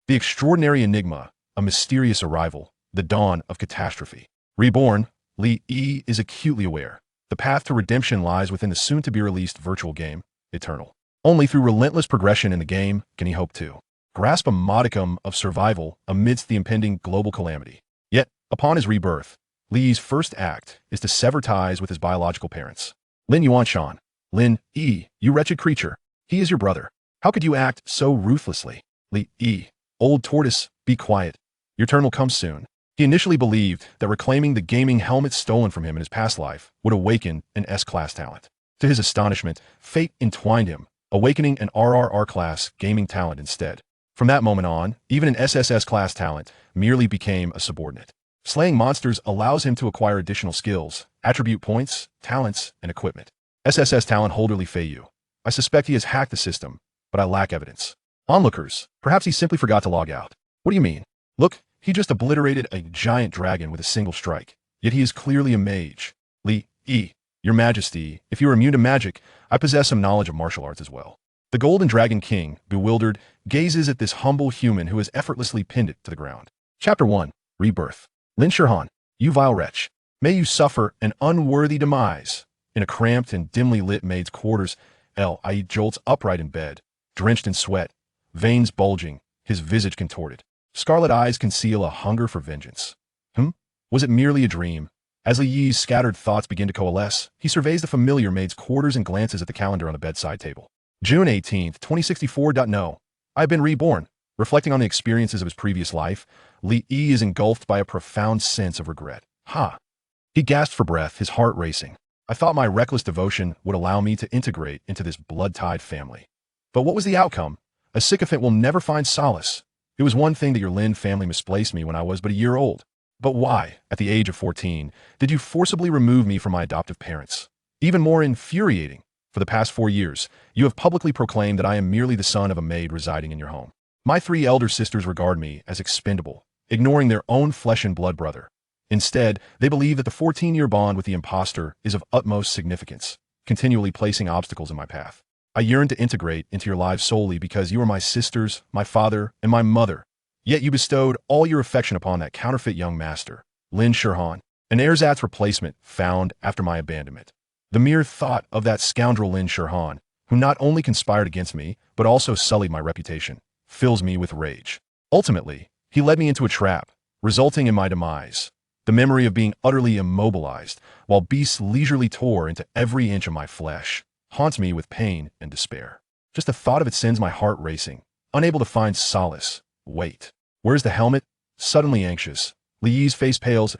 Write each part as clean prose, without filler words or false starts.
The extraordinary enigma, a mysterious arrival, the dawn of catastrophe. Reborn, Li Yi is acutely aware. The path to redemption lies within the soon-to-be-released virtual game, Eternal. Only through relentless progression in the game can he hope to grasp a modicum of survival amidst the impending global calamity. Yet, upon his rebirth, Li's first act is to sever ties with his biological parents. Lin Yuanshan. Lin Yi, you wretched creature. He is your brother. How could you act so ruthlessly? Li Yi. Old tortoise, be quiet. Your turn will come soon. He initially believed that reclaiming the gaming helmet stolen from him in his past life would awaken an S-class talent. To his astonishment, fate entwined him, awakening an RRR-Class gaming talent instead. From that moment on, even an SSS-class talent merely became a subordinate. Slaying monsters allows him to acquire additional skills, attribute points, talents, and equipment. SSS talent holder Li Feiyu. I suspect he has hacked the system, but I lack evidence. Onlookers, perhaps he simply forgot to log out. What do you mean? Look, he just obliterated a giant dragon with a single strike. Yet he is clearly a mage. Li Yi, your majesty, if you are immune to magic, I possess some knowledge of martial arts as well. The Golden Dragon King, bewildered, gazes at this humble human who has effortlessly pinned it to the ground. Chapter 1. Rebirth. Lin Shirhan, you vile wretch. May you suffer an unworthy demise. In a cramped and dimly lit maid's quarters, Li jolts upright in bed, drenched in sweat, veins bulging, his visage contorted. Scarlet eyes conceal a hunger for vengeance. Was it merely a dream? As Li Yi's scattered thoughts begin to coalesce, he surveys the familiar maid's quarters and glances at the calendar on the bedside table. June 18, 2064. No. I have been reborn. Reflecting on the experiences of his previous life, Li Yi is engulfed by a profound sense of regret. He gasped for breath, his heart racing. I thought my reckless devotion would allow me to integrate into this blood-tied family. But what was the outcome? A sycophant will never find solace. It was one thing that your Lin family misplaced me when I was but a year old. But why, at the age of 14, did you forcibly remove me from my adoptive parents? Even more infuriating, for the past 4 years, you have publicly proclaimed that I am merely the son of a maid residing in your home. My 3 elder sisters regard me as expendable, ignoring their own flesh and blood brother. Instead, they believe that the 14-year bond with the imposter is of utmost significance, continually placing obstacles in my path. I yearn to integrate into your lives solely because you are my sisters, my father, and my mother. Yet you bestowed all your affection upon that counterfeit young master, Lin Shirhan, an ersatz replacement found after my abandonment. The mere thought of that scoundrel Lin Shirhan, who not only conspired against me, but also sullied my reputation, fills me with rage. Ultimately, he led me into a trap, resulting in my demise. The memory of being utterly immobilized, while beasts leisurely tore into every inch of my flesh, haunts me with pain and despair. Just the thought of it sends my heart racing, unable to find solace. Wait. Where's the helmet? Suddenly anxious, Li Yi's face pales.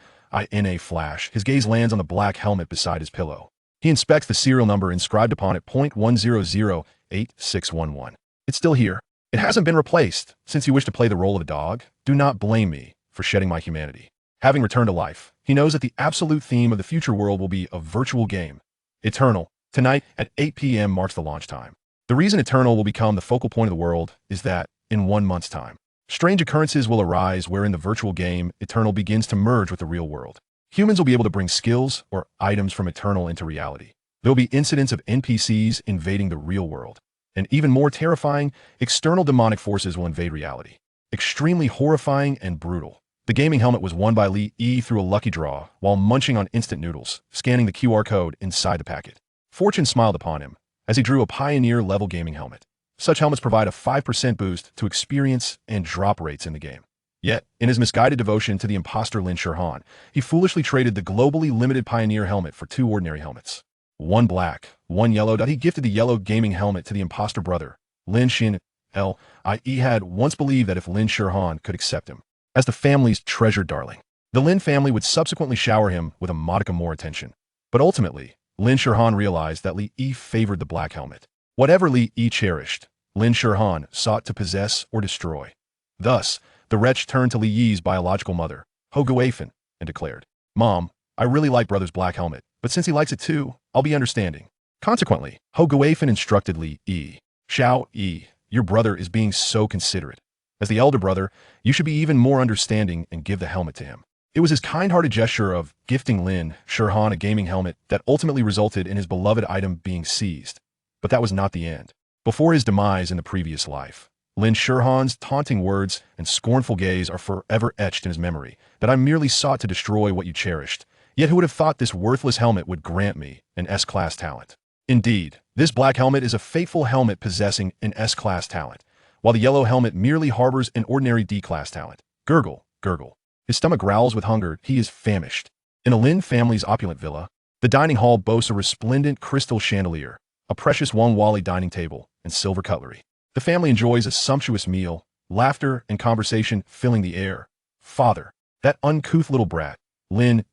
In a flash, his gaze lands on the black helmet beside his pillow. He inspects the serial number inscribed upon it, .1008611. It's still here. It hasn't been replaced. Since you wish to play the role of a dog, do not blame me for shedding my humanity. Having returned to life, he knows that the absolute theme of the future world will be a virtual game. Eternal, tonight at 8 p.m. marks the launch time. The reason Eternal will become the focal point of the world is that, in 1 month's time, strange occurrences will arise wherein the virtual game, Eternal, begins to merge with the real world. Humans will be able to bring skills or items from Eternal into reality. There will be incidents of NPCs invading the real world. And even more terrifying, external demonic forces will invade reality. Extremely horrifying and brutal. The gaming helmet was won by Li Yi through a lucky draw while munching on instant noodles, scanning the QR code inside the packet. Fortune smiled upon him as he drew a Pioneer-level gaming helmet. Such helmets provide a 5% boost to experience and drop rates in the game. Yet, in his misguided devotion to the imposter Lin Shirhan, he foolishly traded the globally limited Pioneer helmet for 2 ordinary helmets. One black, one yellow. He gifted the yellow gaming helmet to the imposter brother, Lin Xin. Li had once believed that if Lin Shirhan could accept him as the family's treasured darling, the Lin family would subsequently shower him with a modicum more attention. But ultimately, Lin Shirhan realized that Li Yi favored the black helmet. Whatever Li Yi cherished, Lin Shirhan sought to possess or destroy. Thus, the wretch turned to Li Yi's biological mother, Ho Guifan, and declared, "Mom, I really like brother's black helmet, but since he likes it too, I'll be understanding." Consequently, Ho Guifan instructed Li Yi, "Xiao Yi, your brother is being so considerate. As the elder brother, you should be even more understanding and give the helmet to him." It was his kind-hearted gesture of gifting Lin Shirhan a gaming helmet that ultimately resulted in his beloved item being seized. But that was not the end. Before his demise in the previous life, Lin Shirhan's taunting words and scornful gaze are forever etched in his memory, that I merely sought to destroy what you cherished. Yet who would have thought this worthless helmet would grant me an S-class talent? Indeed, this black helmet is a fateful helmet possessing an S-class talent, while the yellow helmet merely harbors an ordinary D-class talent. Gurgle, gurgle. His stomach growls with hunger. He is famished. In a Lin family's opulent villa, the dining hall boasts a resplendent crystal chandelier, a precious Wali dining table, and silver cutlery. The family enjoys a sumptuous meal, laughter and conversation filling the air. Father, that uncouth little brat, Lin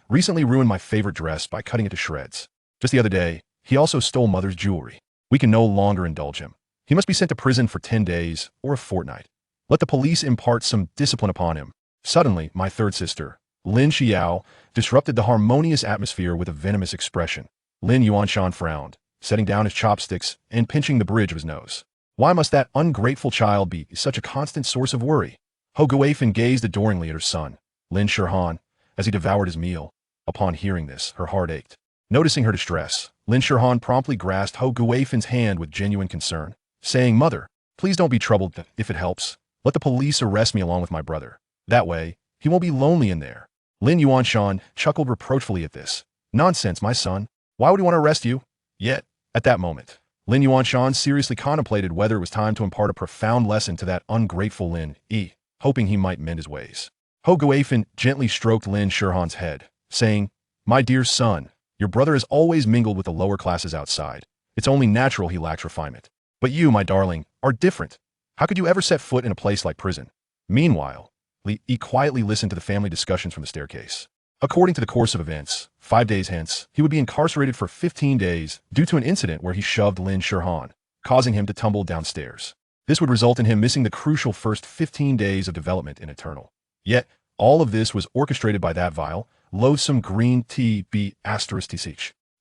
recently ruined my favorite dress by cutting it to shreds. Just the other day, he also stole mother's jewelry. We can no longer indulge him. He must be sent to prison for 10 days or a fortnight. Let the police impart some discipline upon him. Suddenly, my third sister, Lin Xiao, disrupted the harmonious atmosphere with a venomous expression. Lin Yuanshan frowned, setting down his chopsticks and pinching the bridge of his nose. Why must that ungrateful child be such a constant source of worry? Ho Guifan gazed adoringly at her son, Lin Shirhan, as he devoured his meal. Upon hearing this, her heart ached. Noticing her distress, Lin Shirhan promptly grasped Ho Guifan's hand with genuine concern, saying, "Mother, please don't be troubled if it helps. Let the police arrest me along with my brother. That way, he won't be lonely in there." Lin Yuanshan chuckled reproachfully at this. "Nonsense, my son. Why would he want to arrest you?" Yet, at that moment, Lin Yuanshan seriously contemplated whether it was time to impart a profound lesson to that ungrateful Lin hoping he might mend his ways. Ho Guifan gently stroked Lin Shirhan's head, saying, "My dear son, your brother has always mingled with the lower classes outside. It's only natural he lacks refinement. But you, my darling, are different. How could you ever set foot in a place like prison?" Meanwhile, Li quietly listened to the family discussions from the staircase. According to the course of events, 5 days hence, he would be incarcerated for 15 days due to an incident where he shoved Lin Shirhan, causing him to tumble downstairs. This would result in him missing the crucial first 15 days of development in Eternal. Yet, all of this was orchestrated by that vile, loathsome green TB***.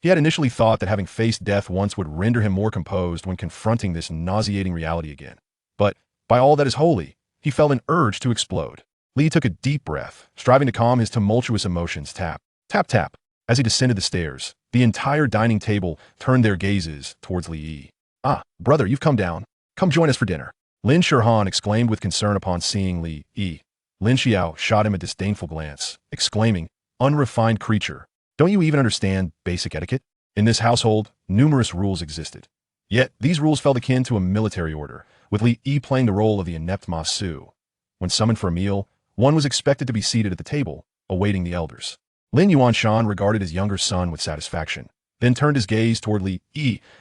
He had initially thought that having faced death once would render him more composed when confronting this nauseating reality again. But, by all that is holy, he felt an urge to explode. Li took a deep breath, striving to calm his tumultuous emotions. Tap, tap, tap. As he descended the stairs, the entire dining table turned their gazes towards Li. "Ah, brother, you've come down. Come join us for dinner." Lin Shirhan exclaimed with concern upon seeing Li. Lin Xiao shot him a disdainful glance, exclaiming, "Unrefined creature, don't you even understand basic etiquette?" In this household, numerous rules existed. Yet, these rules felt akin to a military order, with Li playing the role of the inept Masu. When summoned for a meal, one was expected to be seated at the table, awaiting the elders. Lin Yuanshan regarded his younger son with satisfaction, then turned his gaze toward Li,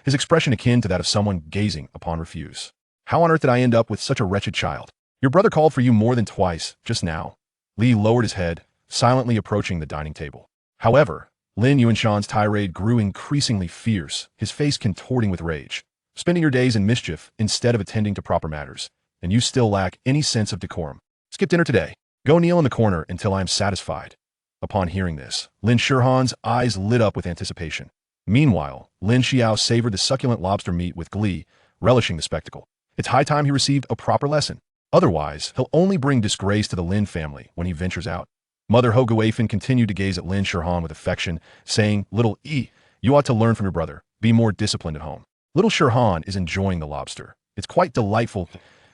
his expression akin to that of someone gazing upon refuse. "How on earth did I end up with such a wretched child? Your brother called for you more than twice, just now." Li lowered his head, silently approaching the dining table. However, Lin Yuanshan's tirade grew increasingly fierce, his face contorting with rage. "Spending your days in mischief instead of attending to proper matters, and you still lack any sense of decorum. Skip dinner today. Go kneel in the corner until I am satisfied." Upon hearing this, Lin Shirhan's eyes lit up with anticipation. Meanwhile, Lin Xiao savored the succulent lobster meat with glee, relishing the spectacle. It's high time he received a proper lesson. Otherwise, he'll only bring disgrace to the Lin family when he ventures out. Mother Ho Guifan continued to gaze at Lin Shirhan with affection, saying, "Little you ought to learn from your brother. Be more disciplined at home." Little Shirhan is enjoying the lobster. It's quite delightful.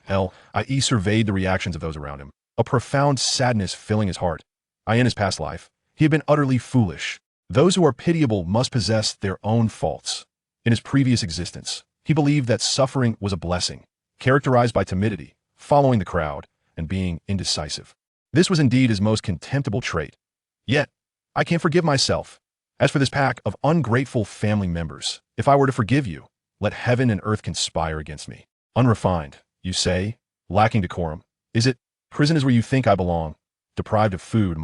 L.I.E. surveyed the reactions of those around him, a profound sadness filling his heart. In his past life, he had been utterly foolish. Those who are pitiable must possess their own faults. In his previous existence, he believed that suffering was a blessing, characterized by timidity, following the crowd, and being indecisive. This was indeed his most contemptible trait. Yet, I can't forgive myself. As for this pack of ungrateful family members, if I were to forgive you, let heaven and earth conspire against me. Unrefined, you say? Lacking decorum? Is it? Prison is where you think I belong. Deprived of food,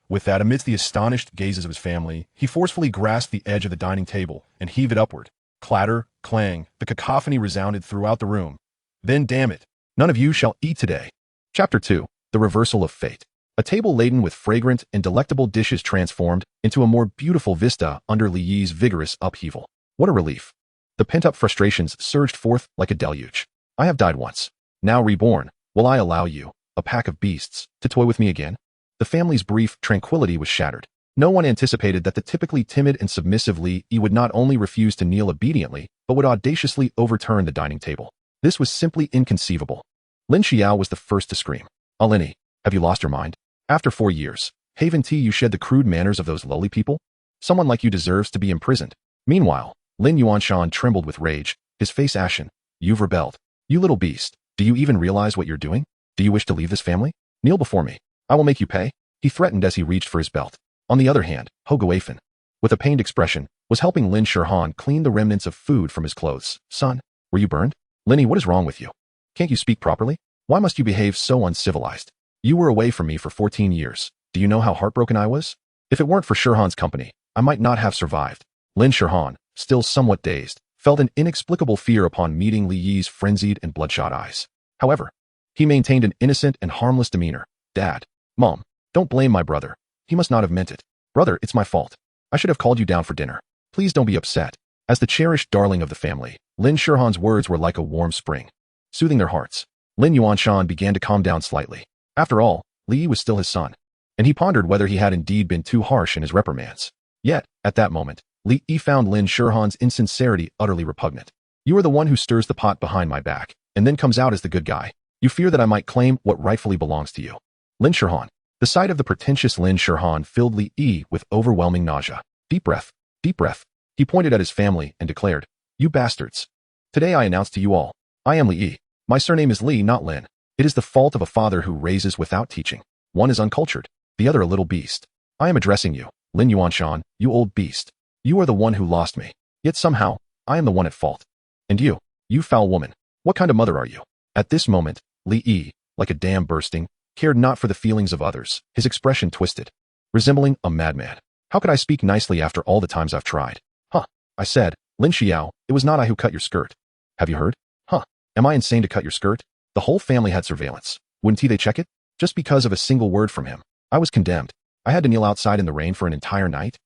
With that, amidst the astonished gazes of his family, he forcefully grasped the edge of the dining table and heaved it upward. Clatter, clang, the cacophony resounded throughout the room. "Then damn it, none of you shall eat today." Chapter 2. The Reversal of Fate. A table laden with fragrant and delectable dishes transformed into a more beautiful vista under Li Yi's vigorous upheaval. What a relief. The pent-up frustrations surged forth like a deluge. "I have died once. Now reborn, will I allow you, a pack of beasts, to toy with me again?" The family's brief tranquility was shattered. No one anticipated that the typically timid and submissive Li Yi would not only refuse to kneel obediently, but would audaciously overturn the dining table. This was simply inconceivable. Lin Xiao was the first to scream. Lin, have you lost your mind? After 4 years, haven't you shed the crude manners of those lowly people? Someone like you deserves to be imprisoned. Meanwhile, Lin Yuanshan trembled with rage, his face ashen. You've rebelled. You little beast, do you even realize what you're doing? Do you wish to leave this family? Kneel before me. I will make you pay, he threatened as he reached for his belt. On the other hand, Hoguafin, with a pained expression, was helping Lin Shirhan clean the remnants of food from his clothes. Son, were you burned? Linny, what is wrong with you? Can't you speak properly? Why must you behave so uncivilized? You were away from me for 14 years. Do you know how heartbroken I was? If it weren't for Shirhan's company, I might not have survived. Lin Shirhan, still somewhat dazed, felt an inexplicable fear upon meeting Li Yi's frenzied and bloodshot eyes. However, he maintained an innocent and harmless demeanor. Dad, Mom, don't blame my brother. He must not have meant it. Brother, it's my fault. I should have called you down for dinner. Please don't be upset. As the cherished darling of the family, Lin Shirhan's words were like a warm spring, soothing their hearts. Lin Yuanshan began to calm down slightly. After all, Li Yi was still his son, and he pondered whether he had indeed been too harsh in his reprimands. Yet, at that moment, Li Yi found Lin Shirhan's insincerity utterly repugnant. You are the one who stirs the pot behind my back, and then comes out as the good guy. You fear that I might claim what rightfully belongs to you. Lin Shirhan. The sight of the pretentious Lin Shirhan filled Li Yi with overwhelming nausea. Deep breath. Deep breath. He pointed at his family and declared, You bastards. Today I announce to you all, I am Li Yi. My surname is Li, not Lin. It is the fault of a father who raises without teaching. One is uncultured, the other a little beast. I am addressing you, Lin Yuanshan, you old beast. You are the one who lost me. Yet somehow, I am the one at fault. And you foul woman, what kind of mother are you? At this moment, Li Yi, like a dam bursting, cared not for the feelings of others, his expression twisted, resembling a madman. How could I speak nicely after all the times I've tried? Huh, I said, Lin Xiao, it was not I who cut your skirt. Have you heard? Huh, am I insane to cut your skirt? The whole family had surveillance. Wouldn't they check it? Just because of a single word from him. I was condemned. I had to kneel outside in the rain for an entire night.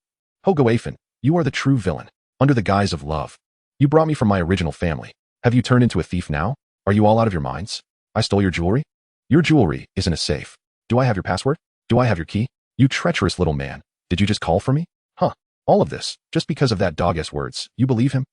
Hoguafin, you are the true villain, under the guise of love. You brought me from my original family. Have you turned into a thief now? Are you all out of your minds? I stole your jewelry? Your jewelry is in a safe. Do I have your password? Do I have your key? You treacherous little man. Did you just call for me? Huh. All of this, just because of that dog-ass words. You believe him?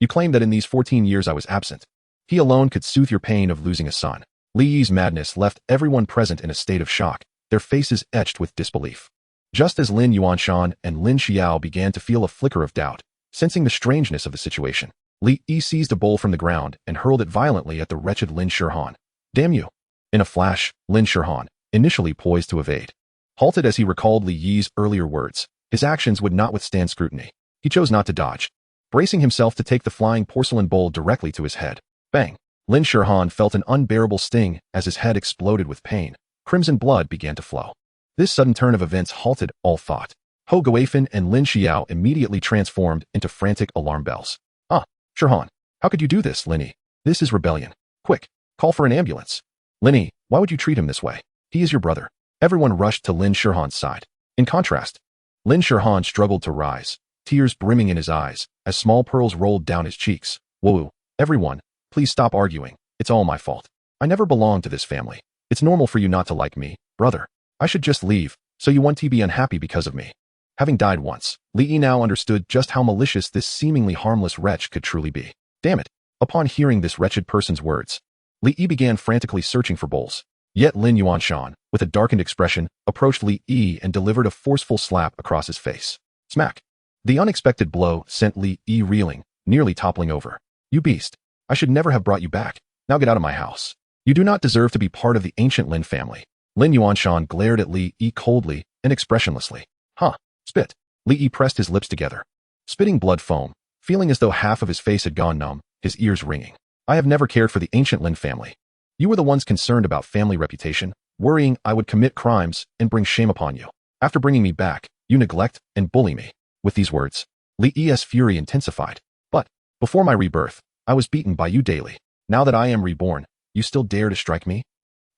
You claim that in these 14 years I was absent. He alone could soothe your pain of losing a son. Li Yi's madness left everyone present in a state of shock, their faces etched with disbelief. Just as Lin Yuanshan and Lin Xiao began to feel a flicker of doubt, sensing the strangeness of the situation, Li Yi seized a bowl from the ground and hurled it violently at the wretched Lin Shirhan. Damn you! In a flash, Lin Shirhan, initially poised to evade, halted as he recalled Li Yi's earlier words. His actions would not withstand scrutiny. He chose not to dodge, bracing himself to take the flying porcelain bowl directly to his head. Bang! Lin Shirhan felt an unbearable sting as his head exploded with pain. Crimson blood began to flow. This sudden turn of events halted all thought. Hoguafin and Lin Xiao immediately transformed into frantic alarm bells. Shirhan, how could you do this, Linny? This is rebellion. Quick, call for an ambulance. Linny, why would you treat him this way? He is your brother. Everyone rushed to Lin Shirhan's side. In contrast, Lin Shirhan struggled to rise, tears brimming in his eyes, as small pearls rolled down his cheeks. Whoa, everyone, please stop arguing. It's all my fault. I never belonged to this family. It's normal for you not to like me, brother. I should just leave, so you won't be unhappy because of me. Having died once, Li Yi now understood just how malicious this seemingly harmless wretch could truly be. Damn it! Upon hearing this wretched person's words, Li Yi began frantically searching for bowls. Yet Lin Yuanshan, with a darkened expression, approached Li Yi and delivered a forceful slap across his face. Smack! The unexpected blow sent Li Yi reeling, nearly toppling over. You beast! I should never have brought you back. Now get out of my house. You do not deserve to be part of the ancient Lin family. Lin Yuanshan glared at Li Yi coldly and expressionlessly. Huh. Spit. Li Yi pressed his lips together, spitting blood foam, feeling as though half of his face had gone numb, his ears ringing. I have never cared for the ancient Lin family. You were the ones concerned about family reputation, worrying I would commit crimes and bring shame upon you. After bringing me back, you neglect and bully me. With these words, Li Yi's fury intensified. But, before my rebirth, I was beaten by you daily. Now that I am reborn, you still dare to strike me?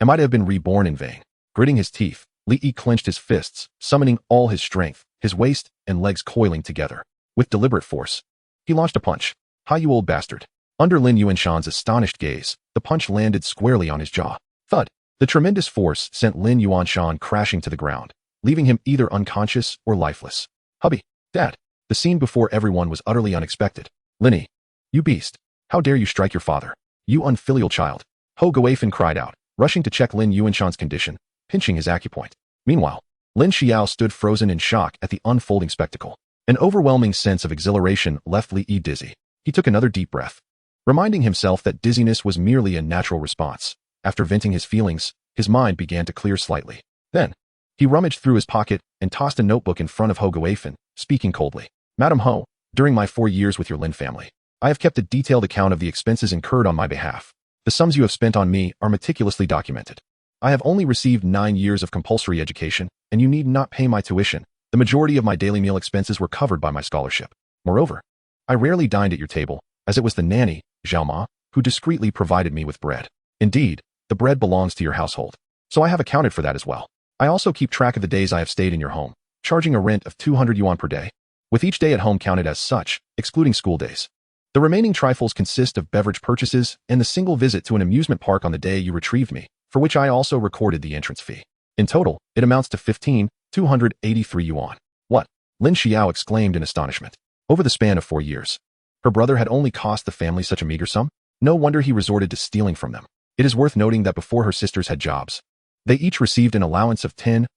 Am I to have been reborn in vain? Gritting his teeth, Li Yi clenched his fists, summoning all his strength, his waist and legs coiling together. With deliberate force, he launched a punch. Hi, you old bastard. Under Lin Yuanshan's astonished gaze, the punch landed squarely on his jaw. Thud. The tremendous force sent Lin Yuanshan crashing to the ground, leaving him either unconscious or lifeless. Hubby, Dad. The scene before everyone was utterly unexpected. Linny, you beast. How dare you strike your father? You unfilial child. Ho Guifan cried out, rushing to check Lin Yuanshan's condition, pinching his acupoint. Meanwhile, Lin Xiao stood frozen in shock at the unfolding spectacle. An overwhelming sense of exhilaration left Li Yi dizzy. He took another deep breath, reminding himself that dizziness was merely a natural response. After venting his feelings, his mind began to clear slightly. Then, he rummaged through his pocket and tossed a notebook in front of Ho Guifan, speaking coldly. Madam Ho, during my 4 years with your Lin family, I have kept a detailed account of the expenses incurred on my behalf. The sums you have spent on me are meticulously documented. I have only received 9 years of compulsory education, and you need not pay my tuition. The majority of my daily meal expenses were covered by my scholarship. Moreover, I rarely dined at your table, as it was the nanny, Zhao Ma, who discreetly provided me with bread. Indeed, the bread belongs to your household, so I have accounted for that as well. I also keep track of the days I have stayed in your home, charging a rent of 200 yuan per day, with each day at home counted as such, excluding school days. The remaining trifles consist of beverage purchases and the single visit to an amusement park on the day you retrieved me, for which I also recorded the entrance fee. In total, it amounts to 15,283 yuan. What? Lin Xiao exclaimed in astonishment. Over the span of 4 years, her brother had only cost the family such a meager sum? No wonder he resorted to stealing from them. It is worth noting that before her sisters had jobs, they each received an allowance of 10,000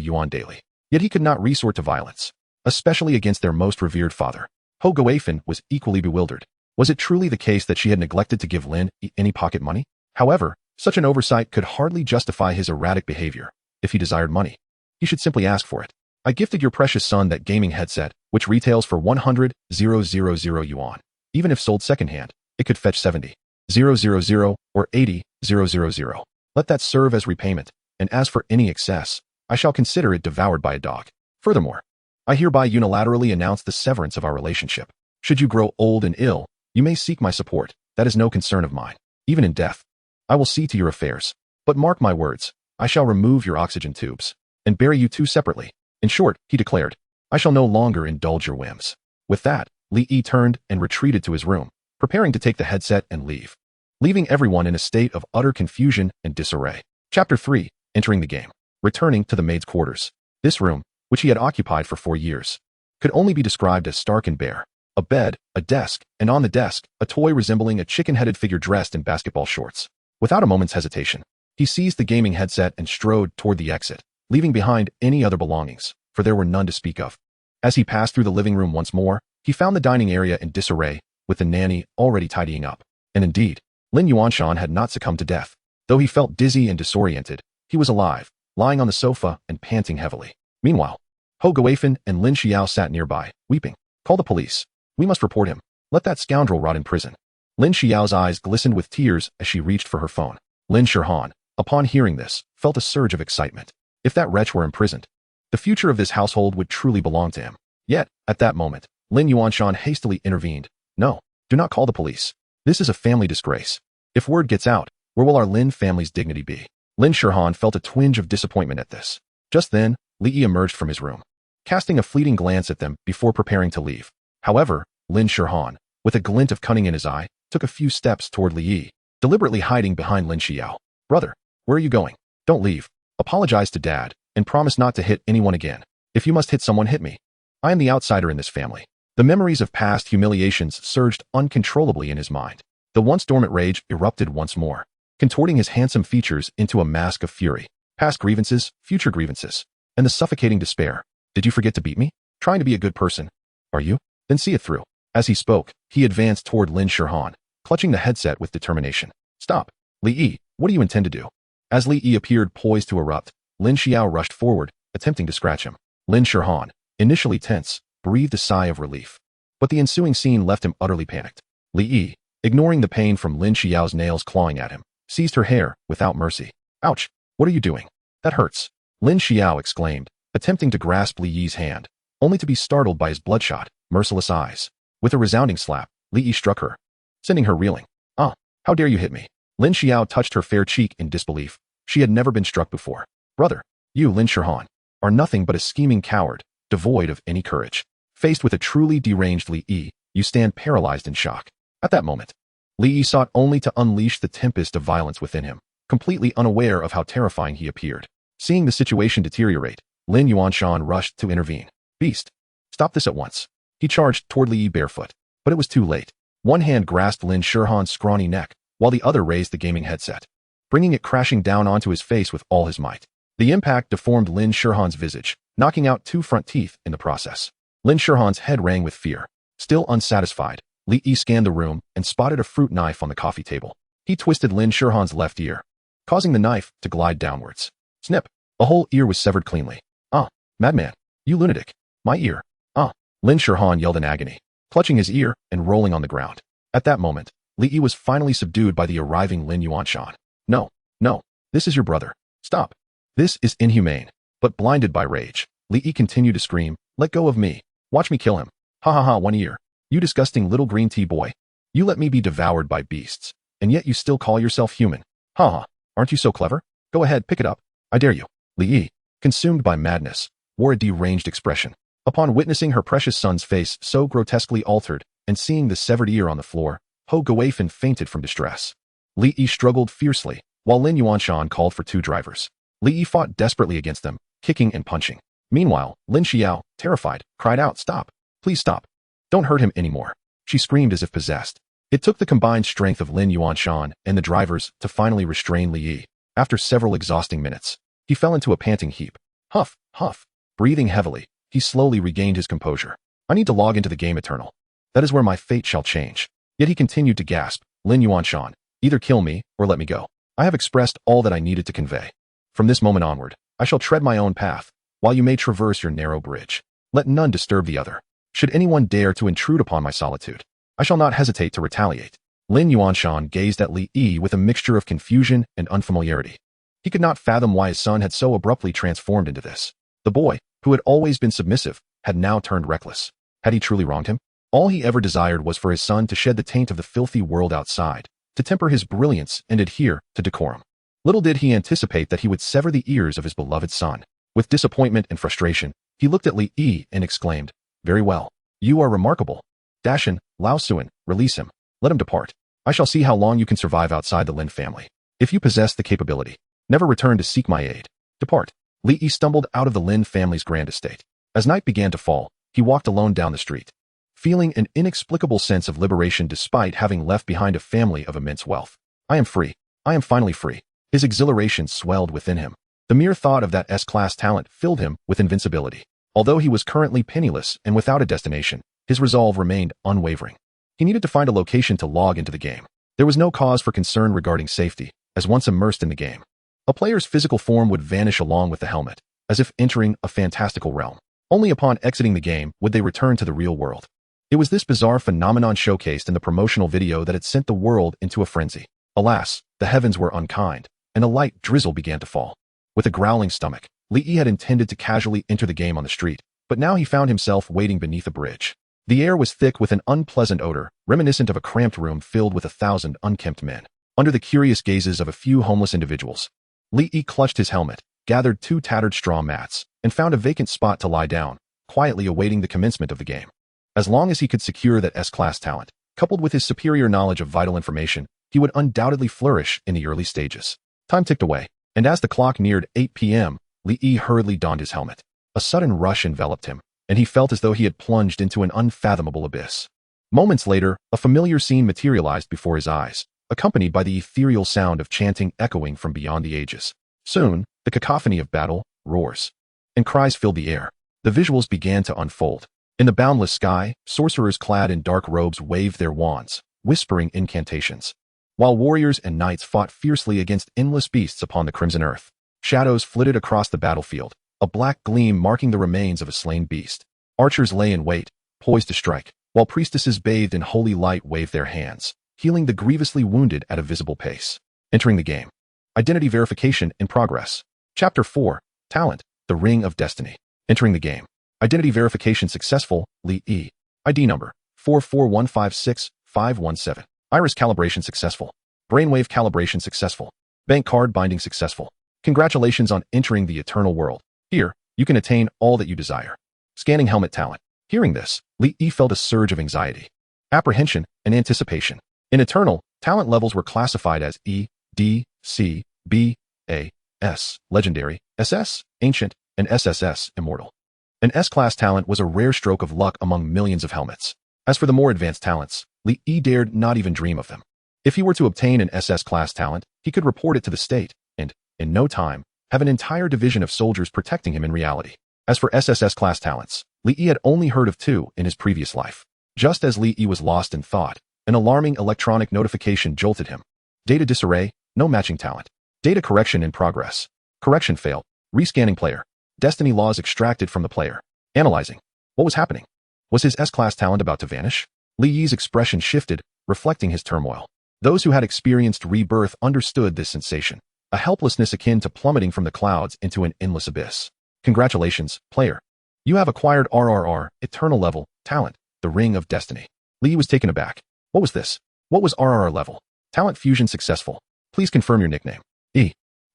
yuan daily. Yet he could not resort to violence, especially against their most revered father. Ho Guifan was equally bewildered. Was it truly the case that she had neglected to give Lin any pocket money? However, such an oversight could hardly justify his erratic behavior. If he desired money, he should simply ask for it. I gifted your precious son that gaming headset, which retails for 100,000 yuan. Even if sold secondhand, it could fetch 70,000 or 80,000. Let that serve as repayment, and as for any excess, I shall consider it devoured by a dog. Furthermore, I hereby unilaterally announce the severance of our relationship. Should you grow old and ill, you may seek my support. That is no concern of mine. Even in death, I will see to your affairs. But mark my words, I shall remove your oxygen tubes and bury you two separately. In short, he declared, I shall no longer indulge your whims. With that, Li Yi turned and retreated to his room, preparing to take the headset and leave, leaving everyone in a state of utter confusion and disarray. Chapter 3. Entering the game. Returning to the maid's quarters. This room, which he had occupied for 4 years, could only be described as stark and bare. A bed, a desk, and on the desk, a toy resembling a chicken-headed figure dressed in basketball shorts. Without a moment's hesitation, he seized the gaming headset and strode toward the exit, leaving behind any other belongings, for there were none to speak of. As he passed through the living room once more, he found the dining area in disarray, with the nanny already tidying up. And indeed, Lin Yuanshan had not succumbed to death. Though he felt dizzy and disoriented, he was alive, lying on the sofa and panting heavily. Meanwhile, Ho Guifan and Lin Xiao sat nearby, weeping. Call the police. We must report him. Let that scoundrel rot in prison. Lin Xiao's eyes glistened with tears as she reached for her phone. Lin Shirhan, upon hearing this, felt a surge of excitement. If that wretch were imprisoned, the future of this household would truly belong to him. Yet, at that moment, Lin Yuanshan hastily intervened. No, do not call the police. This is a family disgrace. If word gets out, where will our Lin family's dignity be? Lin Shirhan felt a twinge of disappointment at this. Just then, Li Yi emerged from his room, casting a fleeting glance at them before preparing to leave. However, Lin Shirhan, with a glint of cunning in his eye, took a few steps toward Li Yi, deliberately hiding behind Lin Xiao. Brother, where are you going? Don't leave. Apologize to Dad, and promise not to hit anyone again. If you must hit someone, hit me. I am the outsider in this family. The memories of past humiliations surged uncontrollably in his mind. The once dormant rage erupted once more, contorting his handsome features into a mask of fury. Past grievances, future grievances, and the suffocating despair. Did you forget to beat me? Trying to be a good person. Are you? Then see it through. As he spoke, he advanced toward Lin Shirhan, clutching the headset with determination. Stop. Li Yi, what do you intend to do? As Li Yi appeared poised to erupt, Lin Xiao rushed forward, attempting to scratch him. Lin Shirhan, initially tense, breathed a sigh of relief. But the ensuing scene left him utterly panicked. Li Yi, ignoring the pain from Lin Xiao's nails clawing at him, seized her hair without mercy. Ouch! What are you doing? That hurts. Lin Xiao exclaimed, attempting to grasp Li Yi's hand, only to be startled by his bloodshot, merciless eyes. With a resounding slap, Li Yi struck her, sending her reeling. Ah, how dare you hit me? Lin Xiao touched her fair cheek in disbelief. She had never been struck before. Brother, you, Lin Shirhan, are nothing but a scheming coward, devoid of any courage. Faced with a truly deranged Li Yi, you stand paralyzed in shock. At that moment, Li Yi sought only to unleash the tempest of violence within him, completely unaware of how terrifying he appeared. Seeing the situation deteriorate, Lin Yuanshan rushed to intervene. Beast, stop this at once. He charged toward Li Yi barefoot, but it was too late. One hand grasped Lin Shirhan's scrawny neck, while the other raised the gaming headset, bringing it crashing down onto his face with all his might. The impact deformed Lin Shirhan's visage, knocking out 2 front teeth in the process. Lin Shirhan's head rang with fear. Still unsatisfied, Li Yi scanned the room and spotted a fruit knife on the coffee table. He twisted Lin Shirhan's left ear, causing the knife to glide downwards. Snip! A whole ear was severed cleanly. Ah, madman! You lunatic! My ear! Ah! Lin Shirhan yelled in agony, clutching his ear and rolling on the ground. At that moment, Li Yi was finally subdued by the arriving Lin Yuanshan. No, no, this is your brother. Stop. This is inhumane. But blinded by rage, Li Yi continued to scream, let go of me. Watch me kill him. Ha ha ha, 1 ear. You disgusting little green tea boy. You let me be devoured by beasts, and yet you still call yourself human. Ha ha, aren't you so clever? Go ahead, pick it up. I dare you. Li Yi, consumed by madness, wore a deranged expression. Upon witnessing her precious son's face so grotesquely altered and seeing the severed ear on the floor, Ho Guifan fainted from distress. Li Yi struggled fiercely, while Lin Yuanshan called for 2 drivers. Li Yi fought desperately against them, kicking and punching. Meanwhile, Lin Xiao, terrified, cried out, stop. Please stop. Don't hurt him anymore. She screamed as if possessed. It took the combined strength of Lin Yuanshan and the drivers to finally restrain Li Yi. After several exhausting minutes, he fell into a panting heap. Huff, huff. Breathing heavily, he slowly regained his composure. I need to log into the game Eternal. That is where my fate shall change. Yet he continued to gasp, Lin Yuanshan, either kill me or let me go. I have expressed all that I needed to convey. From this moment onward, I shall tread my own path, while you may traverse your narrow bridge. Let none disturb the other. Should anyone dare to intrude upon my solitude, I shall not hesitate to retaliate. Lin Yuanshan gazed at Li Yi with a mixture of confusion and unfamiliarity. He could not fathom why his son had so abruptly transformed into this. The boy, who had always been submissive, had now turned reckless. Had he truly wronged him? All he ever desired was for his son to shed the taint of the filthy world outside, to temper his brilliance and adhere to decorum. Little did he anticipate that he would sever the ears of his beloved son. With disappointment and frustration, he looked at Li Yi and exclaimed, very well. You are remarkable. Dashin, Lao Suan, release him. Let him depart. I shall see how long you can survive outside the Lin family. If you possess the capability, never return to seek my aid. Depart. Li Yi stumbled out of the Lin family's grand estate. As night began to fall, he walked alone down the street, feeling an inexplicable sense of liberation despite having left behind a family of immense wealth. I am free. I am finally free. His exhilaration swelled within him. The mere thought of that S-class talent filled him with invincibility. Although he was currently penniless and without a destination, his resolve remained unwavering. He needed to find a location to log into the game. There was no cause for concern regarding safety, as once immersed in the game, a player's physical form would vanish along with the helmet, as if entering a fantastical realm. Only upon exiting the game would they return to the real world. It was this bizarre phenomenon showcased in the promotional video that had sent the world into a frenzy. Alas, the heavens were unkind, and a light drizzle began to fall. With a growling stomach, Li Yi had intended to casually enter the game on the street, but now he found himself waiting beneath a bridge. The air was thick with an unpleasant odor, reminiscent of a cramped room filled with 1,000 unkempt men. Under the curious gazes of a few homeless individuals, Li Yi clutched his helmet, gathered 2 tattered straw mats, and found a vacant spot to lie down, quietly awaiting the commencement of the game. As long as he could secure that S-class talent, coupled with his superior knowledge of vital information, he would undoubtedly flourish in the early stages. Time ticked away, and as the clock neared 8 p.m., Li Yi hurriedly donned his helmet. A sudden rush enveloped him, and he felt as though he had plunged into an unfathomable abyss. Moments later, a familiar scene materialized before his eyes, accompanied by the ethereal sound of chanting echoing from beyond the ages. Soon, the cacophony of battle, roars, and cries filled the air. The visuals began to unfold. In the boundless sky, sorcerers clad in dark robes waved their wands, whispering incantations, while warriors and knights fought fiercely against endless beasts upon the crimson earth. Shadows flitted across the battlefield, a black gleam marking the remains of a slain beast. Archers lay in wait, poised to strike, while priestesses bathed in holy light waved their hands, healing the grievously wounded at a visible pace. Entering the game. Identity verification in progress. Chapter 4, Talent, the Ring of Destiny. Entering the game. Identity verification successful, Li Yi. ID number, 44156-517. Iris calibration successful. Brainwave calibration successful. Bank card binding successful. Congratulations on entering the eternal world. Here, you can attain all that you desire. Scanning helmet talent. Hearing this, Li Yi felt a surge of anxiety, apprehension, and anticipation. In Eternal, talent levels were classified as E, D, C, B, A, S, Legendary, SS, Ancient, and SSS, Immortal. An S-class talent was a rare stroke of luck among millions of helmets. As for the more advanced talents, Li Yi dared not even dream of them. If he were to obtain an SS class talent, he could report it to the state, and, in no time, have an entire division of soldiers protecting him in reality. As for SSS class talents, Li Yi had only heard of 2 in his previous life. Just as Li Yi was lost in thought, an alarming electronic notification jolted him. Data disarray, no matching talent. Data correction in progress. Correction failed. Rescanning player. Destiny laws extracted from the player. Analyzing. What was happening? Was his S-class talent about to vanish? Li Yi's expression shifted, reflecting his turmoil. Those who had experienced rebirth understood this sensation, a helplessness akin to plummeting from the clouds into an endless abyss. Congratulations, player. You have acquired RRR, eternal level, talent, the Ring of Destiny. Li Yi was taken aback. What was this? What was RRR level? Talent fusion successful. Please confirm your nickname.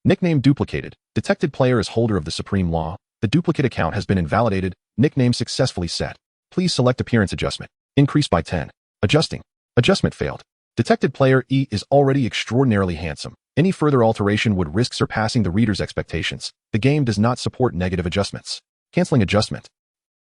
Nickname duplicated. Detected player is holder of the supreme law. The duplicate account has been invalidated. Nickname successfully set. Please select appearance adjustment. Increase by 10. Adjusting. Adjustment failed. Detected player E is already extraordinarily handsome. Any further alteration would risk surpassing the reader's expectations. The game does not support negative adjustments. Canceling adjustment.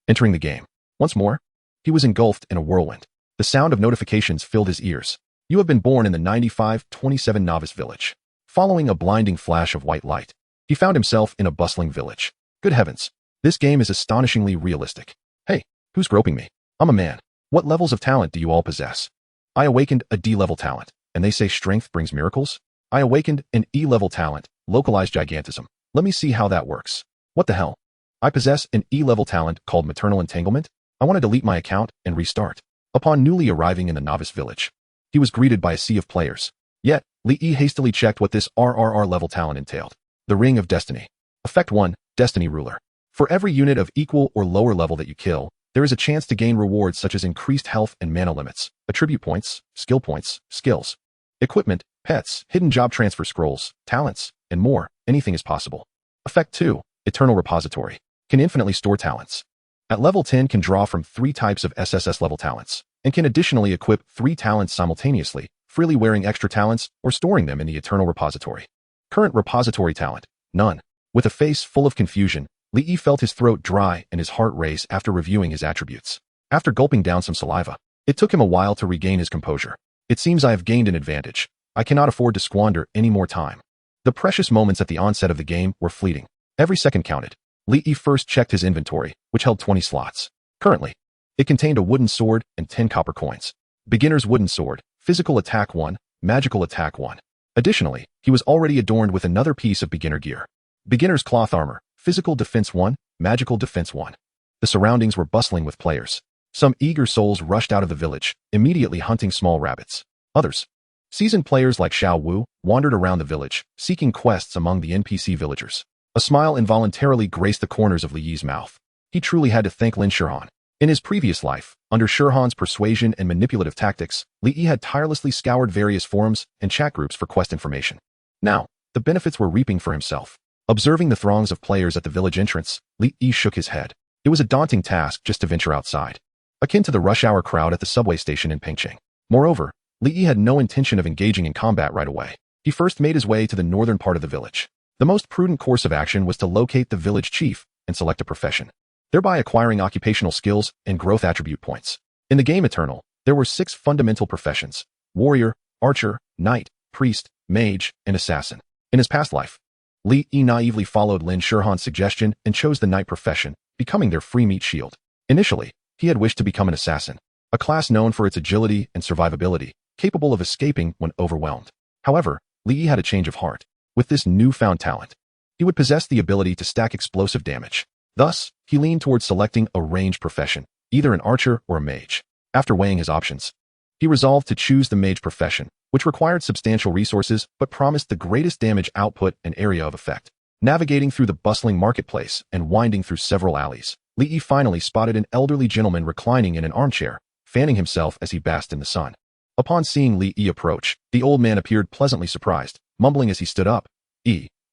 Entering the game. Once more, he was engulfed in a whirlwind. The sound of notifications filled his ears. You have been born in the 9527 Novice Village. Following a blinding flash of white light, he found himself in a bustling village. Good heavens, this game is astonishingly realistic. Hey, who's groping me? I'm a man. What levels of talent do you all possess? I awakened a D-level talent, and they say strength brings miracles? I awakened an E-level talent, localized gigantism. Let me see how that works. What the hell? I possess an E-level talent called maternal entanglement? I want to delete my account and restart. Upon newly arriving in the novice village, he was greeted by a sea of players. Yet, Li Yi hastily checked what this RRR level talent entailed. The Ring of Destiny. Effect 1, Destiny Ruler. For every unit of equal or lower level that you kill, there is a chance to gain rewards such as increased health and mana limits, attribute points, skills, equipment, pets, hidden job transfer scrolls, talents, and more. Anything is possible. Effect 2, Eternal Repository. Can infinitely store talents. At level 10 can draw from 3 types of SSS level talents, and can additionally equip 3 talents simultaneously, freely wearing extra talents or storing them in the Eternal Repository. Current repository talent, none. With a face full of confusion, Li Yi felt his throat dry and his heart race after reviewing his attributes. After gulping down some saliva, it took him a while to regain his composure. It seems I have gained an advantage. I cannot afford to squander any more time. The precious moments at the onset of the game were fleeting. Every second counted. Li Yi first checked his inventory, which held 20 slots. Currently, it contained a wooden sword and 10 copper coins. Beginner's wooden sword, physical attack 1, magical attack 1. Additionally, he was already adorned with another piece of beginner gear. Beginner's cloth armor, physical defense 1, magical defense 1. The surroundings were bustling with players. Some eager souls rushed out of the village, immediately hunting small rabbits. Others, seasoned players like Xiao Wu, wandered around the village, seeking quests among the NPC villagers. A smile involuntarily graced the corners of Li Yi's mouth. He truly had to thank Lin Shirhan. In his previous life, under Shirhan's persuasion and manipulative tactics, Li Yi had tirelessly scoured various forums and chat groups for quest information. Now, the benefits were reaping for himself. Observing the throngs of players at the village entrance, Li Yi shook his head. It was a daunting task just to venture outside, akin to the rush hour crowd at the subway station in Pengcheng. Moreover, Li Yi had no intention of engaging in combat right away. He first made his way to the northern part of the village. The most prudent course of action was to locate the village chief and select a profession, thereby acquiring occupational skills and growth attribute points. In the game Eternal, there were 6 fundamental professions: warrior, archer, knight, priest, mage, and assassin. In his past life, Li Yi naively followed Lin Shirhan's suggestion and chose the knight profession, becoming their free meat shield. Initially, he had wished to become an assassin, a class known for its agility and survivability, capable of escaping when overwhelmed. However, Li Yi had a change of heart. With this newfound talent, he would possess the ability to stack explosive damage. Thus, he leaned towards selecting a ranged profession, either an archer or a mage. After weighing his options, he resolved to choose the mage profession, which required substantial resources but promised the greatest damage output and area of effect. Navigating through the bustling marketplace and winding through several alleys, Li Yi finally spotted an elderly gentleman reclining in an armchair, fanning himself as he basked in the sun. Upon seeing Li Yi approach, the old man appeared pleasantly surprised, mumbling as he stood up,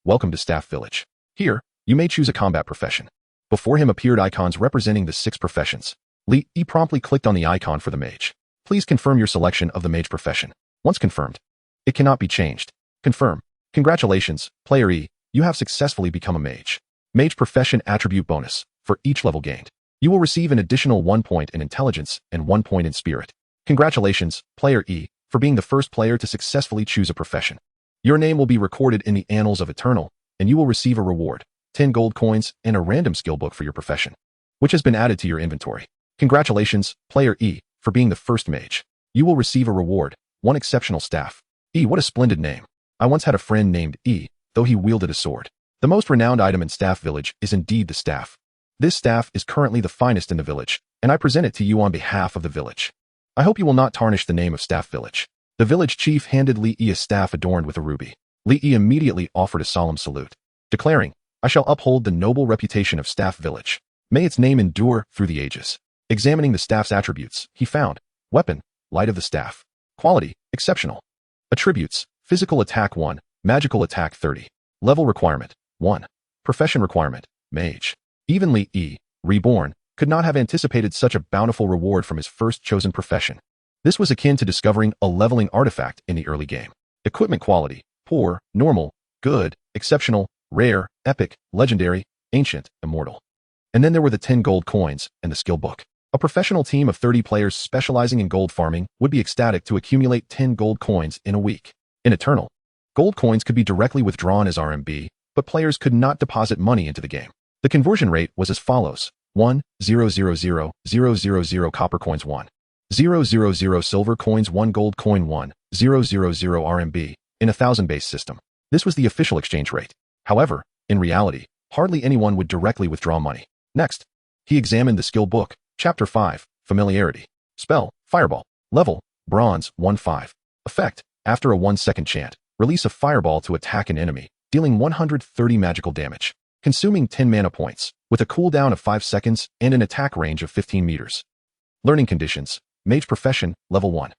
welcome to Staff Village. Here, you may choose a combat profession." Before him appeared icons representing the 6 professions. Li Yi promptly clicked on the icon for the mage. Please confirm your selection of the mage profession. Once confirmed, it cannot be changed. Confirm. Congratulations, player E, you have successfully become a mage. Mage profession attribute bonus. For each level gained, you will receive an additional 1 point in intelligence and 1 point in spirit. Congratulations, player E, for being the first player to successfully choose a profession. Your name will be recorded in the annals of Eternal, and you will receive a reward, 10 gold coins, and a random skill book for your profession, which has been added to your inventory. Congratulations, Player E, for being the first mage. You will receive a reward, 1 exceptional staff. E, what a splendid name. I once had a friend named E, though he wielded a sword. The most renowned item in Staff Village is indeed the staff. This staff is currently the finest in the village, and I present it to you on behalf of the village. I hope you will not tarnish the name of Staff Village. The village chief handed Li Yi a staff adorned with a ruby. Li Yi immediately offered a solemn salute, declaring, I shall uphold the noble reputation of Staff Village. May its name endure through the ages. Examining the staff's attributes, he found, weapon, light of the staff. Quality, exceptional. Attributes, physical attack 1, magical attack 30. Level requirement, 1. Profession requirement, mage. Even Li Yi, Reborn, could not have anticipated such a bountiful reward from his first chosen profession. This was akin to discovering a leveling artifact in the early game. Equipment quality, poor, normal, good, exceptional, rare, epic, legendary, ancient, immortal. And then there were the 10 gold coins and the skill book. A professional team of 30 players specializing in gold farming would be ecstatic to accumulate 10 gold coins in a week. In Eternal, gold coins could be directly withdrawn as RMB, but players could not deposit money into the game. The conversion rate was as follows: 1,000,000 copper coins 1, 000 silver coins 1 gold coin 1, 000 RMB, in a 1,000 base system. This was the official exchange rate. However, in reality, hardly anyone would directly withdraw money. Next, he examined the skill book. Chapter 5, Familiarity. Spell, Fireball. Level, Bronze, 1-5. Effect, after a 1-second chant, release a fireball to attack an enemy, dealing 130 magical damage, consuming 10 mana points, with a cooldown of 5 seconds and an attack range of 15 meters. Learning conditions, Mage Profession, Level 1.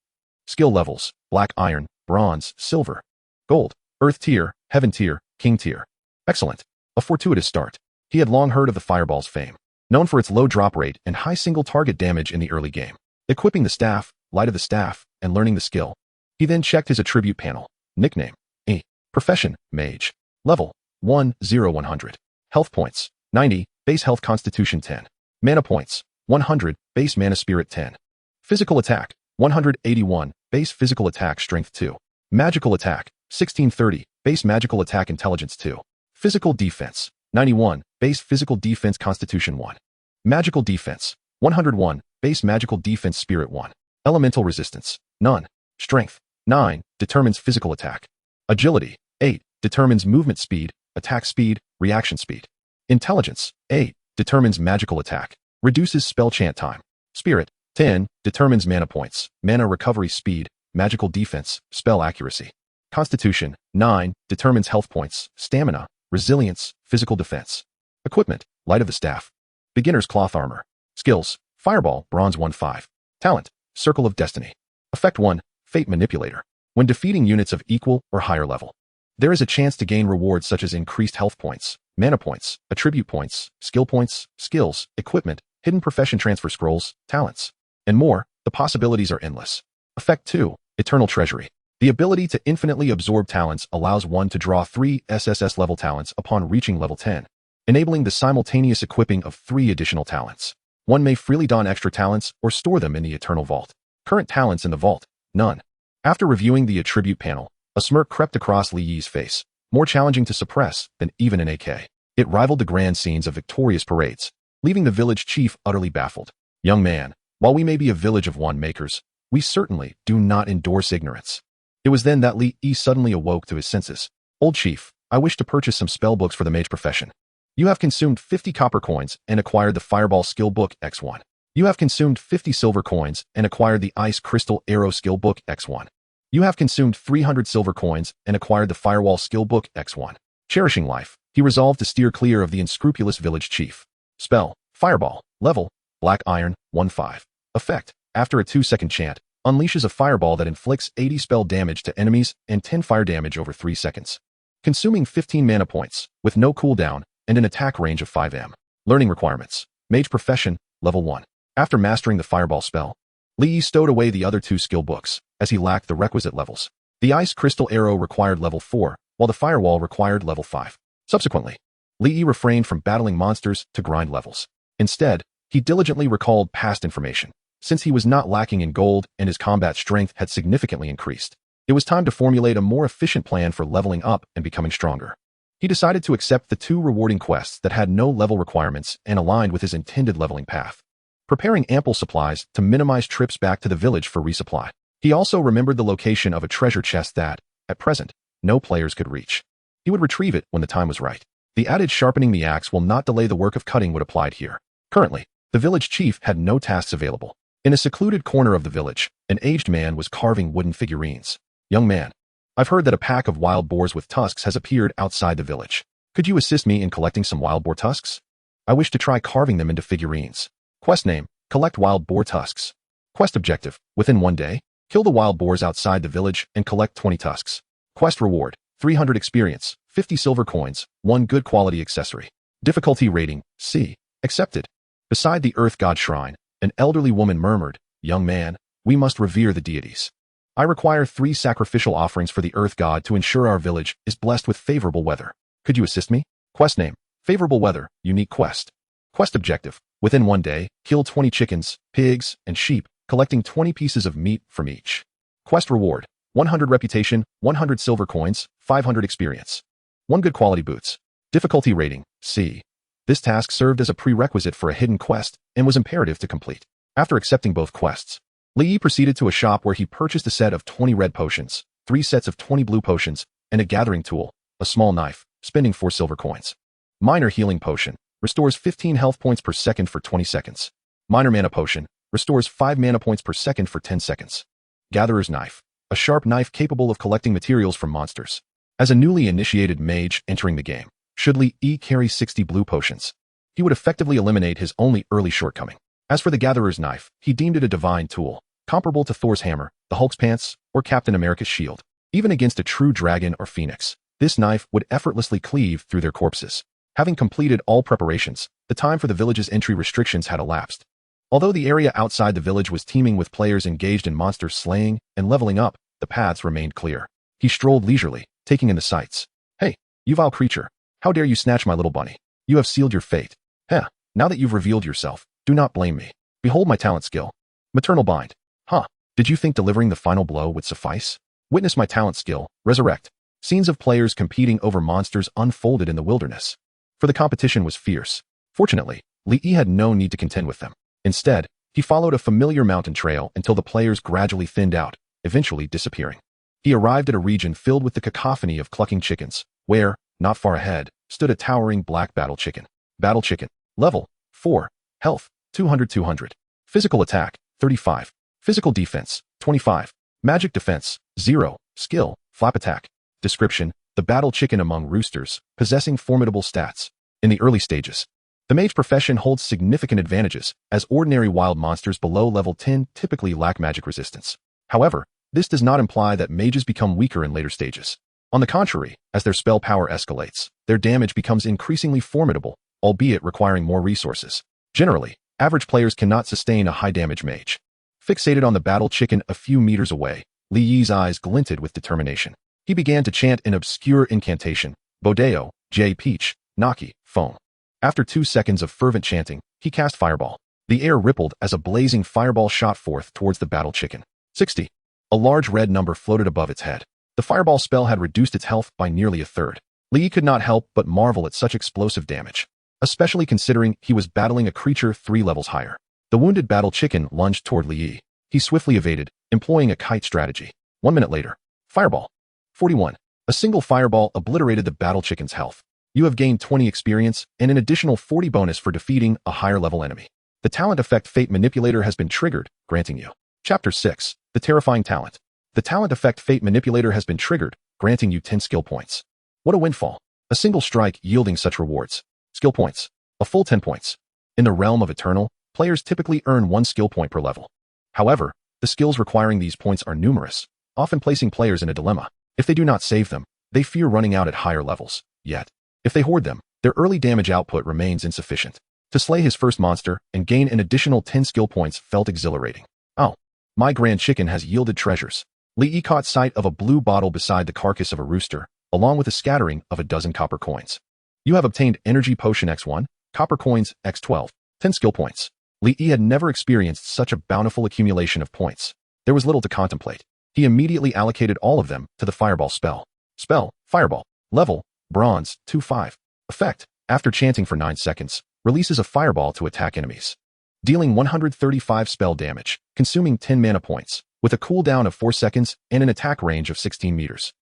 Skill levels, Black Iron, Bronze, Silver, Gold, Earth Tier, Heaven Tier, King Tier. Excellent. A fortuitous start. He had long heard of the fireball's fame, known for its low drop rate and high single target damage in the early game. Equipping the staff, light of the staff, and learning the skill, he then checked his attribute panel. Nickname, E. Profession, Mage. Level, 1,0,100. Health points, 90, base health constitution 10. Mana points, 100, base mana spirit 10. Physical attack, 181, base physical attack strength 2. Magical attack, 1630, base magical attack intelligence 2. Physical defense, 91, base physical defense constitution 1. Magical defense, 101, base magical defense spirit 1. Elemental resistance, none. Strength, 9, determines physical attack. Agility, 8, determines movement speed, attack speed, reaction speed. Intelligence, 8, determines magical attack, reduces spell chant time. Spirit, 10, determines mana points, mana recovery speed, magical defense, spell accuracy. Constitution, 9, determines health points, stamina, resilience, physical defense. Equipment, light of the staff. Beginner's cloth armor. Skills, Fireball, Bronze 1-5. Talent, Circle of Destiny. Effect 1, Fate Manipulator. When defeating units of equal or higher level, there is a chance to gain rewards such as increased health points, mana points, attribute points, skill points, skills, equipment, hidden profession transfer scrolls, talents, and more. The possibilities are endless. Effect 2, Eternal Treasury. The ability to infinitely absorb talents allows one to draw 3 SSS level talents upon reaching level 10, enabling the simultaneous equipping of 3 additional talents. One may freely don extra talents or store them in the Eternal Vault. Current talents in the vault, none. After reviewing the attribute panel, a smirk crept across Li Yi's face, more challenging to suppress than even an AK. It rivaled the grand scenes of victorious parades, leaving the village chief utterly baffled. Young man, while we may be a village of wand makers, we certainly do not endorse ignorance. It was then that Li Yi suddenly awoke to his senses. Old chief, I wish to purchase some spell books for the mage profession. You have consumed 50 copper coins and acquired the Fireball Skill Book X1. You have consumed 50 silver coins and acquired the Ice Crystal Arrow Skill Book X1. You have consumed 300 silver coins and acquired the Firewall Skill Book X1. Cherishing life, he resolved to steer clear of the unscrupulous village chief. Spell, Fireball. Level, Black Iron, 1-5. Effect, after a 2-second chant, unleashes a fireball that inflicts 80 spell damage to enemies and 10 fire damage over 3 seconds. Consuming 15 mana points, with no cooldown, and an attack range of 5m. Learning requirements, Mage Profession, Level 1. After mastering the Fireball spell, Li Yi stowed away the other 2 skill books, as he lacked the requisite levels. The Ice Crystal Arrow required Level 4, while the Firewall required Level 5. Subsequently, Li Yi refrained from battling monsters to grind levels. Instead, he diligently recalled past information, Since he was not lacking in gold and his combat strength had significantly increased, it was time to formulate a more efficient plan for leveling up and becoming stronger. He decided to accept the 2 rewarding quests that had no level requirements and aligned with his intended leveling path, preparing ample supplies to minimize trips back to the village for resupply. He also remembered the location of a treasure chest that, at present, no players could reach. He would retrieve it when the time was right. The adage sharpening the axe will not delay the work of cutting would apply here. Currently, the village chief had no tasks available. In a secluded corner of the village, an aged man was carving wooden figurines. Young man, I've heard that a pack of wild boars with tusks has appeared outside the village. Could you assist me in collecting some wild boar tusks? I wish to try carving them into figurines. Quest name, collect wild boar tusks. Quest objective, within 1 day, kill the wild boars outside the village and collect 20 tusks. Quest reward, 300 experience, 50 silver coins, 1 good quality accessory. Difficulty rating, C. Accepted. Beside the earth god shrine, an elderly woman murmured, "Young man, we must revere the deities. I require 3 sacrificial offerings for the earth god to ensure our village is blessed with favorable weather. Could you assist me? Quest name, favorable weather, unique quest. Quest objective, within 1 day, kill 20 chickens, pigs, and sheep, collecting 20 pieces of meat from each. Quest reward, 100 reputation, 100 silver coins, 500 experience. 1 good quality boots. Difficulty rating, C. This task served as a prerequisite for a hidden quest and was imperative to complete. After accepting both quests, Lee proceeded to a shop where he purchased a set of 20 red potions, 3 sets of 20 blue potions, and a gathering tool, a small knife, spending 4 silver coins. Minor healing potion, restores 15 health points per second for 20 seconds. Minor mana potion, restores 5 mana points per second for 10 seconds. Gatherer's knife, a sharp knife capable of collecting materials from monsters. As a newly initiated mage entering the game, should Lee carry 60 blue potions, he would effectively eliminate his only early shortcoming. As for the Gatherer's knife, he deemed it a divine tool, comparable to Thor's hammer, the Hulk's pants, or Captain America's shield. Even against a true dragon or phoenix, this knife would effortlessly cleave through their corpses. Having completed all preparations, the time for the village's entry restrictions had elapsed. Although the area outside the village was teeming with players engaged in monster slaying and leveling up, the paths remained clear. He strolled leisurely, taking in the sights. "Hey, you vile creature. How dare you snatch my little bunny? You have sealed your fate. Heh, now that you've revealed yourself, do not blame me. Behold my talent skill. Maternal bind. Huh, did you think delivering the final blow would suffice? Witness my talent skill, resurrect." Scenes of players competing over monsters unfolded in the wilderness. For the competition was fierce. Fortunately, Lee had no need to contend with them. Instead, he followed a familiar mountain trail until the players gradually thinned out, eventually disappearing. He arrived at a region filled with the cacophony of clucking chickens, where, not far ahead, stood a towering black battle chicken. Battle chicken. Level 4. Health 200. Physical attack 35. Physical defense 25. Magic defense 0. Skill flap attack. Description: the battle chicken among roosters, possessing formidable stats. In the early stages, the mage profession holds significant advantages, as ordinary wild monsters below level 10 typically lack magic resistance. However, this does not imply that mages become weaker in later stages. On the contrary, as their spell power escalates, their damage becomes increasingly formidable, albeit requiring more resources. Generally, average players cannot sustain a high-damage mage. Fixated on the battle chicken a few meters away, Li Yi's eyes glinted with determination. He began to chant an obscure incantation, Bodeo, J Peach, Naki, Foam. After 2 seconds of fervent chanting, he cast Fireball. The air rippled as a blazing fireball shot forth towards the battle chicken. 60. A large red number floated above its head. The fireball spell had reduced its health by nearly a third. Li could not help but marvel at such explosive damage, especially considering he was battling a creature 3 levels higher. The wounded battle chicken lunged toward Li. He swiftly evaded, employing a kite strategy. 1 minute later, Fireball. 41. A single fireball obliterated the battle chicken's health. You have gained 20 experience and an additional 40 bonus for defeating a higher level enemy. The talent effect Fate Manipulator has been triggered, granting you. Chapter 6. The Terrifying Talent. The talent effect Fate Manipulator has been triggered, granting you 10 skill points. What a windfall. A single strike yielding such rewards. Skill points. A full 10 points. In the realm of Eternal, players typically earn 1 skill point per level. However, the skills requiring these points are numerous, often placing players in a dilemma. If they do not save them, they fear running out at higher levels. Yet, if they hoard them, their early damage output remains insufficient. To slay his first monster and gain an additional 10 skill points felt exhilarating. Oh, my grand chicken has yielded treasures. Li caught sight of a blue bottle beside the carcass of a rooster, along with a scattering of a dozen copper coins. You have obtained Energy Potion X1, Copper Coins X12, 10 skill points. Li Yi had never experienced such a bountiful accumulation of points. There was little to contemplate. He immediately allocated all of them to the fireball spell. Spell, fireball. Level, bronze, 2-5. Effect, after chanting for 9 seconds, releases a fireball to attack enemies, dealing 135 spell damage, consuming 10 mana points, with a cooldown of 4 seconds and an attack range of 16 meters.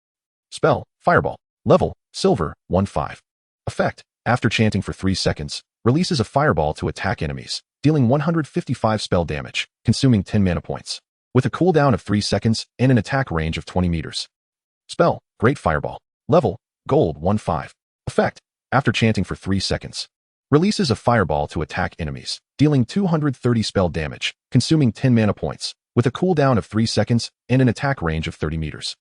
Spell, fireball. Level, silver, 1-5. Effect, after chanting for 3 seconds, releases a fireball to attack enemies, dealing 155 spell damage, consuming 10 mana points, with a cooldown of 3 seconds and an attack range of 20 meters. Spell, great fireball. Level, gold, 1-5. Effect, after chanting for 3 seconds, releases a fireball to attack enemies, dealing 230 spell damage, consuming 10 mana points, with a cooldown of 3 seconds and an attack range of 30 meters.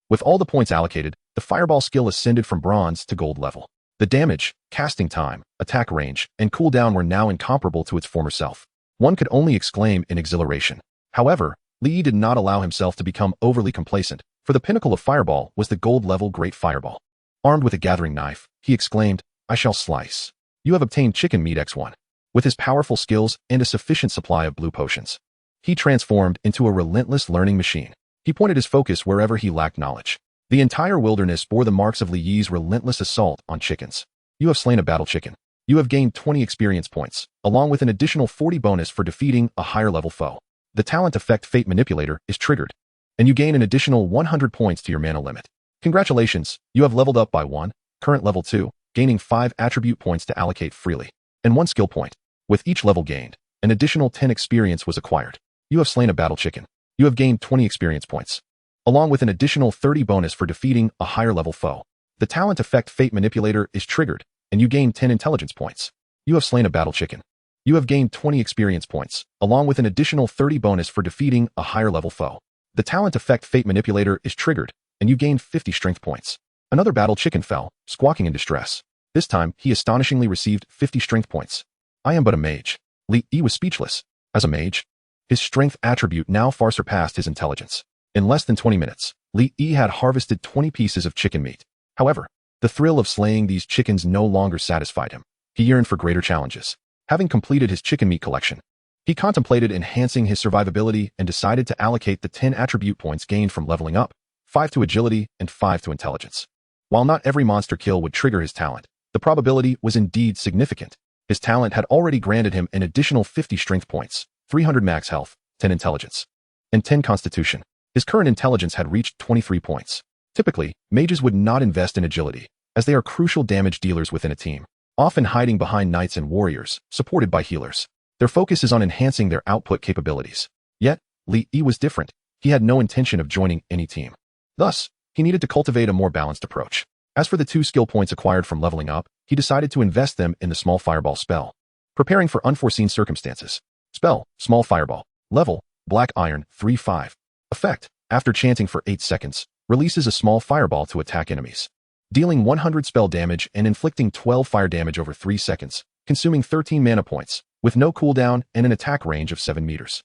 With all the points allocated, the fireball skill ascended from bronze to gold level. The damage, casting time, attack range, and cooldown were now incomparable to its former self. One could only exclaim in exhilaration. However, Li Yi did not allow himself to become overly complacent, for the pinnacle of fireball was the gold-level Great Fireball. Armed with a gathering knife, he exclaimed, "I shall slice. You have obtained chicken meat X1." With his powerful skills and a sufficient supply of blue potions, he transformed into a relentless learning machine. He pointed his focus wherever he lacked knowledge. The entire wilderness bore the marks of Li Yi's relentless assault on chickens. You have slain a battle chicken. You have gained 20 experience points, along with an additional 40 bonus for defeating a higher-level foe. The talent effect Fate Manipulator is triggered, and you gain an additional 100 points to your mana limit. Congratulations, you have leveled up by 1, current level 2, gaining 5 attribute points to allocate freely, and 1 skill point. With each level gained, an additional 10 experience was acquired. You have slain a battle chicken. You have gained 20 experience points, along with an additional 30 bonus for defeating a higher-level foe. The talent effect Fate Manipulator is triggered, and you gain 10 intelligence points. You have slain a battle chicken. You have gained 20 experience points, along with an additional 30 bonus for defeating a higher-level foe. The talent effect Fate Manipulator is triggered, and you gain 50 strength points. Another battle chicken fell, squawking in distress. This time, he astonishingly received 50 strength points. I am but a mage. Li Yi was speechless. As a mage, his strength attribute now far surpassed his intelligence. In less than 20 minutes, Li Yi had harvested 20 pieces of chicken meat. However, the thrill of slaying these chickens no longer satisfied him. He yearned for greater challenges. Having completed his chicken meat collection, he contemplated enhancing his survivability and decided to allocate the 10 attribute points gained from leveling up, 5 to agility and 5 to intelligence. While not every monster kill would trigger his talent, the probability was indeed significant. His talent had already granted him an additional 50 strength points, 300 max health, 10 intelligence, and 10 constitution. His current intelligence had reached 23 points. Typically, mages would not invest in agility, as they are crucial damage dealers within a team, often hiding behind knights and warriors, supported by healers. Their focus is on enhancing their output capabilities. Yet, Li Yi was different. He had no intention of joining any team. Thus, he needed to cultivate a more balanced approach. As for the 2 skill points acquired from leveling up, he decided to invest them in the small fireball spell, preparing for unforeseen circumstances. Spell, small fireball. Level, black iron, 3-5. Effect, after chanting for 8 seconds, releases a small fireball to attack enemies, dealing 100 spell damage and inflicting 12 fire damage over 3 seconds, consuming 13 mana points, with no cooldown and an attack range of 7 meters.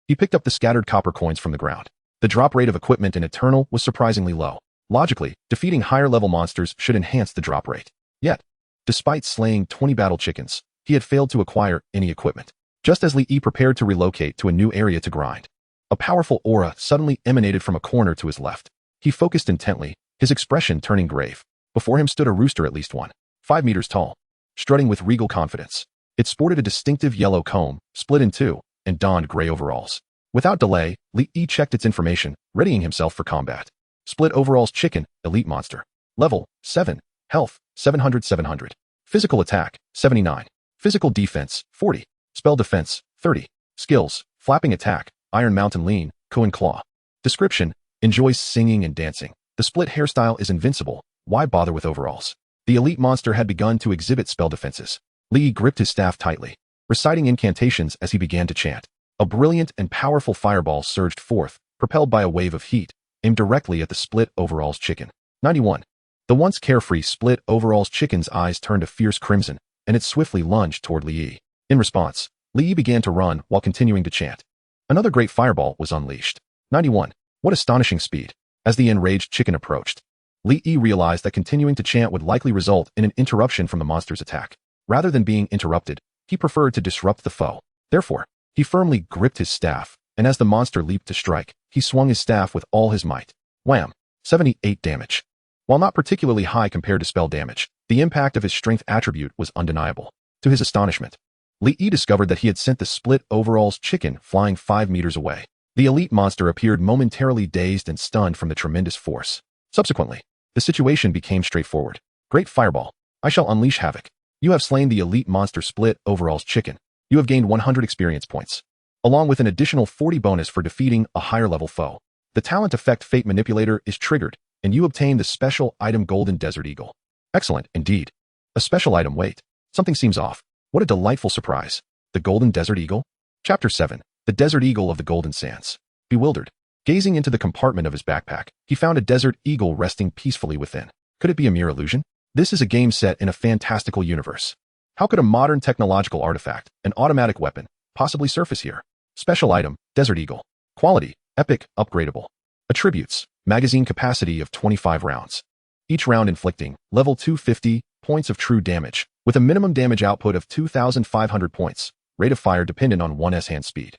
He picked up the scattered copper coins from the ground. The drop rate of equipment in Eternal was surprisingly low. Logically, defeating higher-level monsters should enhance the drop rate. Yet, despite slaying 20 battle chickens, he had failed to acquire any equipment. Just as Li Yi prepared to relocate to a new area to grind, a powerful aura suddenly emanated from a corner to his left. He focused intently, his expression turning grave. Before him stood a rooster at least 5 meters tall, strutting with regal confidence. It sported a distinctive yellow comb, split in 2, and donned gray overalls. Without delay, Li Yi checked its information, readying himself for combat. Split overalls chicken, elite monster. Level, 7. Health, 700. Physical attack, 79. Physical defense, 40. Spell defense, 30. Skills, flapping attack, iron mountain lean, Kuan claw. Description, enjoys singing and dancing. The split hairstyle is invincible. Why bother with overalls? The elite monster had begun to exhibit spell defenses. Li gripped his staff tightly, reciting incantations as he began to chant. A brilliant and powerful fireball surged forth, propelled by a wave of heat, aimed directly at the split overalls chicken. 91. The once carefree split overalls chicken's eyes turned a fierce crimson, and it swiftly lunged toward Li Yi. In response, Li Yi began to run while continuing to chant. Another great fireball was unleashed. 91. What astonishing speed. As the enraged chicken approached, Li Yi realized that continuing to chant would likely result in an interruption from the monster's attack. Rather than being interrupted, he preferred to disrupt the foe. Therefore, he firmly gripped his staff, and as the monster leaped to strike, he swung his staff with all his might. Wham! 78 damage. While not particularly high compared to spell damage, the impact of his strength attribute was undeniable. To his astonishment, Li Yi discovered that he had sent the split overalls chicken flying 5 meters away. The elite monster appeared momentarily dazed and stunned from the tremendous force. Subsequently, the situation became straightforward. Great fireball. I shall unleash havoc. You have slain the elite monster split overalls chicken. You have gained 100 experience points, along with an additional 40 bonus for defeating a higher level foe. The talent effect Fate Manipulator is triggered, and you obtain the special item Golden Desert Eagle. Excellent, indeed. A special item, wait. Something seems off. What a delightful surprise. The Golden Desert Eagle? Chapter 7. The Desert Eagle of the Golden Sands. Bewildered, gazing into the compartment of his backpack, he found a desert eagle resting peacefully within. Could it be a mere illusion? This is a game set in a fantastical universe. How could a modern technological artifact, an automatic weapon, possibly surface here? Special item, Desert Eagle. Quality, epic, upgradable. Attributes, magazine capacity of 25 rounds. Each round inflicting, level 250, points of true damage, with a minimum damage output of 2,500 points. Rate of fire dependent on 1's hand speed.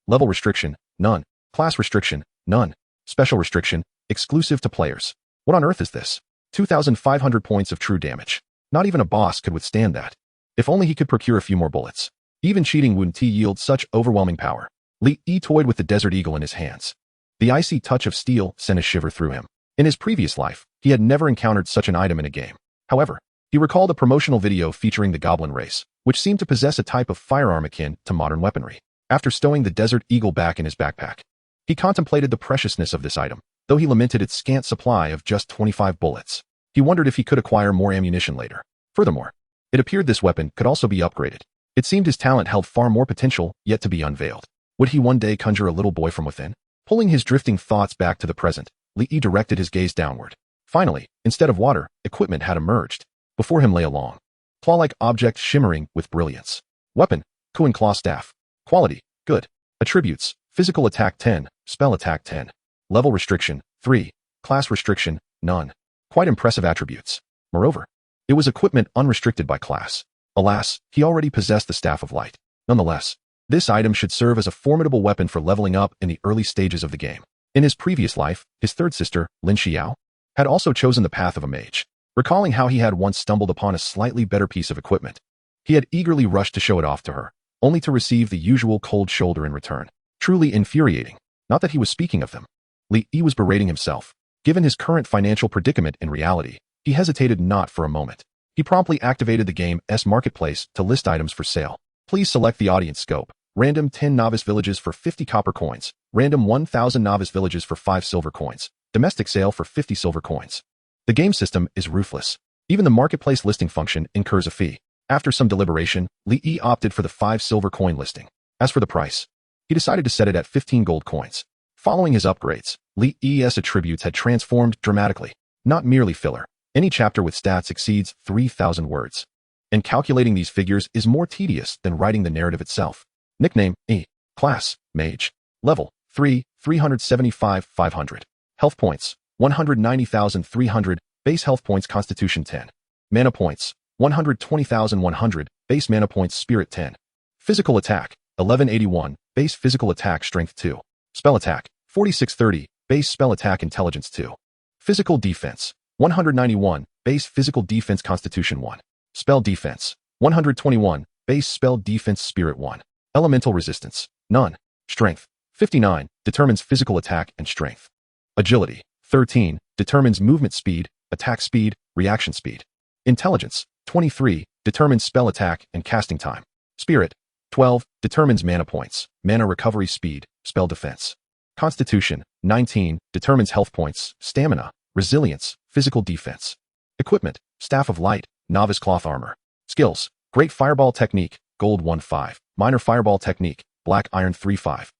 Level restriction, none. Class restriction, none. Special restriction, exclusive to players. What on earth is this? 2,500 points of true damage. Not even a boss could withstand that. If only he could procure a few more bullets. Even cheating wouldn't yield such overwhelming power. Li Yi toyed with the Desert Eagle in his hands. The icy touch of steel sent a shiver through him. In his previous life, he had never encountered such an item in a game. However, he recalled a promotional video featuring the Goblin race, which seemed to possess a type of firearm akin to modern weaponry. After stowing the Desert Eagle back in his backpack, he contemplated the preciousness of this item, though he lamented its scant supply of just 25 bullets. He wondered if he could acquire more ammunition later. Furthermore, it appeared this weapon could also be upgraded. It seemed his talent held far more potential yet to be unveiled. Would he one day conjure a little boy from within? Pulling his drifting thoughts back to the present, Li Yi directed his gaze downward. Finally, instead of water, equipment had emerged. Before him lay a long, claw-like object shimmering with brilliance. Weapon, Kuan Claw Staff. Quality, good. Attributes, physical attack 10, spell attack 10. Level restriction, 3. Class restriction, none. Quite impressive attributes. Moreover, it was equipment unrestricted by class. Alas, he already possessed the Staff of Light. Nonetheless, this item should serve as a formidable weapon for leveling up in the early stages of the game. In his previous life, his third sister, Lin Xiao, had also chosen the path of a mage. Recalling how he had once stumbled upon a slightly better piece of equipment, he had eagerly rushed to show it off to her, only to receive the usual cold shoulder in return. Truly infuriating. Not that he was speaking of them. Li Yi was berating himself. Given his current financial predicament in reality, he hesitated not for a moment. He promptly activated the game's marketplace to list items for sale. Please select the audience scope. Random 10 novice villages for 50 copper coins. Random 1,000 novice villages for 5 silver coins. Domestic sale for 50 silver coins. The game system is ruthless. Even the marketplace listing function incurs a fee. After some deliberation, Li Yi opted for the 5 silver coin listing. As for the price, he decided to set it at 15 gold coins. Following his upgrades, Li Yi's attributes had transformed dramatically. Not merely filler. Any chapter with stats exceeds 3,000 words. And calculating these figures is more tedious than writing the narrative itself. Nickname, E. Class, Mage. Level, 3, 375, 500. Health points, 190,300, base health points Constitution 10. Mana points, 120,100, base mana points Spirit 10. Physical attack, 1181, base physical attack Strength 2. Spell attack, 4630, base spell attack Intelligence 2. Physical defense, 191, base physical defense Constitution 1. Spell defense, 121, base spell defense Spirit 1. Elemental resistance, none. Strength, 59, determines physical attack and strength. Agility, 13, determines movement speed, attack speed, reaction speed. Intelligence, 23, determines spell attack and casting time. Spirit, 12, determines mana points, mana recovery speed, spell defense. Constitution, 19, determines health points, stamina, resilience, physical defense. Equipment, Staff of Light, Novice Cloth Armor. Skills, Great Fireball Technique, Gold 1-5, Minor Fireball Technique, Black Iron 3-5.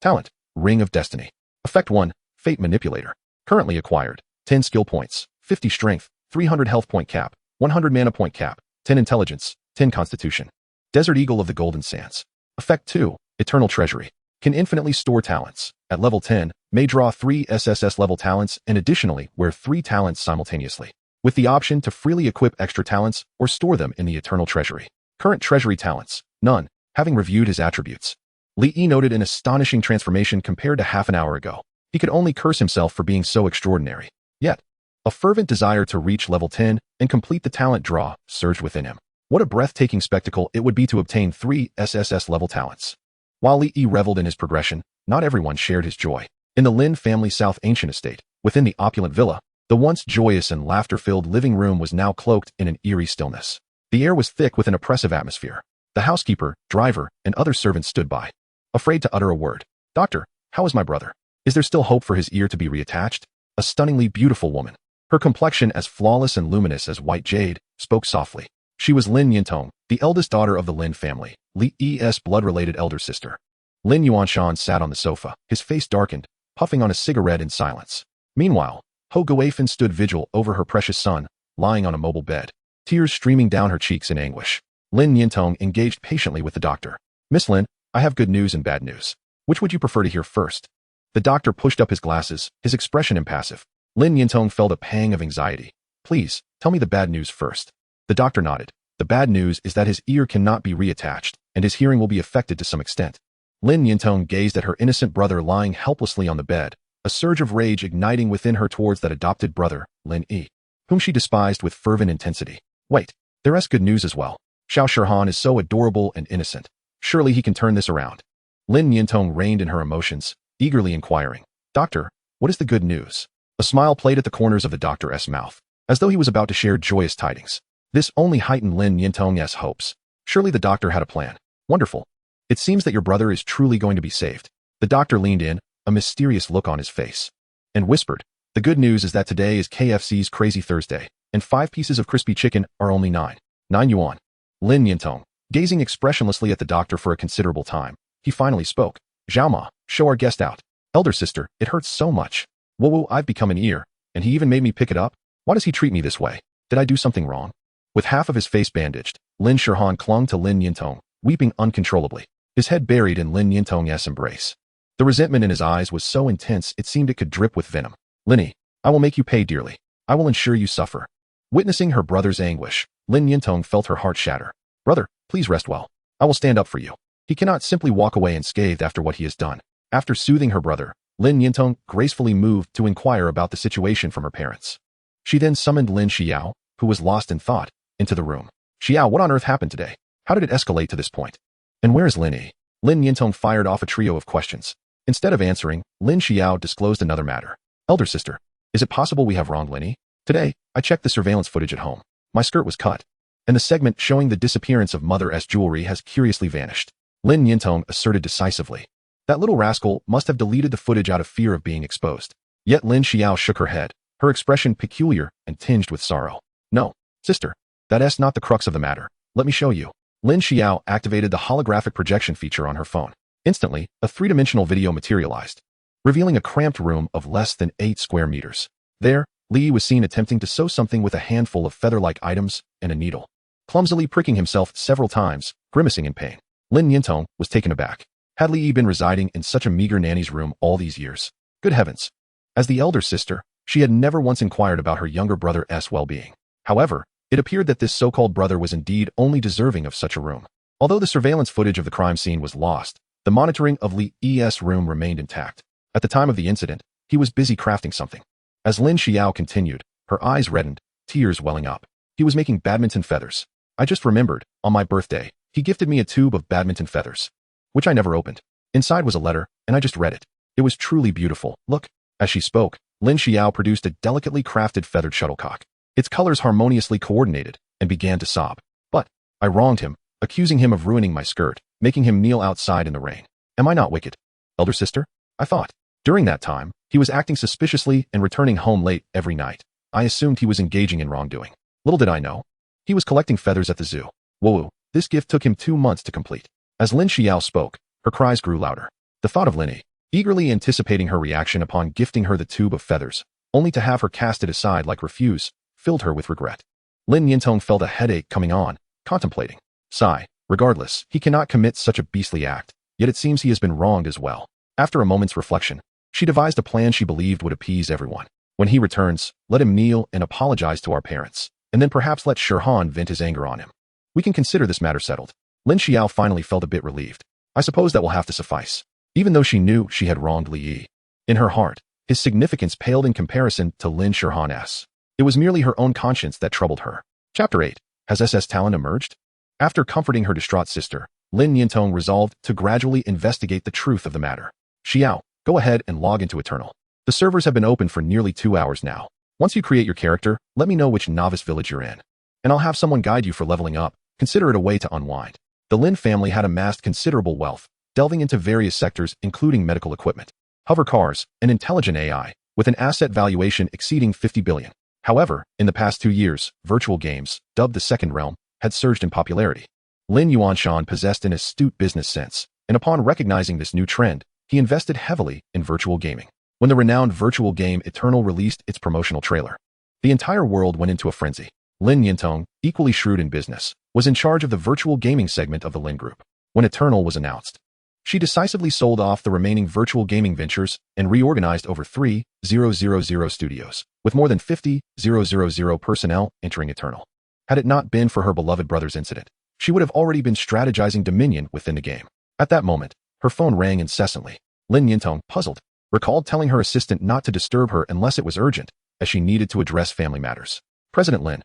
Talent, Ring of Destiny. Effect 1, Fate Manipulator. Currently acquired, 10 skill points, 50 strength, 300 health point cap, 100 mana point cap, 10 intelligence, 10 constitution. Desert Eagle of the Golden Sands. Effect 2, Eternal Treasury. Can infinitely store talents. At level 10, may draw 3 SSS level talents and additionally wear 3 talents simultaneously, with the option to freely equip extra talents or store them in the Eternal Treasury. Current treasury talents, none. Having reviewed his attributes, Li Yi noted an astonishing transformation compared to half an hour ago. He could only curse himself for being so extraordinary. Yet, a fervent desire to reach level 10 and complete the talent draw surged within him. What a breathtaking spectacle it would be to obtain 3 SSS level talents. While Li Yi reveled in his progression, not everyone shared his joy. In the Lin family South Ancient Estate, within the opulent villa, the once joyous and laughter-filled living room was now cloaked in an eerie stillness. The air was thick with an oppressive atmosphere. The housekeeper, driver, and other servants stood by, afraid to utter a word. "Doctor, how is my brother? Is there still hope for his ear to be reattached?" A stunningly beautiful woman, her complexion as flawless and luminous as white jade, spoke softly. She was Lin Yintong, the eldest daughter of the Lin family, Li Yi's blood-related elder sister. Lin Yuanshan sat on the sofa, his face darkened, puffing on a cigarette in silence. Meanwhile, Ho Guifan stood vigil over her precious son, lying on a mobile bed, tears streaming down her cheeks in anguish. Lin Yintong engaged patiently with the doctor. "Miss Lin, I have good news and bad news. Which would you prefer to hear first?" The doctor pushed up his glasses, his expression impassive. Lin Yintong felt a pang of anxiety. "Please, tell me the bad news first." The doctor nodded. "The bad news is that his ear cannot be reattached, and his hearing will be affected to some extent." Lin Yintong gazed at her innocent brother lying helplessly on the bed, a surge of rage igniting within her towards that adopted brother, Lin Yi, whom she despised with fervent intensity. "Wait, there's good news as well. Xiao Shirhan is so adorable and innocent. Surely he can turn this around." Lin Yintong reined in her emotions, eagerly inquiring, "Doctor, what is the good news?" A smile played at the corners of the doctor's mouth, as though he was about to share joyous tidings. This only heightened Lin Yintong's hopes. Surely the doctor had a plan. "Wonderful. It seems that your brother is truly going to be saved." The doctor leaned in, a mysterious look on his face, and whispered, "The good news is that today is KFC's Crazy Thursday, and 5 pieces of crispy chicken are only 9 yuan. Lin Yintong, gazing expressionlessly at the doctor for a considerable time, he finally spoke. "Zhao Ma, show our guest out." "Elder sister, it hurts so much. Whoa, I've become an ear, and he even made me pick it up. Why does he treat me this way? Did I do something wrong?" With half of his face bandaged, Lin Shirhan clung to Lin Yintong, weeping uncontrollably, his head buried in Lin Yintong's embrace. The resentment in his eyes was so intense it seemed it could drip with venom. "Linny, I will make you pay dearly. I will ensure you suffer." Witnessing her brother's anguish, Lin Yintong felt her heart shatter. "Brother, please rest well. I will stand up for you. He cannot simply walk away unscathed after what he has done." After soothing her brother, Lin Yintong gracefully moved to inquire about the situation from her parents. She then summoned Lin Xiao, who was lost in thought, into the room. "Xiao, what on earth happened today? How did it escalate to this point? And where is Lin Yi?" Lin Yintong fired off a trio of questions. Instead of answering, Lin Xiao disclosed another matter. "Elder sister, is it possible we have wronged Lin Yi? Today, I checked the surveillance footage at home. My skirt was cut, and the segment showing the disappearance of Mother's jewelry has curiously vanished." Lin Yintong asserted decisively. "That little rascal must have deleted the footage out of fear of being exposed." Yet Lin Xiao shook her head, her expression peculiar and tinged with sorrow. "No, sister, that's not the crux of the matter. Let me show you." Lin Xiao activated the holographic projection feature on her phone. Instantly, a 3-dimensional video materialized, revealing a cramped room of less than 8 square meters. There, Li was seen attempting to sew something with a handful of feather-like items and a needle, clumsily pricking himself several times, grimacing in pain. Lin Yintong was taken aback. Had Li been residing in such a meager nanny's room all these years? Good heavens! As the elder sister, she had never once inquired about her younger brother's well-being. However, it appeared that this so-called brother was indeed only deserving of such a room. Although the surveillance footage of the crime scene was lost, the monitoring of Li's room remained intact. At the time of the incident, he was busy crafting something. As Lin Xiao continued, her eyes reddened, tears welling up. He was making badminton feathers. "I just remembered, on my birthday, he gifted me a tube of badminton feathers, which I never opened. Inside was a letter, and I just read it. It was truly beautiful. Look." As she spoke, Lin Xiao produced a delicately crafted feathered shuttlecock, its colors harmoniously coordinated, and began to sob. "But I wronged him, accusing him of ruining my skirt, making him kneel outside in the rain. Am I not wicked? Elder sister? I thought. During that time, he was acting suspiciously and returning home late every night. I assumed he was engaging in wrongdoing. Little did I know. He was collecting feathers at the zoo. Whoa, this gift took him 2 months to complete." As Lin Xiao spoke, her cries grew louder. The thought of Lin, eagerly anticipating her reaction upon gifting her the tube of feathers, only to have her cast it aside like refuse, filled her with regret. Lin Yintong felt a headache coming on, contemplating. Sigh. Regardless, he cannot commit such a beastly act, yet it seems he has been wronged as well. After a moment's reflection, she devised a plan she believed would appease everyone. "When he returns, let him kneel and apologize to our parents, and then perhaps let Shirhan vent his anger on him. We can consider this matter settled." Lin Xiao finally felt a bit relieved. I suppose that will have to suffice. Even though she knew she had wronged Li Yi. In her heart, his significance paled in comparison to Lin Shirhan's. It was merely her own conscience that troubled her. Chapter 8. Has SS Talon emerged? After comforting her distraught sister, Lin Yintong resolved to gradually investigate the truth of the matter. Xiao, go ahead and log into Eternal. The servers have been open for nearly 2 hours now. Once you create your character, let me know which novice village you're in. And I'll have someone guide you for leveling up. Consider it a way to unwind. The Lin family had amassed considerable wealth, delving into various sectors including medical equipment, hover cars, and intelligent AI, with an asset valuation exceeding 50 billion. However, in the past 2 years, virtual games, dubbed the Second Realm, had surged in popularity. Lin Yuanshan possessed an astute business sense, and upon recognizing this new trend, he invested heavily in virtual gaming. When the renowned virtual game Eternal released its promotional trailer, the entire world went into a frenzy. Lin Yintong, equally shrewd in business, was in charge of the virtual gaming segment of the Lin Group. When Eternal was announced, she decisively sold off the remaining virtual gaming ventures and reorganized over 3,000 studios, with more than 50,000 personnel entering Eternal. Had it not been for her beloved brother's incident, she would have already been strategizing dominion within the game. At that moment, her phone rang incessantly. Lin Yintong, puzzled, recalled telling her assistant not to disturb her unless it was urgent, as she needed to address family matters. President Lin,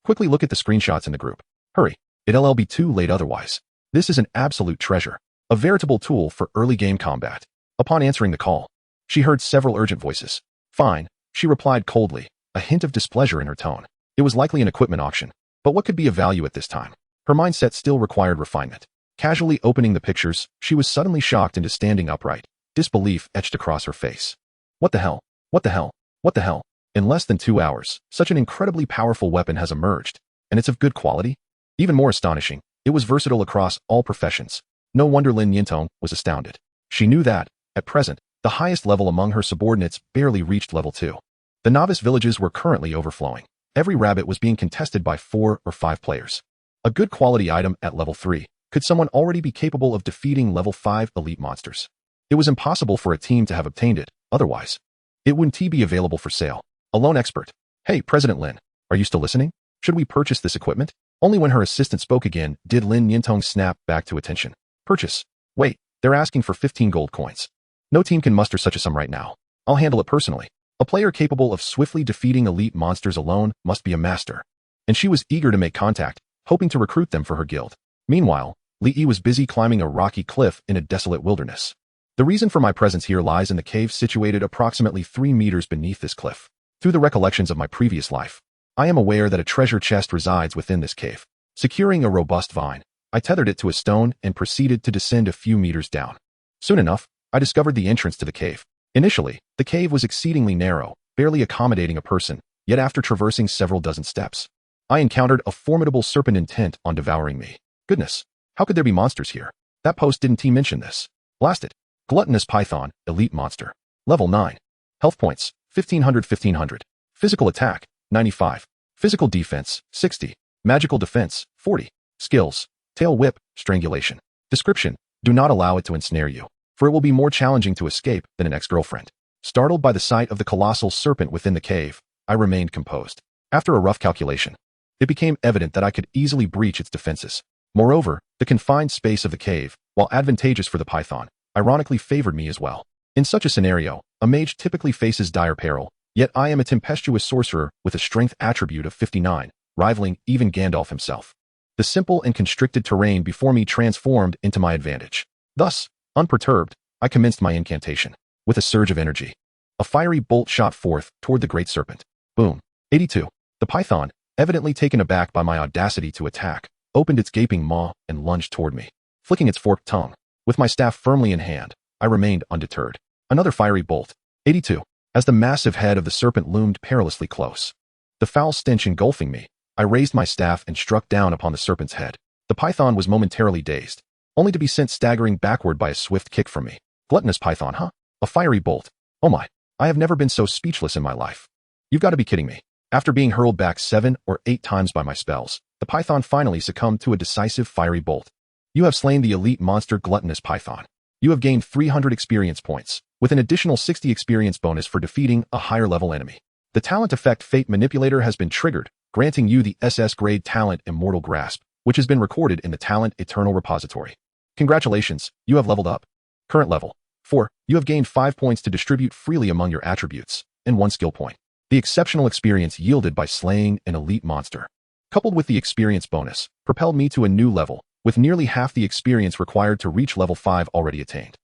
quickly look at the screenshots in the group. Hurry, it'll be too late otherwise. This is an absolute treasure, a veritable tool for early game combat. Upon answering the call, she heard several urgent voices. Fine, she replied coldly, a hint of displeasure in her tone. It was likely an equipment auction, but what could be of value at this time? Her mindset still required refinement. Casually opening the pictures, she was suddenly shocked into standing upright, disbelief etched across her face. What the hell? What the hell? What the hell? In less than 2 hours, such an incredibly powerful weapon has emerged, and it's of good quality? Even more astonishing, it was versatile across all professions. No wonder Lin Yintong was astounded. She knew that, at present, the highest level among her subordinates barely reached level 2. The novice villages were currently overflowing. Every rabbit was being contested by 4 or 5 players. A good quality item at level 3. Could someone already be capable of defeating level 5 elite monsters? It was impossible for a team to have obtained it, otherwise. It wouldn't be available for sale. A lone expert. Hey, President Lin, are you still listening? Should we purchase this equipment? Only when her assistant spoke again did Lin Yintong snap back to attention. Purchase. Wait, they're asking for 15 gold coins. No team can muster such a sum right now. I'll handle it personally. A player capable of swiftly defeating elite monsters alone must be a master. And she was eager to make contact, hoping to recruit them for her guild. Meanwhile, Li Yi was busy climbing a rocky cliff in a desolate wilderness. The reason for my presence here lies in the cave situated approximately 3 meters beneath this cliff. Through the recollections of my previous life, I am aware that a treasure chest resides within this cave. Securing a robust vine, I tethered it to a stone and proceeded to descend a few meters down. Soon enough, I discovered the entrance to the cave. Initially, the cave was exceedingly narrow, barely accommodating a person, yet after traversing several dozen steps, I encountered a formidable serpent intent on devouring me. Goodness, how could there be monsters here? That post didn't mention this. Blast it. Gluttonous Python, Elite Monster. Level 9. Health points, 1500. Physical attack, 95. Physical defense, 60. Magical defense, 40. Skills, tail whip, strangulation. Description, do not allow it to ensnare you, for it will be more challenging to escape than an ex-girlfriend. Startled by the sight of the colossal serpent within the cave, I remained composed. After a rough calculation, it became evident that I could easily breach its defenses. Moreover, the confined space of the cave, while advantageous for the python, ironically favored me as well. In such a scenario, a mage typically faces dire peril, yet I am a tempestuous sorcerer with a strength attribute of 59, rivaling even Gandalf himself. The simple and constricted terrain before me transformed into my advantage. Thus, unperturbed, I commenced my incantation. With a surge of energy, a fiery bolt shot forth toward the great serpent. Boom. 82. The python, evidently taken aback by my audacity to attack, opened its gaping maw and lunged toward me, flicking its forked tongue. With my staff firmly in hand, I remained undeterred. Another fiery bolt. 82. As the massive head of the serpent loomed perilously close, the foul stench engulfing me, I raised my staff and struck down upon the serpent's head. The python was momentarily dazed, only to be sent staggering backward by a swift kick from me. Gluttonous python, huh? A fiery bolt. Oh my, I have never been so speechless in my life. You've got to be kidding me. After being hurled back 7 or 8 times by my spells, the python finally succumbed to a decisive fiery bolt. You have slain the elite monster Gluttonous Python. You have gained 300 experience points, with an additional 60 experience bonus for defeating a higher level enemy. The talent effect Fate Manipulator has been triggered, granting you the SS grade talent Immortal Grasp, which has been recorded in the Talent Eternal repository. Congratulations, you have leveled up. Current level 4. You have gained 5 points to distribute freely among your attributes, and 1 skill point. The exceptional experience yielded by slaying an elite monster, coupled with the experience bonus, propelled me to a new level, with nearly half the experience required to reach level 5 already attained.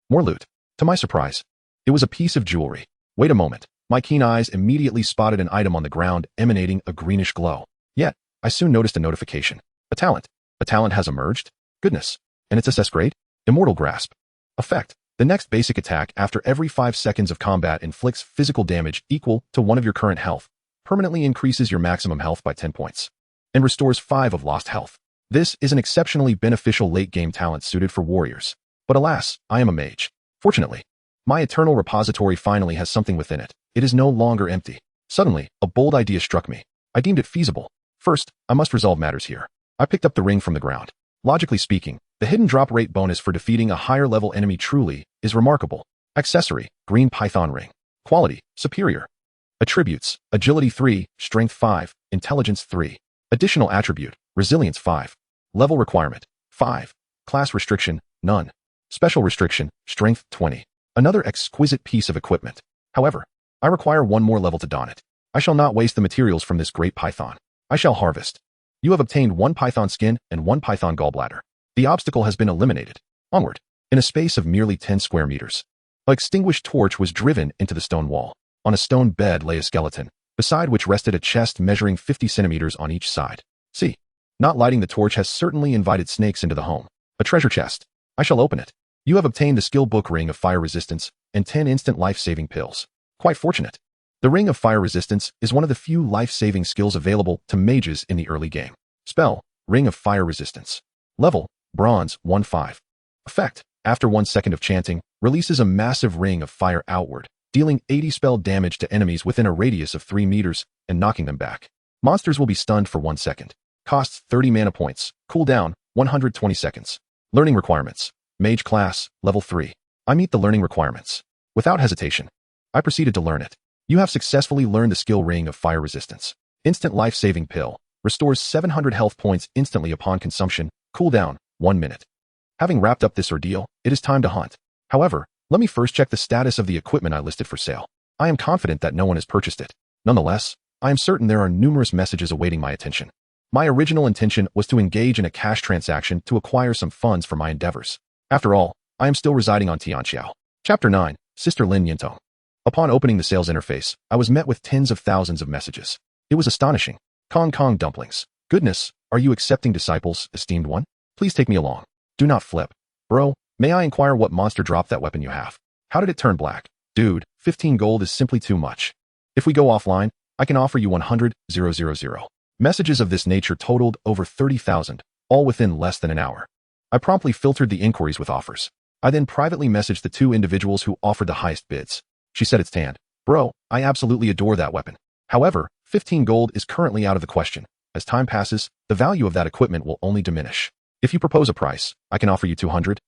More loot. To my surprise, it was a piece of jewelry. Wait a moment. My keen eyes immediately spotted an item on the ground emanating a greenish glow. Yet, I soon noticed a notification. A talent. A talent has emerged? Goodness. And it's SS grade? Immortal Grasp. Effect. The next basic attack after every 5 seconds of combat inflicts physical damage equal to 1 of your current health, permanently increases your maximum health by 10 points, and restores 5 of lost health. This is an exceptionally beneficial late-game talent suited for warriors. But alas, I am a mage. Fortunately, my eternal repository finally has something within it. It is no longer empty. Suddenly, a bold idea struck me. I deemed it feasible. First, I must resolve matters here. I picked up the ring from the ground. Logically speaking, the hidden drop rate bonus for defeating a higher level enemy truly is remarkable. Accessory, green python ring. Quality, superior. Attributes, agility 3, strength 5, intelligence 3. Additional attribute, resilience 5. Level requirement, 5. Class restriction, none. Special restriction, strength 20. Another exquisite piece of equipment. However, I require 1 more level to don it. I shall not waste the materials from this great python. I shall harvest. You have obtained 1 python skin and 1 python gallbladder. The obstacle has been eliminated. Onward. In a space of merely 10 square meters, an extinguished torch was driven into the stone wall. On a stone bed lay a skeleton, beside which rested a chest measuring 50 centimeters on each side. See, not lighting the torch has certainly invited snakes into the home. A treasure chest. I shall open it. You have obtained the skill book ring of fire resistance and 10 instant life-saving pills. Quite fortunate. The ring of fire resistance is one of the few life-saving skills available to mages in the early game. Spell, ring of fire resistance. Level, bronze, 1-5. Effect, after 1 second of chanting, releases a massive ring of fire outward, dealing 80 spell damage to enemies within a radius of 3 meters and knocking them back. Monsters will be stunned for 1 second. Costs 30 mana points. Cooldown, 120 seconds. Learning requirements. Mage class, level 3. I meet the learning requirements. Without hesitation, I proceeded to learn it. You have successfully learned the skill ring of fire resistance. Instant life-saving pill. Restores 700 health points instantly upon consumption. Cooldown, 1 minute. Having wrapped up this ordeal, it is time to hunt. However, let me first check the status of the equipment I listed for sale. I am confident that no one has purchased it. Nonetheless, I am certain there are numerous messages awaiting my attention. My original intention was to engage in a cash transaction to acquire some funds for my endeavors. After all, I am still residing on Tianqiao. Chapter 9, Sister Lin Yintong. Upon opening the sales interface, I was met with tens of thousands of messages. It was astonishing. Kong Kong dumplings. Goodness, are you accepting disciples, esteemed one? Please take me along. Do not flip. Bro, may I inquire what monster dropped that weapon you have? How did it turn black? Dude, 15 gold is simply too much. If we go offline, I can offer you 100,000. Messages of this nature totaled over 30,000, all within less than an hour. I promptly filtered the inquiries with offers. I then privately messaged the 2 individuals who offered the highest bids. She said it's tanned. Bro, I absolutely adore that weapon. However, 15 gold is currently out of the question. As time passes, the value of that equipment will only diminish. If you propose a price, I can offer you 200,000.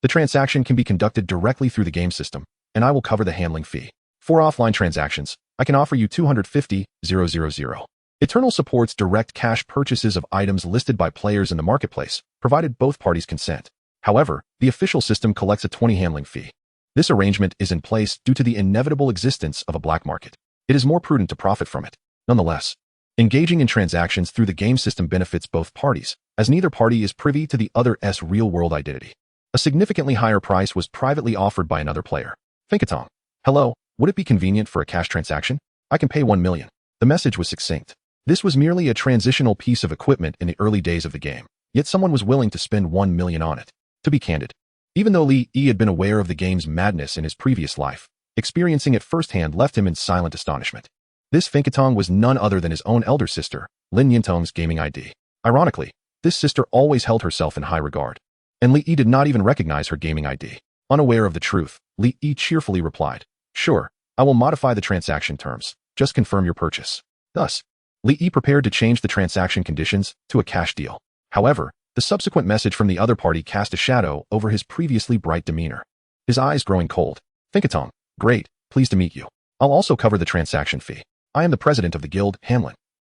The transaction can be conducted directly through the game system, and I will cover the handling fee. For offline transactions, I can offer you 250,000. Eternal supports direct cash purchases of items listed by players in the marketplace, provided both parties consent. However, the official system collects a 20 handling fee. This arrangement is in place due to the inevitable existence of a black market. It is more prudent to profit from it. Nonetheless, engaging in transactions through the game system benefits both parties, as neither party is privy to the other's real-world identity. A significantly higher price was privately offered by another player. Finkatong. Hello, would it be convenient for a cash transaction? I can pay 1 million. The message was succinct. This was merely a transitional piece of equipment in the early days of the game, yet someone was willing to spend 1 million on it. To be candid, even though Li Yi had been aware of the game's madness in his previous life, experiencing it firsthand left him in silent astonishment. This Finkatong was none other than his own elder sister, Lin Yintong's gaming ID. Ironically, this sister always held herself in high regard, and Li Yi did not even recognize her gaming ID. Unaware of the truth, Li Yi cheerfully replied, "Sure, I will modify the transaction terms. Just confirm your purchase." Thus, Li Yi prepared to change the transaction conditions to a cash deal. However, the subsequent message from the other party cast a shadow over his previously bright demeanor. His eyes growing cold. Finkatong, great, pleased to meet you. I'll also cover the transaction fee. I am the president of the guild, Hamlin.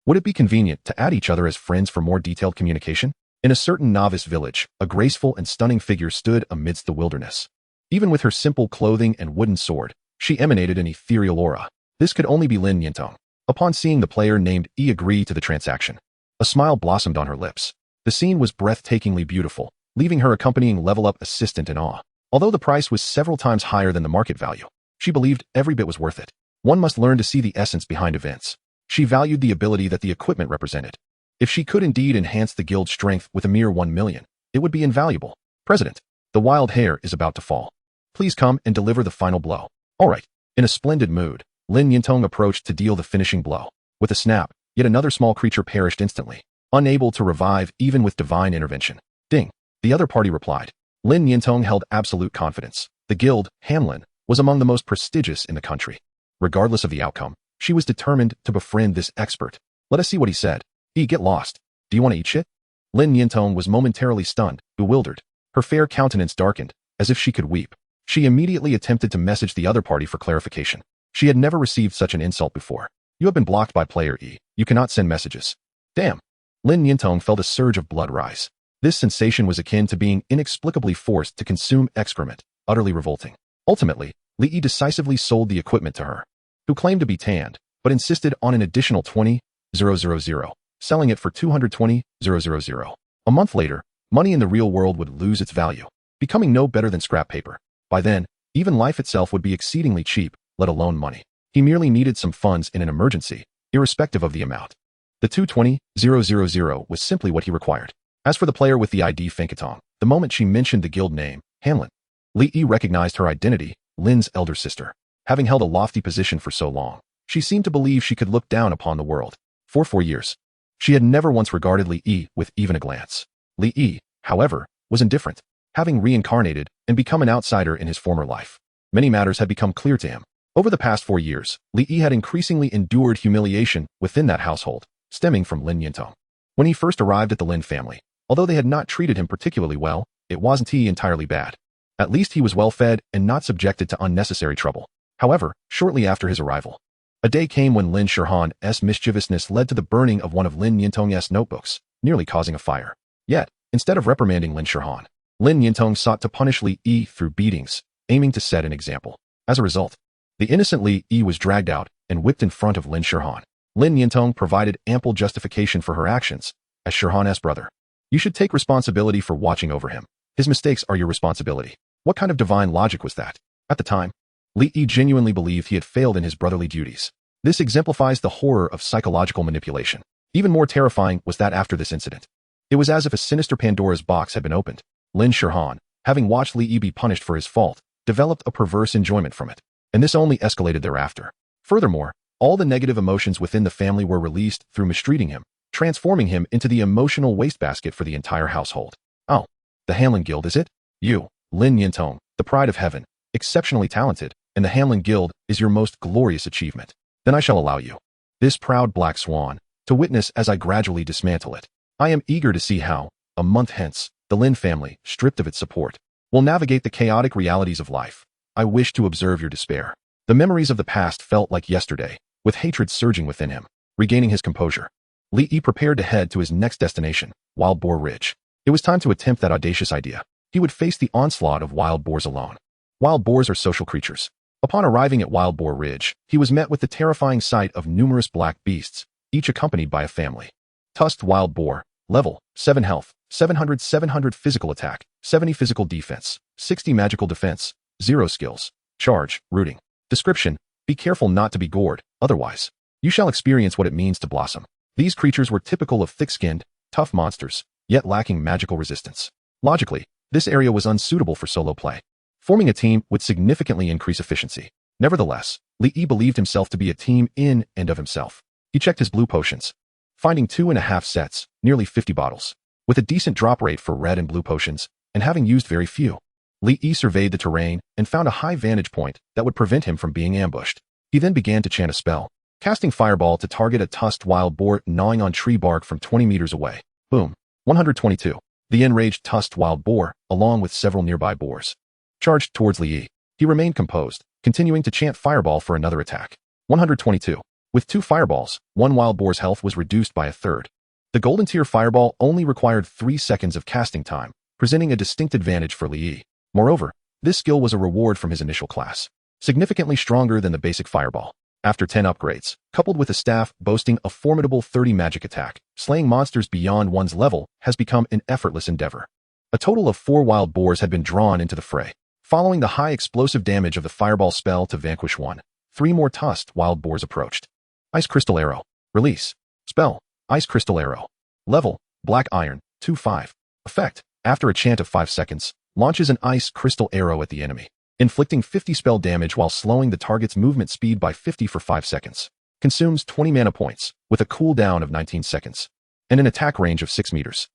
Would it be convenient to add each other as friends for more detailed communication? In a certain novice village, a graceful and stunning figure stood amidst the wilderness. Even with her simple clothing and wooden sword, she emanated an ethereal aura. This could only be Lin Yintong. Upon seeing the player named E agree to the transaction, a smile blossomed on her lips. The scene was breathtakingly beautiful, leaving her accompanying level-up assistant in awe. Although the price was several times higher than the market value, she believed every bit was worth it. One must learn to see the essence behind events. She valued the ability that the equipment represented. If she could indeed enhance the guild's strength with a mere 1 million, it would be invaluable. President, the wild hare is about to fall. Please come and deliver the final blow. All right. In a splendid mood, Lin Yintong approached to deal the finishing blow. With a snap, yet another small creature perished instantly, unable to revive even with divine intervention. Ding. The other party replied. Lin Yintong held absolute confidence. The guild, Hanlin, was among the most prestigious in the country. Regardless of the outcome, she was determined to befriend this expert. Let us see what he said. Get lost. Do you want to eat shit? Lin Yintong was momentarily stunned, bewildered. Her fair countenance darkened, as if she could weep. She immediately attempted to message the other party for clarification. She had never received such an insult before. You have been blocked by player E. You cannot send messages. Damn. Lin Yintong felt a surge of blood rise. This sensation was akin to being inexplicably forced to consume excrement, utterly revolting. Ultimately, Li decisively sold the equipment to her, who claimed to be tanned, but insisted on an additional 20,000, selling it for 220,000. A month later, money in the real world would lose its value, becoming no better than scrap paper. By then, even life itself would be exceedingly cheap, let alone money. He merely needed some funds in an emergency, irrespective of the amount. The 220,000 was simply what he required. As for the player with the ID Fankatong, the moment she mentioned the guild name, Hanlin, Li recognized her identity, Lin's elder sister. Having held a lofty position for so long, she seemed to believe she could look down upon the world. For 4 years, she had never once regarded Li with even a glance. Li, however, was indifferent, having reincarnated and become an outsider in his former life. Many matters had become clear to him. Over the past 4 years, Li had increasingly endured humiliation within that household, stemming from Lin Yintong. When he first arrived at the Lin family, although they had not treated him particularly well, it wasn't entirely bad. At least he was well fed and not subjected to unnecessary trouble. However, shortly after his arrival, a day came when Lin Shirhan's mischievousness led to the burning of one of Lin Yintong's notebooks, nearly causing a fire. Yet, instead of reprimanding Lin Shirhan, Lin Yintong sought to punish Li through beatings, aiming to set an example. As a result, the innocent Li was dragged out and whipped in front of Lin Shirhan. Lin Yintong provided ample justification for her actions, as Shirhan's brother. You should take responsibility for watching over him. His mistakes are your responsibility. What kind of divine logic was that? At the time, Li genuinely believed he had failed in his brotherly duties. This exemplifies the horror of psychological manipulation. Even more terrifying was that after this incident, it was as if a sinister Pandora's box had been opened. Lin Shirhan, having watched Li be punished for his fault, developed a perverse enjoyment from it, and this only escalated thereafter. Furthermore, all the negative emotions within the family were released through mistreating him, transforming him into the emotional wastebasket for the entire household. Oh, the Hanlin Guild, is it? You, Lin Yintong, the pride of heaven, exceptionally talented, and the Hanlin Guild is your most glorious achievement. Then I shall allow you, this proud black swan, to witness as I gradually dismantle it. I am eager to see how, a month hence, the Lin family, stripped of its support, will navigate the chaotic realities of life. I wish to observe your despair. The memories of the past felt like yesterday, with hatred surging within him. Regaining his composure, Li prepared to head to his next destination, Wild Boar Ridge. It was time to attempt that audacious idea. He would face the onslaught of wild boars alone. Wild boars are social creatures. Upon arriving at Wild Boar Ridge, he was met with the terrifying sight of numerous black beasts, each accompanied by a family. Tusked wild boar, level 7 health, 700 physical attack, 70 physical defense, 60 magical defense, 0 skills, charge, rooting. Description: be careful not to be gored, otherwise you shall experience what it means to blossom. These creatures were typical of thick-skinned, tough monsters, yet lacking magical resistance. Logically, this area was unsuitable for solo play. Forming a team would significantly increase efficiency. Nevertheless, Li believed himself to be a team in and of himself. He checked his blue potions, finding 2.5 sets, nearly 50 bottles. With a decent drop rate for red and blue potions, and having used very few, Li surveyed the terrain and found a high vantage point that would prevent him from being ambushed. He then began to chant a spell, casting fireball to target a tusked wild boar gnawing on tree bark from 20 meters away. Boom. 122. The enraged tusked wild boar, along with several nearby boars, charged towards Li. He remained composed, continuing to chant fireball for another attack. 122. With 2 fireballs, 1 wild boar's health was reduced by a third. The golden tier fireball only required 3 seconds of casting time, presenting a distinct advantage for Li. Moreover, this skill was a reward from his initial class, significantly stronger than the basic fireball. After 10 upgrades, coupled with a staff boasting a formidable 30 magic attack, slaying monsters beyond one's level has become an effortless endeavor. A total of 4 wild boars had been drawn into the fray. Following the high explosive damage of the fireball spell to vanquish 1, 3 more tusked wild boars approached. Ice Crystal Arrow. Release. Spell. Ice Crystal Arrow. Level. Black Iron. 2/5. Effect. After a chant of 5 seconds, launches an ice crystal arrow at the enemy, inflicting 50 spell damage while slowing the target's movement speed by 50 for 5 seconds. Consumes 20 mana points, with a cooldown of 19 seconds, and an attack range of 6 meters.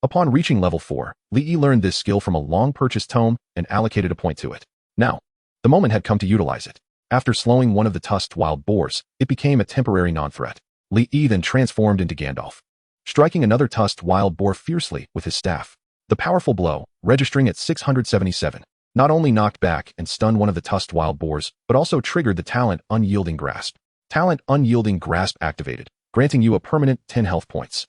Upon reaching level 4, Li learned this skill from a long-purchased tome and allocated a point to it. Now, the moment had come to utilize it. After slowing one of the tusked wild boars, it became a temporary non-threat. Li then transformed into Gandalf, striking another tusked wild boar fiercely with his staff. The powerful blow, registering at 677, not only knocked back and stunned one of the tusked wild boars, but also triggered the talent Unyielding Grasp. Talent Unyielding Grasp activated, granting you a permanent 10 health points.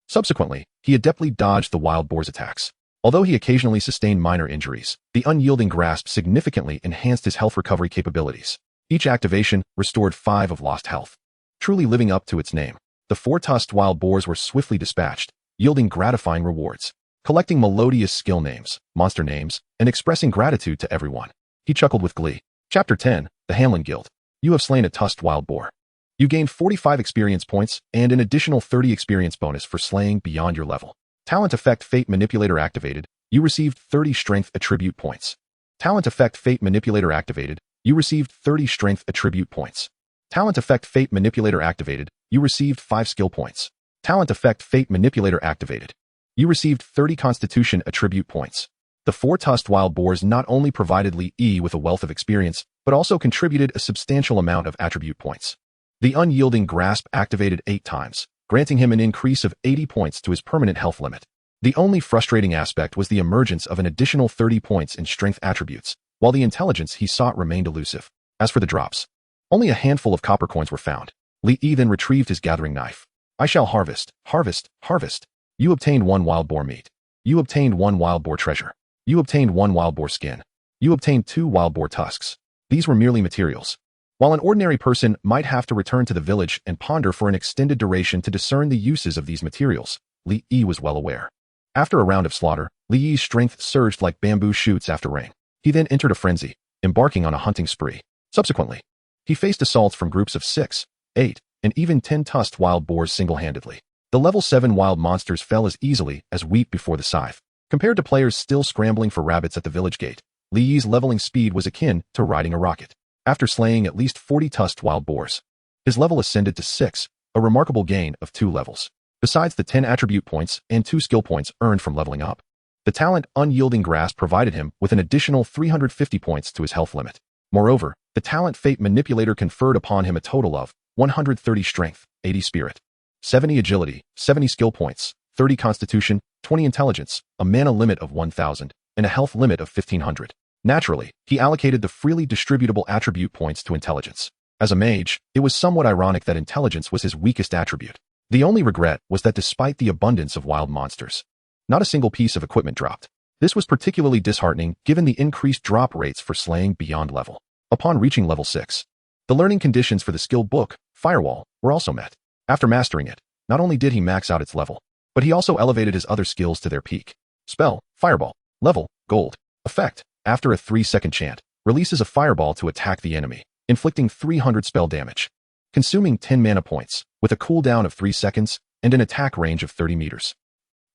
Subsequently, he adeptly dodged the wild boar's attacks. Although he occasionally sustained minor injuries, the Unyielding Grasp significantly enhanced his health recovery capabilities. Each activation restored 5 of lost health, truly living up to its name. The 4 tusked wild boars were swiftly dispatched, yielding gratifying rewards. Collecting melodious skill names, monster names, and expressing gratitude to everyone. He chuckled with glee. Chapter 10, The Hamlin Guild. You have slain a tusked wild boar. You gained 45 experience points and an additional 30 experience bonus for slaying beyond your level. Talent Effect Fate Manipulator activated. You received 30 Strength Attribute points. Talent Effect Fate Manipulator activated. You received 30 Strength Attribute points. Talent Effect Fate Manipulator activated. You received 5 skill points. Talent Effect Fate Manipulator activated. You received 30 Constitution Attribute points. The 4 tusked wild boars not only provided Li with a wealth of experience, but also contributed a substantial amount of attribute points. The Unyielding Grasp activated 8 times, granting him an increase of 80 points to his permanent health limit. The only frustrating aspect was the emergence of an additional 30 points in strength attributes, while the intelligence he sought remained elusive. As for the drops, only a handful of copper coins were found. Li then retrieved his gathering knife. I shall harvest, harvest, harvest. You obtained 1 wild boar meat. You obtained 1 wild boar treasure. You obtained 1 wild boar skin. You obtained 2 wild boar tusks. These were merely materials. While an ordinary person might have to return to the village and ponder for an extended duration to discern the uses of these materials, Li was well aware. After a round of slaughter, Li's strength surged like bamboo shoots after rain. He then entered a frenzy, embarking on a hunting spree. Subsequently, he faced assaults from groups of 6, 8, and even 10 tusked wild boars single-handedly. The level 7 wild monsters fell as easily as wheat before the scythe. Compared to players still scrambling for rabbits at the village gate, Li's leveling speed was akin to riding a rocket. After slaying at least 40 tusked wild boars, his level ascended to 6, a remarkable gain of 2 levels. Besides the 10 attribute points and 2 skill points earned from leveling up, the talent Unyielding Grasp provided him with an additional 350 points to his health limit. Moreover, the talent Fate Manipulator conferred upon him a total of 130 strength, 80 spirit, 70 agility, 70 skill points, 30 constitution, 20 intelligence, a mana limit of 1,000, and a health limit of 1,500. Naturally, he allocated the freely distributable attribute points to intelligence. As a mage, it was somewhat ironic that intelligence was his weakest attribute. The only regret was that despite the abundance of wild monsters, not a single piece of equipment dropped. This was particularly disheartening given the increased drop rates for slaying beyond level. Upon reaching level 6, the learning conditions for the skill book, Firewall, were also met. After mastering it, not only did he max out its level, but he also elevated his other skills to their peak. Spell, Fireball. Level, Gold. Effect, after a 3-second chant, releases a fireball to attack the enemy, inflicting 300 spell damage, consuming 10 mana points, with a cooldown of 3 seconds and an attack range of 30 meters.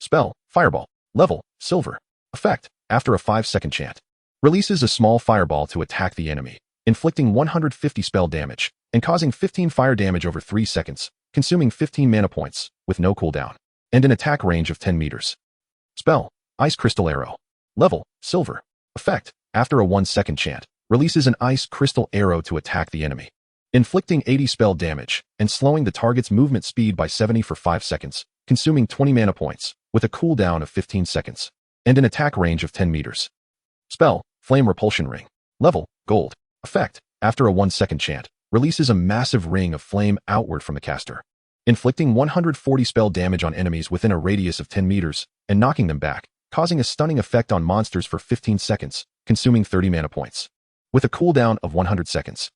Spell, Fireball. Level, Silver. Effect, after a 5-second chant, releases a small fireball to attack the enemy, inflicting 150 spell damage and causing 15 fire damage over 3 seconds, consuming 15 mana points, with no cooldown, and an attack range of 10 meters. Spell, Ice Crystal Arrow. Level, Silver. Effect, after a 1-second chant, releases an Ice Crystal Arrow to attack the enemy, inflicting 80 spell damage and slowing the target's movement speed by 70 for 5 seconds, consuming 20 mana points, with a cooldown of 15 seconds, and an attack range of 10 meters. Spell, Flame Repulsion Ring. Level, Gold. Effect, after a 1-second chant, releases a massive ring of flame outward from the caster, inflicting 140 spell damage on enemies within a radius of 10 meters and knocking them back, causing a stunning effect on monsters for 15 seconds, consuming 30 mana points. With a cooldown of 100 seconds.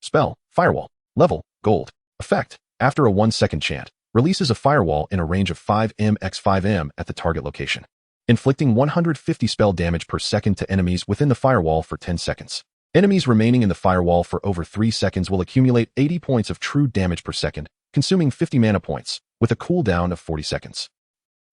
Spell, Firewall, level, gold. Effect, after a 1-second chant, releases a firewall in a range of 5m x 5m at the target location, inflicting 150 spell damage per second to enemies within the firewall for 10 seconds. Enemies remaining in the firewall for over 3 seconds will accumulate 80 points of true damage per second, consuming 50 mana points, with a cooldown of 40 seconds.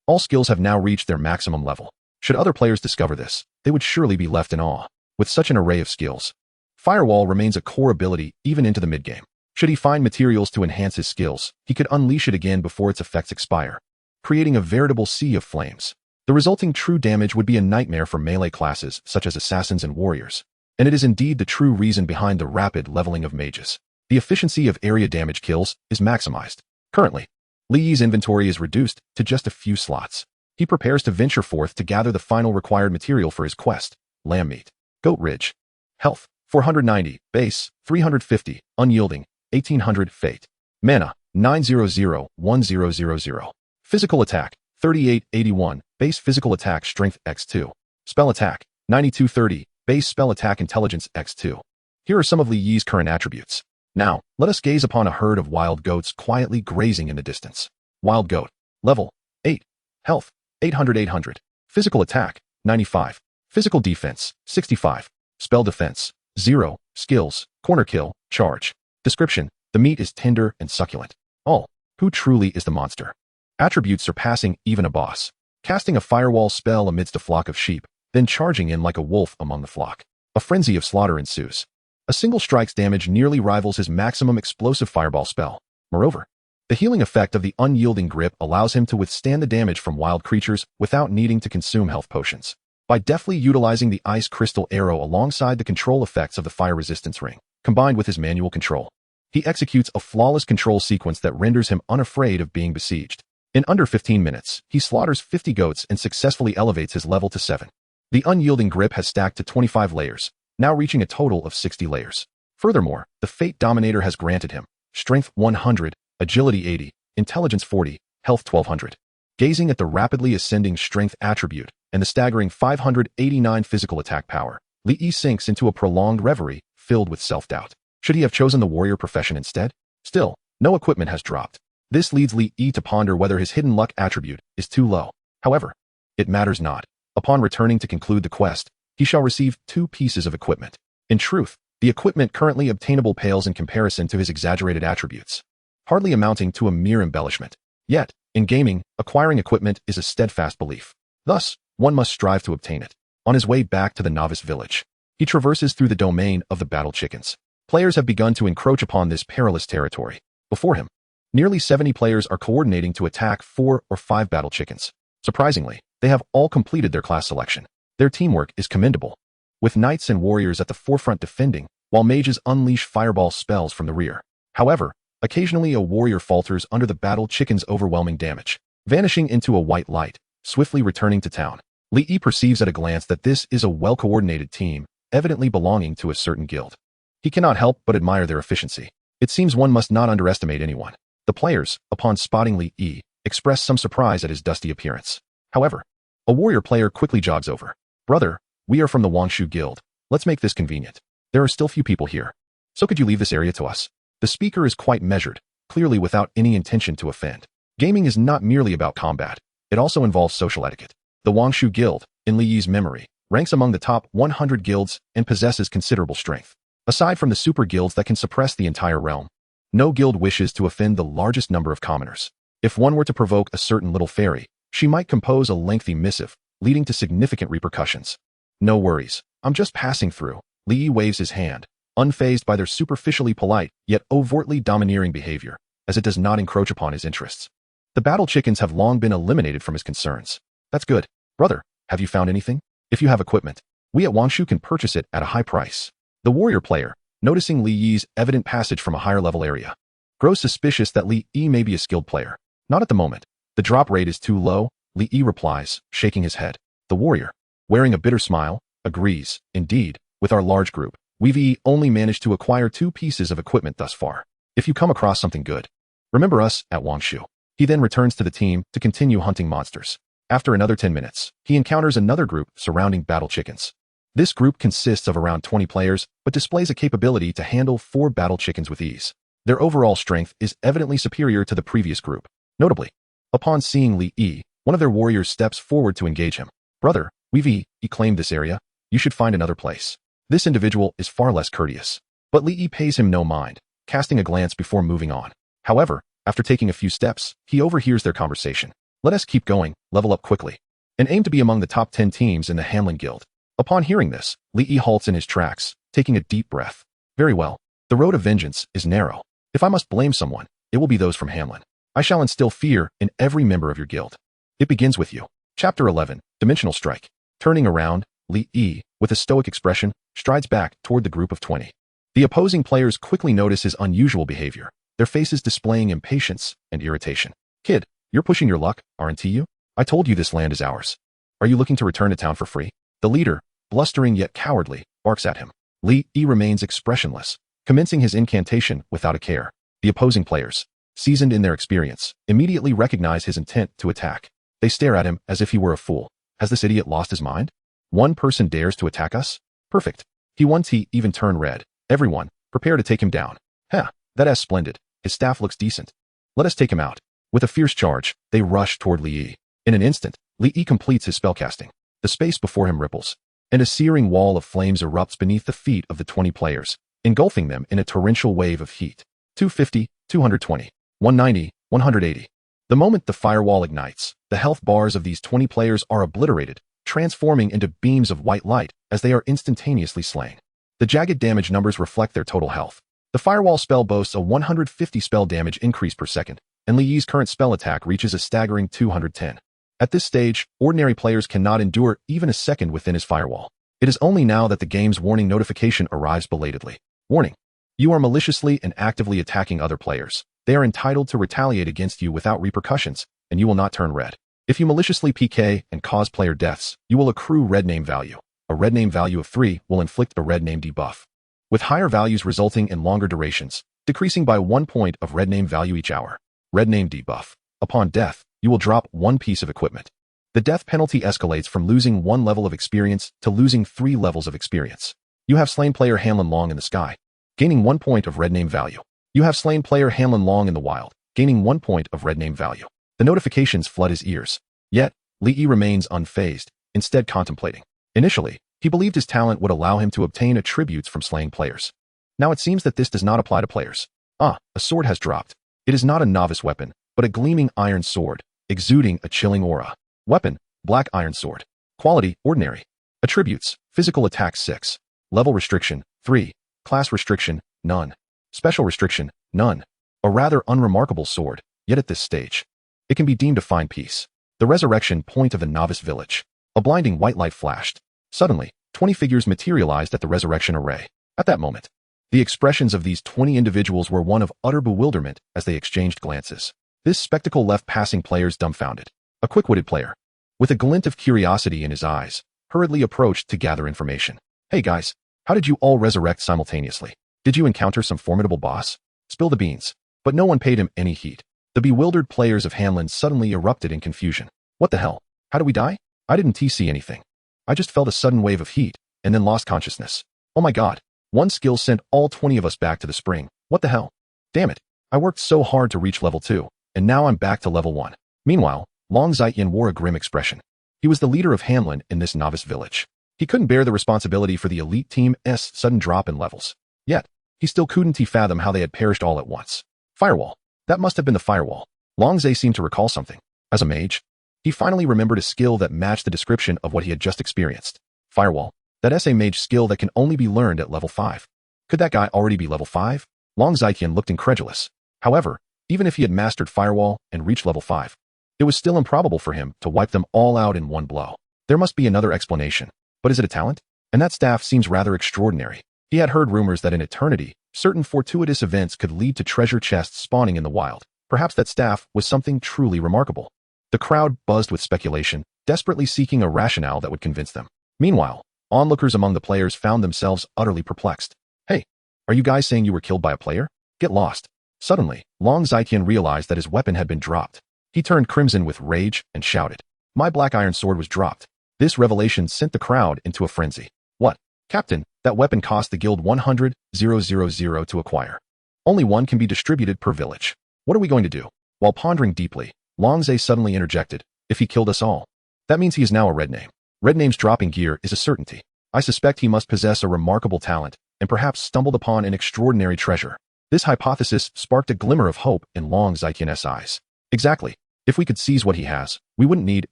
All skills have now reached their maximum level. Should other players discover this, they would surely be left in awe. With such an array of skills, Firewall remains a core ability even into the mid-game. Should he find materials to enhance his skills, he could unleash it again before its effects expire, creating a veritable sea of flames. The resulting true damage would be a nightmare for melee classes such as assassins and warriors, and it is indeed the true reason behind the rapid leveling of mages. The efficiency of area damage kills is maximized. Currently, Li Yi's inventory is reduced to just a few slots. He prepares to venture forth to gather the final required material for his quest, lamb meat. Goat Ridge. Health, 490, base, 350, unyielding, 1800, fate. Mana, 900-1000. Physical attack, 3881, base physical attack strength x2. Spell attack, 9230, base spell attack intelligence x2. Here are some of Li Yi's current attributes. Now, let us gaze upon a herd of wild goats quietly grazing in the distance. Wild goat. Level, 8. Health, 800. Physical attack, 95. Physical defense, 65. Spell defense, 0. Skills, corner kill, charge. Description, the meat is tender and succulent. All, who truly is the monster? Attributes surpassing even a boss. Casting a firewall spell amidst a flock of sheep, then charging in like a wolf among the flock. A frenzy of slaughter ensues. A single strike's damage nearly rivals his maximum explosive fireball spell. Moreover, the healing effect of the unyielding grip allows him to withstand the damage from wild creatures without needing to consume health potions. By deftly utilizing the ice crystal arrow alongside the control effects of the fire resistance ring, combined with his manual control, he executes a flawless control sequence that renders him unafraid of being besieged. In under 15 minutes, he slaughters 50 goats and successfully elevates his level to 7. The unyielding grip has stacked to 25 layers, now reaching a total of 60 layers. Furthermore, the Fate Dominator has granted him Strength 100, Agility 80, Intelligence 40, Health 1200. Gazing at the rapidly ascending Strength attribute and the staggering 589 physical attack power, Li Yi sinks into a prolonged reverie filled with self-doubt. Should he have chosen the warrior profession instead? Still, no equipment has dropped. This leads Li Yi to ponder whether his hidden luck attribute is too low. However, it matters not. Upon returning to conclude the quest, he shall receive 2 pieces of equipment. In truth, the equipment currently obtainable pales in comparison to his exaggerated attributes, hardly amounting to a mere embellishment. Yet, in gaming, acquiring equipment is a steadfast belief. Thus, one must strive to obtain it. On his way back to the novice village, he traverses through the domain of the battle chickens. Players have begun to encroach upon this perilous territory. Before him, nearly 70 players are coordinating to attack 4 or 5 battle chickens. Surprisingly, they have all completed their class selection. Their teamwork is commendable, with knights and warriors at the forefront defending, while mages unleash fireball spells from the rear. However, occasionally a warrior falters under the battle chicken's overwhelming damage, vanishing into a white light, swiftly returning to town. Li Yi perceives at a glance that this is a well-coordinated team, evidently belonging to a certain guild. He cannot help but admire their efficiency. It seems one must not underestimate anyone. The players, upon spotting Li Yi, express some surprise at his dusty appearance. However, a warrior player quickly jogs over. Brother, we are from the Wangshu Guild. Let's make this convenient. There are still few people here. So could you leave this area to us? The speaker is quite measured, clearly without any intention to offend. Gaming is not merely about combat. It also involves social etiquette. The Wangshu Guild, in Li Yi's memory, ranks among the top 100 guilds and possesses considerable strength. Aside from the super guilds that can suppress the entire realm, no guild wishes to offend the largest number of commoners. If one were to provoke a certain little fairy, she might compose a lengthy missive, leading to significant repercussions. No worries, I'm just passing through. Li Yi waves his hand, unfazed by their superficially polite, yet overtly domineering behavior, as it does not encroach upon his interests. The battle chickens have long been eliminated from his concerns. That's good. Brother, have you found anything? If you have equipment, we at Wangshu can purchase it at a high price. The warrior player, noticing Li Yi's evident passage from a higher level area, grows suspicious that Li Yi may be a skilled player. Not at the moment. The drop rate is too low, Li Yi replies, shaking his head. The warrior, wearing a bitter smile, agrees, indeed, with our large group. We've only managed to acquire 2 pieces of equipment thus far. If you come across something good, remember us at Wangshu. He then returns to the team to continue hunting monsters. After another 10 minutes, he encounters another group surrounding battle chickens. This group consists of around 20 players, but displays a capability to handle 4 battle chickens with ease. Their overall strength is evidently superior to the previous group. Notably, upon seeing Li, one of their warriors steps forward to engage him. Brother, we've claimed this area. You should find another place. This individual is far less courteous. But Li pays him no mind, casting a glance before moving on. However, after taking a few steps, he overhears their conversation. Let us keep going, level up quickly, and aim to be among the top 10 teams in the Hamlin Guild. Upon hearing this, Li halts in his tracks, taking a deep breath. Very well. The road of vengeance is narrow. If I must blame someone, it will be those from Hamlin. I shall instill fear in every member of your guild. It begins with you. Chapter 11, Dimensional Strike. Turning around, Li, with a stoic expression, strides back toward the group of 20. The opposing players quickly notice his unusual behavior, their faces displaying impatience and irritation. Kid, you're pushing your luck, aren't you? I told you this land is ours. Are you looking to return to town for free? The leader, blustering yet cowardly, barks at him. Li remains expressionless, commencing his incantation without a care. The opposing players, seasoned in their experience, immediately recognize his intent to attack. They stare at him as if he were a fool. Has this idiot lost his mind? One person dares to attack us? Perfect. He even turned red. Everyone, prepare to take him down. That's splendid. His staff looks decent. Let us take him out. With a fierce charge, they rush toward Li. In an instant, Li completes his spellcasting. The space before him ripples, and a searing wall of flames erupts beneath the feet of the 20 players, engulfing them in a torrential wave of heat. 250, 220, 190, 180. The moment the firewall ignites, the health bars of these 20 players are obliterated, transforming into beams of white light as they are instantaneously slain. The jagged damage numbers reflect their total health. The firewall spell boasts a 150 spell damage increase per second, and Li's current spell attack reaches a staggering 210. At this stage, ordinary players cannot endure even a second within his firewall. It is only now that the game's warning notification arrives belatedly. Warning. You are maliciously and actively attacking other players. They are entitled to retaliate against you without repercussions, and you will not turn red. If you maliciously PK and cause player deaths, you will accrue red name value. A red name value of 3 will inflict a red name debuff, with higher values resulting in longer durations, decreasing by 1 point of red name value each hour. Red name debuff. Upon death, you will drop 1 piece of equipment. The death penalty escalates from losing 1 level of experience to losing 3 levels of experience. You have slain player Hamlin Long in the sky, gaining 1 point of red name value. You have slain player Hamlin Long in the wild, gaining 1 point of red name value. The notifications flood his ears. Yet, Li remains unfazed, instead contemplating. Initially, he believed his talent would allow him to obtain attributes from slaying players. Now it seems that this does not apply to players. A sword has dropped. It is not a novice weapon, but a gleaming iron sword, exuding a chilling aura. Weapon, black iron sword. Quality, ordinary. Attributes, physical attack 6. Level restriction, 3. Class restriction, none. Special restriction, none. A rather unremarkable sword, yet at this stage, it can be deemed a fine piece. The resurrection point of the novice village. A blinding white light flashed. Suddenly, 20 figures materialized at the resurrection array. At that moment, the expressions of these 20 individuals were one of utter bewilderment as they exchanged glances. This spectacle left passing players dumbfounded. A quick-witted player, with a glint of curiosity in his eyes, hurriedly approached to gather information. Hey guys, how did you all resurrect simultaneously? Did you encounter some formidable boss? Spill the beans. But no one paid him any heed. The bewildered players of Hamlin suddenly erupted in confusion. What the hell? How did we die? I didn't see anything. I just felt a sudden wave of heat, and then lost consciousness. Oh my god. One skill sent all 20 of us back to the spring. What the hell? Damn it. I worked so hard to reach level 2, and now I'm back to level 1. Meanwhile, Long Zaiyan wore a grim expression. He was the leader of Hamlin in this novice village. He couldn't bear the responsibility for the elite team's sudden drop in levels. Yet, he still couldn't fathom how they had perished all at once. Firewall. That must have been the firewall. Long Zai seemed to recall something. As a mage, he finally remembered a skill that matched the description of what he had just experienced. Firewall. That's a mage skill that can only be learned at level 5. Could that guy already be level 5? Long Zaiyan looked incredulous. However, even if he had mastered Firewall and reached level 5, it was still improbable for him to wipe them all out in one blow. There must be another explanation. But is it a talent? And that staff seems rather extraordinary. He had heard rumors that in eternity, certain fortuitous events could lead to treasure chests spawning in the wild. Perhaps that staff was something truly remarkable. The crowd buzzed with speculation, desperately seeking a rationale that would convince them. Meanwhile, Onlookers among the players found themselves utterly perplexed. Hey, are you guys saying you were killed by a player? Get lost. Suddenly, Long Xiqian realized that his weapon had been dropped. He turned crimson with rage and shouted, "My black iron sword was dropped." This revelation sent the crowd into a frenzy. What? Captain, that weapon cost the guild 100,000 to acquire. Only one can be distributed per village. What are we going to do? While pondering deeply, Longzhe suddenly interjected, "If he killed us all, that means he is now a red name. Red name's dropping gear is a certainty. I suspect he must possess a remarkable talent and perhaps stumbled upon an extraordinary treasure." This hypothesis sparked a glimmer of hope in Long Xiqian's eyes. Exactly. If we could seize what he has, we wouldn't need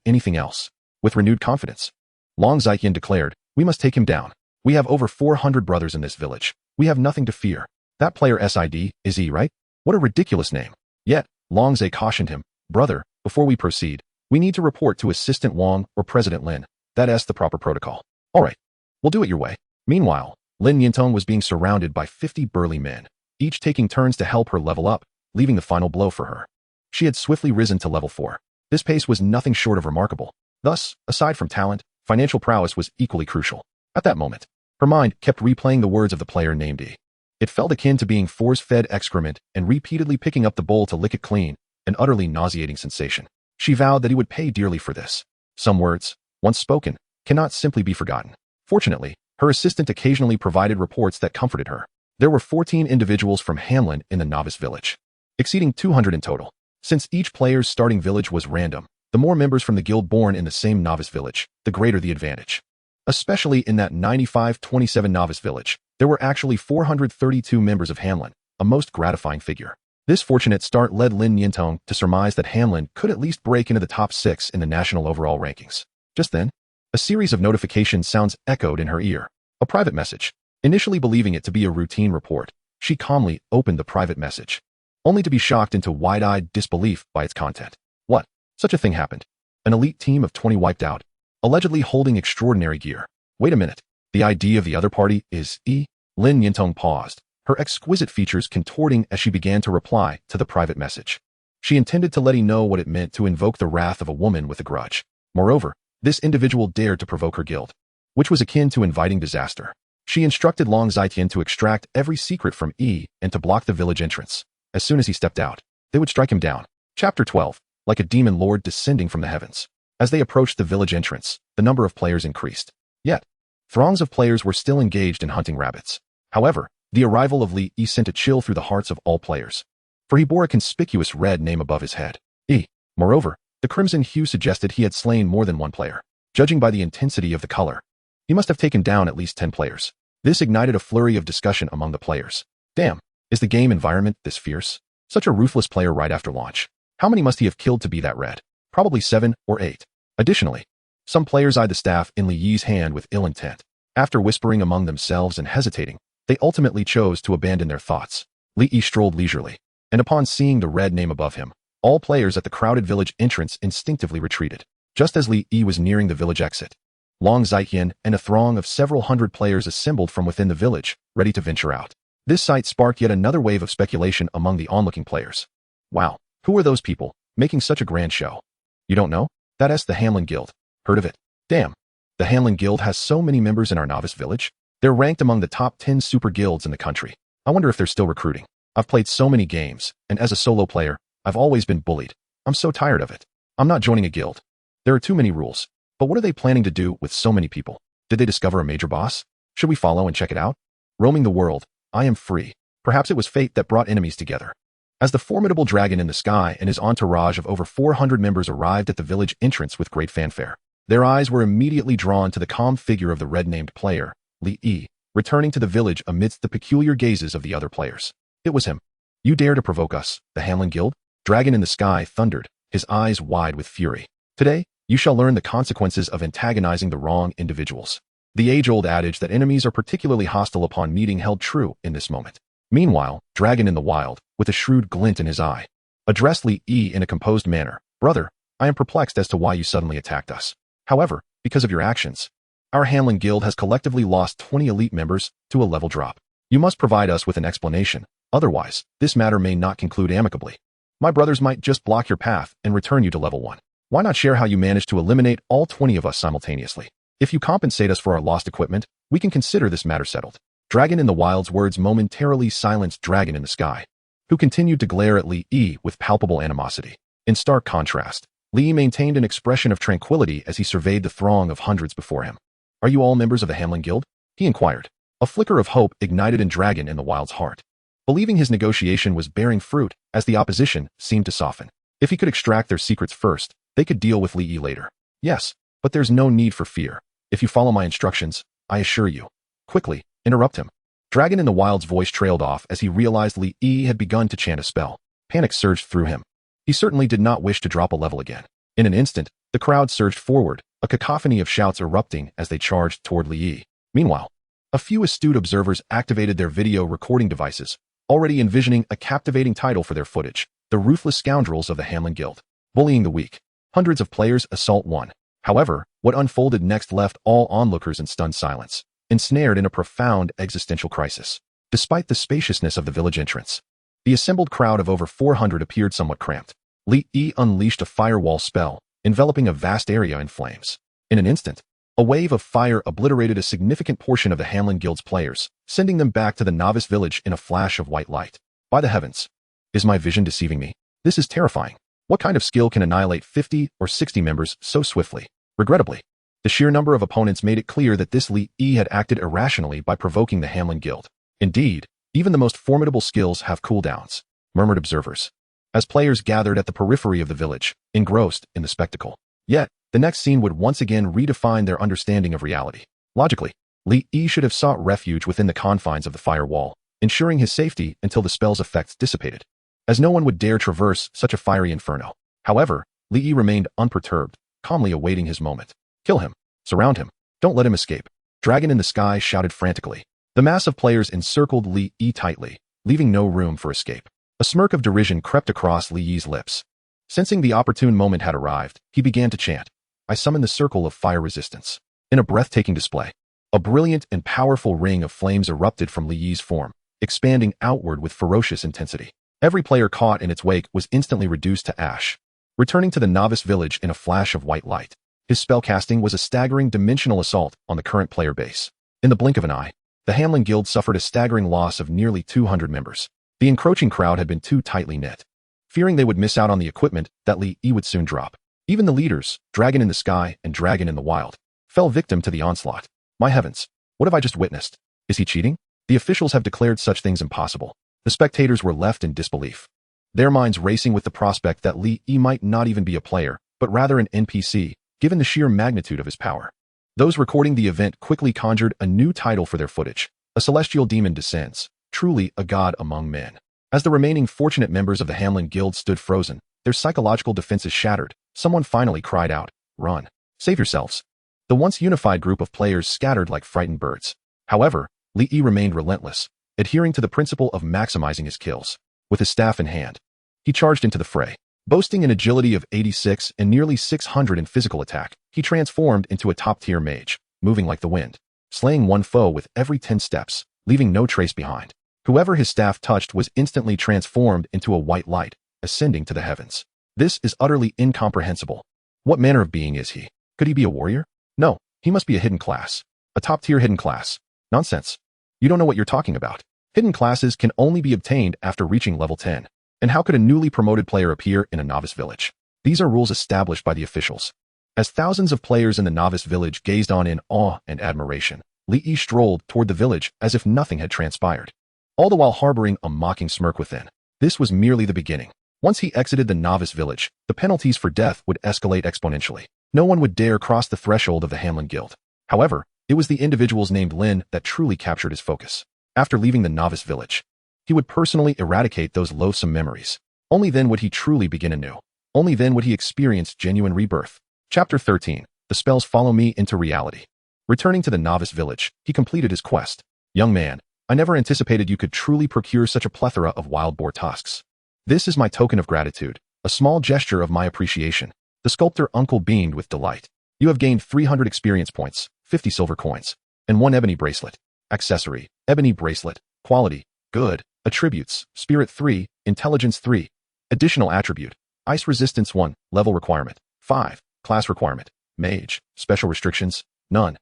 anything else. With renewed confidence, Long Xiqian declared, "We must take him down. We have over 400 brothers in this village. We have nothing to fear." That player SID is E, right? What a ridiculous name. Yet, Longzhe cautioned him, "Brother, before we proceed, we need to report to Assistant Wang or President Lin. That's the proper protocol." "All right. We'll do it your way." Meanwhile, Lin Yintong was being surrounded by 50 burly men, each taking turns to help her level up, leaving the final blow for her. She had swiftly risen to level 4. This pace was nothing short of remarkable. Thus, aside from talent, financial prowess was equally crucial. At that moment, her mind kept replaying the words of the player named E. It felt akin to being force-fed excrement and repeatedly picking up the bowl to lick it clean, an utterly nauseating sensation. She vowed that he would pay dearly for this. Some words, once spoken, cannot simply be forgotten. Fortunately, her assistant occasionally provided reports that comforted her. There were 14 individuals from Hanlin in the novice village, exceeding 200 in total. Since each player's starting village was random, the more members from the guild born in the same novice village, the greater the advantage. Especially in that 95-27 novice village, there were actually 432 members of Hanlin, a most gratifying figure. This fortunate start led Lin Yintong to surmise that Hanlin could at least break into the top 6 in the national overall rankings. Just then, a series of notification sounds echoed in her ear. A private message. Initially believing it to be a routine report, she calmly opened the private message, only to be shocked into wide-eyed disbelief by its content. What? Such a thing happened. An elite team of 20 wiped out, allegedly holding extraordinary gear. Wait a minute. The ID of the other party is E? Lin Yintong paused, her exquisite features contorting as she began to reply to the private message. She intended to let E know what it meant to invoke the wrath of a woman with a grudge. Moreover, this individual dared to provoke her guild, which was akin to inviting disaster. She instructed Long Xiqian to extract every secret from E and to block the village entrance. As soon as he stepped out, they would strike him down. Chapter 12. Like a demon lord descending from the heavens. As they approached the village entrance, the number of players increased. Yet, throngs of players were still engaged in hunting rabbits. However, the arrival of Li Yi sent a chill through the hearts of all players, for he bore a conspicuous red name above his head. E. Moreover, the crimson hue suggested he had slain more than one player. Judging by the intensity of the color, he must have taken down at least 10 players. This ignited a flurry of discussion among the players. Damn, is the game environment this fierce? Such a ruthless player right after launch. How many must he have killed to be that red? Probably 7 or 8. Additionally, some players eyed the staff in Li Yi's hand with ill intent. After whispering among themselves and hesitating, they ultimately chose to abandon their thoughts. Li Yi strolled leisurely, and upon seeing the red name above him, all players at the crowded village entrance instinctively retreated. Just as Li Yi was nearing the village exit, Long Xiqian and a throng of several hundred players assembled from within the village, ready to venture out. This sight sparked yet another wave of speculation among the onlooking players. Wow, who are those people, making such a grand show? You don't know? That's the Hanlin Guild. Heard of it? Damn, the Hanlin Guild has so many members in our novice village. They're ranked among the top 10 super guilds in the country. I wonder if they're still recruiting. I've played so many games, and as a solo player, I've always been bullied. I'm so tired of it. I'm not joining a guild. There are too many rules. But what are they planning to do with so many people? Did they discover a major boss? Should we follow and check it out? Roaming the world, I am free. Perhaps it was fate that brought enemies together. As the formidable dragon in the sky and his entourage of over 400 members arrived at the village entrance with great fanfare, their eyes were immediately drawn to the calm figure of the red-named player, Li Yi, returning to the village amidst the peculiar gazes of the other players. It was him. You dare to provoke us, the Hanlin Guild? Dragon in the sky thundered, his eyes wide with fury. Today, you shall learn the consequences of antagonizing the wrong individuals. The age-old adage that enemies are particularly hostile upon meeting held true in this moment. Meanwhile, Dragon in the Wild, with a shrewd glint in his eye, addressed Li Yi in a composed manner. Brother, I am perplexed as to why you suddenly attacked us. However, because of your actions, our Hanlin Guild has collectively lost 20 elite members to a level drop. You must provide us with an explanation. Otherwise, this matter may not conclude amicably. My brothers might just block your path and return you to level 1. Why not share how you managed to eliminate all 20 of us simultaneously? If you compensate us for our lost equipment, we can consider this matter settled. Dragon in the Wild's words momentarily silenced Dragon in the Sky, who continued to glare at Li Yi with palpable animosity. In stark contrast, Li Yi maintained an expression of tranquility as he surveyed the throng of hundreds before him. Are you all members of the Hamlin Guild? He inquired. A flicker of hope ignited in Dragon in the Wild's heart, believing his negotiation was bearing fruit as the opposition seemed to soften. If he could extract their secrets first, they could deal with Li Yi later. Yes, but there's no need for fear. If you follow my instructions, I assure you. Quickly, interrupt him. Dragon in the Wild's voice trailed off as he realized Li Yi had begun to chant a spell. Panic surged through him. He certainly did not wish to drop a level again. In an instant, the crowd surged forward, a cacophony of shouts erupting as they charged toward Li Yi. Meanwhile, a few astute observers activated their video recording devices, already envisioning a captivating title for their footage: The Ruthless Scoundrels of the Hamlin Guild. Bullying the weak. Hundreds of players assault one. However, what unfolded next left all onlookers in stunned silence, ensnared in a profound existential crisis. Despite the spaciousness of the village entrance, the assembled crowd of over 400 appeared somewhat cramped. Li Yi unleashed a firewall spell, enveloping a vast area in flames. In an instant, a wave of fire obliterated a significant portion of the Hamlin Guild's players, sending them back to the novice village in a flash of white light. By the heavens! Is my vision deceiving me? This is terrifying. What kind of skill can annihilate 50 or 60 members so swiftly? Regrettably, the sheer number of opponents made it clear that this Li Yi had acted irrationally by provoking the Hamlin Guild. Indeed, even the most formidable skills have cooldowns, murmured observers, as players gathered at the periphery of the village, engrossed in the spectacle. Yet, the next scene would once again redefine their understanding of reality. Logically, Li Yi should have sought refuge within the confines of the firewall, ensuring his safety until the spell's effects dissipated, as no one would dare traverse such a fiery inferno. However, Li Yi remained unperturbed, calmly awaiting his moment. Kill him. Surround him. Don't let him escape. Dragon in the Sky shouted frantically. The mass of players encircled Li Yi tightly, leaving no room for escape. A smirk of derision crept across Li Yi's lips. Sensing the opportune moment had arrived, he began to chant, I summon the circle of fire resistance. In a breathtaking display, a brilliant and powerful ring of flames erupted from Li Yi's form, expanding outward with ferocious intensity. Every player caught in its wake was instantly reduced to ash, returning to the novice village in a flash of white light. His spellcasting was a staggering dimensional assault on the current player base. In the blink of an eye, the Hamlin Guild suffered a staggering loss of nearly 200 members. The encroaching crowd had been too tightly knit, fearing they would miss out on the equipment that Li Yi would soon drop. Even the leaders, Dragon in the Sky and Dragon in the Wild, fell victim to the onslaught. My heavens, what have I just witnessed? Is he cheating? The officials have declared such things impossible. The spectators were left in disbelief, their minds racing with the prospect that Li Yi might not even be a player, but rather an NPC, given the sheer magnitude of his power. Those recording the event quickly conjured a new title for their footage: A Celestial Demon Descends, truly a god among men. As the remaining fortunate members of the Hamlin Guild stood frozen, their psychological defenses shattered, someone finally cried out, Run. Save yourselves. The once unified group of players scattered like frightened birds. However, Li Yi remained relentless, adhering to the principle of maximizing his kills. With his staff in hand, he charged into the fray. Boasting an agility of 86 and nearly 600 in physical attack, he transformed into a top-tier mage, moving like the wind, slaying one foe with every 10 steps, leaving no trace behind. Whoever his staff touched was instantly transformed into a white light, ascending to the heavens. This is utterly incomprehensible. What manner of being is he? Could he be a warrior? No, he must be a hidden class. A top-tier hidden class. Nonsense. You don't know what you're talking about. Hidden classes can only be obtained after reaching level 10. And how could a newly promoted player appear in a novice village? These are rules established by the officials. As thousands of players in the novice village gazed on in awe and admiration, Li Yi strolled toward the village as if nothing had transpired, all the while harboring a mocking smirk within. This was merely the beginning. Once he exited the novice village, the penalties for death would escalate exponentially. No one would dare cross the threshold of the Hamlin Guild. However, it was the individuals named Lin that truly captured his focus. After leaving the novice village, he would personally eradicate those loathsome memories. Only then would he truly begin anew. Only then would he experience genuine rebirth. Chapter 13. The spells follow me into reality. Returning to the novice village, he completed his quest. Young man, I never anticipated you could truly procure such a plethora of wild boar tusks. This is my token of gratitude, a small gesture of my appreciation. The sculptor uncle beamed with delight. You have gained 300 experience points, 50 silver coins, and 1 ebony bracelet. Accessory, ebony bracelet. Quality, good. Attributes, Spirit 3, Intelligence 3. Additional attribute, Ice Resistance 1, Level Requirement 5, Class Requirement, Mage. Special restrictions, None.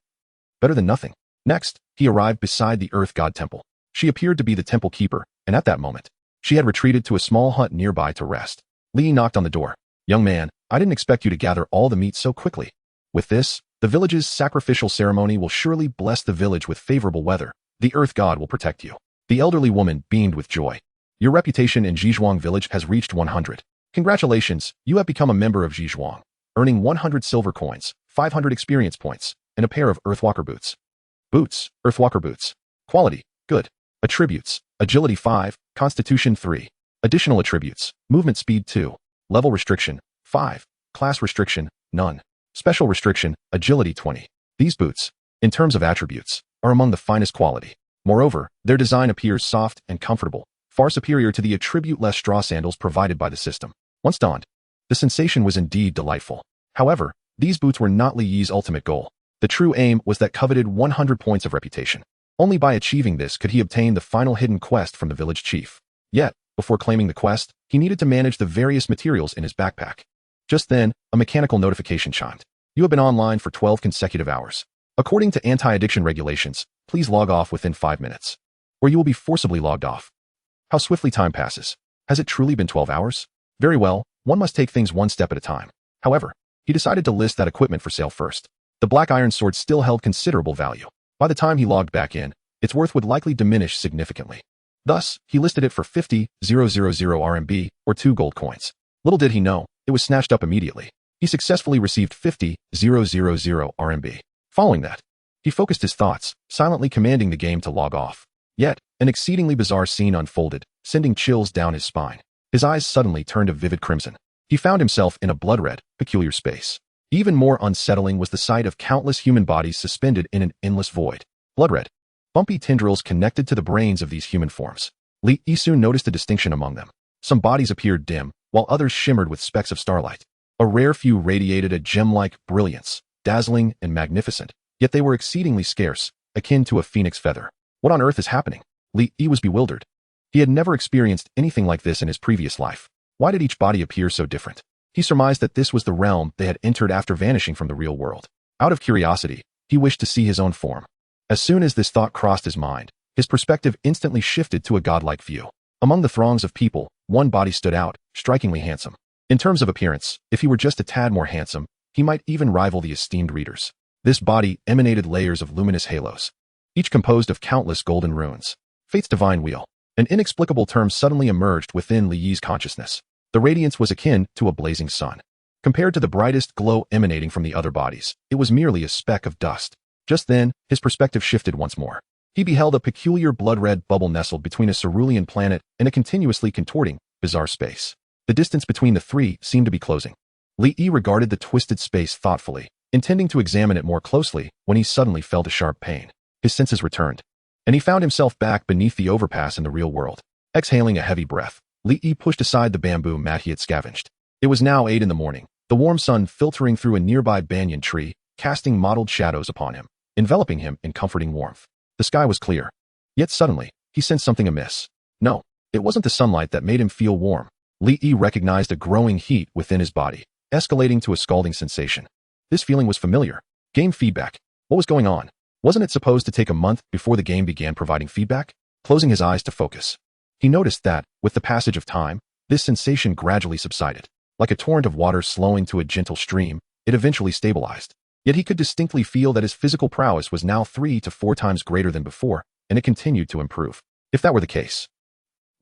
Better than nothing. Next, he arrived beside the Earth God Temple. She appeared to be the temple keeper, and at that moment, she had retreated to a small hut nearby to rest. Li knocked on the door. Young man, I didn't expect you to gather all the meat so quickly. With this, the village's sacrificial ceremony will surely bless the village with favorable weather. The Earth God will protect you. The elderly woman beamed with joy. Your reputation in Zhizhuang village has reached 100. Congratulations, you have become a member of Zhizhuang, earning 100 silver coins, 500 experience points, and a pair of Earthwalker boots. Boots, Earthwalker boots. Quality, good. Attributes, Agility 5, Constitution 3. Additional attributes, Movement Speed 2. Level restriction, 5. Class restriction, none. Special restriction, Agility 20. These boots, in terms of attributes, are among the finest quality. Moreover, their design appears soft and comfortable, far superior to the attribute-less straw sandals provided by the system. Once donned, the sensation was indeed delightful. However, these boots were not Li Yi's ultimate goal. The true aim was that coveted 100 points of reputation. Only by achieving this could he obtain the final hidden quest from the village chief. Yet, before claiming the quest, he needed to manage the various materials in his backpack. Just then, a mechanical notification chimed. You have been online for 12 consecutive hours. According to anti-addiction regulations, please log off within 5 minutes, or you will be forcibly logged off. How swiftly time passes. Has it truly been 12 hours? Very well, one must take things one step at a time. However, he decided to list that equipment for sale first. The black iron sword still held considerable value. By the time he logged back in, its worth would likely diminish significantly. Thus, he listed it for 50,000 RMB, or 2 gold coins. Little did he know, it was snatched up immediately. He successfully received 50,000 RMB. Following that, he focused his thoughts, silently commanding the game to log off. Yet, an exceedingly bizarre scene unfolded, sending chills down his spine. His eyes suddenly turned a vivid crimson. He found himself in a blood-red, peculiar space. Even more unsettling was the sight of countless human bodies suspended in an endless void. Blood-red. Bumpy tendrils connected to the brains of these human forms. Li Yi soon noticed a distinction among them. Some bodies appeared dim, while others shimmered with specks of starlight. A rare few radiated a gem-like brilliance, dazzling and magnificent, yet they were exceedingly scarce, akin to a phoenix feather. What on earth is happening? Li Yi was bewildered. He had never experienced anything like this in his previous life. Why did each body appear so different? He surmised that this was the realm they had entered after vanishing from the real world. Out of curiosity, he wished to see his own form. As soon as this thought crossed his mind, his perspective instantly shifted to a godlike view. Among the throngs of people, one body stood out, strikingly handsome. In terms of appearance, if he were just a tad more handsome, he might even rival the esteemed readers. This body emanated layers of luminous halos, each composed of countless golden runes. Fate's divine wheel. An inexplicable term suddenly emerged within Li Yi's consciousness. The radiance was akin to a blazing sun. Compared to the brightest glow emanating from the other bodies, it was merely a speck of dust. Just then, his perspective shifted once more. He beheld a peculiar blood-red bubble nestled between a cerulean planet and a continuously contorting, bizarre space. The distance between the three seemed to be closing. Li Yi regarded the twisted space thoughtfully, intending to examine it more closely when he suddenly felt a sharp pain. His senses returned, and he found himself back beneath the overpass in the real world. Exhaling a heavy breath, Li Yi pushed aside the bamboo mat he had scavenged. It was now 8 in the morning, the warm sun filtering through a nearby banyan tree, casting mottled shadows upon him, enveloping him in comforting warmth. The sky was clear. Yet suddenly, he sensed something amiss. No, it wasn't the sunlight that made him feel warm. Li Yi recognized a growing heat within his body, escalating to a scalding sensation. This feeling was familiar. Game feedback. What was going on? Wasn't it supposed to take a month before the game began providing feedback? Closing his eyes to focus, he noticed that, with the passage of time, this sensation gradually subsided. Like a torrent of water slowing to a gentle stream, it eventually stabilized. Yet he could distinctly feel that his physical prowess was now 3 to 4 times greater than before, and it continued to improve. If that were the case,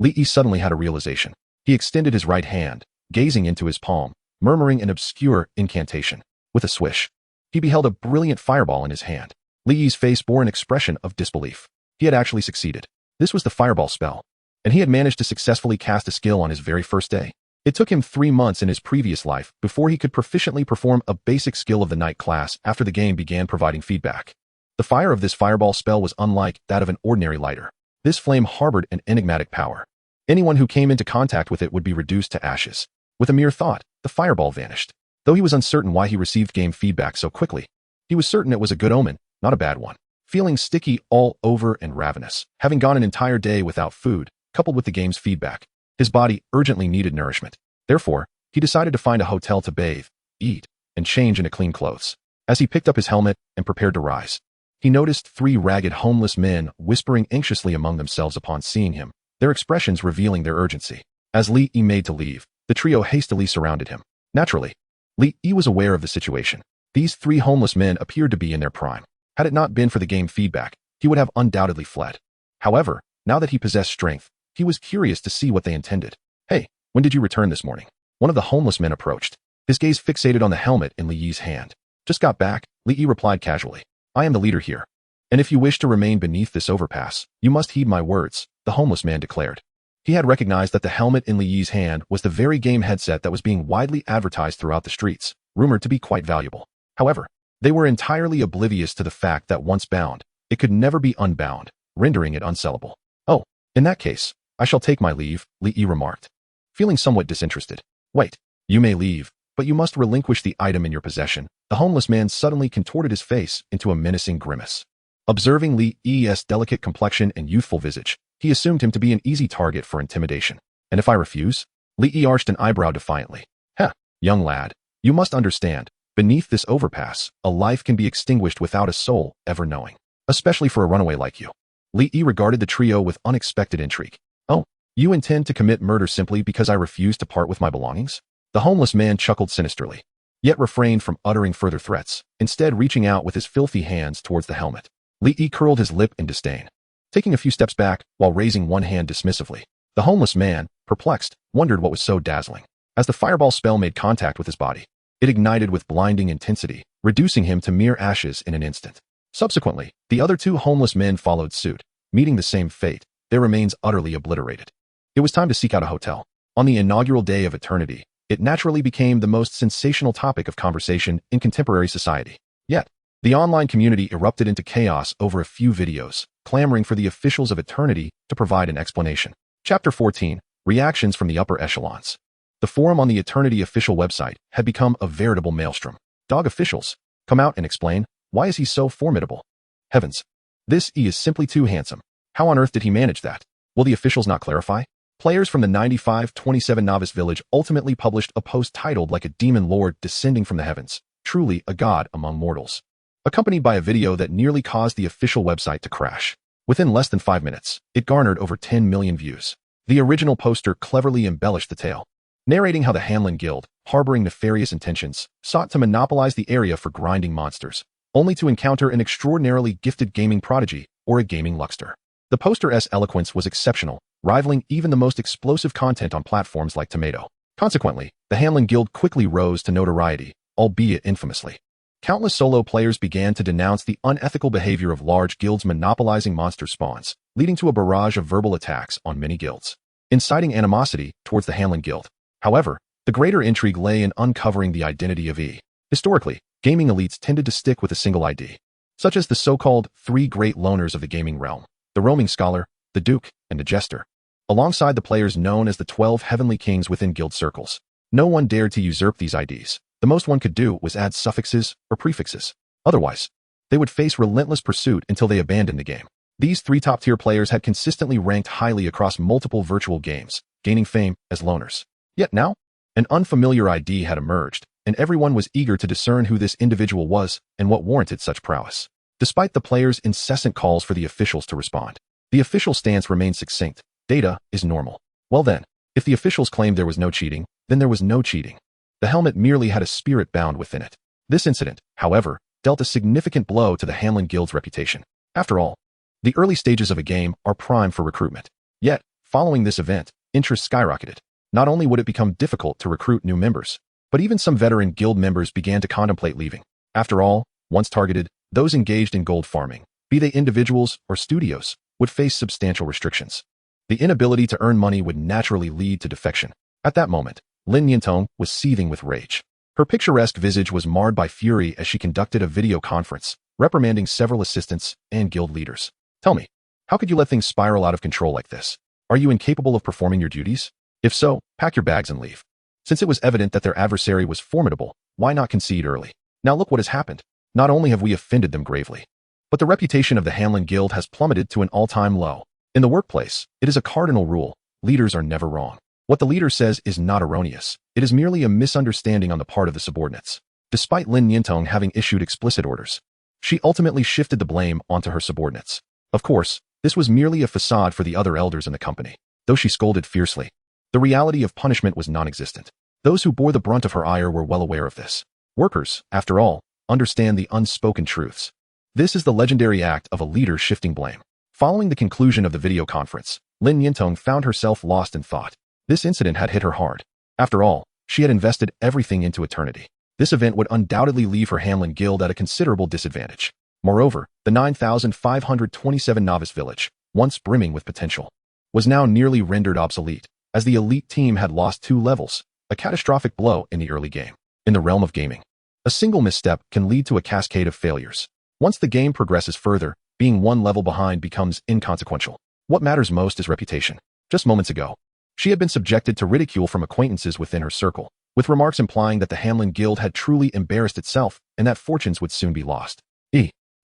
Li Yi suddenly had a realization. He extended his right hand, gazing into his palm, murmuring an obscure incantation. With a swish, he beheld a brilliant fireball in his hand. Li Yi's face bore an expression of disbelief. He had actually succeeded. This was the fireball spell, and he had managed to successfully cast a skill on his very first day. It took him 3 months in his previous life before he could proficiently perform a basic skill of the night class after the game began providing feedback. The fire of this fireball spell was unlike that of an ordinary lighter. This flame harbored an enigmatic power. Anyone who came into contact with it would be reduced to ashes. With a mere thought, the fireball vanished. Though he was uncertain why he received game feedback so quickly, he was certain it was a good omen, not a bad one. Feeling sticky all over and ravenous, having gone an entire day without food, coupled with the game's feedback, his body urgently needed nourishment. Therefore, he decided to find a hotel to bathe, eat, and change into clean clothes. As he picked up his helmet and prepared to rise, he noticed 3 ragged homeless men whispering anxiously among themselves upon seeing him, their expressions revealing their urgency. As Li Yi made to leave, the trio hastily surrounded him. Naturally, Li Yi was aware of the situation. These 3 homeless men appeared to be in their prime. Had it not been for the game feedback, he would have undoubtedly fled. However, now that he possessed strength, he was curious to see what they intended. "Hey, when did you return this morning?" One of the homeless men approached, his gaze fixated on the helmet in Li Yi's hand. "Just got back," Li Yi replied casually. "I am the leader here. And if you wish to remain beneath this overpass, you must heed my words," the homeless man declared. He had recognized that the helmet in Li Yi's hand was the very game headset that was being widely advertised throughout the streets, rumored to be quite valuable. However, they were entirely oblivious to the fact that once bound, it could never be unbound, rendering it unsellable. "Oh, in that case, I shall take my leave," Li Yi remarked, feeling somewhat disinterested. "Wait, you may leave, but you must relinquish the item in your possession." The homeless man suddenly contorted his face into a menacing grimace. Observing Li Yi's delicate complexion and youthful visage, he assumed him to be an easy target for intimidation. "And if I refuse?" Li Yi arched an eyebrow defiantly. "Heh, young lad, you must understand, beneath this overpass, a life can be extinguished without a soul ever knowing. Especially for a runaway like you." Li Yi regarded the trio with unexpected intrigue. "Oh, you intend to commit murder simply because I refuse to part with my belongings?" The homeless man chuckled sinisterly, yet refrained from uttering further threats, instead reaching out with his filthy hands towards the helmet. Li Yi curled his lip in disdain, taking a few steps back while raising one hand dismissively. The homeless man, perplexed, wondered what was so dazzling. As the fireball spell made contact with his body, it ignited with blinding intensity, reducing him to mere ashes in an instant. Subsequently, the other 2 homeless men followed suit, meeting the same fate, their remains utterly obliterated. It was time to seek out a hotel. On the inaugural day of eternity, it naturally became the most sensational topic of conversation in contemporary society. Yet, the online community erupted into chaos over a few videos, clamoring for the officials of eternity to provide an explanation. Chapter 14, Reactions from the Upper Echelons. The forum on the Eternity official website had become a veritable maelstrom. "Dog officials, come out and explain, why is he so formidable? Heavens, this E is simply too handsome. How on earth did he manage that? Will the officials not clarify?" Players from the 9527 Novice Village ultimately published a post titled "Like a Demon Lord Descending from the Heavens, Truly a God Among Mortals," accompanied by a video that nearly caused the official website to crash. Within less than 5 minutes, it garnered over 10 million views. The original poster cleverly embellished the tale, narrating how the Hanlon Guild, harboring nefarious intentions, sought to monopolize the area for grinding monsters, only to encounter an extraordinarily gifted gaming prodigy or a gaming luckster. The poster's eloquence was exceptional, rivaling even the most explosive content on platforms like Tomato. Consequently, the Hanlon Guild quickly rose to notoriety, albeit infamously. Countless solo players began to denounce the unethical behavior of large guilds monopolizing monster spawns, leading to a barrage of verbal attacks on many guilds, inciting animosity towards the Hanlon Guild. However, the greater intrigue lay in uncovering the identity of E. Historically, gaming elites tended to stick with a single ID, such as the so-called 3 great loners of the gaming realm: the roaming scholar, the duke, and the jester, alongside the players known as the 12 heavenly kings within guild circles. No one dared to usurp these IDs. The most one could do was add suffixes or prefixes. Otherwise, they would face relentless pursuit until they abandoned the game. These 3 top-tier players had consistently ranked highly across multiple virtual games, gaining fame as loners. Yet now, an unfamiliar ID had emerged, and everyone was eager to discern who this individual was and what warranted such prowess. Despite the players' incessant calls for the officials to respond, the official stance remained succinct: data is normal. Well then, if the officials claimed there was no cheating, then there was no cheating. The helmet merely had a spirit bound within it. This incident, however, dealt a significant blow to the Hanlon Guild's reputation. After all, the early stages of a game are prime for recruitment. Yet, following this event, interest skyrocketed. Not only would it become difficult to recruit new members, but even some veteran guild members began to contemplate leaving. After all, once targeted, those engaged in gold farming, be they individuals or studios, would face substantial restrictions. The inability to earn money would naturally lead to defection. At that moment, Lin Yintong was seething with rage. Her picturesque visage was marred by fury as she conducted a video conference, reprimanding several assistants and guild leaders. "Tell me, how could you let things spiral out of control like this? Are you incapable of performing your duties? If so, pack your bags and leave." Since it was evident that their adversary was formidable, why not concede early? Now look what has happened. Not only have we offended them gravely, but the reputation of the Hanlon Guild has plummeted to an all-time low. In the workplace, it is a cardinal rule: leaders are never wrong. What the leader says is not erroneous. It is merely a misunderstanding on the part of the subordinates. despite Lin Yintong having issued explicit orders. She ultimately shifted the blame onto her subordinates. Of course, this was merely a facade for the other elders in the company. Though she scolded fiercely, the reality of punishment was non-existent. Those who bore the brunt of her ire were well aware of this. Workers, after all, understand the unspoken truths. This is the legendary act of a leader shifting blame. Following the conclusion of the video conference, Lin Yintong found herself lost in thought. This incident had hit her hard. After all, she had invested everything into eternity. This event would undoubtedly leave her Hanlin Guild at a considerable disadvantage. Moreover, the 9,527 novice village, once brimming with potential, was now nearly rendered obsolete, as the elite team had lost 2 levels, a catastrophic blow in the early game. In the realm of gaming, a single misstep can lead to a cascade of failures. Once the game progresses further, being 1 level behind becomes inconsequential. What matters most is reputation. Just moments ago, she had been subjected to ridicule from acquaintances within her circle, with remarks implying that the Hanlin Guild had truly embarrassed itself and that fortunes would soon be lost.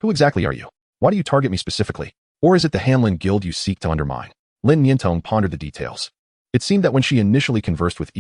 Who exactly are you? Why do you target me specifically? Or is it the Hanlin Guild you seek to undermine? Lin Yintong pondered the details. It seemed that when she initially conversed with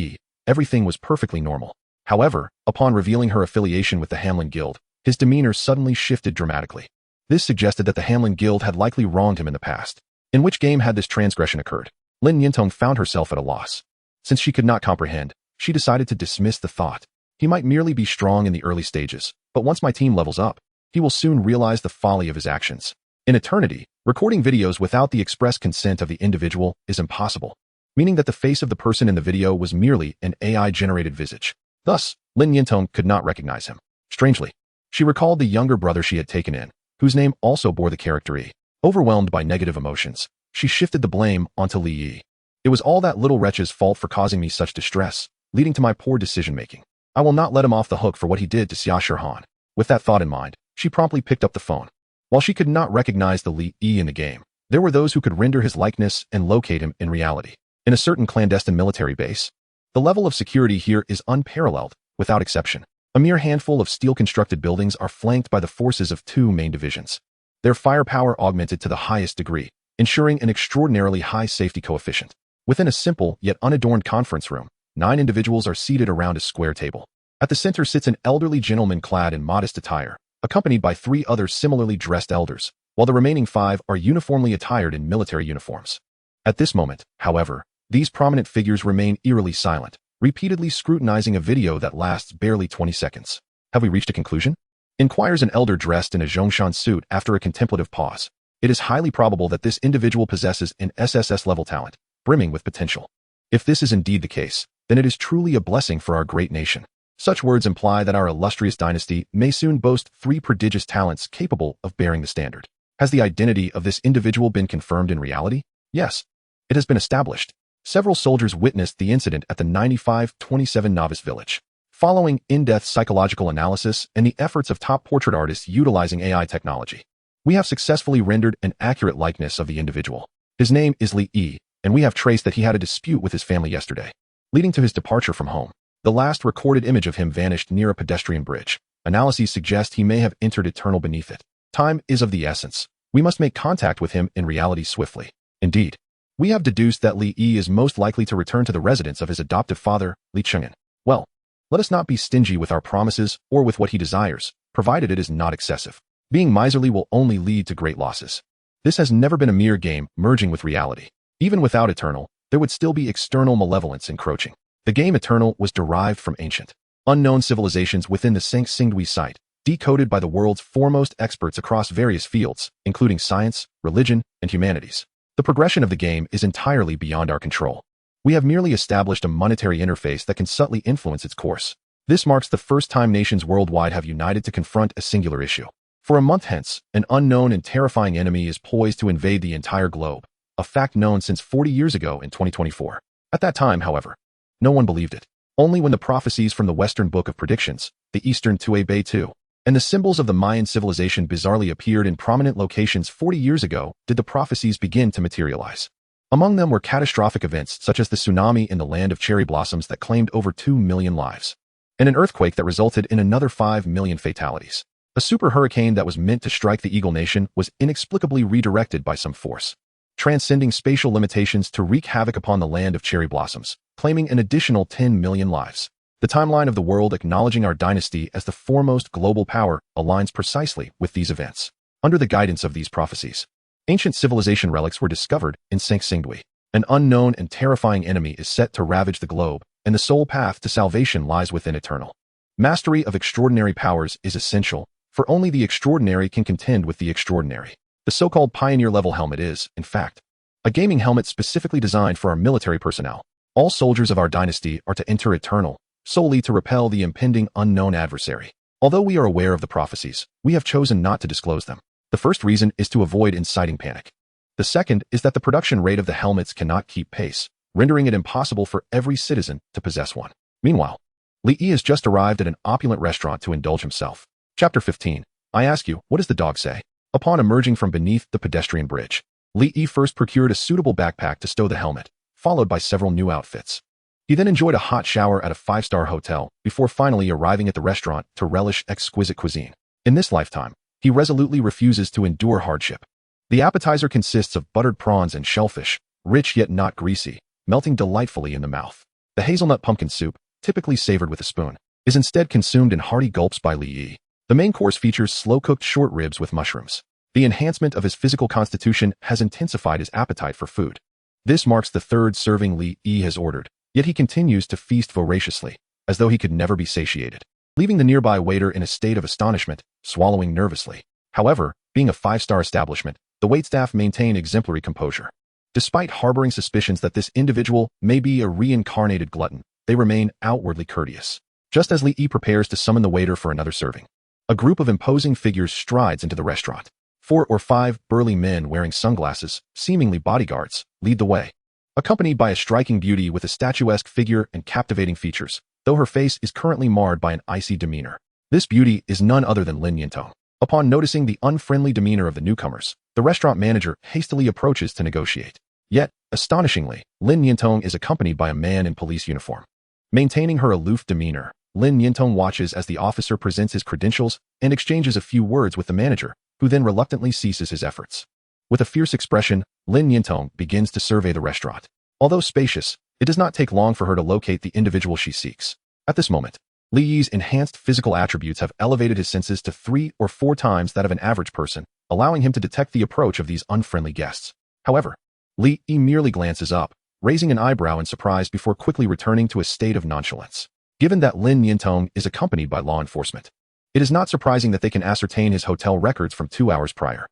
everything was perfectly normal. However, upon revealing her affiliation with the Hanlin Guild, his demeanor suddenly shifted dramatically. This suggested that the Hanlin Guild had likely wronged him in the past. In which game had this transgression occurred? Lin Yintong found herself at a loss. Since she could not comprehend, she decided to dismiss the thought. He might merely be strong in the early stages, but once my team levels up, he will soon realize the folly of his actions. In eternity, recording videos without the express consent of the individual is impossible, meaning that the face of the person in the video was merely an AI-generated visage. Thus, Lin Yintong could not recognize him. Strangely, she recalled the younger brother she had taken in, whose name also bore the character E. Overwhelmed by negative emotions, she shifted the blame onto Li Yi. It was all that little wretch's fault for causing me such distress, leading to my poor decision-making. I will not let him off the hook for what he did to Xia Shirhan. With that thought in mind, she promptly picked up the phone. While she could not recognize the Li Yi in the game, there were those who could render his likeness and locate him in reality. In a certain clandestine military base, the level of security here is unparalleled, without exception. A mere handful of steel-constructed buildings are flanked by the forces of 2 main divisions. Their firepower augmented to the highest degree, ensuring an extraordinarily high safety coefficient. Within a simple yet unadorned conference room, 9 individuals are seated around a square table. At the center sits an elderly gentleman clad in modest attire, accompanied by 3 other similarly dressed elders, while the remaining 5 are uniformly attired in military uniforms. At this moment, however, these prominent figures remain eerily silent, repeatedly scrutinizing a video that lasts barely 20 seconds. Have we reached a conclusion? Inquires an elder dressed in a Zhongshan suit after a contemplative pause. It is highly probable that this individual possesses an SSS-level talent, brimming with potential. If this is indeed the case, then it is truly a blessing for our great nation. Such words imply that our illustrious dynasty may soon boast 3 prodigious talents capable of bearing the standard. Has the identity of this individual been confirmed in reality? Yes, it has been established. Several soldiers witnessed the incident at the 9527 novice village. Following in-depth psychological analysis and the efforts of top portrait artists utilizing AI technology, we have successfully rendered an accurate likeness of the individual. His name is Li Yi, and we have traced that he had a dispute with his family yesterday, leading to his departure from home. The last recorded image of him vanished near a pedestrian bridge. Analyses suggest he may have entered eternal beneath it. Time is of the essence. We must make contact with him in reality swiftly. Indeed, we have deduced that Li Yi is most likely to return to the residence of his adoptive father, Li Cheng'an. Well, let us not be stingy with our promises or with what he desires, provided it is not excessive. Being miserly will only lead to great losses. This has never been a mere game merging with reality. Even without Eternal, there would still be external malevolence encroaching. The game Eternal was derived from ancient, unknown civilizations within the Singdui site, decoded by the world's foremost experts across various fields, including science, religion, and humanities. The progression of the game is entirely beyond our control. We have merely established a monetary interface that can subtly influence its course. This marks the first time nations worldwide have united to confront a singular issue. For a month hence, an unknown and terrifying enemy is poised to invade the entire globe, a fact known since 40 years ago in 2024. At that time, however, no one believed it. Only when the prophecies from the Western Book of Predictions, the Eastern Tue Bei Tu, and the symbols of the Mayan civilization bizarrely appeared in prominent locations 40 years ago did the prophecies begin to materialize. Among them were catastrophic events such as the tsunami in the land of cherry blossoms that claimed over 2 million lives, and an earthquake that resulted in another 5 million fatalities. A super hurricane that was meant to strike the Eagle Nation was inexplicably redirected by some force, transcending spatial limitations to wreak havoc upon the land of cherry blossoms, claiming an additional 10 million lives. The timeline of the world acknowledging our dynasty as the foremost global power aligns precisely with these events. Under the guidance of these prophecies, ancient civilization relics were discovered in Singdui. An unknown and terrifying enemy is set to ravage the globe, and the sole path to salvation lies within eternal. Mastery of extraordinary powers is essential, for only the extraordinary can contend with the extraordinary. The so-called pioneer-level helmet is, in fact, a gaming helmet specifically designed for our military personnel. All soldiers of our dynasty are to enter eternal, solely to repel the impending unknown adversary. Although we are aware of the prophecies, we have chosen not to disclose them. The first reason is to avoid inciting panic. The second is that the production rate of the helmets cannot keep pace, rendering it impossible for every citizen to possess one. Meanwhile, Li Yi has just arrived at an opulent restaurant to indulge himself. Chapter 15. I ask you, what does the dog say? Upon emerging from beneath the pedestrian bridge, Li Yi first procured a suitable backpack to stow the helmet, followed by several new outfits. He then enjoyed a hot shower at a 5-star hotel before finally arriving at the restaurant to relish exquisite cuisine. In this lifetime, he resolutely refuses to endure hardship. The appetizer consists of buttered prawns and shellfish, rich yet not greasy, melting delightfully in the mouth. The hazelnut pumpkin soup, typically savored with a spoon, is instead consumed in hearty gulps by Li Yi. The main course features slow-cooked short ribs with mushrooms. The enhancement of his physical constitution has intensified his appetite for food. This marks the third serving Li Yi has ordered, yet he continues to feast voraciously, as though he could never be satiated, leaving the nearby waiter in a state of astonishment, swallowing nervously. However, being a 5-star establishment, the waitstaff maintain exemplary composure. Despite harboring suspicions that this individual may be a reincarnated glutton, they remain outwardly courteous. Just as Li Yi prepares to summon the waiter for another serving, a group of imposing figures strides into the restaurant. 4 or 5 burly men wearing sunglasses, seemingly bodyguards, lead the way, accompanied by a striking beauty with a statuesque figure and captivating features, though her face is currently marred by an icy demeanor. This beauty is none other than Lin Yintong. Upon noticing the unfriendly demeanor of the newcomers, the restaurant manager hastily approaches to negotiate. Yet, astonishingly, Lin Yintong is accompanied by a man in police uniform. Maintaining her aloof demeanor, Lin Yintong watches as the officer presents his credentials and exchanges a few words with the manager, who then reluctantly ceases his efforts. With a fierce expression, Lin Yintong begins to survey the restaurant. Although spacious, it does not take long for her to locate the individual she seeks. At this moment, Li Yi's enhanced physical attributes have elevated his senses to 3 or 4 times that of an average person, allowing him to detect the approach of these unfriendly guests. However, Li Yi merely glances up, raising an eyebrow in surprise before quickly returning to a state of nonchalance. Given that Lin Yintong is accompanied by law enforcement, it is not surprising that they can ascertain his hotel records from 2 hours prior.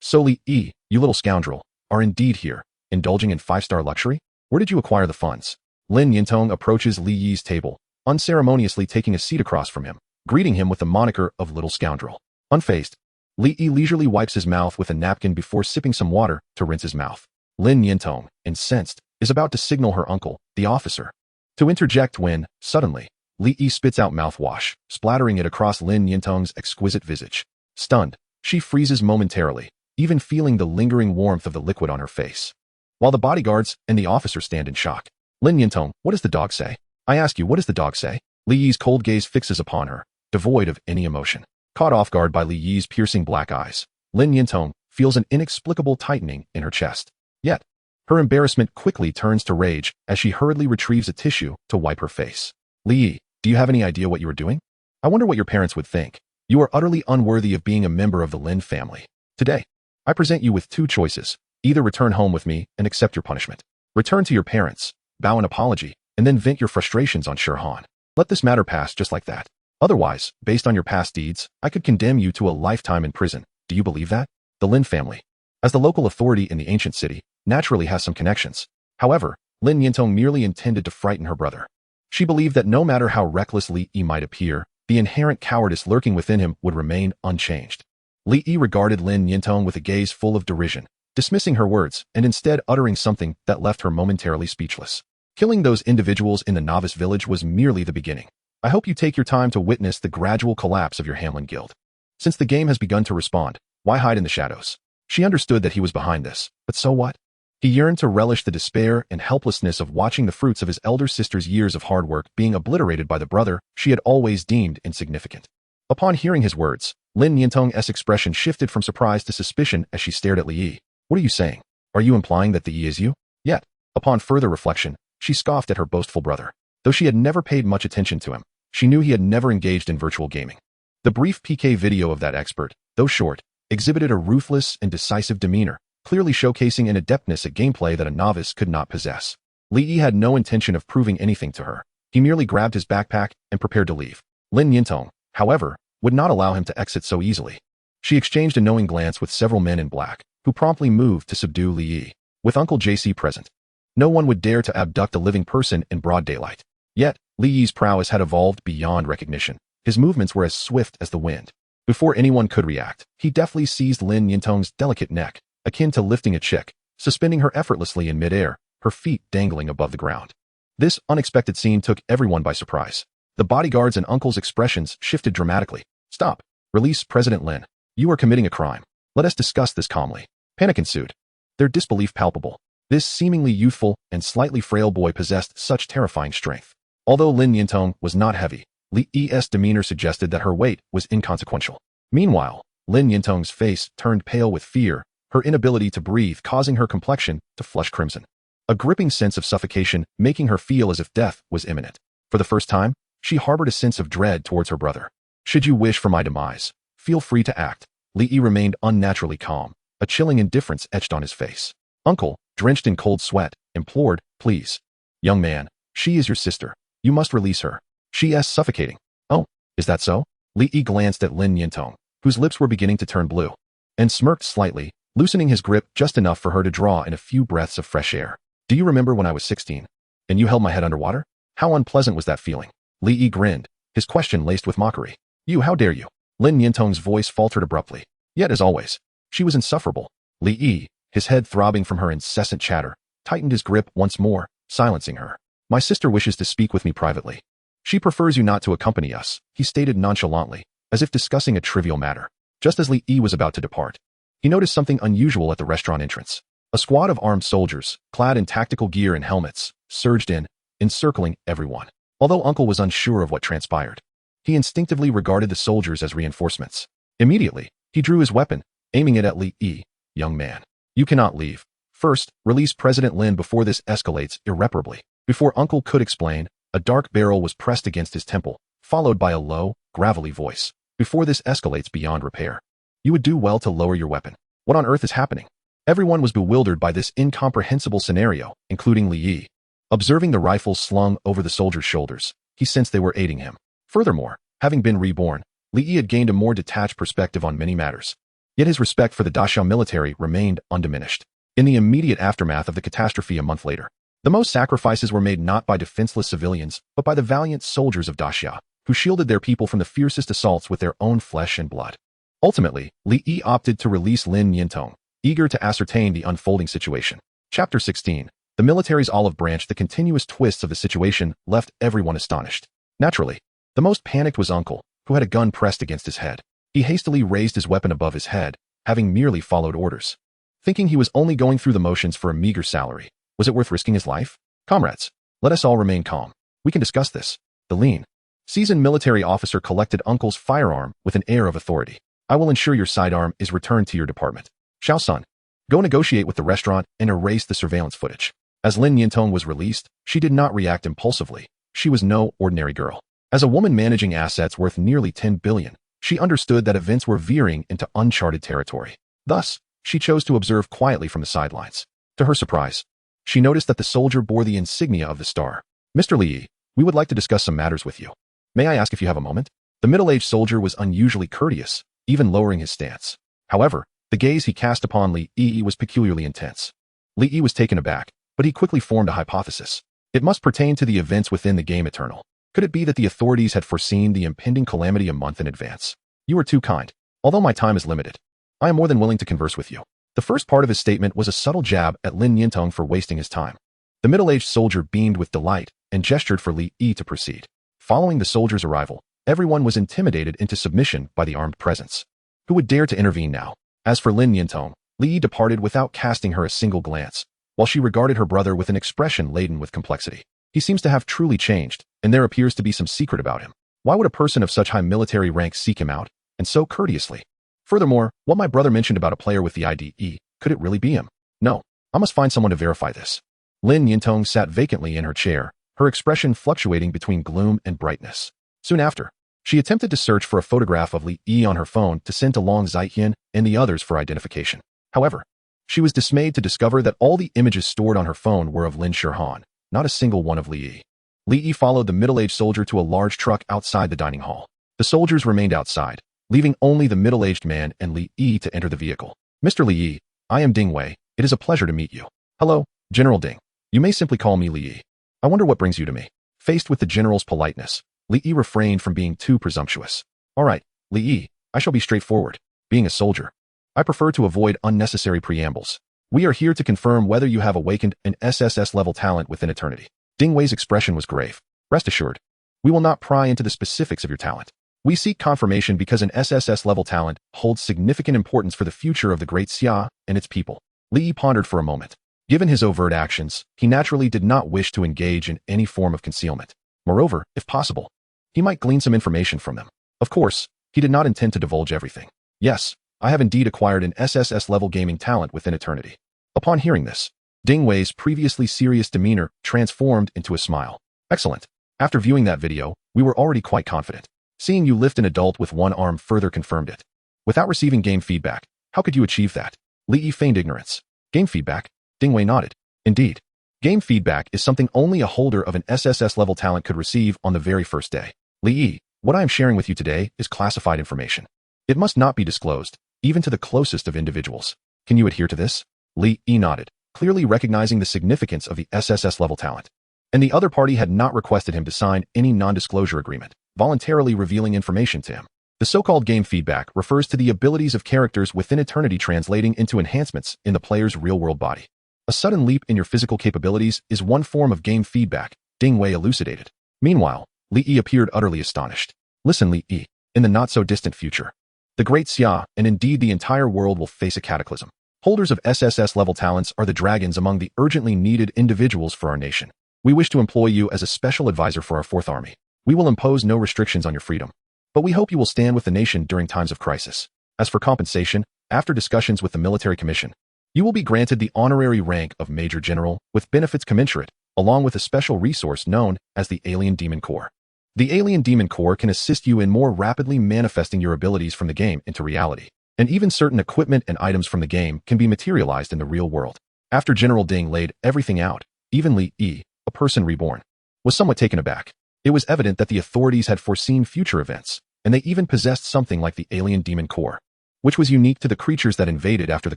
So Li Yi, you little scoundrel, are indeed here, indulging in 5-star luxury? Where did you acquire the funds? Lin Yintong approaches Li Yi's table, unceremoniously taking a seat across from him, greeting him with the moniker of little scoundrel. Unfazed, Li Yi leisurely wipes his mouth with a napkin before sipping some water to rinse his mouth. Lin Yintong, incensed, is about to signal her uncle, the officer, to interject when, suddenly, Li Yi spits out mouthwash, splattering it across Lin Yintong's exquisite visage. Stunned, she freezes momentarily, even feeling the lingering warmth of the liquid on her face. While the bodyguards and the officer stand in shock. Lin Yintong, what does the dog say? I ask you, what does the dog say? Li Yi's cold gaze fixes upon her, devoid of any emotion. Caught off guard by Li Yi's piercing black eyes, Lin Yintong feels an inexplicable tightening in her chest. Yet, her embarrassment quickly turns to rage as she hurriedly retrieves a tissue to wipe her face. Li Yi, do you have any idea what you are doing? I wonder what your parents would think. You are utterly unworthy of being a member of the Lin family. Today, I present you with 2 choices. Either return home with me and accept your punishment. Return to your parents, bow an apology, and then vent your frustrations on Shirhan. Let this matter pass just like that. Otherwise, based on your past deeds, I could condemn you to a lifetime in prison. Do you believe that? The Lin family, as the local authority in the ancient city, naturally has some connections. However, Lin Yintong merely intended to frighten her brother. She believed that no matter how reckless Li Yi might appear, the inherent cowardice lurking within him would remain unchanged. Li Yi regarded Lin Yintong with a gaze full of derision, dismissing her words and instead uttering something that left her momentarily speechless. Killing those individuals in the novice village was merely the beginning. I hope you take your time to witness the gradual collapse of your Hamlin guild. Since the game has begun to respond, why hide in the shadows? She understood that he was behind this, but so what? He yearned to relish the despair and helplessness of watching the fruits of his elder sister's years of hard work being obliterated by the brother she had always deemed insignificant. Upon hearing his words, Lin Yintong's expression shifted from surprise to suspicion as she stared at Li Yi. What are you saying? Are you implying that the Yi is you? Yet, upon further reflection, she scoffed at her boastful brother. Though she had never paid much attention to him, she knew he had never engaged in virtual gaming. The brief PK video of that expert, though short, exhibited a ruthless and decisive demeanor, clearly showcasing an adeptness at gameplay that a novice could not possess. Li Yi had no intention of proving anything to her. He merely grabbed his backpack and prepared to leave. Lin Yintong, however, would not allow him to exit so easily. She exchanged a knowing glance with several men in black, who promptly moved to subdue Li Yi. With Uncle JC present, no one would dare to abduct a living person in broad daylight. Yet, Li Yi's prowess had evolved beyond recognition. His movements were as swift as the wind. Before anyone could react, he deftly seized Lin Yintong's delicate neck, akin to lifting a chick, suspending her effortlessly in midair, her feet dangling above the ground. This unexpected scene took everyone by surprise. The bodyguards and uncle's expressions shifted dramatically. Stop. Release President Lin. You are committing a crime. Let us discuss this calmly. Panic ensued. Their disbelief palpable. This seemingly youthful and slightly frail boy possessed such terrifying strength. Although Lin Yintong was not heavy, Li Yi's demeanor suggested that her weight was inconsequential. Meanwhile, Lin Yintong's face turned pale with fear, her inability to breathe causing her complexion to flush crimson. A gripping sense of suffocation making her feel as if death was imminent. For the first time, she harbored a sense of dread towards her brother. Should you wish for my demise, feel free to act. Li Yi remained unnaturally calm, a chilling indifference etched on his face. Uncle, drenched in cold sweat, implored, please. Young man, she is your sister. You must release her. She is suffocating. Oh, is that so? Li Yi glanced at Lin Yintong, whose lips were beginning to turn blue, and smirked slightly, loosening his grip just enough for her to draw in a few breaths of fresh air. Do you remember when I was 16? And you held my head underwater? How unpleasant was that feeling? Li Yi grinned, his question laced with mockery. You, how dare you? Lin Yintong's voice faltered abruptly. Yet, as always, she was insufferable. Li Yi, his head throbbing from her incessant chatter, tightened his grip once more, silencing her. My sister wishes to speak with me privately. She prefers you not to accompany us, he stated nonchalantly, as if discussing a trivial matter. Just as Li Yi was about to depart, he noticed something unusual at the restaurant entrance. A squad of armed soldiers, clad in tactical gear and helmets, surged in, encircling everyone. Although Uncle was unsure of what transpired, he instinctively regarded the soldiers as reinforcements. Immediately, he drew his weapon, aiming it at Li Yi. Young man, you cannot leave. First, release President Lin before this escalates irreparably. Before Uncle could explain, a dark barrel was pressed against his temple, followed by a low, gravelly voice. Before this escalates beyond repair, you would do well to lower your weapon. What on earth is happening? Everyone was bewildered by this incomprehensible scenario, including Li Yi. Observing the rifles slung over the soldiers' shoulders, he sensed they were aiding him. Furthermore, having been reborn, Li Yi had gained a more detached perspective on many matters. Yet his respect for the Daxia military remained undiminished. In the immediate aftermath of the catastrophe a month later, the most sacrifices were made not by defenseless civilians, but by the valiant soldiers of Daxia, who shielded their people from the fiercest assaults with their own flesh and blood. Ultimately, Li Yi opted to release Lin Yintong, eager to ascertain the unfolding situation. Chapter 16. The military's olive branch. The continuous twists of the situation left everyone astonished. Naturally, the most panicked was Uncle, who had a gun pressed against his head. He hastily raised his weapon above his head, having merely followed orders. Thinking he was only going through the motions for a meager salary, was it worth risking his life? Comrades, let us all remain calm. We can discuss this. The lean, seasoned military officer collected Uncle's firearm with an air of authority. I will ensure your sidearm is returned to your department. Xiao Sun, go negotiate with the restaurant and erase the surveillance footage. As Lin Yintong was released, she did not react impulsively. She was no ordinary girl. As a woman managing assets worth nearly 10 billion, she understood that events were veering into uncharted territory. Thus, she chose to observe quietly from the sidelines. To her surprise, she noticed that the soldier bore the insignia of the star. Mr. Li Yi, we would like to discuss some matters with you. May I ask if you have a moment? The middle-aged soldier was unusually courteous, even lowering his stance. However, the gaze he cast upon Li Yi was peculiarly intense. Li Yi was taken aback, but he quickly formed a hypothesis. It must pertain to the events within the game Eternal. Could it be that the authorities had foreseen the impending calamity a month in advance? You are too kind. Although my time is limited, I am more than willing to converse with you. The first part of his statement was a subtle jab at Lin Yintong for wasting his time. The middle-aged soldier beamed with delight and gestured for Li Yi to proceed. Following the soldier's arrival, everyone was intimidated into submission by the armed presence. Who would dare to intervene now? As for Lin Yintong, Li Yi departed without casting her a single glance, while she regarded her brother with an expression laden with complexity. He seems to have truly changed, and there appears to be some secret about him. Why would a person of such high military rank seek him out, and so courteously? Furthermore, what my brother mentioned about a player with the IDE, could it really be him? No, I must find someone to verify this. Lin Yintong sat vacantly in her chair, her expression fluctuating between gloom and brightness. Soon after, she attempted to search for a photograph of Li Yi on her phone to send to Long Zaiqian and the others for identification. However, she was dismayed to discover that all the images stored on her phone were of Lin Shirhan, not a single one of Li Yi. Li Yi followed the middle-aged soldier to a large truck outside the dining hall. The soldiers remained outside, leaving only the middle-aged man and Li Yi to enter the vehicle. Mr. Li Yi, I am Ding Wei. It is a pleasure to meet you. Hello, General Ding. You may simply call me Li Yi. I wonder what brings you to me. Faced with the general's politeness, Li Yi refrained from being too presumptuous. All right, Li Yi, I shall be straightforward. Being a soldier, I prefer to avoid unnecessary preambles. We are here to confirm whether you have awakened an SSS-level talent within eternity. Ding Wei's expression was grave. Rest assured, we will not pry into the specifics of your talent. We seek confirmation because an SSS-level talent holds significant importance for the future of the Great Xia and its people. Li Yi pondered for a moment. Given his overt actions, he naturally did not wish to engage in any form of concealment. Moreover, if possible, he might glean some information from them. Of course, he did not intend to divulge everything. Yes, I have indeed acquired an SSS-level gaming talent within eternity. Upon hearing this, Ding Wei's previously serious demeanor transformed into a smile. Excellent. After viewing that video, we were already quite confident. Seeing you lift an adult with one arm further confirmed it. Without receiving game feedback, how could you achieve that? Li Yi feigned ignorance. Game feedback? Ding Wei nodded. Indeed. Game feedback is something only a holder of an SSS-level talent could receive on the very first day. Li Yi, what I am sharing with you today is classified information. It must not be disclosed, even to the closest of individuals. Can you adhere to this? Li Yi nodded, clearly recognizing the significance of the SSS-level talent. And the other party had not requested him to sign any non-disclosure agreement, voluntarily revealing information to him. The so-called game feedback refers to the abilities of characters within eternity translating into enhancements in the player's real-world body. A sudden leap in your physical capabilities is one form of game feedback, Ding Wei elucidated. Meanwhile, Li Yi appeared utterly astonished. Listen, Li Yi, in the not-so-distant future, the Great Xia, and indeed the entire world, will face a cataclysm. Holders of SSS-level talents are the dragons among the urgently needed individuals for our nation. We wish to employ you as a special advisor for our Fourth Army. We will impose no restrictions on your freedom, but we hope you will stand with the nation during times of crisis. As for compensation, after discussions with the military commission, you will be granted the honorary rank of Major General with benefits commensurate, along with a special resource known as the Alien Demon Core. The Alien Demon Core can assist you in more rapidly manifesting your abilities from the game into reality, and even certain equipment and items from the game can be materialized in the real world. After General Ding laid everything out, even Li Yi, a person reborn, was somewhat taken aback. It was evident that the authorities had foreseen future events, and they even possessed something like the Alien Demon Core, which was unique to the creatures that invaded after the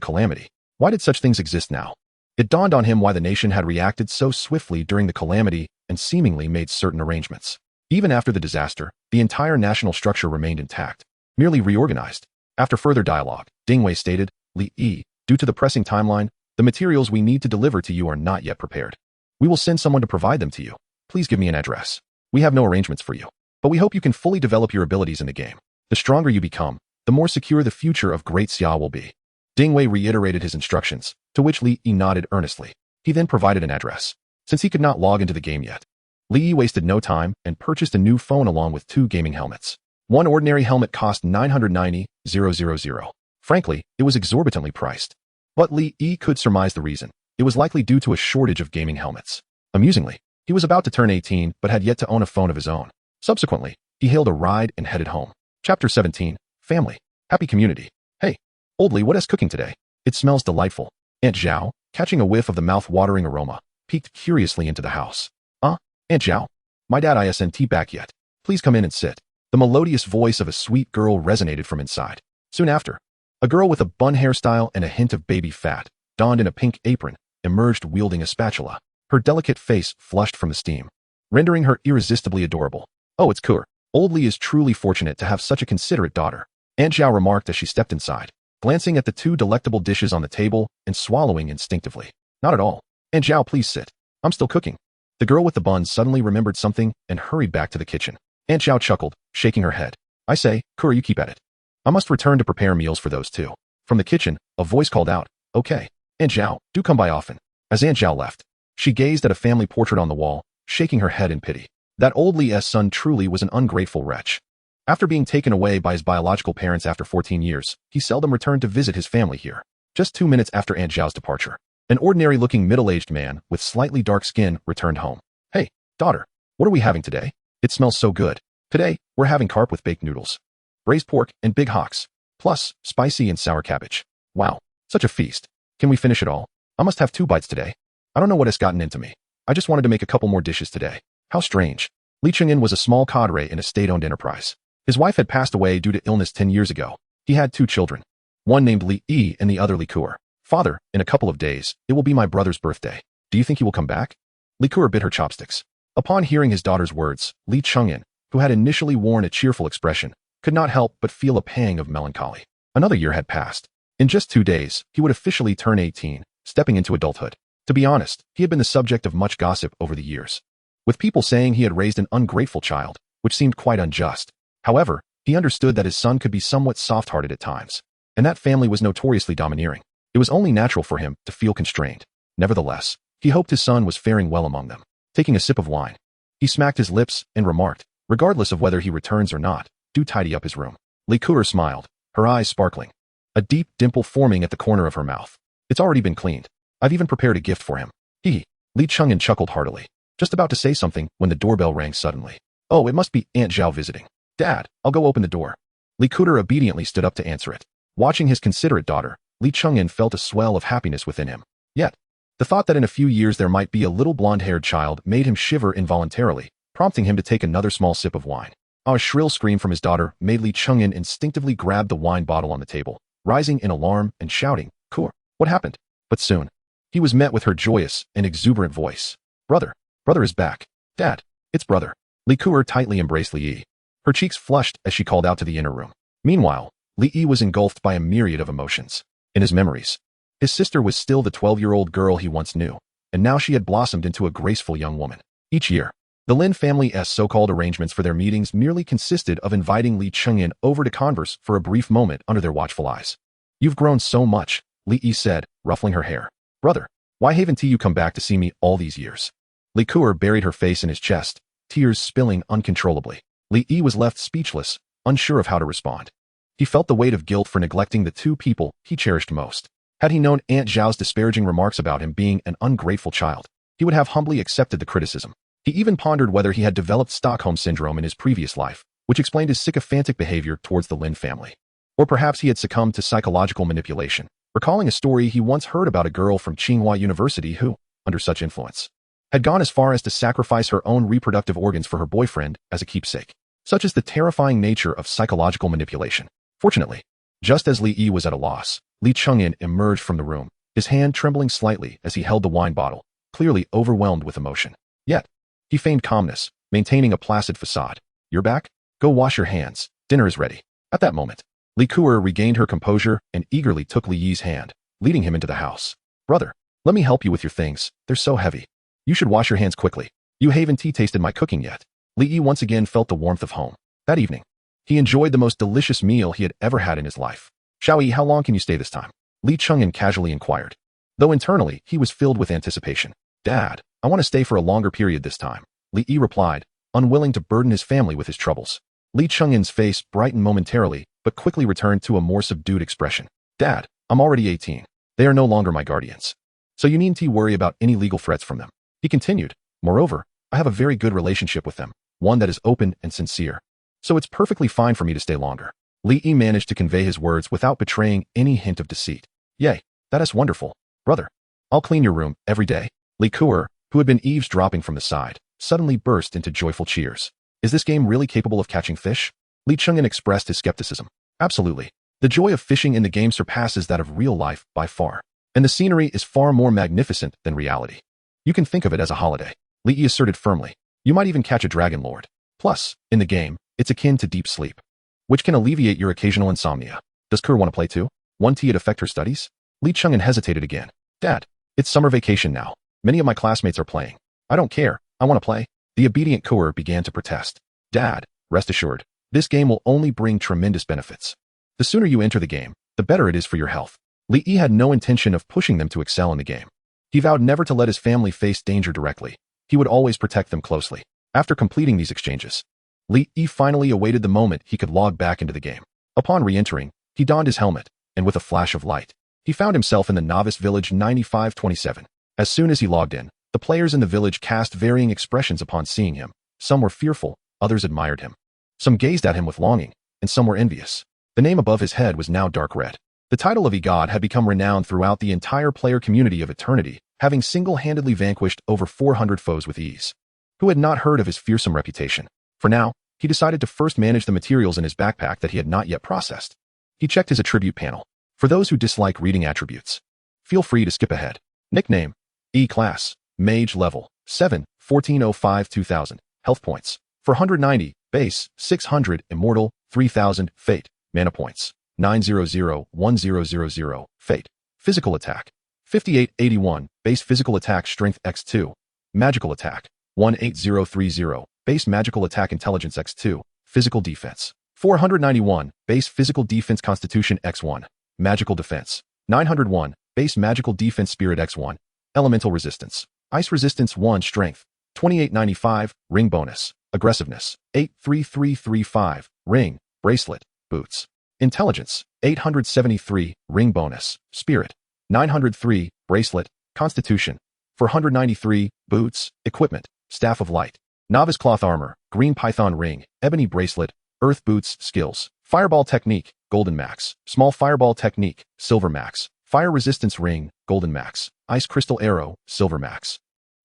calamity. Why did such things exist now? It dawned on him why the nation had reacted so swiftly during the calamity and seemingly made certain arrangements. Even after the disaster, the entire national structure remained intact, merely reorganized. After further dialogue, Ding Wei stated, Li Yi, due to the pressing timeline, the materials we need to deliver to you are not yet prepared. We will send someone to provide them to you. Please give me an address. We have no arrangements for you, but we hope you can fully develop your abilities in the game. The stronger you become, the more secure the future of Great Xia will be. Ding Wei reiterated his instructions, to which Li Yi nodded earnestly. He then provided an address. Since he could not log into the game yet, Li Yi wasted no time and purchased a new phone along with 2 gaming helmets. One ordinary helmet cost 990,000. Frankly, it was exorbitantly priced. But Li Yi could surmise the reason. It was likely due to a shortage of gaming helmets. Amusingly, he was about to turn 18 but had yet to own a phone of his own. Subsequently, he hailed a ride and headed home. Chapter 17, Family. Happy Community. Hey, Old Li, what is cooking today? It smells delightful. Aunt Zhao, catching a whiff of the mouth-watering aroma, peeked curiously into the house. Aunt Zhao? My dad isn't back yet. Please come in and sit. The melodious voice of a sweet girl resonated from inside. Soon after, a girl with a bun hairstyle and a hint of baby fat, donned in a pink apron, emerged wielding a spatula. Her delicate face flushed from the steam, rendering her irresistibly adorable. Oh, it's Kur. Old Li is truly fortunate to have such a considerate daughter, Aunt Zhao remarked as she stepped inside, glancing at the 2 delectable dishes on the table and swallowing instinctively. Not at all. Aunt Zhao, please sit. I'm still cooking. The girl with the bun suddenly remembered something and hurried back to the kitchen. Aunt Zhao chuckled, shaking her head. I say, Kur, you keep at it. I must return to prepare meals for those 2. From the kitchen, a voice called out, Okay, Aunt Zhao, do come by often. As Aunt Zhao left, she gazed at a family portrait on the wall, shaking her head in pity. That old Li's son truly was an ungrateful wretch. After being taken away by his biological parents after 14 years, he seldom returned to visit his family here. Just 2 minutes after Aunt Zhao's departure, an ordinary-looking middle-aged man with slightly dark skin returned home. Hey, Daughter, what are we having today? It smells so good. Today, we're having carp with baked noodles, braised pork, and big hocks, plus spicy and sour cabbage. Wow, such a feast. Can we finish it all? I must have 2 bites today. I don't know what has gotten into me. I just wanted to make a couple more dishes today. How strange. Li Chengyan was a small cadre in a state-owned enterprise. His wife had passed away due to illness 10 years ago. He had 2 children, one named Li Yi and the other Li Kuer. Father, in a couple of days, it will be my brother's birthday. Do you think he will come back? Li Kuer bit her chopsticks. Upon hearing his daughter's words, Li Chengyan, who had initially worn a cheerful expression, could not help but feel a pang of melancholy. Another year had passed. In just 2 days, he would officially turn 18, stepping into adulthood. To be honest, he had been the subject of much gossip over the years, with people saying he had raised an ungrateful child, which seemed quite unjust. However, he understood that his son could be somewhat soft-hearted at times, and that family was notoriously domineering. It was only natural for him to feel constrained. Nevertheless, he hoped his son was faring well among them. Taking a sip of wine, he smacked his lips and remarked, regardless of whether he returns or not, do tidy up his room. Li Kuer smiled, her eyes sparkling, a deep dimple forming at the corner of her mouth. It's already been cleaned. I've even prepared a gift for him. Li Chengyan chuckled heartily, just about to say something when the doorbell rang suddenly. Oh, it must be Aunt Zhao visiting. Dad, I'll go open the door. Li Kuer obediently stood up to answer it. Watching his considerate daughter, Li Chengyan felt a swell of happiness within him. Yet, the thought that in a few years there might be a little blonde-haired child made him shiver involuntarily, prompting him to take another small sip of wine. A shrill scream from his daughter made Li Chengyan instinctively grab the wine bottle on the table, rising in alarm and shouting, Kuer, what happened? But soon, he was met with her joyous and exuberant voice. Brother is back. Dad, it's brother. Li Kuer tightly embraced Li Yi. Her cheeks flushed as she called out to the inner room. Meanwhile, Li Yi was engulfed by a myriad of emotions. In his memories, his sister was still the 12-year-old girl he once knew, and now she had blossomed into a graceful young woman. Each year, the Lin family's so-called arrangements for their meetings merely consisted of inviting Li Chengyan over to converse for a brief moment under their watchful eyes. You've grown so much, Li Yi said, ruffling her hair. Brother, why haven't you come back to see me all these years? Li Kuer buried her face in his chest, tears spilling uncontrollably. Li Yi was left speechless, unsure of how to respond. He felt the weight of guilt for neglecting the 2 people he cherished most. Had he known Aunt Zhao's disparaging remarks about him being an ungrateful child, he would have humbly accepted the criticism. He even pondered whether he had developed Stockholm Syndrome in his previous life, which explained his sycophantic behavior towards the Lin family. Or perhaps he had succumbed to psychological manipulation, recalling a story he once heard about a girl from Tsinghua University who, under such influence, had gone as far as to sacrifice her own reproductive organs for her boyfriend as a keepsake. Such is the terrifying nature of psychological manipulation. Fortunately, just as Li Yi was at a loss, Li Chengyan emerged from the room, his hand trembling slightly as he held the wine bottle, clearly overwhelmed with emotion. Yet, he feigned calmness, maintaining a placid facade. You're back? Go wash your hands. Dinner is ready. At that moment, Li Kuer regained her composure and eagerly took Li Yi's hand, leading him into the house. Brother, let me help you with your things. They're so heavy. You should wash your hands quickly. You haven't tasted my cooking yet. Li Yi once again felt the warmth of home. That evening, he enjoyed the most delicious meal he had ever had in his life. Xiaoyi, how long can you stay this time? Li Chengyan casually inquired, though internally he was filled with anticipation. Dad, I want to stay for a longer period this time, Li Yi replied, unwilling to burden his family with his troubles. Li Chengyan's face brightened momentarily, but quickly returned to a more subdued expression. Dad, I'm already 18. They are no longer my guardians. So you needn't worry about any legal threats from them. He continued, moreover, I have a very good relationship with them, one that is open and sincere. So it's perfectly fine for me to stay longer. Li Yi managed to convey his words without betraying any hint of deceit. Yay, that is wonderful. Brother, I'll clean your room every day. Li Kuer, who had been eavesdropping from the side, suddenly burst into joyful cheers. Is this game really capable of catching fish? Li Chengyan expressed his skepticism. Absolutely. The joy of fishing in the game surpasses that of real life by far. And the scenery is far more magnificent than reality. You can think of it as a holiday. Li Yi asserted firmly. You might even catch a dragon lord. Plus, in the game, it's akin to deep sleep, which can alleviate your occasional insomnia. Does Kuer want to play too? Won't it affect her studies? Li Chengyan hesitated again. Dad, it's summer vacation now. Many of my classmates are playing. I don't care. I want to play. The obedient Kuer began to protest. Dad, rest assured, this game will only bring tremendous benefits. The sooner you enter the game, the better it is for your health. Li Yi had no intention of pushing them to excel in the game. He vowed never to let his family face danger directly. He would always protect them closely. After completing these exchanges, Li Yi finally awaited the moment he could log back into the game. Upon re-entering, he donned his helmet, and with a flash of light, he found himself in the novice village 9527. As soon as he logged in, The players in the village cast varying expressions upon seeing him. Some were fearful, others admired him. Some gazed at him with longing, and some were envious. The name above his head was now dark red. The title of E-God had become renowned throughout the entire player community of Eternity, having single-handedly vanquished over 400 foes with ease. Who had not heard of his fearsome reputation? For now, he decided to first manage the materials in his backpack that he had not yet processed. He checked his attribute panel. For those who dislike reading attributes, feel free to skip ahead. Nickname: E-Class, Mage level, 7, 1405 2000, health points, 490, base, 600, immortal, 3000, fate, mana points, 900-1000, fate, physical attack, 5881, base physical attack strength x2, magical attack, 18030, base magical attack intelligence x2, physical defense, 491, base physical defense constitution x1, magical defense, 901, base magical defense spirit x1, elemental resistance, ice resistance 1 strength, 2895, ring bonus, aggressiveness, 83335, ring, bracelet, boots, intelligence, 873, ring bonus, spirit, 903, bracelet, constitution, 493, boots, equipment, staff of light, novice cloth armor, green python ring, ebony bracelet, earth boots, skills, fireball technique, golden max, small fireball technique, silver max, fire resistance ring, golden max, ice crystal arrow, silver max,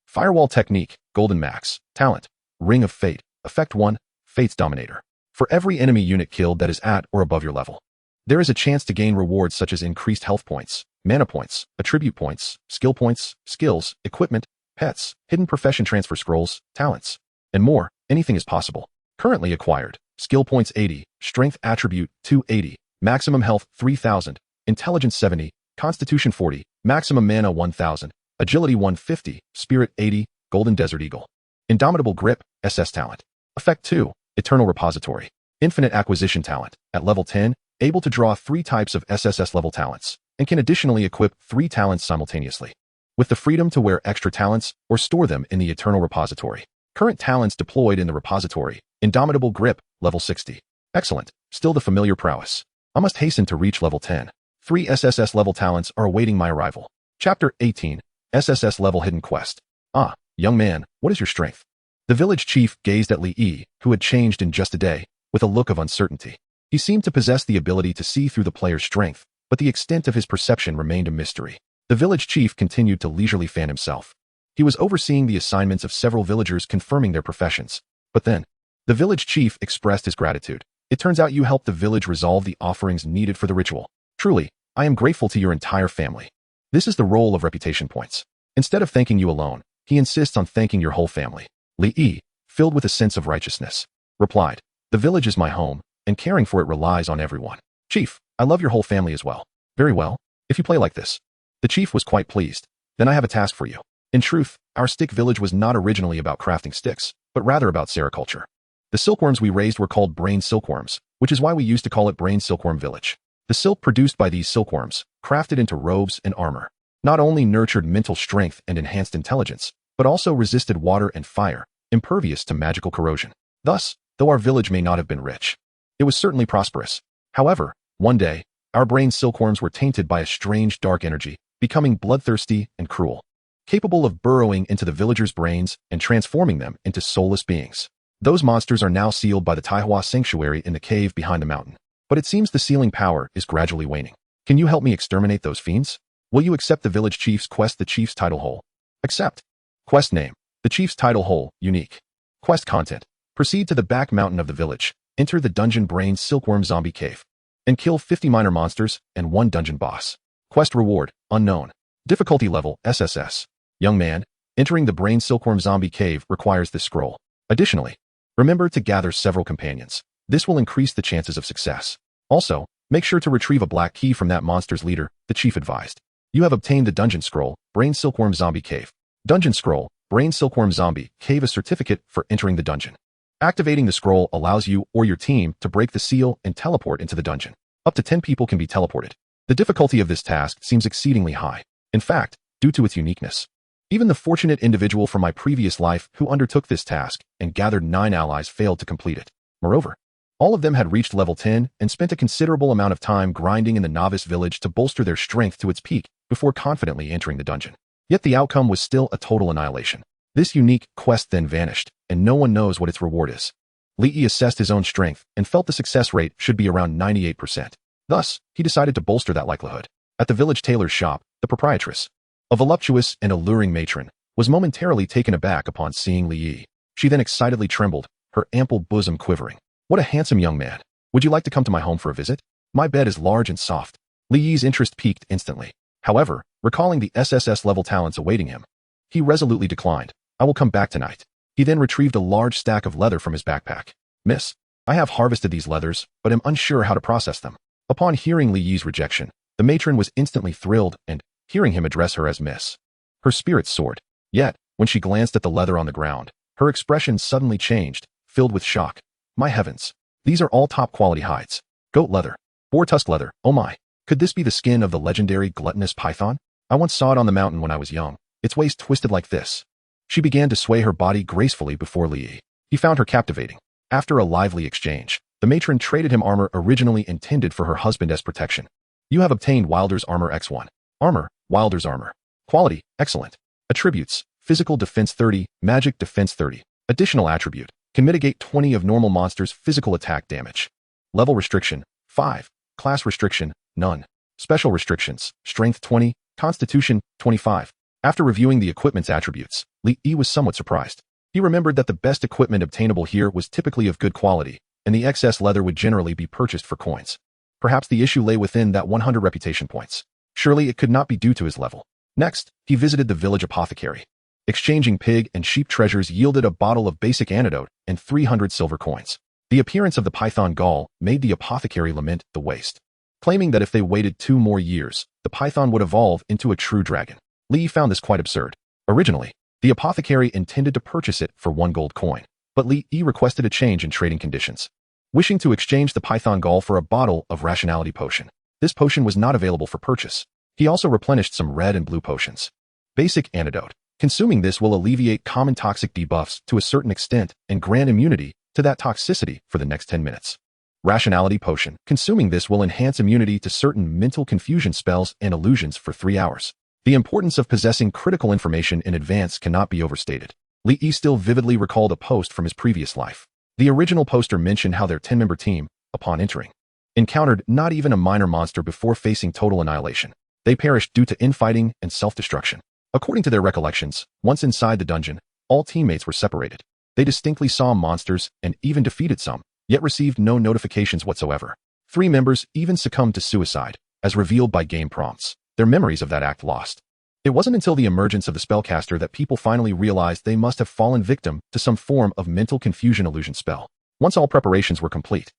firewall technique, golden max, talent, ring of fate, effect 1, fate's dominator. For every enemy unit killed that is at or above your level, there is a chance to gain rewards such as increased health points, mana points, attribute points, skill points, skills, equipment, pets, hidden profession transfer scrolls, talents, and more. Anything is possible. Currently acquired: skill points 80, strength attribute 280, maximum health 3000, intelligence 70, constitution 40, maximum mana 1000, agility 150, spirit 80, golden desert eagle, indomitable grip, SS talent. Effect 2, eternal repository, infinite acquisition talent. At level 10, able to draw 3 types of SSS level talents, and can additionally equip 3 talents simultaneously, with the freedom to wear extra talents or store them in the eternal repository. Current talents deployed in the repository: indomitable grip, level 60. Excellent, still the familiar prowess. I must hasten to reach level 10. 3 SSS level talents are awaiting my arrival. Chapter 18, SSS level hidden quest. Ah, young man, what is your strength? The village chief gazed at Li, who had changed in just a day, with a look of uncertainty. He seemed to possess the ability to see through the player's strength, but the extent of his perception remained a mystery. The village chief continued to leisurely fan himself. He was overseeing the assignments of several villagers confirming their professions. But then, the village chief expressed his gratitude. It turns out you helped the village resolve the offerings needed for the ritual. Truly, I am grateful to your entire family. This is the role of reputation points. Instead of thanking you alone, he insists on thanking your whole family. Li, filled with a sense of righteousness, replied, "The village is my home, and caring for it relies on everyone. Chief, I love your whole family as well." "Very well, if you play like this." The chief was quite pleased. "Then I have a task for you." In truth, our stick village was not originally about crafting sticks, but rather about sericulture. The silkworms we raised were called brain silkworms, which is why we used to call it Brain Silkworm Village. The silk produced by these silkworms, crafted into robes and armor, not only nurtured mental strength and enhanced intelligence, but also resisted water and fire, impervious to magical corrosion. Thus, though our village may not have been rich, it was certainly prosperous. However, one day, our brain silkworms were tainted by a strange dark energy, becoming bloodthirsty and cruel, capable of burrowing into the villagers' brains and transforming them into soulless beings. Those monsters are now sealed by the Taihua Sanctuary in the cave behind the mountain. But it seems the sealing power is gradually waning. Can you help me exterminate those fiends? Will you accept the village chief's quest? The chief's title hole. Accept. Quest name: the chief's title hole, unique. Quest content: proceed to the back mountain of the village, enter the dungeon Brain Silkworm Zombie Cave, and kill 50 minor monsters and 1 dungeon boss. Quest reward: unknown. Difficulty level: SSS. Young man, entering the Brain Silkworm Zombie Cave requires this scroll. Additionally, remember to gather several companions. This will increase the chances of success. Also, make sure to retrieve a black key from that monster's leader, the chief advised. You have obtained the dungeon scroll, Brain Silkworm Zombie Cave. Dungeon scroll, Brain Silkworm Zombie Cave, a certificate for entering the dungeon. Activating the scroll allows you or your team to break the seal and teleport into the dungeon. Up to 10 people can be teleported. The difficulty of this task seems exceedingly high. In fact, due to its uniqueness, even the fortunate individual from my previous life who undertook this task and gathered 9 allies failed to complete it. Moreover, all of them had reached level 10 and spent a considerable amount of time grinding in the novice village to bolster their strength to its peak before confidently entering the dungeon. Yet the outcome was still a total annihilation. This unique quest then vanished, and no one knows what its reward is. Li Yi assessed his own strength and felt the success rate should be around 98%. Thus, he decided to bolster that likelihood. At the village tailor's shop, the proprietress, a voluptuous and alluring matron, was momentarily taken aback upon seeing Li Yi. She then excitedly trembled, her ample bosom quivering. "What a handsome young man. Would you like to come to my home for a visit? My bed is large and soft." Li Yi's interest peaked instantly. However, recalling the SSS-level talents awaiting him, he resolutely declined. "I will come back tonight." He then retrieved a large stack of leather from his backpack. "Miss, I have harvested these leathers, but am unsure how to process them." Upon hearing Li Yi's rejection, the matron was instantly thrilled and, hearing him address her as Miss, her spirits soared. Yet, when she glanced at the leather on the ground, her expression suddenly changed, filled with shock. "My heavens, these are all top-quality hides. Goat leather, boar tusk leather, oh my. Could this be the skin of the legendary gluttonous python? I once saw it on the mountain when I was young, its waist twisted like this." She began to sway her body gracefully before Li Yi. He found her captivating. After a lively exchange, the matron traded him armor originally intended for her husband as protection. "You have obtained Wilder's Armor X1. Armor, Wilder's Armor. Quality, excellent. Attributes, physical defense 30, magic defense 30. Additional attribute, can mitigate 20 of normal monsters' physical attack damage. Level restriction, 5. Class restriction, none. Special restrictions, strength 20, constitution 25. After reviewing the equipment's attributes, Li Yi was somewhat surprised. He remembered that the best equipment obtainable here was typically of good quality, and the excess leather would generally be purchased for coins. Perhaps the issue lay within that 100 reputation points. Surely it could not be due to his level. Next, he visited the village apothecary. Exchanging pig and sheep treasures yielded a bottle of basic antidote and 300 silver coins. The appearance of the python gall made the apothecary lament the waste, claiming that if they waited 2 more years, the python would evolve into a true dragon. Li found this quite absurd. Originally, the apothecary intended to purchase it for 1 gold coin, but Li Yi requested a change in trading conditions, wishing to exchange the python gall for a bottle of rationality potion. This potion was not available for purchase. He also replenished some red and blue potions. Basic antidote. Consuming this will alleviate common toxic debuffs to a certain extent and grant immunity to that toxicity for the next 10 minutes. Rationality potion. Consuming this will enhance immunity to certain mental confusion spells and illusions for 3 hours. The importance of possessing critical information in advance cannot be overstated. Li Yi still vividly recalled a post from his previous life. The original poster mentioned how their 10-member team, upon entering, encountered not even a minor monster before facing total annihilation. They perished due to infighting and self-destruction. According to their recollections, once inside the dungeon, all teammates were separated. They distinctly saw monsters and even defeated some, yet received no notifications whatsoever. 3 members even succumbed to suicide, as revealed by game prompts, their memories of that act lost. It wasn't until the emergence of the spellcaster that people finally realized they must have fallen victim to some form of mental confusion illusion spell. Once all preparations were complete,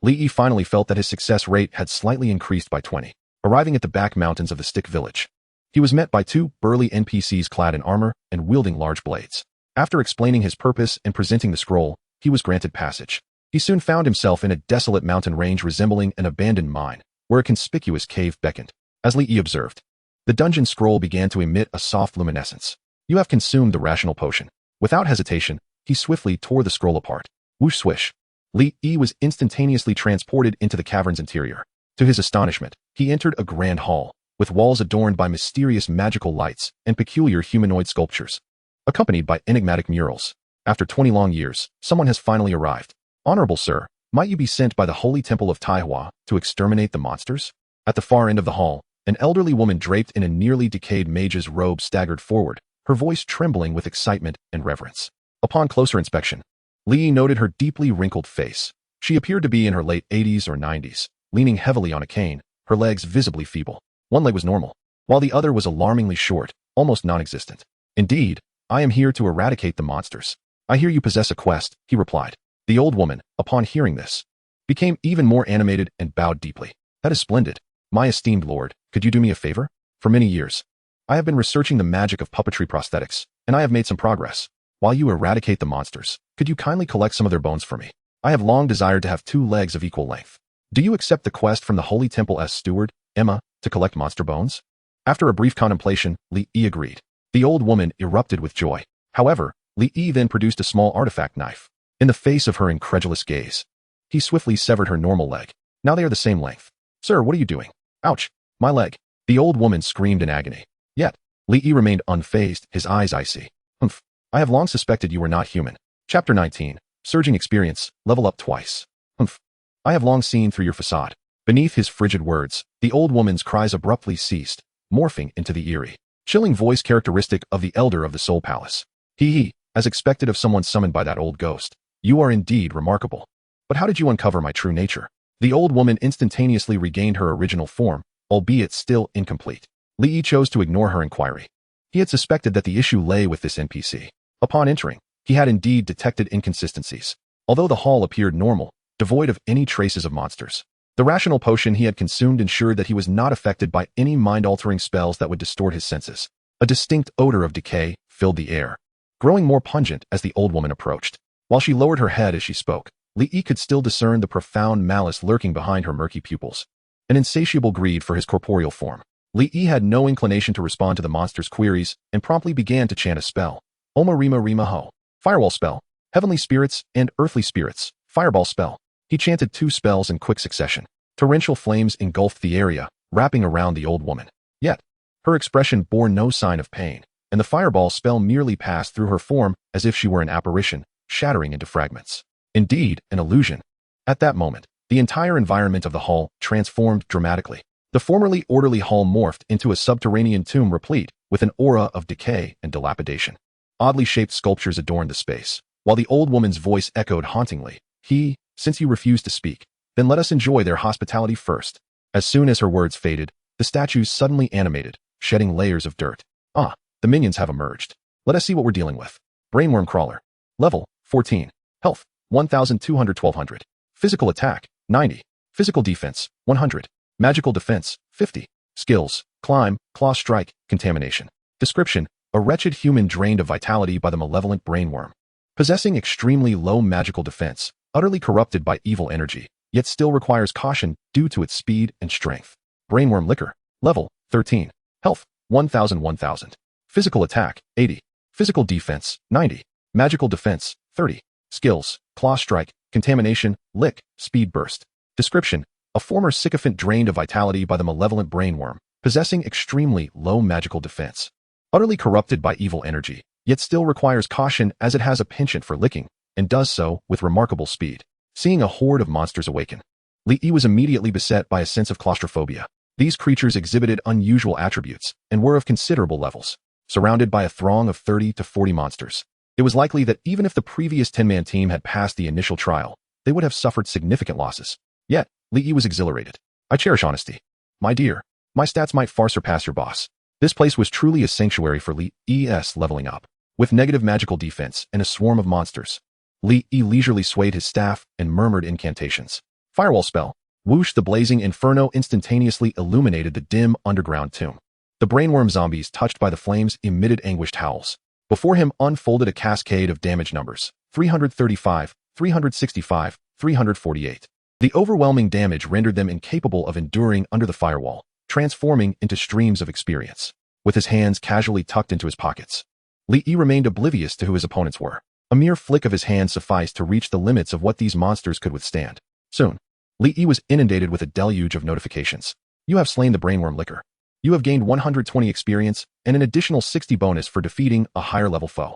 Li Yi finally felt that his success rate had slightly increased by 20. Arriving at the back mountains of the Stick Village, he was met by 2 burly NPCs clad in armor and wielding large blades. After explaining his purpose and presenting the scroll, he was granted passage. He soon found himself in a desolate mountain range resembling an abandoned mine, where a conspicuous cave beckoned. As Li Yi observed, the dungeon scroll began to emit a soft luminescence. "You have consumed the rational potion." Without hesitation, he swiftly tore the scroll apart. Whoosh swish. Li Yi was instantaneously transported into the cavern's interior. To his astonishment, he entered a grand hall, with walls adorned by mysterious magical lights and peculiar humanoid sculptures, accompanied by enigmatic murals. After 20 long years, someone has finally arrived. "Honorable sir, might you be sent by the Holy Temple of Taihua to exterminate the monsters?" At the far end of the hall, an elderly woman draped in a nearly decayed mage's robe staggered forward, her voice trembling with excitement and reverence. Upon closer inspection, Li Yi noted her deeply wrinkled face. She appeared to be in her late 80s or 90s, leaning heavily on a cane, her legs visibly feeble. One leg was normal, while the other was alarmingly short, almost non-existent. "Indeed, I am here to eradicate the monsters." "I hear you possess a quest," he replied. The old woman, upon hearing this, became even more animated and bowed deeply. "That is splendid. My esteemed lord, could you do me a favor? For many years, I have been researching the magic of puppetry prosthetics, and I have made some progress. While you eradicate the monsters, could you kindly collect some of their bones for me? I have long desired to have 2 legs of equal length. Do you accept the quest from the Holy Temple's steward, Emma, to collect monster bones?" After a brief contemplation, Li Yi agreed. The old woman erupted with joy. However, Li Yi then produced a small artifact knife. In the face of her incredulous gaze, he swiftly severed her normal leg. Now they are the same length. "Sir, what are you doing?" "Ouch, my leg." The old woman screamed in agony. Yet, Li Yi remained unfazed, his eyes icy. Humph. I have long suspected you were not human. Chapter 19. Surging experience, level up twice. Humph. I have long seen through your facade. Beneath his frigid words, the old woman's cries abruptly ceased, morphing into the eerie, chilling voice characteristic of the elder of the Soul Palace. He, as expected of someone summoned by that old ghost. You are indeed remarkable. But how did you uncover my true nature? The old woman instantaneously regained her original form, albeit still incomplete. Li Yi chose to ignore her inquiry. He had suspected that the issue lay with this NPC. Upon entering, he had indeed detected inconsistencies. Although the hall appeared normal, devoid of any traces of monsters, the rational potion he had consumed ensured that he was not affected by any mind-altering spells that would distort his senses. A distinct odor of decay filled the air, growing more pungent as the old woman approached. While she lowered her head as she spoke, Li Yi could still discern the profound malice lurking behind her murky pupils, an insatiable greed for his corporeal form. Li Yi had no inclination to respond to the monster's queries and promptly began to chant a spell. Oma Rima Rima Ho. Firewall spell. Heavenly spirits and earthly spirits. Fireball spell. He chanted 2 spells in quick succession. Torrential flames engulfed the area, wrapping around the old woman. Yet, her expression bore no sign of pain, and the fireball spell merely passed through her form as if she were an apparition, shattering into fragments. Indeed, an illusion. At that moment, the entire environment of the hall transformed dramatically. The formerly orderly hall morphed into a subterranean tomb replete with an aura of decay and dilapidation. Oddly shaped sculptures adorned the space, while the old woman's voice echoed hauntingly. Since you refuse to speak, then let us enjoy their hospitality first. As soon as her words faded, the statues suddenly animated, shedding layers of dirt. Ah, the minions have emerged. Let us see what we're dealing with. Brainworm Crawler. Level, 14. Health, 1,200-1,200. Physical attack, 90. Physical defense, 100. Magical defense, 50. Skills, climb, claw strike, contamination. Description, a wretched human drained of vitality by the malevolent brainworm. Possessing extremely low magical defense, utterly corrupted by evil energy, yet still requires caution due to its speed and strength. Brainworm Liquor. Level, 13. Health, 1,000-1,000. Physical attack, 80. Physical defense, 90. Magical defense, 30. Skills, claw strike, contamination, lick, speed burst. Description, a former sycophant drained of vitality by the malevolent brainworm, possessing extremely low magical defense. Utterly corrupted by evil energy, yet still requires caution as it has a penchant for licking, and does so with remarkable speed. Seeing a horde of monsters awaken, Li Yi was immediately beset by a sense of claustrophobia. These creatures exhibited unusual attributes and were of considerable levels. Surrounded by a throng of 30 to 40 monsters, it was likely that even if the previous 10-man team had passed the initial trial, they would have suffered significant losses. Yet, Li Yi was exhilarated. I cherish honesty. My dear, my stats might far surpass your boss. This place was truly a sanctuary for Li Yi's leveling up. With negative magical defense and a swarm of monsters, Li Yi leisurely swayed his staff and murmured incantations. Firewall spell. Whoosh! The blazing inferno instantaneously illuminated the dim underground tomb. The brainworm zombies touched by the flames emitted anguished howls. Before him unfolded a cascade of damage numbers. 335, 365, 348. The overwhelming damage rendered them incapable of enduring under the firewall, transforming into streams of experience. With his hands casually tucked into his pockets, Li Yi remained oblivious to who his opponents were. A mere flick of his hand sufficed to reach the limits of what these monsters could withstand. Soon, Li Yi was inundated with a deluge of notifications. You have slain the brainworm liquor. You have gained 120 experience and an additional 60 bonus for defeating a higher level foe.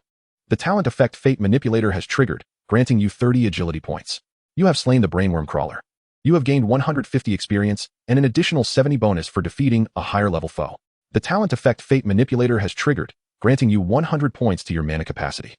The talent effect Fate Manipulator has triggered, granting you 30 agility points. You have slain the brainworm crawler. You have gained 150 experience and an additional 70 bonus for defeating a higher level foe. The talent effect Fate Manipulator has triggered, granting you 100 points to your mana capacity.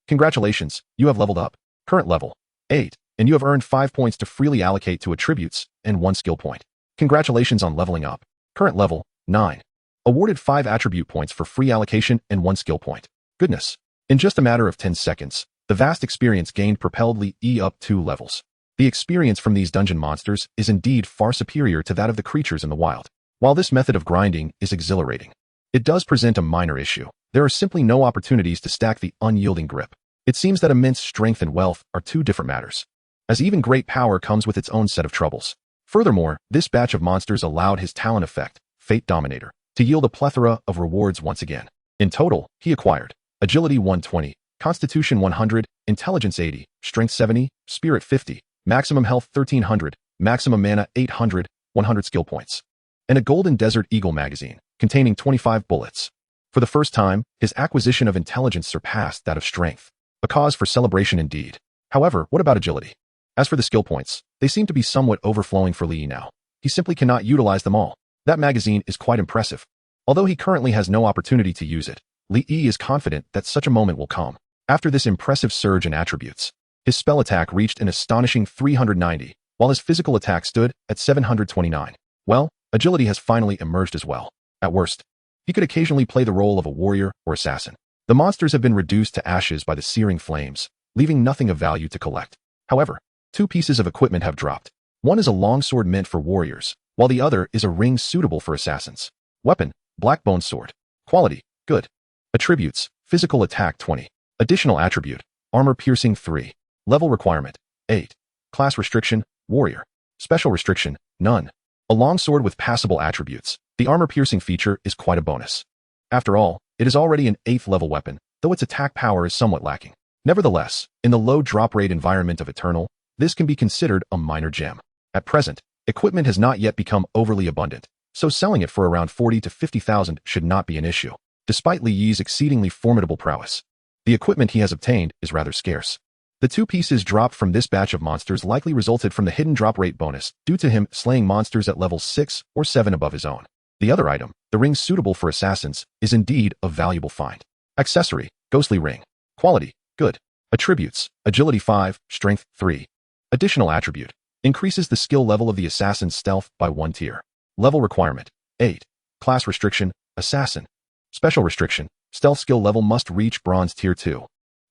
Congratulations, you have leveled up. Current level, 8, and you have earned 5 points to freely allocate to attributes and 1 skill point. Congratulations on leveling up. Current level, 9. Awarded 5 attribute points for free allocation and 1 skill point. Goodness. In just a matter of 10 seconds, the vast experience gained propelled Li Yi up 2 levels. The experience from these dungeon monsters is indeed far superior to that of the creatures in the wild. While this method of grinding is exhilarating, it does present a minor issue. There are simply no opportunities to stack the unyielding grip. It seems that immense strength and wealth are 2 different matters, as even great power comes with its own set of troubles. Furthermore, this batch of monsters allowed his talent effect, Fate Dominator, to yield a plethora of rewards once again. In total, he acquired Agility 120, Constitution 100, Intelligence 80, Strength 70, Spirit 50, Maximum Health 1300, Maximum Mana 800, 100 skill points, and a Golden Desert Eagle magazine, containing 25 bullets. For the first time, his acquisition of intelligence surpassed that of strength. A cause for celebration indeed. However, what about agility? As for the skill points, they seem to be somewhat overflowing for Li Yi now. He simply cannot utilize them all. That magazine is quite impressive. Although he currently has no opportunity to use it, Li Yi is confident that such a moment will come. After this impressive surge in attributes, his spell attack reached an astonishing 390, while his physical attack stood at 729. Well, agility has finally emerged as well. At worst, he could occasionally play the role of a warrior or assassin. The monsters have been reduced to ashes by the searing flames, leaving nothing of value to collect. However, 2 pieces of equipment have dropped. One is a longsword meant for warriors, while the other is a ring suitable for assassins. Weapon, Blackbone Sword. Quality, good. Attributes, physical attack 20. Additional attribute, armor piercing 3. Level requirement, 8. Class restriction, warrior. Special restriction, none. A longsword with passable attributes. The armor piercing feature is quite a bonus. After all, it is already an 8th level weapon, though its attack power is somewhat lacking. Nevertheless, in the low drop rate environment of Eternal, this can be considered a minor gem. At present, equipment has not yet become overly abundant, so selling it for around 40 to 50,000 should not be an issue. Despite Li Yi's exceedingly formidable prowess, the equipment he has obtained is rather scarce. The 2 pieces dropped from this batch of monsters likely resulted from the hidden drop rate bonus due to him slaying monsters at level 6 or 7 above his own. The other item, the ring suitable for assassins, is indeed a valuable find. Accessory, ghostly ring. Quality, good. Attributes, agility 5, strength 3. Additional attribute, increases the skill level of the assassin's stealth by 1 tier. Level requirement, 8. Class restriction, assassin. Special restriction, stealth skill level must reach bronze tier 2.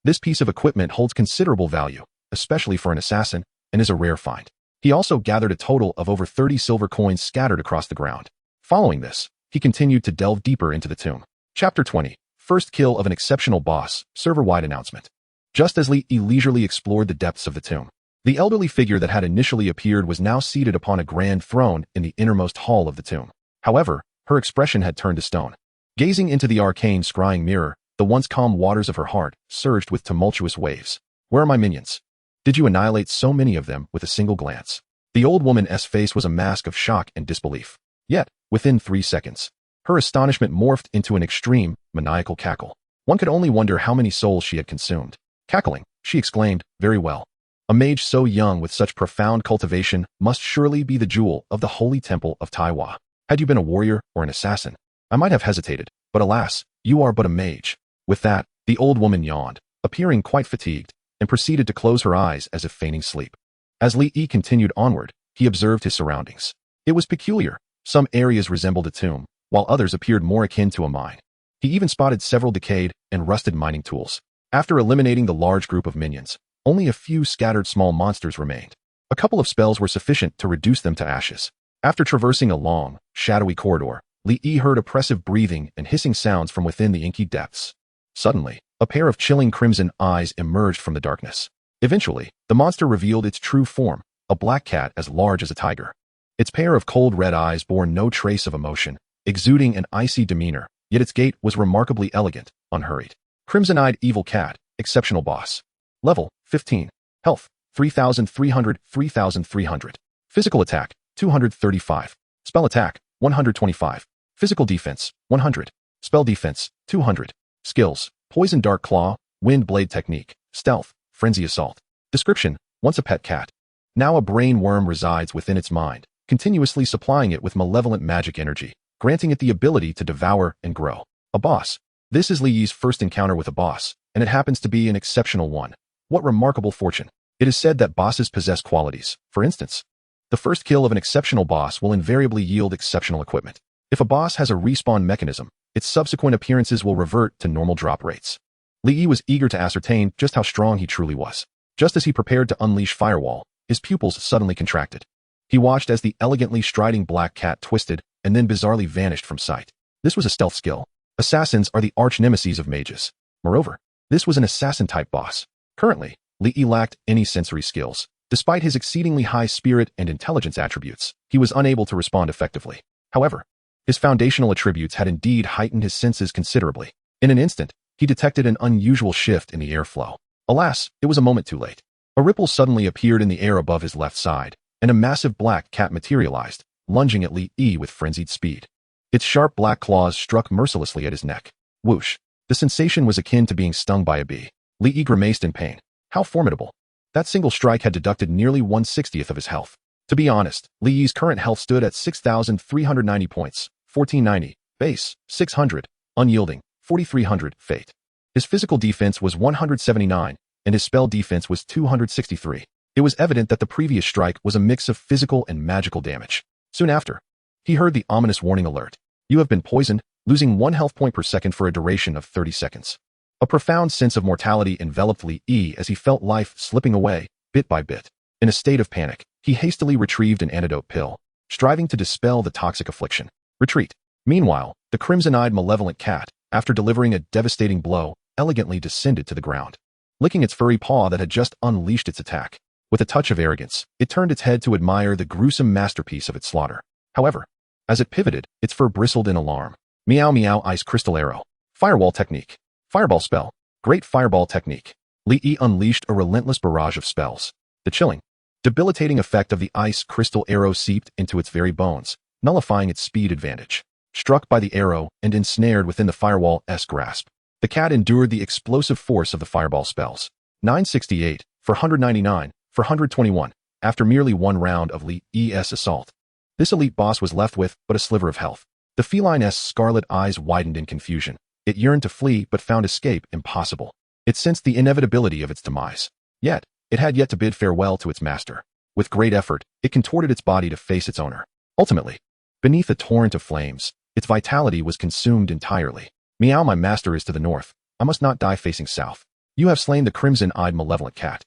This piece of equipment holds considerable value, especially for an assassin, and is a rare find. He also gathered a total of over 30 silver coins scattered across the ground. Following this, he continued to delve deeper into the tomb. Chapter 20. First kill of an exceptional boss, server-wide announcement. Just as Li Yi leisurely explored the depths of the tomb, the elderly figure that had initially appeared was now seated upon a grand throne in the innermost hall of the tomb. However, her expression had turned to stone. Gazing into the arcane scrying mirror, the once calm waters of her heart surged with tumultuous waves. Where are my minions? Did you annihilate so many of them with a single glance? The old woman's face was a mask of shock and disbelief. Yet, within 3 seconds, her astonishment morphed into an extreme, maniacal cackle. One could only wonder how many souls she had consumed. Cackling, she exclaimed, very well. A mage so young with such profound cultivation must surely be the jewel of the holy temple of Taiwa. Had you been a warrior or an assassin, I might have hesitated, but alas, you are but a mage. With that, the old woman yawned, appearing quite fatigued, and proceeded to close her eyes as if feigning sleep. As Li Yi continued onward, he observed his surroundings. It was peculiar. Some areas resembled a tomb, while others appeared more akin to a mine. He even spotted several decayed and rusted mining tools. After eliminating the large group of minions, only a few scattered small monsters remained. A couple of spells were sufficient to reduce them to ashes. After traversing a long, shadowy corridor, Li Yi heard oppressive breathing and hissing sounds from within the inky depths. Suddenly, a pair of chilling crimson eyes emerged from the darkness. Eventually, the monster revealed its true form, a black cat as large as a tiger. Its pair of cold red eyes bore no trace of emotion, exuding an icy demeanor, yet its gait was remarkably elegant, unhurried. Crimson-eyed evil cat, exceptional boss. Level, 15. Health, 3,300, 3,300. Physical attack, 235. Spell attack, 125. Physical defense, 100. Spell defense, 200. Skills, Poison Dark Claw, Wind Blade Technique, Stealth, Frenzy Assault. Description, once a pet cat. Now a brain worm resides within its mind, continuously supplying it with malevolent magic energy, granting it the ability to devour and grow. A boss. This is Li Yi's first encounter with a boss, and it happens to be an exceptional one. What remarkable fortune. It is said that bosses possess qualities. For instance, the first kill of an exceptional boss will invariably yield exceptional equipment. If a boss has a respawn mechanism, its subsequent appearances will revert to normal drop rates. Li Yi was eager to ascertain just how strong he truly was. Just as he prepared to unleash Firewall, his pupils suddenly contracted. He watched as the elegantly striding black cat twisted and then bizarrely vanished from sight. This was a stealth skill. Assassins are the arch-nemesis of mages. Moreover, this was an assassin-type boss. Currently, Li Yi lacked any sensory skills. Despite his exceedingly high spirit and intelligence attributes, he was unable to respond effectively. However, his foundational attributes had indeed heightened his senses considerably. In an instant, he detected an unusual shift in the airflow. Alas, it was a moment too late. A ripple suddenly appeared in the air above his left side, and a massive black cat materialized, lunging at Li Yi with frenzied speed. Its sharp black claws struck mercilessly at his neck. Whoosh. The sensation was akin to being stung by a bee. Li grimaced in pain. How formidable. That single strike had deducted nearly 1/60th of his health. To be honest, Li's current health stood at 6,390 points, 1490, base, 600, unyielding, 4,300, fate. His physical defense was 179, and his spell defense was 263. It was evident that the previous strike was a mix of physical and magical damage. Soon after, he heard the ominous warning alert. You have been poisoned, losing 1 health point per second for a duration of 30 seconds. A profound sense of mortality enveloped Li as he felt life slipping away, bit by bit. In a state of panic, he hastily retrieved an antidote pill, striving to dispel the toxic affliction. Retreat. Meanwhile, the crimson-eyed malevolent cat, after delivering a devastating blow, elegantly descended to the ground. Licking its furry paw that had just unleashed its attack. With a touch of arrogance, it turned its head to admire the gruesome masterpiece of its slaughter. However, as it pivoted, its fur bristled in alarm. Meow meow ice crystal arrow. Firewall technique. Fireball spell. Great fireball technique. Li unleashed a relentless barrage of spells. The chilling, debilitating effect of the ice crystal arrow seeped into its very bones, nullifying its speed advantage. Struck by the arrow and ensnared within the firewall's grasp, the cat endured the explosive force of the fireball spells. 968, for 199, for 121, after merely one round of Li's assault. This elite boss was left with but a sliver of health. The feline's scarlet eyes widened in confusion. It yearned to flee but found escape impossible. It sensed the inevitability of its demise. Yet, it had yet to bid farewell to its master. With great effort, it contorted its body to face its owner. Ultimately, beneath a torrent of flames, its vitality was consumed entirely. Meow, my master is to the north. I must not die facing south. You have slain the crimson-eyed malevolent cat.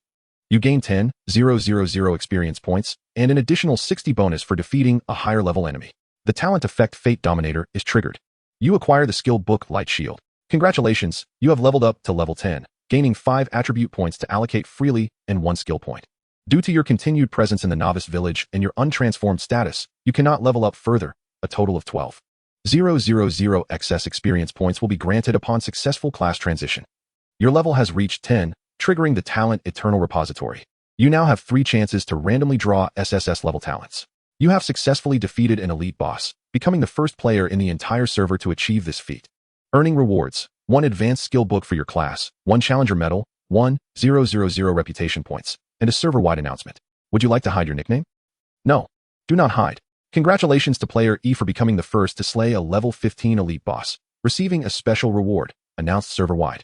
You gain 10,000 experience points and an additional 60 bonus for defeating a higher-level enemy. The talent effect Fate Dominator is triggered. You acquire the skill book Light Shield. Congratulations, you have leveled up to level 10, gaining 5 attribute points to allocate freely and 1 skill point. Due to your continued presence in the novice village and your untransformed status, you cannot level up further, a total of 12,000 excess experience points will be granted upon successful class transition. Your level has reached 10, triggering the Talent Eternal Repository. You now have 3 chances to randomly draw SSS level talents. You have successfully defeated an elite boss, becoming the first player in the entire server to achieve this feat. Earning rewards: 1 advanced skill book for your class, 1 challenger medal, 1,000 reputation points, and a server-wide announcement. Would you like to hide your nickname? No. Do not hide. Congratulations to player E for becoming the first to slay a level 15 elite boss, receiving a special reward, announced server-wide.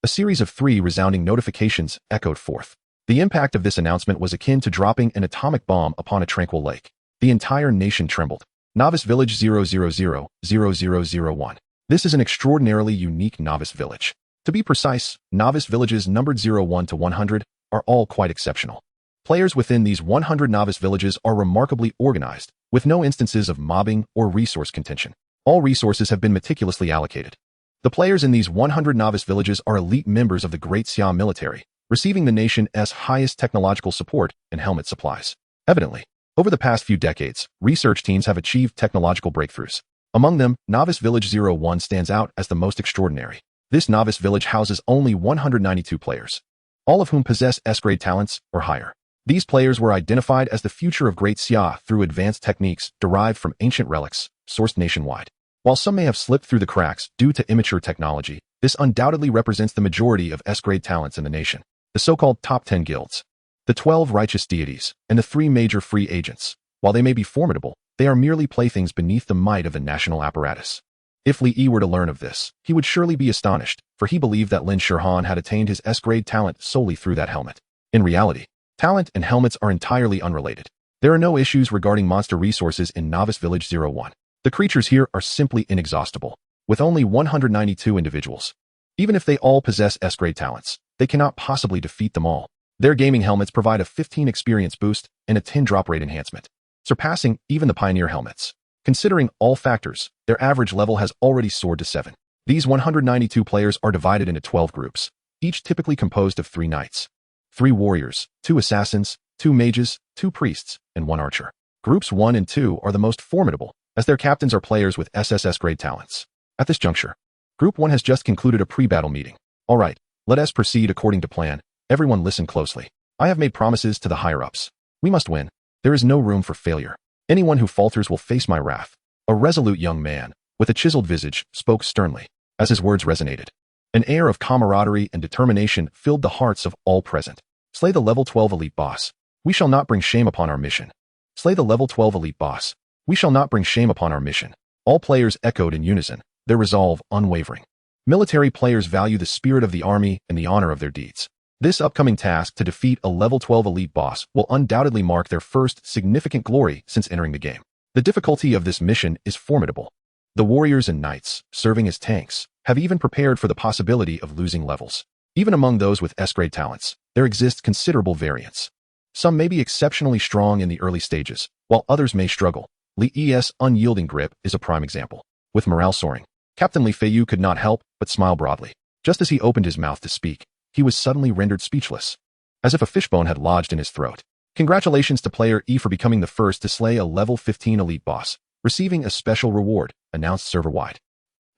A series of 3 resounding notifications echoed forth. The impact of this announcement was akin to dropping an atomic bomb upon a tranquil lake. The entire nation trembled. Novice Village 0000001. This is an extraordinarily unique novice village. To be precise, novice villages numbered 01 to 100 are all quite exceptional. Players within these 100 novice villages are remarkably organized, with no instances of mobbing or resource contention. All resources have been meticulously allocated. The players in these 100 novice villages are elite members of the Great Xia military, receiving the nation's highest technological support and helmet supplies. Evidently, over the past few decades, research teams have achieved technological breakthroughs. Among them, Novice Village 01 stands out as the most extraordinary. This novice village houses only 192 players, all of whom possess S-grade talents or higher. These players were identified as the future of Great Xia through advanced techniques derived from ancient relics, sourced nationwide. While some may have slipped through the cracks due to immature technology, this undoubtedly represents the majority of S-grade talents in the nation. The so-called top 10 guilds, the 12 righteous deities, and the 3 major free agents. While they may be formidable, they are merely playthings beneath the might of the national apparatus. If Li were to learn of this, he would surely be astonished, for he believed that Lin Shirhan had attained his S-grade talent solely through that helmet. In reality, talent and helmets are entirely unrelated. There are no issues regarding monster resources in Novice Village 01. The creatures here are simply inexhaustible, with only 192 individuals. Even if they all possess S-grade talents, they cannot possibly defeat them all. Their gaming helmets provide a 15 experience boost and a 10 drop rate enhancement, surpassing even the Pioneer helmets. Considering all factors, their average level has already soared to 7. These 192 players are divided into 12 groups, each typically composed of 3 knights, 3 warriors, 2 assassins, 2 mages, 2 priests, and 1 archer. Groups 1 and 2 are the most formidable, as their captains are players with SSS grade talents. At this juncture, Group 1 has just concluded a pre-battle meeting. All right, let us proceed according to plan. Everyone listen closely. I have made promises to the higher-ups. We must win. There is no room for failure. Anyone who falters will face my wrath. A resolute young man, with a chiseled visage, spoke sternly. as his words resonated. An air of camaraderie and determination filled the hearts of all present. Slay the level 12 elite boss. We shall not bring shame upon our mission. Slay the level 12 elite boss. We shall not bring shame upon our mission. All players echoed in unison, their resolve unwavering. Military players value the spirit of the army and the honor of their deeds. This upcoming task to defeat a level 12 elite boss will undoubtedly mark their first significant glory since entering the game. The difficulty of this mission is formidable. The warriors and knights, serving as tanks, have even prepared for the possibility of losing levels. Even among those with S-grade talents, there exists considerable variance. Some may be exceptionally strong in the early stages, while others may struggle. Li's unyielding grip is a prime example. With morale soaring, Captain Li Feiyu could not help but smile broadly. Just as he opened his mouth to speak, he was suddenly rendered speechless, as if a fishbone had lodged in his throat. Congratulations to player E for becoming the first to slay a level 15 elite boss, receiving a special reward, announced server-wide.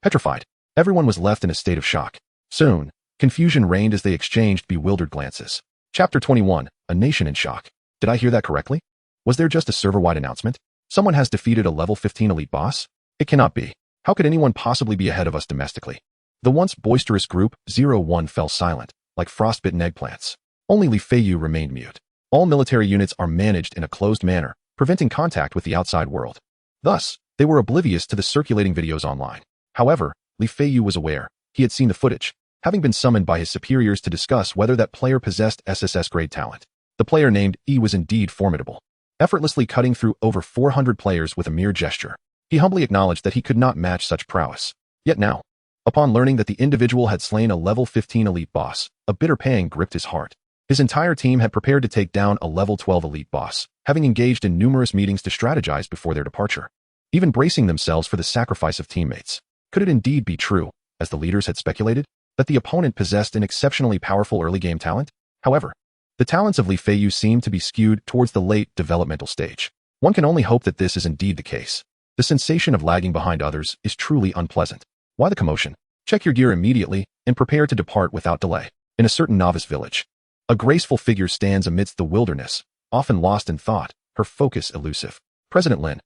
Petrified, everyone was left in a state of shock. Soon, confusion reigned as they exchanged bewildered glances. Chapter 21, A Nation in Shock. Did I hear that correctly? Was there just a server-wide announcement? Someone has defeated a level 15 elite boss? It cannot be. How could anyone possibly be ahead of us domestically? The once boisterous group 01 fell silent, like frostbitten eggplants. Only Li Feiyu remained mute. All military units are managed in a closed manner, preventing contact with the outside world. Thus, they were oblivious to the circulating videos online. However, Li Feiyu was aware. He had seen the footage, having been summoned by his superiors to discuss whether that player possessed SSS-grade talent. The player named E was indeed formidable, effortlessly cutting through over 400 players with a mere gesture. He humbly acknowledged that he could not match such prowess. Yet now, upon learning that the individual had slain a level 15 elite boss, a bitter pang gripped his heart. His entire team had prepared to take down a level 12 elite boss, having engaged in numerous meetings to strategize before their departure, even bracing themselves for the sacrifice of teammates. Could it indeed be true, as the leaders had speculated, that the opponent possessed an exceptionally powerful early game talent? However, the talents of Li Feiyu seemed to be skewed towards the late developmental stage. One can only hope that this is indeed the case. The sensation of lagging behind others is truly unpleasant. Why the commotion? Check your gear immediately and prepare to depart without delay. In a certain novice village, a graceful figure stands amidst the wilderness, often lost in thought, her focus elusive. President Lin,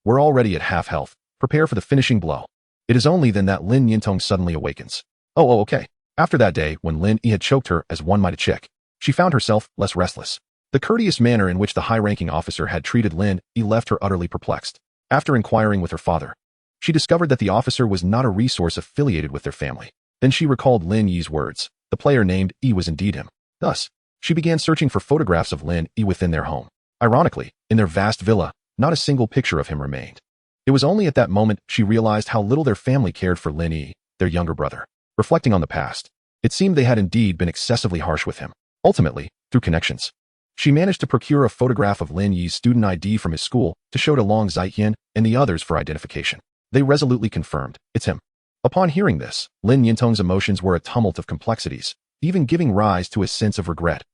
we're already at half health. Prepare for the finishing blow. It is only then that Lin Yintong suddenly awakens. Okay. After that day, when Lin Yi had choked her as one might a chick, she found herself less restless. The courteous manner in which the high-ranking officer had treated Lin Yi left her utterly perplexed. After inquiring with her father, she discovered that the officer was not a resource affiliated with their family. Then she recalled Lin Yi's words. The player named E was indeed him. Thus, she began searching for photographs of Lin Yi within their home. Ironically, in their vast villa, not a single picture of him remained. It was only at that moment she realized how little their family cared for Lin Yi, their younger brother. Reflecting on the past, it seemed they had indeed been excessively harsh with him. Ultimately, through connections, she managed to procure a photograph of Lin Yi's student ID from his school to show to Long Zaiqian and the others for identification. They resolutely confirmed, it's him. Upon hearing this, Lin Yintong's emotions were a tumult of complexities, even giving rise to a sense of regret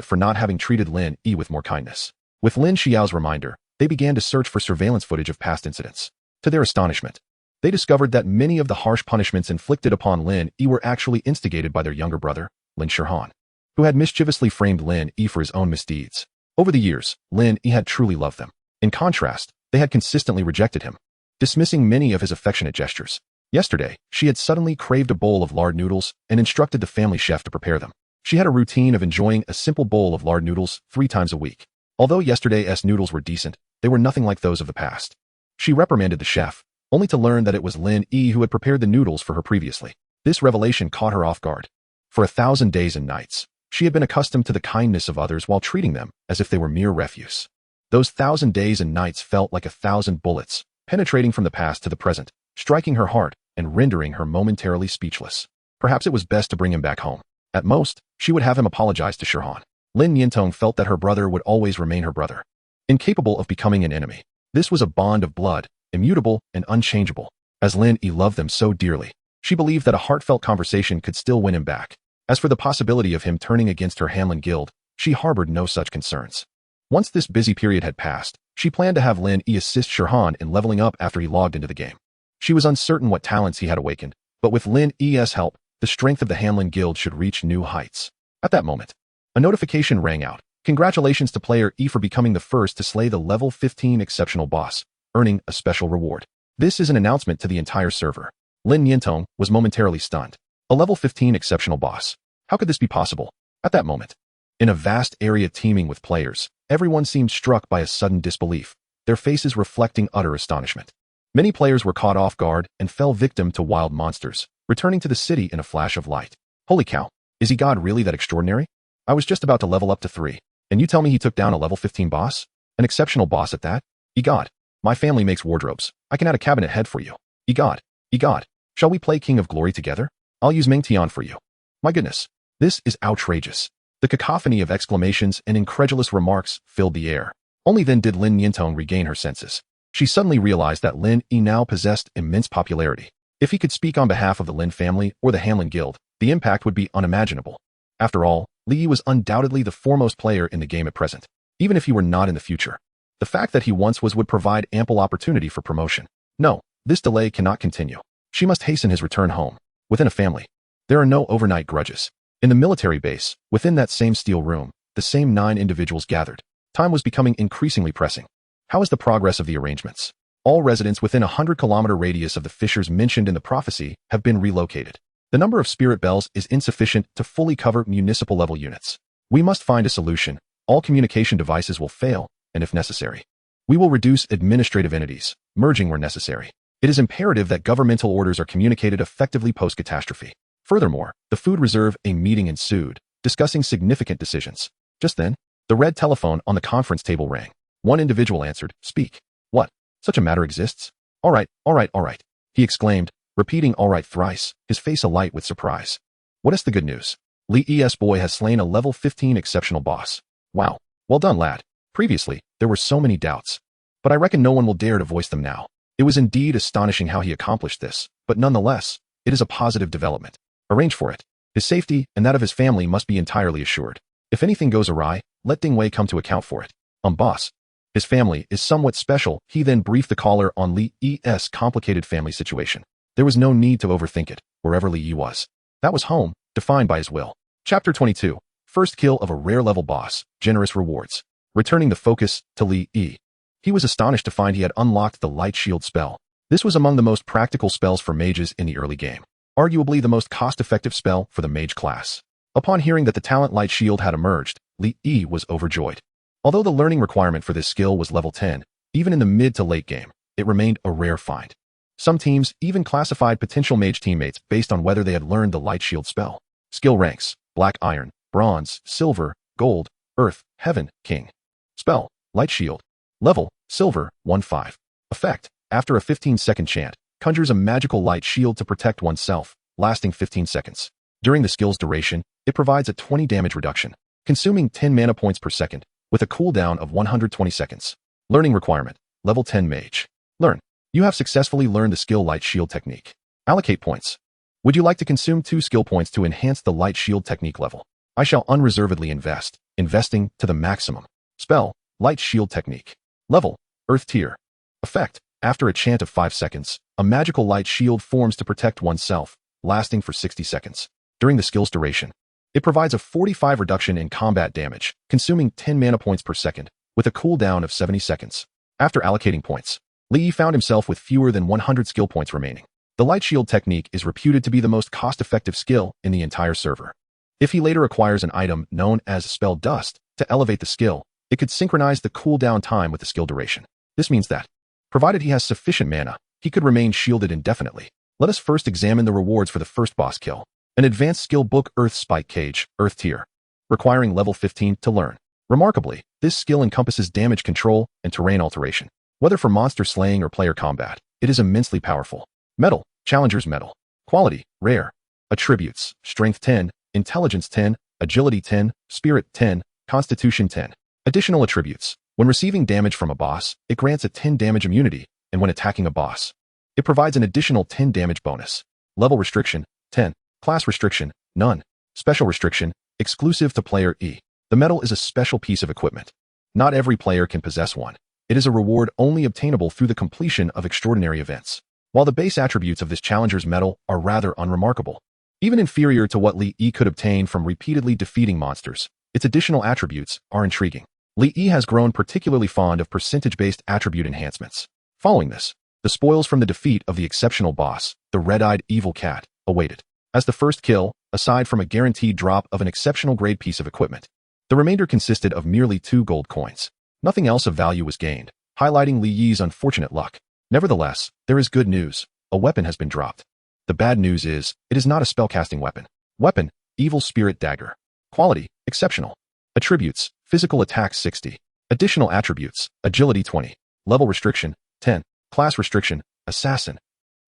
for not having treated Lin Yi with more kindness. With Lin Xiao's reminder, they began to search for surveillance footage of past incidents. To their astonishment, they discovered that many of the harsh punishments inflicted upon Lin Yi were actually instigated by their younger brother, Lin Shihan, who had mischievously framed Lin Yi for his own misdeeds. Over the years, Lin Yi had truly loved them. In contrast, they had consistently rejected him, dismissing many of his affectionate gestures. Yesterday, she had suddenly craved a bowl of lard noodles and instructed the family chef to prepare them. She had a routine of enjoying a simple bowl of lard noodles 3 times a week. Although yesterday's noodles were decent, they were nothing like those of the past. She reprimanded the chef, only to learn that it was Lin Yi who had prepared the noodles for her previously. This revelation caught her off guard. For 1,000 days and nights, she had been accustomed to the kindness of others while treating them as if they were mere refuse. Those 1,000 days and nights felt like 1,000 bullets, penetrating from the past to the present, striking her heart and rendering her momentarily speechless. Perhaps it was best to bring him back home. At most, she would have him apologize to Shihan. Lin Yintong felt that her brother would always remain her brother, incapable of becoming an enemy. This was a bond of blood, immutable and unchangeable. As Lin Yi loved them so dearly, she believed that a heartfelt conversation could still win him back. As for the possibility of him turning against her Hanlin guild, she harbored no such concerns. Once this busy period had passed, she planned to have Lin Yi assist Shihan in leveling up after he logged into the game. She was uncertain what talents he had awakened, but with Lin Yi's help, the strength of the Hanlin guild should reach new heights. At that moment, a notification rang out. Congratulations to player E for becoming the first to slay the level 15 exceptional boss, earning a special reward. This is an announcement to the entire server. Lin Yintong was momentarily stunned. A level 15 exceptional boss. How could this be possible? At that moment, in a vast area teeming with players, everyone seemed struck by a sudden disbelief, their faces reflecting utter astonishment. Many players were caught off guard and fell victim to wild monsters, returning to the city in a flash of light. Holy cow, is he god really that extraordinary? I was just about to level up to 3, and you tell me he took down a level 15 boss? An exceptional boss at that? Egod, my family makes wardrobes. I can add a cabinet head for you. Egod, Egod, shall we play King of Glory together? I'll use Ming Tian for you. My goodness, this is outrageous. The cacophony of exclamations and incredulous remarks filled the air. Only then did Lin Yintong regain her senses. She suddenly realized that Lin Yi now possessed immense popularity. If he could speak on behalf of the Lin family or the Hanlin Guild, the impact would be unimaginable. After all, Li Yi was undoubtedly the foremost player in the game at present, even if he were not in the future. The fact that he once was would provide ample opportunity for promotion. No, this delay cannot continue. She must hasten his return home. Within a family, there are no overnight grudges. In the military base, within that same steel room, the same 9 individuals gathered. Time was becoming increasingly pressing. How is the progress of the arrangements? All residents within a 100-kilometer radius of the fissures mentioned in the prophecy have been relocated. The number of spirit bells is insufficient to fully cover municipal-level units. We must find a solution. All communication devices will fail, and if necessary, we will reduce administrative entities, merging where necessary. It is imperative that governmental orders are communicated effectively post-catastrophe. Furthermore, the food reserve a meeting ensued, discussing significant decisions. Just then, the red telephone on the conference table rang. One individual answered, "Speak. What? Such a matter exists? All right, all right, all right," he exclaimed, repeating all right thrice, his face alight with surprise. What is the good news? Li Yi's boy has slain a level 15 exceptional boss. Wow. Well done, lad. Previously, there were so many doubts, but I reckon no one will dare to voice them now. It was indeed astonishing how he accomplished this, but nonetheless, it is a positive development. Arrange for it. His safety and that of his family must be entirely assured. If anything goes awry, let Ding Wei come to account for it. Boss. His family is somewhat special. He then briefed the caller on Li Yi's complicated family situation. There was no need to overthink it, wherever Li Yi was. That was home, defined by his will. Chapter 22. First kill of a rare level boss, generous rewards. Returning the focus to Li Yi. He was astonished to find he had unlocked the Light Shield spell. This was among the most practical spells for mages in the early game. Arguably the most cost-effective spell for the mage class. Upon hearing that the talent Light Shield had emerged, Li Yi was overjoyed. Although the learning requirement for this skill was level 10, even in the mid to late game, it remained a rare find. Some teams even classified potential mage teammates based on whether they had learned the Light Shield spell. Skill ranks: Black Iron, Bronze, Silver, Gold, Earth, Heaven, King. Spell: Light Shield. Level: Silver, 1-5. Effect: after a 15-second chant, conjures a magical light shield to protect oneself, lasting 15 seconds. During the skill's duration, it provides a 20 damage reduction, consuming 10 mana points per second, with a cooldown of 120 seconds. Learning requirement: Level 10 Mage. Learn. You have successfully learned the skill Light Shield technique. Allocate points. Would you like to consume 2 skill points to enhance the Light Shield technique level? I shall unreservedly invest, investing to the maximum. Spell: Light Shield technique. Level: Earth tier. Effect: after a chant of 5 seconds, a magical light shield forms to protect oneself, lasting for 60 seconds. During the skill's duration, it provides a 45 reduction in combat damage, consuming 10 mana points per second, with a cooldown of 70 seconds. After allocating points, Li Yi found himself with fewer than 100 skill points remaining. The Light Shield technique is reputed to be the most cost-effective skill in the entire server. If he later acquires an item known as Spell Dust to elevate the skill, it could synchronize the cooldown time with the skill duration. This means that, provided he has sufficient mana, he could remain shielded indefinitely. Let us first examine the rewards for the first boss kill. An advanced skill book, Earth Spike Cage, Earth tier, requiring level 15 to learn. Remarkably, this skill encompasses damage control and terrain alteration. Whether for monster slaying or player combat, it is immensely powerful. Metal: Challenger's Metal. Quality: Rare. Attributes: Strength 10, Intelligence 10, Agility 10, Spirit 10, Constitution 10. Additional attributes: when receiving damage from a boss, it grants a 10 damage immunity, and when attacking a boss, it provides an additional 10 damage bonus. Level restriction: 10. Class restriction: none. Special restriction: exclusive to player E. The medal is a special piece of equipment. Not every player can possess one. It is a reward only obtainable through the completion of extraordinary events. While the base attributes of this challenger's medal are rather unremarkable, even inferior to what Li Yi could obtain from repeatedly defeating monsters, its additional attributes are intriguing. Li Yi has grown particularly fond of percentage-based attribute enhancements. Following this, The spoils from the defeat of the exceptional boss, the red-eyed evil cat, awaited. As the first kill, aside from a guaranteed drop of an exceptional grade piece of equipment, the remainder consisted of merely 2 gold coins. Nothing else of value was gained, highlighting Li Yi's unfortunate luck. Nevertheless, there is good news. A weapon has been dropped. The bad news is, it is not a spellcasting weapon. Weapon, Evil Spirit Dagger. Quality, exceptional. Attributes, physical attack 60. Additional attributes, agility 20. Level restriction, 10. Class restriction, assassin.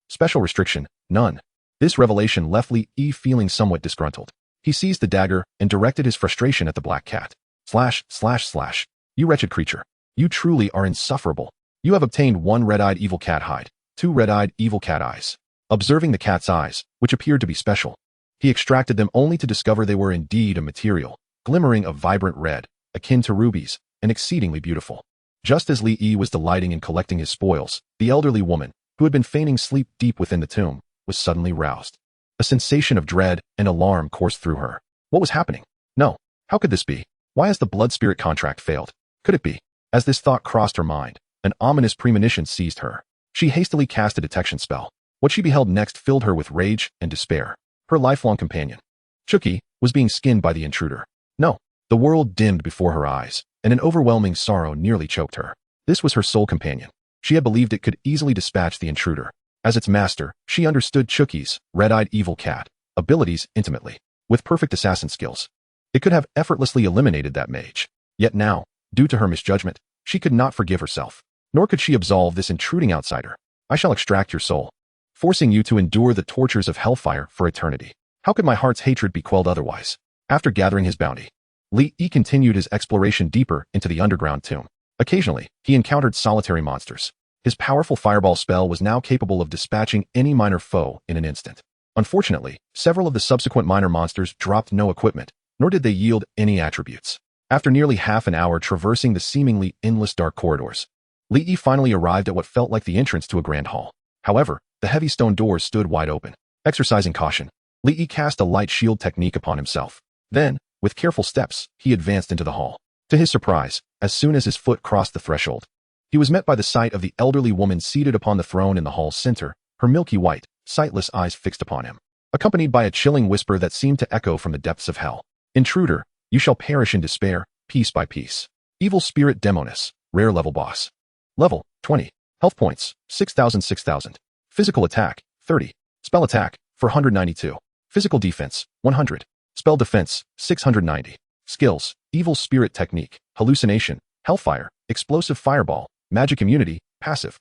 Special restriction, none. This revelation left Li Yi feeling somewhat disgruntled. He seized the dagger and directed his frustration at the black cat. Slash, slash, slash. You wretched creature. You truly are insufferable. You have obtained 1 red-eyed evil cat hide, 2 red-eyed evil cat eyes. Observing the cat's eyes, which appeared to be special, he extracted them only to discover they were indeed a material, glimmering of vibrant red, akin to rubies, and exceedingly beautiful. Just as Li Yi was delighting in collecting his spoils, the elderly woman, who had been feigning sleep deep within the tomb, was suddenly roused. A sensation of dread and alarm coursed through her. What was happening? No. How could this be? Why has the blood spirit contract failed? Could it be? As this thought crossed her mind, an ominous premonition seized her. She hastily cast a detection spell. What she beheld next filled her with rage and despair. Her lifelong companion, Chucky, was being skinned by the intruder. No. The world dimmed before her eyes, and an overwhelming sorrow nearly choked her. This was her sole companion. She had believed it could easily dispatch the intruder. As its master, she understood Chucky's, red-eyed evil cat, abilities intimately. With perfect assassin skills, it could have effortlessly eliminated that mage. Yet now, due to her misjudgment, she could not forgive herself. Nor could she absolve this intruding outsider. I shall extract your soul, forcing you to endure the tortures of hellfire for eternity. How could my heart's hatred be quelled otherwise? After gathering his bounty, Li Yi continued his exploration deeper into the underground tomb. Occasionally, he encountered solitary monsters. His powerful fireball spell was now capable of dispatching any minor foe in an instant. Unfortunately, several of the subsequent minor monsters dropped no equipment, nor did they yield any attributes. After nearly half an hour traversing the seemingly endless dark corridors, Li Yi finally arrived at what felt like the entrance to a grand hall. However, the heavy stone doors stood wide open. Exercising caution, Li Yi cast a light shield technique upon himself. Then, with careful steps, he advanced into the hall. To his surprise, as soon as his foot crossed the threshold, he was met by the sight of the elderly woman seated upon the throne in the hall's center, her milky white, sightless eyes fixed upon him, accompanied by a chilling whisper that seemed to echo from the depths of hell. Intruder, you shall perish in despair, piece by piece. Evil Spirit Demoness, rare level boss. Level, 20. Health points, 6,000. Physical attack, 30. Spell attack, 492. Physical defense, 100. Spell defense, 690. Skills, Evil Spirit Technique, Hallucination, Hellfire, Explosive Fireball, Magic Immunity, Passive.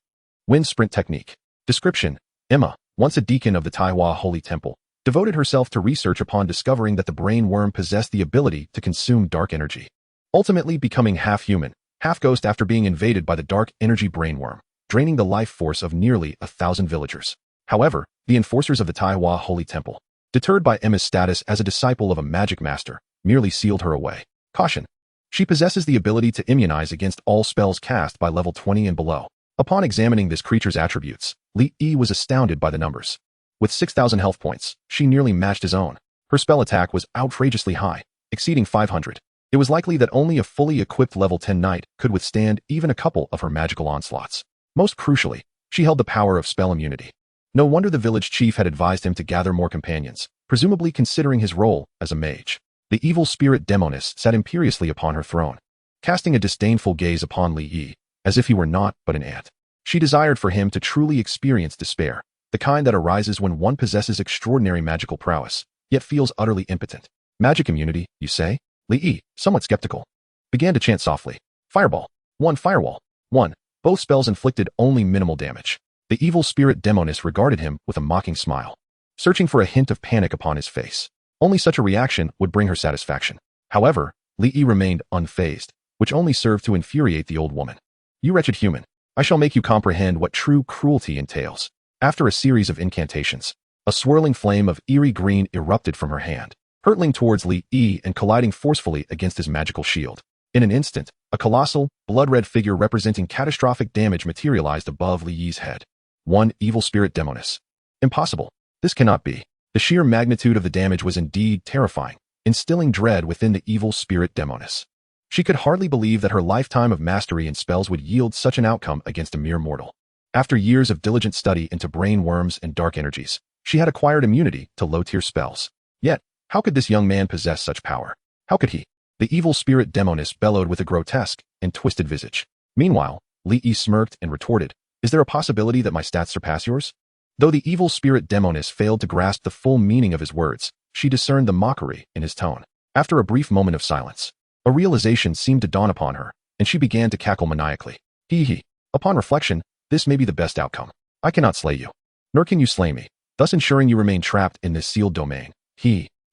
Wind Sprint Technique. Description, Emma, once a deacon of the Taiwa Holy Temple, devoted herself to research upon discovering that the brain worm possessed the ability to consume dark energy, ultimately becoming half human, half ghost after being invaded by the dark energy brain worm, draining the life force of nearly 1,000 villagers. However, the enforcers of the Taiwa Holy Temple, deterred by Emma's status as a disciple of a magic master, merely sealed her away. Caution. She possesses the ability to immunize against all spells cast by level 20 and below. Upon examining this creature's attributes, Li Yi was astounded by the numbers. With 6,000 health points, she nearly matched his own. Her spell attack was outrageously high, exceeding 500. It was likely that only a fully equipped level 10 knight could withstand even a couple of her magical onslaughts. Most crucially, she held the power of spell immunity. No wonder the village chief had advised him to gather more companions, presumably considering his role as a mage. The evil spirit Demoness sat imperiously upon her throne, casting a disdainful gaze upon Li Yi, as if he were naught but an ant. She desired for him to truly experience despair, the kind that arises when one possesses extraordinary magical prowess, yet feels utterly impotent. Magic immunity, you say? Li Yi, somewhat skeptical, began to chant softly. Fireball. 1 firewall. 1. Both spells inflicted only minimal damage. The evil spirit Demoness regarded him with a mocking smile, searching for a hint of panic upon his face. Only such a reaction would bring her satisfaction. However, Li Yi remained unfazed, which only served to infuriate the old woman. You wretched human, I shall make you comprehend what true cruelty entails. After a series of incantations, a swirling flame of eerie green erupted from her hand, hurtling towards Li Yi and colliding forcefully against his magical shield. In an instant, a colossal, blood-red figure representing catastrophic damage materialized above Li Yi's head. 1 evil spirit Demoness. Impossible. This cannot be. The sheer magnitude of the damage was indeed terrifying, instilling dread within the evil spirit Demoness. She could hardly believe that her lifetime of mastery in spells would yield such an outcome against a mere mortal. After years of diligent study into brain worms and dark energies, she had acquired immunity to low-tier spells. Yet, how could this young man possess such power? How could he? The evil spirit demoness bellowed with a grotesque and twisted visage. Meanwhile, Li smirked and retorted, "Is there a possibility that my stats surpass yours?" Though the evil spirit demoness failed to grasp the full meaning of his words, she discerned the mockery in his tone. After a brief moment of silence, a realization seemed to dawn upon her, and she began to cackle maniacally. Hee. Upon reflection, this may be the best outcome. I cannot slay you, nor can you slay me, thus ensuring you remain trapped in this sealed domain.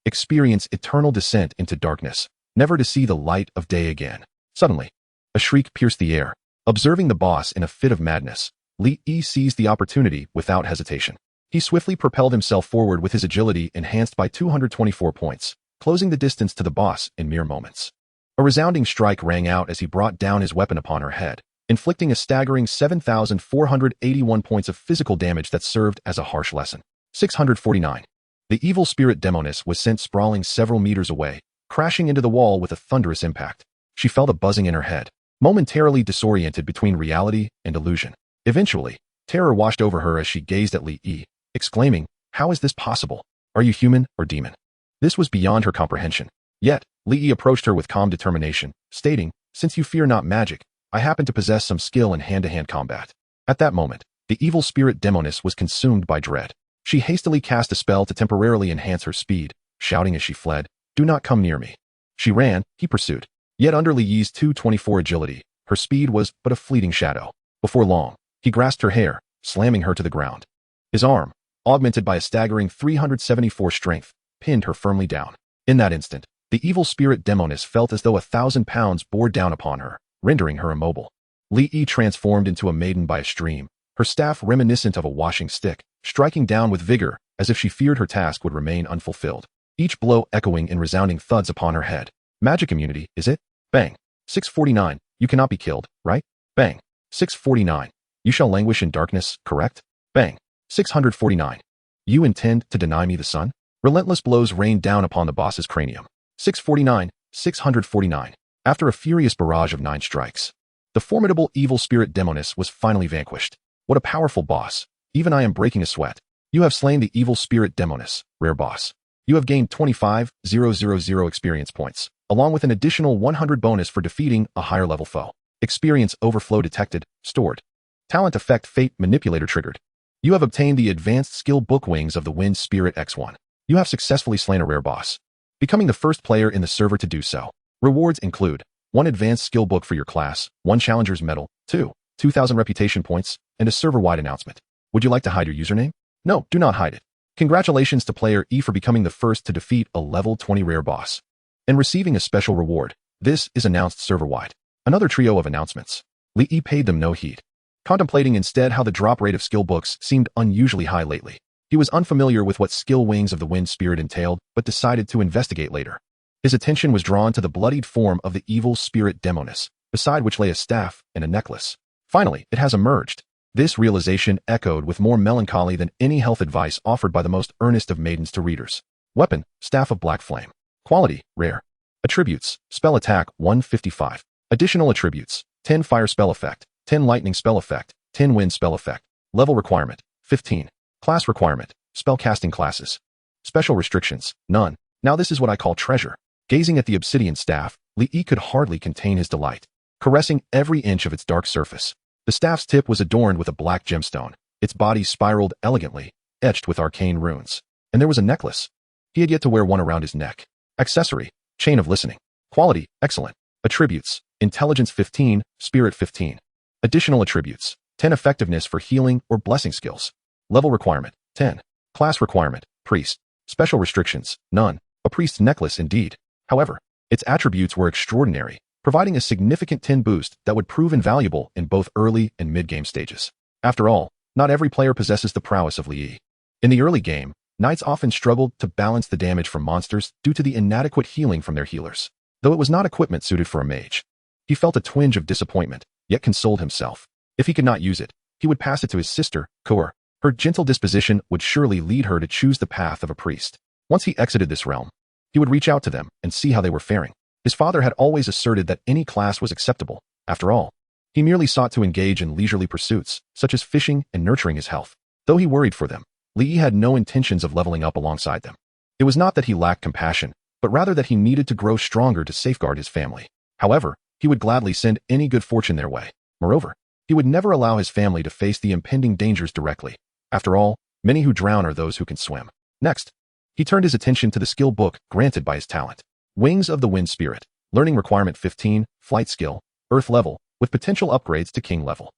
Experience eternal descent into darkness, never to see the light of day again. Suddenly, a shriek pierced the air. Observing the boss in a fit of madness, Li seized the opportunity without hesitation. He swiftly propelled himself forward with his agility enhanced by 224 points, closing the distance to the boss in mere moments. A resounding strike rang out as he brought down his weapon upon her head, inflicting a staggering 7,481 points of physical damage that served as a harsh lesson. 649. The evil spirit demoness was sent sprawling several meters away, crashing into the wall with a thunderous impact. She felt a buzzing in her head, momentarily disoriented between reality and illusion. Eventually, terror washed over her as she gazed at Li, exclaiming, "How is this possible? Are you human or demon?" This was beyond her comprehension. Yet, Li approached her with calm determination, stating, "Since you fear not magic, I happen to possess some skill in hand-to-hand combat." At that moment, the evil spirit demoness was consumed by dread. She hastily cast a spell to temporarily enhance her speed, shouting as she fled, "Do not come near me." She ran, he pursued. Yet under Li's 224 agility, her speed was but a fleeting shadow. Before long, he grasped her hair, slamming her to the ground. His arm, augmented by a staggering 374 strength, pinned her firmly down. In that instant, the evil spirit demoness felt as though 1,000 pounds bore down upon her, rendering her immobile. Li transformed into a maiden by a stream, her staff reminiscent of a washing stick, striking down with vigor as if she feared her task would remain unfulfilled. Each blow echoing in resounding thuds upon her head. Magic immunity, is it? Bang. 649. You cannot be killed, right? Bang. 649. You shall languish in darkness, correct? Bang. 649. You intend to deny me the sun? Relentless blows rained down upon the boss's cranium. 649. 649. After a furious barrage of 9 strikes, the formidable evil spirit demoness was finally vanquished. What a powerful boss. Even I am breaking a sweat. You have slain the evil spirit demoness, rare boss. You have gained 25,000 experience points, along with an additional 100 bonus for defeating a higher level foe. Experience overflow detected, stored. Talent effect fate manipulator triggered. You have obtained the advanced skill book Wings of the Wind Spirit X1. You have successfully slain a rare boss, becoming the first player in the server to do so. Rewards include 1 advanced skill book for your class, 1 challenger's medal, 2,000 reputation points, and a server-wide announcement. Would you like to hide your username? No, do not hide it. Congratulations to player E for becoming the first to defeat a level 20 rare boss and receiving a special reward. This is announced server-wide. Another trio of announcements. Li paid them no heed, contemplating instead how the drop rate of skill books seemed unusually high lately. He was unfamiliar with what skill Wings of the Wind Spirit entailed, but decided to investigate later. His attention was drawn to the bloodied form of the evil spirit demoness, beside which lay a staff and a necklace. Finally, it has emerged. This realization echoed with more melancholy than any health advice offered by the most earnest of maidens to readers. Weapon, Staff of Black Flame. Quality, rare. Attributes, spell attack, 155. Additional attributes, 10 fire spell effect, 10 lightning spell effect, 10 wind spell effect. Level requirement, 15. Class requirement, spellcasting classes. Special restrictions, none. Now this is what I call treasure. Gazing at the obsidian staff, Li could hardly contain his delight, caressing every inch of its dark surface. The staff's tip was adorned with a black gemstone, its body spiraled elegantly, etched with arcane runes. And there was a necklace. He had yet to wear one around his neck. Accessory, chain of listening. Quality, excellent. Attributes, intelligence 15, spirit 15. Additional attributes, 10 effectiveness for healing or blessing skills. Level requirement, 10. Class requirement, priest. Special restrictions, none. A priest's necklace indeed. However, its attributes were extraordinary, providing a significant 10 boost that would prove invaluable in both early and mid-game stages. After all, not every player possesses the prowess of Li. In the early game, knights often struggled to balance the damage from monsters due to the inadequate healing from their healers. Though it was not equipment suited for a mage, he felt a twinge of disappointment, yet consoled himself. If he could not use it, he would pass it to his sister, Kor. Her gentle disposition would surely lead her to choose the path of a priest. Once he exited this realm, he would reach out to them and see how they were faring. His father had always asserted that any class was acceptable. After all, He merely sought to engage in leisurely pursuits, such as fishing and nurturing his health. Though he worried for them, Li Yi had no intentions of leveling up alongside them. It was not that he lacked compassion, but rather that he needed to grow stronger to safeguard his family. However, he would gladly send any good fortune their way. Moreover, he would never allow his family to face the impending dangers directly. After all, many who drown are those who can swim. Next, he turned his attention to the skill book granted by his talent. Wings of the Wind Spirit. Learning requirement 15, flight skill, earth level, with potential upgrades to king level.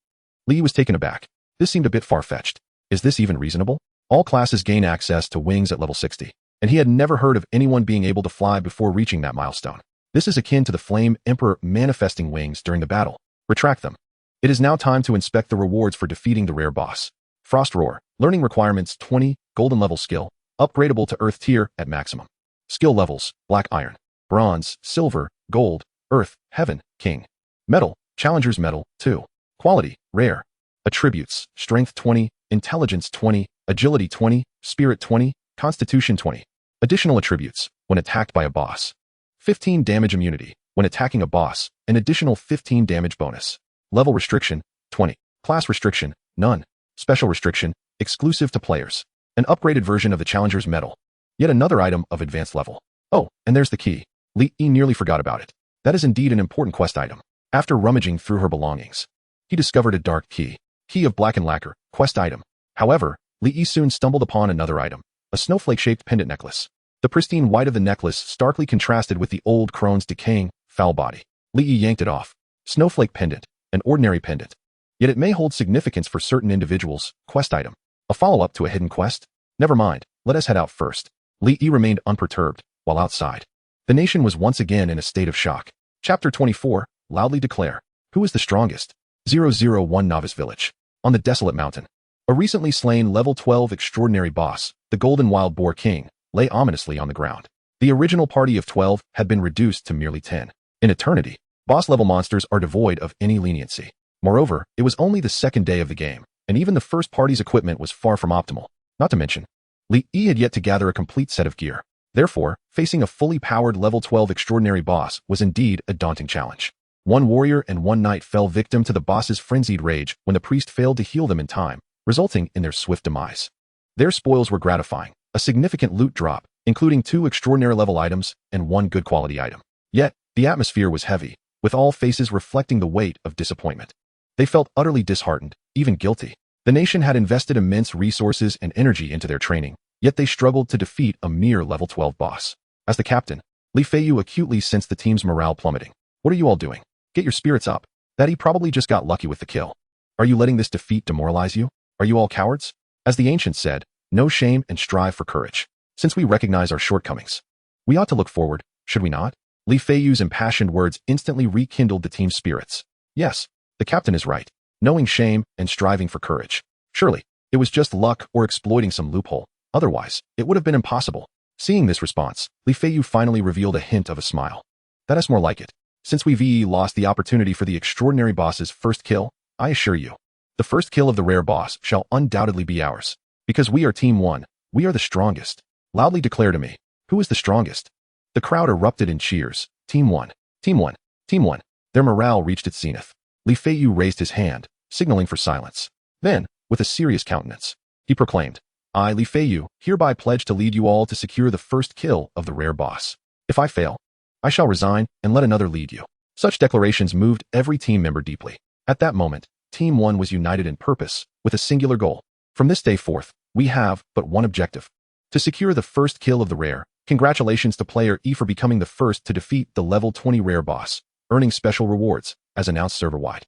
Li was taken aback. This seemed a bit far-fetched. Is this even reasonable? All classes gain access to wings at level 60, and he had never heard of anyone being able to fly before reaching that milestone. This is akin to the Flame Emperor manifesting wings during the battle. Retract them. It is now time to inspect the rewards for defeating the rare boss. Frost Roar. Learning requirements 20, golden level skill, upgradable to earth tier at maximum. Skill levels, black iron, bronze, silver, gold, earth, heaven, king. Metal, challenger's metal 2. Quality, rare. Attributes, strength 20, intelligence 20, agility 20, spirit 20, constitution 20. Additional attributes, when attacked by a boss. 15 damage immunity. When attacking a boss, an additional 15 damage bonus. Level restriction, 20. Class restriction, none. Special restriction, exclusive to players. An upgraded version of the challenger's medal. Yet another item of advanced level. Oh, and there's the key. Li Yi nearly forgot about it. That is indeed an important quest item. After rummaging through her belongings, he discovered a dark key. Key of Blackened Lacquer, quest item. However, Li Yi soon stumbled upon another item. A snowflake-shaped pendant necklace. The pristine white of the necklace starkly contrasted with the old crone's decaying, foul body. Li Yi yanked it off. Snowflake pendant, an ordinary pendant. Yet it may hold significance for certain individuals. Quest item. A follow-up to a hidden quest? Never mind, let us head out first. Li Yi remained unperturbed, while outside. The nation was once again in a state of shock. Chapter 24, loudly declare. Who is the strongest? 001 Novice Village. On the desolate mountain. A recently slain level 12 extraordinary boss, the Golden Wild Boar King, lay ominously on the ground. The original party of 12 had been reduced to merely 10. In eternity, boss-level monsters are devoid of any leniency. Moreover, it was only the second day of the game, and even the first party's equipment was far from optimal. Not to mention, Li Yi had yet to gather a complete set of gear. Therefore, facing a fully powered level 12 extraordinary boss was indeed a daunting challenge. One warrior and one knight fell victim to the boss's frenzied rage when the priest failed to heal them in time, resulting in their swift demise. Their spoils were gratifying, a significant loot drop, including 2 extraordinary level items and 1 good quality item. Yet, the atmosphere was heavy, with all faces reflecting the weight of disappointment. They felt utterly disheartened, even guilty. The nation had invested immense resources and energy into their training, yet they struggled to defeat a mere level 12 boss. As the captain, Li Feiyu acutely sensed the team's morale plummeting. What are you all doing? Get your spirits up. Daddy probably just got lucky with the kill. Are you letting this defeat demoralize you? Are you all cowards? As the ancient said, no shame and strive for courage. Since we recognize our shortcomings, we ought to look forward, should we not? Li Feiyu's impassioned words instantly rekindled the team's spirits. Yes, the captain is right. Knowing shame and striving for courage. Surely, it was just luck or exploiting some loophole. Otherwise, it would have been impossible. Seeing this response, Li Feiyu finally revealed a hint of a smile. That is more like it. Since we lost the opportunity for the extraordinary boss's first kill, I assure you, the first kill of the rare boss shall undoubtedly be ours. Because we are Team 1, we are the strongest. Loudly declare to me, who is the strongest? The crowd erupted in cheers. Team 1, Team 1, Team 1. Their morale reached its zenith. Li Feiyu raised his hand, signaling for silence. Then, with a serious countenance, he proclaimed, I, Li Feiyu, hereby pledge to lead you all to secure the first kill of the rare boss. If I fail, I shall resign and let another lead you. Such declarations moved every team member deeply. At that moment, Team 1 was united in purpose, with a singular goal. From this day forth, we have but one objective. To secure the first kill of the rare. Congratulations to player E for becoming the first to defeat the level 20 rare boss, earning special rewards, as announced server-wide.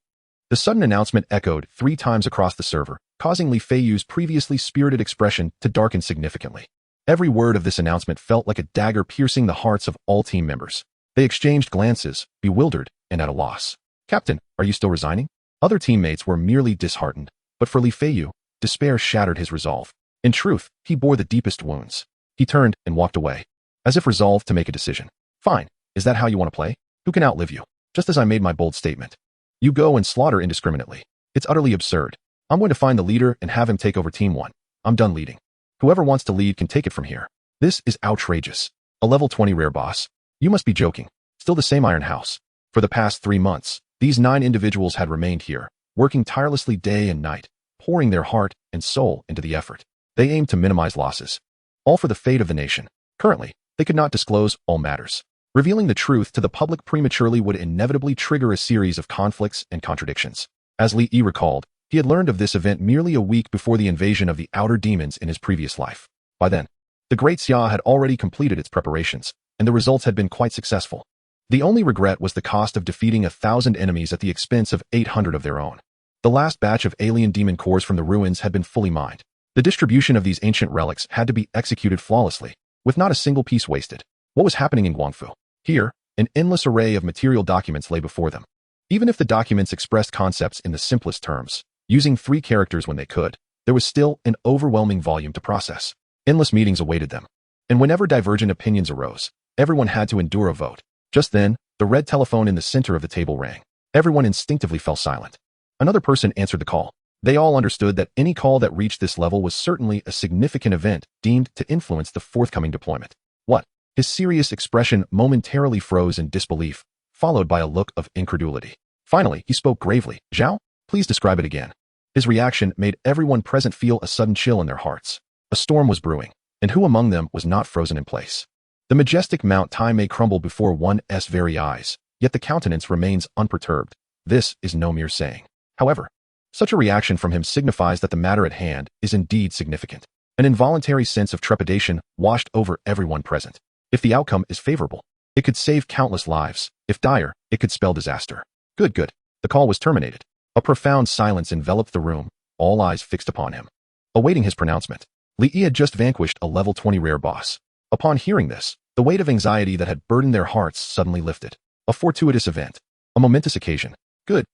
The sudden announcement echoed 3 times across the server, causing Li Feiyu's previously spirited expression to darken significantly. Every word of this announcement felt like a dagger piercing the hearts of all team members. They exchanged glances, bewildered and at a loss. Captain, are you still resigning? Other teammates were merely disheartened, but for Li Feiyu, despair shattered his resolve. In truth, he bore the deepest wounds. He turned and walked away, as if resolved to make a decision. Fine, is that how you want to play? Who can outlive you? Just as I made my bold statement. You go and slaughter indiscriminately. It's utterly absurd. I'm going to find the leader and have him take over Team 1. I'm done leading. Whoever wants to lead can take it from here. This is outrageous. A level 20 rare boss? You must be joking. Still the same Iron House. For the past 3 months, These 9 individuals had remained here, working tirelessly day and night, pouring their heart and soul into the effort. They aimed to minimize losses, all for the fate of the nation. Currently, they could not disclose all matters. Revealing the truth to the public prematurely would inevitably trigger a series of conflicts and contradictions. As Li Yi recalled, he had learned of this event merely a week before the invasion of the outer demons in his previous life. By then, the Great Xia had already completed its preparations, and the results had been quite successful. The only regret was the cost of defeating 1,000 enemies at the expense of 800 of their own. The last batch of alien demon cores from the ruins had been fully mined. The distribution of these ancient relics had to be executed flawlessly, with not a single piece wasted. What was happening in Guangfu? Here, an endless array of material documents lay before them. Even if the documents expressed concepts in the simplest terms, using 3 characters when they could, there was still an overwhelming volume to process. Endless meetings awaited them. And whenever divergent opinions arose, everyone had to endure a vote. Just then, the red telephone in the center of the table rang. Everyone instinctively fell silent. Another person answered the call. They all understood that any call that reached this level was certainly a significant event deemed to influence the forthcoming deployment. What? His serious expression momentarily froze in disbelief, followed by a look of incredulity. Finally, he spoke gravely. Zhao, please describe it again. His reaction made everyone present feel a sudden chill in their hearts. A storm was brewing, and who among them was not frozen in place? The majestic Mount Tai may crumble before one's very eyes, yet the countenance remains unperturbed. This is no mere saying. However, such a reaction from him signifies that the matter at hand is indeed significant. An involuntary sense of trepidation washed over everyone present. If the outcome is favorable, it could save countless lives. If dire, it could spell disaster. Good. The call was terminated. A profound silence enveloped the room, all eyes fixed upon him. Awaiting his pronouncement, Li Yi had just vanquished a level 20 rare boss. Upon hearing this, the weight of anxiety that had burdened their hearts suddenly lifted. A fortuitous event. A momentous occasion. Good.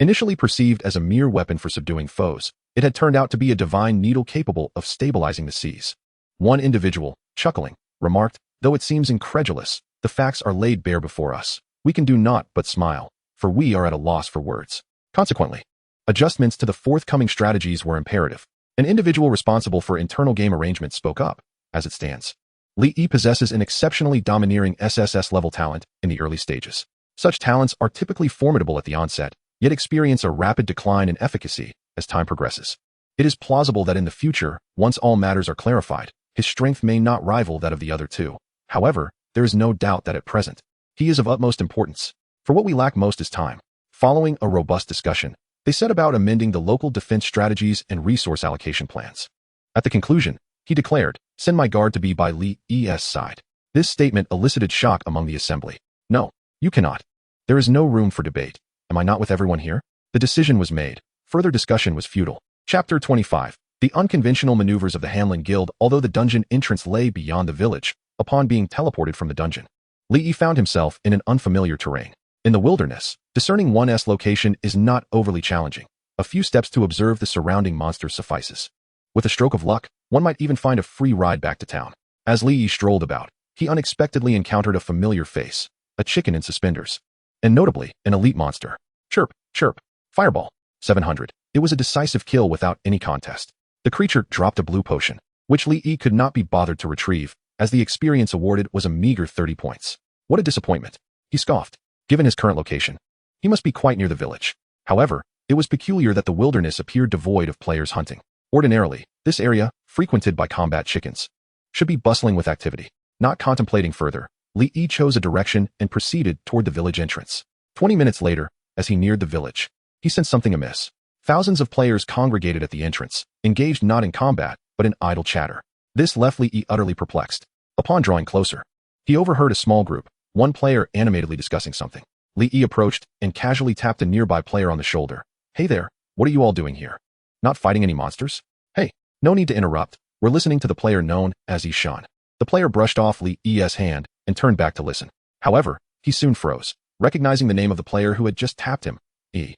Initially perceived as a mere weapon for subduing foes, it had turned out to be a divine needle capable of stabilizing the seas. One individual, chuckling, remarked, though it seems incredulous, the facts are laid bare before us. We can do naught but smile, for we are at a loss for words. Consequently, adjustments to the forthcoming strategies were imperative. An individual responsible for internal game arrangements spoke up. As it stands, Li Yi possesses an exceptionally domineering SSS-level talent in the early stages. Such talents are typically formidable at the onset, yet experience a rapid decline in efficacy as time progresses. It is plausible that in the future, once all matters are clarified, his strength may not rival that of the other two. However, there is no doubt that at present, he is of utmost importance. For what we lack most is time. Following a robust discussion, they set about amending the local defense strategies and resource allocation plans. At the conclusion, he declared, "Send my guard to be by Li Yi's side." This statement elicited shock among the assembly. "No, you cannot. There is no room for debate. Am I not with everyone here?" The decision was made. Further discussion was futile. Chapter 25. The unconventional maneuvers of the Hanlin Guild. Although the dungeon entrance lay beyond the village, upon being teleported from the dungeon, Li Yi found himself in an unfamiliar terrain. In the wilderness, discerning one's location is not overly challenging. A few steps to observe the surrounding monsters suffices. With a stroke of luck, one might even find a free ride back to town. As Li Yi strolled about, he unexpectedly encountered a familiar face, a chicken in suspenders, and notably, an elite monster. Chirp. Fireball. 700. It was a decisive kill without any contest. The creature dropped a blue potion, which Li Yi could not be bothered to retrieve, as the experience awarded was a meager 30 points. What a disappointment. He scoffed. Given his current location, he must be quite near the village. However, it was peculiar that the wilderness appeared devoid of players hunting. Ordinarily, this area, frequented by combat chickens, should be bustling with activity. Not contemplating further, Li Yi chose a direction and proceeded toward the village entrance. 20 minutes later, as he neared the village, he sensed something amiss. Thousands of players congregated at the entrance, engaged not in combat, but in idle chatter. This left Li Yi utterly perplexed. Upon drawing closer, he overheard a small group, one player animatedly discussing something. Li Yi approached and casually tapped a nearby player on the shoulder. "Hey there, what are you all doing here? Not fighting any monsters?" "Hey, no need to interrupt. We're listening to the player known as Ishan." The player brushed off Li Yi's hand and turned back to listen. However, he soon froze, recognizing the name of the player who had just tapped him. The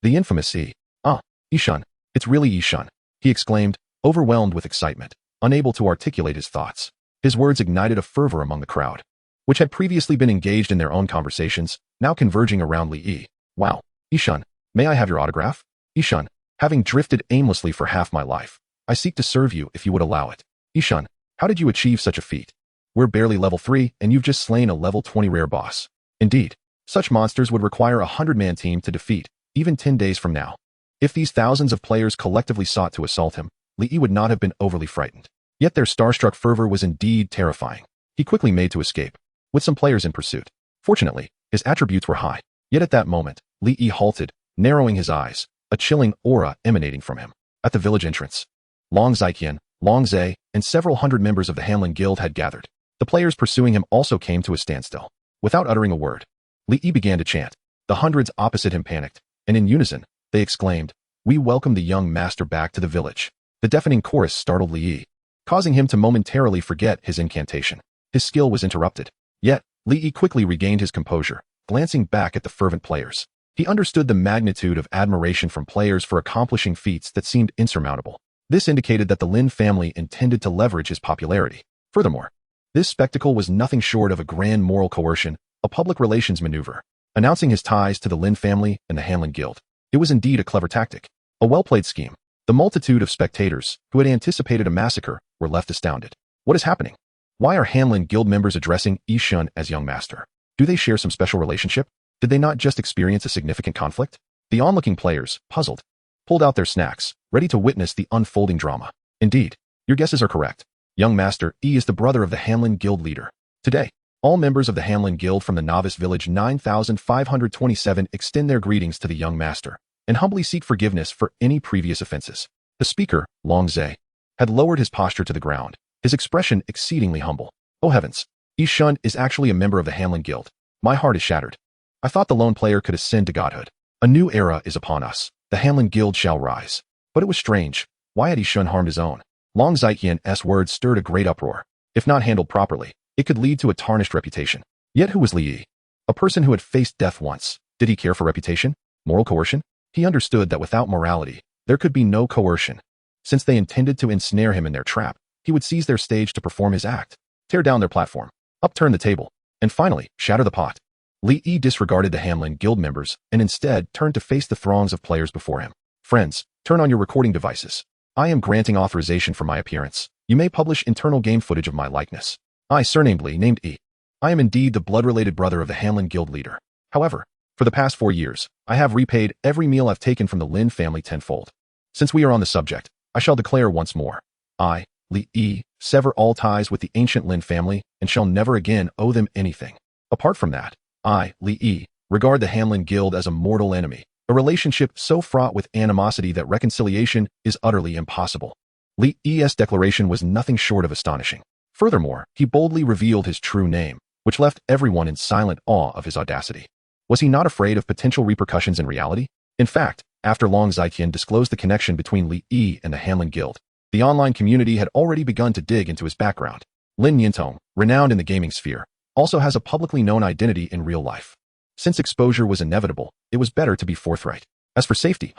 infamous E. "Ah, Ishan. It's really Ishan," he exclaimed, overwhelmed with excitement, unable to articulate his thoughts. His words ignited a fervor among the crowd, which had previously been engaged in their own conversations, now converging around Li Yi. "Wow, Ishan, may I have your autograph? Ishan, having drifted aimlessly for half my life, I seek to serve you if you would allow it. Ishan, how did you achieve such a feat? We're barely level 3 and you've just slain a level 20 rare boss." "Indeed, Such monsters would require a 100-man team to defeat, even 10 days from now. If these thousands of players collectively sought to assault him, Li would not have been overly frightened. Yet their starstruck fervor was indeed terrifying. He quickly made to escape, with some players in pursuit. Fortunately, his attributes were high. Yet at that moment, Li halted, narrowing his eyes, a chilling aura emanating from him. At the village entrance, Long Ziqian, Long Zhe, and several hundred members of the Hanlin Guild had gathered. The players pursuing him also came to a standstill. Without uttering a word, Li began to chant. The hundreds opposite him panicked, and in unison, they exclaimed, "We welcome the young master back to the village." The deafening chorus startled Li, causing him to momentarily forget his incantation. His skill was interrupted. Yet, Li quickly regained his composure, glancing back at the fervent players. He understood the magnitude of admiration from players for accomplishing feats that seemed insurmountable. This indicated that the Lin family intended to leverage his popularity. Furthermore, this spectacle was nothing short of a grand moral coercion, a public relations maneuver, announcing his ties to the Lin family and the Hanlin Guild. It was indeed a clever tactic, a well-played scheme. The multitude of spectators, who had anticipated a massacre, were left astounded. What is happening? Why are Hanlin Guild members addressing Shun as young master? Do they share some special relationship? Did they not just experience a significant conflict? The onlooking players, puzzled, pulled out their snacks, ready to witness the unfolding drama. Indeed, your guesses are correct. Young Master is the brother of the Hanlin Guild leader. Today, all members of the Hanlin Guild from the Novice Village 9527 extend their greetings to the young master and humbly seek forgiveness for any previous offenses. The speaker, Long Zhe, had lowered his posture to the ground, his expression exceedingly humble. Oh heavens, Shun is actually a member of the Hanlin Guild. My heart is shattered. I thought the lone player could ascend to godhood. A new era is upon us. The Hanlin Guild shall rise. But it was strange. Why had Shun harmed his own? Long Ziqian's words stirred a great uproar. If not handled properly, it could lead to a tarnished reputation. Yet who was Li? A person who had faced death once. Did he care for reputation? Moral coercion? He understood that without morality, there could be no coercion. Since they intended to ensnare him in their trap, he would seize their stage to perform his act, tear down their platform, upturn the table, and finally, shatter the pot. Li disregarded the Hanlin Guild members and instead turned to face the throngs of players before him. Friends, turn on your recording devices. I am granting authorization for my appearance. You may publish internal game footage of my likeness. I, surnamed Li, named E. I am indeed the blood-related brother of the Hanlin Guild leader. However, for the past 4 years, I have repaid every meal I've taken from the Lin family tenfold. Since we are on the subject, I shall declare once more. I, Li, sever all ties with the ancient Lin family and shall never again owe them anything. Apart from that, I, Li, regard the Hanlin Guild as a mortal enemy, a relationship so fraught with animosity that reconciliation is utterly impossible. Li's declaration was nothing short of astonishing. Furthermore, he boldly revealed his true name, which left everyone in silent awe of his audacity. Was he not afraid of potential repercussions in reality? In fact, after Long Ziqian disclosed the connection between Li and the Hanlin Guild, the online community had already begun to dig into his background. Lin Yintong, renowned in the gaming sphere, also has a publicly known identity in real life. Since exposure was inevitable, it was better to be forthright. As for safety,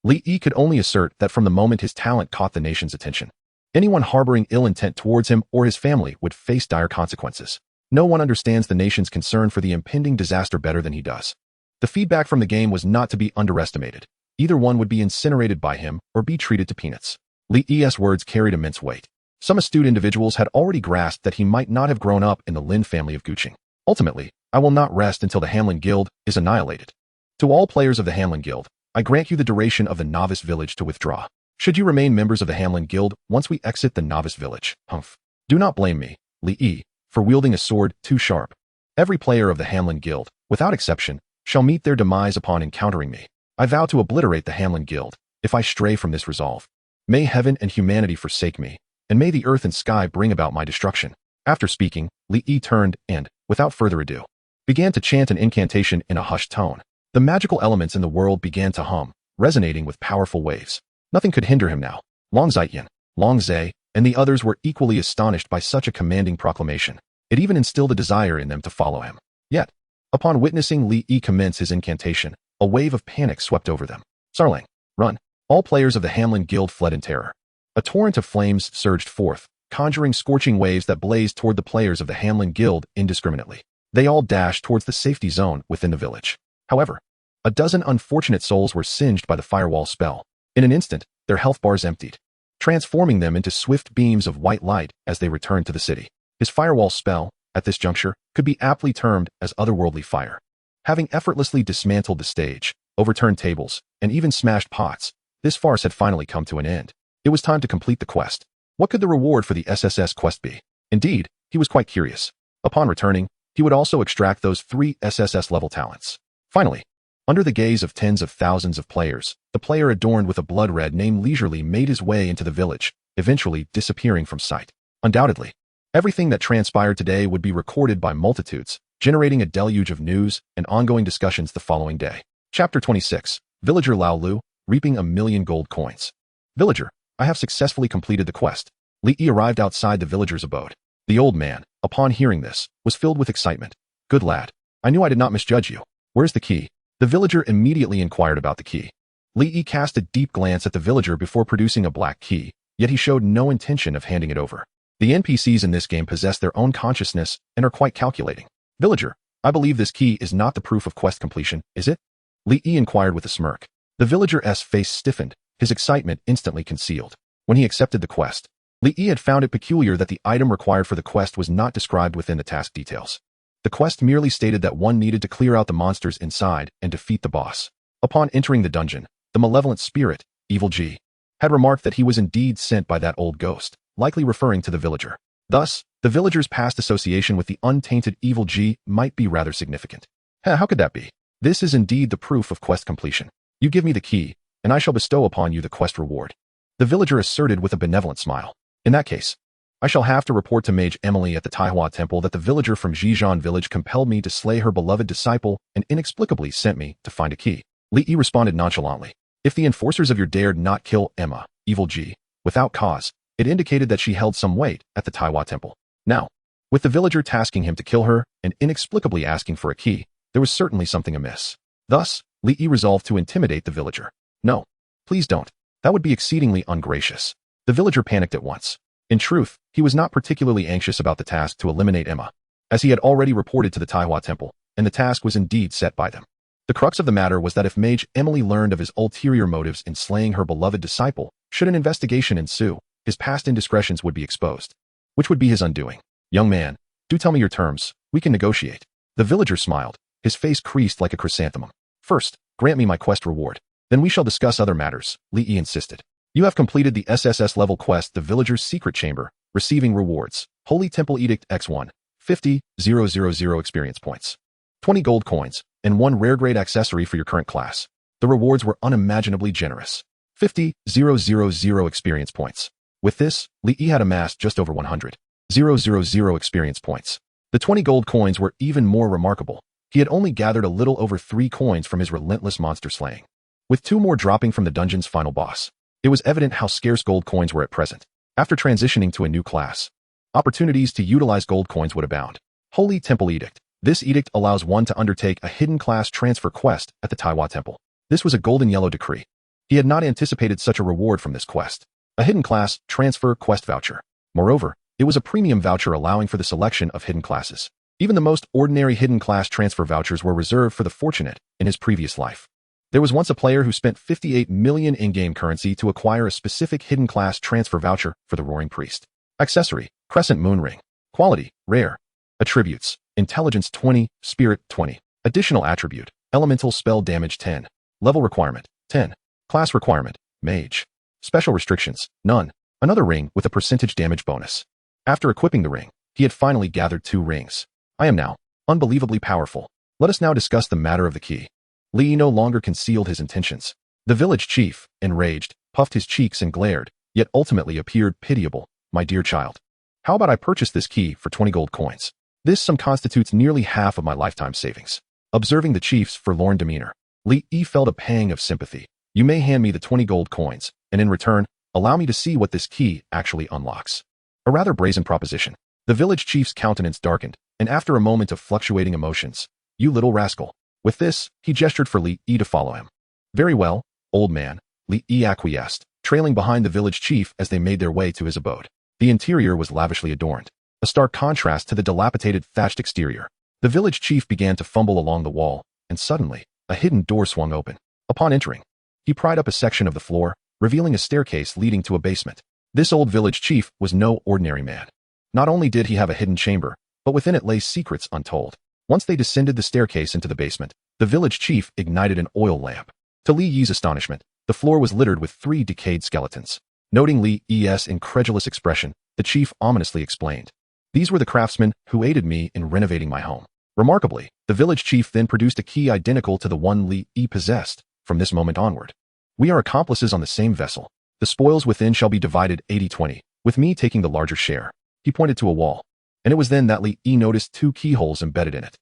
Li could only assert that from the moment his talent caught the nation's attention, anyone harboring ill intent towards him or his family would face dire consequences. No one understands the nation's concern for the impending disaster better than he does. The feedback from the game was not to be underestimated. Either one would be incinerated by him or be treated to peanuts. Li's words carried immense weight. Some astute individuals had already grasped that he might not have grown up in the Lin family of Guqing. Ultimately, I will not rest until the Hanlin Guild is annihilated. To all players of the Hanlin Guild, I grant you the duration of the Novice Village to withdraw. Should you remain members of the Hanlin Guild once we exit the Novice Village, do not blame me, Li, for wielding a sword too sharp. Every player of the Hanlin Guild, without exception, shall meet their demise upon encountering me. I vow to obliterate the Hanlin Guild if I stray from this resolve. May heaven and humanity forsake me, and may the earth and sky bring about my destruction. After speaking, Li turned and, without further ado, began to chant an incantation in a hushed tone. The magical elements in the world began to hum, resonating with powerful waves. Nothing could hinder him now. Long Ziqian, Long Zhe, and the others were equally astonished by such a commanding proclamation. It even instilled a desire in them to follow him. Yet, upon witnessing Li commence his incantation, a wave of panic swept over them. Sarlang, run! All players of the Hanlin Guild fled in terror. A torrent of flames surged forth, conjuring scorching waves that blazed toward the players of the Hanlin Guild indiscriminately. They all dashed towards the safety zone within the village. However, a dozen unfortunate souls were singed by the firewall spell. In an instant, their health bars emptied, transforming them into swift beams of white light as they returned to the city. His firewall spell, at this juncture, could be aptly termed as otherworldly fire. Having effortlessly dismantled the stage, overturned tables, and even smashed pots, this farce had finally come to an end. It was time to complete the quest. What could the reward for the SSS quest be? Indeed, he was quite curious. Upon returning, he would also extract those 3 SSS-level talents. Finally, under the gaze of tens of thousands of players, the player adorned with a blood-red name leisurely made his way into the village, eventually disappearing from sight. Undoubtedly, everything that transpired today would be recorded by multitudes, generating a deluge of news and ongoing discussions the following day. Chapter 26. Villager Lao Lu, reaping 1,000,000 gold coins. Villager, I have successfully completed the quest. Li Yi arrived outside the villager's abode. The old man, upon hearing this, was filled with excitement. Good lad. I knew I did not misjudge you. Where's the key? The villager immediately inquired about the key. Li Yi cast a deep glance at the villager before producing a black key, yet he showed no intention of handing it over. The NPCs in this game possess their own consciousness and are quite calculating. Villager, I believe this key is not the proof of quest completion, is it? Li Yi inquired with a smirk. The villager's face stiffened, his excitement instantly concealed. When he accepted the quest, Li Yi had found it peculiar that the item required for the quest was not described within the task details. The quest merely stated that one needed to clear out the monsters inside and defeat the boss. Upon entering the dungeon, the malevolent spirit, Evil G, had remarked that he was indeed sent by that old ghost, likely referring to the villager. Thus, the villager's past association with the untainted Evil G might be rather significant. How could that be? This is indeed the proof of quest completion. You give me the key, and I shall bestow upon you the quest reward. The villager asserted with a benevolent smile. In that case, I shall have to report to Mage Emily at the Taihua Temple that the villager from Zhejiang village compelled me to slay her beloved disciple and inexplicably sent me to find a key. Li Yi responded nonchalantly. If the enforcers of your dared not kill Emma, Evil G, without cause, it indicated that she held some weight at the Taihua Temple. Now, with the villager tasking him to kill her and inexplicably asking for a key, there was certainly something amiss. Thus, Li Yi resolved to intimidate the villager. No, please don't. That would be exceedingly ungracious. The villager panicked at once. In truth, he was not particularly anxious about the task to eliminate Emma, as he had already reported to the Taihua Temple, and the task was indeed set by them. The crux of the matter was that if Mage Emily learned of his ulterior motives in slaying her beloved disciple, should an investigation ensue, his past indiscretions would be exposed, which would be his undoing. Young man, do tell me your terms, we can negotiate. The villager smiled, his face creased like a chrysanthemum. First, grant me my quest reward. Then we shall discuss other matters, Li Yi insisted. You have completed the SSS level quest, The Villager's Secret Chamber, receiving rewards. Holy Temple Edict X1, 50,000 experience points, 20 gold coins, and 1 rare grade accessory for your current class. The rewards were unimaginably generous. 50,000 experience points. With this, Li Yi had amassed just over 100,000 experience points. The 20 gold coins were even more remarkable. He had only gathered a little over 3 coins from his relentless monster slaying, with 2 more dropping from the dungeon's final boss. It was evident how scarce gold coins were at present. After transitioning to a new class, opportunities to utilize gold coins would abound. Holy Temple Edict. This edict allows one to undertake a hidden class transfer quest at the Taihua Temple. This was a golden yellow decree. He had not anticipated such a reward from this quest. A hidden class transfer quest voucher. Moreover, it was a premium voucher allowing for the selection of hidden classes. Even the most ordinary hidden class transfer vouchers were reserved for the fortunate in his previous life. There was once a player who spent 58 million in-game currency to acquire a specific hidden class transfer voucher for the Roaring Priest. Accessory, Crescent Moon Ring. Quality, rare. Attributes, Intelligence 20, Spirit 20. Additional attribute, Elemental Spell Damage 10. Level requirement, 10. Class requirement, Mage. Special restrictions, none. Another ring with a percentage damage bonus. After equipping the ring, he had finally gathered 2 rings. I am now unbelievably powerful. Let us now discuss the matter of the key. Li no longer concealed his intentions. The village chief, enraged, puffed his cheeks and glared, yet ultimately appeared pitiable. My dear child, how about I purchase this key for 20 gold coins? This sum constitutes nearly half of my lifetime savings. Observing the chief's forlorn demeanor, Li felt a pang of sympathy. You may hand me the 20 gold coins, and in return, allow me to see what this key actually unlocks. A rather brazen proposition. The village chief's countenance darkened, and after a moment of fluctuating emotions, you little rascal. With this, he gestured for Li to follow him. Very well, old man, Li acquiesced, trailing behind the village chief as they made their way to his abode. The interior was lavishly adorned, a stark contrast to the dilapidated thatched exterior. The village chief began to fumble along the wall, and suddenly, a hidden door swung open. Upon entering, he pried up a section of the floor, revealing a staircase leading to a basement. This old village chief was no ordinary man. Not only did he have a hidden chamber, but within it lay secrets untold. Once they descended the staircase into the basement, the village chief ignited an oil lamp. To Li Yi's astonishment, the floor was littered with 3 decayed skeletons. Noting Li Yi's incredulous expression, the chief ominously explained, "These were the craftsmen who aided me in renovating my home." Remarkably, the village chief then produced a key identical to the one Li Yi possessed. From this moment onward, "We are accomplices on the same vessel. The spoils within shall be divided 80-20, with me taking the larger share." He pointed to a wall, and it was then that Li Yi noticed 2 keyholes embedded in it.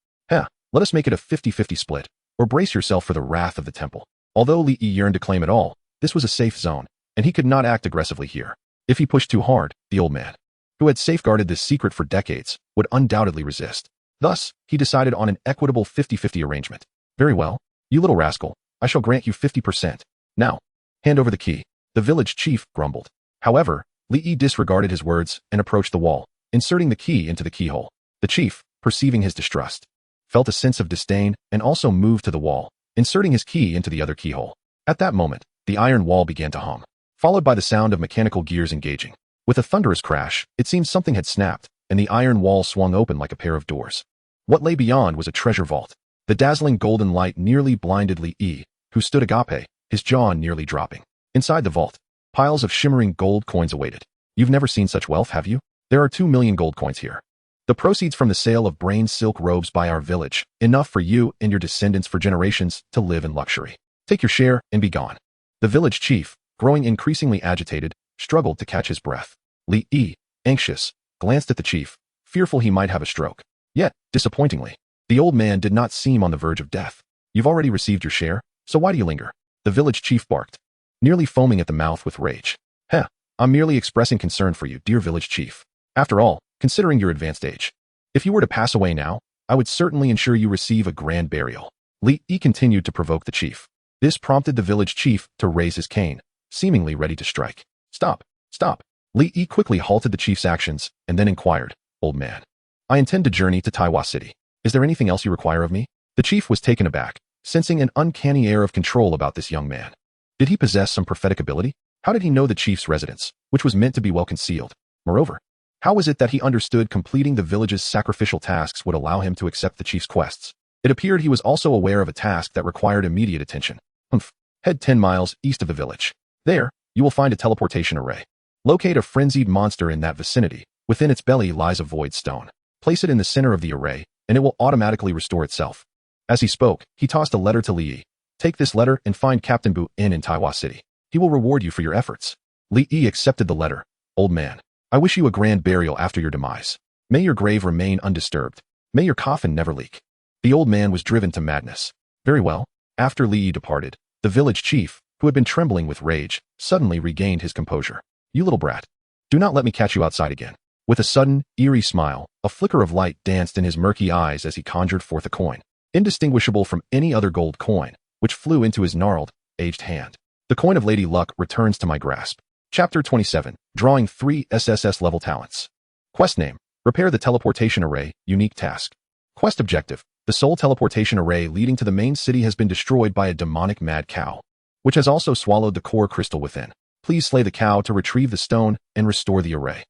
Let us make it a 50-50 split, or brace yourself for the wrath of the temple. Although Li Yi yearned to claim it all, this was a safe zone, and he could not act aggressively here. If he pushed too hard, the old man, who had safeguarded this secret for decades, would undoubtedly resist. Thus, he decided on an equitable 50-50 arrangement. "Very well, you little rascal, I shall grant you 50%. Now, hand over the key," the village chief grumbled. However, Li Yi disregarded his words and approached the wall, inserting the key into the keyhole. The chief, perceiving his distrust, felt a sense of disdain and also moved to the wall, inserting his key into the other keyhole. At that moment, the iron wall began to hum, followed by the sound of mechanical gears engaging. With a thunderous crash, it seemed something had snapped, and the iron wall swung open like a pair of doors. What lay beyond was a treasure vault. The dazzling golden light nearly blinded Li Yi, who stood agape, his jaw nearly dropping. Inside the vault, piles of shimmering gold coins awaited. "You've never seen such wealth, have you? There are 2 million gold coins here. The proceeds from the sale of brain silk robes by our village, enough for you and your descendants for generations to live in luxury. Take your share and be gone." The village chief, growing increasingly agitated, struggled to catch his breath. Li Yi, anxious, glanced at the chief, fearful he might have a stroke. Yet, disappointingly, the old man did not seem on the verge of death. "You've already received your share, so why do you linger?" the village chief barked, nearly foaming at the mouth with rage. "I'm merely expressing concern for you, dear village chief. After all, considering your advanced age, if you were to pass away now, I would certainly ensure you receive a grand burial." Li Yi continued to provoke the chief. This prompted the village chief to raise his cane, seemingly ready to strike. Stop! Li Yi quickly halted the chief's actions and then inquired, "Old man, I intend to journey to Taiwa City. Is there anything else you require of me?" The chief was taken aback, sensing an uncanny air of control about this young man. Did he possess some prophetic ability? How did he know the chief's residence, which was meant to be well concealed? Moreover, how was it that he understood completing the village's sacrificial tasks would allow him to accept the chief's quests? It appeared he was also aware of a task that required immediate attention. Head 10 miles east of the village. There, you will find a teleportation array. Locate a frenzied monster in that vicinity. Within its belly lies a void stone. Place it in the center of the array, and it will automatically restore itself. As he spoke, he tossed a letter to Li Yi. "Take this letter and find Captain Bu in Taiwa City. He will reward you for your efforts." Li Yi accepted the letter. "Old man, I wish you a grand burial after your demise. May your grave remain undisturbed. May your coffin never leak." The old man was driven to madness. Very well. After Li Yi departed, the village chief, who had been trembling with rage, suddenly regained his composure. "You little brat. Do not let me catch you outside again." With a sudden, eerie smile, a flicker of light danced in his murky eyes as he conjured forth a coin, indistinguishable from any other gold coin, which flew into his gnarled, aged hand. "The coin of Lady Luck returns to my grasp." Chapter 27, Drawing 3 SSS Level Talents. Quest name, Repair the Teleportation Array, Unique Task. Quest objective, the sole teleportation array leading to the main city has been destroyed by a demonic mad cow, which has also swallowed the core crystal within. Please slay the cow to retrieve the stone and restore the array.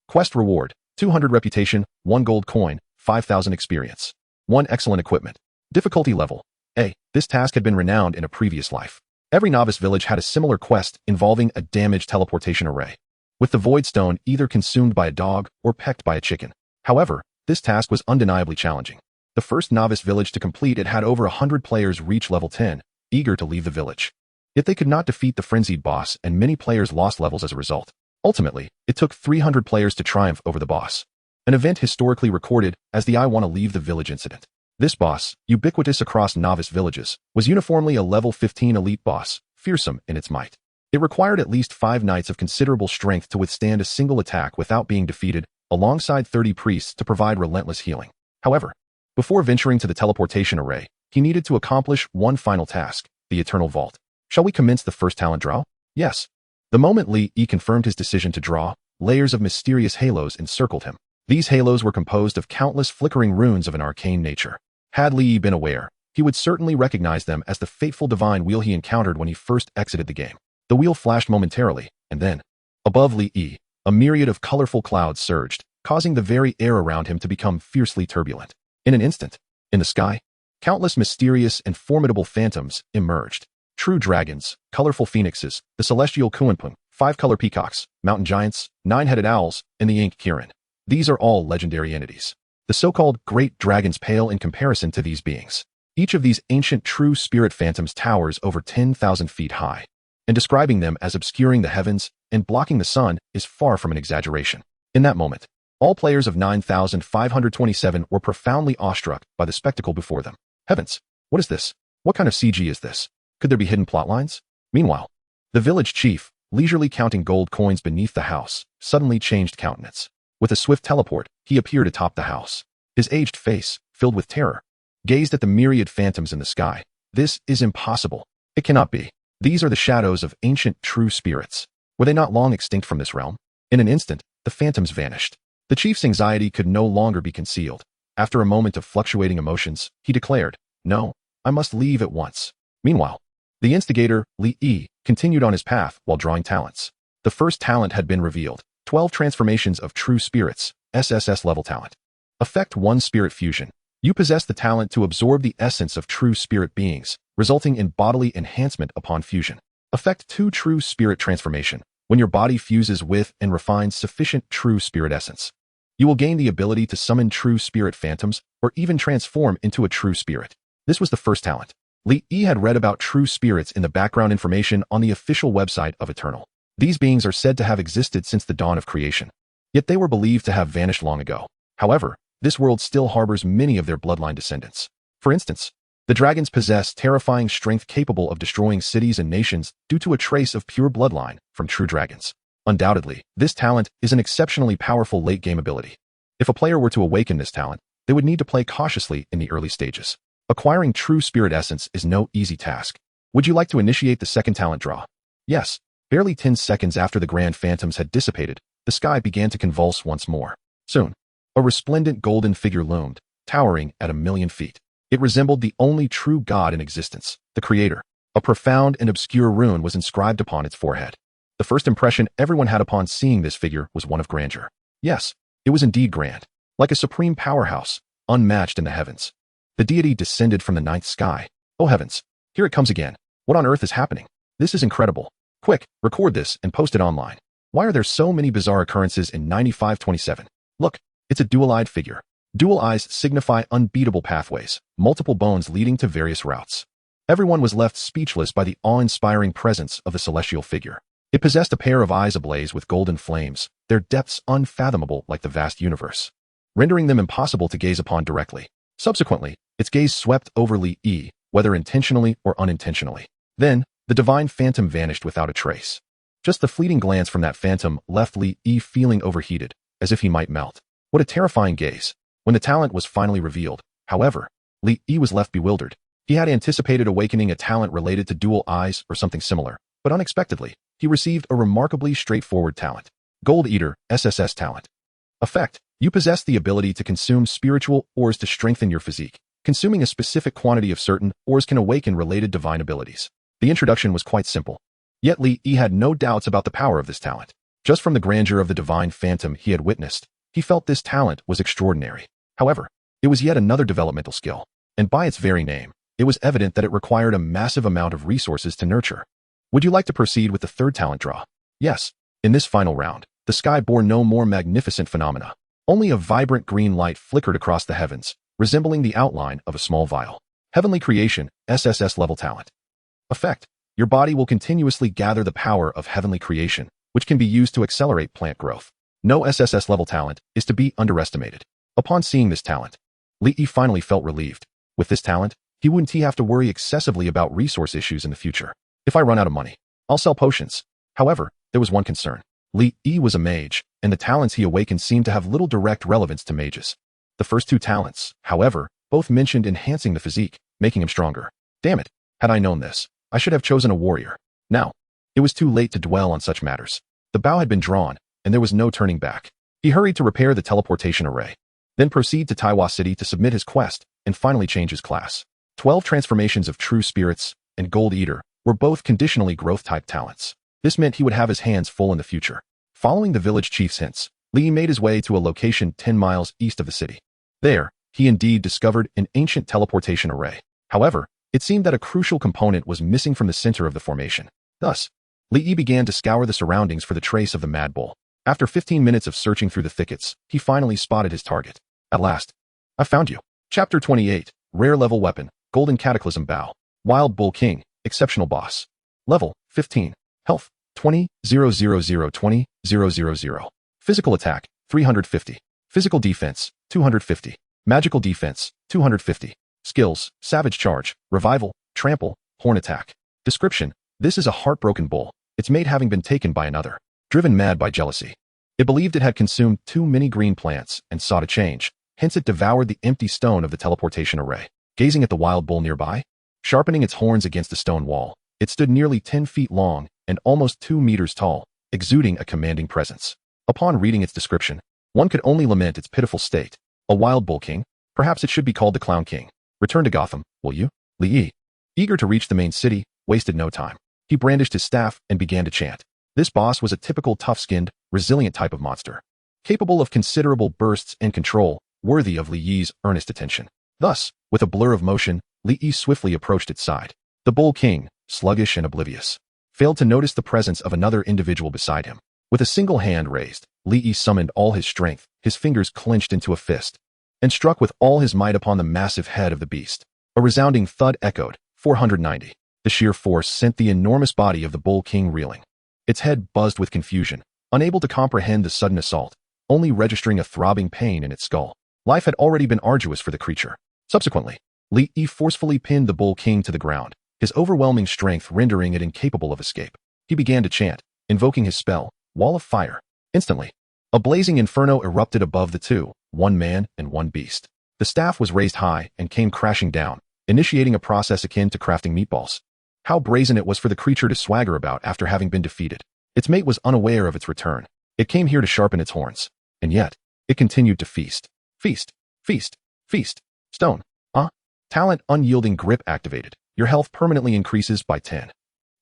Quest reward, 200 reputation, 1 gold coin, 5,000 experience. 1 excellent equipment. Difficulty level, A. This task had been renowned in a previous life. Every novice village had a similar quest involving a damaged teleportation array, with the void stone either consumed by a dog or pecked by a chicken. However, this task was undeniably challenging. The first novice village to complete it had over 100 players reach level 10, eager to leave the village. Yet they could not defeat the frenzied boss, and many players lost levels as a result. Ultimately, it took 300 players to triumph over the boss, an event historically recorded as the I Want to Leave the Village incident. This boss, ubiquitous across novice villages, was uniformly a level 15 elite boss, fearsome in its might. It required at least 5 knights of considerable strength to withstand a single attack without being defeated, alongside 30 priests to provide relentless healing. However, before venturing to the teleportation array, he needed to accomplish one final task, the Eternal Vault. Shall we commence the first talent draw? Yes. The moment Li Yi confirmed his decision to draw, layers of mysterious halos encircled him. These halos were composed of countless flickering runes of an arcane nature. Had Li Yi been aware, he would certainly recognize them as the fateful divine wheel he encountered when he first exited the game. The wheel flashed momentarily, and then, above Li Yi, a myriad of colorful clouds surged, causing the very air around him to become fiercely turbulent. In an instant, In the sky, countless mysterious and formidable phantoms emerged. True dragons, colorful phoenixes, the celestial kuanpung, 5-color peacocks, mountain giants, 9-headed owls, and the ink kirin. These are all legendary entities. The so-called great dragons pale in comparison to these beings. Each of these ancient true spirit phantoms towers over 10,000 feet high, and describing them as obscuring the heavens and blocking the sun is far from an exaggeration. In that moment, all players of 9,527 were profoundly awestruck by the spectacle before them. Heavens, what is this? What kind of CG is this? Could there be hidden plotlines? Meanwhile, the village chief, leisurely counting gold coins beneath the house, suddenly changed countenance. With a swift teleport, he appeared atop the house. His aged face, filled with terror, gazed at the myriad phantoms in the sky. This is impossible. It cannot be. These are the shadows of ancient true spirits. Were they not long extinct from this realm? In an instant, the phantoms vanished. The chief's anxiety could no longer be concealed. After a moment of fluctuating emotions, he declared, "No, I must leave at once." Meanwhile, the instigator, Li Yi, continued on his path while drawing talents. The first talent had been revealed. 12 transformations of true spirits, SSS level talent. Effect 1 Spirit Fusion. You possess the talent to absorb the essence of true spirit beings, resulting in bodily enhancement upon fusion. Effect 2 True Spirit Transformation. When your body fuses with and refines sufficient true spirit essence, you will gain the ability to summon true spirit phantoms or even transform into a true spirit. This was the first talent. Li Yi had read about true spirits in the background information on the official website of Eternal. These beings are said to have existed since the dawn of creation, yet they were believed to have vanished long ago. However, this world still harbors many of their bloodline descendants. For instance, the dragons possess terrifying strength capable of destroying cities and nations due to a trace of pure bloodline from true dragons. Undoubtedly, this talent is an exceptionally powerful late-game ability. If a player were to awaken this talent, they would need to play cautiously in the early stages. Acquiring true spirit essence is no easy task. Would you like to initiate the second talent draw? Yes. Barely 10 seconds after the grand phantoms had dissipated, the sky began to convulse once more. Soon, a resplendent golden figure loomed, towering at 1,000,000 feet. It resembled the only true god in existence, the Creator. A profound and obscure rune was inscribed upon its forehead. The first impression everyone had upon seeing this figure was one of grandeur. Yes, it was indeed grand, like a supreme powerhouse, unmatched in the heavens. The deity descended from the ninth sky. Oh heavens, here it comes again. What on earth is happening? This is incredible. Quick, record this and post it online. Why are there so many bizarre occurrences in 9527? Look, it's a dual-eyed figure. Dual eyes signify unbeatable pathways, multiple bones leading to various routes. Everyone was left speechless by the awe-inspiring presence of the celestial figure. It possessed a pair of eyes ablaze with golden flames, their depths unfathomable like the vast universe, rendering them impossible to gaze upon directly. Subsequently, its gaze swept over Li Yi, whether intentionally or unintentionally. Then, the divine phantom vanished without a trace. Just the fleeting glance from that phantom left Li Yi feeling overheated, as if he might melt. What a terrifying gaze. When the talent was finally revealed, however, Li Yi was left bewildered. He had anticipated awakening a talent related to dual eyes or something similar, but unexpectedly, he received a remarkably straightforward talent. Gold Eater, SSS talent. Effect: you possess the ability to consume spiritual ores to strengthen your physique. Consuming a specific quantity of certain ores can awaken related divine abilities. The introduction was quite simple. Yet Li Yi had no doubts about the power of this talent. Just from the grandeur of the divine phantom he had witnessed, he felt this talent was extraordinary. However, it was yet another developmental skill, and by its very name, it was evident that it required a massive amount of resources to nurture. Would you like to proceed with the third talent draw? Yes. In this final round, the sky bore no more magnificent phenomena. Only a vibrant green light flickered across the heavens, resembling the outline of a small vial. Heavenly Creation, SSS level talent. Effect: your body will continuously gather the power of heavenly creation, which can be used to accelerate plant growth. No SSS level talent is to be underestimated. Upon seeing this talent, Li Yi finally felt relieved. With this talent, he wouldn't have to worry excessively about resource issues in the future. If I run out of money, I'll sell potions. However, there was one concern. Li Yi was a mage, and the talents he awakened seemed to have little direct relevance to mages. The first two talents, however, both mentioned enhancing the physique, making him stronger. Damn it, had I known this, I should have chosen a warrior. Now, it was too late to dwell on such matters. The bow had been drawn, and there was no turning back. He hurried to repair the teleportation array, then proceed to Taiwa City to submit his quest, and finally change his class. 12 transformations of True Spirits and Gold Eater were both conditionally growth-type talents. This meant he would have his hands full in the future. Following the village chief's hints, Li made his way to a location 10 miles east of the city. There, He indeed discovered an ancient teleportation array. However, it seemed that a crucial component was missing from the center of the formation. Thus, Li Yi began to scour the surroundings for the trace of the mad bull. After 15 minutes of searching through the thickets, he finally spotted his target. At last, I found you. Chapter 28, Rare Level Weapon, Golden Cataclysm Bow. Wild Bull King, Exceptional Boss. Level, 15. Health, 20, 00020, 000. Physical attack, 350. Physical defense, 250. Magical defense, 250. Skills, Savage Charge, Revival, Trample, Horn Attack. Description, this is a heartbroken bull, its mate having been taken by another. Driven mad by jealousy. It believed it had consumed too many green plants and sought a change, hence it devoured the empty stone of the teleportation array. Gazing at the wild bull nearby, sharpening its horns against the stone wall, it stood nearly 10 feet long and almost 2 meters tall, exuding a commanding presence. Upon reading its description, one could only lament its pitiful state. A wild bull king? Perhaps it should be called the Clown King. Return to Gotham, will you? Li Yi, eager to reach the main city, wasted no time. He brandished his staff and began to chant. This boss was a typical tough-skinned, resilient type of monster, capable of considerable bursts and control, worthy of Li Yi's earnest attention. Thus, with a blur of motion, Li Yi swiftly approached its side. The Bull King, sluggish and oblivious, failed to notice the presence of another individual beside him. With a single hand raised, Li Yi summoned all his strength, his fingers clenched into a fist, and struck with all his might upon the massive head of the beast. A resounding thud echoed, 490. The sheer force sent the enormous body of the Bull King reeling. Its head buzzed with confusion, unable to comprehend the sudden assault, only registering a throbbing pain in its skull. Life had already been arduous for the creature. Subsequently, Li Yi forcefully pinned the Bull King to the ground, his overwhelming strength rendering it incapable of escape. He began to chant, invoking his spell, Wall of Fire. Instantly, a blazing inferno erupted above the two, one man and one beast. The staff was raised high and came crashing down, initiating a process akin to crafting meatballs. How brazen it was for the creature to swagger about after having been defeated. Its mate was unaware of its return. It came here to sharpen its horns. And yet, it continued to feast. Feast. Feast. Feast. Stone. Talent Unyielding Grip activated. Your health permanently increases by 10.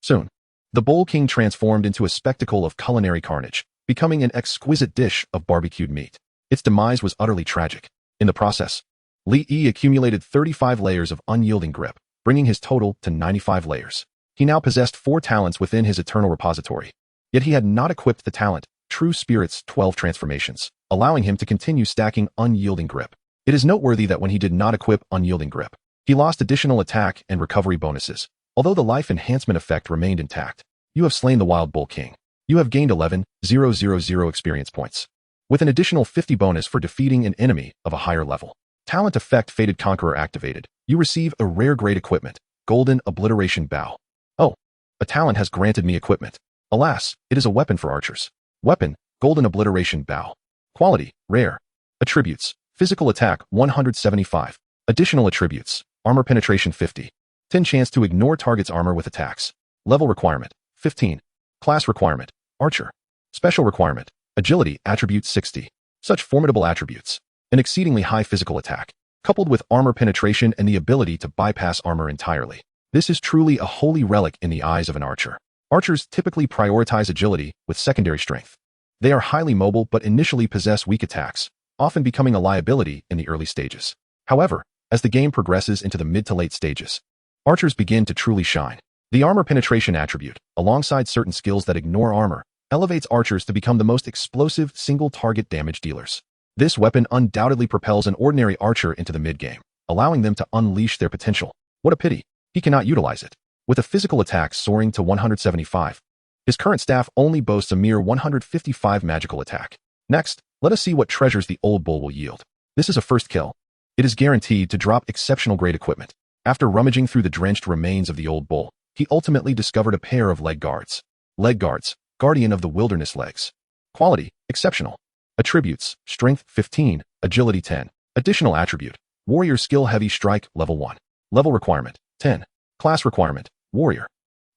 Soon, the Bull King transformed into a spectacle of culinary carnage, becoming an exquisite dish of barbecued meat. Its demise was utterly tragic. In the process, Li Yi accumulated 35 layers of unyielding grip, bringing his total to 95 layers. He now possessed 4 talents within his eternal repository. Yet he had not equipped the talent, True Spirit's 12 transformations, allowing him to continue stacking unyielding grip. It is noteworthy that when he did not equip unyielding grip, he lost additional attack and recovery bonuses, although the life enhancement effect remained intact. You have slain the Wild Bull King. You have gained 11,000 experience points, with an additional 50 bonus for defeating an enemy of a higher level. Talent effect Fated Conqueror activated. You receive a rare grade equipment, Golden Obliteration Bow. Oh, a talent has granted me equipment. Alas, it is a weapon for archers. Weapon, Golden Obliteration Bow. Quality, rare. Attributes, physical attack 175. Additional attributes, armor penetration 50. 10 chance to ignore target's armor with attacks. Level requirement, 15. Class requirement, archer. Special requirement, agility attribute 60. Such formidable attributes. An exceedingly high physical attack, coupled with armor penetration and the ability to bypass armor entirely. This is truly a holy relic in the eyes of an archer. Archers typically prioritize agility with secondary strength. They are highly mobile but initially possess weak attacks, often becoming a liability in the early stages. However, as the game progresses into the mid to late stages, archers begin to truly shine. The armor penetration attribute, alongside certain skills that ignore armor, elevates archers to become the most explosive single-target damage dealers. This weapon undoubtedly propels an ordinary archer into the mid-game, allowing them to unleash their potential. What a pity, he cannot utilize it. With a physical attack soaring to 175, his current staff only boasts a mere 155 magical attack. Next, let us see what treasures the old bull will yield. This is a first kill. It is guaranteed to drop exceptional grade equipment. After rummaging through the drenched remains of the old bull, he ultimately discovered a pair of leg guards. Leg guards, guardian of the wilderness legs. Quality, exceptional. Attributes, strength 15, agility 10. Additional attribute, warrior skill heavy strike level 1. Level requirement, 10. Class requirement, warrior.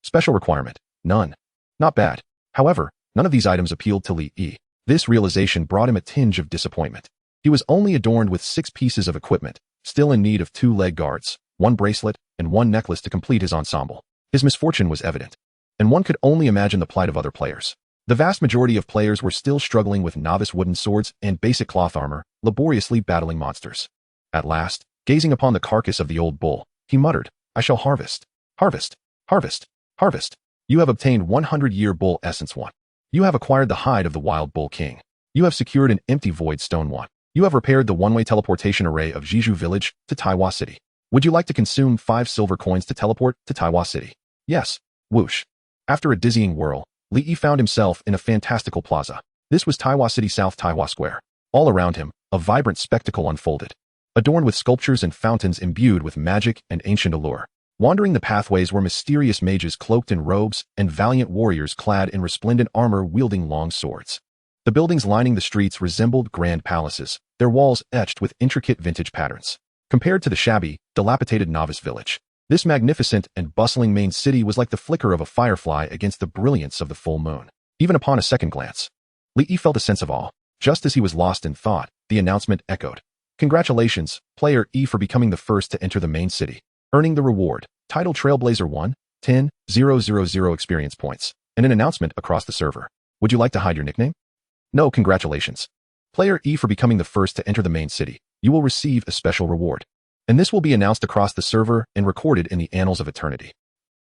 Special requirement, none. Not bad. However, none of these items appealed to Li Yi. This realization brought him a tinge of disappointment. He was only adorned with 6 pieces of equipment, still in need of 2 leg guards, 1 bracelet, and 1 necklace to complete his ensemble. His misfortune was evident, and one could only imagine the plight of other players. The vast majority of players were still struggling with novice wooden swords and basic cloth armor, laboriously battling monsters. At last, gazing upon the carcass of the old bull, he muttered, I shall harvest. Harvest. Harvest. Harvest. You have obtained 100-year bull essence 1. You have acquired the hide of the wild bull king. You have secured an empty void stone 1. You have repaired the one-way teleportation array of Jeju village to Taiwa city. Would you like to consume 5 silver coins to teleport to Taiwa city? Yes. Whoosh. After a dizzying whirl, Li Yi found himself in a fantastical plaza. This was Taiwa City South Taiwa Square. All around him, a vibrant spectacle unfolded, adorned with sculptures and fountains imbued with magic and ancient allure. Wandering the pathways were mysterious mages cloaked in robes and valiant warriors clad in resplendent armor wielding long swords. The buildings lining the streets resembled grand palaces, their walls etched with intricate vintage patterns. Compared to the shabby, dilapidated novice village, this magnificent and bustling main city was like the flicker of a firefly against the brilliance of the full moon. Even upon a second glance, Li Yi felt a sense of awe. Just as he was lost in thought, the announcement echoed. Congratulations, Player E, for becoming the first to enter the main city, earning the reward, title Trailblazer 1, 10,000 experience points, and an announcement across the server. Would you like to hide your nickname? No, congratulations. Player E, for becoming the first to enter the main city, you will receive a special reward. And this will be announced across the server and recorded in the annals of eternity.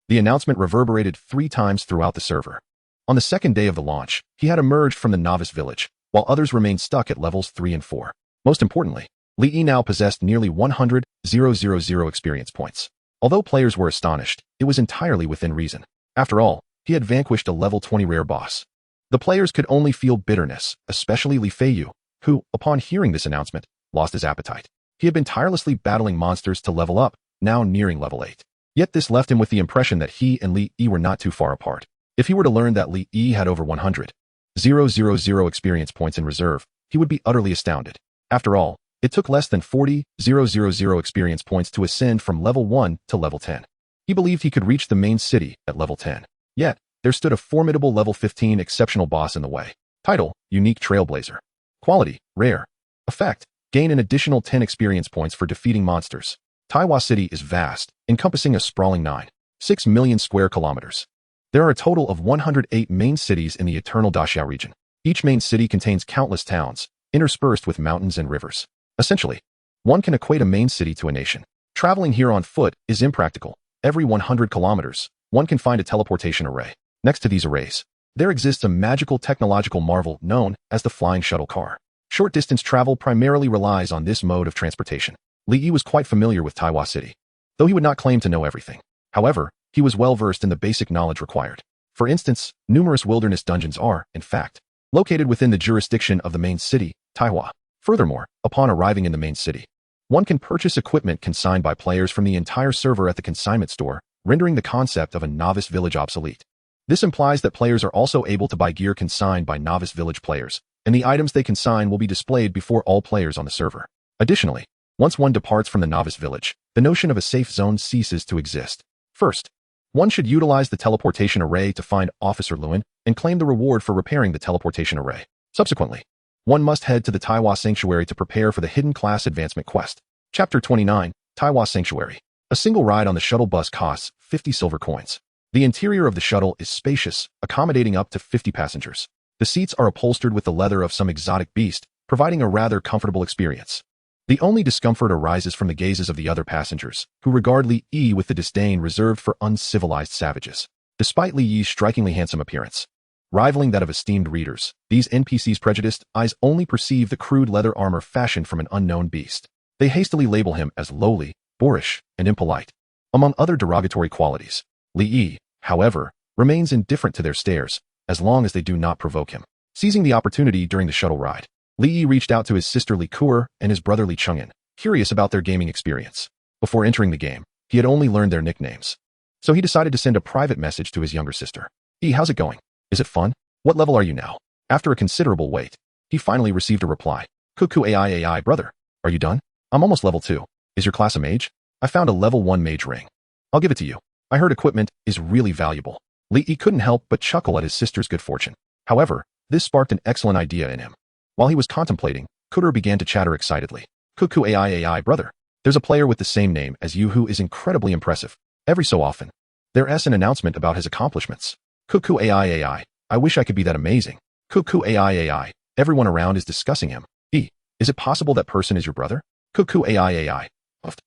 The announcement reverberated 3 times throughout the server. On the second day of the launch, he had emerged from the novice village, while others remained stuck at levels 3 and 4. Most importantly, Li Yi now possessed nearly 100,000 experience points. Although players were astonished, it was entirely within reason. After all, he had vanquished a level 20 rare boss. The players could only feel bitterness, especially Li Feiyu, who, upon hearing this announcement, lost his appetite. He had been tirelessly battling monsters to level up, now nearing level 8. Yet this left him with the impression that he and Li Yi were not too far apart. If he were to learn that Li Yi had over 100,000 experience points in reserve, he would be utterly astounded. After all, it took less than 40,000 experience points to ascend from level 1 to level 10. He believed he could reach the main city at level 10. Yet, there stood a formidable level 15 exceptional boss in the way. Title, Unique Trailblazer. Quality, Rare. Effect, gain an additional 10 experience points for defeating monsters. Taiwa City is vast, encompassing a sprawling 9.6 million square kilometers. There are a total of 108 main cities in the Eternal Daxiao region. Each main city contains countless towns, interspersed with mountains and rivers. Essentially, one can equate a main city to a nation. Traveling here on foot is impractical. Every 100 kilometers, one can find a teleportation array. Next to these arrays, there exists a magical technological marvel known as the flying shuttle car. Short-distance travel primarily relies on this mode of transportation. Li Yi was quite familiar with Taiwa City, though he would not claim to know everything. However, he was well-versed in the basic knowledge required. For instance, numerous wilderness dungeons are, in fact, located within the jurisdiction of the main city, Taiwa. Furthermore, upon arriving in the main city, one can purchase equipment consigned by players from the entire server at the consignment store, rendering the concept of a novice village obsolete. This implies that players are also able to buy gear consigned by novice village players, and the items they consign will be displayed before all players on the server. Additionally, once one departs from the novice village, the notion of a safe zone ceases to exist. First, one should utilize the teleportation array to find Officer Lewin and claim the reward for repairing the teleportation array. Subsequently, one must head to the Taiwa Sanctuary to prepare for the hidden class advancement quest. Chapter 29, Taiwa Sanctuary. A single ride on the shuttle bus costs 50 silver coins. The interior of the shuttle is spacious, accommodating up to 50 passengers. The seats are upholstered with the leather of some exotic beast, providing a rather comfortable experience. The only discomfort arises from the gazes of the other passengers, who regard Li Yi with the disdain reserved for uncivilized savages. Despite Li Yi's strikingly handsome appearance, rivaling that of esteemed readers, these NPC's prejudiced eyes only perceive the crude leather armor fashioned from an unknown beast. They hastily label him as lowly, boorish, and impolite. Among other derogatory qualities, Li Yi, however, remains indifferent to their stares, as long as they do not provoke him. Seizing the opportunity during the shuttle ride, Li Yi reached out to his sister Li Kuer and his brother Li Chengyan, curious about their gaming experience. Before entering the game, he had only learned their nicknames. So he decided to send a private message to his younger sister. "Yi, how's it going? Is it fun? What level are you now?" After a considerable wait, he finally received a reply. "Cuckoo AI, brother. Are you done? I'm almost level 2. Is your class a mage? I found a level 1 mage ring. I'll give it to you. I heard equipment is really valuable." Li Yi couldn't help but chuckle at his sister's good fortune. However, this sparked an excellent idea in him. While he was contemplating, Kutter began to chatter excitedly. "Cuckoo AI, brother. There's a player with the same name as you who is incredibly impressive. Every so often, there's an announcement about his accomplishments. Cuckoo AI, I wish I could be that amazing. Cuckoo AI, everyone around is discussing him. Is it possible that person is your brother?" Cuckoo AI.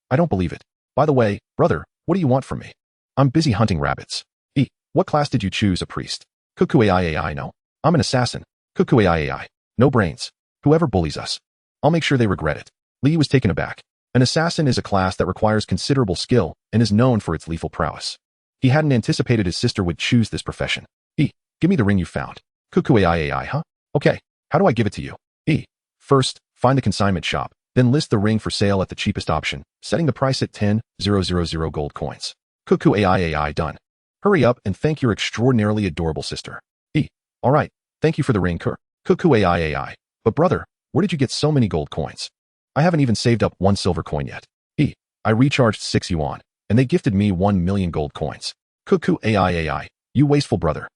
I don't believe it. By the way, brother, what do you want from me? I'm busy hunting rabbits. What class did you choose, a priest? Cuckoo AI. No. I'm an assassin. Cuckoo AI. No brains. Whoever bullies us, I'll make sure they regret it. Lee was taken aback. An assassin is a class that requires considerable skill and is known for its lethal prowess. He hadn't anticipated his sister would choose this profession. Give me the ring you found. Cuckoo AI, huh? Okay, how do I give it to you? First, find the consignment shop, then list the ring for sale at the cheapest option, setting the price at 10,000 gold coins. Cuckoo AI, done. Hurry up and thank your extraordinarily adorable sister. Alright, thank you for the ring, Cuckoo AI. But brother, where did you get so many gold coins? I haven't even saved up 1 silver coin yet. I recharged 6 yuan, and they gifted me 1 million gold coins. Cuckoo AI, you wasteful brother.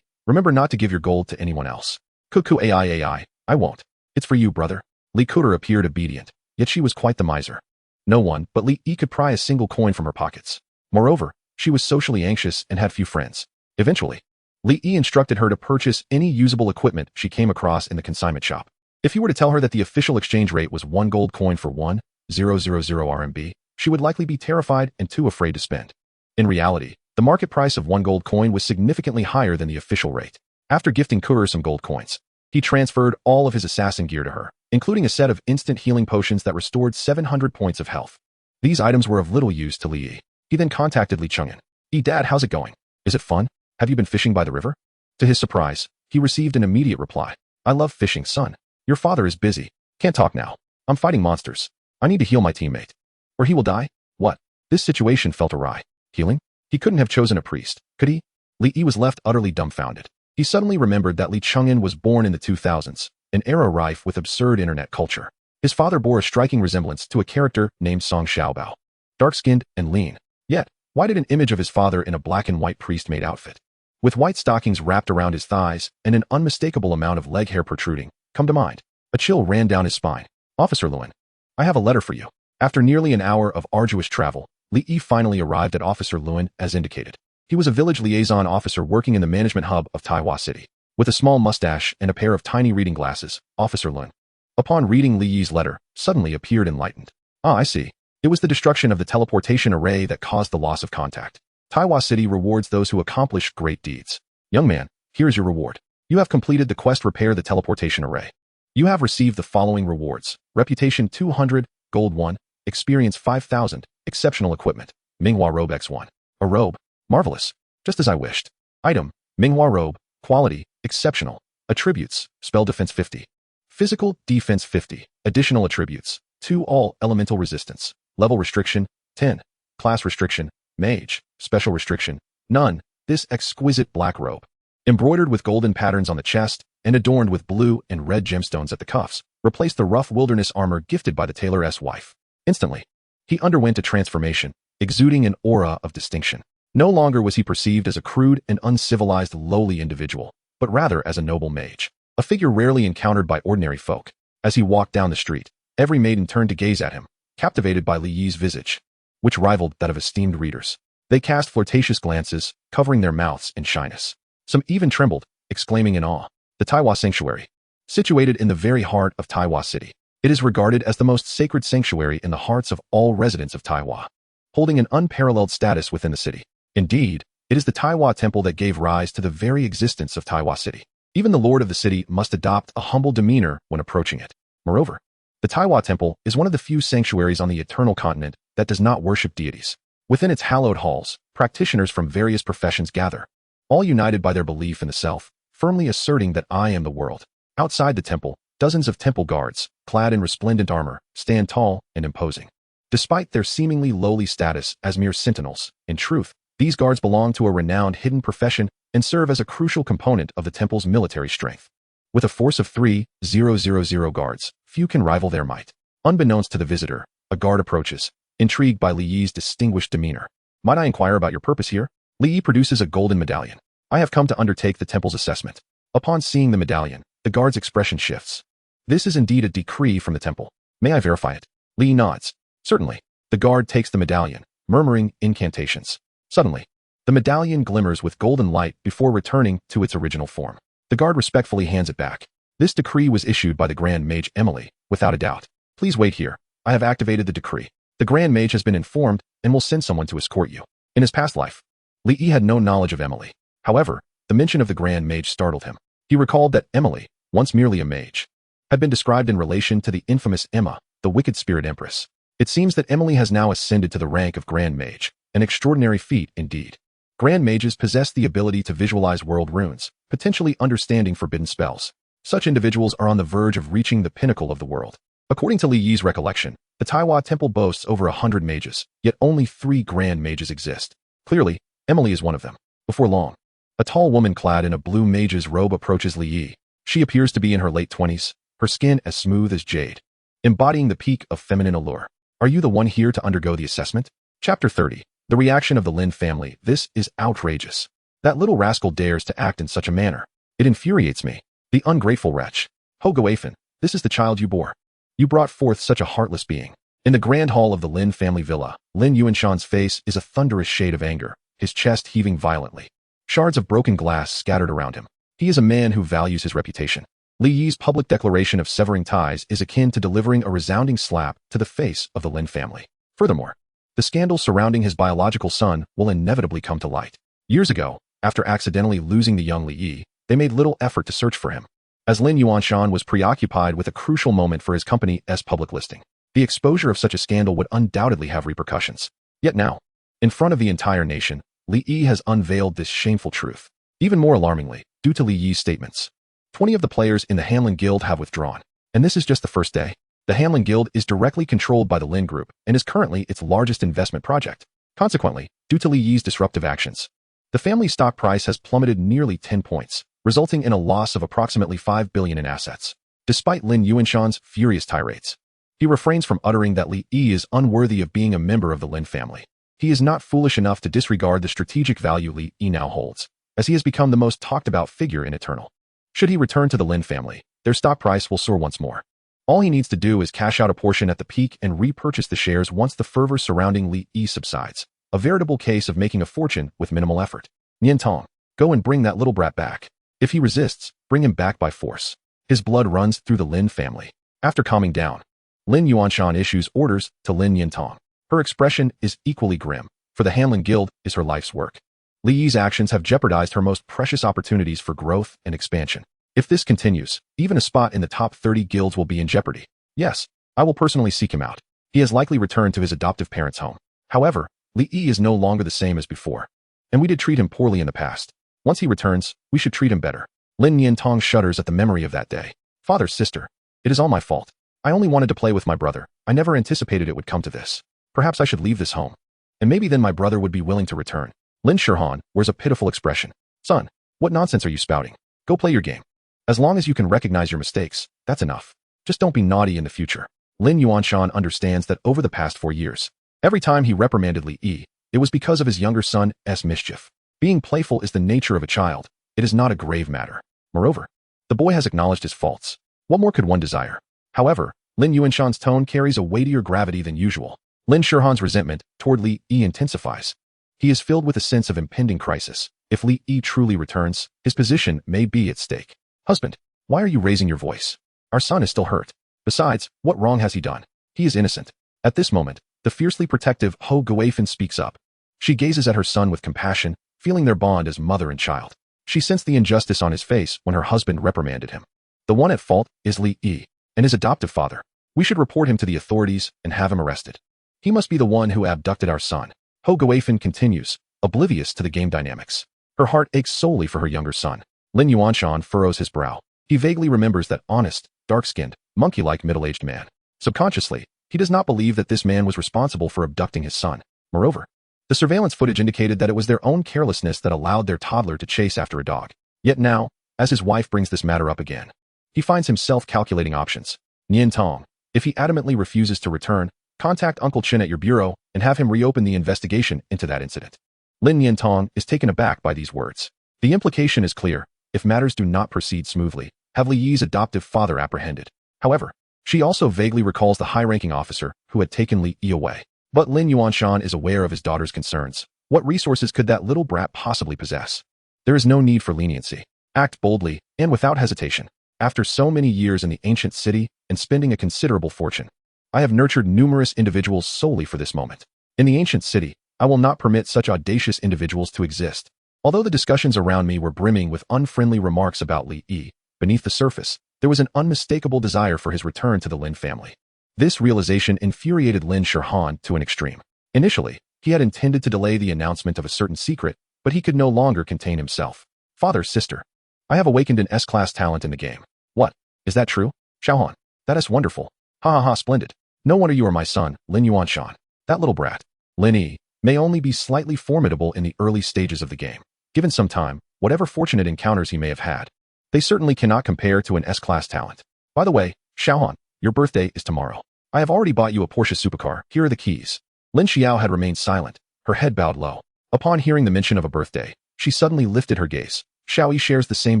Remember not to give your gold to anyone else. Cuckoo AI, I won't. It's for you, brother. Li Kuter appeared obedient, yet she was quite the miser. No one but Li Yi could pry a single coin from her pockets. Moreover, she was socially anxious and had few friends. Eventually, Li Yi instructed her to purchase any usable equipment she came across in the consignment shop. If he were to tell her that the official exchange rate was 1 gold coin for 1,000 RMB, she would likely be terrified and too afraid to spend. In reality, the market price of 1 gold coin was significantly higher than the official rate. After gifting Kurer some gold coins, he transferred all of his assassin gear to her, including a set of instant healing potions that restored 700 points of health. These items were of little use to Li Yi. He then contacted Li Chengyan. Dad, how's it going? Is it fun? Have you been fishing by the river? To his surprise, he received an immediate reply. I love fishing, son. Your father is busy. Can't talk now. I'm fighting monsters. I need to heal my teammate. Or he will die? What? This situation felt awry. Healing? He couldn't have chosen a priest, could he? Li Yi was left utterly dumbfounded. He suddenly remembered that Li Chengyan was born in the 2000s, an era rife with absurd internet culture. His father bore a striking resemblance to a character named Song Xiaobao. Dark-skinned and lean. Yet, why did an image of his father in a black and white priest-made outfit, with white stockings wrapped around his thighs and an unmistakable amount of leg hair protruding, come to mind? A chill ran down his spine. Officer Lewin, I have a letter for you. After nearly an hour of arduous travel, Li Yi finally arrived at Officer Lewin as indicated. He was a village liaison officer working in the management hub of Taiwan City. With a small mustache and a pair of tiny reading glasses, Officer Lewin, upon reading Li Yi's letter, suddenly appeared enlightened. I see. It was the destruction of the teleportation array that caused the loss of contact. Taiwan City rewards those who accomplish great deeds. Young man, here is your reward. You have completed the quest Repair the Teleportation Array. You have received the following rewards. Reputation 200, Gold 1, Experience 5,000, Exceptional Equipment, Manhwa Robe X1. A robe. Marvelous. Just as I wished. Item, Manhwa Robe, Quality, Exceptional. Attributes, Spell Defense 50. Physical Defense 50. Additional attributes, 2 All Elemental Resistance. Level Restriction, 10. Class Restriction, Mage. Special Restriction, None. This exquisite black robe, embroidered with golden patterns on the chest and adorned with blue and red gemstones at the cuffs, replaced the rough wilderness armor gifted by the tailor's wife. Instantly, he underwent a transformation, exuding an aura of distinction. No longer was he perceived as a crude and uncivilized lowly individual, but rather as a noble mage, a figure rarely encountered by ordinary folk. As he walked down the street, every maiden turned to gaze at him, captivated by Li Yi's visage, which rivaled that of esteemed readers. They cast flirtatious glances, covering their mouths in shyness. Some even trembled, exclaiming in awe. The Taiwan Sanctuary. Situated in the very heart of Taiwan City, it is regarded as the most sacred sanctuary in the hearts of all residents of Taiwan, holding an unparalleled status within the city. Indeed, it is the Taiwan Temple that gave rise to the very existence of Taiwan City. Even the lord of the city must adopt a humble demeanor when approaching it. Moreover, the Taiwan Temple is one of the few sanctuaries on the Eternal Continent that does not worship deities. Within its hallowed halls, practitioners from various professions gather, all united by their belief in the self, firmly asserting that I am the world. Outside the temple, dozens of temple guards, clad in resplendent armor, stand tall and imposing. Despite their seemingly lowly status as mere sentinels, in truth, these guards belong to a renowned hidden profession and serve as a crucial component of the temple's military strength. With a force of 3,000 guards, few can rival their might. Unbeknownst to the visitor, a guard approaches, intrigued by Li Yi's distinguished demeanor. Might I inquire about your purpose here? Li Yi produces a golden medallion. I have come to undertake the temple's assessment. Upon seeing the medallion, the guard's expression shifts. This is indeed a decree from the temple. May I verify it? Li Yi nods. Certainly. The guard takes the medallion, murmuring incantations. Suddenly, the medallion glimmers with golden light before returning to its original form. The guard respectfully hands it back. This decree was issued by the Grand Mage Emily, without a doubt. Please wait here. I have activated the decree. The Grand Mage has been informed and will send someone to escort you. In his past life, Li Yi had no knowledge of Emily. However, the mention of the Grand Mage startled him. He recalled that Emily, once merely a mage, had been described in relation to the infamous Emma, the wicked spirit empress. It seems that Emily has now ascended to the rank of Grand Mage, an extraordinary feat indeed. Grand Mages possess the ability to visualize world runes, potentially understanding forbidden spells. Such individuals are on the verge of reaching the pinnacle of the world. According to Li Yi's recollection, the Taiwa Temple boasts over 100 mages, yet only 3 Grand Mages exist. Clearly, Emily is one of them. Before long, a tall woman clad in a blue mage's robe approaches Li Yi. She appears to be in her late 20s, her skin as smooth as jade, embodying the peak of feminine allure. Are you the one here to undergo the assessment? Chapter 30. The reaction of the Lin family. This is outrageous. That little rascal dares to act in such a manner. It infuriates me. The ungrateful wretch. Ho Guifan, this is the child you bore. You brought forth such a heartless being. In the grand hall of the Lin family villa, Lin Yuanshan's face is a thunderous shade of anger, his chest heaving violently. Shards of broken glass scattered around him. He is a man who values his reputation. Li Yi's public declaration of severing ties is akin to delivering a resounding slap to the face of the Lin family. Furthermore, the scandal surrounding his biological son will inevitably come to light. Years ago, after accidentally losing the young Li Yi, they made little effort to search for him, as Lin Yuanshan was preoccupied with a crucial moment for his company's public listing. The exposure of such a scandal would undoubtedly have repercussions. Yet now, in front of the entire nation, Li Yi has unveiled this shameful truth. Even more alarmingly, due to Li Yi's statements, 20 of the players in the Hanlin Guild have withdrawn. And this is just the first day. The Hanlin Guild is directly controlled by the Lin Group and is currently its largest investment project. Consequently, due to Li Yi's disruptive actions, the family's stock price has plummeted nearly 10 points, resulting in a loss of approximately 5 billion in assets. Despite Lin Yuanshan's furious tirades, he refrains from uttering that Li Yi is unworthy of being a member of the Lin family. He is not foolish enough to disregard the strategic value Li Yi now holds, as he has become the most talked about figure in Eternal. Should he return to the Lin family, their stock price will soar once more. All he needs to do is cash out a portion at the peak and repurchase the shares once the fervor surrounding Li Yi subsides. A veritable case of making a fortune with minimal effort. Nian Tong, go and bring that little brat back. If he resists, bring him back by force. His blood runs through the Lin family. After calming down, Lin Yuanshan issues orders to Lin Yintong. Her expression is equally grim, for the Hanlin Guild is her life's work. Li Yi's actions have jeopardized her most precious opportunities for growth and expansion. If this continues, even a spot in the top 30 guilds will be in jeopardy. Yes, I will personally seek him out. He has likely returned to his adoptive parents' home. However, Li Yi is no longer the same as before, and we did treat him poorly in the past. Once he returns, we should treat him better. Lin Yintong shudders at the memory of that day. Father, sister, it is all my fault. I only wanted to play with my brother. I never anticipated it would come to this. Perhaps I should leave this home. And maybe then my brother would be willing to return. Lin Shirhan wears a pitiful expression. Son, what nonsense are you spouting? Go play your game. As long as you can recognize your mistakes, that's enough. Just don't be naughty in the future. Lin Yuanshan understands that over the past 4 years, every time he reprimanded Li Yi, it was because of his younger son's mischief. Being playful is the nature of a child. It is not a grave matter. Moreover, the boy has acknowledged his faults. What more could one desire? However, Lin Yuanshan's tone carries a weightier gravity than usual. Lin Shirhan's resentment toward Li Yi intensifies. He is filled with a sense of impending crisis. If Li Yi truly returns, his position may be at stake. Husband, why are you raising your voice? Our son is still hurt. Besides, what wrong has he done? He is innocent. At this moment, the fiercely protective Ho Guifan speaks up. She gazes at her son with compassion, feeling their bond as mother and child. She sensed the injustice on his face when her husband reprimanded him. The one at fault is Li Yi, and his adoptive father. We should report him to the authorities and have him arrested. He must be the one who abducted our son. Ho Guifan continues, oblivious to the game dynamics. Her heart aches solely for her younger son. Lin Yuanshan furrows his brow. He vaguely remembers that honest, dark-skinned, monkey-like middle-aged man. Subconsciously, he does not believe that this man was responsible for abducting his son. Moreover, the surveillance footage indicated that it was their own carelessness that allowed their toddler to chase after a dog. Yet now, as his wife brings this matter up again, he finds himself calculating options. Nian Tong, if he adamantly refuses to return, contact Uncle Chen at your bureau and have him reopen the investigation into that incident. Lin Nian Tong is taken aback by these words. The implication is clear. If matters do not proceed smoothly, have Li Yi's adoptive father apprehended. However, she also vaguely recalls the high-ranking officer who had taken Li Yi away. But Lin Yuanshan is aware of his daughter's concerns. What resources could that little brat possibly possess? There is no need for leniency. Act boldly and without hesitation. After so many years in the ancient city and spending a considerable fortune, I have nurtured numerous individuals solely for this moment. In the ancient city, I will not permit such audacious individuals to exist. Although the discussions around me were brimming with unfriendly remarks about Li Yi, beneath the surface, there was an unmistakable desire for his return to the Lin family. This realization infuriated Lin Shirhan to an extreme. Initially, he had intended to delay the announcement of a certain secret, but he could no longer contain himself. Father, sister, I have awakened an S-class talent in the game. What? Is that true? Xiaohan, that is wonderful. Ha ha ha, splendid. No wonder you are my son, Lin Yuanshan. That little brat, Lin Yi, may only be slightly formidable in the early stages of the game. Given some time, whatever fortunate encounters he may have had, they certainly cannot compare to an S-class talent. By the way, Xiaohan, your birthday is tomorrow. I have already bought you a Porsche supercar. Here are the keys. Lin Xiao had remained silent, her head bowed low. Upon hearing the mention of a birthday, she suddenly lifted her gaze. Xiaoyi shares the same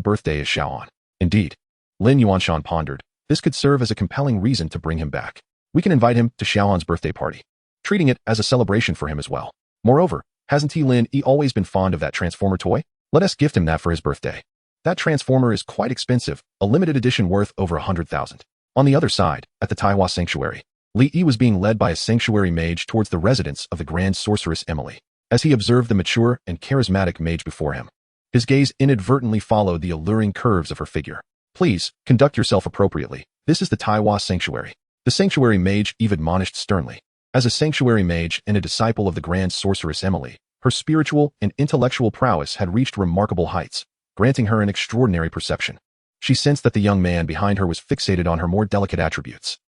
birthday as Xiaohan. Indeed. Lin Yuanshan pondered. This could serve as a compelling reason to bring him back. We can invite him to Xiaohan's birthday party, treating it as a celebration for him as well. Moreover, hasn't he Lin Yi always been fond of that Transformer toy? Let us gift him that for his birthday. That Transformer is quite expensive, a limited edition worth over 100,000. On the other side, at the Taiwan Sanctuary, Li Yi was being led by a sanctuary mage towards the residence of the Grand Sorceress Emily. As he observed the mature and charismatic mage before him, his gaze inadvertently followed the alluring curves of her figure. Please, conduct yourself appropriately. This is the Taiwan Sanctuary. The sanctuary mage Eve admonished sternly. As a sanctuary mage and a disciple of the Grand Sorceress Emily, her spiritual and intellectual prowess had reached remarkable heights, granting her an extraordinary perception. She sensed that the young man behind her was fixated on her more delicate attributes.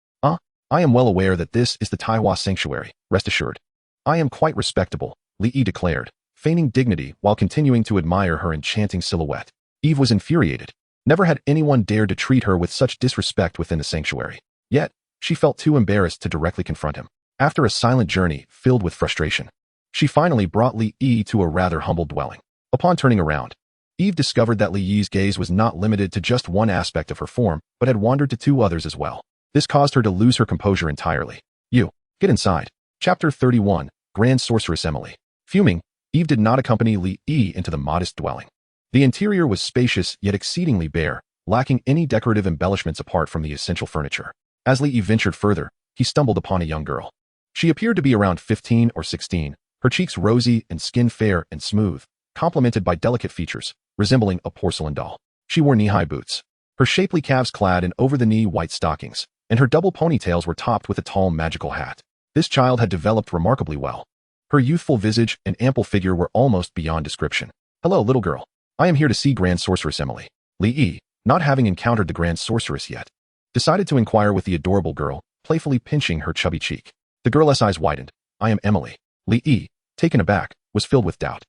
I am well aware that this is the Taiwan Sanctuary, rest assured. I am quite respectable, Li Yi declared, feigning dignity while continuing to admire her enchanting silhouette. Eve was infuriated. Never had anyone dared to treat her with such disrespect within the sanctuary. Yet, she felt too embarrassed to directly confront him. After a silent journey filled with frustration, she finally brought Li Yi to a rather humble dwelling. Upon turning around, Eve discovered that Li Yi's gaze was not limited to just one aspect of her form, but had wandered to two others as well. This caused her to lose her composure entirely. You, get inside. Chapter 31, Grand Sorceress Emily. Fuming, Eve did not accompany Li Yi into the modest dwelling. The interior was spacious yet exceedingly bare, lacking any decorative embellishments apart from the essential furniture. As Li Yi ventured further, he stumbled upon a young girl. She appeared to be around 15 or 16, her cheeks rosy and skin fair and smooth, complemented by delicate features, resembling a porcelain doll. She wore knee-high boots, her shapely calves clad in over-the-knee white stockings, and her double ponytails were topped with a tall magical hat. This child had developed remarkably well. Her youthful visage and ample figure were almost beyond description. Hello, little girl. I am here to see Grand Sorceress Emily. Li Yi, not having encountered the Grand Sorceress yet, decided to inquire with the adorable girl, playfully pinching her chubby cheek. The girl's eyes widened. I am Emily. Li Yi, taken aback, was filled with doubt.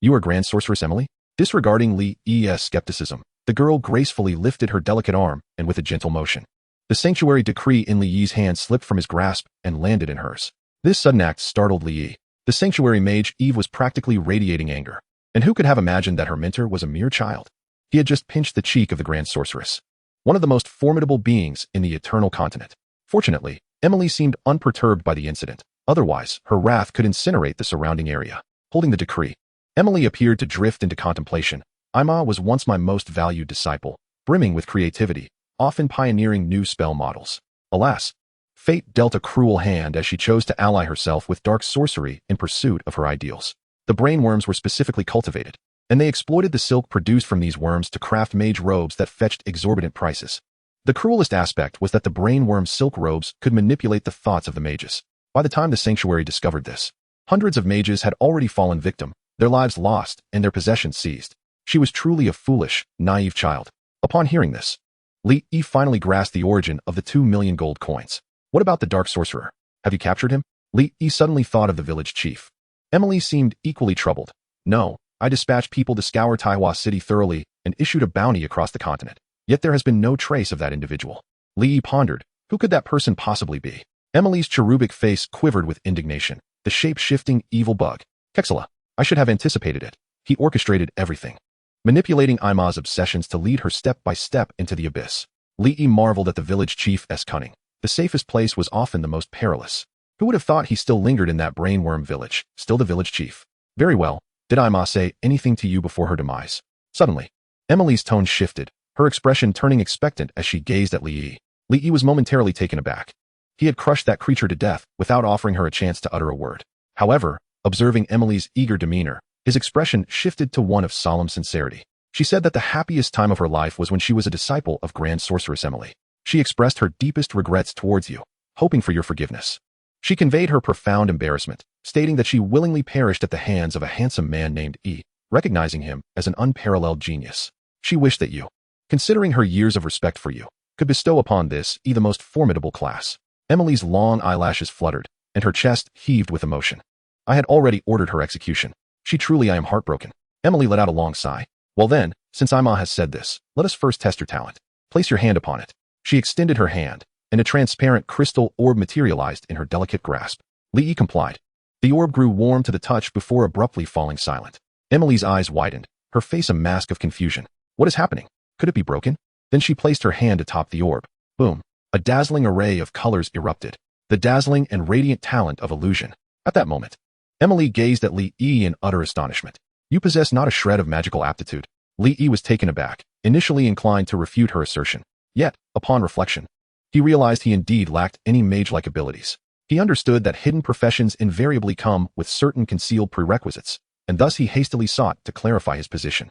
You are Grand Sorceress Emily? Disregarding Li Yi's skepticism, the girl gracefully lifted her delicate arm and with a gentle motion, the sanctuary decree in Li Yi's hand slipped from his grasp and landed in hers. This sudden act startled Li Yi. The sanctuary mage Eve was practically radiating anger. And who could have imagined that her mentor was a mere child? He had just pinched the cheek of the Grand Sorceress, one of the most formidable beings in the Eternal Continent. Fortunately, Emily seemed unperturbed by the incident. Otherwise, her wrath could incinerate the surrounding area. Holding the decree, Emily appeared to drift into contemplation. Ima was once my most valued disciple, brimming with creativity, often pioneering new spell models. Alas, fate dealt a cruel hand as she chose to ally herself with dark sorcery in pursuit of her ideals. The brainworms were specifically cultivated, and they exploited the silk produced from these worms to craft mage robes that fetched exorbitant prices. The cruelest aspect was that the brainworm silk robes could manipulate the thoughts of the mages. By the time the sanctuary discovered this, hundreds of mages had already fallen victim, their lives lost, and their possessions seized. She was truly a foolish, naive child. Upon hearing this, Li Yi finally grasped the origin of the 2 million gold coins. What about the dark sorcerer? Have you captured him? Li Yi suddenly thought of the village chief. Emily seemed equally troubled. No, I dispatched people to scour Taiwan City thoroughly and issued a bounty across the continent. Yet there has been no trace of that individual. Li Yi pondered. Who could that person possibly be? Emily's cherubic face quivered with indignation. The shape-shifting evil bug. Kexala. I should have anticipated it. He orchestrated everything, manipulating Ima's obsessions to lead her step by step into the abyss. Li Yi marveled at the village chief's cunning. The safest place was often the most perilous. Who would have thought he still lingered in that brainworm village, still the village chief? Very well. Did Ima say anything to you before her demise? Suddenly, Emily's tone shifted, her expression turning expectant as she gazed at Li Yi. Li Yi was momentarily taken aback. He had crushed that creature to death without offering her a chance to utter a word. However, observing Emily's eager demeanor, his expression shifted to one of solemn sincerity. She said that the happiest time of her life was when she was a disciple of Grand Sorceress Emily. She expressed her deepest regrets towards you, hoping for your forgiveness. She conveyed her profound embarrassment, stating that she willingly perished at the hands of a handsome man named E, recognizing him as an unparalleled genius. She wished that you, considering her years of respect for you, could bestow upon this E the most formidable class. Emily's long eyelashes fluttered, and her chest heaved with emotion. I had already ordered her execution. I am heartbroken. Emily let out a long sigh. Well then, since Ima has said this, let us first test your talent. Place your hand upon it. She extended her hand, and a transparent crystal orb materialized in her delicate grasp. Lee complied. The orb grew warm to the touch before abruptly falling silent. Emily's eyes widened, her face a mask of confusion. What is happening? Could it be broken? Then she placed her hand atop the orb. Boom. A dazzling array of colors erupted. The dazzling and radiant talent of illusion. At that moment, Emily gazed at Lee in utter astonishment. You possess not a shred of magical aptitude. Lee was taken aback, initially inclined to refute her assertion. Yet, upon reflection, he realized he indeed lacked any mage-like abilities. He understood that hidden professions invariably come with certain concealed prerequisites, and thus he hastily sought to clarify his position.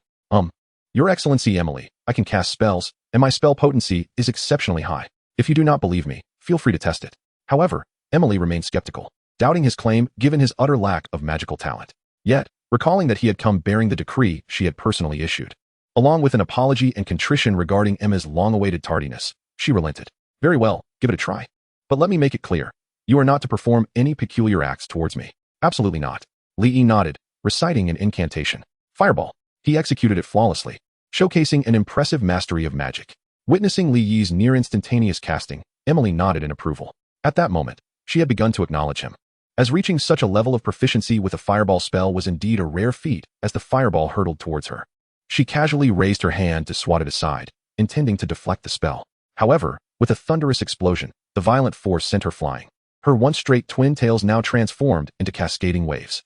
Your Excellency Emily, I can cast spells, and my spell potency is exceptionally high. If you do not believe me, feel free to test it. However, Emily remained skeptical, doubting his claim given his utter lack of magical talent. Yet, recalling that he had come bearing the decree she had personally issued, along with an apology and contrition regarding Emma's long-awaited tardiness, she relented. Very well, give it a try. But let me make it clear. You are not to perform any peculiar acts towards me. Absolutely not. Lee nodded, reciting an incantation. Fireball. He executed it flawlessly, showcasing an impressive mastery of magic. Witnessing Li Yi's near-instantaneous casting, Emily nodded in approval. At that moment, she had begun to acknowledge him, as reaching such a level of proficiency with a fireball spell was indeed a rare feat as the fireball hurtled towards her. She casually raised her hand to swat it aside, intending to deflect the spell. However, with a thunderous explosion, the violent force sent her flying. Her once straight twin tails now transformed into cascading waves.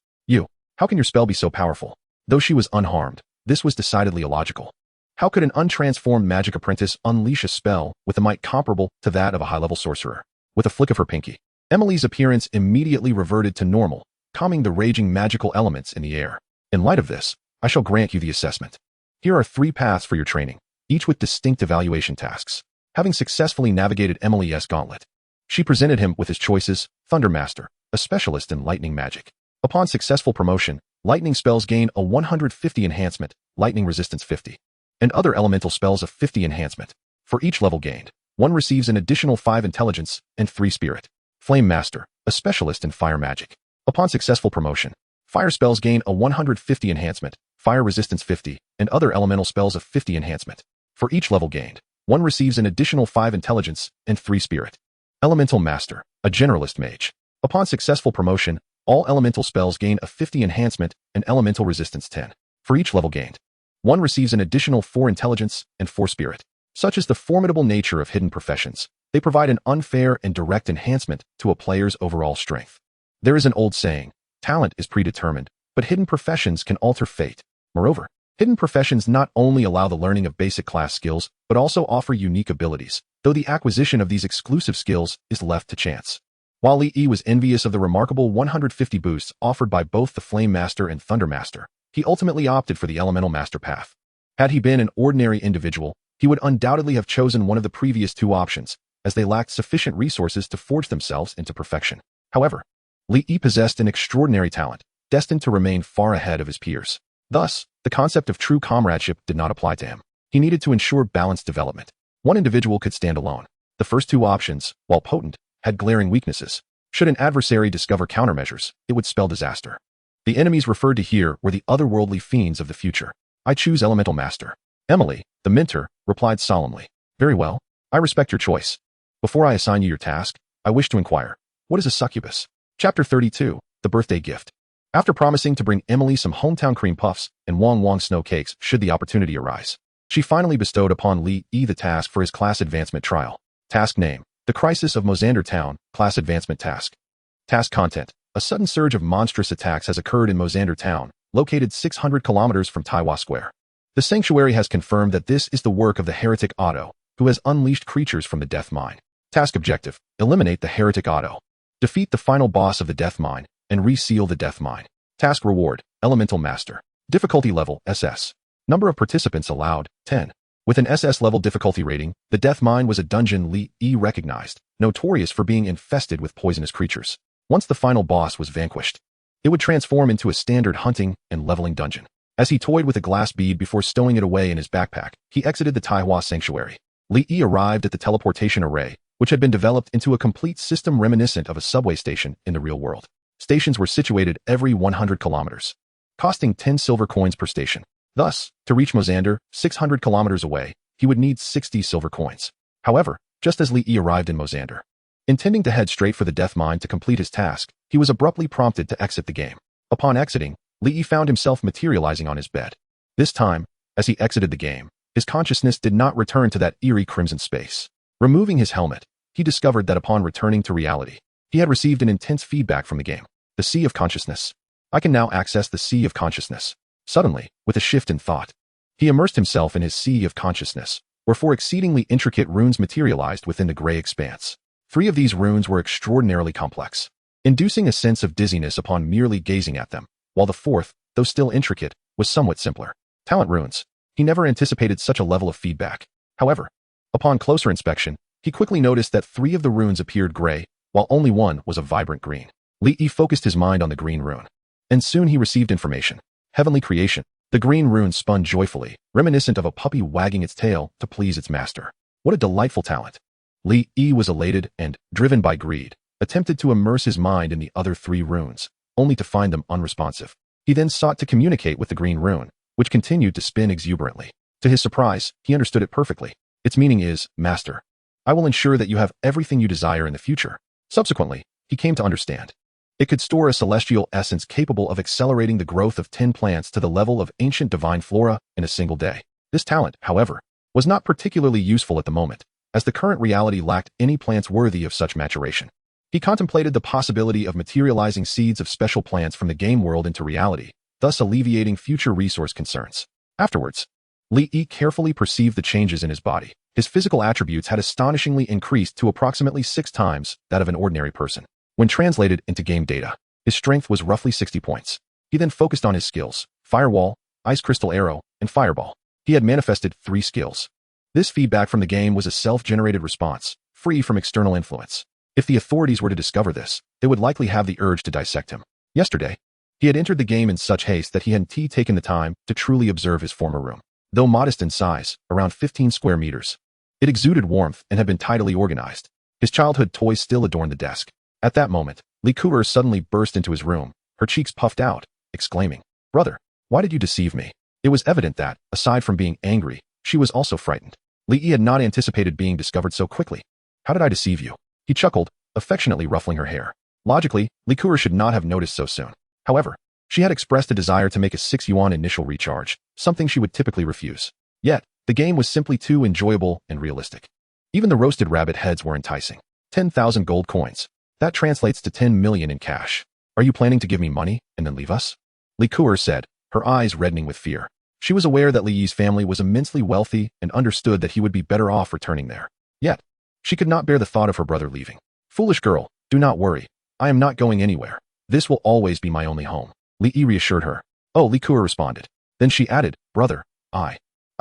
How can your spell be so powerful? Though she was unharmed, this was decidedly illogical. How could an untransformed magic apprentice unleash a spell with a might comparable to that of a high-level sorcerer? With a flick of her pinky, Emily's appearance immediately reverted to normal, calming the raging magical elements in the air. In light of this, I shall grant you the assessment. Here are 3 paths for your training, each with distinct evaluation tasks. Having successfully navigated Emily's gauntlet, she presented him with his choices: Thundermaster, a specialist in lightning magic. Upon successful promotion, lightning spells gain a 150 enhancement, lightning resistance 50, and other elemental spells of 50 enhancement. For each level gained, one receives an additional 5 intelligence and 3 spirit. Flame Master, a specialist in fire magic. Upon successful promotion, fire spells gain a 150 enhancement, fire resistance 50, and other elemental spells of 50 enhancement. For each level gained, one receives an additional 5 intelligence and 3 spirit. Elemental Master, a generalist mage. Upon successful promotion, all elemental spells gain a 50 enhancement and elemental resistance 10. For each level gained, one receives an additional 4 intelligence and 4 spirit. Such is the formidable nature of hidden professions. They provide an unfair and direct enhancement to a player's overall strength. There is an old saying, talent is predetermined, but hidden professions can alter fate. Moreover, hidden professions not only allow the learning of basic class skills, but also offer unique abilities, though the acquisition of these exclusive skills is left to chance. While Li was envious of the remarkable 150 boosts offered by both the Flame Master and Thunder Master, he ultimately opted for the Elemental Master path. Had he been an ordinary individual, he would undoubtedly have chosen one of the previous 2 options, as they lacked sufficient resources to forge themselves into perfection. However, Li possessed an extraordinary talent, destined to remain far ahead of his peers. Thus, the concept of true comradeship did not apply to him. He needed to ensure balanced development. One individual could stand alone. The first 2 options, while potent, had glaring weaknesses. Should an adversary discover countermeasures, it would spell disaster. The enemies referred to here were the otherworldly fiends of the future. I choose Elemental Master. Emily, the mentor, replied solemnly. Very well. I respect your choice. Before I assign you your task, I wish to inquire, what is a succubus? Chapter 32, The Birthday Gift. After promising to bring Emily some hometown cream puffs and Wong Wong snow cakes should the opportunity arise, she finally bestowed upon Li the task for his class advancement trial. Task name: The Crisis of Mosander Town, Class Advancement Task. Task content: A sudden surge of monstrous attacks has occurred in Mosander Town, located 600 kilometers from Taiwa Square. The Sanctuary has confirmed that this is the work of the heretic Otto, who has unleashed creatures from the Death Mine. Task objective: eliminate the heretic Otto. Defeat the final boss of the death mine and reseal the death mine. Task reward: Elemental Master. Difficulty level: SS. Number of participants allowed: 10. With an SS level difficulty rating, the death mine was a dungeon Lee recognized, notorious for being infested with poisonous creatures. Once the final boss was vanquished, it would transform into a standard hunting and leveling dungeon. As he toyed with a glass bead before stowing it away in his backpack, he exited the Taihua Sanctuary. Lee arrived at the teleportation array, which had been developed into a complete system reminiscent of a subway station in the real world. Stations were situated every 100 kilometers, costing 10 silver coins per station. Thus, to reach Mosander, 600 kilometers away, he would need 60 silver coins. However, just as Lee arrived in Mosander, intending to head straight for the death mine to complete his task, he was abruptly prompted to exit the game. Upon exiting, Lee found himself materializing on his bed. This time, as he exited the game, his consciousness did not return to that eerie crimson space. Removing his helmet, he discovered that upon returning to reality, he had received an intense feedback from the game. The Sea of Consciousness. I can now access the Sea of Consciousness. Suddenly, with a shift in thought, he immersed himself in his Sea of Consciousness, where 4 exceedingly intricate runes materialized within the gray expanse. 3 of these runes were extraordinarily complex, inducing a sense of dizziness upon merely gazing at them, while the 4th, though still intricate, was somewhat simpler. Talent runes. He never anticipated such a level of feedback. However, upon closer inspection, he quickly noticed that 3 of the runes appeared gray, while only 1 was a vibrant green. Lee focused his mind on the green rune, and soon he received information. Heavenly creation. The green rune spun joyfully, reminiscent of a puppy wagging its tail to please its master. What a delightful talent. Lee was elated and, driven by greed, attempted to immerse his mind in the other 3 runes, only to find them unresponsive. He then sought to communicate with the green rune, which continued to spin exuberantly. To his surprise, he understood it perfectly. Its meaning is, Master, I will ensure that you have everything you desire in the future. Subsequently, he came to understand. It could store a celestial essence capable of accelerating the growth of 10 plants to the level of ancient divine flora in a single day. This talent, however, was not particularly useful at the moment, as the current reality lacked any plants worthy of such maturation. He contemplated the possibility of materializing seeds of special plants from the game world into reality, thus alleviating future resource concerns. Afterwards, Lee carefully perceived the changes in his body. His physical attributes had astonishingly increased to approximately 6 times that of an ordinary person. When translated into game data, his strength was roughly 60 points. He then focused on his skills: Firewall, Ice Crystal Arrow, and Fireball. He had manifested 3 skills. This feedback from the game was a self-generated response, free from external influence. If the authorities were to discover this, they would likely have the urge to dissect him. Yesterday, he had entered the game in such haste that he hadn't taken the time to truly observe his former room. Though modest in size, around 15 square meters, it exuded warmth and had been tidily organized. His childhood toys still adorned the desk. At that moment, Lee suddenly burst into his room, her cheeks puffed out, exclaiming, "Brother, why did you deceive me?" It was evident that, aside from being angry, she was also frightened. Lee had not anticipated being discovered so quickly. "How did I deceive you?" He chuckled, affectionately ruffling her hair. Logically, Lee should not have noticed so soon. However, she had expressed a desire to make a 6 yuan initial recharge, something she would typically refuse. Yet, the game was simply too enjoyable and realistic. Even the roasted rabbit heads were enticing. 10,000 gold coins. That translates to 10 million in cash. "Are you planning to give me money and then leave us?" Lee said, her eyes reddening with fear. She was aware that Lee's family was immensely wealthy and understood that he would be better off returning there. Yet, she could not bear the thought of her brother leaving. "Foolish girl, do not worry. I am not going anywhere. This will always be my only home," Lee reassured her. "Oh," Lee responded. Then she added, "Brother, I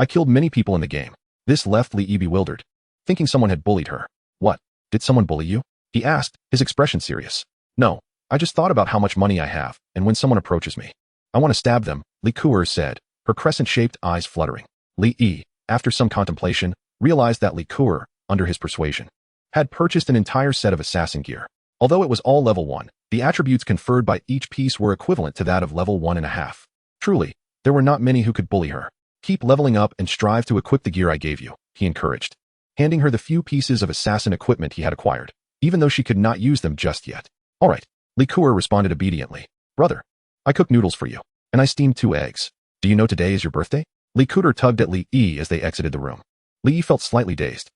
killed many people in the game." This left Lee bewildered, thinking someone had bullied her. "What? Did someone bully you?" he asked, his expression serious. "No, I just thought about how much money I have, and when someone approaches me, I want to stab them," Lee said, her crescent-shaped eyes fluttering. Lee, after some contemplation, realized that Lee, under his persuasion, had purchased an entire set of assassin gear. Although it was all level 1, the attributes conferred by each piece were equivalent to that of level 1.5. Truly, there were not many who could bully her. "Keep leveling up and strive to equip the gear I gave you," he encouraged, handing her the few pieces of assassin equipment he had acquired, even though she could not use them just yet. "All right," Lee responded obediently. "Brother, I cooked noodles for you, and I steamed 2 eggs. Do you know today is your birthday?" Lee tugged at Lee as they exited the room. Lee felt slightly dazed.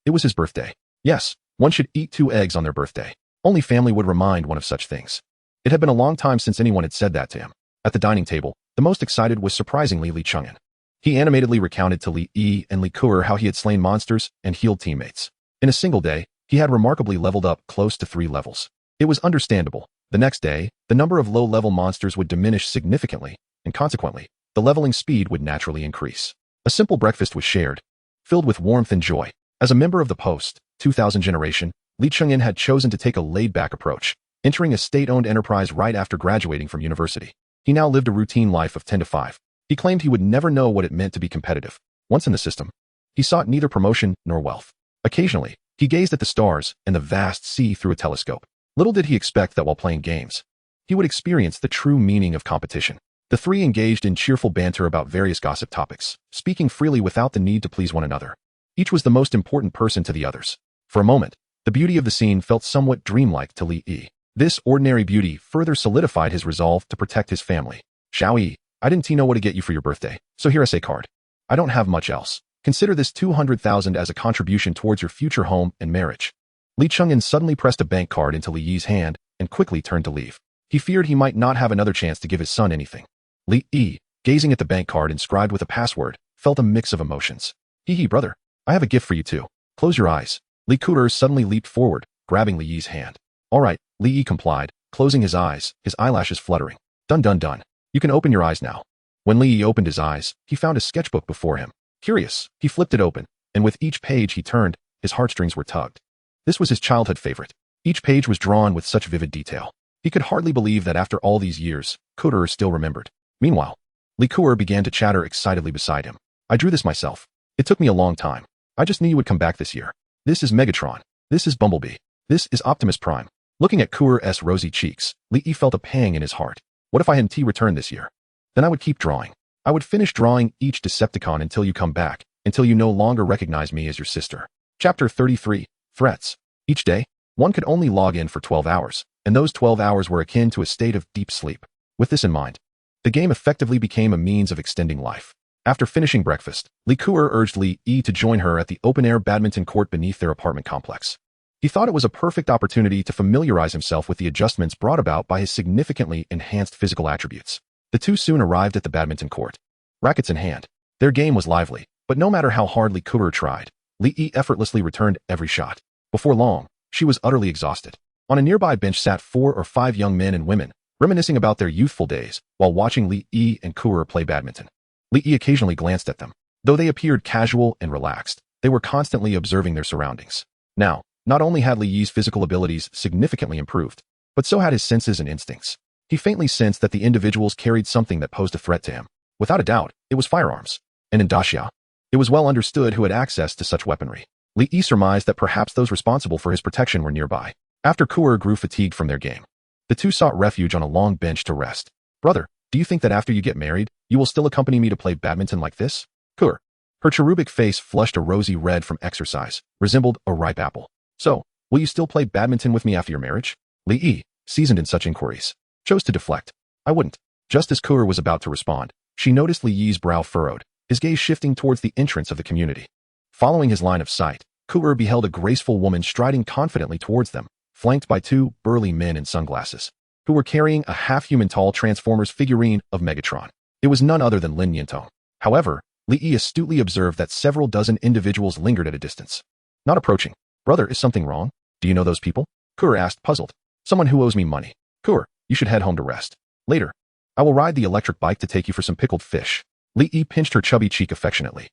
It was his birthday. Yes, one should eat 2 eggs on their birthday. Only family would remind one of such things. It had been a long time since anyone had said that to him. At the dining table, the most excited was surprisingly Lee Chung'an. He animatedly recounted to Lee and Lee how he had slain monsters and healed teammates. In a single day, He had remarkably leveled up close to 3 levels. It was understandable. The next day, the number of low-level monsters would diminish significantly, and consequently, the leveling speed would naturally increase. A simple breakfast was shared, filled with warmth and joy. As a member of the post-2000 generation, Lee Chung-in had chosen to take a laid-back approach, entering a state-owned enterprise right after graduating from university. He now lived a routine life of 10 to 5. He claimed he would never know what it meant to be competitive. Once in the system, he sought neither promotion nor wealth. Occasionally, he gazed at the stars and the vast sea through a telescope. Little did he expect that while playing games, he would experience the true meaning of competition. The three engaged in cheerful banter about various gossip topics, speaking freely without the need to please one another. Each was the most important person to the others. For a moment, the beauty of the scene felt somewhat dreamlike to Li Yi. This ordinary beauty further solidified his resolve to protect his family. Xiao Yi, I didn't know what to get you for your birthday, so here is a card. I don't have much else. Consider this 200,000 as a contribution towards your future home and marriage. Lee Chung-in suddenly pressed a bank card into Li Yi's hand and quickly turned to leave. He feared he might not have another chance to give his son anything. Li Yi, gazing at the bank card inscribed with a password, felt a mix of emotions. Hee, brother, I have a gift for you too. Close your eyes. Li Ku'er suddenly leaped forward, grabbing Li Yi's hand. All right, Li Yi complied, closing his eyes, his eyelashes fluttering. Done. You can open your eyes now. When Li Yi opened his eyes, he found a sketchbook before him. Curious, he flipped it open, and with each page he turned, his heartstrings were tugged. This was his childhood favorite. Each page was drawn with such vivid detail. He could hardly believe that after all these years, Ku'er still remembered. Meanwhile, Li Ku'er began to chatter excitedly beside him. I drew this myself. It took me a long time. I just knew you would come back this year. This is Megatron. This is Bumblebee. This is Optimus Prime. Looking at Ku'er's rosy cheeks, Li Yi felt a pang in his heart. What if I hadn't returned this year? Then I would keep drawing. I would finish drawing each Decepticon until you come back, until you no longer recognize me as your sister. Chapter 33, Threats. Each day, one could only log in for 12 hours, and those 12 hours were akin to a state of deep sleep. With this in mind, the game effectively became a means of extending life. After finishing breakfast, Li Ku'er urged Li Yi to join her at the open-air badminton court beneath their apartment complex. He thought it was a perfect opportunity to familiarize himself with the adjustments brought about by his significantly enhanced physical attributes. The two soon arrived at the badminton court, rackets in hand. Their game was lively, but no matter how hard Li Ku'er tried, Li Yi effortlessly returned every shot. Before long, she was utterly exhausted. On a nearby bench sat 4 or 5 young men and women, reminiscing about their youthful days while watching Li Yi and Ku'er play badminton. Li Yi occasionally glanced at them. Though they appeared casual and relaxed, they were constantly observing their surroundings. Now, not only had Li Yi's physical abilities significantly improved, but so had his senses and instincts. He faintly sensed that the individuals carried something that posed a threat to him. Without a doubt, it was firearms. And in Daxia, it was well understood who had access to such weaponry. Li Yi surmised that perhaps those responsible for his protection were nearby. After Ku'er grew fatigued from their game, the two sought refuge on a long bench to rest. Brother, do you think that after you get married, you will still accompany me to play badminton like this? Ku'er. Her cherubic face flushed a rosy red from exercise, resembled a ripe apple. So, will you still play badminton with me after your marriage? Li Yi, seasoned in such inquiries, chose to deflect. I wouldn't. Just as Ku'er was about to respond, she noticed Li Yi's brow furrowed, his gaze shifting towards the entrance of the community. Following his line of sight, Ku'er beheld a graceful woman striding confidently towards them, flanked by 2 burly men in sunglasses, who were carrying a half-human tall Transformers figurine of Megatron. It was none other than Lin Yintong. However, Li Yi astutely observed that several dozen individuals lingered at a distance. Not approaching. Brother, is something wrong? Do you know those people? Ku'er asked, puzzled. Someone who owes me money. Ku'er, you should head home to rest. Later, I will ride the electric bike to take you for some pickled fish. Li Yi pinched her chubby cheek affectionately.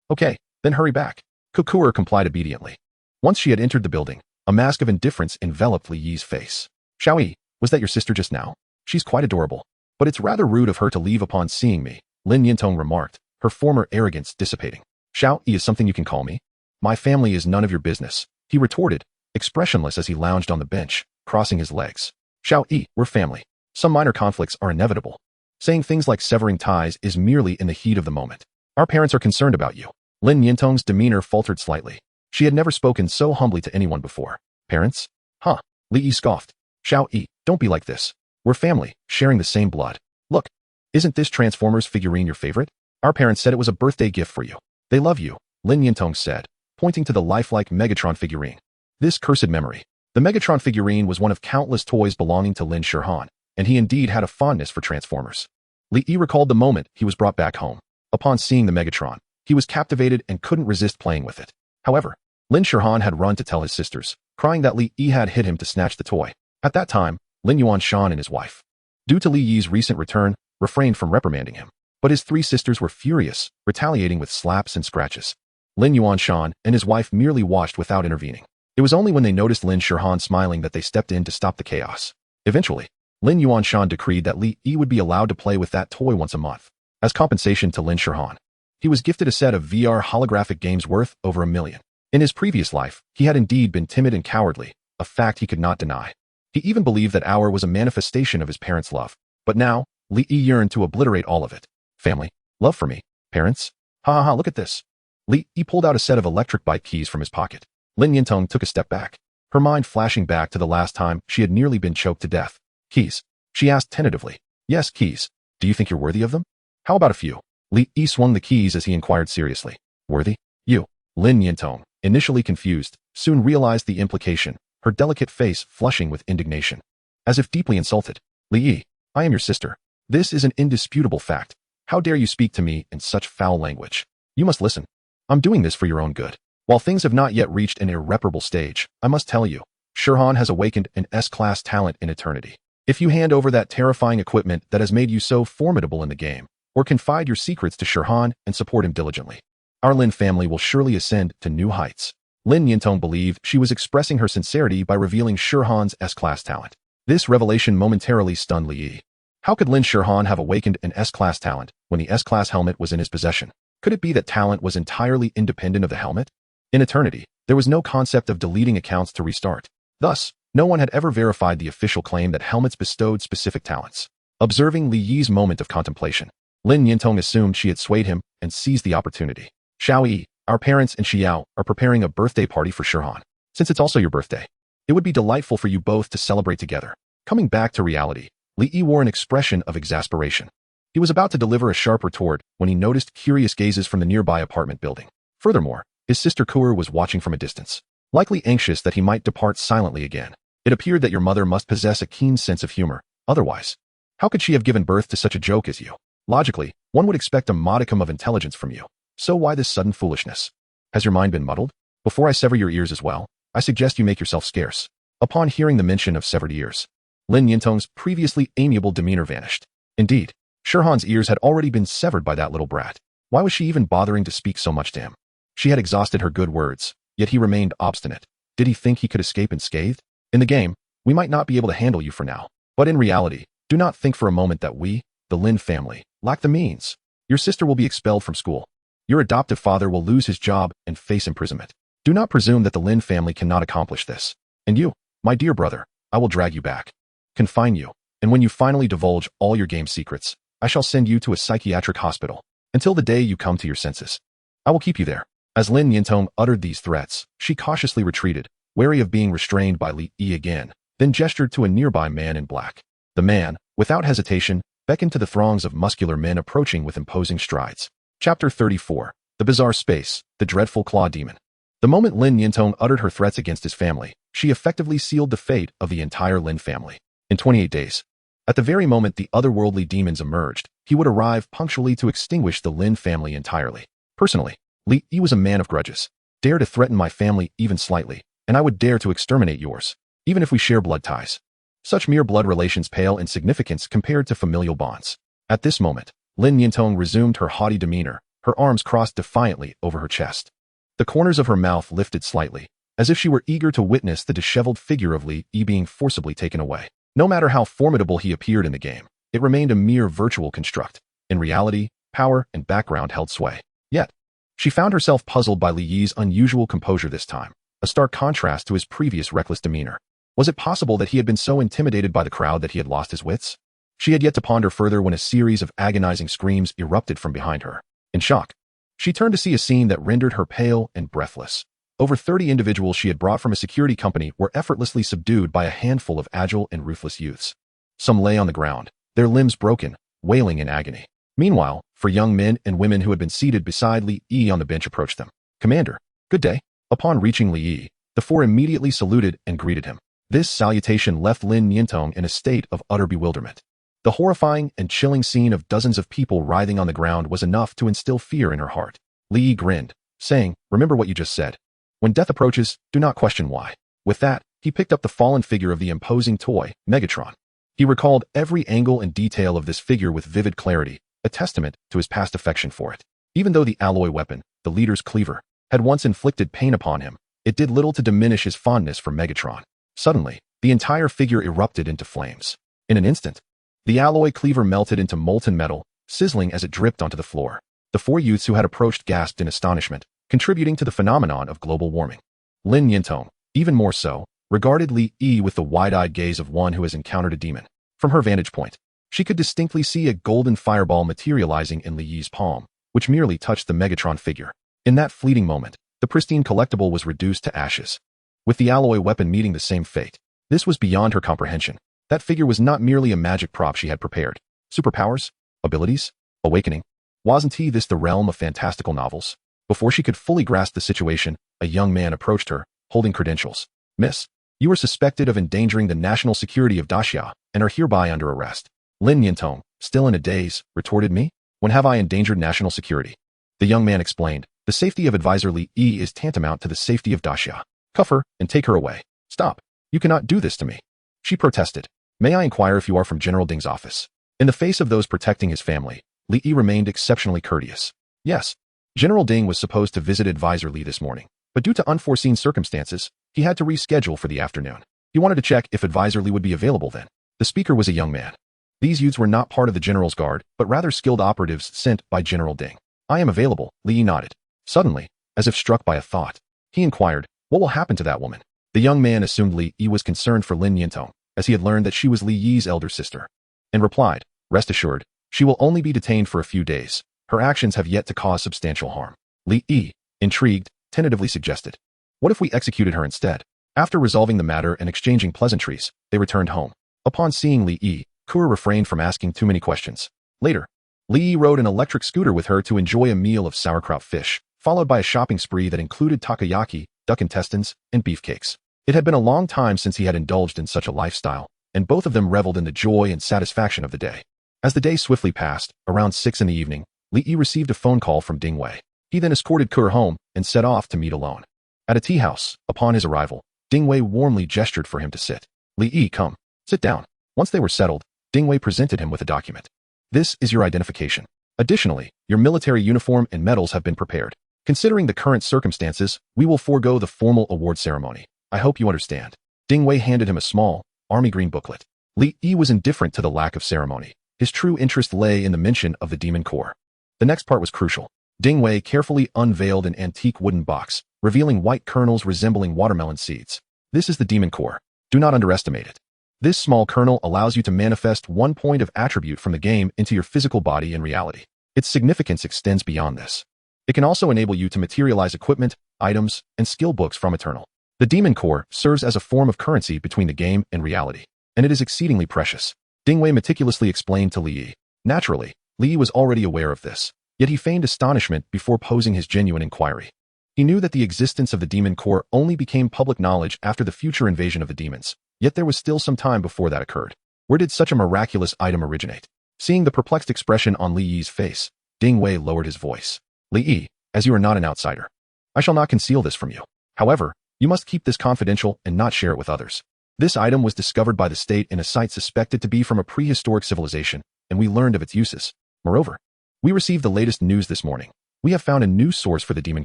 Okay, then hurry back. Ku'er complied obediently. Once she had entered the building, a mask of indifference enveloped Li Yi's face. Xiao Yi, was that your sister just now? She's quite adorable. But it's rather rude of her to leave upon seeing me, Lin Yintong remarked, her former arrogance dissipating. Xiao Yi is something you can call me? My family is none of your business, he retorted, expressionless as he lounged on the bench, crossing his legs. Xiao Yi, we're family. Some minor conflicts are inevitable. Saying things like severing ties is merely in the heat of the moment. Our parents are concerned about you. Lin Yintong's demeanor faltered slightly. She had never spoken so humbly to anyone before. Parents? Huh. Li Yi scoffed. Xiao Yi, don't be like this. We're family, sharing the same blood. Look, isn't this Transformers figurine your favorite? Our parents said it was a birthday gift for you. They love you, Lin Yintong said, pointing to the lifelike Megatron figurine. This cursed memory. The Megatron figurine was one of countless toys belonging to Lin Shirhan, and he indeed had a fondness for Transformers. Li Yi recalled the moment he was brought back home. Upon seeing the Megatron, he was captivated and couldn't resist playing with it. However, Lin Shirhan had run to tell his sisters, crying that Li Yi had hit him to snatch the toy. At that time, Lin Yuanshan and his wife, due to Li Yi's recent return, refrained from reprimanding him. But his three sisters were furious, retaliating with slaps and scratches. Lin Yuanshan and his wife merely watched without intervening. It was only when they noticed Lin Shirhan smiling that they stepped in to stop the chaos. Eventually, Lin Yuanshan decreed that Li Yi would be allowed to play with that toy once a month. As compensation to Lin Shirhan, he was gifted a set of VR holographic games worth over $1 million. In his previous life, he had indeed been timid and cowardly, a fact he could not deny. He even believed that Hour was a manifestation of his parents' love. But now, Li Yi yearned to obliterate all of it. Family, love for me, parents. Ha ha ha, look at this. Li Yi pulled out a set of electric bike keys from his pocket. Lin Yintong took a step back, her mind flashing back to the last time she had nearly been choked to death. Keys? She asked tentatively. Yes, keys. Do you think you're worthy of them? How about a few? Li Yi swung the keys as he inquired seriously. Worthy? You. Lin Yintong, initially confused, soon realized the implication, her delicate face flushing with indignation. As if deeply insulted. Li Yi, I am your sister. This is an indisputable fact. How dare you speak to me in such foul language? You must listen. I'm doing this for your own good. While things have not yet reached an irreparable stage, I must tell you, Shirhan has awakened an S-class talent in eternity. If you hand over that terrifying equipment that has made you so formidable in the game, or confide your secrets to Shirhan and support him diligently, our Lin family will surely ascend to new heights. Lin Yintong believed she was expressing her sincerity by revealing Shirhan's S-class talent. This revelation momentarily stunned Li Yi. How could Lin Shirhan have awakened an S-class talent when the S-class helmet was in his possession? Could it be that talent was entirely independent of the helmet? In eternity, there was no concept of deleting accounts to restart. Thus, no one had ever verified the official claim that helmets bestowed specific talents. Observing Li Yi's moment of contemplation, Lin Yintong assumed she had swayed him and seized the opportunity. Xiao Yi, our parents and Xiao are preparing a birthday party for Shirhan. Since it's also your birthday, it would be delightful for you both to celebrate together. Coming back to reality, Li Yi wore an expression of exasperation. He was about to deliver a sharp retort when he noticed curious gazes from the nearby apartment building. Furthermore, his sister Kuer was watching from a distance, likely anxious that he might depart silently again. It appeared that your mother must possess a keen sense of humor. Otherwise, how could she have given birth to such a joke as you? Logically, one would expect a modicum of intelligence from you. So why this sudden foolishness? Has your mind been muddled? Before I sever your ears as well, I suggest you make yourself scarce. Upon hearing the mention of severed ears, Lin Yintong's previously amiable demeanor vanished. Indeed, Shirhan's ears had already been severed by that little brat. Why was she even bothering to speak so much to him? She had exhausted her good words, yet he remained obstinate. Did he think he could escape unscathed? In the game, we might not be able to handle you for now. But in reality, do not think for a moment that we, the Lin family, lack the means. Your sister will be expelled from school. Your adoptive father will lose his job and face imprisonment. Do not presume that the Lin family cannot accomplish this. And you, my dear brother, I will drag you back, confine you, and when you finally divulge all your game secrets, I shall send you to a psychiatric hospital. Until the day you come to your senses, I will keep you there. As Lin Yintong uttered these threats, she cautiously retreated, wary of being restrained by Li Yi again, then gestured to a nearby man in black. The man, without hesitation, beckoned to the throngs of muscular men approaching with imposing strides. Chapter 34. The Bizarre Space, the Dreadful Claw Demon. The moment Lin Yintong uttered her threats against his family, she effectively sealed the fate of the entire Lin family. In 28 days, at the very moment the otherworldly demons emerged, he would arrive punctually to extinguish the Lin family entirely. Personally, Li Yi was a man of grudges. Dare to threaten my family even slightly, and I would dare to exterminate yours, even if we share blood ties. Such mere blood relations pale in significance compared to familial bonds. At this moment, Lin Yintong resumed her haughty demeanor, her arms crossed defiantly over her chest. The corners of her mouth lifted slightly, as if she were eager to witness the disheveled figure of Li Yi being forcibly taken away. No matter how formidable he appeared in the game, it remained a mere virtual construct. In reality, power and background held sway. Yet, she found herself puzzled by Li Yi's unusual composure this time, a stark contrast to his previous reckless demeanor. Was it possible that he had been so intimidated by the crowd that he had lost his wits? She had yet to ponder further when a series of agonizing screams erupted from behind her. In shock, she turned to see a scene that rendered her pale and breathless. Over 30 individuals she had brought from a security company were effortlessly subdued by a handful of agile and ruthless youths. Some lay on the ground, their limbs broken, wailing in agony. Meanwhile, four young men and women who had been seated beside Li Yi on the bench approached them. Commander, good day. Upon reaching Li Yi, the four immediately saluted and greeted him. This salutation left Lin Yintong in a state of utter bewilderment. The horrifying and chilling scene of dozens of people writhing on the ground was enough to instill fear in her heart. Li Yi grinned, saying, remember what you just said. When death approaches, do not question why. With that, he picked up the fallen figure of the imposing toy, Megatron. He recalled every angle and detail of this figure with vivid clarity, a testament to his past affection for it. Even though the alloy weapon, the leader's cleaver, had once inflicted pain upon him, it did little to diminish his fondness for Megatron. Suddenly, the entire figure erupted into flames. In an instant, the alloy cleaver melted into molten metal, sizzling as it dripped onto the floor. The four youths who had approached gasped in astonishment, contributing to the phenomenon of global warming. Lin Yintong, even more so, regarded Li Yi with the wide-eyed gaze of one who has encountered a demon. From her vantage point, she could distinctly see a golden fireball materializing in Li Yi's palm, which merely touched the Megatron figure. In that fleeting moment, the pristine collectible was reduced to ashes. With the alloy weapon meeting the same fate, this was beyond her comprehension. That figure was not merely a magic prop she had prepared. Superpowers? Abilities? Awakening? Wasn't this the realm of fantastical novels? Before she could fully grasp the situation, a young man approached her, holding credentials. Miss, you are suspected of endangering the national security of Daxia and are hereby under arrest. Lin Yintong, still in a daze, retorted, me? When have I endangered national security? The young man explained, the safety of advisor Li Yi is tantamount to the safety of Daxia. Cuff her and take her away. Stop. You cannot do this to me. She protested. May I inquire if you are from General Ding's office? In the face of those protecting his family, Li Yi remained exceptionally courteous. Yes. General Ding was supposed to visit advisor Li this morning, but due to unforeseen circumstances, he had to reschedule for the afternoon. He wanted to check if advisor Li would be available then. The speaker was a young man. These youths were not part of the general's guard, but rather skilled operatives sent by General Ding. I am available, Li Yi nodded. Suddenly, as if struck by a thought, he inquired, what will happen to that woman? The young man assumed Li Yi was concerned for Lin Yintong, as he had learned that she was Li Yi's elder sister, and replied, rest assured, she will only be detained for a few days. Her actions have yet to cause substantial harm. Li Yi, intrigued, tentatively suggested. What if we executed her instead? After resolving the matter and exchanging pleasantries, they returned home. Upon seeing Li Yi, Kur refrained from asking too many questions. Later, Li Yi rode an electric scooter with her to enjoy a meal of sauerkraut fish, followed by a shopping spree that included takoyaki, duck intestines, and beefcakes. It had been a long time since he had indulged in such a lifestyle, and both of them reveled in the joy and satisfaction of the day. As the day swiftly passed, around 6 in the evening, Li Yi received a phone call from Ding Wei. He then escorted Kur home and set off to meet alone. At a tea house, upon his arrival, Ding Wei warmly gestured for him to sit. Li Yi, come. Sit down. Once they were settled, Ding Wei presented him with a document. This is your identification. Additionally, your military uniform and medals have been prepared. Considering the current circumstances, we will forego the formal award ceremony. I hope you understand. Ding Wei handed him a small, army green booklet. Li Yi was indifferent to the lack of ceremony. His true interest lay in the mention of the demon core. The next part was crucial. Ding Wei carefully unveiled an antique wooden box, revealing white kernels resembling watermelon seeds. This is the demon core. Do not underestimate it. This small kernel allows you to manifest one point of attribute from the game into your physical body in reality. Its significance extends beyond this. It can also enable you to materialize equipment, items, and skill books from Eternal. The demon core serves as a form of currency between the game and reality, and it is exceedingly precious. Ding Wei meticulously explained to Li Yi. Naturally, Li Yi was already aware of this, yet he feigned astonishment before posing his genuine inquiry. He knew that the existence of the demon core only became public knowledge after the future invasion of the demons, yet there was still some time before that occurred. Where did such a miraculous item originate? Seeing the perplexed expression on Li Yi's face, Ding Wei lowered his voice. Li Yi, as you are not an outsider, I shall not conceal this from you. However, you must keep this confidential and not share it with others. This item was discovered by the state in a site suspected to be from a prehistoric civilization, and we learned of its uses. Moreover, we received the latest news this morning. We have found a new source for the demon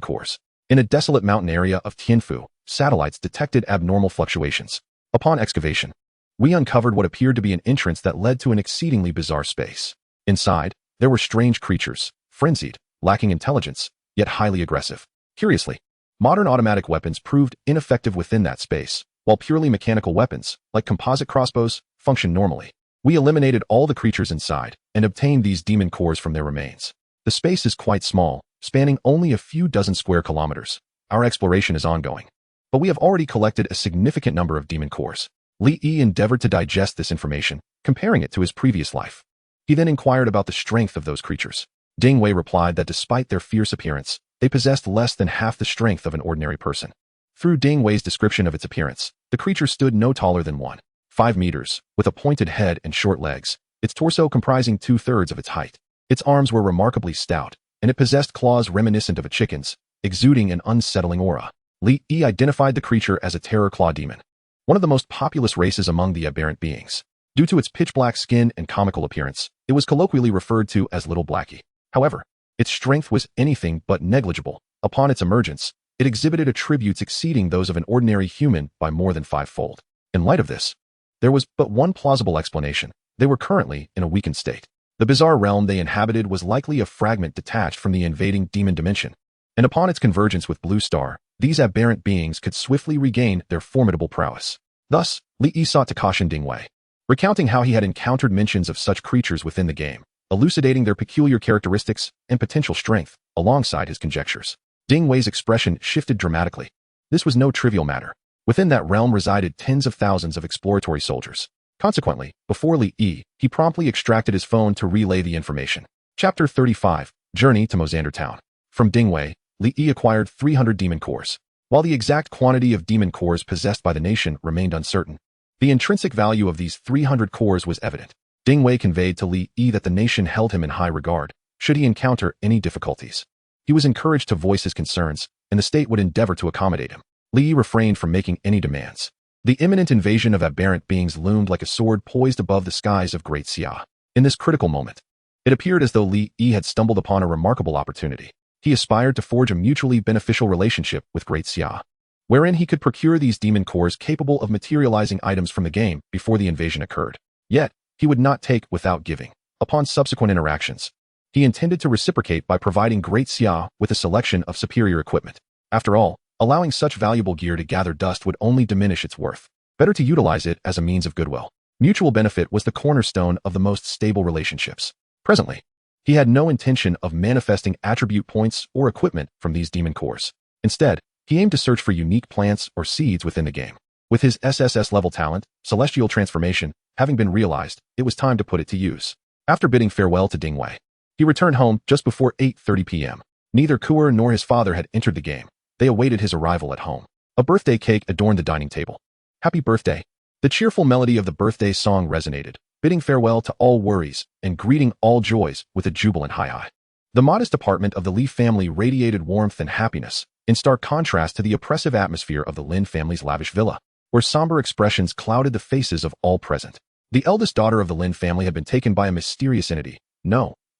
cores. In a desolate mountain area of Tianfu, satellites detected abnormal fluctuations. Upon excavation, we uncovered what appeared to be an entrance that led to an exceedingly bizarre space. Inside, there were strange creatures, frenzied, lacking intelligence, yet highly aggressive. Curiously, modern automatic weapons proved ineffective within that space, while purely mechanical weapons, like composite crossbows, functioned normally. We eliminated all the creatures inside and obtained these demon cores from their remains. The space is quite small, spanning only a few dozen square kilometers. Our exploration is ongoing, but we have already collected a significant number of demon cores. Li Yi endeavored to digest this information, comparing it to his previous life. He then inquired about the strength of those creatures. Ding Wei replied that despite their fierce appearance, they possessed less than half the strength of an ordinary person. Through Ding Wei's description of its appearance, the creature stood no taller than 1.5 meters, with a pointed head and short legs, its torso comprising 2/3 of its height. Its arms were remarkably stout, and it possessed claws reminiscent of a chicken's, exuding an unsettling aura. Li Yi identified the creature as a terror claw demon, one of the most populous races among the aberrant beings. Due to its pitch-black skin and comical appearance, it was colloquially referred to as Little Blackie. However, its strength was anything but negligible. Upon its emergence, it exhibited attributes exceeding those of an ordinary human by more than fivefold. In light of this, there was but one plausible explanation. They were currently in a weakened state. The bizarre realm they inhabited was likely a fragment detached from the invading demon dimension, and upon its convergence with Blue Star, these aberrant beings could swiftly regain their formidable prowess. Thus, Li Yi sought to caution Ding Wei, recounting how he had encountered mentions of such creatures within the game, elucidating their peculiar characteristics and potential strength alongside his conjectures. Ding Wei's expression shifted dramatically. This was no trivial matter. Within that realm resided tens of thousands of exploratory soldiers. Consequently, before Li Yi, he promptly extracted his phone to relay the information. Chapter 35, Journey to Mosander Town. From Ding Wei, Li Yi acquired 300 demon cores. While the exact quantity of demon cores possessed by the nation remained uncertain, the intrinsic value of these 300 cores was evident. Ding Wei conveyed to Li Yi that the nation held him in high regard, should he encounter any difficulties. He was encouraged to voice his concerns, and the state would endeavor to accommodate him. Li Yi refrained from making any demands. The imminent invasion of aberrant beings loomed like a sword poised above the skies of Great Xia. In this critical moment, it appeared as though Li Yi had stumbled upon a remarkable opportunity. He aspired to forge a mutually beneficial relationship with Great Xia, wherein he could procure these demon cores capable of materializing items from the game before the invasion occurred. Yet, he would not take without giving. Upon subsequent interactions, he intended to reciprocate by providing Great Xia with a selection of superior equipment. After all, allowing such valuable gear to gather dust would only diminish its worth. Better to utilize it as a means of goodwill. Mutual benefit was the cornerstone of the most stable relationships. Presently, he had no intention of manifesting attribute points or equipment from these demon cores. Instead, he aimed to search for unique plants or seeds within the game. With his SSS-level talent, Celestial Transformation, having been realized, it was time to put it to use. After bidding farewell to Ding Wei, he returned home just before 8:30 p.m. Neither Kuer nor his father had entered the game. They awaited his arrival at home. A birthday cake adorned the dining table. Happy birthday! The cheerful melody of the birthday song resonated, bidding farewell to all worries and greeting all joys with a jubilant hi-hi. The modest apartment of the Li family radiated warmth and happiness, in stark contrast to the oppressive atmosphere of the Lin family's lavish villa, where somber expressions clouded the faces of all present. The eldest daughter of the Lin family had been taken by a mysterious entity,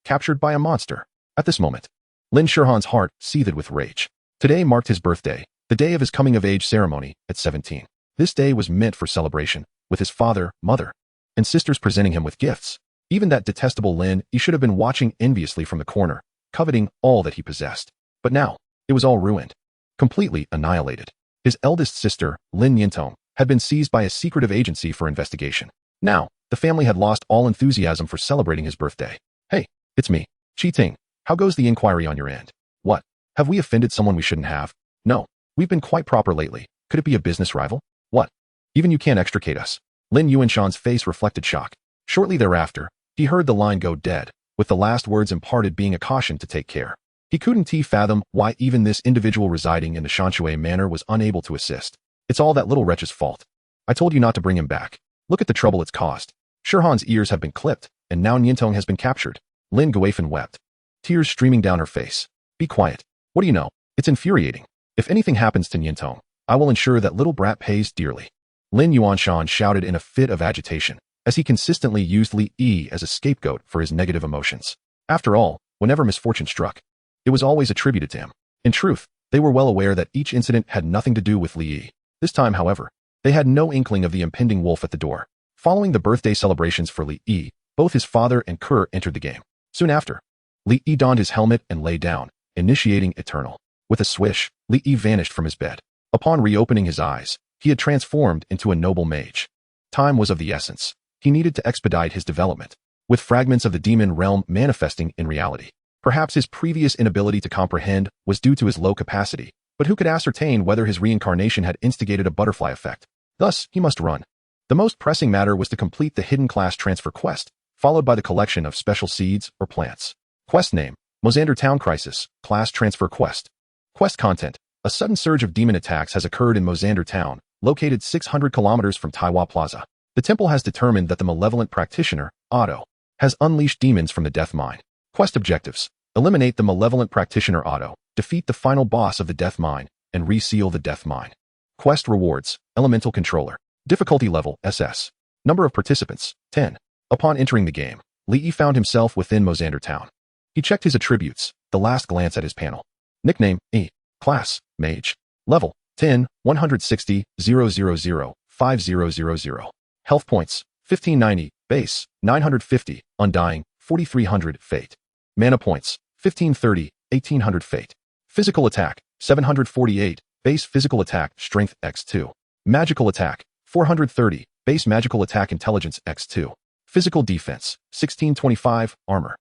captured by a monster. At this moment, Lin Shirhan's heart seethed with rage. Today marked his birthday, the day of his coming-of-age ceremony at 17. This day was meant for celebration, with his father, mother, and sisters presenting him with gifts. Even that detestable Lin, he should have been watching enviously from the corner, coveting all that he possessed. But now, it was all ruined, completely annihilated. His eldest sister, Lin Yintong, had been seized by a secretive agency for investigation. Now, the family had lost all enthusiasm for celebrating his birthday. Hey, it's me, Qi Ting. How goes the inquiry on your end? What? Have we offended someone we shouldn't have? No, we've been quite proper lately. Could it be a business rival? What? Even you can't extricate us. Lin Yuanshan's face reflected shock. Shortly thereafter, he heard the line go dead, with the last words imparted being a caution to take care. He couldn't fathom why even this individual residing in the Shanshui manor was unable to assist. It's all that little wretch's fault. I told you not to bring him back. Look at the trouble it's caused. Shirhan's ears have been clipped, and now Yintong has been captured. Lin Guifan wept, tears streaming down her face. Be quiet. What do you know? It's infuriating. If anything happens to Yintong, I will ensure that little brat pays dearly. Lin Yuanshan shouted in a fit of agitation, as he consistently used Li Yi as a scapegoat for his negative emotions. After all, whenever misfortune struck, it was always attributed to him. In truth, they were well aware that each incident had nothing to do with Li Yi. This time, however, they had no inkling of the impending wolf at the door. Following the birthday celebrations for Li Yi, both his father and Kuer entered the game. Soon after, Li Yi donned his helmet and lay down, initiating Eternal. With a swish, Li Yi vanished from his bed. Upon reopening his eyes, he had transformed into a noble mage. Time was of the essence. He needed to expedite his development, with fragments of the demon realm manifesting in reality. Perhaps his previous inability to comprehend was due to his low capacity, but who could ascertain whether his reincarnation had instigated a butterfly effect? Thus, he must run. The most pressing matter was to complete the hidden class transfer quest, followed by the collection of special seeds or plants. Quest name: Mosander Town Crisis, Class Transfer Quest. Quest content: a sudden surge of demon attacks has occurred in Mosander Town, located 600 kilometers from Taiwa Plaza. The temple has determined that the malevolent practitioner, Otto, has unleashed demons from the death mine. Quest objectives: eliminate the malevolent practitioner Otto, defeat the final boss of the death mine, and reseal the death mine. Quest rewards, Elemental Controller. Difficulty level, SS. Number of participants, 10. Upon entering the game, Lee found himself within Mosander Town. He checked his attributes, the last glance at his panel. Nickname, E. Class, Mage. Level, 10, 160, 000, 5000. Health points, 1590, base, 950, undying, 4300, fate. Mana points, 1530, 1800 fate. Physical attack, 748, base physical attack, strength x2. Magical attack, 430, base magical attack intelligence x2. Physical defense, 1625, armor.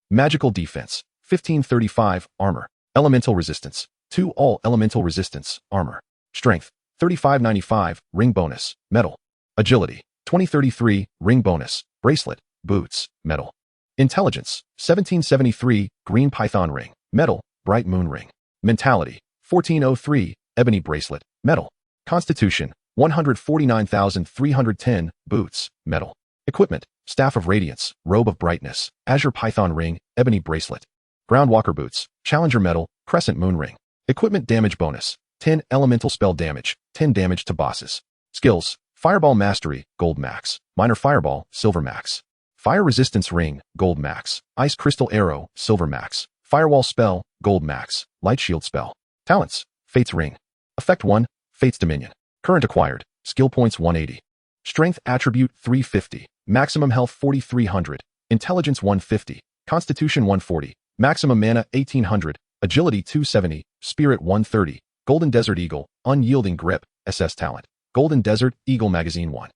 Magical defense, 1535, armor. Elemental resistance, 2 all elemental resistance, armor. Strength, 3595, ring bonus, metal. Agility, 2033, ring bonus, bracelet, boots, metal. Intelligence, 1773, green python ring, metal, bright moon ring. Mentality, 1403, ebony bracelet, metal. Constitution, 149,310, boots, metal. Equipment, staff of radiance, robe of brightness, azure python ring, ebony bracelet. Groundwalker boots, challenger metal, crescent moon ring. Equipment damage bonus, 10 elemental spell damage, 10 damage to bosses. Skills, fireball mastery, gold max. Minor fireball, silver max. Fire resistance ring, gold max. Ice crystal arrow, silver max. Firewall spell, gold max. Light shield spell. Talents, Fate's ring. Effect 1, Fate's dominion. Current acquired, skill points 180. Strength attribute 350. Maximum health 4300. Intelligence 150. Constitution 140. Maximum mana 1800. Agility 270. Spirit 130. Golden Desert Eagle, unyielding grip, SS talent. Golden Desert Eagle Magazine 1.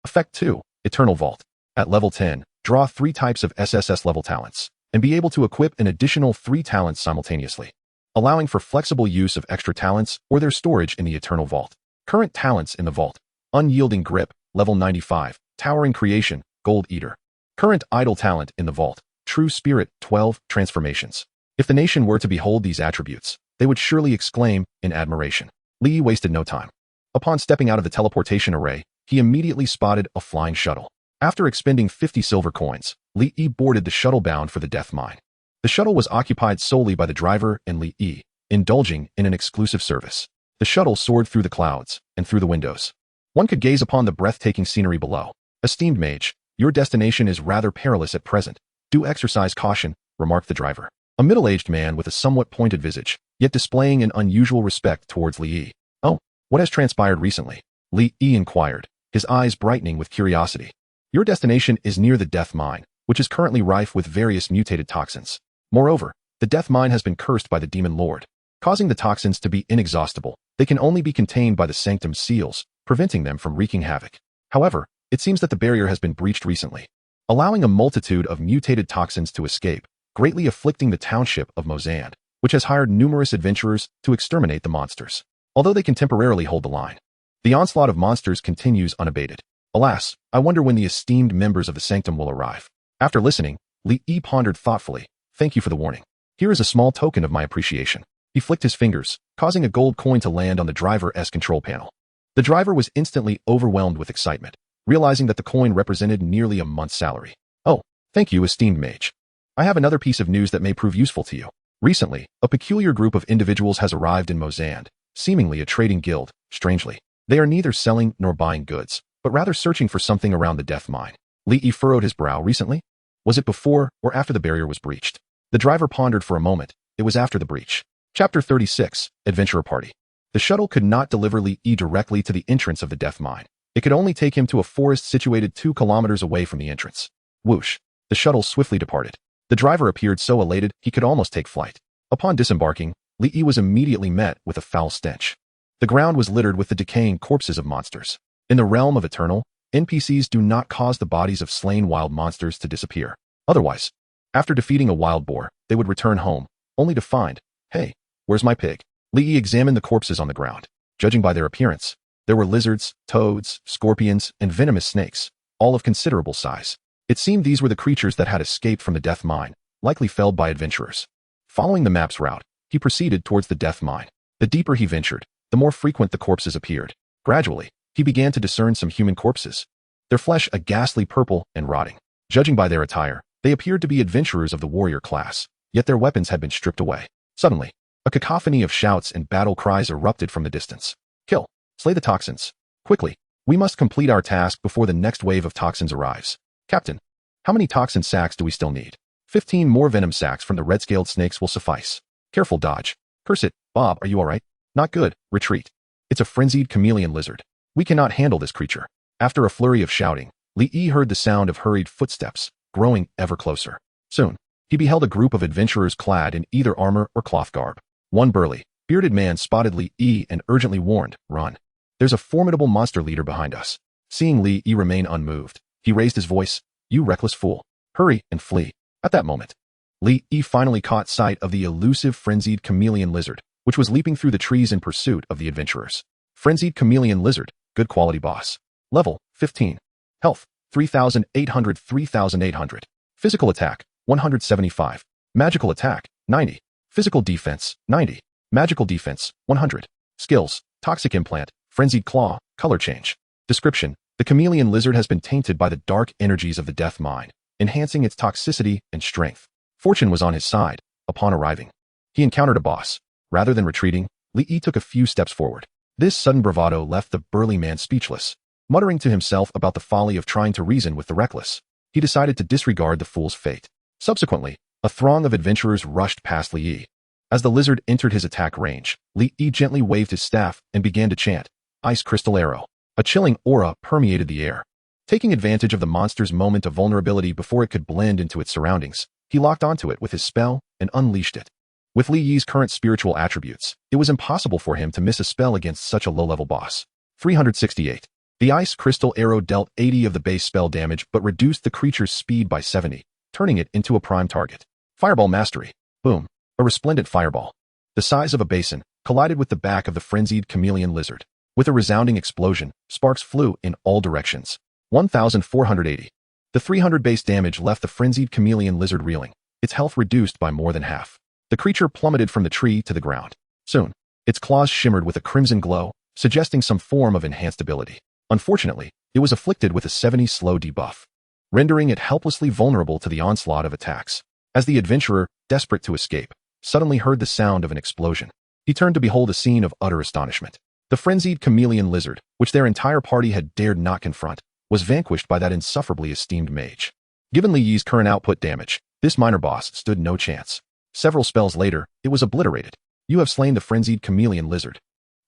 Effect 2, Eternal Vault. At level 10, draw 3 types of SSS level talents, and be able to equip an additional 3 talents simultaneously, allowing for flexible use of extra talents or their storage in the Eternal Vault. Current talents in the vault. Unyielding Grip, level 95, Towering Creation, Gold Eater. Current idle talent in the vault. True Spirit, 12, Transformations. If the nation were to behold these attributes, they would surely exclaim in admiration. Lee wasted no time. Upon stepping out of the teleportation array, he immediately spotted a flying shuttle. After expending 50 silver coins, Lee boarded the shuttle bound for the death mine. The shuttle was occupied solely by the driver and Lee, indulging in an exclusive service. The shuttle soared through the clouds and through the windows. One could gaze upon the breathtaking scenery below. Esteemed mage, your destination is rather perilous at present. Do exercise caution, remarked the driver. A middle-aged man with a somewhat pointed visage, yet displaying an unusual respect towards Lee. Oh, what has transpired recently? Lee inquired, his eyes brightening with curiosity. Your destination is near the death mine, which is currently rife with various mutated toxins. Moreover, the death mine has been cursed by the demon lord, causing the toxins to be inexhaustible. They can only be contained by the sanctum seals, preventing them from wreaking havoc. However, it seems that the barrier has been breached recently, allowing a multitude of mutated toxins to escape, greatly afflicting the township of Mosand, which has hired numerous adventurers to exterminate the monsters. Although they can temporarily hold the line, the onslaught of monsters continues unabated. Alas, I wonder when the esteemed members of the sanctum will arrive. After listening, Lee pondered thoughtfully. Thank you for the warning. Here is a small token of my appreciation. He flicked his fingers, causing a gold coin to land on the driver's control panel. The driver was instantly overwhelmed with excitement, realizing that the coin represented nearly a month's salary. Oh, thank you, esteemed mage. I have another piece of news that may prove useful to you. Recently, a peculiar group of individuals has arrived in Mosand, seemingly a trading guild. Strangely, they are neither selling nor buying goods, but rather searching for something around the death mine. Lee furrowed his brow. Recently? Was it before or after the barrier was breached? The driver pondered for a moment. It was after the breach. Chapter 36, Adventurer Party. The shuttle could not deliver Lee directly to the entrance of the death mine. It could only take him to a forest situated 2 kilometers away from the entrance. Whoosh. The shuttle swiftly departed. The driver appeared so elated he could almost take flight. Upon disembarking, Lee was immediately met with a foul stench. The ground was littered with the decaying corpses of monsters. In the realm of Eternal, NPCs do not cause the bodies of slain wild monsters to disappear. Otherwise, after defeating a wild boar, they would return home, only to find, hey, where's my pig? Lee examined the corpses on the ground. Judging by their appearance, there were lizards, toads, scorpions, and venomous snakes, all of considerable size. It seemed these were the creatures that had escaped from the death mine, likely felled by adventurers. Following the map's route, he proceeded towards the death mine. The deeper he ventured, the more frequent the corpses appeared. Gradually, he began to discern some human corpses, their flesh a ghastly purple and rotting. Judging by their attire, they appeared to be adventurers of the warrior class, yet their weapons had been stripped away. Suddenly, A cacophony of shouts and battle cries erupted from the distance. Kill. Slay the toxins. Quickly. We must complete our task before the next wave of toxins arrives. Captain, how many toxin sacks do we still need? 15 more venom sacks from the red-scaled snakes will suffice. Careful dodge. Curse it. Bob, are you alright? Not good. Retreat. It's a frenzied chameleon lizard. We cannot handle this creature. After a flurry of shouting, Li Yi heard the sound of hurried footsteps, growing ever closer. Soon, he beheld a group of adventurers clad in either armor or cloth garb. One burly, bearded man spotted Li Yi and urgently warned, "Run. There's a formidable monster leader behind us." Seeing Li Yi remain unmoved, he raised his voice, "You reckless fool. Hurry and flee." At that moment, Li Yi finally caught sight of the elusive frenzied chameleon lizard, which was leaping through the trees in pursuit of the adventurers. Frenzied chameleon lizard, good quality boss. Level, 15. Health, 3,800 3,800. Physical attack, 175. Magical attack, 90. Physical defense, 90. Magical defense, 100. Skills, toxic implant, frenzied claw, color change. Description, the chameleon lizard has been tainted by the dark energies of the death mine, enhancing its toxicity and strength. Fortune was on his side. Upon arriving, he encountered a boss. Rather than retreating, Li Yi took a few steps forward. This sudden bravado left the burly man speechless. Muttering to himself about the folly of trying to reason with the reckless, he decided to disregard the fool's fate. Subsequently, a throng of adventurers rushed past Li Yi. As the lizard entered his attack range, Li Yi gently waved his staff and began to chant, "Ice Crystal Arrow." A chilling aura permeated the air. Taking advantage of the monster's moment of vulnerability before it could blend into its surroundings, he locked onto it with his spell and unleashed it. With Li Yi's current spiritual attributes, it was impossible for him to miss a spell against such a low-level boss. 368. The Ice Crystal Arrow dealt 80 of the base spell damage but reduced the creature's speed by 70, turning it into a prime target. Fireball Mastery. Boom. A resplendent fireball, the size of a basin, collided with the back of the frenzied chameleon lizard. With a resounding explosion, sparks flew in all directions. 1,480. The 300 base damage left the frenzied chameleon lizard reeling, its health reduced by more than half. The creature plummeted from the tree to the ground. Soon, its claws shimmered with a crimson glow, suggesting some form of enhanced ability. Unfortunately, it was afflicted with a 70 slow debuff, rendering it helplessly vulnerable to the onslaught of attacks. As the adventurer, desperate to escape, suddenly heard the sound of an explosion, he turned to behold a scene of utter astonishment. The frenzied chameleon lizard, which their entire party had dared not confront, was vanquished by that insufferably esteemed mage. Given Li Yi's current output damage, this minor boss stood no chance. Several spells later, it was obliterated. You have slain the frenzied chameleon lizard.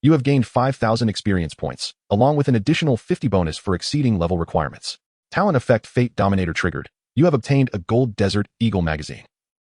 You have gained 5,000 experience points, along with an additional 50 bonus for exceeding level requirements. Talent effect Fate Dominator triggered. You have obtained a Gold Desert Eagle magazine.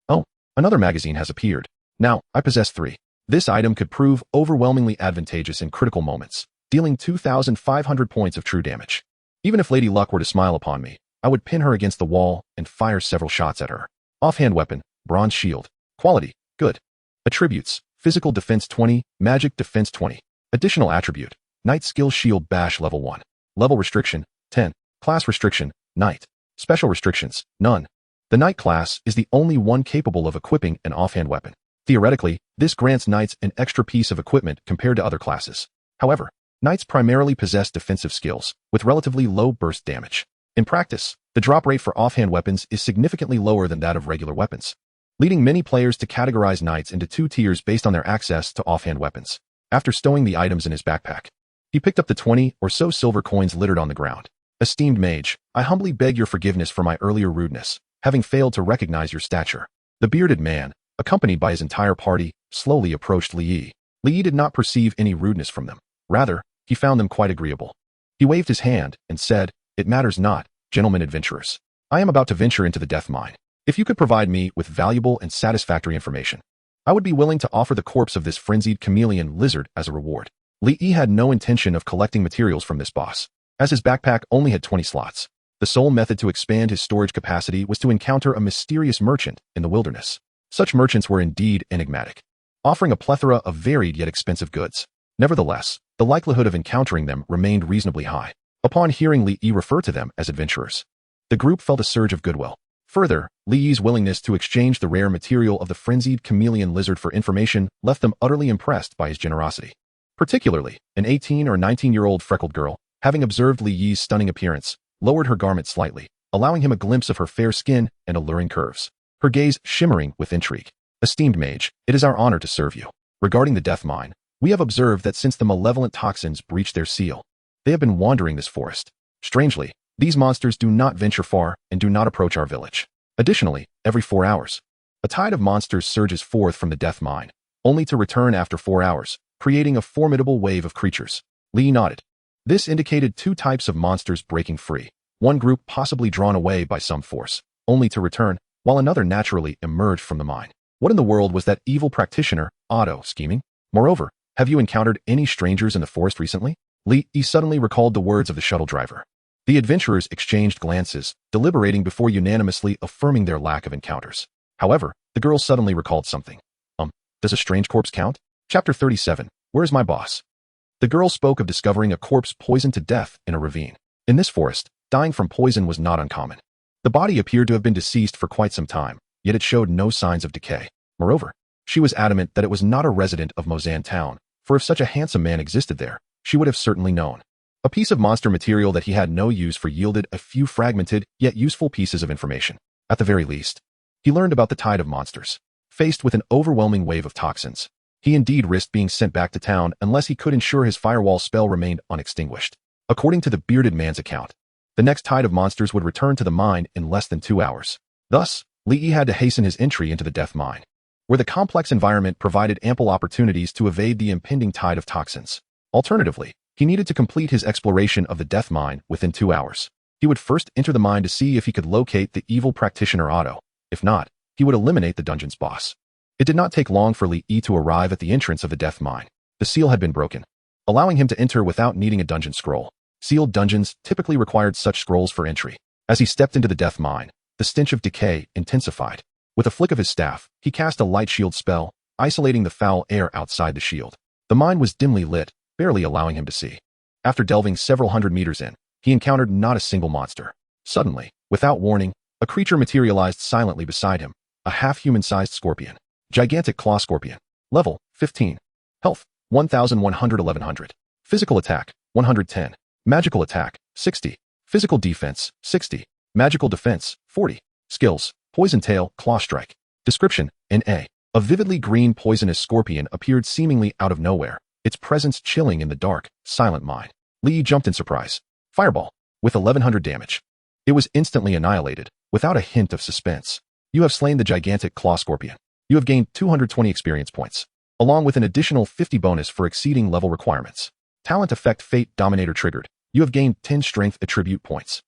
Oh, another magazine has appeared. Now, I possess 3. This item could prove overwhelmingly advantageous in critical moments, dealing 2,500 points of true damage. Even if Lady Luck were to smile upon me, I would pin her against the wall and fire several shots at her. Offhand weapon, bronze shield. Quality, good. Attributes, physical defense 20, magic defense 20. Additional attribute, Knight skill shield bash level 1. Level restriction, 10. Class restriction, Knight. Special restrictions, none. The Knight class is the only one capable of equipping an offhand weapon. Theoretically, this grants Knights an extra piece of equipment compared to other classes. However, Knights primarily possess defensive skills, with relatively low burst damage. In practice, the drop rate for offhand weapons is significantly lower than that of regular weapons, leading many players to categorize Knights into 2 tiers based on their access to offhand weapons. After stowing the items in his backpack, he picked up the 20 or so silver coins littered on the ground. Esteemed mage, I humbly beg your forgiveness for my earlier rudeness, having failed to recognize your stature. The bearded man, accompanied by his entire party, slowly approached Li Yi. Li Yi did not perceive any rudeness from them. Rather, he found them quite agreeable. He waved his hand and said, "It matters not, gentlemen adventurers. I am about to venture into the death mine. If you could provide me with valuable and satisfactory information, I would be willing to offer the corpse of this frenzied chameleon lizard as a reward." Li Yi had no intention of collecting materials from this boss, as his backpack only had 20 slots. The sole method to expand his storage capacity was to encounter a mysterious merchant in the wilderness. Such merchants were indeed enigmatic, offering a plethora of varied yet expensive goods. Nevertheless, the likelihood of encountering them remained reasonably high. Upon hearing Li Yi refer to them as adventurers, the group felt a surge of goodwill. Further, Li Yi's willingness to exchange the rare material of the frenzied chameleon lizard for information left them utterly impressed by his generosity. Particularly, an 18 or 19-year-old freckled girl, having observed Li Yi's stunning appearance, lowered her garment slightly, allowing him a glimpse of her fair skin and alluring curves, her gaze shimmering with intrigue. Esteemed mage, it is our honor to serve you. Regarding the death mine, we have observed that since the malevolent toxins breached their seal, they have been wandering this forest. Strangely, these monsters do not venture far and do not approach our village. Additionally, every 4 hours, a tide of monsters surges forth from the death mine, only to return after 4 hours, creating a formidable wave of creatures. Lee nodded. This indicated 2 types of monsters breaking free. One group possibly drawn away by some force, only to return, while another naturally emerged from the mine. What in the world was that evil practitioner, Otto, scheming? Moreover, have you encountered any strangers in the forest recently? Lee suddenly recalled the words of the shuttle driver. The adventurers exchanged glances, deliberating before unanimously affirming their lack of encounters. However, the girl suddenly recalled something. Does a strange corpse count? Chapter 37. Where's my boss? The girl spoke of discovering a corpse poisoned to death in a ravine. In this forest, dying from poison was not uncommon. The body appeared to have been deceased for quite some time, yet it showed no signs of decay. Moreover, she was adamant that it was not a resident of Mozan town, for if such a handsome man existed there, she would have certainly known. A piece of monster material that he had no use for yielded a few fragmented, yet useful pieces of information. At the very least, he learned about the tide of monsters. Faced with an overwhelming wave of toxins, he indeed risked being sent back to town unless he could ensure his firewall spell remained unextinguished. According to the bearded man's account, the next tide of monsters would return to the mine in less than 2 hours. Thus, Lee had to hasten his entry into the death mine, where the complex environment provided ample opportunities to evade the impending tide of toxins. Alternatively, he needed to complete his exploration of the death mine within 2 hours. He would first enter the mine to see if he could locate the evil practitioner Otto. If not, he would eliminate the dungeon's boss. It did not take long for Lee to arrive at the entrance of the death mine. The seal had been broken, allowing him to enter without needing a dungeon scroll. Sealed dungeons typically required such scrolls for entry. As he stepped into the death mine, the stench of decay intensified. With a flick of his staff, he cast a light shield spell, isolating the foul air outside the shield. The mine was dimly lit, barely allowing him to see. After delving several hundred meters in, he encountered not a single monster. Suddenly, without warning, a creature materialized silently beside him, a half-human-sized scorpion. Gigantic claw scorpion. Level, 15. Health, 1,100. Physical attack, 110. Magical attack, 60. Physical defense, 60. Magical defense, 40. Skills, poison tail, claw strike. Description, N.A. A vividly green poisonous scorpion appeared seemingly out of nowhere, its presence chilling in the dark, silent mine. Lee jumped in surprise. Fireball, with 1,100 damage. It was instantly annihilated, without a hint of suspense. You have slain the gigantic claw scorpion. You have gained 220 experience points, along with an additional 50 bonus for exceeding level requirements. Talent effect Fate Dominator triggered. You have gained 10 strength attribute points.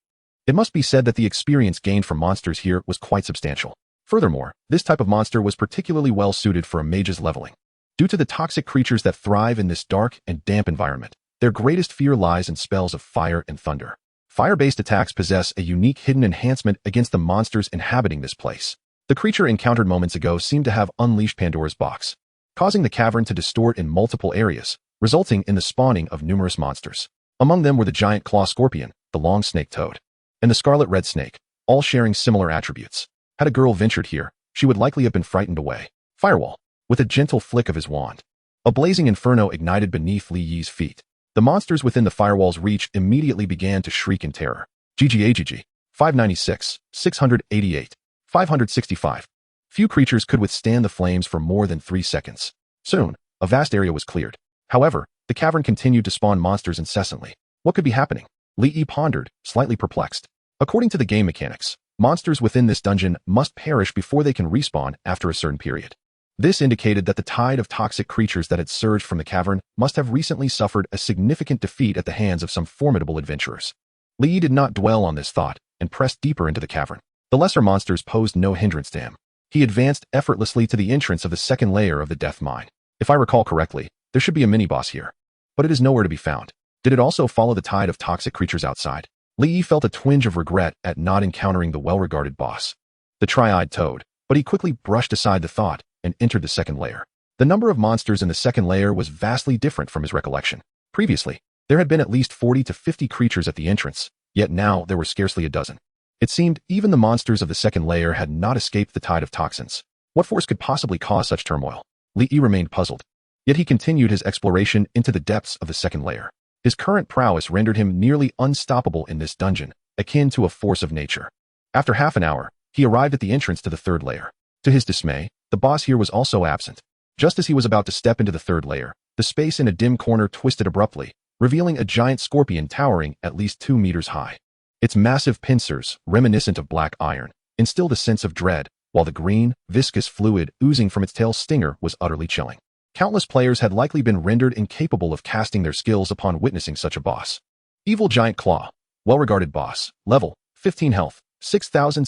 It must be said that the experience gained from monsters here was quite substantial. Furthermore, this type of monster was particularly well suited for a mage's leveling. Due to the toxic creatures that thrive in this dark and damp environment, their greatest fear lies in spells of fire and thunder. Fire-based attacks possess a unique hidden enhancement against the monsters inhabiting this place. The creature encountered moments ago seemed to have unleashed Pandora's box, causing the cavern to distort in multiple areas, resulting in the spawning of numerous monsters. Among them were the giant claw scorpion, the long snake toad, and the scarlet red snake, all sharing similar attributes. Had a girl ventured here, she would likely have been frightened away. Firewall, with a gentle flick of his wand. A blazing inferno ignited beneath Li Yi's feet. The monsters within the firewall's reach immediately began to shriek in terror. GGAGG, 596, 688. 565. Few creatures could withstand the flames for more than 3 seconds. Soon, a vast area was cleared. However, the cavern continued to spawn monsters incessantly. What could be happening? Lee pondered, slightly perplexed. According to the game mechanics, monsters within this dungeon must perish before they can respawn after a certain period. This indicated that the tide of toxic creatures that had surged from the cavern must have recently suffered a significant defeat at the hands of some formidable adventurers. Lee did not dwell on this thought and pressed deeper into the cavern. The lesser monsters posed no hindrance to him. He advanced effortlessly to the entrance of the second layer of the death mine. If I recall correctly, there should be a mini-boss here, but it is nowhere to be found. Did it also follow the tide of toxic creatures outside? Lee felt a twinge of regret at not encountering the well-regarded boss, the tri-eyed toad, but he quickly brushed aside the thought and entered the second layer. The number of monsters in the second layer was vastly different from his recollection. Previously, there had been at least 40 to 50 creatures at the entrance, yet now there were scarcely a dozen. It seemed even the monsters of the second layer had not escaped the tide of toxins. What force could possibly cause such turmoil? Lee remained puzzled. Yet he continued his exploration into the depths of the second layer. His current prowess rendered him nearly unstoppable in this dungeon, akin to a force of nature. After half an hour, he arrived at the entrance to the third layer. To his dismay, the boss here was also absent. Just as he was about to step into the third layer, the space in a dim corner twisted abruptly, revealing a giant scorpion towering at least 2 meters high. Its massive pincers, reminiscent of black iron, instilled a sense of dread, while the green, viscous fluid oozing from its tail's stinger was utterly chilling. Countless players had likely been rendered incapable of casting their skills upon witnessing such a boss. Evil Giant Claw. Well-regarded boss. Level, 15 health, 6,000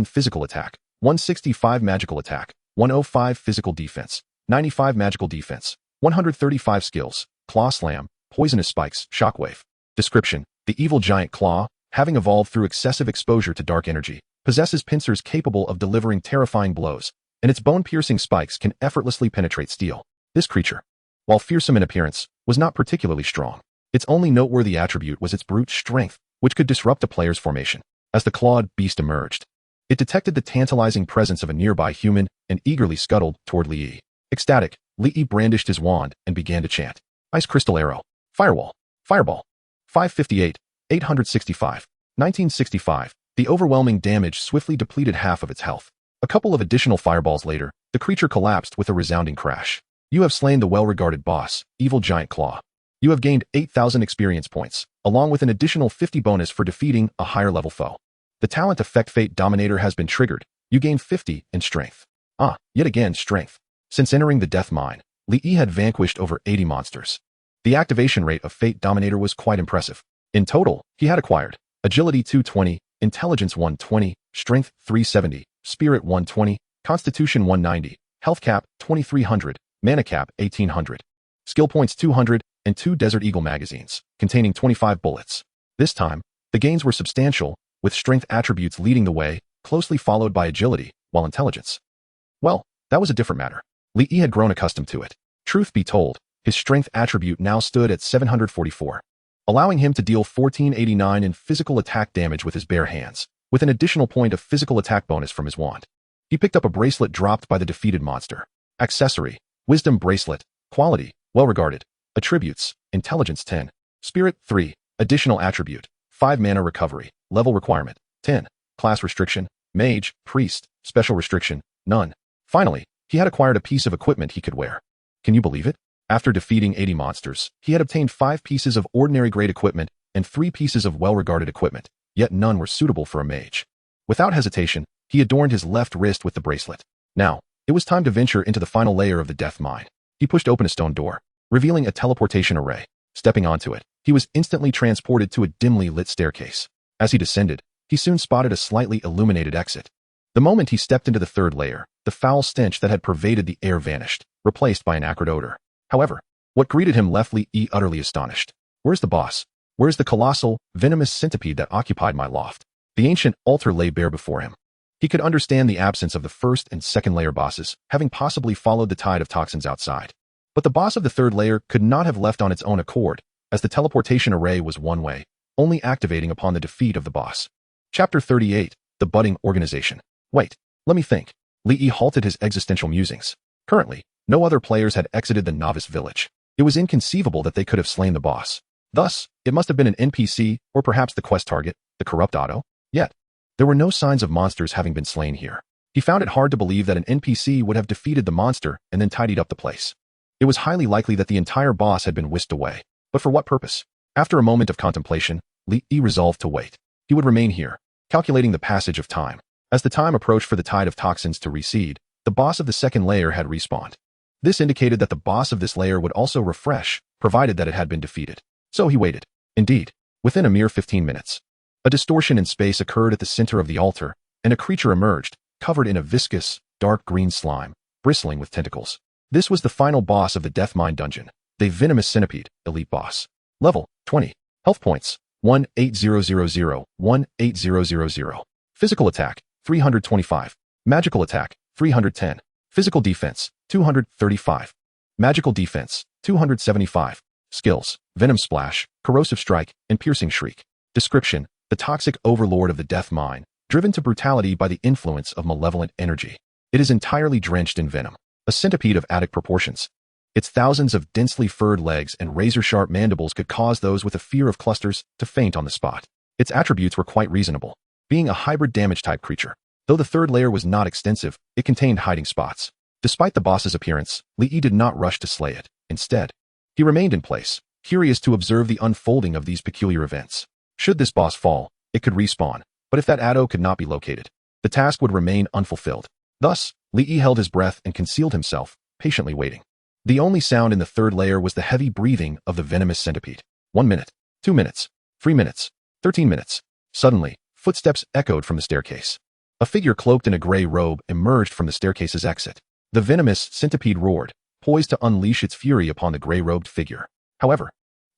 physical attack, 165 magical attack, 105 physical defense, 95 magical defense, 135 skills, Claw Slam, Poisonous Spikes, Shockwave. Description: the Evil Giant Claw, having evolved through excessive exposure to dark energy, possesses pincers capable of delivering terrifying blows, and its bone-piercing spikes can effortlessly penetrate steel. This creature, while fearsome in appearance, was not particularly strong. Its only noteworthy attribute was its brute strength, which could disrupt a player's formation. As the clawed beast emerged, it detected the tantalizing presence of a nearby human and eagerly scuttled toward Li. Ecstatic, Li brandished his wand and began to chant. Ice Crystal Arrow. Firewall. Fireball. 558, 865, 1965. The overwhelming damage swiftly depleted half of its health. A couple of additional fireballs later, the creature collapsed with a resounding crash. You have slain the well-regarded boss, Evil Giant Claw. You have gained 8,000 experience points, along with an additional 50 bonus for defeating a higher-level foe. The talent effect Fate Dominator has been triggered. You gain 50 in strength. Yet again strength. Since entering the Death Mine, Li had vanquished over 80 monsters. The activation rate of Fate Dominator was quite impressive. In total, he had acquired Agility 220, Intelligence 120, Strength 370, Spirit 120, Constitution 190, Health Cap 2300, Mana Cap 1800, Skill Points 200, and 2 Desert Eagle magazines, containing 25 bullets. This time, the gains were substantial, with strength attributes leading the way, closely followed by agility, while intelligence. Well, that was a different matter. Li had grown accustomed to it. Truth be told, his strength attribute now stood at 744, allowing him to deal 1489 in physical attack damage with his bare hands, with an additional point of physical attack bonus from his wand. He picked up a bracelet dropped by the defeated monster. Accessory: Wisdom Bracelet. Quality: well-regarded. Attributes: Intelligence 10. Spirit 3. Additional attribute: 5 mana recovery. Level requirement: 10. Class restriction: Mage, Priest. Special restriction: none. Finally, he had acquired a piece of equipment he could wear. Can you believe it? After defeating 80 monsters, he had obtained 5 pieces of ordinary grade equipment and 3 pieces of well-regarded equipment, yet none were suitable for a mage. Without hesitation, he adorned his left wrist with the bracelet. Now, it was time to venture into the final layer of the Death Mine. He pushed open a stone door, revealing a teleportation array. Stepping onto it, he was instantly transported to a dimly lit staircase. As he descended, he soon spotted a slightly illuminated exit. The moment he stepped into the third layer, the foul stench that had pervaded the air vanished, replaced by an acrid odor. However, what greeted him left Li utterly astonished. Where's the boss? Where's the colossal, venomous centipede that occupied my loft? The ancient altar lay bare before him. He could understand the absence of the first and second layer bosses, having possibly followed the tide of toxins outside. But the boss of the third layer could not have left on its own accord, as the teleportation array was one way, only activating upon the defeat of the boss. Chapter 38, The Budding Organization. Wait, let me think. Li halted his existential musings. Currently, no other players had exited the novice village. It was inconceivable that they could have slain the boss. Thus, it must have been an NPC, or perhaps the quest target, the corrupt Otto. Yet, there were no signs of monsters having been slain here. He found it hard to believe that an NPC would have defeated the monster and then tidied up the place. It was highly likely that the entire boss had been whisked away. But for what purpose? After a moment of contemplation, Li resolved to wait. He would remain here, calculating the passage of time. As the time approached for the tide of toxins to recede, the boss of the second layer had respawned. This indicated that the boss of this layer would also refresh, provided that it had been defeated. So he waited. Indeed, within a mere 15 minutes, a distortion in space occurred at the center of the altar, and a creature emerged, covered in a viscous, dark green slime, bristling with tentacles. This was the final boss of the Death Mine dungeon, the Venomous Centipede, Elite Boss. Level, 20. Health points, 18000, 18000. Physical attack, 325. Magical attack, 310. Physical defense, 235. Magical defense, 275. Skills: Venom Splash, Corrosive Strike, and Piercing Shriek. Description: the toxic overlord of the Death Mine, driven to brutality by the influence of malevolent energy. It is entirely drenched in venom, a centipede of attic proportions. Its thousands of densely furred legs and razor-sharp mandibles could cause those with a fear of clusters to faint on the spot. Its attributes were quite reasonable, being a hybrid damage-type creature. Though the third layer was not extensive, it contained hiding spots. Despite the boss's appearance, Li did not rush to slay it. Instead, he remained in place, curious to observe the unfolding of these peculiar events. Should this boss fall, it could respawn, but if that Addo could not be located, the task would remain unfulfilled. Thus, Li held his breath and concealed himself, patiently waiting. The only sound in the third layer was the heavy breathing of the venomous centipede. 1 minute, 2 minutes, 3 minutes, 13 minutes. Suddenly, footsteps echoed from the staircase. A figure cloaked in a gray robe emerged from the staircase's exit. The venomous centipede roared, poised to unleash its fury upon the gray-robed figure. However,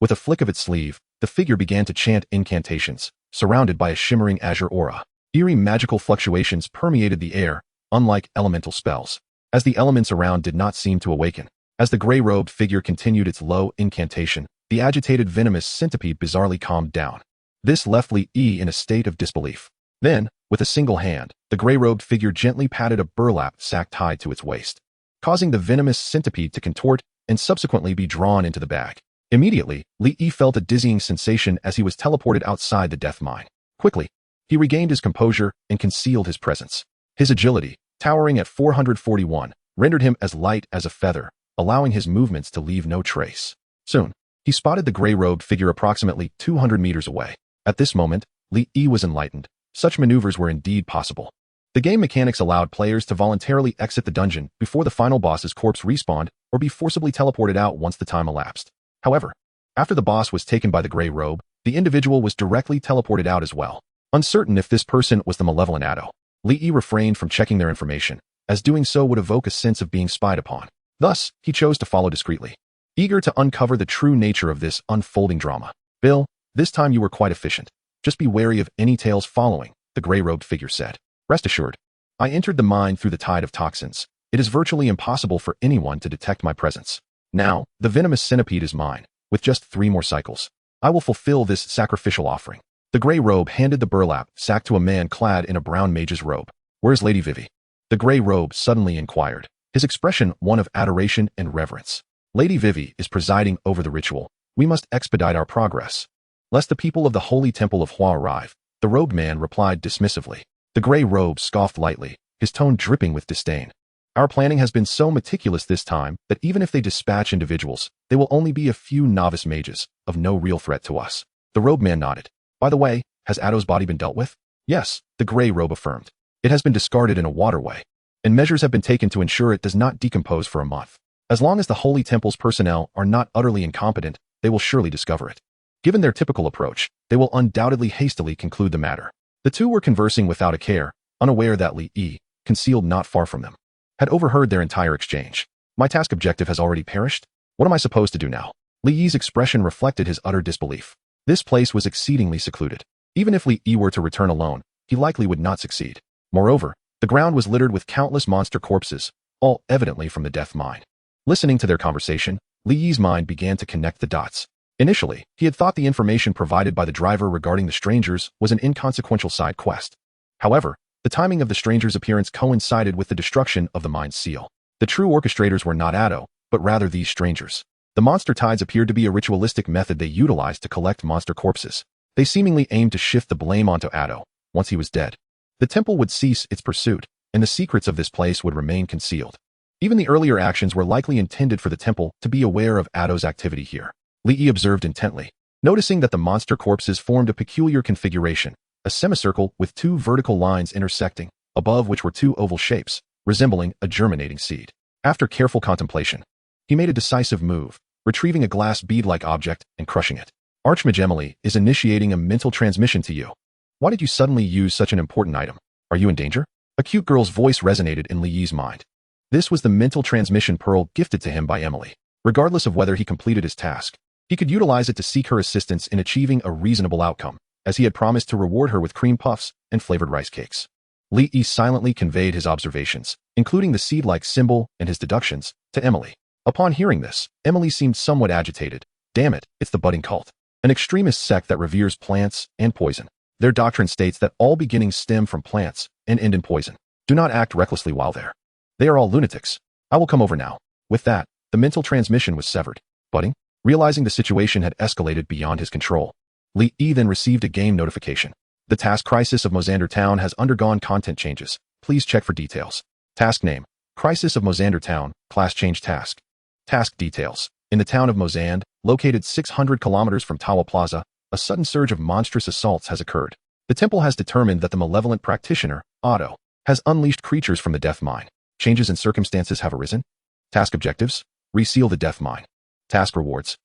with a flick of its sleeve, the figure began to chant incantations, surrounded by a shimmering azure aura. Eerie magical fluctuations permeated the air, unlike elemental spells, as the elements around did not seem to awaken. As the gray-robed figure continued its low incantation, the agitated venomous centipede bizarrely calmed down. This left Li in a state of disbelief. Then, with a single hand, the gray-robed figure gently patted a burlap sack tied to its waist, causing the venomous centipede to contort and subsequently be drawn into the bag. Immediately, Li felt a dizzying sensation as he was teleported outside the death mine. Quickly, he regained his composure and concealed his presence. His agility, towering at 441, rendered him as light as a feather, allowing his movements to leave no trace. Soon, he spotted the gray-robed figure approximately 200 meters away. At this moment, Li was enlightened. Such maneuvers were indeed possible. The game mechanics allowed players to voluntarily exit the dungeon before the final boss's corpse respawned or be forcibly teleported out once the time elapsed. However, after the boss was taken by the gray robe, the individual was directly teleported out as well. Uncertain if this person was the malevolent Addo, Li refrained from checking their information, as doing so would evoke a sense of being spied upon. Thus, he chose to follow discreetly, eager to uncover the true nature of this unfolding drama. Bill, this time you were quite efficient. Just be wary of any tales following, the gray-robed figure said. Rest assured, I entered the mine through the tide of toxins. It is virtually impossible for anyone to detect my presence. Now, the venomous centipede is mine. With just 3 more cycles, I will fulfill this sacrificial offering. The gray robe handed the burlap sack to a man clad in a brown mage's robe. Where's Lady Vivi? The gray robe suddenly inquired, his expression one of adoration and reverence. Lady Vivi is presiding over the ritual. We must expedite our progress, lest the people of the holy temple of Hua arrive, the robed man replied dismissively. The gray robe scoffed lightly, his tone dripping with disdain. Our planning has been so meticulous this time that even if they dispatch individuals, they will only be a few novice mages, of no real threat to us. The robed man nodded. By the way, has Addo's body been dealt with? Yes, the gray robe affirmed. It has been discarded in a waterway, and measures have been taken to ensure it does not decompose for a month. As long as the holy temple's personnel are not utterly incompetent, they will surely discover it. Given their typical approach, they will undoubtedly hastily conclude the matter. The two were conversing without a care, unaware that Li, concealed not far from them, had overheard their entire exchange. My task objective has already perished? What am I supposed to do now? Li's expression reflected his utter disbelief. This place was exceedingly secluded. Even if Li were to return alone, he likely would not succeed. Moreover, the ground was littered with countless monster corpses, all evidently from the death mine. Listening to their conversation, Li's mind began to connect the dots. Initially, he had thought the information provided by the driver regarding the strangers was an inconsequential side quest. However, the timing of the stranger's appearance coincided with the destruction of the mine's seal. The true orchestrators were not Addo, but rather these strangers. The monster tides appeared to be a ritualistic method they utilized to collect monster corpses. They seemingly aimed to shift the blame onto Addo. Once he was dead, the temple would cease its pursuit, and the secrets of this place would remain concealed. Even the earlier actions were likely intended for the temple to be aware of Addo's activity here. Li observed intently, noticing that the monster corpses formed a peculiar configuration, a semicircle with 2 vertical lines intersecting, above which were 2 oval shapes, resembling a germinating seed. After careful contemplation, he made a decisive move, retrieving a glass bead-like object and crushing it. Archmage Emily is initiating a mental transmission to you. Why did you suddenly use such an important item? Are you in danger? A cute girl's voice resonated in Li's mind. This was the mental transmission pearl gifted to him by Emily. Regardless of whether he completed his task, he could utilize it to seek her assistance in achieving a reasonable outcome, as he had promised to reward her with cream puffs and flavored rice cakes. Li silently conveyed his observations, including the seed-like symbol and his deductions, to Emily. Upon hearing this, Emily seemed somewhat agitated. Damn it, it's the budding cult, an extremist sect that reveres plants and poison. Their doctrine states that all beginnings stem from plants and end in poison. Do not act recklessly while there. They are all lunatics. I will come over now. With that, the mental transmission was severed. Budding? Realizing the situation had escalated beyond his control, Li then received a game notification. The task Crisis of Mosander Town has undergone content changes. Please check for details. Task name: Crisis of Mosander Town, class change task. Task details: in the town of Mosand, located 600 kilometers from Tawa Plaza, a sudden surge of monstrous assaults has occurred. The temple has determined that the malevolent practitioner, Otto, has unleashed creatures from the death mine. Changes in circumstances have arisen. Task objectives: reseal the death mine. Task rewards: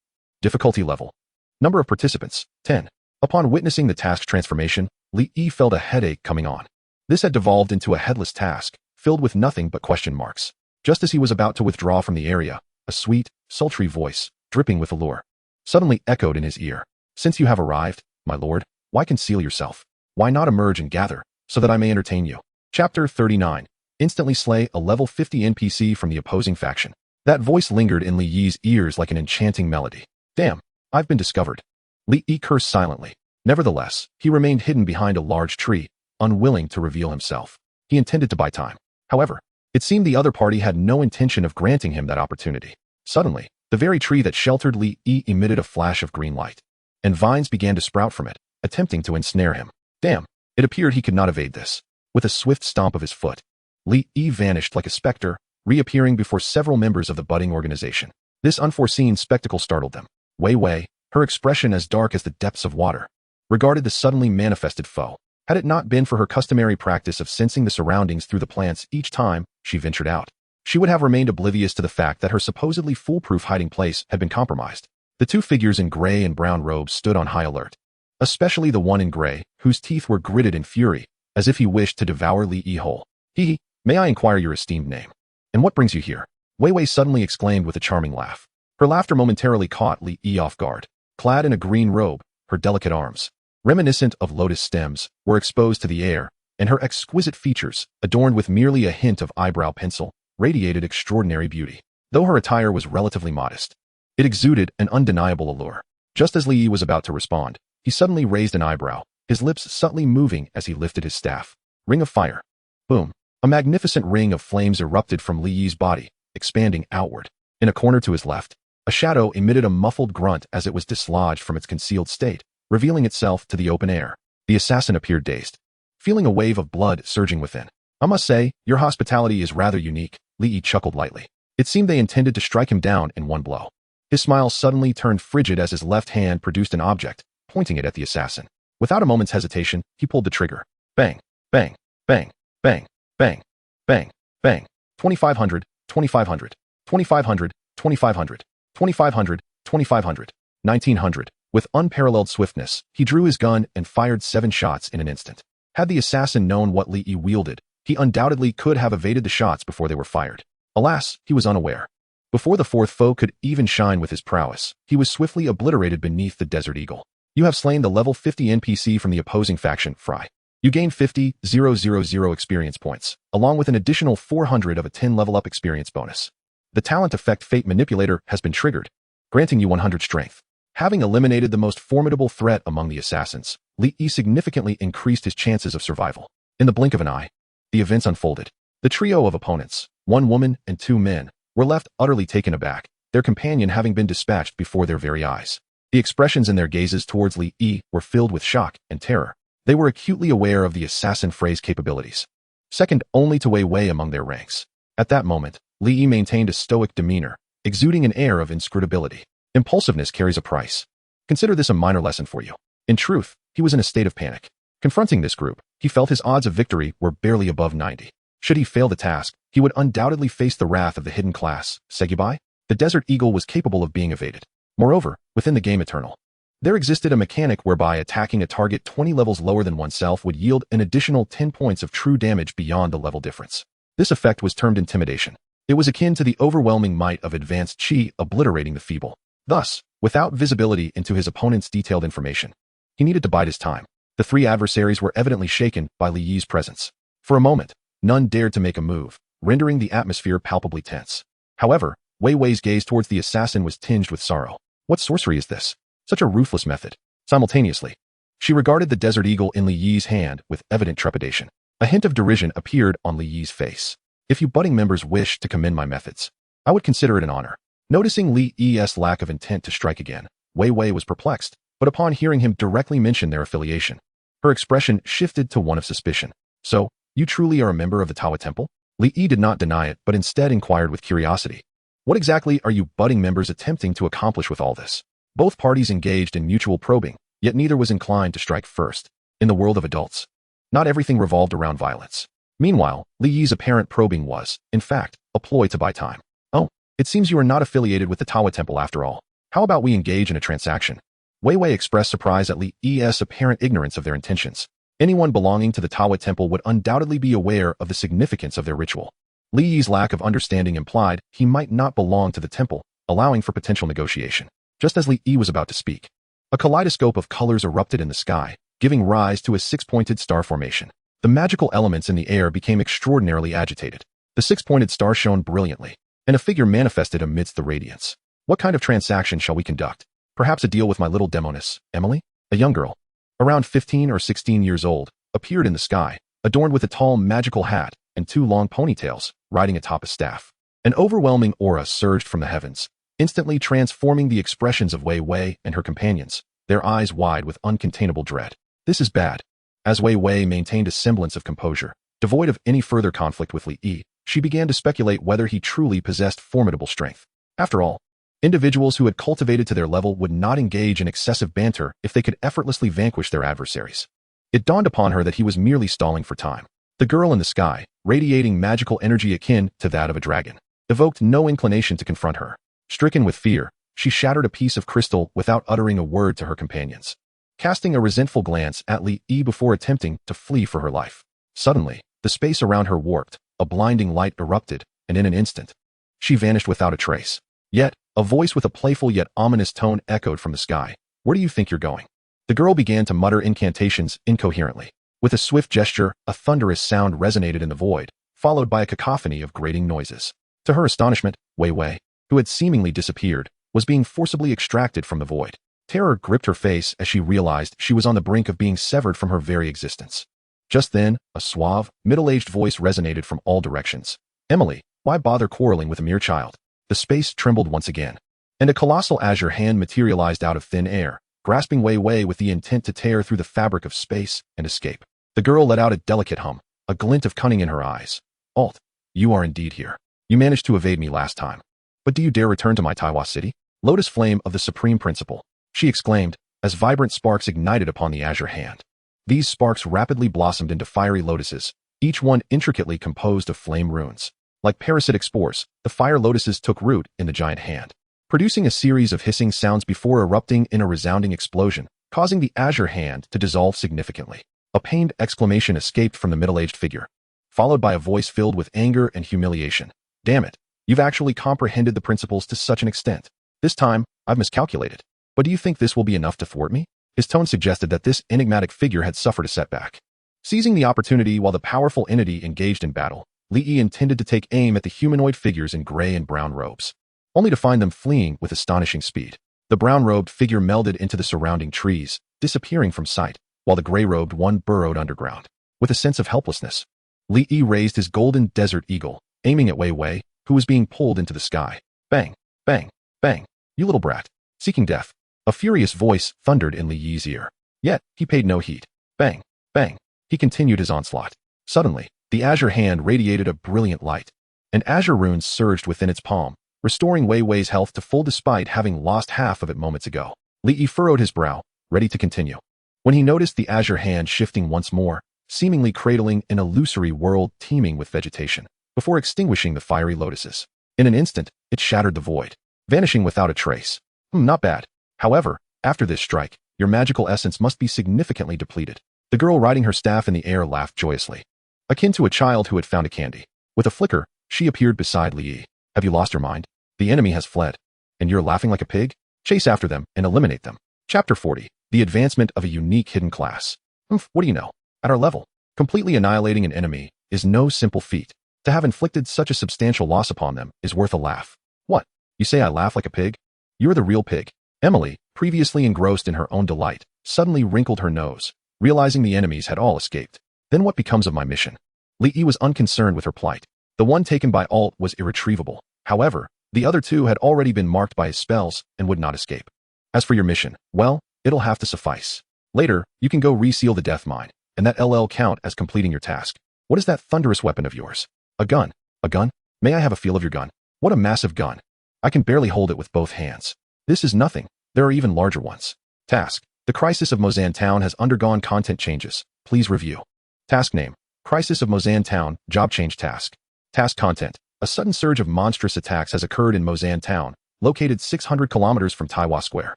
difficulty level. Number of participants: 10. Upon witnessing the task transformation, Li Yi felt a headache coming on. This had devolved into a headless task, filled with nothing but question marks. Just as he was about to withdraw from the area, a sweet, sultry voice, dripping with allure, suddenly echoed in his ear. Since you have arrived, my lord, why conceal yourself? Why not emerge and gather, so that I may entertain you? Chapter 39. Instantly slay a level 50 NPC from the opposing faction. That voice lingered in Li Yi's ears like an enchanting melody. Damn, I've been discovered. Li Yi cursed silently. Nevertheless, he remained hidden behind a large tree, unwilling to reveal himself. He intended to buy time. However, it seemed the other party had no intention of granting him that opportunity. Suddenly, the very tree that sheltered Li Yi emitted a flash of green light, and vines began to sprout from it, attempting to ensnare him. Damn, it appeared he could not evade this. With a swift stomp of his foot, Li Yi vanished like a specter, reappearing before several members of the budding organization. This unforeseen spectacle startled them. Wei Wei, her expression as dark as the depths of water, regarded the suddenly manifested foe. Had it not been for her customary practice of sensing the surroundings through the plants each time she ventured out, she would have remained oblivious to the fact that her supposedly foolproof hiding place had been compromised. The two figures in gray and brown robes stood on high alert, especially the one in gray, whose teeth were gritted in fury, as if he wished to devour Li Yi whole. May I inquire your esteemed name? And what brings you here? Wei Wei suddenly exclaimed with a charming laugh. Her laughter momentarily caught Li Yi off guard. Clad in a green robe, her delicate arms, reminiscent of lotus stems, were exposed to the air, and her exquisite features, adorned with merely a hint of eyebrow pencil, radiated extraordinary beauty. Though her attire was relatively modest, it exuded an undeniable allure. Just as Li Yi was about to respond, he suddenly raised an eyebrow, his lips subtly moving as he lifted his staff. Ring of fire. Boom. A magnificent ring of flames erupted from Li Yi's body, expanding outward. In a corner to his left, a shadow emitted a muffled grunt as it was dislodged from its concealed state, revealing itself to the open air. The assassin appeared dazed, feeling a wave of blood surging within. I must say, your hospitality is rather unique, Li Yi chuckled lightly. It seemed they intended to strike him down in one blow. His smile suddenly turned frigid as his left hand produced an object, pointing it at the assassin. Without a moment's hesitation, he pulled the trigger. Bang, bang, bang, bang, bang, bang, bang. 2500, 2500, 2500, 2500, 2500, 2500, 1900. With unparalleled swiftness, he drew his gun and fired 7 shots in an instant. Had the assassin known what Li Yi wielded, he undoubtedly could have evaded the shots before they were fired. Alas, he was unaware. Before the fourth foe could even shine with his prowess, he was swiftly obliterated beneath the Desert Eagle. You have slain the level 50 NPC from the opposing faction, Fry. You gain 50,000 experience points, along with an additional 400 of a 10 level up experience bonus. The talent effect Fate Manipulator has been triggered, granting you 100 strength. Having eliminated the most formidable threat among the assassins, Li Yi significantly increased his chances of survival. In the blink of an eye, the events unfolded. The trio of opponents, 1 woman and 2 men, were left utterly taken aback, their companion having been dispatched before their very eyes. The expressions in their gazes towards Li Yi were filled with shock and terror. They were acutely aware of the assassin Frey's capabilities, second only to Wei Wei among their ranks. At that moment, Li Yi maintained a stoic demeanor, exuding an air of inscrutability. Impulsiveness carries a price. Consider this a minor lesson for you. In truth, he was in a state of panic. Confronting this group, he felt his odds of victory were barely above 90. Should he fail the task, he would undoubtedly face the wrath of the hidden class, Segubai. The Desert Eagle was capable of being evaded. Moreover, within the game Eternal, there existed a mechanic whereby attacking a target 20 levels lower than oneself would yield an additional 10 points of true damage beyond the level difference. This effect was termed intimidation. It was akin to the overwhelming might of advanced chi obliterating the feeble. Thus, without visibility into his opponent's detailed information, he needed to bide his time. The 3 adversaries were evidently shaken by Li Yi's presence. For a moment, none dared to make a move, rendering the atmosphere palpably tense. However, Wei Wei's gaze towards the assassin was tinged with sorrow. What sorcery is this? Such a ruthless method. Simultaneously, she regarded the Desert Eagle in Li Yi's hand with evident trepidation. A hint of derision appeared on Li Yi's face. If you budding members wish to commend my methods, I would consider it an honor. Noticing Li Yi's lack of intent to strike again, Wei Wei was perplexed, but upon hearing him directly mention their affiliation, Her expression shifted to one of suspicion. So, you truly are a member of the Tawa Temple? Li Yi did not deny it, but instead inquired with curiosity. What exactly are you budding members attempting to accomplish with all this? Both parties engaged in mutual probing, yet neither was inclined to strike first. In the world of adults, not everything revolved around violence. Meanwhile, Li Yi's apparent probing was, in fact, a ploy to buy time. Oh, it seems you are not affiliated with the Tawa Temple after all. How about we engage in a transaction? Wei Wei expressed surprise at Li Yi's apparent ignorance of their intentions. Anyone belonging to the Tawa Temple would undoubtedly be aware of the significance of their ritual. Li Yi's lack of understanding implied he might not belong to the temple, allowing for potential negotiation. Just as Li Yi was about to speak, a kaleidoscope of colors erupted in the sky, giving rise to a six-pointed star formation. The magical elements in the air became extraordinarily agitated. The six-pointed star shone brilliantly, and a figure manifested amidst the radiance. What kind of transaction shall we conduct? Perhaps a deal with my little demoness, Emily? A young girl, around 15 or 16 years old, appeared in the sky, adorned with a tall magical hat and two long ponytails, riding atop a staff. An overwhelming aura surged from the heavens, instantly transforming the expressions of Wei Wei and her companions, their eyes wide with uncontainable dread. This is bad. As Wei Wei maintained a semblance of composure, devoid of any further conflict with Li Yi, she began to speculate whether he truly possessed formidable strength. After all, individuals who had cultivated to their level would not engage in excessive banter if they could effortlessly vanquish their adversaries. It dawned upon her that he was merely stalling for time. The girl in the sky, radiating magical energy akin to that of a dragon, evoked no inclination to confront her. Stricken with fear, she shattered a piece of crystal without uttering a word to her companions, casting a resentful glance at Li Yi before attempting to flee for her life. Suddenly, the space around her warped, a blinding light erupted, and in an instant, she vanished without a trace. Yet, a voice with a playful yet ominous tone echoed from the sky. Where do you think you're going? The girl began to mutter incantations incoherently. With a swift gesture, a thunderous sound resonated in the void, followed by a cacophony of grating noises. To her astonishment, Wei Wei, who had seemingly disappeared, was being forcibly extracted from the void. Terror gripped her face as she realized she was on the brink of being severed from her very existence. Just then, a suave, middle-aged voice resonated from all directions. Emily, why bother quarreling with a mere child? The space trembled once again, and a colossal azure hand materialized out of thin air, grasping Wei Wei with the intent to tear through the fabric of space and escape. The girl let out a delicate hum, a glint of cunning in her eyes. Alt, you are indeed here. You managed to evade me last time. But do you dare return to my Taiwa city? Lotus flame of the supreme principle, she exclaimed, as vibrant sparks ignited upon the azure hand. These sparks rapidly blossomed into fiery lotuses, each one intricately composed of flame runes. Like parasitic spores, the fire lotuses took root in the giant hand, producing a series of hissing sounds before erupting in a resounding explosion, causing the azure hand to dissolve significantly. A pained exclamation escaped from the middle-aged figure, followed by a voice filled with anger and humiliation. Damn it, you've actually comprehended the principles to such an extent. This time, I've miscalculated. But do you think this will be enough to thwart me? His tone suggested that this enigmatic figure had suffered a setback. Seizing the opportunity while the powerful entity engaged in battle, Li Yi intended to take aim at the humanoid figures in gray and brown robes, only to find them fleeing with astonishing speed. The brown-robed figure melded into the surrounding trees, disappearing from sight, while the gray-robed one burrowed underground. With a sense of helplessness, Li Yi raised his golden desert eagle, aiming at Wei Wei, who was being pulled into the sky. Bang, bang, bang, you little brat, seeking death. A furious voice thundered in Li Yi's ear. Yet, he paid no heed. Bang, bang, he continued his onslaught. Suddenly, the azure hand radiated a brilliant light, and azure runes surged within its palm, restoring Wei Wei's health to full despite having lost half of it moments ago. Li Yi furrowed his brow, ready to continue, when he noticed the azure hand shifting once more, seemingly cradling an illusory world teeming with vegetation, before extinguishing the fiery lotuses. In an instant, it shattered the void, vanishing without a trace. Not bad. However, after this strike, your magical essence must be significantly depleted. The girl riding her staff in the air laughed joyously, akin to a child who had found a candy. With a flicker, she appeared beside Li Yi. Have you lost your mind? The enemy has fled, and you're laughing like a pig? Chase after them and eliminate them. Chapter 40. The advancement of a unique hidden class. What do you know? At our level, completely annihilating an enemy is no simple feat. To have inflicted such a substantial loss upon them is worth a laugh. What? You say I laugh like a pig? You're the real pig. Emily, previously engrossed in her own delight, suddenly wrinkled her nose, realizing the enemies had all escaped. Then what becomes of my mission? Li Yi was unconcerned with her plight. The one taken by Alt was irretrievable. However, the other two had already been marked by his spells and would not escape. As for your mission, well, it'll have to suffice. Later, you can go reseal the death mine, and that LL count as completing your task. What is that thunderous weapon of yours? A gun. A gun? May I have a feel of your gun? What a massive gun. I can barely hold it with both hands. This is nothing. There are even larger ones. Task. The Crisis of Mozan Town has undergone content changes. Please review. Task name. Crisis of Mozan Town, job change task. Task content. A sudden surge of monstrous attacks has occurred in Mozan Town, located 600 kilometers from Taiwa Square.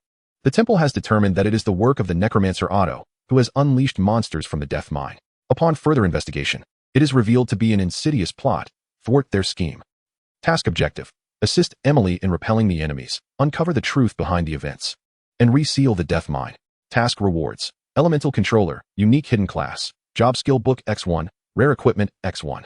The temple has determined that it is the work of the necromancer Otto, who has unleashed monsters from the death mine. Upon further investigation, it is revealed to be an insidious plot, thwart their scheme. Task objective. Assist Emily in repelling the enemies, uncover the truth behind the events, and reseal the death mine. Task rewards. Elemental controller, unique hidden class, job skill book X1, rare equipment X1.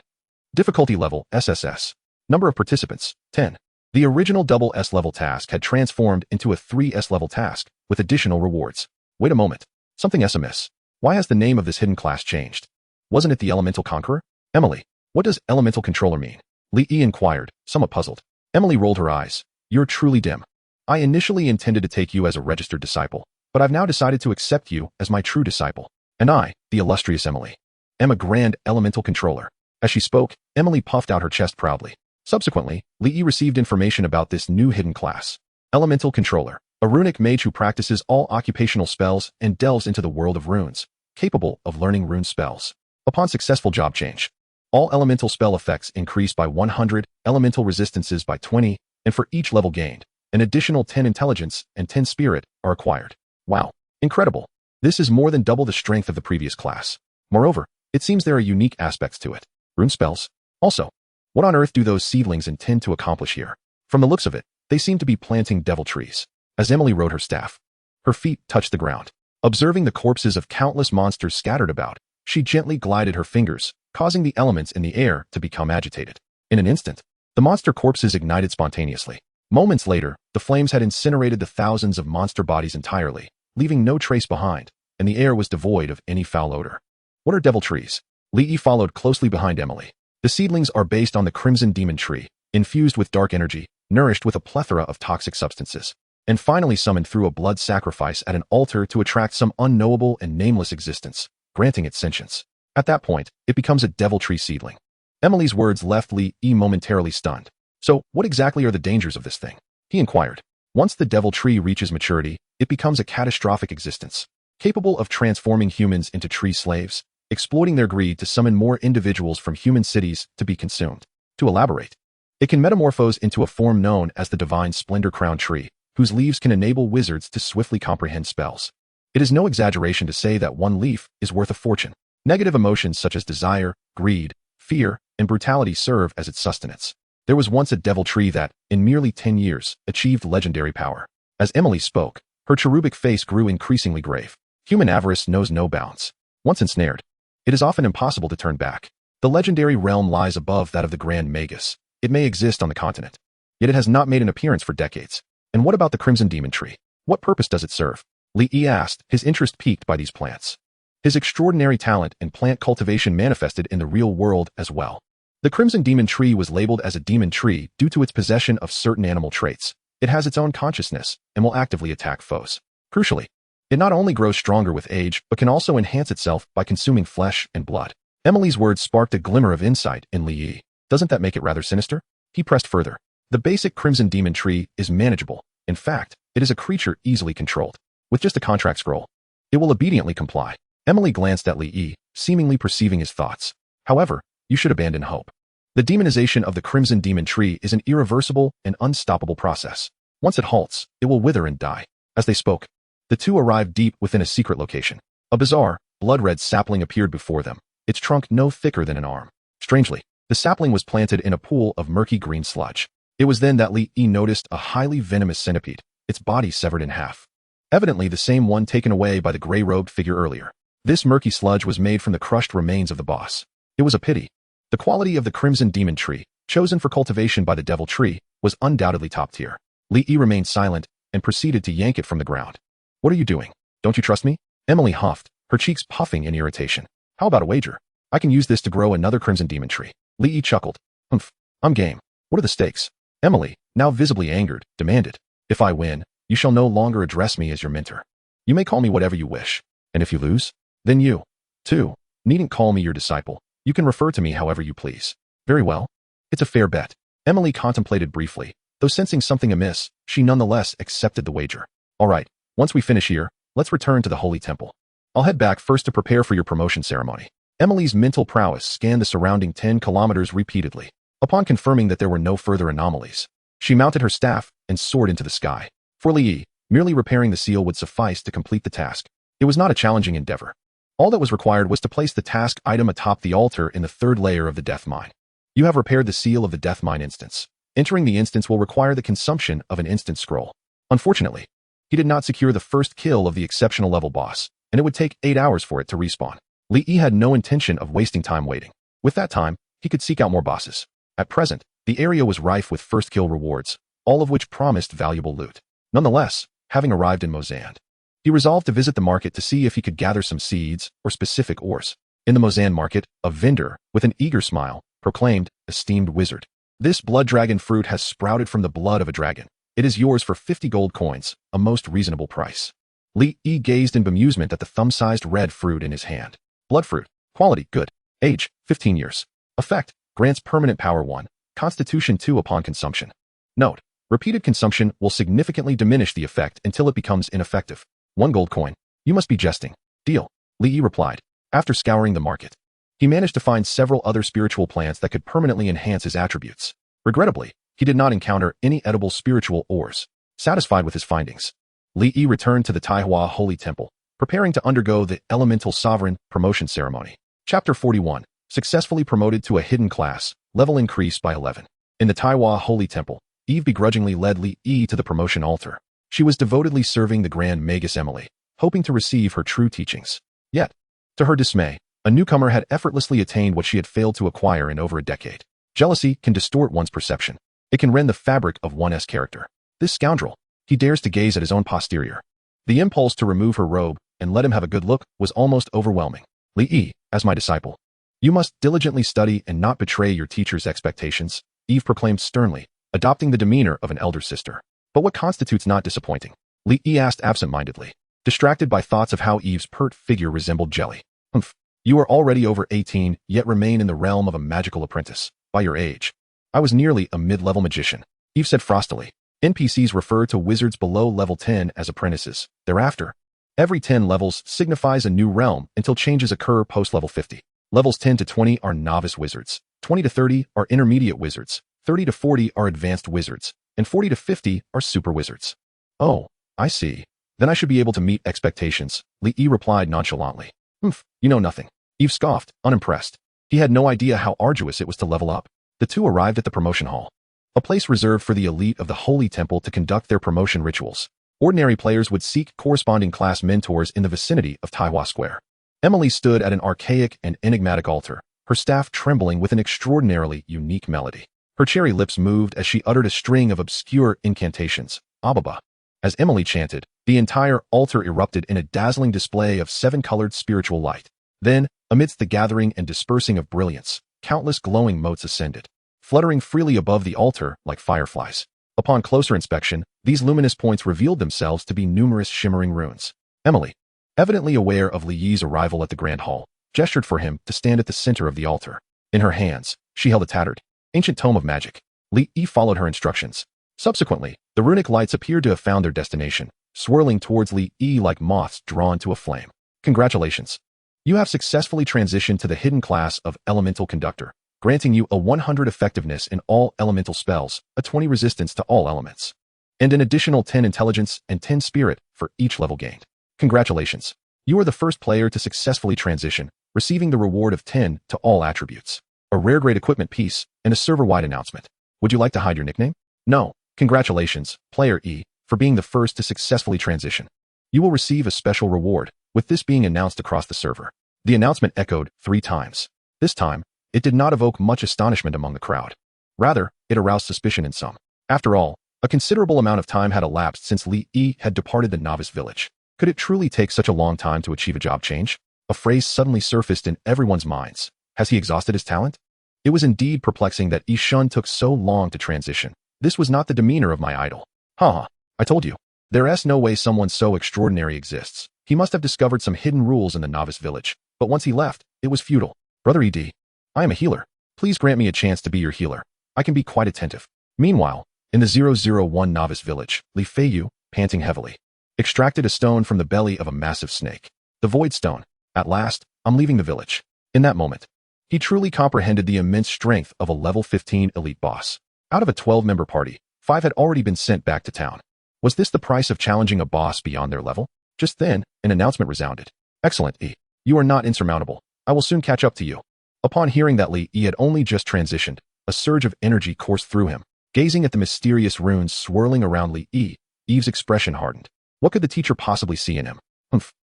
Difficulty level SSS. Number of participants 10. The original double S level task had transformed into a 3S level task with additional rewards. Wait a moment. Something amiss. Why has the name of this hidden class changed? Wasn't it the Elemental Conqueror? Emily, what does Elemental Controller mean? Lee inquired, somewhat puzzled. Emily rolled her eyes. You're truly dim. I initially intended to take you as a registered disciple, but I've now decided to accept you as my true disciple. And I, the illustrious Emily, am a grand Elemental Controller. As she spoke, Emily puffed out her chest proudly. Subsequently, Lee received information about this new hidden class. Elemental Controller, a runic mage who practices all occupational spells and delves into the world of runes, capable of learning rune spells. Upon successful job change, all elemental spell effects increase by 100, elemental resistances by 20, and for each level gained, an additional 10 intelligence and 10 spirit are acquired. Wow, incredible. This is more than double the strength of the previous class. Moreover, it seems there are unique aspects to it. Rune spells. Also, what on earth do those seedlings intend to accomplish here? From the looks of it, they seem to be planting devil trees. As Emily rode her staff, her feet touched the ground. Observing the corpses of countless monsters scattered about, she gently glided her fingers, causing the elements in the air to become agitated. In an instant, the monster corpses ignited spontaneously. Moments later, the flames had incinerated the thousands of monster bodies entirely, leaving no trace behind, and the air was devoid of any foul odor. What are devil trees? Lee followed closely behind Emily. The seedlings are based on the crimson demon tree, infused with dark energy, nourished with a plethora of toxic substances, and finally summoned through a blood sacrifice at an altar to attract some unknowable and nameless existence, granting it sentience. At that point, it becomes a devil tree seedling. Emily's words left Lee momentarily stunned. So, what exactly are the dangers of this thing? He inquired. Once the devil tree reaches maturity, it becomes a catastrophic existence, capable of transforming humans into tree slaves, exploiting their greed to summon more individuals from human cities to be consumed. To elaborate, it can metamorphose into a form known as the divine splendor crown tree, whose leaves can enable wizards to swiftly comprehend spells. It is no exaggeration to say that one leaf is worth a fortune. Negative emotions such as desire, greed, fear, and brutality serve as its sustenance. There was once a devil tree that, in merely 10 years, achieved legendary power. As Emily spoke, her cherubic face grew increasingly grave. Human avarice knows no bounds. Once ensnared, it is often impossible to turn back. The legendary realm lies above that of the Grand Magus. It may exist on the continent, yet it has not made an appearance for decades. And what about the Crimson Demon Tree? What purpose does it serve? Lee asked, his interest piqued by these plants. His extraordinary talent in plant cultivation manifested in the real world as well. The Crimson Demon Tree was labeled as a demon tree due to its possession of certain animal traits. It has its own consciousness and will actively attack foes. Crucially, it not only grows stronger with age, but can also enhance itself by consuming flesh and blood. Emily's words sparked a glimmer of insight in Lee. Doesn't that make it rather sinister? He pressed further. The basic Crimson Demon Tree is manageable. In fact, it is a creature easily controlled. With just a contract scroll, it will obediently comply. Emily glanced at Lee, seemingly perceiving his thoughts. However, you should abandon hope. The demonization of the Crimson Demon Tree is an irreversible and unstoppable process. Once it halts, it will wither and die. As they spoke, the two arrived deep within a secret location. A bizarre, blood-red sapling appeared before them, its trunk no thicker than an arm. Strangely, the sapling was planted in a pool of murky green sludge. It was then that Lee noticed a highly venomous centipede, its body severed in half. Evidently the same one taken away by the gray-robed figure earlier. This murky sludge was made from the crushed remains of the boss. It was a pity. The quality of the Crimson Demon Tree, chosen for cultivation by the Devil Tree, was undoubtedly top tier. Lee remained silent and proceeded to yank it from the ground. What are you doing? Don't you trust me? Emily huffed, her cheeks puffing in irritation. How about a wager? I can use this to grow another Crimson Demon Tree. Lee chuckled. Humph, I'm game. What are the stakes? Emily, now visibly angered, demanded. If I win, you shall no longer address me as your mentor. You may call me whatever you wish. And if you lose? Then you, too, needn't call me your disciple. You can refer to me however you please. Very well. It's a fair bet. Emily contemplated briefly. Though sensing something amiss, she nonetheless accepted the wager. All right, once we finish here, let's return to the Holy Temple. I'll head back first to prepare for your promotion ceremony. Emily's mental prowess scanned the surrounding 10 kilometers repeatedly. Upon confirming that there were no further anomalies, she mounted her staff and soared into the sky. For Li, merely repairing the seal would suffice to complete the task. It was not a challenging endeavor. All that was required was to place the task item atop the altar in the third layer of the death mine. You have repaired the seal of the death mine instance. Entering the instance will require the consumption of an instant scroll. Unfortunately, he did not secure the first kill of the exceptional level boss, and it would take 8 hours for it to respawn. Li had no intention of wasting time waiting. With that time, he could seek out more bosses. At present, the area was rife with first kill rewards, all of which promised valuable loot. Nonetheless, having arrived in Mozand, he resolved to visit the market to see if he could gather some seeds or specific ores. In the Mozand market, a vendor, with an eager smile, proclaimed, "Esteemed wizard, this blood dragon fruit has sprouted from the blood of a dragon. It is yours for 50 gold coins, a most reasonable price." Li gazed in bemusement at the thumb-sized red fruit in his hand. Blood fruit. Quality, good. Age, 15 years. Effect, grants permanent power 1, constitution 2 upon consumption. Note, repeated consumption will significantly diminish the effect until it becomes ineffective. 1 gold coin. You must be jesting. Deal. Li replied. After scouring the market, he managed to find several other spiritual plants that could permanently enhance his attributes. Regrettably, he did not encounter any edible spiritual ores. Satisfied with his findings, Li returned to the Taihua Holy Temple, preparing to undergo the Elemental Sovereign promotion ceremony. Chapter 41. Successfully promoted to a hidden class, level increased by 11. In the Taihua Holy Temple, Eve begrudgingly led Li to the promotion altar. She was devotedly serving the Grand Magus Emily, hoping to receive her true teachings. Yet, to her dismay, a newcomer had effortlessly attained what she had failed to acquire in over a decade. Jealousy can distort one's perception. It can rend the fabric of one's character. This scoundrel, he dares to gaze at his own posterior. The impulse to remove her robe and let him have a good look was almost overwhelming. Li, as my disciple, you must diligently study and not betray your teacher's expectations, Eve proclaimed sternly, adopting the demeanor of an elder sister. But what constitutes not disappointing? Li asked absent-mindedly, distracted by thoughts of how Eve's pert figure resembled jelly. Humph. You are already over 18, yet remain in the realm of a magical apprentice. By your age, I was nearly a mid-level magician, Eve said frostily. NPCs refer to wizards below level 10 as apprentices. Thereafter, every 10 levels signifies a new realm until changes occur post-level 50. Levels 10 to 20 are novice wizards, 20 to 30 are intermediate wizards, 30 to 40 are advanced wizards, and 40 to 50 are super wizards. Oh, I see. Then I should be able to meet expectations, Li replied nonchalantly. You know nothing. Eve scoffed, unimpressed. He had no idea how arduous it was to level up. The two arrived at the promotion hall, a place reserved for the elite of the Holy Temple to conduct their promotion rituals. Ordinary players would seek corresponding class mentors in the vicinity of Taihua Square. Emily stood at an archaic and enigmatic altar, her staff trembling with an extraordinarily unique melody. Her cherry lips moved as she uttered a string of obscure incantations. Ababa. As Emily chanted, the entire altar erupted in a dazzling display of 7-colored spiritual light. Then, amidst the gathering and dispersing of brilliance, countless glowing motes ascended, fluttering freely above the altar like fireflies. Upon closer inspection, these luminous points revealed themselves to be numerous shimmering runes. Emily, evidently aware of Li's arrival at the Grand Hall, gestured for him to stand at the center of the altar. In her hands, she held a tattered, ancient tome of magic. Li followed her instructions. Subsequently, the runic lights appeared to have found their destination, swirling towards Li like moths drawn to a flame. Congratulations. You have successfully transitioned to the hidden class of Elemental Conductor, granting you a 100 effectiveness in all elemental spells, a 20 resistance to all elements, and an additional 10 intelligence and 10 spirit for each level gained. Congratulations. You are the first player to successfully transition, receiving the reward of 10 to all attributes, a rare grade equipment piece, and a server-wide announcement. Would you like to hide your nickname? No. Congratulations, Player E, for being the first to successfully transition. You will receive a special reward, with this being announced across the server. The announcement echoed 3 times. This time, it did not evoke much astonishment among the crowd. Rather, it aroused suspicion in some. After all, a considerable amount of time had elapsed since Li had departed the novice village. Could it truly take such a long time to achieve a job change? A phrase suddenly surfaced in everyone's minds. Has he exhausted his talent? It was indeed perplexing that Shun took so long to transition. This was not the demeanor of my idol. I told you. There's no way someone so extraordinary exists. He must have discovered some hidden rules in the novice village, but once he left, it was futile. Brother ED, I am a healer. Please grant me a chance to be your healer. I can be quite attentive. Meanwhile, in the 001 novice village, Li Feiyu, panting heavily, extracted a stone from the belly of a massive snake. The void stone. At last, I'm leaving the village. In that moment, he truly comprehended the immense strength of a level 15 elite boss. Out of a 12-member party, 5 had already been sent back to town. Was this the price of challenging a boss beyond their level? Just then, an announcement resounded. Excellent, E. You are not insurmountable. I will soon catch up to you. Upon hearing that Li E had only just transitioned, a surge of energy coursed through him. Gazing at the mysterious runes swirling around Li E, Eve's expression hardened. What could the teacher possibly see in him?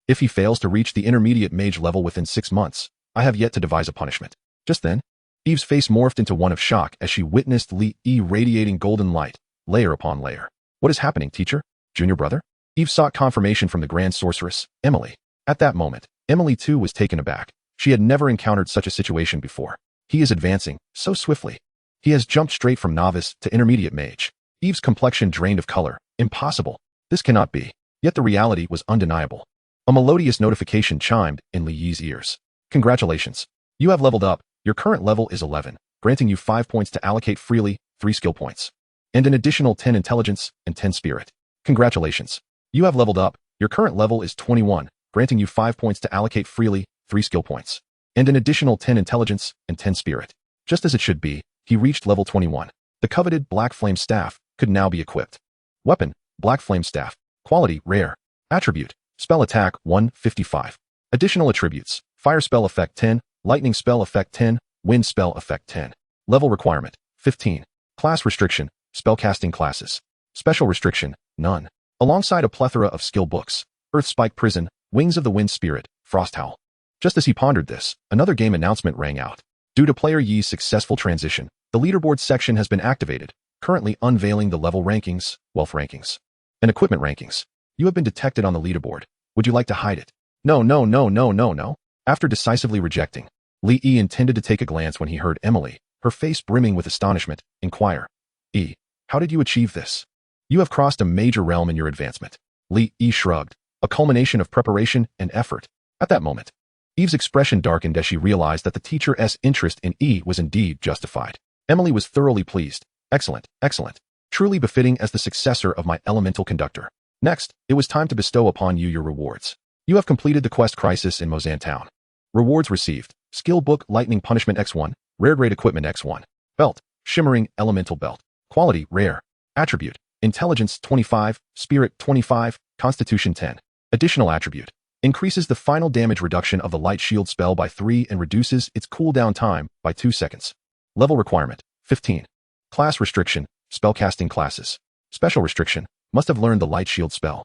If he fails to reach the intermediate mage level within 6 months, I have yet to devise a punishment. Just then, Eve's face morphed into one of shock as she witnessed Li E radiating golden light, layer upon layer. What is happening, teacher? Junior brother? Eve sought confirmation from the Grand Sorceress, Emily. At that moment, Emily too was taken aback. She had never encountered such a situation before. He is advancing so swiftly. He has jumped straight from novice to intermediate mage. Eve's complexion drained of color. Impossible. This cannot be. Yet the reality was undeniable. A melodious notification chimed in Li Yi's ears. Congratulations. You have leveled up. Your current level is 11, granting you 5 points to allocate freely, 3 skill points, and an additional 10 intelligence and 10 spirit. Congratulations. You have leveled up. Your current level is 21, granting you 5 points to allocate freely, 3 skill points, and an additional 10 intelligence and 10 spirit. Just as it should be, he reached level 21. The coveted Black Flame Staff could now be equipped. Weapon, Black Flame Staff. Quality, rare. Attribute, spell attack 155. Additional attributes, fire spell effect 10, lightning spell effect 10, wind spell effect 10. Level requirement, 15. Class restriction, spellcasting classes. Special restriction, none. Alongside a plethora of skill books, Earth Spike Prison, Wings of the Wind Spirit, Frost Howl. Just as he pondered this, another game announcement rang out. Due to player Yi's successful transition, the leaderboard section has been activated, currently unveiling the level rankings, wealth rankings, and equipment rankings. You have been detected on the leaderboard. Would you like to hide it? No. After decisively rejecting, Li E intended to take a glance when he heard Emily, her face brimming with astonishment, inquire. E, how did you achieve this? You have crossed a major realm in your advancement. Li E shrugged, a culmination of preparation and effort. At that moment, Eve's expression darkened as she realized that the teacher's interest in E was indeed justified. Emily was thoroughly pleased. Excellent. Truly befitting as the successor of my elemental conductor. Next, it was time to bestow upon you your rewards. You have completed the quest Crisis in Mozan Town. Rewards received. Skill book Lightning Punishment X1, Rare Grade Equipment X1. Belt, Shimmering Elemental Belt. Quality, rare. Attribute, Intelligence 25, Spirit 25, Constitution 10. Additional attribute, increases the final damage reduction of the Light Shield spell by 3 and reduces its cooldown time by 2 seconds. Level requirement, 15. Class restriction, spellcasting classes. Special restriction, must have learned the Light Shield spell.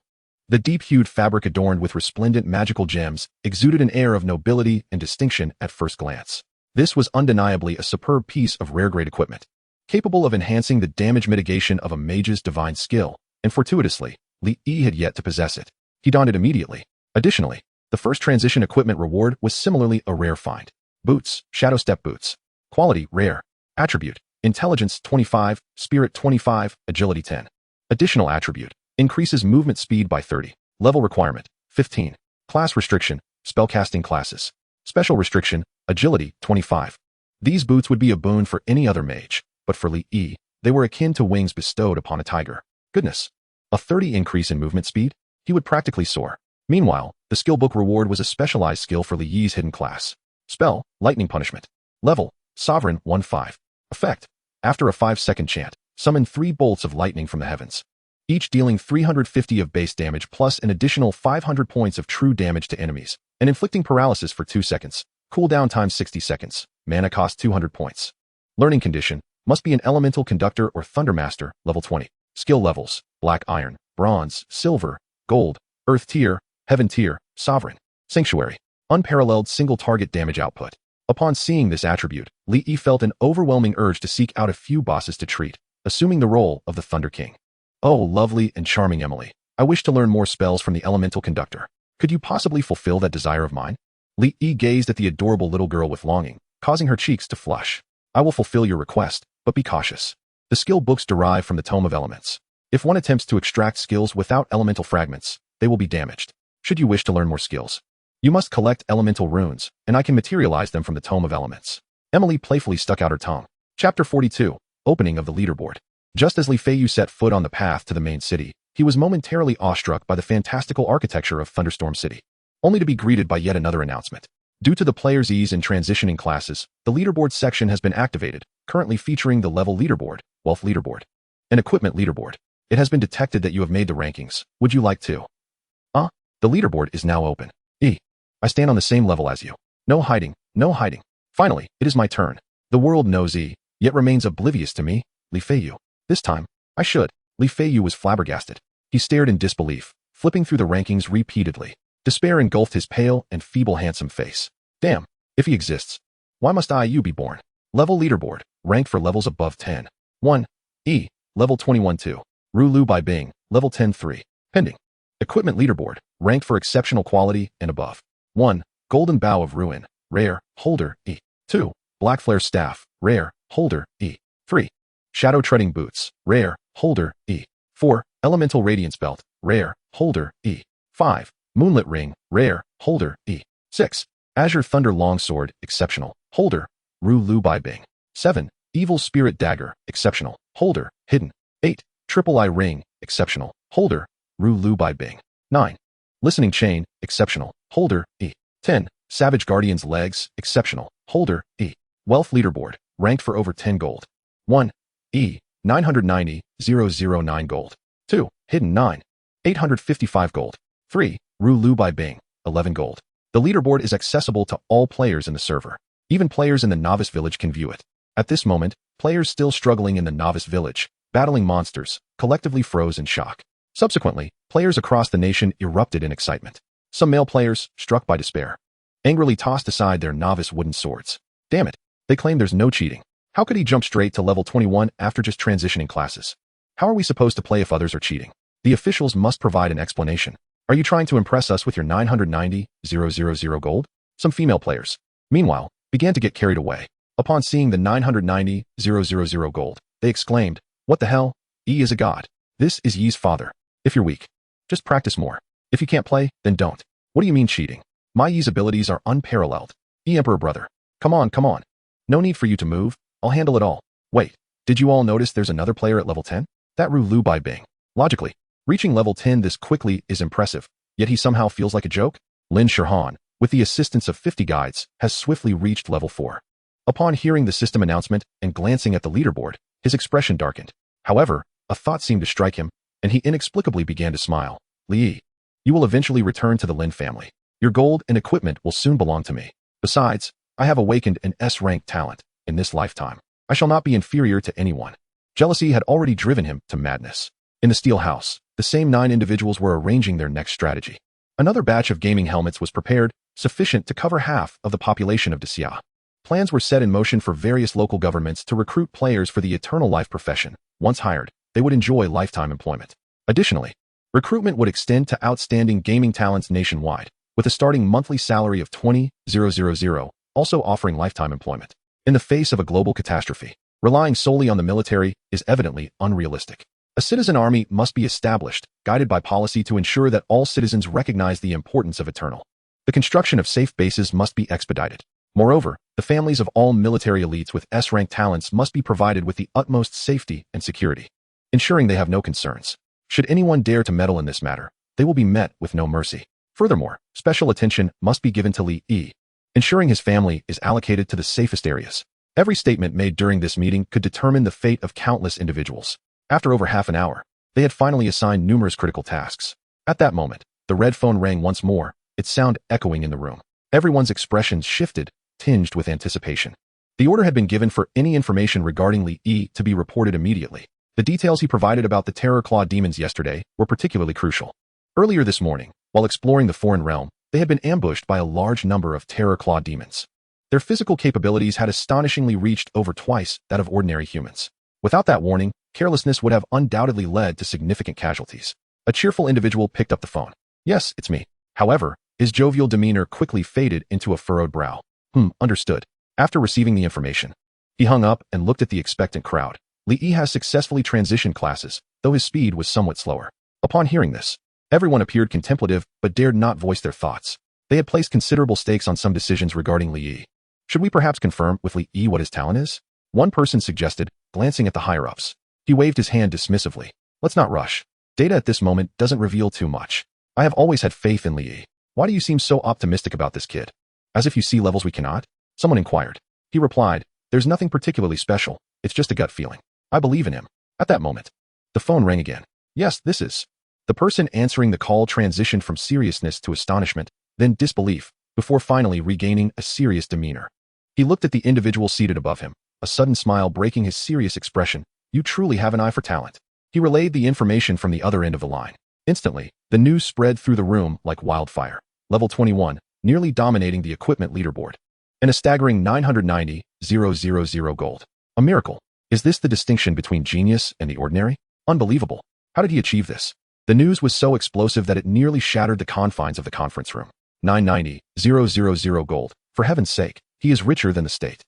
The deep-hued fabric adorned with resplendent magical gems exuded an air of nobility and distinction at first glance. This was undeniably a superb piece of rare-grade equipment, capable of enhancing the damage mitigation of a mage's divine skill, and fortuitously, Li E had yet to possess it. He donned it immediately. Additionally, the first transition equipment reward was similarly a rare find. Boots, Shadow Step Boots. Quality, rare. Attribute, Intelligence 25, Spirit 25, Agility 10. Additional attribute, increases movement speed by 30. Level requirement, 15. Class restriction, spellcasting classes. Special restriction, Agility 25. These boots would be a boon for any other mage, but for Li E, they were akin to wings bestowed upon a tiger. Goodness. A 30 increase in movement speed? He would practically soar. Meanwhile, the skill book reward was a specialized skill for Li Yi's hidden class. Spell, Lightning Punishment. Level, Sovereign 1-5. Effect, after a 5-second chant, summon 3 bolts of lightning from the heavens, each dealing 350 of base damage plus an additional 500 points of true damage to enemies, and inflicting paralysis for 2 seconds. Cooldown time 60 seconds. Mana cost 200 points. Learning condition, must be an elemental conductor or thundermaster, level 20. Skill levels, Black Iron, Bronze, Silver, Gold, Earth Tier, Heaven Tier, Sovereign. Sanctuary, unparalleled single target damage output. Upon seeing this attribute, Li E felt an overwhelming urge to seek out a few bosses to treat, assuming the role of the Thunder King. Oh, lovely and charming Emily, I wish to learn more spells from the elemental conductor. Could you possibly fulfill that desire of mine? Li E gazed at the adorable little girl with longing, causing her cheeks to flush. I will fulfill your request, but be cautious. The skill books derive from the Tome of Elements. If one attempts to extract skills without elemental fragments, they will be damaged. should you wish to learn more skills. You must collect elemental runes, and I can materialize them from the Tome of Elements. Emily playfully stuck out her tongue. Chapter 42, Opening of the Leaderboard. Just as Li Feiyu set foot on the path to the main city, he was momentarily awestruck by the fantastical architecture of Thunderstorm City, only to be greeted by yet another announcement. Due to the player's ease in transitioning classes, the leaderboard section has been activated, currently featuring the level leaderboard, wealth leaderboard, and equipment leaderboard. It has been detected that you have made the rankings. Would you like to? The leaderboard is now open. I stand on the same level as you. No hiding, no hiding. Finally, it is my turn. The world knows yet remains oblivious to me, Li Feiyu. This time, I should. Li Feiyu was flabbergasted. He stared in disbelief, flipping through the rankings repeatedly. Despair engulfed his pale and feeble handsome face. Damn, if he exists, why must you be born? Level leaderboard, ranked for levels above 10. 1. Level 21 2. Ru Lu Bai Bing, level 10 3. Pending. Equipment leaderboard, ranked for exceptional quality and above. 1. Golden Bow of Ruin, rare, holder, 2. Black Flare Staff, rare, holder, 3. Shadow Treading Boots, rare, holder, 4. Elemental Radiance Belt, rare, holder, 5. Moonlit Ring, rare, holder, 6. Azure Thunder Longsword, exceptional, holder, Ru Lu Bai Bing. 7. Evil Spirit Dagger, exceptional, holder, hidden. 8. Triple Eye Ring, exceptional, holder, Ru Lu Bai Bing. 9. Listening Chain, exceptional, holder, 10. Savage Guardian's Legs, exceptional, holder, Wealth Leaderboard, ranked for over 10 gold. 1. 990,009 gold. 2. Hidden 9. 855 gold. 3. Ru Lu Bai Bing, 11 gold. The leaderboard is accessible to all players in the server. Even players in the Novice Village can view it. At this moment, players still struggling in the Novice Village, battling monsters, collectively froze in shock. Subsequently, players across the nation erupted in excitement. Some male players, struck by despair, angrily tossed aside their novice wooden swords. Damn it, they claim there's no cheating. How could he jump straight to level 21 after just transitioning classes? How are we supposed to play if others are cheating? The officials must provide an explanation. Are you trying to impress us with your 990,000 gold? Some female players, meanwhile, began to get carried away. Upon seeing the 990,000 gold, they exclaimed, "What the hell? Yi is a god. This is Yi's father. If you're weak, just practice more. If you can't play, then don't. What do you mean cheating? My Yi's abilities are unparalleled. Yi Emperor brother. Come on, come on. No need for you to move. I'll handle it all. Wait, did you all notice there's another player at level 10? That Ru Lu Bai Bing. Logically, reaching level 10 this quickly is impressive, yet he somehow feels like a joke? Lin Shirhan, with the assistance of 50 guides, has swiftly reached level 4. Upon hearing the system announcement and glancing at the leaderboard, his expression darkened. However, a thought seemed to strike him, and he inexplicably began to smile. Li, you will eventually return to the Lin family. Your gold and equipment will soon belong to me. Besides, I have awakened an S-rank talent in this lifetime. I shall not be inferior to anyone. Jealousy had already driven him to madness. In the Steel House, the same 9 individuals were arranging their next strategy. Another batch of gaming helmets was prepared, sufficient to cover half of the population of Dacia. Plans were set in motion for various local governments to recruit players for the Eternal Life profession. Once hired, they would enjoy lifetime employment. Additionally, recruitment would extend to outstanding gaming talents nationwide, with a starting monthly salary of 20,000, also offering lifetime employment. In the face of a global catastrophe, relying solely on the military is evidently unrealistic. A citizen army must be established, guided by policy to ensure that all citizens recognize the importance of Eternal. The construction of safe bases must be expedited. Moreover, the families of all military elites with S-rank talents must be provided with the utmost safety and security, ensuring they have no concerns. Should anyone dare to meddle in this matter, they will be met with no mercy. Furthermore, special attention must be given to Li Yi, ensuring his family is allocated to the safest areas. Every statement made during this meeting could determine the fate of countless individuals. After over half an hour, they had finally assigned numerous critical tasks. At that moment, the red phone rang once more, its sound echoing in the room. Everyone's expressions shifted, tinged with anticipation. The order had been given for any information regarding Li Yi to be reported immediately. The details he provided about the Terror Claw demons yesterday were particularly crucial. Earlier this morning, while exploring the foreign realm, they had been ambushed by a large number of Terror Claw demons. Their physical capabilities had astonishingly reached over twice that of ordinary humans. Without that warning, carelessness would have undoubtedly led to significant casualties. A cheerful individual picked up the phone. "Yes, it's me." However, his jovial demeanor quickly faded into a furrowed brow. Understood. After receiving the information, he hung up and looked at the expectant crowd. Li Yi has successfully transitioned classes, though his speed was somewhat slower. Upon hearing this, Everyone appeared contemplative but dared not voice their thoughts. They had placed considerable stakes on some decisions regarding Li Yi. Should we perhaps confirm with Li Yi what his talent is? One person suggested, glancing at the higher-ups. He waved his hand dismissively. Let's not rush. Data at this moment doesn't reveal too much. I have always had faith in Li Yi. Why do you seem so optimistic about this kid? As if you see levels we cannot? Someone inquired. He replied, there's nothing particularly special. It's just a gut feeling. I believe in him. At that moment, the phone rang again. Yes, this is. The person answering the call transitioned from seriousness to astonishment, then disbelief, before finally regaining a serious demeanor. He looked at the individual seated above him, a sudden smile breaking his serious expression. You truly have an eye for talent. He relayed the information from the other end of the line. Instantly, the news spread through the room like wildfire. Level 21, nearly dominating the equipment leaderboard. And a staggering 990,000 gold. A miracle. Is this the distinction between genius and the ordinary? Unbelievable. How did he achieve this? The news was so explosive that it nearly shattered the confines of the conference room. 990,000 gold. For heaven's sake, he is richer than the state.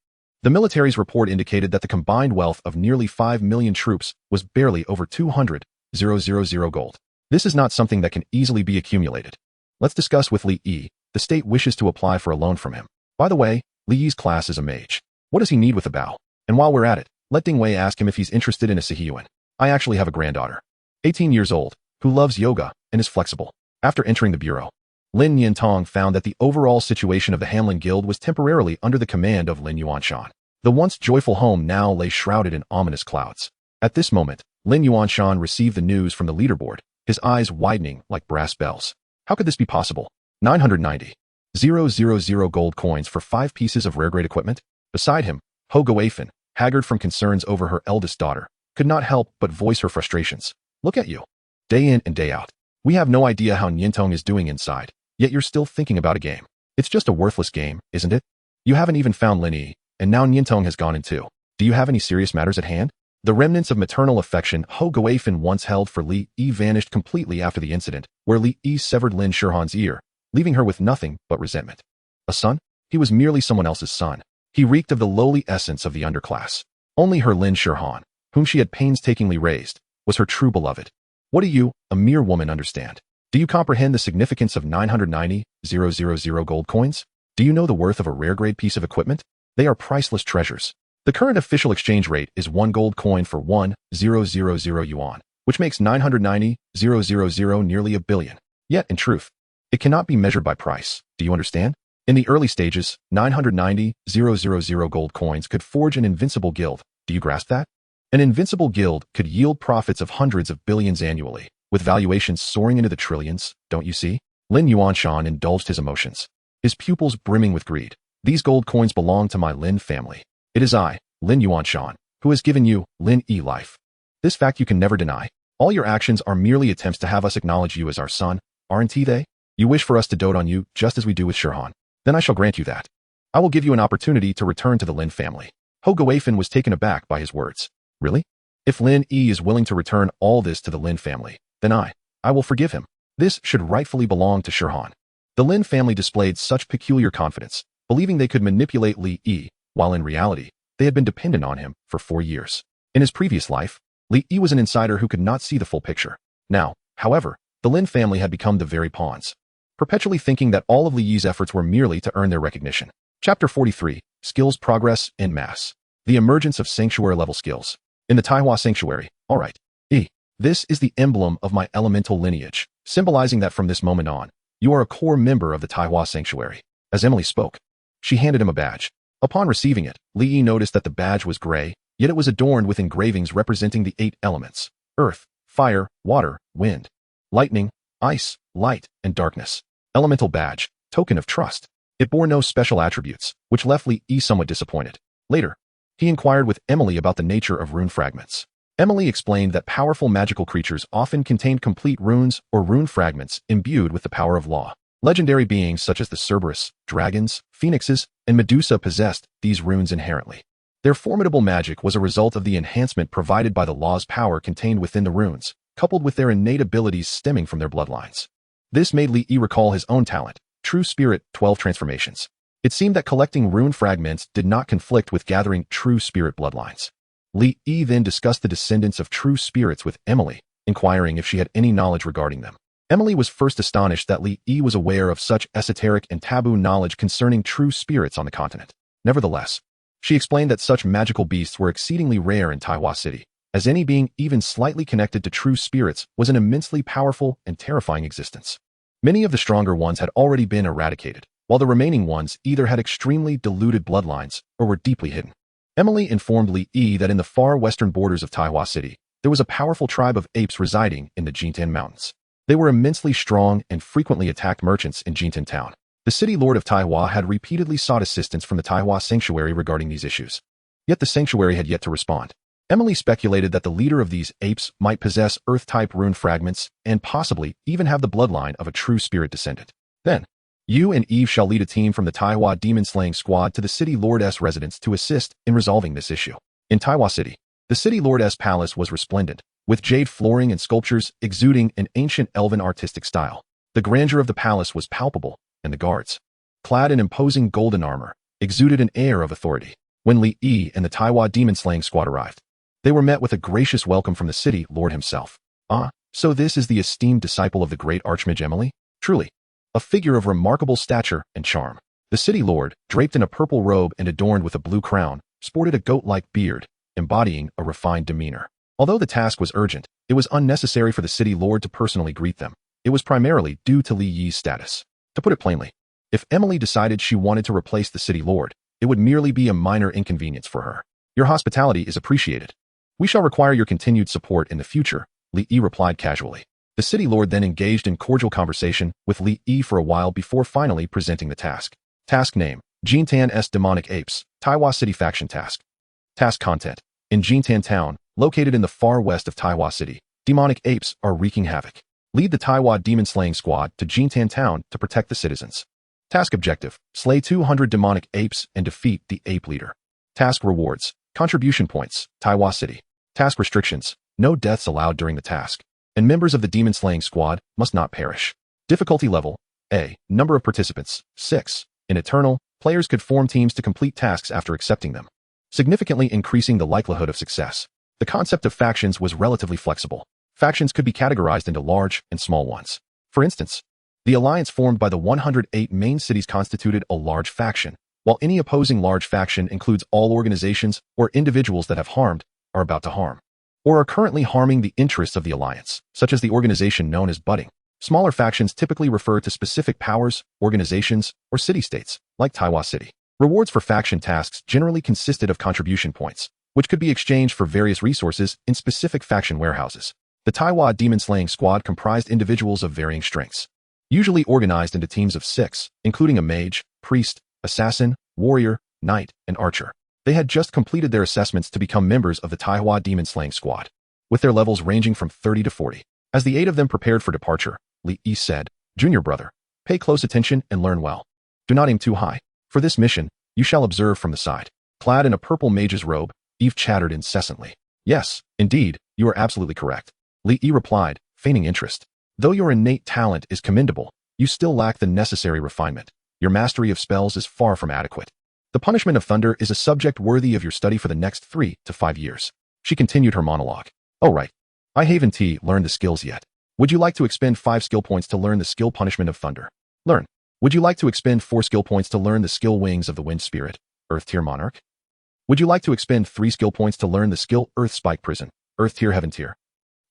The military's report indicated that the combined wealth of nearly 5 million troops was barely over 200,000 gold. This is not something that can easily be accumulated. Let's discuss with Li Yi. The state wishes to apply for a loan from him. By the way, Li Yi's class is a mage. What does he need with a bow? And while we're at it, let Ding Wei ask him if he's interested in a Sihiyuan. I actually have a granddaughter, 18 years old, who loves yoga and is flexible. After entering the bureau, Lin Yintong found that the overall situation of the Hamlin Guild was temporarily under the command of Lin Yuanshan. The once joyful home now lay shrouded in ominous clouds. At this moment, Lin Yuanshan received the news from the leaderboard, his eyes widening like brass bells. How could this be possible? 990,000 gold coins for 5 pieces of rare-grade equipment? Beside him, Ho Guifan, haggard from concerns over her eldest daughter, could not help but voice her frustrations. Look at you. Day in and day out. We have no idea how Niantong is doing inside, yet you're still thinking about a game. It's just a worthless game, isn't it? You haven't even found Lin Yi, and now Niantong has gone in too. Do you have any serious matters at hand? The remnants of maternal affection Ho Guifan once held for Li Yi vanished completely after the incident, where Li Yi severed Lin Shihan's ear, leaving her with nothing but resentment. A son? He was merely someone else's son. He reeked of the lowly essence of the underclass. Only her Lin Shihan, whom she had painstakingly raised, was her true beloved. What do you, a mere woman, understand? Do you comprehend the significance of 990,000 gold coins? Do you know the worth of a rare-grade piece of equipment? They are priceless treasures. The current official exchange rate is 1 gold coin for 1,000 yuan, which makes 990,000 nearly a billion. Yet, in truth, it cannot be measured by price. Do you understand? In the early stages, 990,000 gold coins could forge an invincible guild. Do you grasp that? An invincible guild could yield profits of hundreds of billions annually, with valuations soaring into the trillions, don't you see? Lin Yuanshan indulged his emotions, his pupils brimming with greed. These gold coins belong to my Lin family. It is I, Lin Yuanshan, who has given you, Lin Yi, life. This fact you can never deny. All your actions are merely attempts to have us acknowledge you as our son, aren't they? You wish for us to dote on you just as we do with Shirhan. Then I shall grant you that. I will give you an opportunity to return to the Lin family. Ho Guifan was taken aback by his words. Really? If Lin Yi is willing to return all this to the Lin family, then I will forgive him. This should rightfully belong to Shirhan. The Lin family displayed such peculiar confidence, believing they could manipulate Li Yi, while in reality, they had been dependent on him for 4 years. In his previous life, Li Yi was an insider who could not see the full picture. Now, however, the Lin family had become the very pawns, perpetually thinking that all of Li Yi's efforts were merely to earn their recognition. Chapter 43, Skills Progress en Masse. The emergence of sanctuary-level skills. In the Taihua Sanctuary, alright. This is the emblem of my elemental lineage, symbolizing that from this moment on, you are a core member of the Taihua Sanctuary. As Emily spoke, she handed him a badge. Upon receiving it, Li Yi noticed that the badge was gray, yet it was adorned with engravings representing the 8 elements: earth, fire, water, wind, lightning, ice, light, and darkness. Elemental badge, token of trust. It bore no special attributes, which left Li Yi somewhat disappointed. Later, he inquired with Emily about the nature of rune fragments. Emily explained that powerful magical creatures often contained complete runes or rune fragments imbued with the power of law. Legendary beings such as the Cerberus, dragons, phoenixes, and Medusa possessed these runes inherently. Their formidable magic was a result of the enhancement provided by the law's power contained within the runes, coupled with their innate abilities stemming from their bloodlines. This made Li Yi recall his own talent, True Spirit 12 transformations. It seemed that collecting rune fragments did not conflict with gathering True Spirit bloodlines. Li Yi then discussed the descendants of true spirits with Emily, inquiring if she had any knowledge regarding them. Emily was first astonished that Li Yi was aware of such esoteric and taboo knowledge concerning true spirits on the continent. Nevertheless, she explained that such magical beasts were exceedingly rare in Taiwan City, as any being even slightly connected to true spirits was an immensely powerful and terrifying existence. Many of the stronger ones had already been eradicated, while the remaining ones either had extremely diluted bloodlines or were deeply hidden. Emily informed Li Yi that in the far western borders of Taiwan City, there was a powerful tribe of apes residing in the Jintan Mountains. They were immensely strong and frequently attacked merchants in Jintan Town. The city lord of Taiwan had repeatedly sought assistance from the Taiwan Sanctuary regarding these issues. Yet the sanctuary had yet to respond. Emily speculated that the leader of these apes might possess Earth-type rune fragments and possibly even have the bloodline of a true spirit descendant. Then, you and Eve shall lead a team from the Taiwan demon-slaying squad to the city lord's residence to assist in resolving this issue. In Taiwan City, the city lord's palace was resplendent, with jade flooring and sculptures exuding an ancient elven artistic style. The grandeur of the palace was palpable, and the guards, clad in imposing golden armor, exuded an air of authority. When Li Yi and the Taiwan demon-slaying squad arrived, they were met with a gracious welcome from the city lord himself. Ah, so this is the esteemed disciple of the great archmage Emily? Truly, a figure of remarkable stature and charm. The city lord, draped in a purple robe and adorned with a blue crown, sported a goat-like beard, embodying a refined demeanor. Although the task was urgent, it was unnecessary for the city lord to personally greet them. It was primarily due to Li Yi's status. To put it plainly, if Emily decided she wanted to replace the city lord, it would merely be a minor inconvenience for her. Your hospitality is appreciated. We shall require your continued support in the future, Li Yi replied casually. The city lord then engaged in cordial conversation with Li Yi for a while before finally presenting the task. Task name: Jintan's Demonic Apes, Taiwan City Faction Task. Task content: in Jintan Town, located in the far west of Taiwan City, demonic apes are wreaking havoc. Lead the Taiwan demon-slaying squad to Jintan Town to protect the citizens. Task objective: slay 200 demonic apes and defeat the ape leader. Task rewards: contribution points, Taiwan City. Task restrictions: no deaths allowed during the task, and members of the demon-slaying squad must not perish. Difficulty level: A. Number of participants: 6. In Eternal, players could form teams to complete tasks after accepting them, significantly increasing the likelihood of success. The concept of factions was relatively flexible. Factions could be categorized into large and small ones. For instance, the alliance formed by the 108 main cities constituted a large faction, while any opposing large faction includes all organizations or individuals that have harmed, are about to harm, or are currently harming the interests of the alliance, such as the organization known as budding. Smaller factions typically refer to specific powers, organizations, or city-states, like Taiwan City. Rewards for faction tasks generally consisted of contribution points, which could be exchanged for various resources in specific faction warehouses. The Taiwan demon-slaying squad comprised individuals of varying strengths, usually organized into teams of 6, including a mage, priest, assassin, warrior, knight, and archer. They had just completed their assessments to become members of the Taiwan demon-slaying squad, with their levels ranging from 30 to 40. As the 8 of them prepared for departure, Li Yi said, "Junior brother, pay close attention and learn well. Do not aim too high. For this mission, you shall observe from the side." Clad in a purple mage's robe, Eve chattered incessantly. "Yes, indeed, you are absolutely correct," Li Yi replied, feigning interest. "Though your innate talent is commendable, you still lack the necessary refinement. Your mastery of spells is far from adequate. The punishment of thunder is a subject worthy of your study for the next 3 to 5 years." She continued her monologue. "Oh right. I haven't learned the skills yet. Would you like to expend 5 skill points to learn the skill punishment of thunder? Learn. Would you like to expend 4 skill points to learn the skill wings of the wind spirit, Earth tier monarch? Would you like to expend 3 skill points to learn the skill Earth spike prison, Earth tier heaven tier?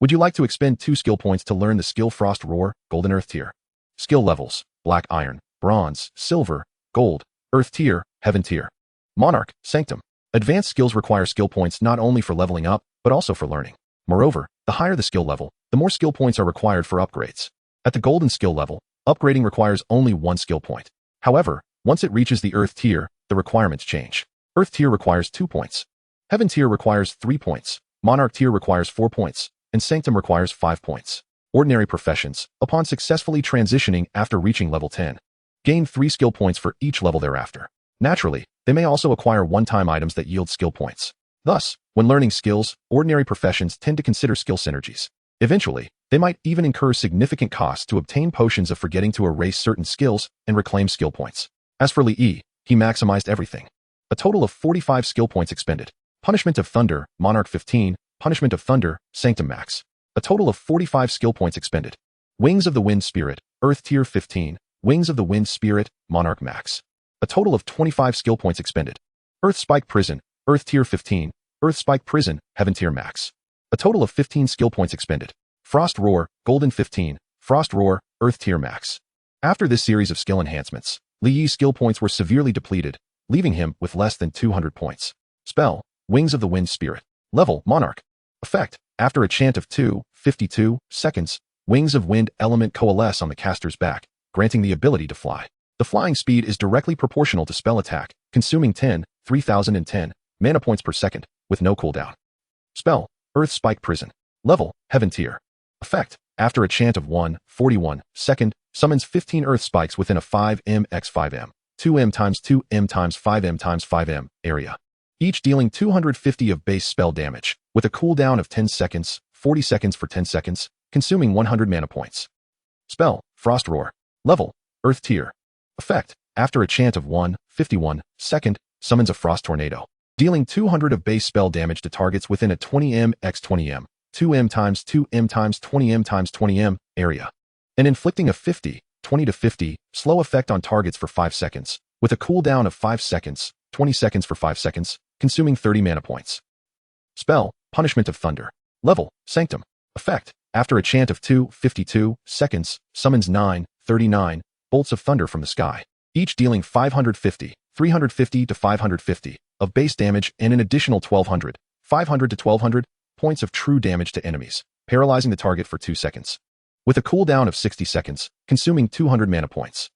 Would you like to expend 2 skill points to learn the skill frost roar, golden Earth tier? Skill levels: black iron, bronze, silver, gold, Earth tier, heaven tier. Monarch, sanctum. Advanced skills require skill points not only for leveling up, but also for learning. Moreover, the higher the skill level, the more skill points are required for upgrades. At the golden skill level, upgrading requires only 1 skill point. However, once it reaches the Earth tier, the requirements change. Earth tier requires 2 points. Heaven tier requires 3 points. Monarch tier requires 4 points. And Sanctum requires 5 points. Ordinary professions, upon successfully transitioning after reaching level 10, gain 3 skill points for each level thereafter. Naturally, they may also acquire one-time items that yield skill points. Thus, when learning skills, ordinary professions tend to consider skill synergies. Eventually, they might even incur significant costs to obtain potions of forgetting to erase certain skills and reclaim skill points. As for Li Yi, he maximized everything. A total of 45 skill points expended. Punishment of Thunder, Monarch 15, Punishment of Thunder, Sanctum Max. A total of 45 skill points expended. Wings of the Wind Spirit, Earth Tier 15, Wings of the Wind Spirit, Monarch Max. A total of 25 skill points expended. Earth Spike Prison, Earth Tier 15, Earth Spike Prison, Heaven Tier Max. A total of 15 skill points expended. Frost Roar, Golden 15, Frost Roar, Earth Tier Max. After this series of skill enhancements, Li Yi's skill points were severely depleted, leaving him with less than 200 points. Spell, Wings of the Wind Spirit. Level, Monarch. Effect, after a chant of 52 seconds, Wings of Wind element coalesce on the caster's back, granting the ability to fly. The flying speed is directly proportional to spell attack, consuming 3,010 mana points per second, with no cooldown. Spell, Earth Spike Prison. Level, Heaven Tier. Effect, after a chant of 41 second, summons 15 Earth Spikes within a 5m x 5m, 2m times 2m times 5m times 5m area, each dealing 250 of base spell damage, with a cooldown of 10 seconds, 40 seconds for 10 seconds, consuming 100 mana points. Spell, Frost Roar. Level, Earth Tier. Effect, after a chant of 51 second, summons a Frost Tornado, dealing 200 of base spell damage to targets within a 20m x 20m, 2m times 2m times 20m times 20m area, and inflicting a 20 to 50 slow effect on targets for 5 seconds, with a cooldown of 5 seconds, 20 seconds for 5 seconds, consuming 30 mana points. Spell, Punishment of Thunder. Level, Sanctum. Effect, after a chant of 52 seconds, summons 39 bolts of thunder from the sky, each dealing 350 to 550 of base damage and an additional 500 to 1200 points of true damage to enemies, paralyzing the target for 2 seconds, with a cooldown of 60 seconds, consuming 200 mana points.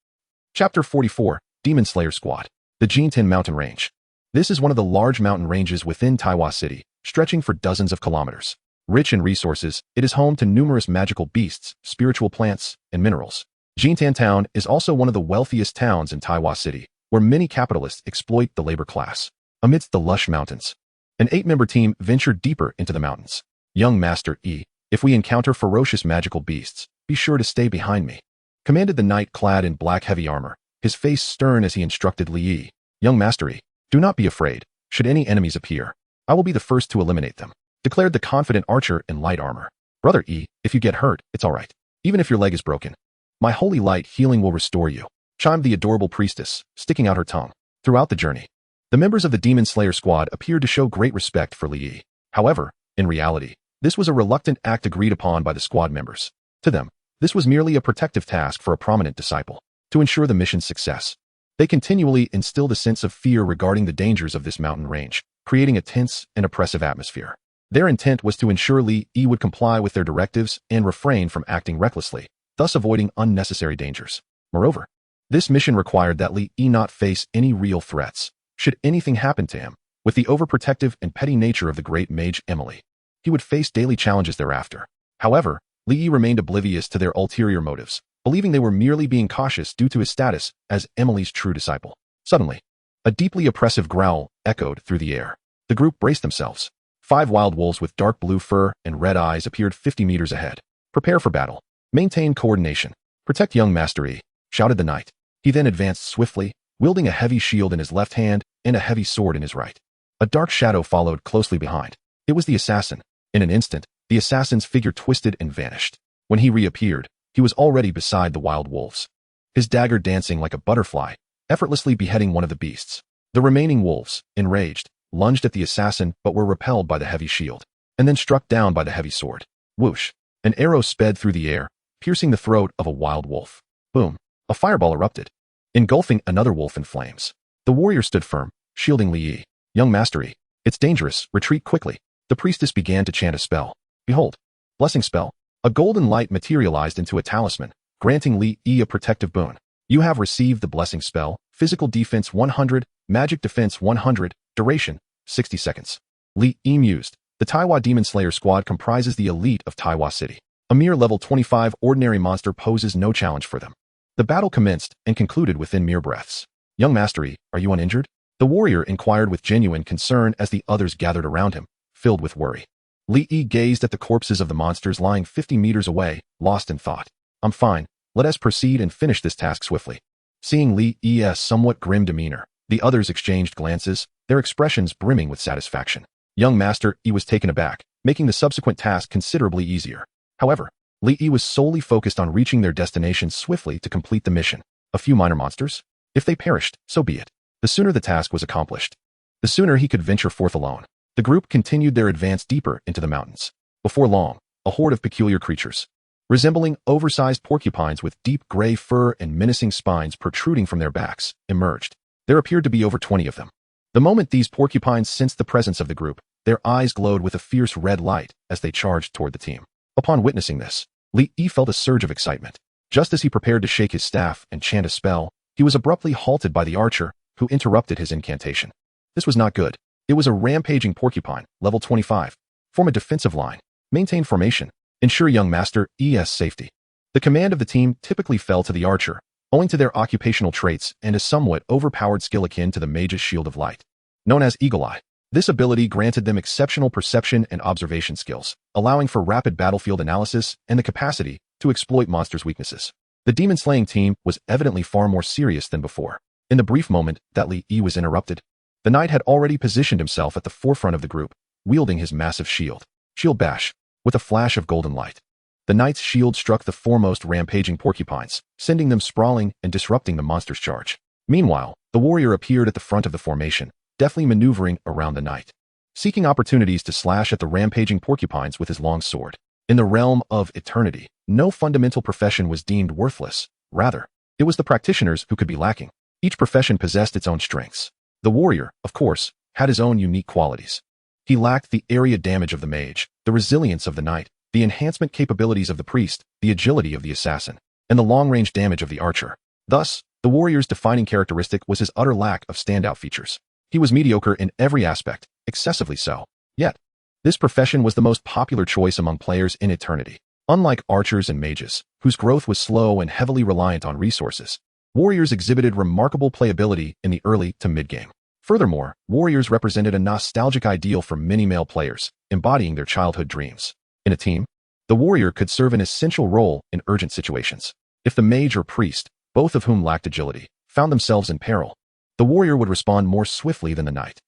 Chapter 44, Demon Slayer Squad. The Jinten Mountain Range. This is one of the large mountain ranges within Taiwa City, stretching for dozens of kilometers. Rich in resources, it is home to numerous magical beasts, spiritual plants, and minerals. Jintan Town is also one of the wealthiest towns in Taiwa City, where many capitalists exploit the labor class. Amidst the lush mountains, an 8-member team ventured deeper into the mountains. Young Master E, if we encounter ferocious magical beasts, be sure to stay behind me, commanded the knight clad in black heavy armor, his face stern as he instructed Li Yi. Young Master E, do not be afraid. Should any enemies appear, I will be the first to eliminate them, declared the confident archer in light armor. Brother E, if you get hurt, it's all right. Even if your leg is broken, my holy light healing will restore you, chimed the adorable priestess, sticking out her tongue. Throughout the journey, the members of the Demon Slayer squad appeared to show great respect for Li Yi. However, in reality, this was a reluctant act agreed upon by the squad members. To them, this was merely a protective task for a prominent disciple, to ensure the mission's success. They continually instilled a sense of fear regarding the dangers of this mountain range, creating a tense and oppressive atmosphere. Their intent was to ensure Li Yi would comply with their directives and refrain from acting recklessly, thus avoiding unnecessary dangers. Moreover, this mission required that Li Yi not face any real threats, should anything happen to him. With the overprotective and petty nature of the great mage Emily, he would face daily challenges thereafter. However, Li Yi remained oblivious to their ulterior motives, believing they were merely being cautious due to his status as Emily's true disciple. Suddenly, a deeply oppressive growl echoed through the air. The group braced themselves. 5 wild wolves with dark blue fur and red eyes appeared 50 meters ahead. Prepare for battle. Maintain coordination. Protect young Master E, shouted the knight. He then advanced swiftly, wielding a heavy shield in his left hand and a heavy sword in his right. A dark shadow followed closely behind. It was the assassin. In an instant, the assassin's figure twisted and vanished. When he reappeared, he was already beside the wild wolves, his dagger dancing like a butterfly, effortlessly beheading one of the beasts. The remaining wolves, enraged, lunged at the assassin but were repelled by the heavy shield, and then struck down by the heavy sword. Whoosh! An arrow sped through the air, piercing the throat of a wild wolf. Boom! A fireball erupted, engulfing another wolf in flames. The warrior stood firm, shielding Li Yi. Young Master E, it's dangerous, retreat quickly. The priestess began to chant a spell. Behold! Blessing spell. A golden light materialized into a talisman, granting Li Yi a protective boon. You have received the blessing spell, physical defense 100, magic defense 100, duration 60 seconds. Li Yi mused. The Taiwa Demon Slayer squad comprises the elite of Taiwa City. A mere level 25 ordinary monster poses no challenge for them. The battle commenced and concluded within mere breaths. Young Master E, are you uninjured? The warrior inquired with genuine concern as the others gathered around him, filled with worry. Li Yi gazed at the corpses of the monsters lying 50 meters away, lost in thought. I'm fine. Let us proceed and finish this task swiftly. Seeing Li Yi's somewhat grim demeanor, the others exchanged glances, their expressions brimming with satisfaction. Young Master E was taken aback, making the subsequent task considerably easier. However, Li Yi was solely focused on reaching their destination swiftly to complete the mission. A few minor monsters? If they perished, so be it. The sooner the task was accomplished, the sooner he could venture forth alone. The group continued their advance deeper into the mountains. Before long, a horde of peculiar creatures, resembling oversized porcupines with deep gray fur and menacing spines protruding from their backs, emerged. There appeared to be over 20 of them. The moment these porcupines sensed the presence of the group, their eyes glowed with a fierce red light as they charged toward the team. Upon witnessing this, Li Yi felt a surge of excitement. Just as he prepared to shake his staff and chant a spell, he was abruptly halted by the archer, who interrupted his incantation. This was not good. It was a rampaging porcupine, level 25. Form a defensive line. Maintain formation. Ensure young master ES safety. The command of the team typically fell to the archer, owing to their occupational traits and a somewhat overpowered skill akin to the mage's shield of light. Known as Eagle Eye, this ability granted them exceptional perception and observation skills, allowing for rapid battlefield analysis and the capacity to exploit monsters' weaknesses. The demon-slaying team was evidently far more serious than before. In the brief moment that Li Yi was interrupted, the knight had already positioned himself at the forefront of the group, wielding his massive shield. Shield bash. With a flash of golden light, the knight's shield struck the foremost rampaging porcupines, sending them sprawling and disrupting the monster's charge. Meanwhile, the warrior appeared at the front of the formation, deftly maneuvering around the knight, seeking opportunities to slash at the rampaging porcupines with his long sword. In the realm of eternity, no fundamental profession was deemed worthless. Rather, it was the practitioners who could be lacking. Each profession possessed its own strengths. The warrior, of course, had his own unique qualities. He lacked the area damage of the mage, the resilience of the knight, the enhancement capabilities of the priest, the agility of the assassin, and the long-range damage of the archer. Thus, the warrior's defining characteristic was his utter lack of standout features. He was mediocre in every aspect, excessively so. Yet, this profession was the most popular choice among players in eternity. Unlike archers and mages, whose growth was slow and heavily reliant on resources, warriors exhibited remarkable playability in the early to mid-game. Furthermore, warriors represented a nostalgic ideal for many male players, embodying their childhood dreams. In a team, the warrior could serve an essential role in urgent situations. If the mage or priest, both of whom lacked agility, found themselves in peril, the warrior would respond more swiftly than the knight.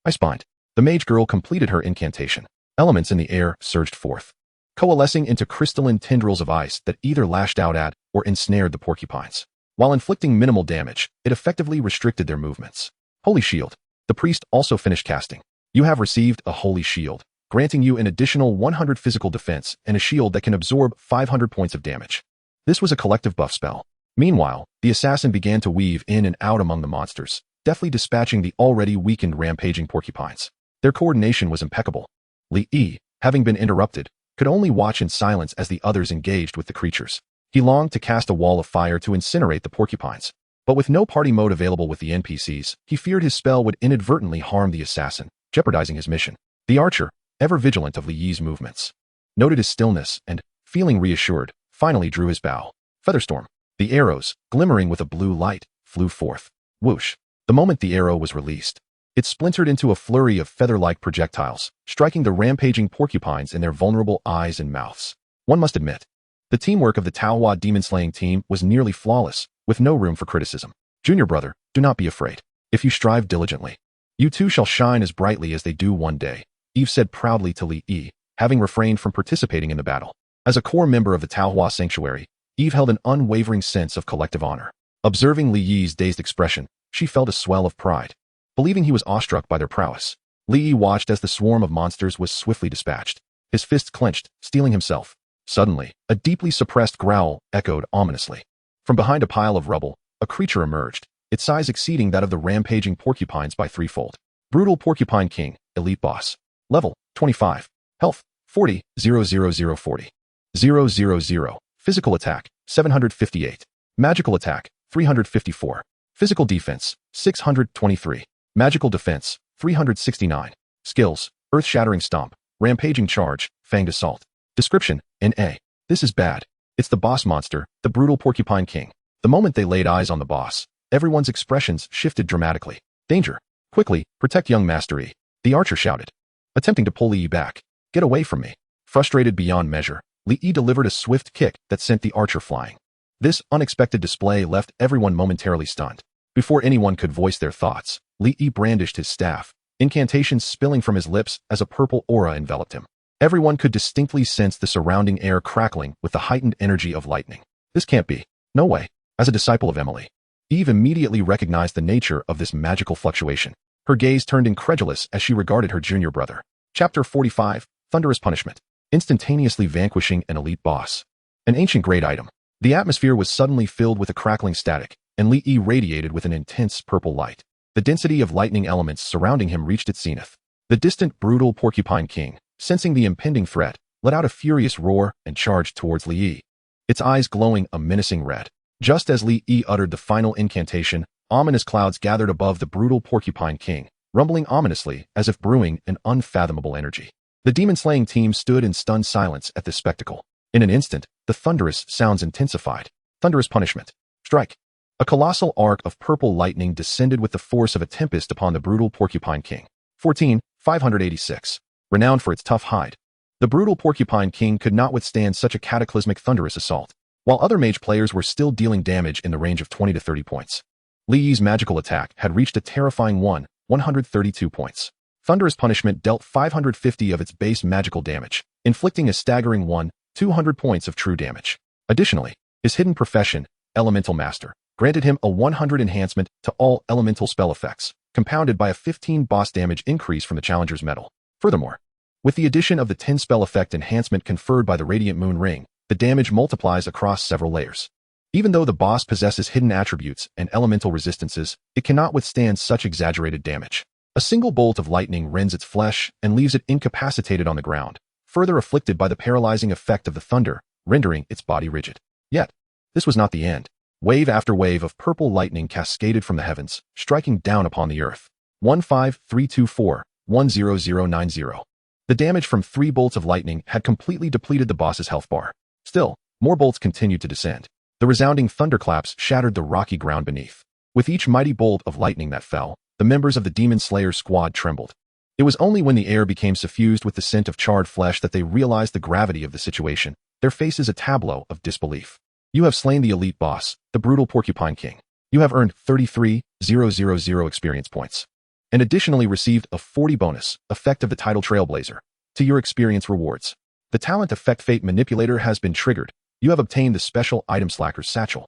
I spined. The mage girl completed her incantation. Elements in the air surged forth, coalescing into crystalline tendrils of ice that either lashed out at or ensnared the porcupines. While inflicting minimal damage, it effectively restricted their movements. Holy Shield. The priest also finished casting. You have received a Holy Shield, granting you an additional 100 physical defense and a shield that can absorb 500 points of damage. This was a collective buff spell. Meanwhile, the assassin began to weave in and out among the monsters, deftly dispatching the already weakened rampaging porcupines. Their coordination was impeccable. Li Yi, having been interrupted, could only watch in silence as the others engaged with the creatures. He longed to cast a wall of fire to incinerate the porcupines. But with no party mode available with the NPCs, he feared his spell would inadvertently harm the assassin, jeopardizing his mission. The archer, ever vigilant of Li Yi's movements, noted his stillness and, feeling reassured, finally drew his bow. Featherstorm. The arrows, glimmering with a blue light, flew forth. Whoosh. The moment the arrow was released, it splintered into a flurry of feather-like projectiles, striking the rampaging porcupines in their vulnerable eyes and mouths. One must admit, the teamwork of the Manhwa demon-slaying team was nearly flawless, with no room for criticism. Junior brother, do not be afraid. If you strive diligently, you too shall shine as brightly as they do one day, Eve said proudly to Li Yi, having refrained from participating in the battle. As a core member of the Manhwa Sanctuary, Eve held an unwavering sense of collective honor. Observing Li Yi's dazed expression, she felt a swell of pride. Believing he was awestruck by their prowess, Li Yi watched as the swarm of monsters was swiftly dispatched. His fists clenched, steeling himself. Suddenly, a deeply suppressed growl echoed ominously. From behind a pile of rubble, a creature emerged, its size exceeding that of the rampaging porcupines by threefold. Brutal Porcupine King, Elite Boss. Level, 25. Health, 40, 00040. 000. Physical attack, 758. Magical attack, 354. Physical defense, 623. Magical defense, 369. Skills, Earth-Shattering Stomp, Rampaging Charge, Fanged Assault. Description, N.A. This is bad. It's the boss monster, the Brutal Porcupine King. The moment they laid eyes on the boss, everyone's expressions shifted dramatically. Danger. Quickly, protect young Master E. The archer shouted, attempting to pull Li Yi back. Get away from me. Frustrated beyond measure, Li Yi delivered a swift kick that sent the archer flying. This unexpected display left everyone momentarily stunned. Before anyone could voice their thoughts, Li Yi brandished his staff, incantations spilling from his lips as a purple aura enveloped him. Everyone could distinctly sense the surrounding air crackling with the heightened energy of lightning. This can't be. No way. As a disciple of Emily, Eve immediately recognized the nature of this magical fluctuation. Her gaze turned incredulous as she regarded her junior brother. Chapter 45, Thunderous Punishment. Instantaneously vanquishing an elite boss. An ancient grade item. The atmosphere was suddenly filled with a crackling static, and Li Yi radiated with an intense purple light. The density of lightning elements surrounding him reached its zenith. The distant, brutal Porcupine King, sensing the impending threat, let out a furious roar and charged towards Li Yi, its eyes glowing a menacing red. Just as Li Yi uttered the final incantation, ominous clouds gathered above the brutal Porcupine King, rumbling ominously as if brewing an unfathomable energy. The demon-slaying team stood in stunned silence at this spectacle. In an instant, the thunderous sounds intensified. Thunderous punishment. Strike. A colossal arc of purple lightning descended with the force of a tempest upon the brutal Porcupine King. 14,586. Renowned for its tough hide, the brutal Porcupine King could not withstand such a cataclysmic thunderous assault, while other mage players were still dealing damage in the range of 20 to 30 points. Li Yi's magical attack had reached a terrifying 132 points. Thunderous punishment dealt 550 of its base magical damage, inflicting a staggering 200 points of true damage. Additionally, his hidden profession, Elemental Master, granted him a 100 enhancement to all elemental spell effects, compounded by a 15 boss damage increase from the challenger's medal. Furthermore, with the addition of the 10 spell effect enhancement conferred by the Radiant Moon Ring, the damage multiplies across several layers. Even though the boss possesses hidden attributes and elemental resistances, it cannot withstand such exaggerated damage. A single bolt of lightning rends its flesh and leaves it incapacitated on the ground, further afflicted by the paralyzing effect of the thunder, rendering its body rigid. Yet, this was not the end. Wave after wave of purple lightning cascaded from the heavens, striking down upon the earth. 15324-10090. The damage from 3 bolts of lightning had completely depleted the boss's health bar. Still, more bolts continued to descend. The resounding thunderclaps shattered the rocky ground beneath. With each mighty bolt of lightning that fell, the members of the Demon Slayer squad trembled. It was only when the air became suffused with the scent of charred flesh that they realized the gravity of the situation, their faces a tableau of disbelief. You have slain the elite boss, the brutal Porcupine King. You have earned 33,000 experience points, and additionally received a 40 bonus, effect of the title Trailblazer, to your experience rewards. The talent effect Fate Manipulator has been triggered. You have obtained the special item Slacker's Satchel,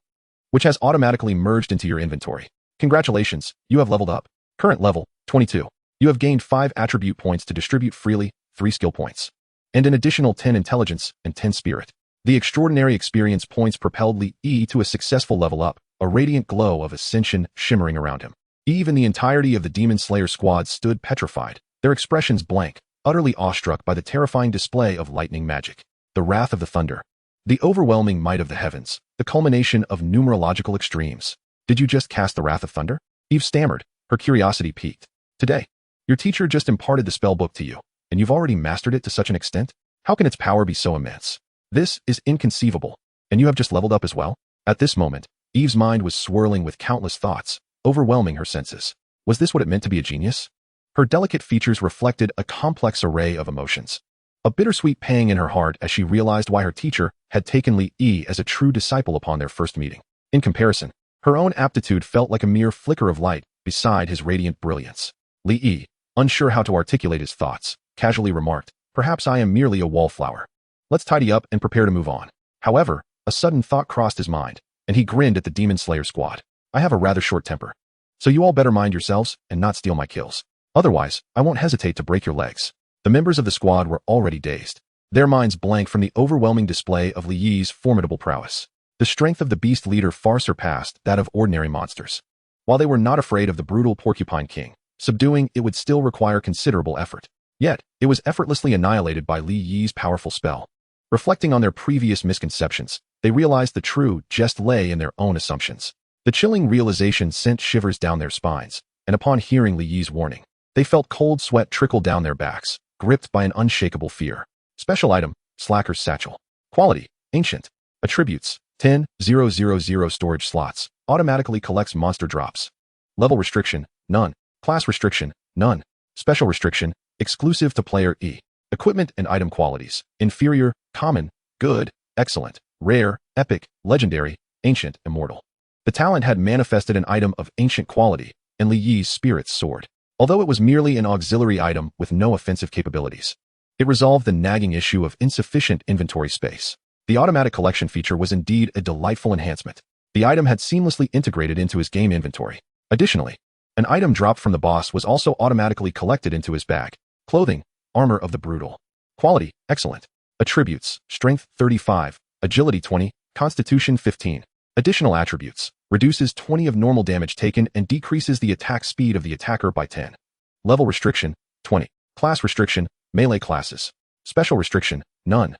which has automatically merged into your inventory. Congratulations, you have leveled up. Current level, 22. You have gained 5 attribute points to distribute freely, 3 skill points, and an additional 10 intelligence and 10 spirit. The extraordinary experience points propelled Li Yi to a successful level up, a radiant glow of ascension shimmering around him. Eve and the entirety of the Demon Slayer squad stood petrified, their expressions blank, utterly awestruck by the terrifying display of lightning magic, the wrath of the thunder, the overwhelming might of the heavens, the culmination of numerological extremes. Did you just cast the wrath of thunder? Eve stammered, her curiosity piqued. Today, your teacher just imparted the spellbook to you, and you've already mastered it to such an extent? How can its power be so immense? This is inconceivable, and you have just leveled up as well? At this moment, Eve's mind was swirling with countless thoughts, overwhelming her senses. Was this what it meant to be a genius? Her delicate features reflected a complex array of emotions. A bittersweet pang in her heart as she realized why her teacher had taken Li Yi as a true disciple upon their first meeting. In comparison, her own aptitude felt like a mere flicker of light beside his radiant brilliance. Li Yi, unsure how to articulate his thoughts, casually remarked, "Perhaps I am merely a wallflower. Let's tidy up and prepare to move on." However, a sudden thought crossed his mind, and he grinned at the Demon Slayer squad. "I have a rather short temper, so you all better mind yourselves and not steal my kills. Otherwise, I won't hesitate to break your legs." The members of the squad were already dazed, their minds blank from the overwhelming display of Li Yi's formidable prowess. The strength of the beast leader far surpassed that of ordinary monsters. While they were not afraid of the brutal Porcupine King, subduing it would still require considerable effort. Yet, it was effortlessly annihilated by Li Yi's powerful spell. Reflecting on their previous misconceptions, they realized the true jest lay in their own assumptions. The chilling realization sent shivers down their spines, and upon hearing Li Yi's warning, they felt cold sweat trickle down their backs, gripped by an unshakable fear. Special item, Slacker's Satchel. Quality, Ancient. Attributes, 10,000 storage slots. Automatically collects monster drops. Level restriction, none. Class restriction, none. Special restriction, exclusive to player E. Equipment and item qualities, inferior, common, good, excellent, rare, epic, legendary, ancient, immortal. The talent had manifested an item of ancient quality, in Li Yi's spirit's sword, although it was merely an auxiliary item with no offensive capabilities. It resolved the nagging issue of insufficient inventory space. The automatic collection feature was indeed a delightful enhancement. The item had seamlessly integrated into his game inventory. Additionally, an item dropped from the boss was also automatically collected into his bag. Clothing, armor of the brutal. Quality, excellent. Attributes, strength 35, agility 20, constitution 15. Additional attributes, reduces 20 of normal damage taken and decreases the attack speed of the attacker by 10. Level restriction, 20. Class restriction, melee classes. Special restriction, none.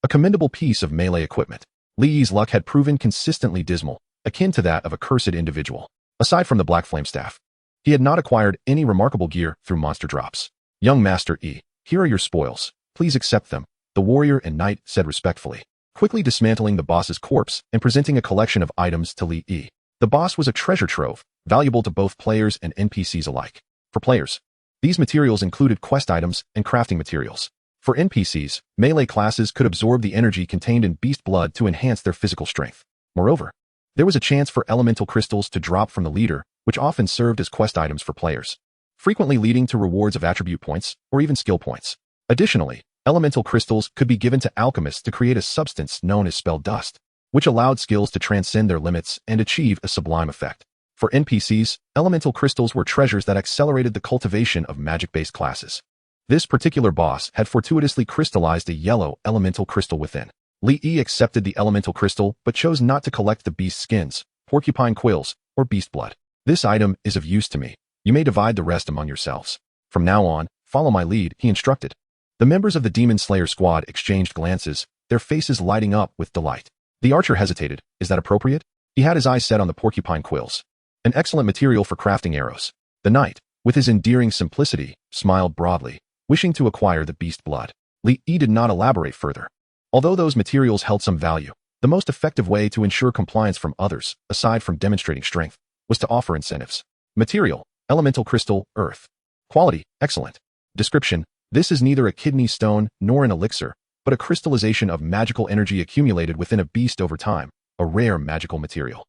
A commendable piece of melee equipment. Li Yi's luck had proven consistently dismal, akin to that of a cursed individual. Aside from the Black Flame Staff, he had not acquired any remarkable gear through monster drops. Young Master Yi, here are your spoils. Please accept them, the warrior and knight said respectfully, quickly dismantling the boss's corpse and presenting a collection of items to Li Yi. The boss was a treasure trove, valuable to both players and NPCs alike. For players, these materials included quest items and crafting materials. For NPCs, melee classes could absorb the energy contained in beast blood to enhance their physical strength. Moreover, there was a chance for elemental crystals to drop from the leader, which often served as quest items for players, frequently leading to rewards of attribute points or even skill points. Additionally, elemental crystals could be given to alchemists to create a substance known as spell dust, which allowed skills to transcend their limits and achieve a sublime effect. For NPCs, elemental crystals were treasures that accelerated the cultivation of magic-based classes. This particular boss had fortuitously crystallized a yellow elemental crystal within. Li Yi accepted the elemental crystal but chose not to collect the beast skins, porcupine quills, or beast blood. This item is of use to me. You may divide the rest among yourselves. From now on, follow my lead, he instructed. The members of the Demon Slayer squad exchanged glances, their faces lighting up with delight. The archer hesitated. Is that appropriate? He had his eyes set on the porcupine quills. An excellent material for crafting arrows. The knight, with his endearing simplicity, smiled broadly, wishing to acquire the beast blood. Li Yi did not elaborate further. Although those materials held some value, the most effective way to ensure compliance from others, aside from demonstrating strength, was to offer incentives. Material, elemental crystal, earth. Quality, excellent. Description, this is neither a kidney stone nor an elixir, but a crystallization of magical energy accumulated within a beast over time, a rare magical material.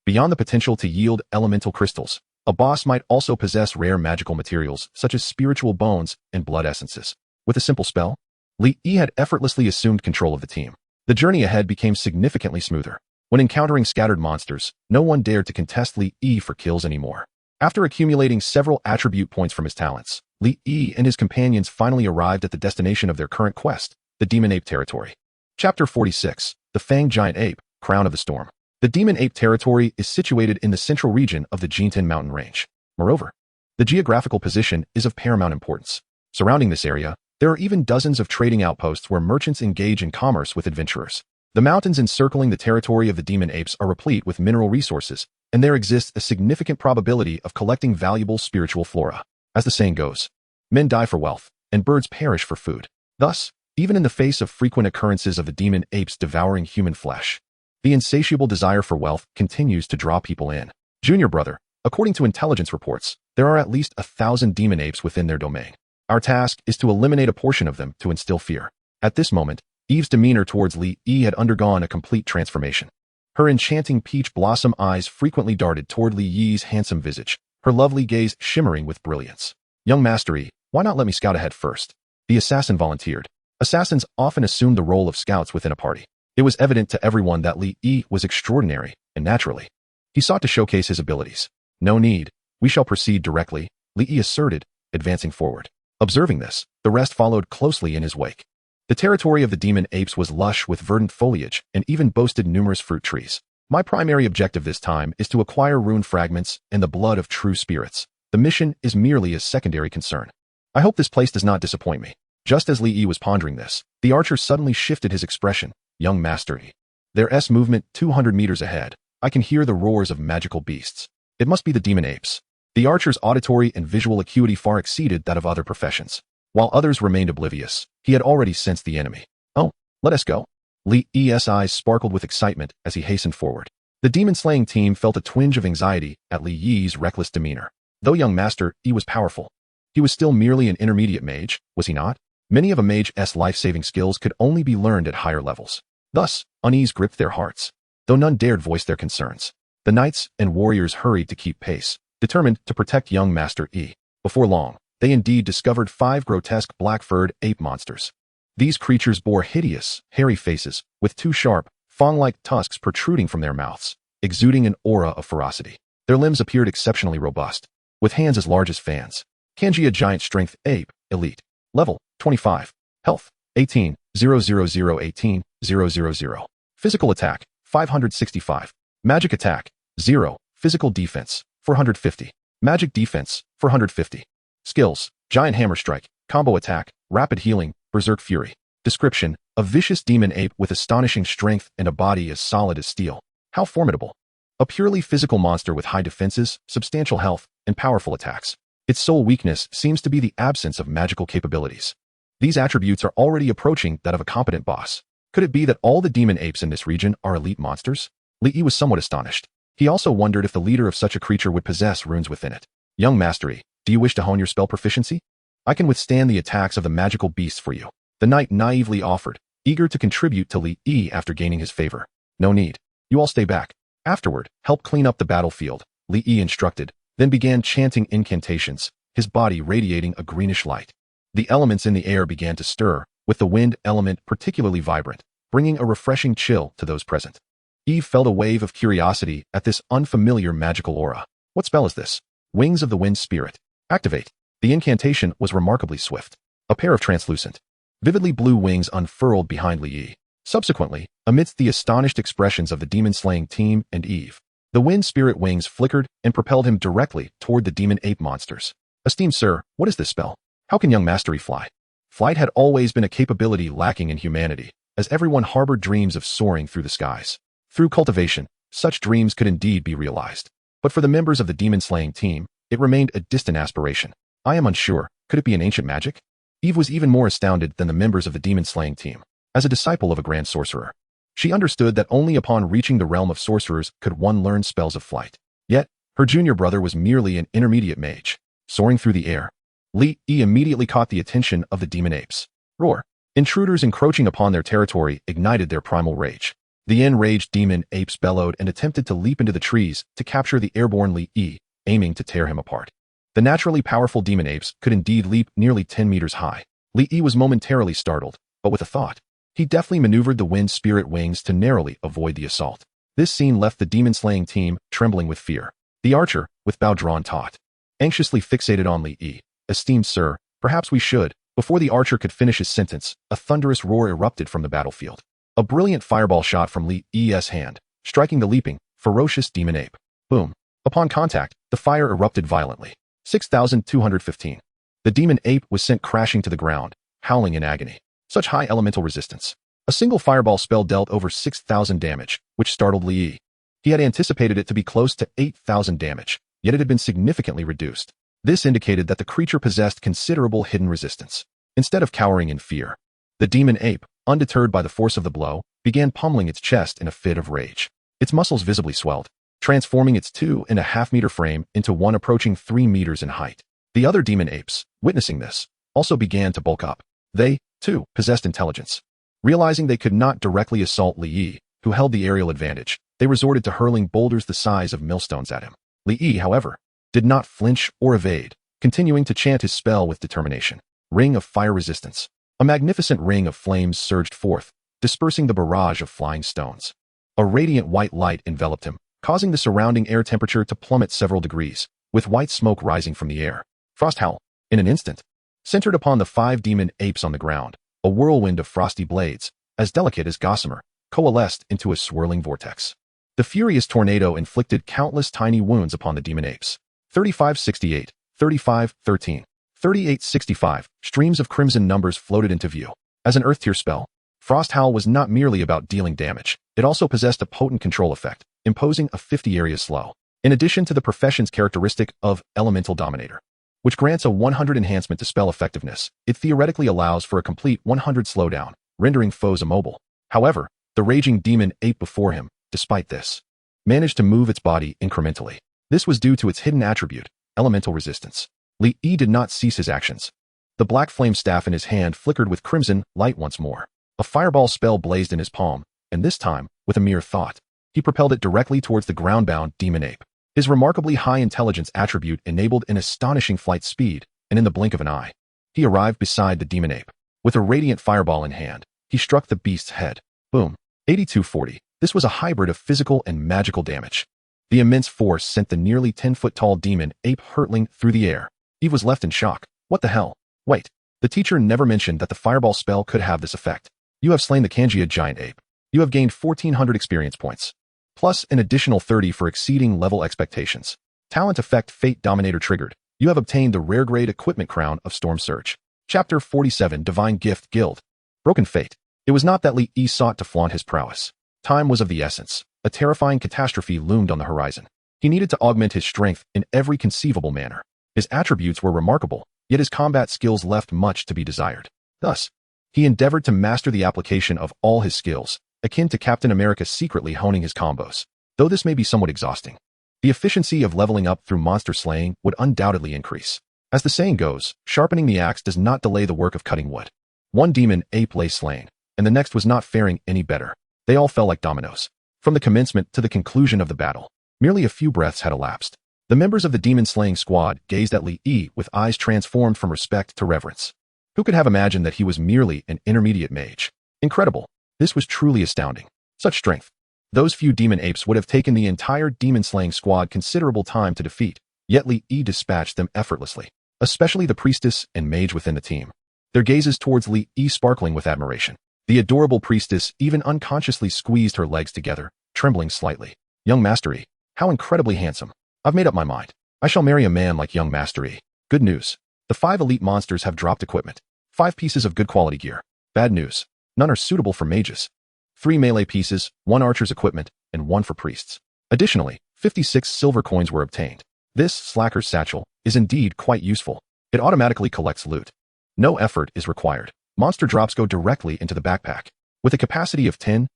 Beyond the potential to yield elemental crystals, a boss might also possess rare magical materials such as spiritual bones and blood essences. With a simple spell, Li Yi had effortlessly assumed control of the team. The journey ahead became significantly smoother. When encountering scattered monsters, no one dared to contest Li Yi for kills anymore. After accumulating several attribute points from his talents, Li Yi and his companions finally arrived at the destination of their current quest, the Demon Ape Territory. Chapter 46, The Fanged Giant Ape, Crown of the Storm. The Demon Ape Territory is situated in the central region of the Jinten mountain range. Moreover, the geographical position is of paramount importance. Surrounding this area, there are even dozens of trading outposts where merchants engage in commerce with adventurers. The mountains encircling the territory of the demon apes are replete with mineral resources, and there exists a significant probability of collecting valuable spiritual flora. As the saying goes, men die for wealth, and birds perish for food. Thus, even in the face of frequent occurrences of the demon apes devouring human flesh, the insatiable desire for wealth continues to draw people in. Junior brother, according to intelligence reports, there are at least 1,000 demon apes within their domain. Our task is to eliminate a portion of them to instill fear. At this moment, Eve's demeanor towards Li Yi had undergone a complete transformation. Her enchanting peach blossom eyes frequently darted toward Li Yi's handsome visage, her lovely gaze shimmering with brilliance. Young Master Yi, why not let me scout ahead first? The assassin volunteered. Assassins often assumed the role of scouts within a party. It was evident to everyone that Li Yi was extraordinary, and naturally, he sought to showcase his abilities. No need, we shall proceed directly, Li Yi asserted, advancing forward. Observing this, the rest followed closely in his wake. The territory of the demon apes was lush with verdant foliage and even boasted numerous fruit trees. My primary objective this time is to acquire rune fragments and the blood of true spirits. The mission is merely a secondary concern. I hope this place does not disappoint me. Just as Li Yi was pondering this, the archer suddenly shifted his expression. Young Master Yi. Their movement 200 meters ahead. I can hear the roars of magical beasts. It must be the demon apes. The archer's auditory and visual acuity far exceeded that of other professions. While others remained oblivious, he had already sensed the enemy. Oh, let us go. Li Yi's eyes sparkled with excitement as he hastened forward. The demon-slaying team felt a twinge of anxiety at Li Yi's reckless demeanor. Though young Master Yi was powerful, he was still merely an intermediate mage, was he not? Many of a mage's life-saving skills could only be learned at higher levels. Thus, unease gripped their hearts, though none dared voice their concerns. The knights and warriors hurried to keep pace, determined to protect young Master Yi. Before long, they indeed discovered 5 grotesque black-furred ape monsters. These creatures bore hideous, hairy faces, with 2 sharp, fang-like tusks protruding from their mouths, exuding an aura of ferocity. Their limbs appeared exceptionally robust, with hands as large as fans. Kanji, a giant strength ape, elite. Level, 25. Health, 18, 00018, 000. Physical attack, 565. Magic attack, 0. Physical defense, 450. Magic defense, 450. Skills, giant hammer strike, combo attack, rapid healing, berserk fury. Description, a vicious demon ape with astonishing strength and a body as solid as steel. How formidable. A purely physical monster with high defenses, substantial health, and powerful attacks. Its sole weakness seems to be the absence of magical capabilities. These attributes are already approaching that of a competent boss. Could it be that all the demon apes in this region are elite monsters? Li Yi was somewhat astonished. He also wondered if the leader of such a creature would possess runes within it. Young mastery, do you wish to hone your spell proficiency? I can withstand the attacks of the magical beasts for you, the knight naively offered, eager to contribute to Li Yi after gaining his favor. No need. You all stay back. Afterward, help clean up the battlefield, Li Yi instructed, then began chanting incantations, his body radiating a greenish light. The elements in the air began to stir, with the wind element particularly vibrant, bringing a refreshing chill to those present. Eve felt a wave of curiosity at this unfamiliar magical aura. What spell is this? Wings of the Wind Spirit. Activate. The incantation was remarkably swift. A pair of translucent, vividly blue wings unfurled behind Li Yi. Subsequently, amidst the astonished expressions of the demon-slaying team and Eve, the Wind Spirit wings flickered and propelled him directly toward the demon ape monsters. Esteemed sir, what is this spell? How can young mastery fly? Flight had always been a capability lacking in humanity, as everyone harbored dreams of soaring through the skies. Through cultivation, such dreams could indeed be realized. But for the members of the demon-slaying team, it remained a distant aspiration. I am unsure, could it be an ancient magic? Eve was even more astounded than the members of the demon-slaying team. As a disciple of a grand sorcerer, she understood that only upon reaching the realm of sorcerers could one learn spells of flight. Yet, her junior brother was merely an intermediate mage, soaring through the air. Li Yi immediately caught the attention of the demon apes. Roar! Intruders encroaching upon their territory ignited their primal rage. The enraged demon apes bellowed and attempted to leap into the trees to capture the airborne Li Yi, aiming to tear him apart. The naturally powerful demon apes could indeed leap nearly 10 meters high. Li Yi was momentarily startled, but with a thought. He deftly maneuvered the wind spirit wings to narrowly avoid the assault. This scene left the demon-slaying team trembling with fear. The archer, with bow drawn taut, anxiously fixated on Li Yi. Esteemed sir, perhaps we should. Before the archer could finish his sentence, a thunderous roar erupted from the battlefield. A brilliant fireball shot from Li Yi's hand, striking the leaping, ferocious demon ape. Boom. Upon contact, the fire erupted violently. 6,215. The demon ape was sent crashing to the ground, howling in agony. Such high elemental resistance. A single fireball spell dealt over 6,000 damage, which startled Li Yi. He had anticipated it to be close to 8,000 damage, yet it had been significantly reduced. This indicated that the creature possessed considerable hidden resistance. Instead of cowering in fear, the demon ape, undeterred by the force of the blow, began pummeling its chest in a fit of rage. Its muscles visibly swelled, transforming its 2.5-meter frame into one approaching 3 meters in height. The other demon apes, witnessing this, also began to bulk up. They, too, possessed intelligence. Realizing they could not directly assault Li Yi, who held the aerial advantage, they resorted to hurling boulders the size of millstones at him. Li Yi, however, did not flinch or evade, continuing to chant his spell with determination. Ring of Fire Resistance. A magnificent ring of flames surged forth, dispersing the barrage of flying stones. A radiant white light enveloped him, causing the surrounding air temperature to plummet several degrees, with white smoke rising from the air. Frost howl. In an instant, centered upon the 5 demon apes on the ground, a whirlwind of frosty blades, as delicate as gossamer, coalesced into a swirling vortex. The furious tornado inflicted countless tiny wounds upon the demon apes. 3568, 3513, 3865, streams of crimson numbers floated into view. As an earth-tier spell, Frost Howl was not merely about dealing damage, it also possessed a potent control effect, imposing a 50-area slow. In addition to the profession's characteristic of Elemental Dominator, which grants a 100 enhancement to spell effectiveness, it theoretically allows for a complete 100 slowdown, rendering foes immobile. However, the raging demon ape before him, despite this, managed to move its body incrementally. This was due to its hidden attribute, elemental resistance. Li Yi did not cease his actions. The black flame staff in his hand flickered with crimson light once more. A fireball spell blazed in his palm, and this time, with a mere thought, he propelled it directly towards the ground-bound demon ape. His remarkably high intelligence attribute enabled an astonishing flight speed, and in the blink of an eye, he arrived beside the demon ape. With a radiant fireball in hand, he struck the beast's head. Boom. 8240. This was a hybrid of physical and magical damage. The immense force sent the nearly 10-foot-tall demon ape hurtling through the air. Eve was left in shock. What the hell? Wait. The teacher never mentioned that the fireball spell could have this effect. You have slain the Kangia giant ape. You have gained 1,400 experience points, plus an additional 30 for exceeding level expectations. Talent effect Fate Dominator triggered. You have obtained the rare grade equipment crown of Storm Surge. Chapter 47 Divine Gift Guild. Broken Fate. It was not that Li Yi sought to flaunt his prowess. Time was of the essence. A terrifying catastrophe loomed on the horizon. He needed to augment his strength in every conceivable manner. His attributes were remarkable, yet his combat skills left much to be desired. Thus, he endeavored to master the application of all his skills, akin to Captain America secretly honing his combos. Though this may be somewhat exhausting, the efficiency of leveling up through monster slaying would undoubtedly increase. As the saying goes, sharpening the axe does not delay the work of cutting wood. One demon ape lay slain, and the next was not faring any better. They all fell like dominoes. From the commencement to the conclusion of the battle, merely a few breaths had elapsed. The members of the demon-slaying squad gazed at Li Yi with eyes transformed from respect to reverence. Who could have imagined that he was merely an intermediate mage? Incredible. This was truly astounding. Such strength. Those few demon apes would have taken the entire demon-slaying squad considerable time to defeat, yet Li Yi dispatched them effortlessly, especially the priestess and mage within the team. Their gazes towards Li Yi sparkling with admiration. The adorable priestess even unconsciously squeezed her legs together, trembling slightly. Young Master Yi, how incredibly handsome. I've made up my mind. I shall marry a man like young Master Yi. Good news. The 5 elite monsters have dropped equipment. 5 pieces of good quality gear. Bad news. None are suitable for mages. 3 melee pieces, 1 archer's equipment, and 1 for priests. Additionally, 56 silver coins were obtained. This slacker's satchel is indeed quite useful. It automatically collects loot. No effort is required. Monster drops go directly into the backpack. With a capacity of 10,000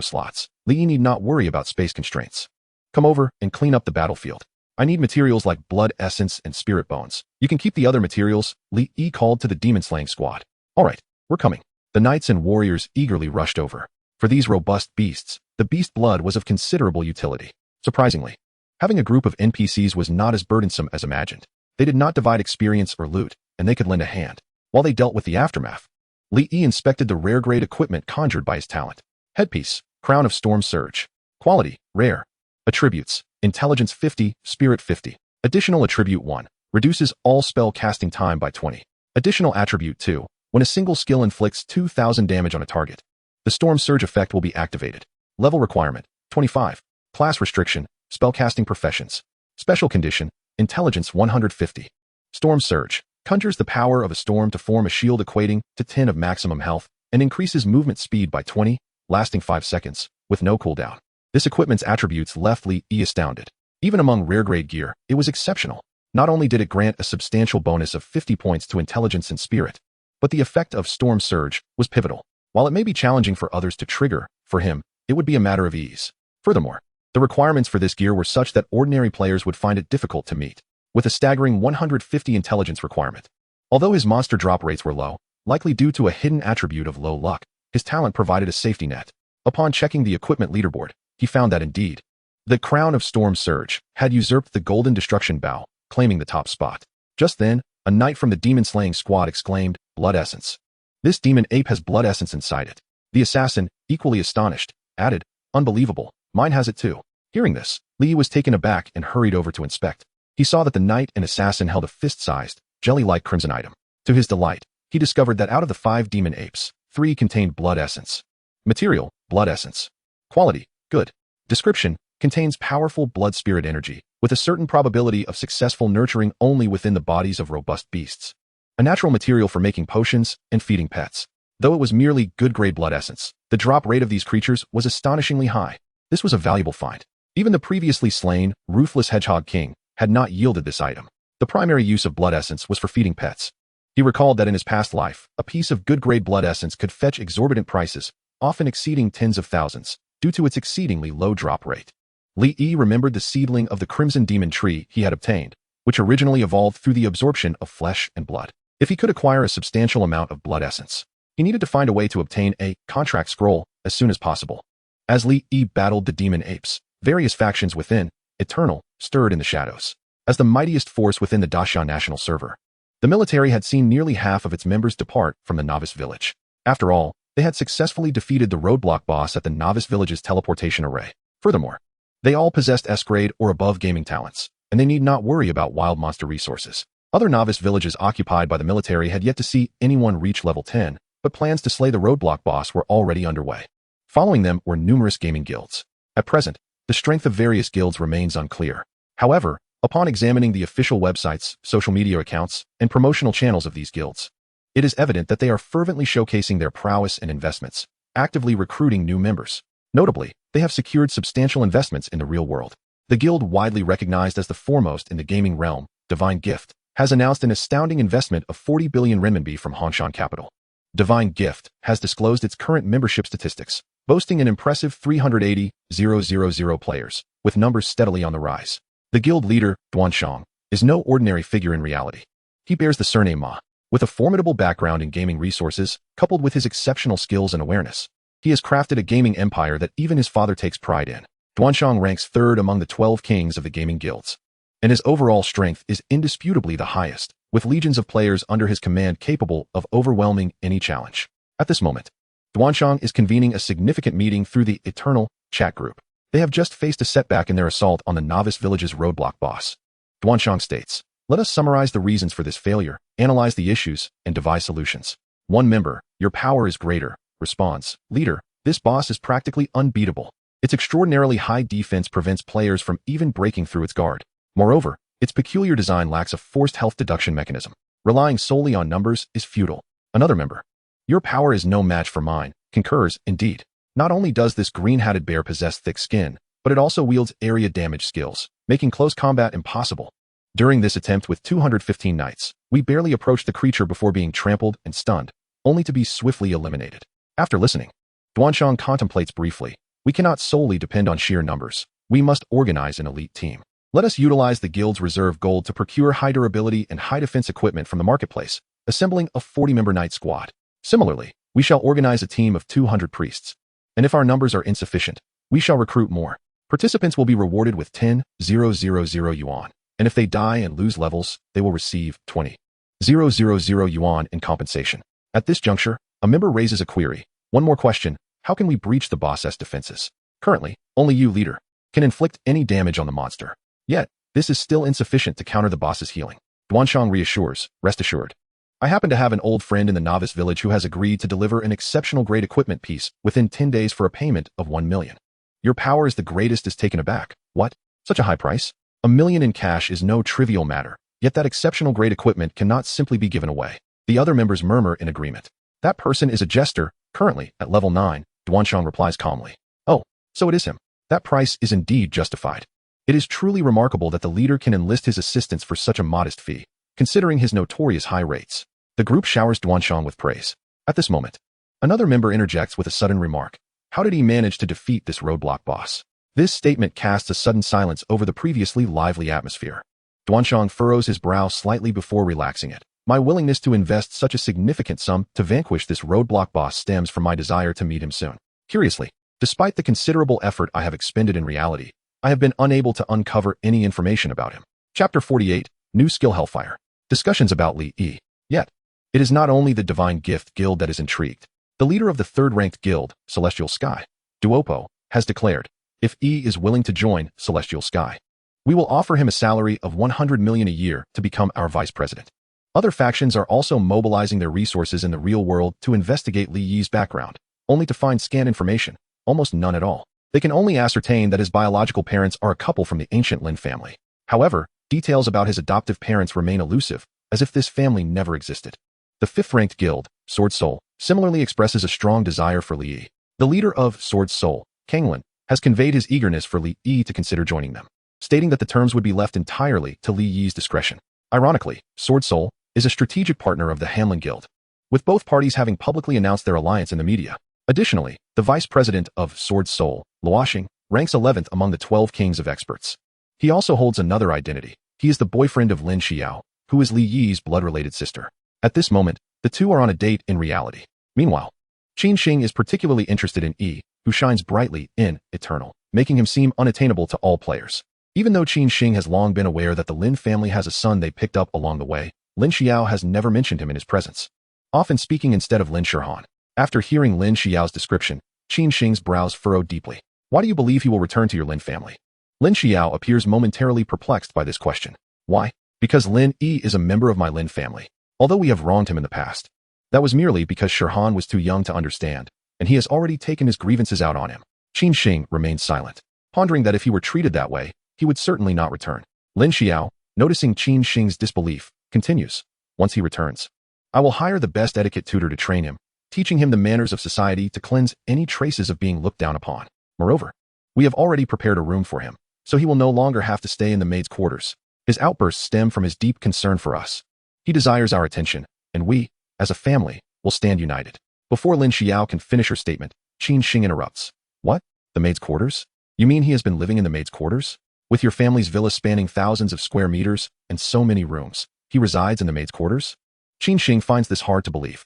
slots, Li Yi need not worry about space constraints. Come over and clean up the battlefield. I need materials like blood essence and spirit bones. You can keep the other materials, Li Yi called to the demon-slaying squad. Alright, we're coming. The knights and warriors eagerly rushed over. For these robust beasts, the beast blood was of considerable utility. Surprisingly, having a group of NPCs was not as burdensome as imagined. They did not divide experience or loot, and they could lend a hand. While they dealt with the aftermath, Li Yi inspected the rare grade equipment conjured by his talent. Headpiece, Crown of Storm Surge. Quality, Rare. Attributes, Intelligence 50, Spirit 50. Additional Attribute 1, reduces all spell casting time by 20. Additional Attribute 2, when a single skill inflicts 2,000 damage on a target, the Storm Surge effect will be activated. Level Requirement, 25. Class Restriction, Spellcasting Professions. Special Condition, Intelligence 150. Storm Surge, conjures the power of a storm to form a shield equating to 10 of maximum health, and increases movement speed by 20, lasting 5 seconds, with no cooldown. This equipment's attributes left Li Yi astounded. Even among rare-grade gear, it was exceptional. Not only did it grant a substantial bonus of 50 points to intelligence and spirit, but the effect of Storm Surge was pivotal. While it may be challenging for others to trigger, for him, it would be a matter of ease. Furthermore, the requirements for this gear were such that ordinary players would find it difficult to meet, with a staggering 150 intelligence requirement. Although his monster drop rates were low, likely due to a hidden attribute of low luck, his talent provided a safety net. Upon checking the equipment leaderboard, he found that indeed, the Crown of Storm Surge had usurped the Golden Destruction Bow, claiming the top spot. Just then, a knight from the demon-slaying squad exclaimed, "Blood Essence." This demon ape has blood essence inside it. The assassin, equally astonished, added, "Unbelievable, mine has it too." Hearing this, Li Yi was taken aback and hurried over to inspect. He saw that the knight and assassin held a fist-sized, jelly-like crimson item. To his delight, he discovered that out of the 5 demon apes, 3 contained blood essence. Material, blood essence. Quality, good. Description, contains powerful blood spirit energy, with a certain probability of successful nurturing only within the bodies of robust beasts. A natural material for making potions and feeding pets. Though it was merely good-grade blood essence, the drop rate of these creatures was astonishingly high. This was a valuable find. Even the previously slain, ruthless Hedgehog King had not yielded this item. The primary use of blood essence was for feeding pets. He recalled that in his past life, a piece of good-grade blood essence could fetch exorbitant prices, often exceeding tens of thousands, due to its exceedingly low drop rate. Li Yi remembered the seedling of the Crimson Demon Tree he had obtained, which originally evolved through the absorption of flesh and blood. If he could acquire a substantial amount of blood essence, he needed to find a way to obtain a contract scroll as soon as possible. As Li Yi battled the demon apes, various factions within, Eternal, stirred in the shadows. As the mightiest force within the Dacian national server, The military had seen nearly half of its members depart from the novice village. After all, they had successfully defeated the roadblock boss at the novice village's teleportation array. Furthermore, they all possessed S-grade or above gaming talents, and they need not worry about wild monster resources. Other novice villages occupied by the military had yet to see anyone reach level 10, but plans to slay the roadblock boss were already underway. Following them were numerous gaming guilds. At present, the strength of various guilds remains unclear. However, upon examining the official websites, social media accounts, and promotional channels of these guilds, it is evident that they are fervently showcasing their prowess and investments, actively recruiting new members. Notably, they have secured substantial investments in the real world. The guild, widely recognized as the foremost in the gaming realm, Divine Gift, has announced an astounding investment of 40 billion renminbi from Hongshan Capital. Divine Gift has disclosed its current membership statistics, boasting an impressive 380,000 players, with numbers steadily on the rise. The guild leader, Duanshang, is no ordinary figure in reality. He bears the surname Ma. With a formidable background in gaming resources, coupled with his exceptional skills and awareness, he has crafted a gaming empire that even his father takes pride in. Duanshang ranks third among the 12 kings of the gaming guilds, and his overall strength is indisputably the highest, with legions of players under his command capable of overwhelming any challenge. At this moment, Duanshang is convening a significant meeting through the Eternal chat group. They have just faced a setback in their assault on the novice village's roadblock boss. Duanshang states, "Let us summarize the reasons for this failure, analyze the issues, and devise solutions." One member, "Your power is greater," responds, "Leader, this boss is practically unbeatable. Its extraordinarily high defense prevents players from even breaking through its guard. Moreover, its peculiar design lacks a forced health deduction mechanism. Relying solely on numbers is futile." Another member, "Your power is no match for mine," concurs, "Indeed. Not only does this green-hatted bear possess thick skin, but it also wields area damage skills, making close combat impossible. During this attempt with 215 knights, we barely approached the creature before being trampled and stunned, only to be swiftly eliminated." After listening, Duanshang contemplates briefly. "We cannot solely depend on sheer numbers. We must organize an elite team. Let us utilize the guild's reserve gold to procure high durability and high defense equipment from the marketplace, assembling a 40-member knight squad. Similarly, we shall organize a team of 200 priests. And if our numbers are insufficient, we shall recruit more. Participants will be rewarded with 10,000 yuan, and if they die and lose levels, they will receive 20,000 yuan in compensation." At this juncture, a member raises a query. "One more question. How can we breach the boss's defenses? Currently, only you, leader, can inflict any damage on the monster. Yet, this is still insufficient to counter the boss's healing." Duanshang reassures, "Rest assured. I happen to have an old friend in the novice village who has agreed to deliver an exceptional grade equipment piece within 10 days for a payment of 1 million. Your power is the greatest is taken aback. What? Such a high price? 1 million in cash is no trivial matter, yet that exceptional grade equipment cannot simply be given away." The other members murmur in agreement. "That person is a jester, currently at level 9, Duanshang replies calmly. "Oh, so it is him. That price is indeed justified. It is truly remarkable that the leader can enlist his assistance for such a modest fee, considering his notorious high rates." The group showers Duanshang with praise. At this moment, another member interjects with a sudden remark. "How did he manage to defeat this roadblock boss?" This statement casts a sudden silence over the previously lively atmosphere. Duanshang furrows his brow slightly before relaxing it. "My willingness to invest such a significant sum to vanquish this roadblock boss stems from my desire to meet him soon. Curiously, despite the considerable effort I have expended in reality, I have been unable to uncover any information about him." Chapter 48, New Skill Hellfire. Discussions about Li Yi. Yet, it is not only the Divine Gift Guild that is intrigued. The leader of the third-ranked guild, Celestial Sky, Duopo, has declared, "If E is willing to join Celestial Sky, we will offer him a salary of 100 million a year to become our vice president." Other factions are also mobilizing their resources in the real world to investigate Li Yi's background, only to find scant information, almost none at all. They can only ascertain that his biological parents are a couple from the ancient Lin family. However, details about his adoptive parents remain elusive, as if this family never existed. The fifth-ranked guild, Sword Soul, similarly expresses a strong desire for Li Yi. The leader of Sword Soul, Kanglin, has conveyed his eagerness for Li Yi to consider joining them, stating that the terms would be left entirely to Li Yi's discretion. Ironically, Sword Soul is a strategic partner of the Hanlin Guild, with both parties having publicly announced their alliance in the media. Additionally, the vice president of Sword Soul, Luoxing, ranks 11th among the 12 kings of experts. He also holds another identity. He is the boyfriend of Lin Xiao, who is Li Yi's blood-related sister. At this moment, the two are on a date in reality. Meanwhile, Qin Xing is particularly interested in Yi, who shines brightly in Eternal, making him seem unattainable to all players. Even though Qin Xing has long been aware that the Lin family has a son they picked up along the way, Lin Xiao has never mentioned him in his presence, often speaking instead of Lin Shihan. After hearing Lin Xiao's description, Qin Shing's brows furrowed deeply. Why do you believe he will return to your Lin family? Lin Xiao appears momentarily perplexed by this question. Why? Because Lin Yi is a member of my Lin family, although we have wronged him in the past. That was merely because Shihan was too young to understand, and he has already taken his grievances out on him. Qin Shing remained silent, pondering that if he were treated that way, he would certainly not return. Lin Xiao, noticing Qin Shing's disbelief, continues. Once he returns, I will hire the best etiquette tutor to train him, teaching him the manners of society to cleanse any traces of being looked down upon. Moreover, we have already prepared a room for him, so he will no longer have to stay in the maid's quarters. His outbursts stem from his deep concern for us. He desires our attention, and we, as a family, will stand united. Before Lin Xiao can finish her statement, Qin Shing interrupts. What? The maid's quarters? You mean he has been living in the maid's quarters? With your family's villa spanning thousands of square meters and so many rooms, he resides in the maid's quarters? Qin Shing finds this hard to believe.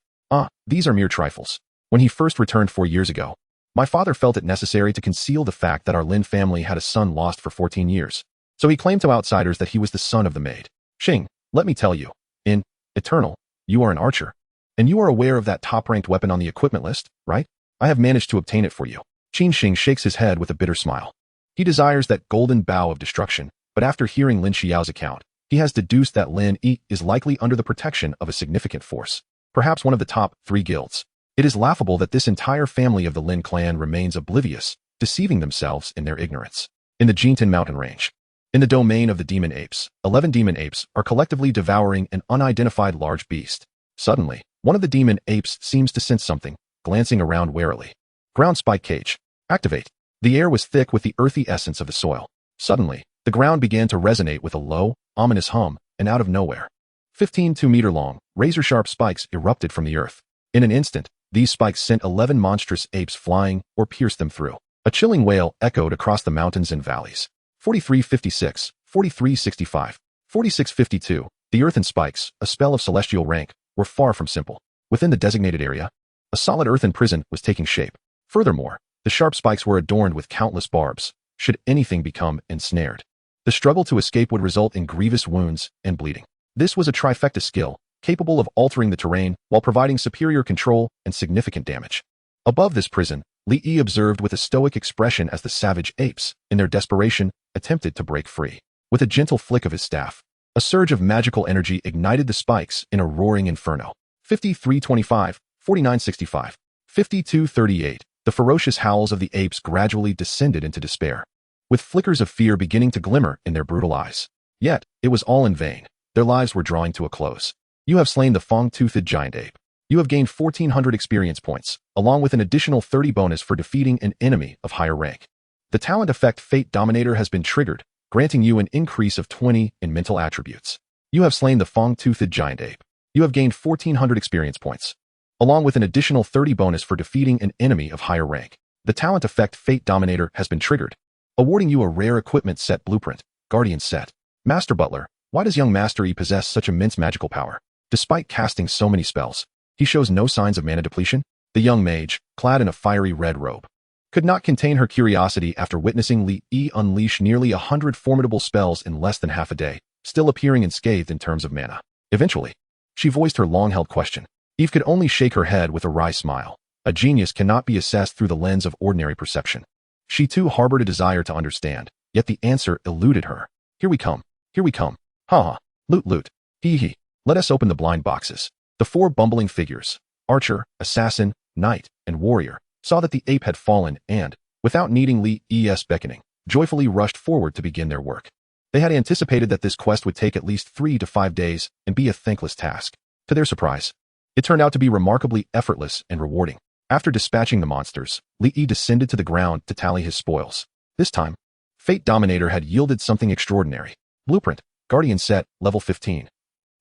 These are mere trifles. When he first returned 4 years ago, my father felt it necessary to conceal the fact that our Lin family had a son lost for 14 years. So he claimed to outsiders that he was the son of the maid. Shing, let me tell you, in Eternal, you are an archer. And you are aware of that top-ranked weapon on the equipment list, right? I have managed to obtain it for you. Qin Shing shakes his head with a bitter smile. He desires that golden bow of destruction, but after hearing Lin Xiao's account, he has deduced that Lin Yi is likely under the protection of a significant force, perhaps one of the top 3 guilds. It is laughable that this entire family of the Lin clan remains oblivious, deceiving themselves in their ignorance. In the Jintan mountain range, in the domain of the demon apes, 11 demon apes are collectively devouring an unidentified large beast. Suddenly, one of the demon apes seems to sense something, glancing around warily. Ground spike cage. Activate. The air was thick with the earthy essence of the soil. Suddenly, the ground began to resonate with a low, ominous hum, and out of nowhere, 15 2-meter-long, razor-sharp spikes erupted from the earth. In an instant, these spikes sent 11 monstrous apes flying or pierced them through. A chilling wail echoed across the mountains and valleys. 4356, 4365, 4652. The earthen spikes, a spell of celestial rank, were far from simple. Within the designated area, a solid earthen prison was taking shape. Furthermore, the sharp spikes were adorned with countless barbs, should anything become ensnared. The struggle to escape would result in grievous wounds and bleeding. This was a trifecta skill, capable of altering the terrain while providing superior control and significant damage. Above this prison, Li Yi observed with a stoic expression as the savage apes, in their desperation, attempted to break free. With a gentle flick of his staff, a surge of magical energy ignited the spikes in a roaring inferno. 5325, 4965, 5238. The ferocious howls of the apes gradually descended into despair, with flickers of fear beginning to glimmer in their brutal eyes. Yet, it was all in vain. Their lives were drawing to a close. You have slain the fong-toothed giant ape. You have gained 1,400 experience points, along with an additional 30 bonus for defeating an enemy of higher rank. The talent effect Fate Dominator has been triggered, granting you an increase of 20 in mental attributes. You have slain the fong-toothed giant ape. You have gained 1,400 experience points, along with an additional 30 bonus for defeating an enemy of higher rank. The talent effect Fate Dominator has been triggered, awarding you a rare equipment set blueprint, Guardian set. Master Butler, why does young Master Yi possess such immense magical power? Despite casting so many spells, he shows no signs of mana depletion. The young mage, clad in a fiery red robe, could not contain her curiosity after witnessing Li Yi unleash nearly 100 formidable spells in less than half a day, still appearing unscathed in terms of mana. Eventually, she voiced her long-held question. Eve could only shake her head with a wry smile. A genius cannot be assessed through the lens of ordinary perception. She too harbored a desire to understand, yet the answer eluded her. Here we come. Here we come. Ha ha. Loot loot. Hee hee. Let us open the blind boxes. The 4 bumbling figures, archer, assassin, knight, and warrior, saw that the ape had fallen and, without needing Li Yi's beckoning, joyfully rushed forward to begin their work. They had anticipated that this quest would take at least 3 to 5 days and be a thankless task. To their surprise, it turned out to be remarkably effortless and rewarding. After dispatching the monsters, Li Yi descended to the ground to tally his spoils. This time, Fate Dominator had yielded something extraordinary. Blueprint, Guardian set, level 15.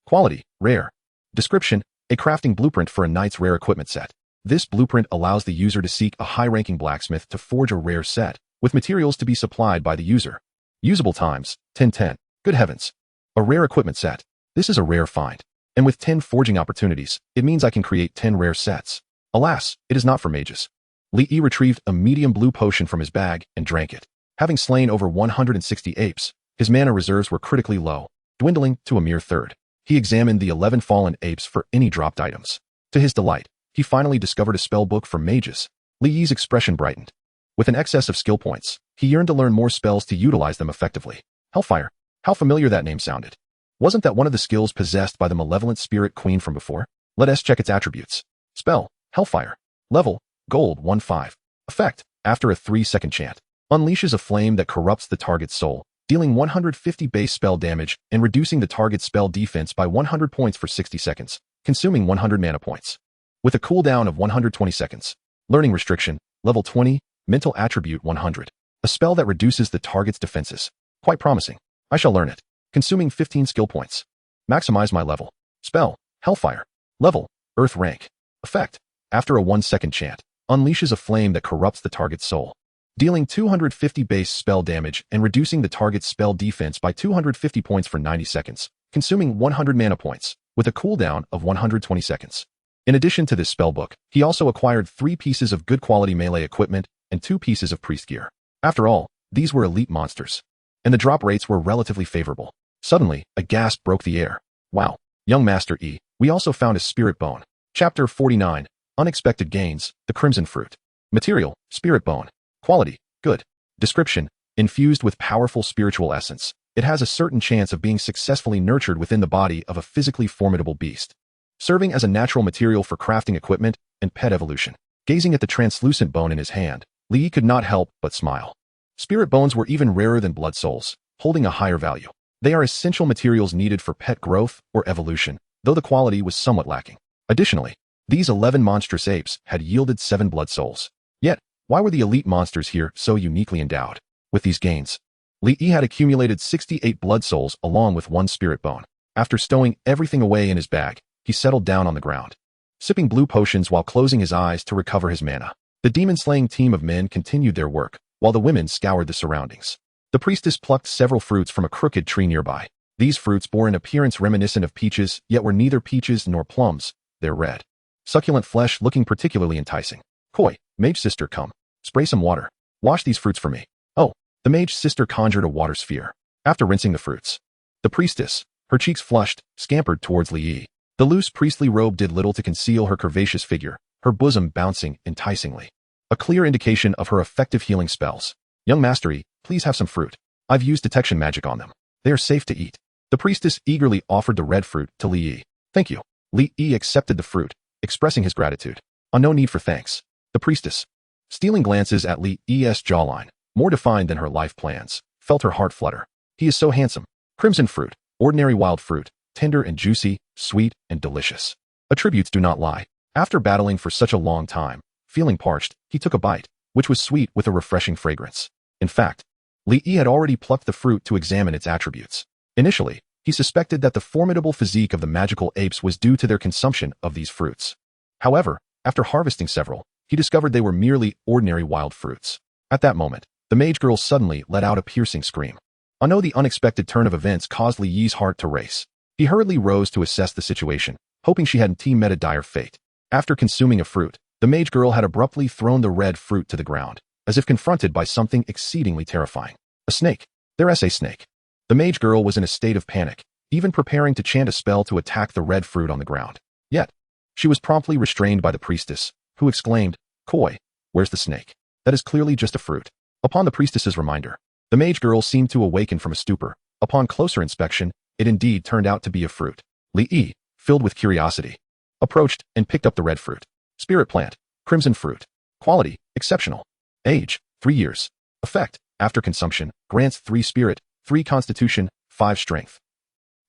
Quality, rare. Description, a crafting blueprint for a knight's rare equipment set. This blueprint allows the user to seek a high-ranking blacksmith to forge a rare set, with materials to be supplied by the user. Usable times, 10-10. Good heavens. A rare equipment set. This is a rare find. And with 10 forging opportunities, it means I can create 10 rare sets. Alas, it is not for mages. Li Yi retrieved a medium blue potion from his bag and drank it. Having slain over 160 apes, his mana reserves were critically low, dwindling to a mere third. He examined the 11 fallen apes for any dropped items. To his delight, he finally discovered a spell book for mages. Li Yi's expression brightened. With an excess of skill points, he yearned to learn more spells to utilize them effectively. Hellfire. How familiar that name sounded. Wasn't that one of the skills possessed by the malevolent spirit queen from before? Let us check its attributes. Spell, Hellfire. Level, Gold 1-5. Effect, after a 3-second chant. Unleashes a flame that corrupts the target's soul, dealing 150 base spell damage and reducing the target's spell defense by 100 points for 60 seconds, consuming 100 mana points. With a cooldown of 120 seconds. Learning restriction, level 20, mental attribute 100. A spell that reduces the target's defenses. Quite promising. I shall learn it. Consuming 15 skill points. Maximize my level. Spell, Hellfire. Level, Earth rank. Effect, after a 1-second chant. Unleashes a flame that corrupts the target's soul, dealing 250 base spell damage and reducing the target's spell defense by 250 points for 90 seconds, consuming 100 mana points, with a cooldown of 120 seconds. In addition to this spellbook, he also acquired 3 pieces of good quality melee equipment and 2 pieces of priest gear. After all, these were elite monsters, and the drop rates were relatively favorable. Suddenly, a gasp broke the air. Wow, young Master E, we also found a spirit bone. Chapter 49, Unexpected Gains, the Crimson Fruit. Material, spirit bone. Quality, good. Description, infused with powerful spiritual essence. It has a certain chance of being successfully nurtured within the body of a physically formidable beast, serving as a natural material for crafting equipment and pet evolution. Gazing at the translucent bone in his hand, Li Yi could not help but smile. Spirit bones were even rarer than blood souls, holding a higher value. They are essential materials needed for pet growth or evolution, though the quality was somewhat lacking. Additionally, these 11 monstrous apes had yielded 7 blood souls. Yet, why were the elite monsters here so uniquely endowed? With these gains, Li Yi had accumulated 68 blood souls along with 1 spirit bone. After stowing everything away in his bag, he settled down on the ground, sipping blue potions while closing his eyes to recover his mana. The demon-slaying team of men continued their work, while the women scoured the surroundings. The priestess plucked several fruits from a crooked tree nearby. These fruits bore an appearance reminiscent of peaches, yet were neither peaches nor plums. They're red. Succulent flesh looking particularly enticing. Koi, mage sister, come. Spray some water. Wash these fruits for me. Oh, the mage sister conjured a water sphere. After rinsing the fruits, the priestess, her cheeks flushed, scampered towards Li Yi. The loose priestly robe did little to conceal her curvaceous figure, her bosom bouncing enticingly. A clear indication of her effective healing spells. Young Master E, please have some fruit. I've used detection magic on them. They are safe to eat. The priestess eagerly offered the red fruit to Li Yi. Thank you. Li Yi accepted the fruit, expressing his gratitude. No need for thanks. The priestess, stealing glances at Li Yi's jawline, more defined than her life plans, felt her heart flutter. He is so handsome. Crimson fruit, ordinary wild fruit, tender and juicy, sweet and delicious. Attributes do not lie. After battling for such a long time, feeling parched, he took a bite, which was sweet with a refreshing fragrance. In fact, Li Yi had already plucked the fruit to examine its attributes. Initially, he suspected that the formidable physique of the magical apes was due to their consumption of these fruits. However, after harvesting several, he discovered they were merely ordinary wild fruits. At that moment, the mage girl suddenly let out a piercing scream. The unexpected turn of events caused Li Yi's heart to race. He hurriedly rose to assess the situation, hoping she hadn't met a dire fate. After consuming a fruit, the mage girl had abruptly thrown the red fruit to the ground, as if confronted by something exceedingly terrifying. A snake. There's a snake. The mage girl was in a state of panic, even preparing to chant a spell to attack the red fruit on the ground. Yet, she was promptly restrained by the priestess, who exclaimed, Koi, where's the snake? That is clearly just a fruit. Upon the priestess's reminder, the mage girl seemed to awaken from a stupor. Upon closer inspection, it indeed turned out to be a fruit. Li Yi, filled with curiosity, approached and picked up the red fruit. Spirit plant, crimson fruit. Quality, exceptional. Age, 3 years. Effect, after consumption, grants 3 spirit, 3 constitution, 5 strength.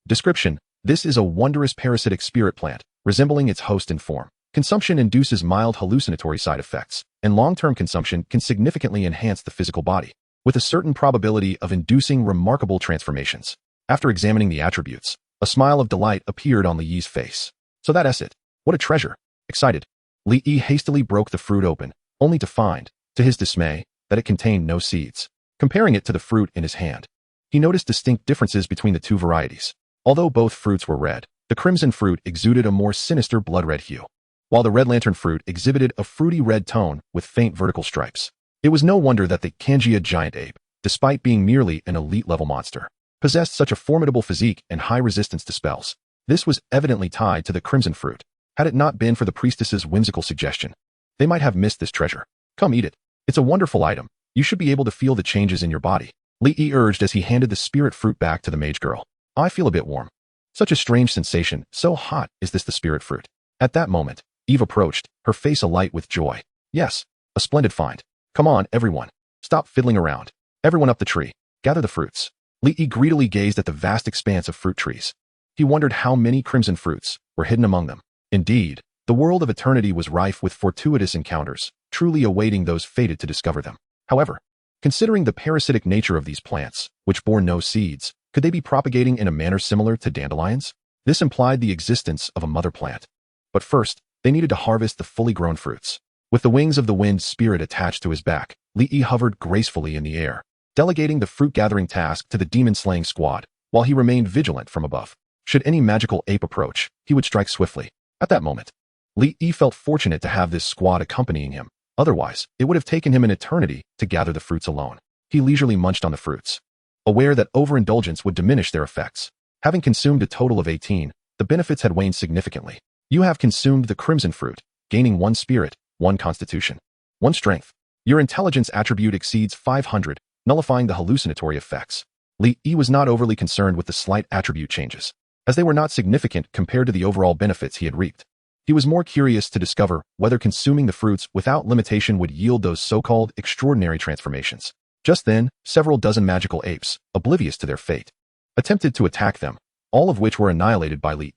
Description, this is a wondrous parasitic spirit plant, resembling its host in form. Consumption induces mild hallucinatory side effects, and long-term consumption can significantly enhance the physical body, with a certain probability of inducing remarkable transformations. After examining the attributes, a smile of delight appeared on Li Yi's face. So that's it. What a treasure. Excited, Li Yi hastily broke the fruit open, only to find, to his dismay, that it contained no seeds. Comparing it to the fruit in his hand, he noticed distinct differences between the 2 varieties. Although both fruits were red, the crimson fruit exuded a more sinister blood-red hue, while the red lantern fruit exhibited a fruity red tone with faint vertical stripes. It was no wonder that the Kangia giant ape, despite being merely an elite-level monster, possessed such a formidable physique and high resistance to spells. This was evidently tied to the crimson fruit. Had it not been for the priestess's whimsical suggestion, they might have missed this treasure. Come eat it. It's a wonderful item. You should be able to feel the changes in your body, Lee urged as he handed the spirit fruit back to the mage girl. I feel a bit warm. Such a strange sensation, so hot is this the spirit fruit. At that moment, Eve approached, her face alight with joy. Yes, a splendid find. Come on, everyone. Stop fiddling around. Everyone up the tree. Gather the fruits. Lee greedily gazed at the vast expanse of fruit trees. He wondered how many crimson fruits were hidden among them. Indeed, the world of eternity was rife with fortuitous encounters, truly awaiting those fated to discover them. However, considering the parasitic nature of these plants, which bore no seeds, could they be propagating in a manner similar to dandelions? This implied the existence of a mother plant. But first, they needed to harvest the fully grown fruits. With the wings of the wind spirit attached to his back, Lee hovered gracefully in the air, delegating the fruit-gathering task to the demon-slaying squad, while he remained vigilant from above. Should any magical ape approach, he would strike swiftly. At that moment, Lee felt fortunate to have this squad accompanying him. Otherwise, it would have taken him an eternity to gather the fruits alone. He leisurely munched on the fruits, aware that overindulgence would diminish their effects. Having consumed a total of 18, the benefits had waned significantly. You have consumed the crimson fruit, gaining 1 spirit, 1 constitution, 1 strength. Your intelligence attribute exceeds 500, nullifying the hallucinatory effects. Lee was not overly concerned with the slight attribute changes, as they were not significant compared to the overall benefits he had reaped. He was more curious to discover whether consuming the fruits without limitation would yield those so-called extraordinary transformations. Just then, several dozen magical apes, oblivious to their fate, attempted to attack them, all of which were annihilated by Lee.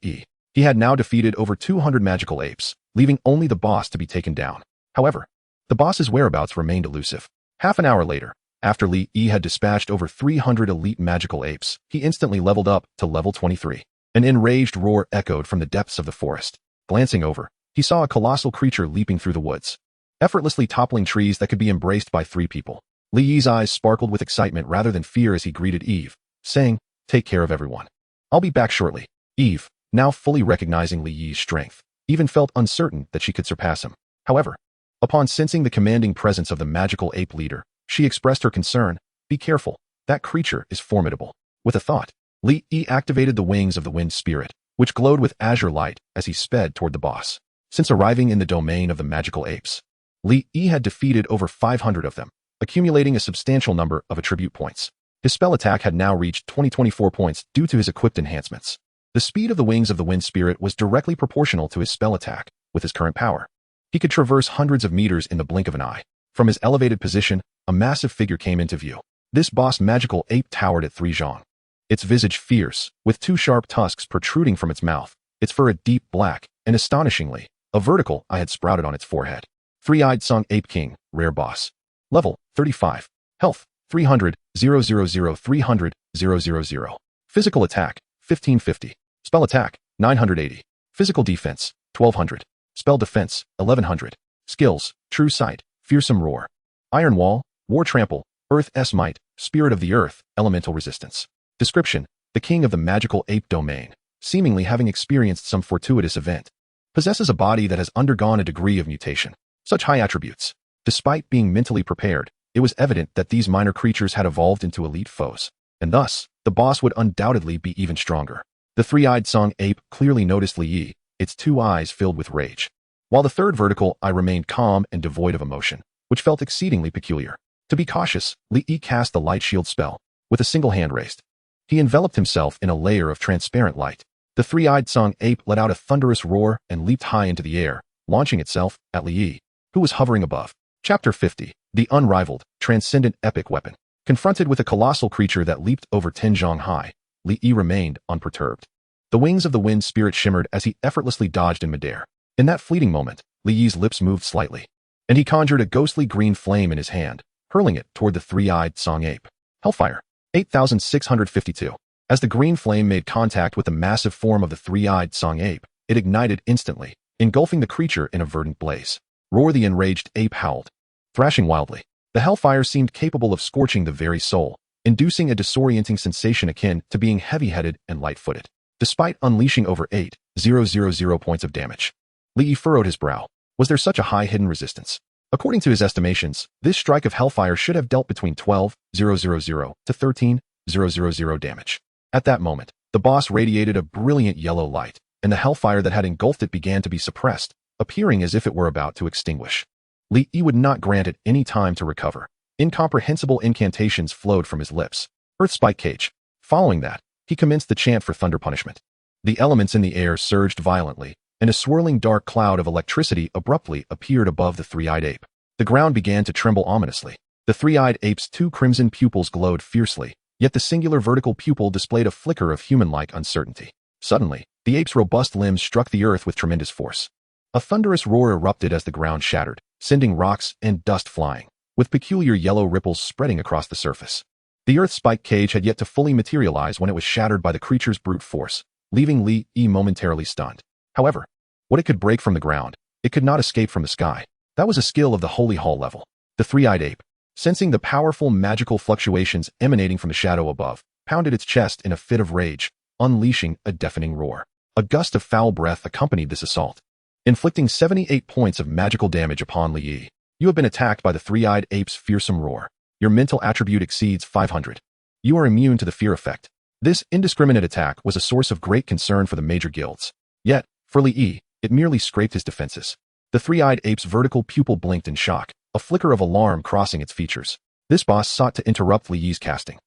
He had now defeated over 200 magical apes, leaving only the boss to be taken down. However, the boss's whereabouts remained elusive. Half an hour later, after Lee had dispatched over 300 elite magical apes, he instantly leveled up to level 23. An enraged roar echoed from the depths of the forest. Glancing over, he saw a colossal creature leaping through the woods, effortlessly toppling trees that could be embraced by 3 people. Lee's eyes sparkled with excitement rather than fear as he greeted Eve, saying, "Take care of everyone. I'll be back shortly." Eve, now fully recognizing Lee's strength, even felt uncertain that she could surpass him. However, upon sensing the commanding presence of the magical ape leader, she expressed her concern. "Be careful, that creature is formidable." With a thought, Lee activated the wings of the wind spirit, which glowed with azure light as he sped toward the boss. Since arriving in the domain of the magical apes, Lee had defeated over 500 of them, accumulating a substantial number of attribute points. His spell attack had now reached 2024 points due to his equipped enhancements. The speed of the wings of the wind spirit was directly proportional to his spell attack. With his current power, he could traverse hundreds of meters in the blink of an eye. From his elevated position, a massive figure came into view. This boss magical ape towered at 3 zhang. Its visage fierce, with 2 sharp tusks protruding from its mouth, its fur a deep black, and astonishingly, a vertical eye had sprouted on its forehead. 3-eyed Song Ape King, rare boss. Level, 35. Health, 300, 000 300, 000. Physical attack, 1550. Spell attack, 980. Physical defense, 1200. Spell defense, 1100. Skills, True Sight, Fearsome Roar. Iron Wall, War Trample, Earth's Might, Spirit of the Earth, Elemental Resistance. Description: the king of the magical ape domain, seemingly having experienced some fortuitous event, possesses a body that has undergone a degree of mutation. Such high attributes. Despite being mentally prepared, it was evident that these minor creatures had evolved into elite foes, and thus, the boss would undoubtedly be even stronger. The 3-eyed Song Ape clearly noticed Lee, its 2 eyes filled with rage, while the third vertical eye remained calm and devoid of emotion, which felt exceedingly peculiar. To be cautious, Lee cast the light shield spell, with a single hand raised. He enveloped himself in a layer of transparent light. The 3-eyed Song Ape let out a thunderous roar and leaped high into the air, launching itself at Lee, who was hovering above. Chapter 50. The Unrivaled, Transcendent Epic Weapon. Confronted with a colossal creature that leaped over 10 zhang high, Lee remained unperturbed. The wings of the wind spirit shimmered as he effortlessly dodged in midair. In that fleeting moment, Lee's lips moved slightly, and he conjured a ghostly green flame in his hand, hurling it toward the 3-eyed Song Ape. Hellfire. 8652. As the green flame made contact with the massive form of the 3-eyed Song Ape, it ignited instantly, engulfing the creature in a verdant blaze. Roar! The enraged ape howled, thrashing wildly. The hellfire seemed capable of scorching the very soul, inducing a disorienting sensation akin to being heavy-headed and light-footed. Despite unleashing over 8,000 points of damage, Lee furrowed his brow. Was there such a high hidden resistance? According to his estimations, this strike of hellfire should have dealt between 12,000 to 13,000 damage. At that moment, The boss radiated a brilliant yellow light, and the hellfire that had engulfed it began to be suppressed, appearing as if it were about to extinguish. Li Yi would not grant it any time to recover. Incomprehensible incantations flowed from his lips. Earth Spike Cage. Following that, he commenced the chant for thunder punishment. The elements in the air surged violently, and a swirling dark cloud of electricity abruptly appeared above the three-eyed ape. The ground began to tremble ominously. The three-eyed ape's two crimson pupils glowed fiercely, yet the singular vertical pupil displayed a flicker of human-like uncertainty. Suddenly, the ape's robust limbs struck the earth with tremendous force. A thunderous roar erupted as the ground shattered, sending rocks and dust flying, with peculiar yellow ripples spreading across the surface. The Earth Spike Cage had yet to fully materialize when it was shattered by the creature's brute force, leaving Li Yi momentarily stunned. However, what it could break from the ground, it could not escape from the sky. That was a skill of the Holy Hall level. The three-eyed ape, sensing the powerful magical fluctuations emanating from the shadow above, pounded its chest in a fit of rage, unleashing a deafening roar. A gust of foul breath accompanied this assault, inflicting 78 points of magical damage upon Li Yi. You have been attacked by the three-eyed ape's fearsome roar. Your mental attribute exceeds 500. You are immune to the fear effect. This indiscriminate attack was a source of great concern for the major guilds. Yet, for Li Yi, it merely scraped his defenses. The three-eyed ape's vertical pupil blinked in shock, a flicker of alarm crossing its features. This boss sought to interrupt Li Yi's casting.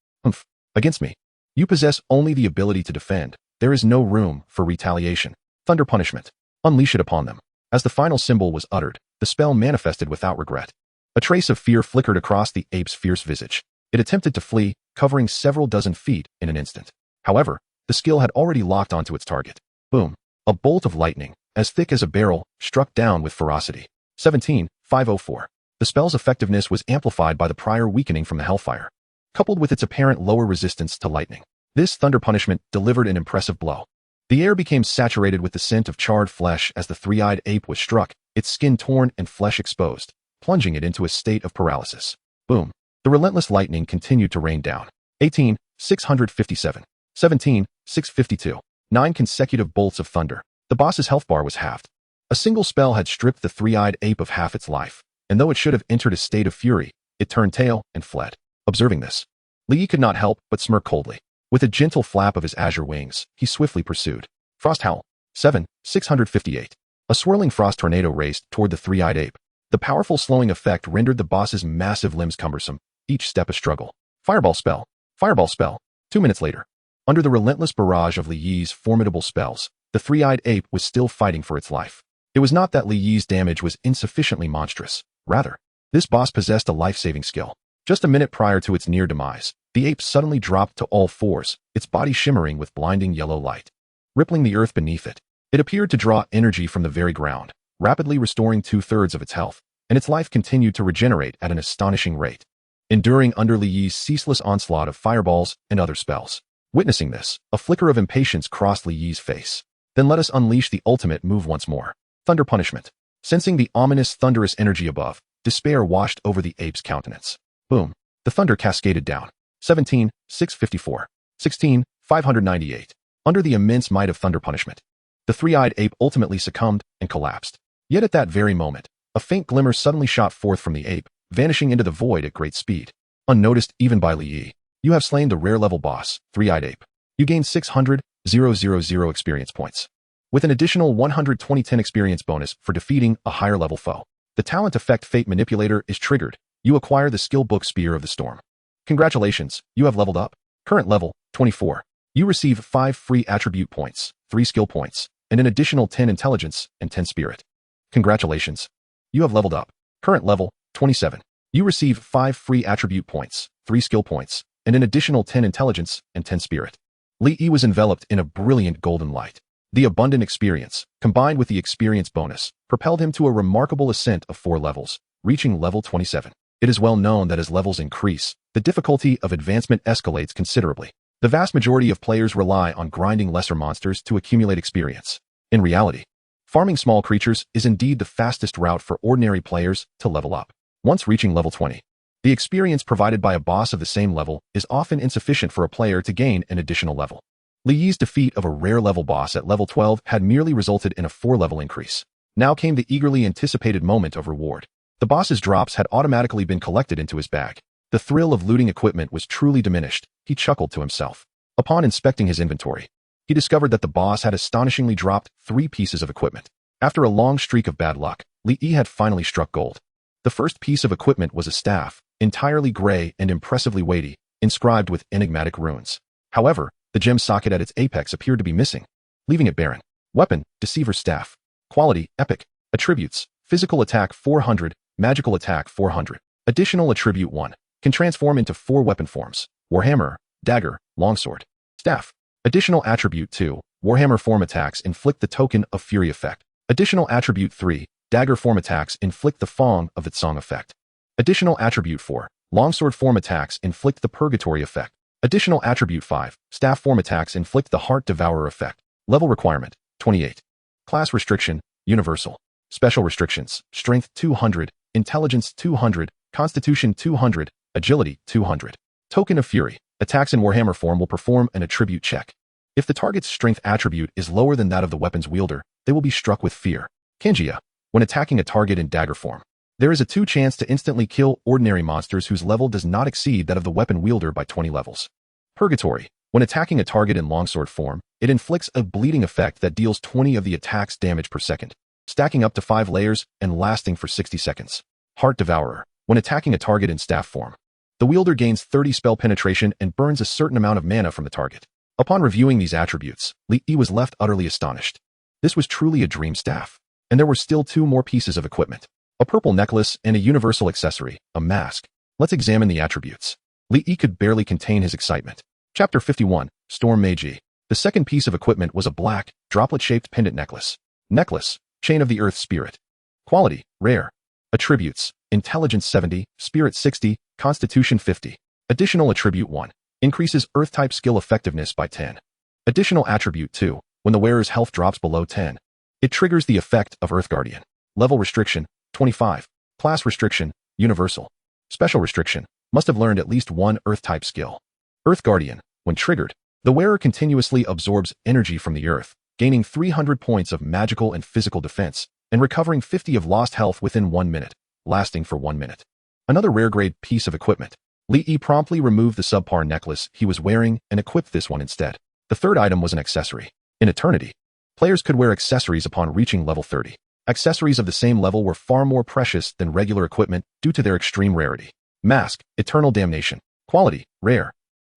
Against me. You possess only the ability to defend. There is no room for retaliation. Thunder punishment. Unleash it upon them. As the final symbol was uttered, the spell manifested without regret. A trace of fear flickered across the ape's fierce visage. It attempted to flee, covering several dozen feet in an instant. However, the skill had already locked onto its target. Boom. A bolt of lightning, as thick as a barrel, struck down with ferocity. 17,504. The spell's effectiveness was amplified by the prior weakening from the hellfire, coupled with its apparent lower resistance to lightning. This thunder punishment delivered an impressive blow. The air became saturated with the scent of charred flesh as the three-eyed ape was struck, its skin torn and flesh exposed, plunging it into a state of paralysis. Boom. The relentless lightning continued to rain down. 18,657. 17,652. 9 consecutive bolts of thunder. The boss's health bar was halved. A single spell had stripped the three-eyed ape of half its life, and though it should have entered a state of fury, it turned tail and fled. Observing this, Li Yi could not help but smirk coldly. With a gentle flap of his azure wings, he swiftly pursued. Frost Howl. 7,658. A swirling frost tornado raced toward the three-eyed ape. The powerful slowing effect rendered the boss's massive limbs cumbersome, each step a struggle. Fireball spell. Fireball spell. 2 minutes later, under the relentless barrage of Li Yi's formidable spells, the three-eyed ape was still fighting for its life. It was not that Li Yi's damage was insufficiently monstrous. Rather, this boss possessed a life-saving skill. Just a minute prior to its near demise, the ape suddenly dropped to all fours, its body shimmering with blinding yellow light, rippling the earth beneath it. It appeared to draw energy from the very ground, rapidly restoring 2/3 of its health, and its life continued to regenerate at an astonishing rate, enduring under Li Yi's ceaseless onslaught of fireballs and other spells. Witnessing this, a flicker of impatience crossed Li Yi's face. Then let us unleash the ultimate move once more. Thunder punishment. Sensing the ominous thunderous energy above, despair washed over the ape's countenance. Boom. The thunder cascaded down. 17,654. 16,598. Under the immense might of thunder punishment, the three-eyed ape ultimately succumbed and collapsed. Yet at that very moment, a faint glimmer suddenly shot forth from the ape, vanishing into the void at great speed. Unnoticed even by Li Yi, you have slain the rare-level boss, three-eyed ape. You gain 600,000 experience points, with an additional 120 experience bonus for defeating a higher-level foe. The talent effect Fate Manipulator is triggered. You acquire the skill book Spear of the Storm. Congratulations, you have leveled up. Current level, 24. You receive 5 free attribute points, 3 skill points, and an additional 10 intelligence and 10 spirit. Congratulations, you have leveled up. Current level, 27. You receive 5 free attribute points, 3 skill points, and an additional 10 intelligence and 10 spirit. Li Yi was enveloped in a brilliant golden light. The abundant experience, combined with the experience bonus, propelled him to a remarkable ascent of 4 levels, reaching level 27. It is well known that as levels increase, the difficulty of advancement escalates considerably. The vast majority of players rely on grinding lesser monsters to accumulate experience. In reality, farming small creatures is indeed the fastest route for ordinary players to level up. Once reaching level 20, the experience provided by a boss of the same level is often insufficient for a player to gain an additional level. Li Yi's defeat of a rare-level boss at level 12 had merely resulted in a 4-level increase. Now came the eagerly anticipated moment of reward. The boss's drops had automatically been collected into his bag. The thrill of looting equipment was truly diminished. He chuckled to himself. Upon inspecting his inventory, he discovered that the boss had astonishingly dropped 3 pieces of equipment. After a long streak of bad luck, Li Yi had finally struck gold. The first piece of equipment was a staff, entirely gray and impressively weighty, inscribed with enigmatic runes. However, the gem socket at its apex appeared to be missing, leaving it barren. Weapon, Deceiver's Staff. Quality, Epic. Attributes, Physical Attack 400, Magical Attack 400. Additional Attribute 1. Can transform into 4 weapon forms: Warhammer, Dagger, Longsword. Staff. Additional Attribute 2. Warhammer form attacks inflict the Token of Fury effect. Additional Attribute 3. Dagger form attacks inflict the Fong of the Song effect. Additional Attribute 4. Longsword form attacks inflict the Purgatory effect. Additional Attribute 5. Staff form attacks inflict the Heart Devourer effect. Level requirement, 28. Class restriction, Universal. Special restrictions, Strength 200, Intelligence 200, Constitution 200, Agility 200. Token of Fury. Attacks in Warhammer form will perform an attribute check. If the target's strength attribute is lower than that of the weapon's wielder, they will be struck with fear. Kanjia. When attacking a target in dagger form, there is a 2 chance to instantly kill ordinary monsters whose level does not exceed that of the weapon wielder by 20 levels. Purgatory. When attacking a target in longsword form, it inflicts a bleeding effect that deals 20 of the attack's damage per second, stacking up to 5 layers and lasting for 60 seconds. Heart Devourer. When attacking a target in staff form, the wielder gains 30 spell penetration and burns a certain amount of mana from the target. Upon reviewing these attributes, Li Yi was left utterly astonished. This was truly a dream staff. And there were still 2 more pieces of equipment. A purple necklace and a universal accessory, a mask. Let's examine the attributes. Li Yi could barely contain his excitement. Chapter 51, Storm Magi. The second piece of equipment was a black, droplet-shaped pendant necklace. Necklace, Chain of the Earth Spirit. Quality, Rare. Attributes, Intelligence 70, Spirit 60, Constitution 50. Additional Attribute 1. Increases Earth-type skill effectiveness by 10. Additional Attribute 2. When the wearer's health drops below 10, it triggers the effect of Earth Guardian. Level restriction, 25. Class restriction, Universal. Special restriction, must have learned at least 1 Earth-type skill. Earth Guardian. When triggered, the wearer continuously absorbs energy from the earth, gaining 300 points of magical and physical defense, and recovering 50 of lost health within 1 minute, lasting for 1 minute. Another rare-grade piece of equipment. Li Yi promptly removed the subpar necklace he was wearing and equipped this one instead. The third item was an accessory. In Eternity, players could wear accessories upon reaching level 30. Accessories of the same level were far more precious than regular equipment due to their extreme rarity. Mask, Eternal Damnation. Quality, Rare.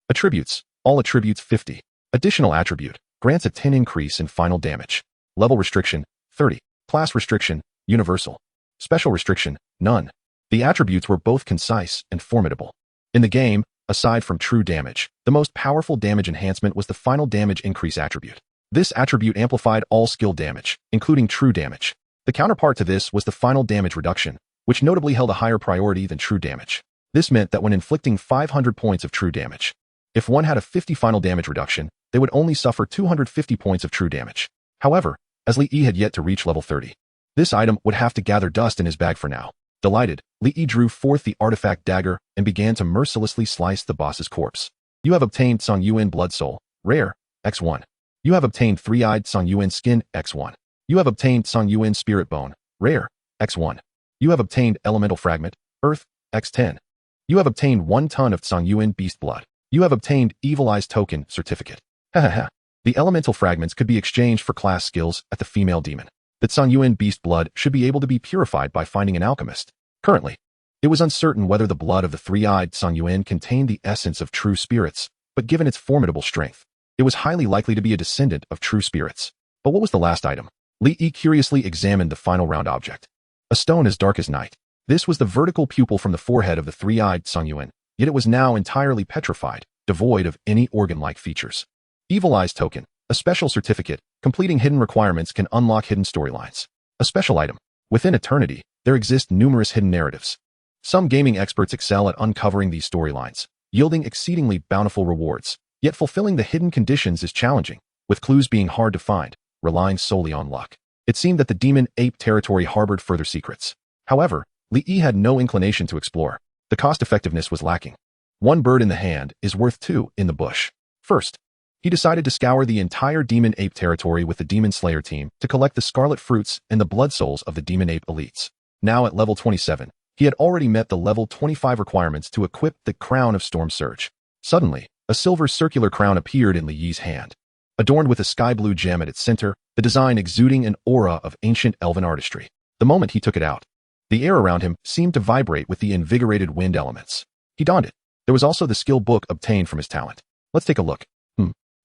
Attributes, all attributes 50. Additional attribute, grants a 10 increase in final damage. Level restriction, 30. Class restriction, Universal. Special restriction, none. The attributes were both concise and formidable. In the game, aside from true damage, the most powerful damage enhancement was the final damage increase attribute. This attribute amplified all skill damage, including true damage. The counterpart to this was the final damage reduction, which notably held a higher priority than true damage. This meant that when inflicting 500 points of true damage, if one had a 50 final damage reduction, they would only suffer 250 points of true damage. However, as Li Yi had yet to reach level 30, this item would have to gather dust in his bag for now. Delighted, Li Yi drew forth the artifact dagger and began to mercilessly slice the boss's corpse. You have obtained Song Yuan Blood Soul, Rare, X1. You have obtained 3-eyed Song Yuan Skin, X1. You have obtained Song Yuan Spirit Bone, Rare, X1. You have obtained Elemental Fragment, Earth, X10. You have obtained 1 ton of Song Yuan Beast Blood. You have obtained Evil Eyes Token Certificate. Hahaha. The elemental fragments could be exchanged for class skills at the female demon. That Song Yuan Beast Blood should be able to be purified by finding an alchemist. Currently, it was uncertain whether the blood of the 3-eyed Song Yuan contained the essence of true spirits, but given its formidable strength, it was highly likely to be a descendant of true spirits. But what was the last item? Li Yi curiously examined the final round object. A stone as dark as night. This was the vertical pupil from the forehead of the 3-eyed Song Yuan, yet it was now entirely petrified, devoid of any organ-like features. Evil Eyes Token, a special certificate. Completing hidden requirements can unlock hidden storylines. A special item. Within Eternity, there exist numerous hidden narratives. Some gaming experts excel at uncovering these storylines, yielding exceedingly bountiful rewards. Yet fulfilling the hidden conditions is challenging, with clues being hard to find, relying solely on luck. It seemed that the demon ape territory harbored further secrets. However, Li Yi had no inclination to explore. The cost-effectiveness was lacking. 1 bird in the hand is worth 2 in the bush. First, he decided to scour the entire demon ape territory with the Demon Slayer team to collect the scarlet fruits and the blood souls of the demon ape elites. Now at level 27, he had already met the level 25 requirements to equip the Crown of Storm Surge. Suddenly, a silver circular crown appeared in Li Yi's hand. adorned with a sky-blue gem at its center, the design exuding an aura of ancient elven artistry. The moment he took it out, the air around him seemed to vibrate with the invigorated wind elements. He donned it. There was also the skill book obtained from his talent. Let's take a look.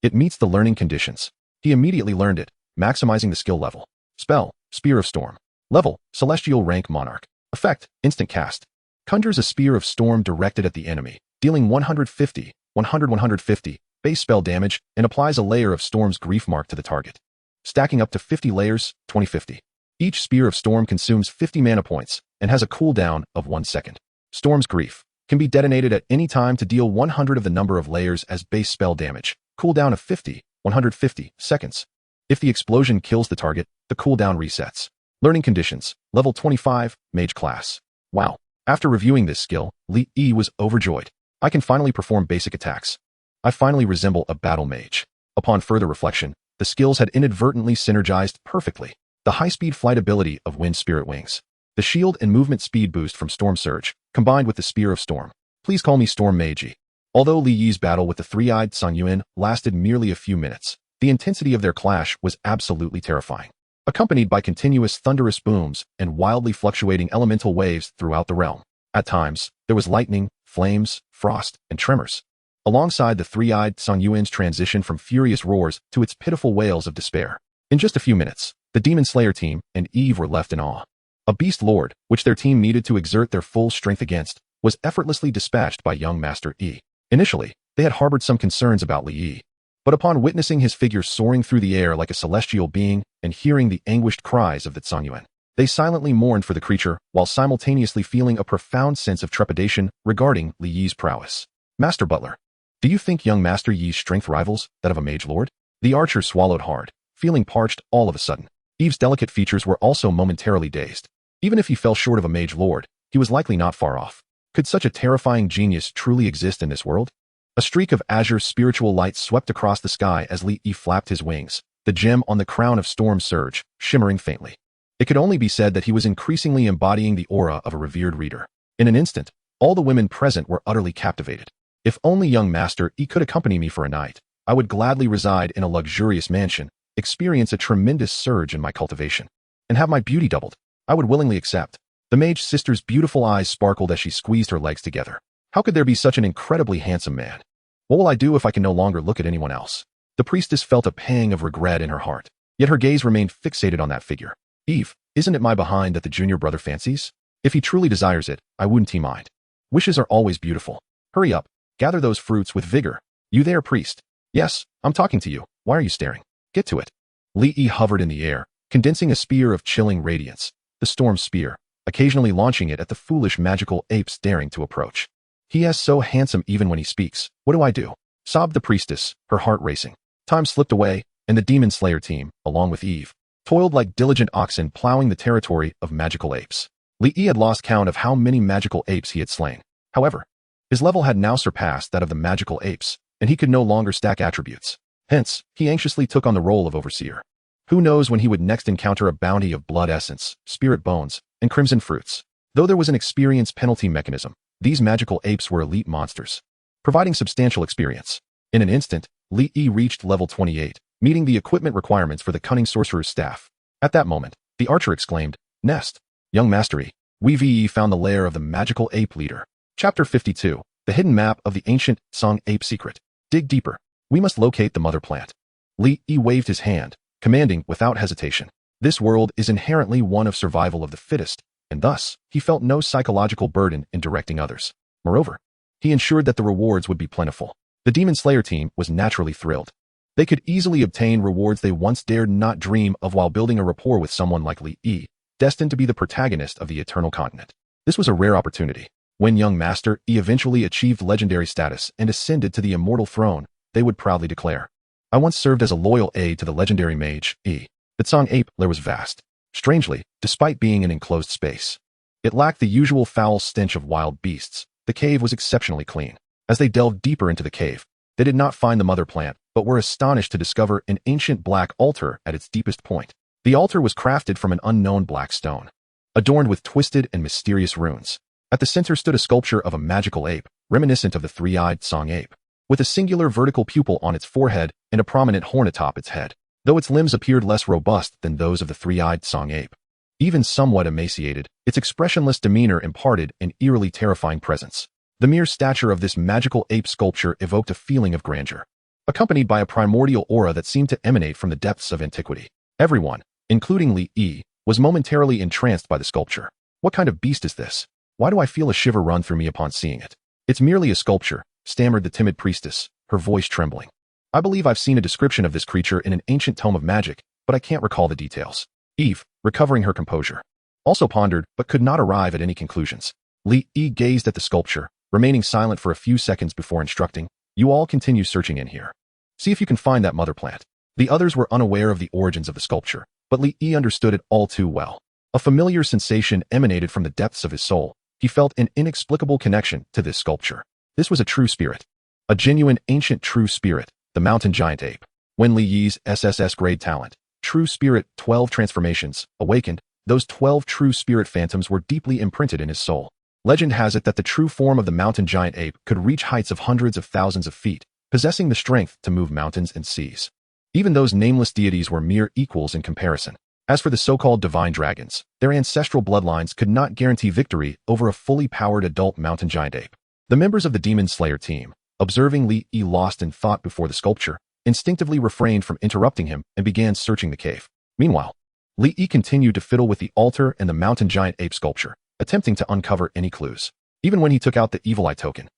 It meets the learning conditions. He immediately learned it, maximizing the skill level. Spell, Spear of Storm. Level, Celestial Rank Monarch. Effect, Instant Cast. Conjures a spear of storm directed at the enemy, dealing 150, 150 base spell damage, and applies a layer of Storm's Grief mark to the target. Stacking up to 50 layers, 2050. Each spear of storm consumes 50 mana points and has a cooldown of 1 second. Storm's Grief can be detonated at any time to deal 100 of the number of layers as base spell damage. Cooldown of 50, 150 seconds. If the explosion kills the target, the cooldown resets. Learning conditions, level 25, Mage class. Wow. After reviewing this skill, Li Yi was overjoyed. I can finally perform basic attacks. I finally resemble a battle mage. Upon further reflection, the skills had inadvertently synergized perfectly. The high-speed flight ability of Wind Spirit Wings. The shield and movement speed boost from Storm Surge, combined with the Spear of Storm. Please call me Storm Meiji. Although Li Yi's battle with the three-eyed Songyuan lasted merely a few minutes, the intensity of their clash was absolutely terrifying, accompanied by continuous thunderous booms and wildly fluctuating elemental waves throughout the realm. At times, there was lightning, flames, frost, and tremors. Alongside the three-eyed Songyuan's transition from furious roars to its pitiful wails of despair. In just a few minutes, the Demon Slayer team and Eve were left in awe. A beast lord, which their team needed to exert their full strength against, was effortlessly dispatched by young Master Yi. Initially, they had harbored some concerns about Li Yi, but upon witnessing his figure soaring through the air like a celestial being and hearing the anguished cries of the Songyuan, they silently mourned for the creature while simultaneously feeling a profound sense of trepidation regarding Li Yi's prowess. Master Butler, do you think young Master Yi's strength rivals that of a mage lord? The archer swallowed hard, feeling parched all of a sudden. Eve's delicate features were also momentarily dazed. Even if he fell short of a mage lord, he was likely not far off. Could such a terrifying genius truly exist in this world? A streak of azure spiritual light swept across the sky as Li Yi flapped his wings, the gem on the crown of Storm Surge, shimmering faintly. It could only be said that he was increasingly embodying the aura of a revered reader. In an instant, all the women present were utterly captivated. If only young Master Yi could accompany me for a night, I would gladly reside in a luxurious mansion, experience a tremendous surge in my cultivation, and have my beauty doubled. I would willingly accept. The mage sister's beautiful eyes sparkled as she squeezed her legs together. How could there be such an incredibly handsome man? What will I do if I can no longer look at anyone else? The priestess felt a pang of regret in her heart, yet her gaze remained fixated on that figure. Eve, isn't it my behind that the junior brother fancies? If he truly desires it, I wouldn't he mind. Wishes are always beautiful. Hurry up, gather those fruits with vigor. You there, priest? Yes, I'm talking to you. Why are you staring? Get to it. Li Yi hovered in the air, condensing a spear of chilling radiance, the storm spear, occasionally launching it at the foolish magical apes daring to approach. He is so handsome even when he speaks. What do I do? Sobbed the priestess, her heart racing. Time slipped away, and the Demon Slayer team, along with Eve, toiled like diligent oxen plowing the territory of magical apes. Li Yi had lost count of how many magical apes he had slain. However, his level had now surpassed that of the magical apes, and he could no longer stack attributes. Hence, he anxiously took on the role of overseer. Who knows when he would next encounter a bounty of blood essence, spirit bones, and crimson fruits. Though there was an experience penalty mechanism, these magical apes were elite monsters, providing substantial experience. In an instant, Li Yi reached level 28, meeting the equipment requirements for the cunning sorcerer's staff. At that moment, the archer exclaimed, Nest, young mastery, we found the lair of the magical ape leader. Chapter 52, the hidden map of the ancient Song ape secret. Dig deeper. We must locate the mother plant. Li Yi waved his hand, commanding without hesitation. This world is inherently one of survival of the fittest, and thus, he felt no psychological burden in directing others. Moreover, he ensured that the rewards would be plentiful. The Demon Slayer team was naturally thrilled. They could easily obtain rewards they once dared not dream of while building a rapport with someone like Li Yi, destined to be the protagonist of the Eternal Continent. This was a rare opportunity. When young Master Yi eventually achieved legendary status and ascended to the immortal throne, they would proudly declare, I once served as a loyal aide to the legendary mage, Yi. The Song ape lair was vast. Strangely, despite being an enclosed space, it lacked the usual foul stench of wild beasts. The cave was exceptionally clean. As they delved deeper into the cave, they did not find the mother plant, but were astonished to discover an ancient black altar at its deepest point. The altar was crafted from an unknown black stone, adorned with twisted and mysterious runes. At the center stood a sculpture of a magical ape, reminiscent of the three-eyed Song ape. with a singular vertical pupil on its forehead and a prominent horn atop its head, though its limbs appeared less robust than those of the three-eyed song ape. Even somewhat emaciated, its expressionless demeanor imparted an eerily terrifying presence. The mere stature of this magical ape sculpture evoked a feeling of grandeur, accompanied by a primordial aura that seemed to emanate from the depths of antiquity. Everyone, including Li Yi, was momentarily entranced by the sculpture. What kind of beast is this? Why do I feel a shiver run through me upon seeing it? It's merely a sculpture, stammered the timid priestess, her voice trembling. I believe I've seen a description of this creature in an ancient tome of magic, but I can't recall the details. Eve, recovering her composure, also pondered but could not arrive at any conclusions. Li Yi gazed at the sculpture, remaining silent for a few seconds before instructing, "You all continue searching in here. See if you can find that mother plant." The others were unaware of the origins of the sculpture, but Li Yi understood it all too well. A familiar sensation emanated from the depths of his soul. He felt an inexplicable connection to this sculpture. This was a true spirit. A genuine ancient true spirit, the mountain giant ape. When Li Yi's SSS grade talent, True Spirit 12 transformations, awakened, those 12 true spirit phantoms were deeply imprinted in his soul. Legend has it that the true form of the mountain giant ape could reach heights of hundreds of thousands of feet, possessing the strength to move mountains and seas. Even those nameless deities were mere equals in comparison. As for the so-called divine dragons, their ancestral bloodlines could not guarantee victory over a fully powered adult mountain giant ape. The members of the Demon Slayer team, observing Li Yi lost in thought before the sculpture, instinctively refrained from interrupting him and began searching the cave. Meanwhile, Li Yi continued to fiddle with the altar and the mountain giant ape sculpture, attempting to uncover any clues. Even when he took out the evil eye token,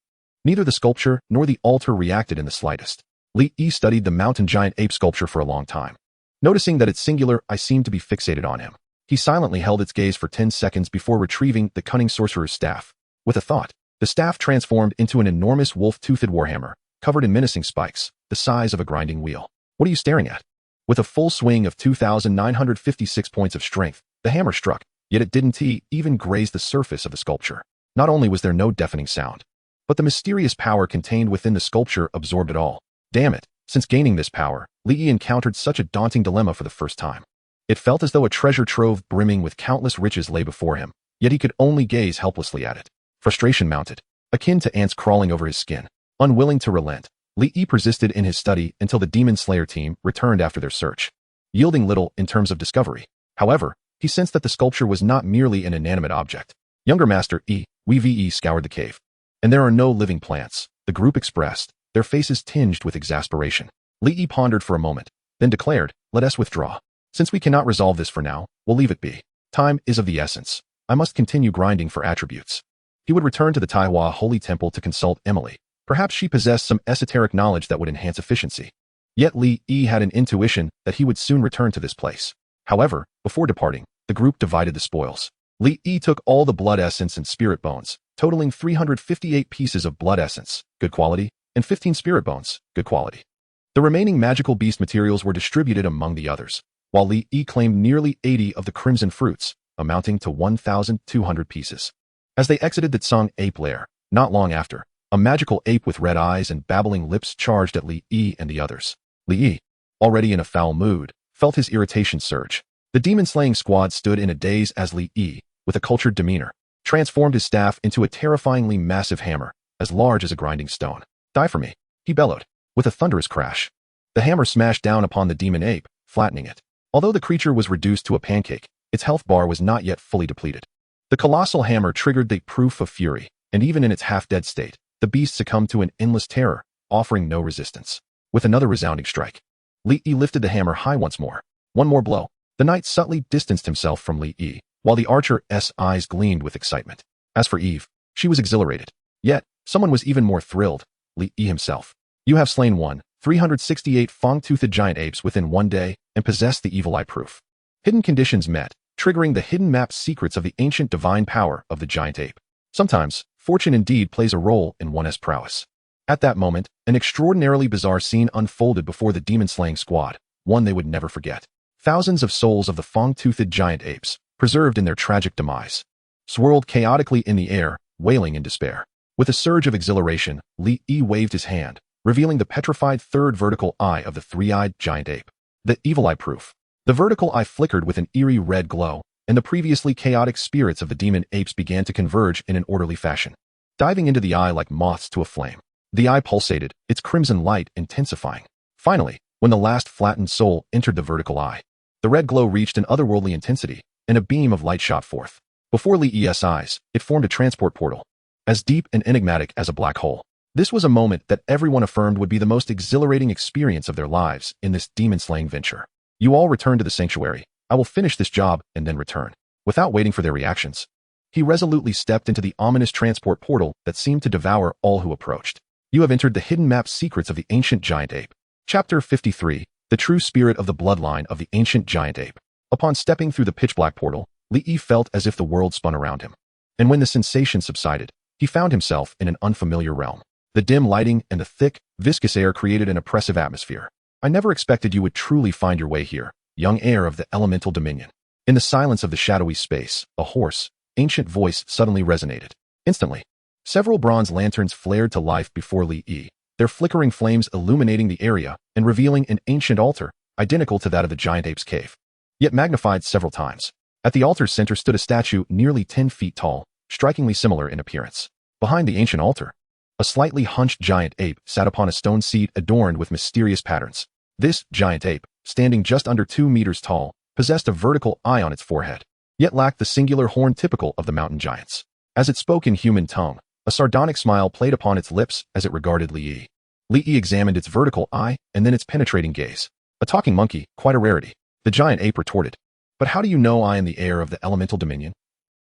neither the sculpture nor the altar reacted in the slightest. Li Yi studied the mountain giant ape sculpture for a long time. Noticing that its singular eye seemed to be fixated on him, he silently held its gaze for 10 seconds before retrieving the cunning sorcerer's staff. With a thought, the staff transformed into an enormous wolf-toothed warhammer, covered in menacing spikes, the size of a grinding wheel. What are you staring at? With a full swing of 2,956 points of strength, the hammer struck, yet it didn't even graze the surface of the sculpture. Not only was there no deafening sound, but the mysterious power contained within the sculpture absorbed it all. Damn it, since gaining this power, Li Yi encountered such a daunting dilemma for the first time. It felt as though a treasure trove brimming with countless riches lay before him, yet he could only gaze helplessly at it. Frustration mounted, akin to ants crawling over his skin. Unwilling to relent, Li Yi persisted in his study until the Demon Slayer team returned after their search, yielding little in terms of discovery. However, he sensed that the sculpture was not merely an inanimate object. Younger Master Weve scoured the cave. And there are no living plants, the group expressed, their faces tinged with exasperation. Li Yi pondered for a moment, then declared, "Let us withdraw. Since we cannot resolve this for now, we'll leave it be. Time is of the essence. I must continue grinding for attributes." He would return to the Taihua Holy Temple to consult Emily. Perhaps she possessed some esoteric knowledge that would enhance efficiency. Yet Li Yi had an intuition that he would soon return to this place. However, before departing, the group divided the spoils. Li Yi took all the blood essence and spirit bones, totaling 358 pieces of blood essence, good quality, and 15 spirit bones, good quality. The remaining magical beast materials were distributed among the others, while Li Yi claimed nearly 80 of the crimson fruits, amounting to 1,200 pieces. As they exited the Tsang ape lair, not long after, a magical ape with red eyes and babbling lips charged at Li Yi and the others. Li Yi, already in a foul mood, felt his irritation surge. The demon-slaying squad stood in a daze as Li Yi, with a cultured demeanor, transformed his staff into a terrifyingly massive hammer, as large as a grinding stone. "Die for me," he bellowed. With a thunderous crash, the hammer smashed down upon the demon ape, flattening it. Although the creature was reduced to a pancake, its health bar was not yet fully depleted. The colossal hammer triggered the proof of fury, and even in its half-dead state, the beast succumbed to an endless terror, offering no resistance. With another resounding strike, Li Yi lifted the hammer high once more. One more blow. The knight subtly distanced himself from Li Yi, while the archer's eyes gleamed with excitement. As for Eve, she was exhilarated. Yet, someone was even more thrilled, Li Yi himself. "You have slain 368 fang-toothed giant apes within one day and possessed the evil eye proof." Hidden conditions met, triggering the hidden map secrets of the ancient divine power of the giant ape. Sometimes, fortune indeed plays a role in one's prowess. At that moment, an extraordinarily bizarre scene unfolded before the demon-slaying squad, one they would never forget. Thousands of souls of the fang-toothed giant apes, preserved in their tragic demise, swirled chaotically in the air, wailing in despair. With a surge of exhilaration, Li Yi waved his hand, revealing the petrified third vertical eye of the three-eyed giant ape. The evil eye proof. The vertical eye flickered with an eerie red glow, and the previously chaotic spirits of the demon apes began to converge in an orderly fashion, diving into the eye like moths to a flame. The eye pulsated, its crimson light intensifying. Finally, when the last flattened soul entered the vertical eye, the red glow reached an otherworldly intensity, and a beam of light shot forth. Before Li's eyes, it formed a transport portal, as deep and enigmatic as a black hole. This was a moment that everyone affirmed would be the most exhilarating experience of their lives in this demon-slaying venture. You all return to the sanctuary. I will finish this job and then return. Without waiting for their reactions, he resolutely stepped into the ominous transport portal that seemed to devour all who approached. You have entered the hidden map secrets of the ancient giant ape. Chapter 53, The True Spirit of the Bloodline of the Ancient Giant Ape. Upon stepping through the pitch-black portal, Li felt as if the world spun around him. And when the sensation subsided, he found himself in an unfamiliar realm. The dim lighting and the thick, viscous air created an oppressive atmosphere. I never expected you would truly find your way here, young heir of the elemental dominion. In the silence of the shadowy space, a hoarse, ancient voice suddenly resonated. Instantly, several bronze lanterns flared to life before Li, their flickering flames illuminating the area and revealing an ancient altar, identical to that of the giant ape's cave, yet magnified several times. At the altar's center stood a statue nearly 10 feet tall, strikingly similar in appearance. Behind the ancient altar, a slightly hunched giant ape sat upon a stone seat adorned with mysterious patterns. This giant ape, standing just under 2 meters tall, possessed a vertical eye on its forehead, yet lacked the singular horn typical of the mountain giants. As it spoke in human tongue, a sardonic smile played upon its lips as it regarded Li. Li examined its vertical eye and then its penetrating gaze. A talking monkey, quite a rarity. The giant ape retorted. But how do you know I am the heir of the elemental dominion?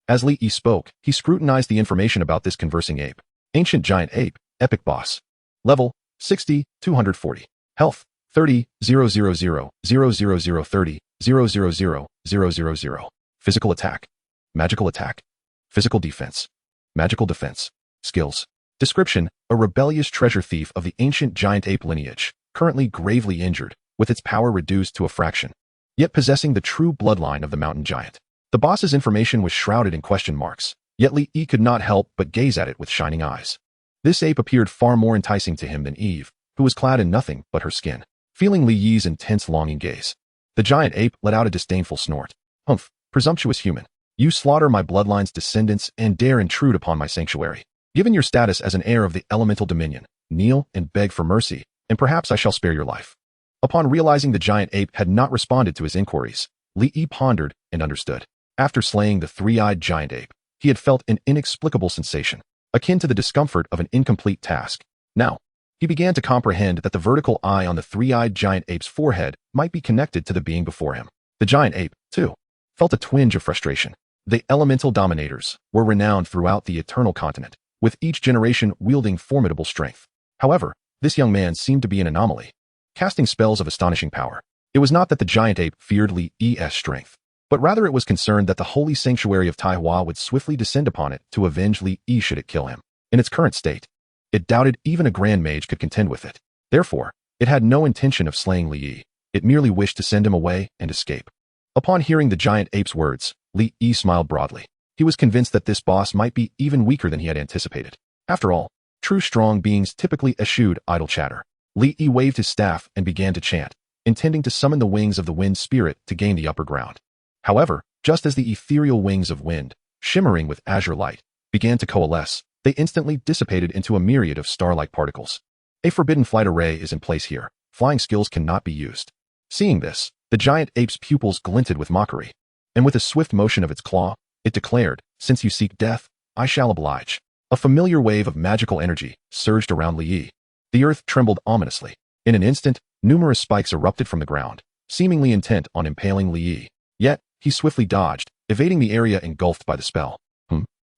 As Li spoke, he scrutinized the information about this conversing ape. Ancient giant ape, epic boss. Level, 60, 240. Health, 30, 000, 000, 30, 000, 000. Physical attack. Magical attack. Physical defense. Magical defense. Skills. Description, a rebellious treasure thief of the ancient giant ape lineage, currently gravely injured, with its power reduced to a fraction, yet possessing the true bloodline of the mountain giant. The boss's information was shrouded in question marks, yet Li could not help but gaze at it with shining eyes. This ape appeared far more enticing to him than Eve, who was clad in nothing but her skin. Feeling Li's intense longing gaze, the giant ape let out a disdainful snort. Humph, presumptuous human. You slaughter my bloodline's descendants and dare intrude upon my sanctuary. Given your status as an heir of the elemental dominion, kneel and beg for mercy, and perhaps I shall spare your life. Upon realizing the giant ape had not responded to his inquiries, Li pondered and understood. After slaying the three-eyed giant ape, he had felt an inexplicable sensation, akin to the discomfort of an incomplete task. Now, he began to comprehend that the vertical eye on the three-eyed giant ape's forehead might be connected to the being before him. The giant ape, too, felt a twinge of frustration. The elemental dominators were renowned throughout the eternal continent, with each generation wielding formidable strength. However, this young man seemed to be an anomaly, casting spells of astonishing power. It was not that the giant ape feared Li's strength, but rather it was concerned that the holy sanctuary of Taihua would swiftly descend upon it to avenge Li should it kill him. In its current state, it doubted even a grand mage could contend with it. Therefore, it had no intention of slaying Li. It merely wished to send him away and escape. Upon hearing the giant ape's words, Li smiled broadly. He was convinced that this boss might be even weaker than he had anticipated. After all, true strong beings typically eschewed idle chatter. Li waved his staff and began to chant, intending to summon the wings of the wind spirit to gain the upper ground. However, just as the ethereal wings of wind, shimmering with azure light, began to coalesce, they instantly dissipated into a myriad of star-like particles. A forbidden flight array is in place here. Flying skills cannot be used. Seeing this, the giant ape's pupils glinted with mockery, and with a swift motion of its claw, it declared, "Since you seek death, I shall oblige." A familiar wave of magical energy surged around Li. The earth trembled ominously. In an instant, numerous spikes erupted from the ground, seemingly intent on impaling Li. Yet, he swiftly dodged, evading the area engulfed by the spell.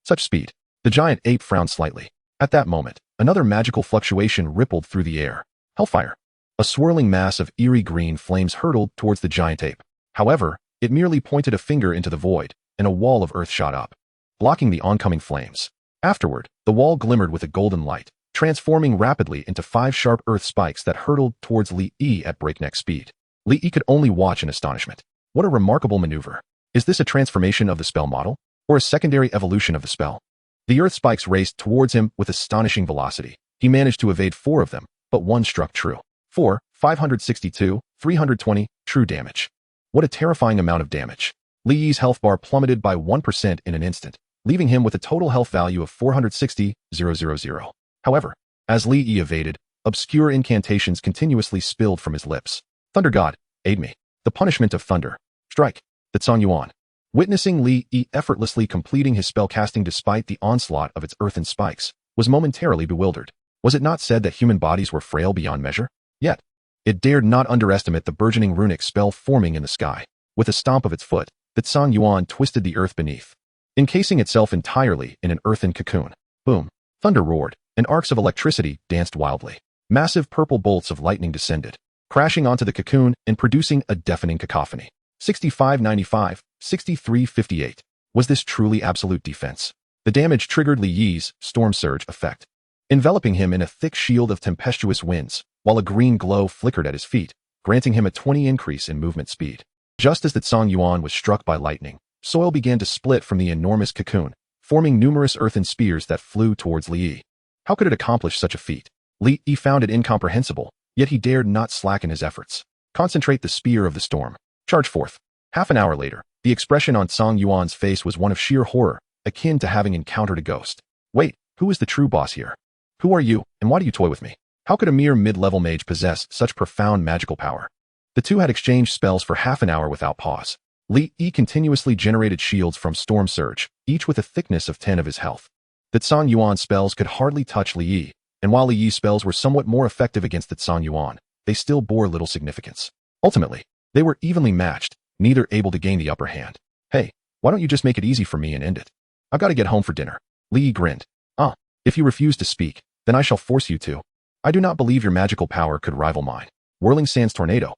Such speed. The giant ape frowned slightly. At that moment, another magical fluctuation rippled through the air. Hellfire. A swirling mass of eerie green flames hurtled towards the giant ape. However, it merely pointed a finger into the void, and a wall of earth shot up, blocking the oncoming flames. Afterward, the wall glimmered with a golden light, transforming rapidly into 5 sharp earth spikes that hurtled towards Li at breakneck speed. Li could only watch in astonishment. What a remarkable maneuver. Is this a transformation of the spell model, or a secondary evolution of the spell? The earth spikes raced towards him with astonishing velocity. He managed to evade 4 of them, but 1 struck true. 4, 562, 320, true damage. What a terrifying amount of damage. Li's health bar plummeted by 1% in an instant, leaving him with a total health value of 460,000. However, As Li Yi evaded, obscure incantations continuously spilled from his lips. Thunder God, aid me. The punishment of thunder. Strike. The Tsang Yuan. Witnessing Li Yi effortlessly completing his spellcasting despite the onslaught of its earthen spikes, was momentarily bewildered. Was it not said that human bodies were frail beyond measure? Yet, it dared not underestimate the burgeoning runic spell forming in the sky. With a stomp of its foot, the Tsang Yuan twisted the earth beneath, encasing itself entirely in an earthen cocoon. Boom. Thunder roared, and arcs of electricity danced wildly. Massive purple bolts of lightning descended, crashing onto the cocoon and producing a deafening cacophony. 6595, 6358. Was this truly absolute defense? The damage triggered Li Yi's storm surge effect, enveloping him in a thick shield of tempestuous winds, while a green glow flickered at his feet, granting him a 20 increase in movement speed. Just as the Tsang Yuan was struck by lightning, soil began to split from the enormous cocoon, forming numerous earthen spears that flew towards Li Yi. How could it accomplish such a feat? Li Yi found it incomprehensible, yet he dared not slacken his efforts. Concentrate the spear of the storm. Charge forth. Half an hour later, the expression on Tsang Yuan's face was one of sheer horror, akin to having encountered a ghost. Wait, who is the true boss here? Who are you, and why do you toy with me? How could a mere mid-level mage possess such profound magical power? The two had exchanged spells for half an hour without pause. Li Yi continuously generated shields from Storm Surge, each with a thickness of 10 of his health. The Tsang Yuan spells could hardly touch Li Yi, and while Li Yi's spells were somewhat more effective against the Tsang Yuan, they still bore little significance. Ultimately, they were evenly matched, neither able to gain the upper hand. Hey, why don't you just make it easy for me and end it? I've got to get home for dinner. Li Yi grinned. If you refuse to speak, then I shall force you to. I do not believe your magical power could rival mine. Whirling Sands Tornado.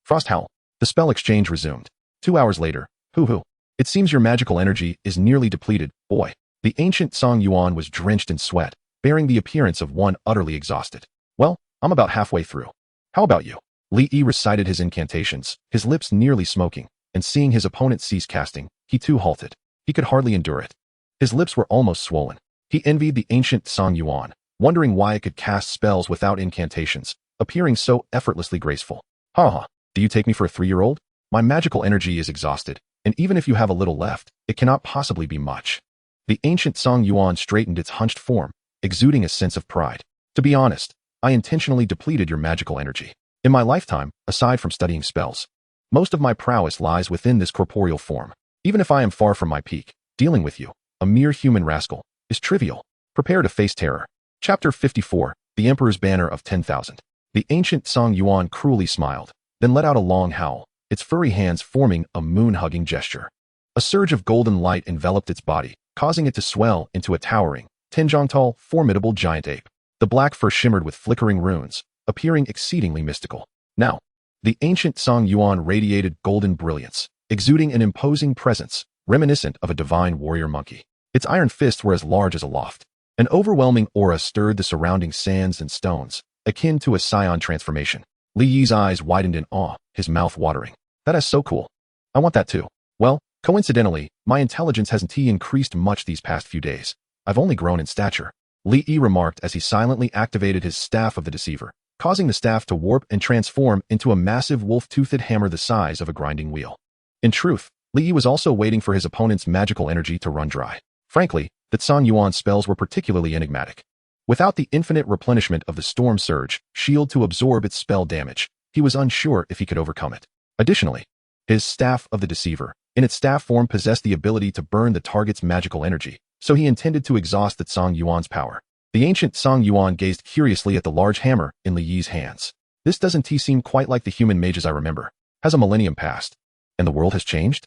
Frost Howl. The spell exchange resumed. 2 hours later. Hoo-hoo. It seems your magical energy is nearly depleted, boy. The ancient Tsang Yuan was drenched in sweat, bearing the appearance of one utterly exhausted. Well, I'm about halfway through. How about you? Li Yi recited his incantations, his lips nearly smoking, and seeing his opponent cease casting, he too halted. He could hardly endure it. His lips were almost swollen. He envied the ancient Tsang Yuan, wondering why it could cast spells without incantations, appearing so effortlessly graceful. Ha! Do you take me for a 3-year-old? My magical energy is exhausted, and even if you have a little left, it cannot possibly be much. The ancient Tsang Yuan straightened its hunched form, exuding a sense of pride. To be honest, I intentionally depleted your magical energy. In my lifetime, aside from studying spells, most of my prowess lies within this corporeal form. Even if I am far from my peak, dealing with you, a mere human rascal, is trivial. Prepare to face terror. Chapter 54, The Emperor's Banner of 10,000. The ancient Tsang Yuan cruelly smiled, then let out a long howl, its furry hands forming a moon-hugging gesture. A surge of golden light enveloped its body, causing it to swell into a towering, 10-jong-tall, formidable giant ape. The black fur shimmered with flickering runes, appearing exceedingly mystical. Now, the ancient Tsang Yuan radiated golden brilliance, exuding an imposing presence, reminiscent of a divine warrior monkey. Its iron fists were as large as a loft. An overwhelming aura stirred the surrounding sands and stones, akin to a scion transformation. Li Yi's eyes widened in awe, his mouth watering. That is so cool. I want that too. Well, coincidentally, my intelligence hasn't increased much these past few days. I've only grown in stature. Li Yi remarked as he silently activated his Staff of the Deceiver, causing the staff to warp and transform into a massive wolf-toothed hammer the size of a grinding wheel. In truth, Li Yi was also waiting for his opponent's magical energy to run dry. Frankly, the Tsang Yuan's spells were particularly enigmatic. Without the infinite replenishment of the Storm Surge shield to absorb its spell damage, he was unsure if he could overcome it. Additionally, his Staff of the Deceiver, in its staff form, possessed the ability to burn the target's magical energy, so he intended to exhaust the Tsang Yuan's power. The ancient Tsang Yuan gazed curiously at the large hammer in Li Yi's hands. This doesn't seem quite like the human mages I remember. Has a millennium passed? And the world has changed?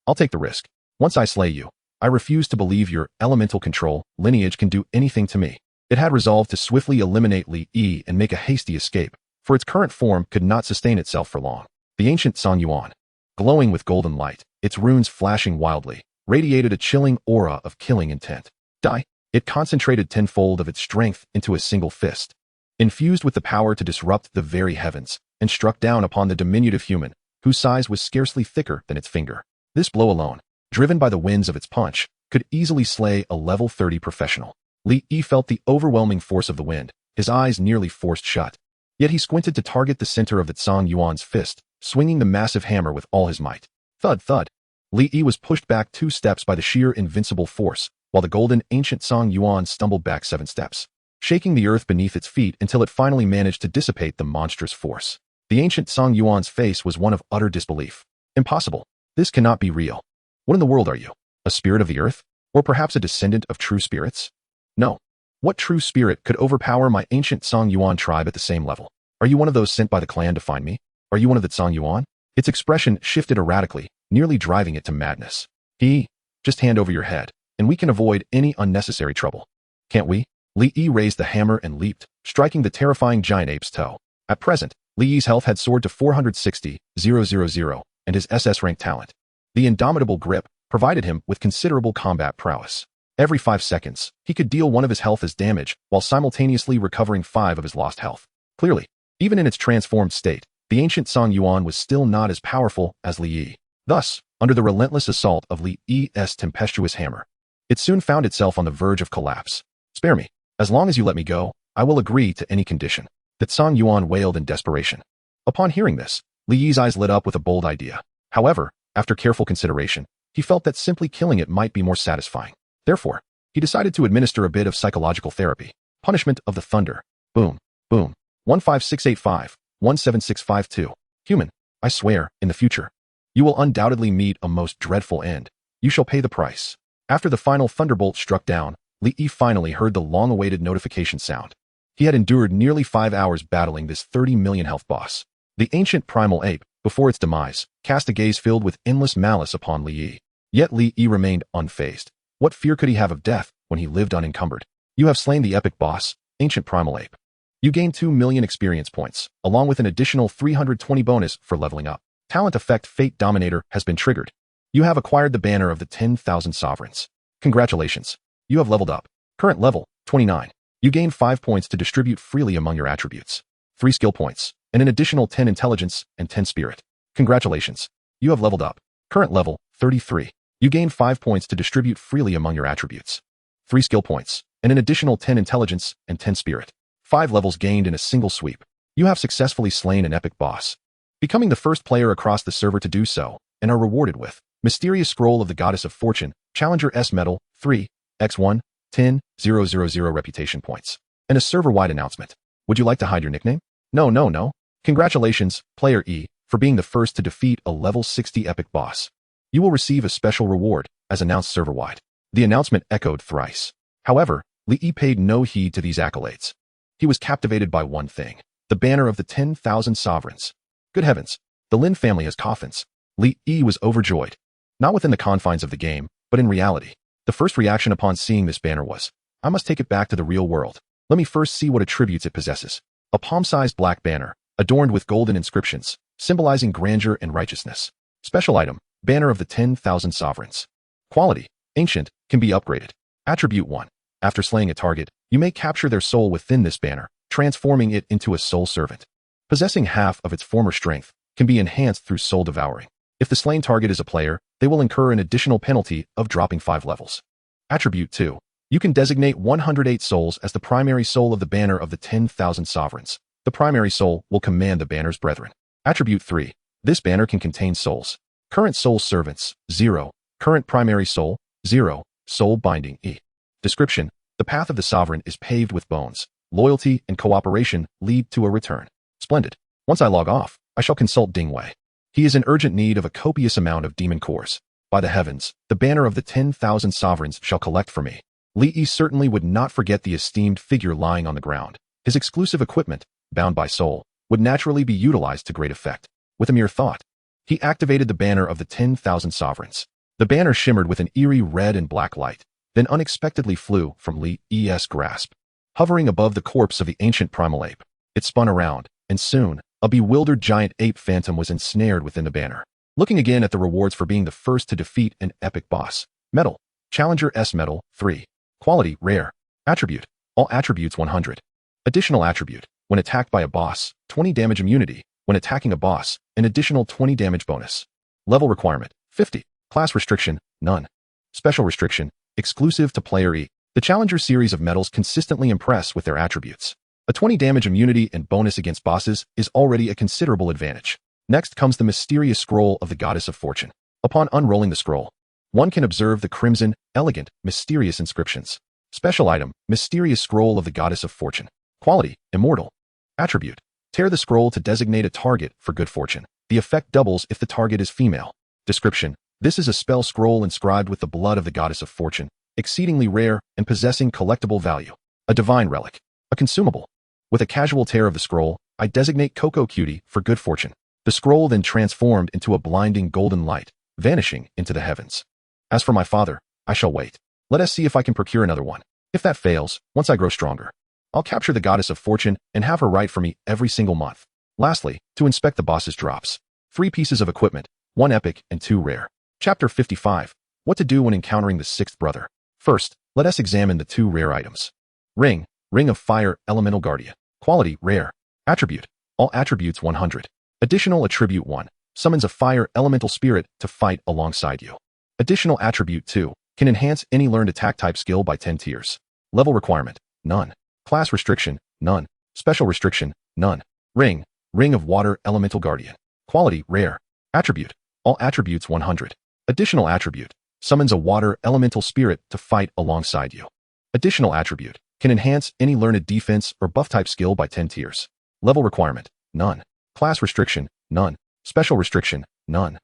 I'll take the risk. Once I slay you, I refuse to believe your elemental control lineage can do anything to me. It had resolved to swiftly eliminate Li Yi and make a hasty escape, for its current form could not sustain itself for long. The ancient Tsang Yuan, glowing with golden light, its runes flashing wildly, radiated a chilling aura of killing intent. Die. It concentrated tenfold of its strength into a single fist, infused with the power to disrupt the very heavens, and struck down upon the diminutive human, whose size was scarcely thicker than its finger. This blow alone, driven by the winds of its punch, could easily slay a level 30 professional. Li Yi felt the overwhelming force of the wind, his eyes nearly forced shut. Yet he squinted to target the center of the Tsang Yuan's fist, swinging the massive hammer with all his might. Thud, thud. Li Yi was pushed back 2 steps by the sheer invincible force, while the golden ancient Tsang Yuan stumbled back 7 steps. shaking the earth beneath its feet until it finally managed to dissipate the monstrous force. The ancient Song Yuan's face was one of utter disbelief. Impossible. This cannot be real. What in the world are you? A spirit of the earth? Or perhaps a descendant of true spirits? No. What true spirit could overpower my ancient Song Yuan tribe at the same level? Are you one of those sent by the clan to find me? Are you one of the Song Yuan? Its expression shifted erratically, nearly driving it to madness. Just hand over your head, and we can avoid any unnecessary trouble. Can't we? Li Yi raised the hammer and leaped, striking the terrifying giant ape's toe. At present, Li Yi's health had soared to 460,000, and his SS rank talent. The indomitable grip provided him with considerable combat prowess. Every 5 seconds, he could deal 1 of his health as damage, while simultaneously recovering 5 of his lost health. Clearly, even in its transformed state, the ancient Song Yuan was still not as powerful as Li Yi. Thus, under the relentless assault of Li Yi's tempestuous hammer, it soon found itself on the verge of collapse. Spare me. As long as you let me go, I will agree to any condition. That Song Yuan wailed in desperation. Upon hearing this, Li Yi's eyes lit up with a bold idea. However, after careful consideration, he felt that simply killing it might be more satisfying. Therefore, he decided to administer a bit of psychological therapy. Punishment of the Thunder. Boom. Boom. 15685, 17652. Human, I swear, in the future, you will undoubtedly meet a most dreadful end. You shall pay the price. After the final thunderbolt struck down, Li Yi finally heard the long-awaited notification sound. He had endured nearly 5 hours battling this 30 million health boss. The ancient primal ape, before its demise, cast a gaze filled with endless malice upon Li Yi. Yet Li Yi remained unfazed. What fear could he have of death when he lived unencumbered? You have slain the epic boss, ancient primal ape. You gain 2 million experience points, along with an additional 320 bonus for leveling up. Talent effect Fate Dominator has been triggered. You have acquired the banner of the 10,000 sovereigns. Congratulations. You have leveled up. Current level, 29. You gain 5 points to distribute freely among your attributes. 3 skill points, and an additional 10 intelligence and 10 spirit. Congratulations. You have leveled up. Current level, 33. You gain 5 points to distribute freely among your attributes. 3 skill points, and an additional 10 intelligence and 10 spirit. 5 levels gained in a single sweep. You have successfully slain an epic boss, becoming the first player across the server to do so, and are rewarded with Mysterious Scroll of the Goddess of Fortune, Challenger S Medal, 3, X1, 10,000 reputation points, and a server-wide announcement. Would you like to hide your nickname? No. Congratulations, Player E, for being the first to defeat a level 60 epic boss. You will receive a special reward, as announced server-wide. The announcement echoed thrice. However, Li Yi paid no heed to these accolades. He was captivated by one thing, the banner of the 10,000 sovereigns. Good heavens, the Lin family has coffins. Li Yi was overjoyed. Not within the confines of the game, but in reality. The first reaction upon seeing this banner was, I must take it back to the real world. Let me first see what attributes it possesses. A palm-sized black banner, adorned with golden inscriptions, symbolizing grandeur and righteousness. Special item, banner of the 10,000 sovereigns. Quality, ancient, can be upgraded. Attribute 1. After slaying a target, you may capture their soul within this banner, transforming it into a soul servant. Possessing half of its former strength, can be enhanced through soul devouring. If the slain target is a player, they will incur an additional penalty of dropping 5 levels. Attribute 2. You can designate 108 souls as the primary soul of the banner of the 10,000 sovereigns. The primary soul will command the banner's brethren. Attribute 3. This banner can contain souls. Current soul servants, 0. Current primary soul, 0. Soul binding, E. Description. The path of the sovereign is paved with bones. Loyalty and cooperation lead to a return. Splendid. Once I log off, I shall consult Ding Wei. He is in urgent need of a copious amount of demon cores. By the heavens, the banner of the 10,000 sovereigns shall collect for me. Li Yi certainly would not forget the esteemed figure lying on the ground. His exclusive equipment, bound by soul, would naturally be utilized to great effect. With a mere thought, he activated the banner of the 10,000 sovereigns. The banner shimmered with an eerie red and black light, then unexpectedly flew from Li Yi's grasp. Hovering above the corpse of the ancient primal ape, it spun around, and soon, a bewildered giant ape phantom was ensnared within the banner. Looking again at the rewards for being the first to defeat an epic boss. Medal. Challenger S Medal, 3. Quality, rare. Attribute. All attributes 100. Additional attribute. When attacked by a boss, 20 damage immunity. When attacking a boss, an additional 20 damage bonus. Level requirement, 50. Class restriction, none. Special restriction, exclusive to Player E. The Challenger series of medals consistently impress with their attributes. A 20 damage immunity and bonus against bosses is already a considerable advantage. Next comes the Mysterious Scroll of the Goddess of Fortune. Upon unrolling the scroll, one can observe the crimson, elegant, mysterious inscriptions. Special item, mysterious scroll of the goddess of fortune. Quality, immortal. Attribute, tear the scroll to designate a target for good fortune. The effect doubles if the target is female. Description, this is a spell scroll inscribed with the blood of the goddess of fortune, exceedingly rare and possessing collectible value. A divine relic. A consumable. With a casual tear of the scroll, I designate Coco Cutie for good fortune. The scroll then transformed into a blinding golden light, vanishing into the heavens. As for my father, I shall wait. Let us see if I can procure another one. If that fails, once I grow stronger, I'll capture the goddess of fortune and have her write for me every single month. Lastly, to inspect the boss's drops. 3 pieces of equipment, 1 epic and 2 rare. Chapter 55. What to do when encountering the 6th brother. First, let us examine the 2 rare items. Ring, Ring of Fire, Elemental Guardian. Quality, rare. Attribute, all attributes 100. Additional attribute 1, summons a fire elemental spirit to fight alongside you. Additional attribute 2, can enhance any learned attack type skill by 10 tiers. Level requirement, none. Class restriction, none. Special restriction, none. Ring, Ring of Water, Elemental Guardian. Quality, rare. Attribute, all attributes 100. Additional attribute, summons a water elemental spirit to fight alongside you. Additional attribute, can enhance any learned defense or buff type skill by 10 tiers. Level requirement, none. Class restriction, none. Special restriction, none.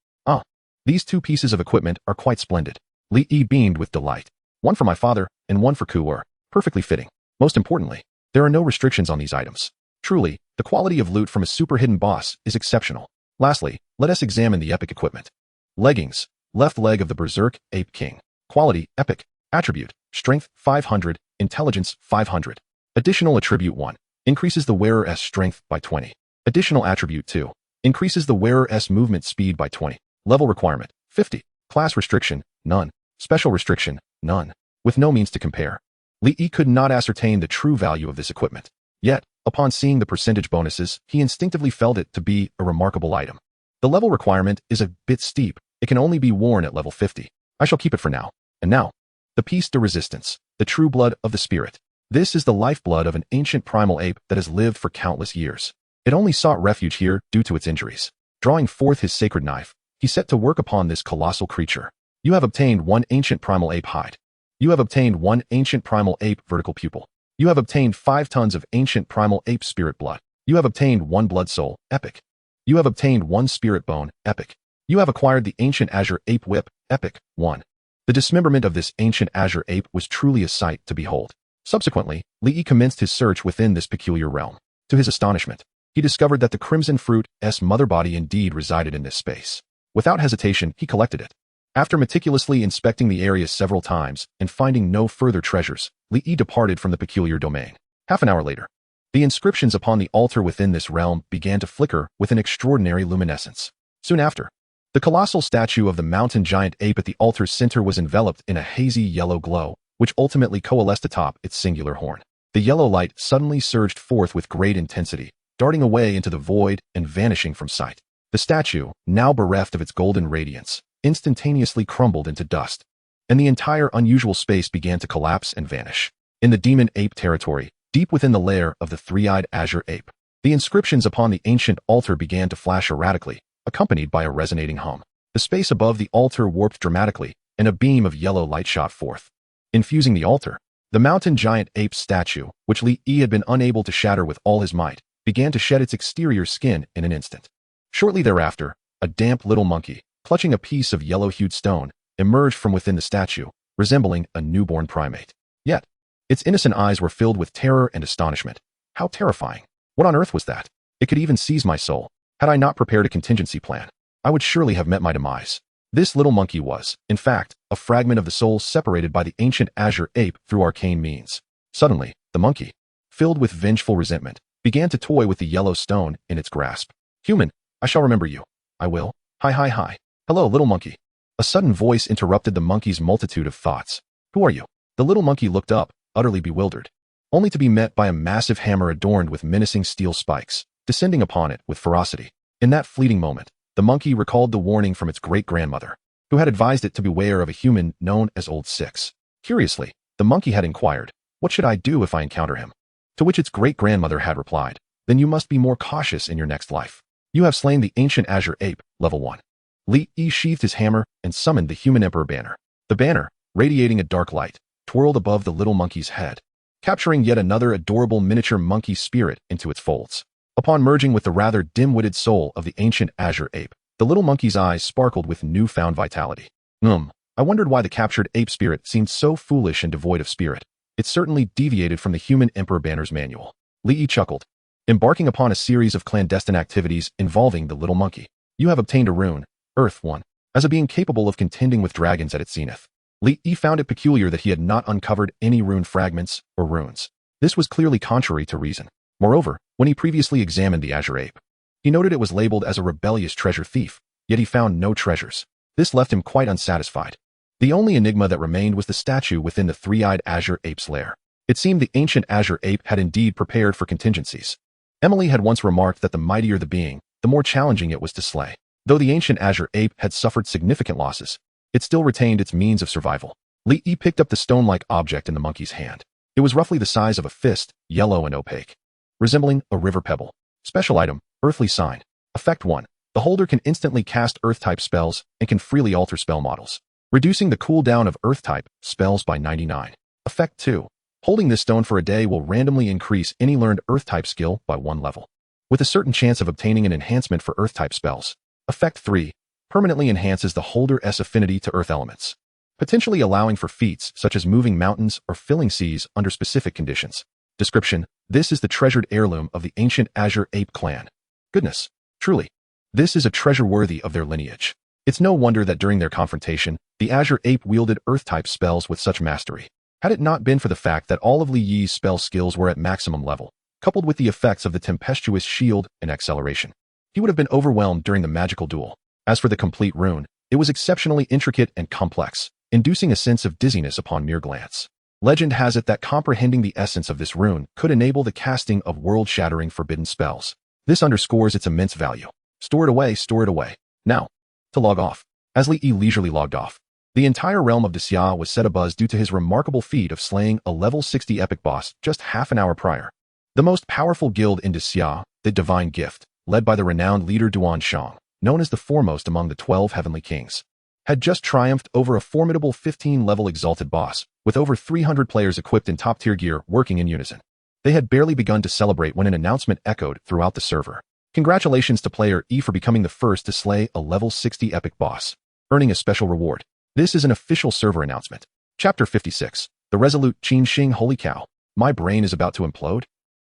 These 2 pieces of equipment are quite splendid. Li Yi beamed with delight. One for my father, and one for Ku-er. Perfectly fitting. Most importantly, there are no restrictions on these items. Truly, the quality of loot from a super hidden boss is exceptional. Lastly, let us examine the epic equipment. Leggings, left leg of the Berserk Ape King. Quality, epic. Attribute, strength 500, intelligence 500. Additional attribute 1, increases the wearer's strength by 20. Additional attribute 2, increases the wearer's movement speed by 20. Level requirement, 50. Class restriction, none. Special restriction, none. With no means to compare, Li Yi could not ascertain the true value of this equipment. Yet, upon seeing the percentage bonuses, he instinctively felt it to be a remarkable item. The level requirement is a bit steep. It can only be worn at level 50. I shall keep it for now. And now, the piece de resistance, the true blood of the spirit. This is the lifeblood of an ancient primal ape that has lived for countless years. It only sought refuge here due to its injuries. Drawing forth his sacred knife, he set to work upon this colossal creature. You have obtained 1 ancient primal ape hide. You have obtained 1 ancient primal ape vertical pupil. You have obtained 5 tons of ancient primal ape spirit blood. You have obtained 1 blood soul, epic. You have obtained 1 spirit bone, epic. You have acquired the ancient azure ape whip, epic, 1. The dismemberment of this ancient azure ape was truly a sight to behold. Subsequently, Li Yi commenced his search within this peculiar realm. To his astonishment, he discovered that the crimson fruit's mother body indeed resided in this space. Without hesitation, he collected it. After meticulously inspecting the area several times and finding no further treasures, Li Yi departed from the peculiar domain. Half an hour later, the inscriptions upon the altar within this realm began to flicker with an extraordinary luminescence. Soon after, the colossal statue of the mountain giant ape at the altar's center was enveloped in a hazy yellow glow, which ultimately coalesced atop its singular horn. The yellow light suddenly surged forth with great intensity, darting away into the void and vanishing from sight. The statue, now bereft of its golden radiance, instantaneously crumbled into dust, and the entire unusual space began to collapse and vanish. In the demon ape territory, deep within the lair of the 3-eyed azure ape, the inscriptions upon the ancient altar began to flash erratically, accompanied by a resonating hum. The space above the altar warped dramatically, and a beam of yellow light shot forth. Infusing the altar, the mountain giant ape statue, which Li Yi had been unable to shatter with all his might, began to shed its exterior skin in an instant. Shortly thereafter, a damp little monkey, clutching a piece of yellow-hued stone, emerged from within the statue, resembling a newborn primate. Yet, its innocent eyes were filled with terror and astonishment. How terrifying! What on earth was that? It could even seize my soul. Had I not prepared a contingency plan, I would surely have met my demise. This little monkey was, in fact, a fragment of the soul separated by the ancient azure ape through arcane means. Suddenly, the monkey, filled with vengeful resentment, began to toy with the yellow stone in its grasp. Human, I shall remember you. I will. Hi. Hello, little monkey. A sudden voice interrupted the monkey's multitude of thoughts. Who are you? The little monkey looked up, utterly bewildered, only to be met by a massive hammer adorned with menacing steel spikes, descending upon it with ferocity. In that fleeting moment, the monkey recalled the warning from its great-grandmother, who had advised it to beware of a human known as Old Six. Curiously, the monkey had inquired, "What should I do if I encounter him?" To which its great-grandmother had replied, "Then you must be more cautious in your next life. You have slain the ancient azure ape, level 1. Li Yi sheathed his hammer and summoned the human emperor banner. The banner, radiating a dark light, twirled above the little monkey's head, capturing yet another adorable miniature monkey spirit into its folds. Upon merging with the rather dim-witted soul of the ancient azure ape, the little monkey's eyes sparkled with newfound vitality. I wondered why the captured ape spirit seemed so foolish and devoid of spirit. It certainly deviated from the human Emperor Banner's manual. Lee chuckled, embarking upon a series of clandestine activities involving the little monkey. You have obtained a rune, Earth 1, as a being capable of contending with dragons at its zenith. Lee found it peculiar that he had not uncovered any rune fragments or runes. This was clearly contrary to reason. Moreover, when he previously examined the azure ape, he noted it was labeled as a rebellious treasure thief, yet he found no treasures. This left him quite unsatisfied. The only enigma that remained was the statue within the three-eyed azure ape's lair. It seemed the ancient azure ape had indeed prepared for contingencies. Emily had once remarked that the mightier the being, the more challenging it was to slay. Though the ancient azure ape had suffered significant losses, it still retained its means of survival. Lee picked up the stone-like object in the monkey's hand. It was roughly the size of a fist, yellow and opaque, resembling a river pebble. Special item, Earthly Sign. Effect 1. The holder can instantly cast Earth-type spells and can freely alter spell models, reducing the cooldown of Earth-type spells by 99. Effect 2. Holding this stone for a day will randomly increase any learned Earth-type skill by 1 level, with a certain chance of obtaining an enhancement for Earth-type spells. Effect 3. Permanently enhances the holder's affinity to Earth elements, potentially allowing for feats such as moving mountains or filling seas under specific conditions. Description: this is the treasured heirloom of the ancient azure ape clan. Goodness, truly, this is a treasure worthy of their lineage. It's no wonder that during their confrontation, the azure ape wielded Earth-type spells with such mastery. Had it not been for the fact that all of Li Yi's spell skills were at maximum level, coupled with the effects of the tempestuous shield and acceleration, he would have been overwhelmed during the magical duel. As for the complete rune, it was exceptionally intricate and complex, inducing a sense of dizziness upon mere glance. Legend has it that comprehending the essence of this rune could enable the casting of world-shattering forbidden spells. This underscores its immense value. Store it away, store it away. Now, to log off. As Li leisurely logged off, the entire realm of Xia was set abuzz due to his remarkable feat of slaying a level 60 epic boss just half an hour prior. The most powerful guild in Xia, the Divine Gift, led by the renowned leader Duan Shang, known as the foremost among the 12 heavenly kings, had just triumphed over a formidable 15-level exalted boss, with over 300 players equipped in top-tier gear working in unison. They had barely begun to celebrate when an announcement echoed throughout the server. Congratulations to player E for becoming the first to slay a level 60 epic boss, earning a special reward. This is an official server announcement. Chapter 56. The Resolute Qin Shing. Holy cow, my brain is about to implode.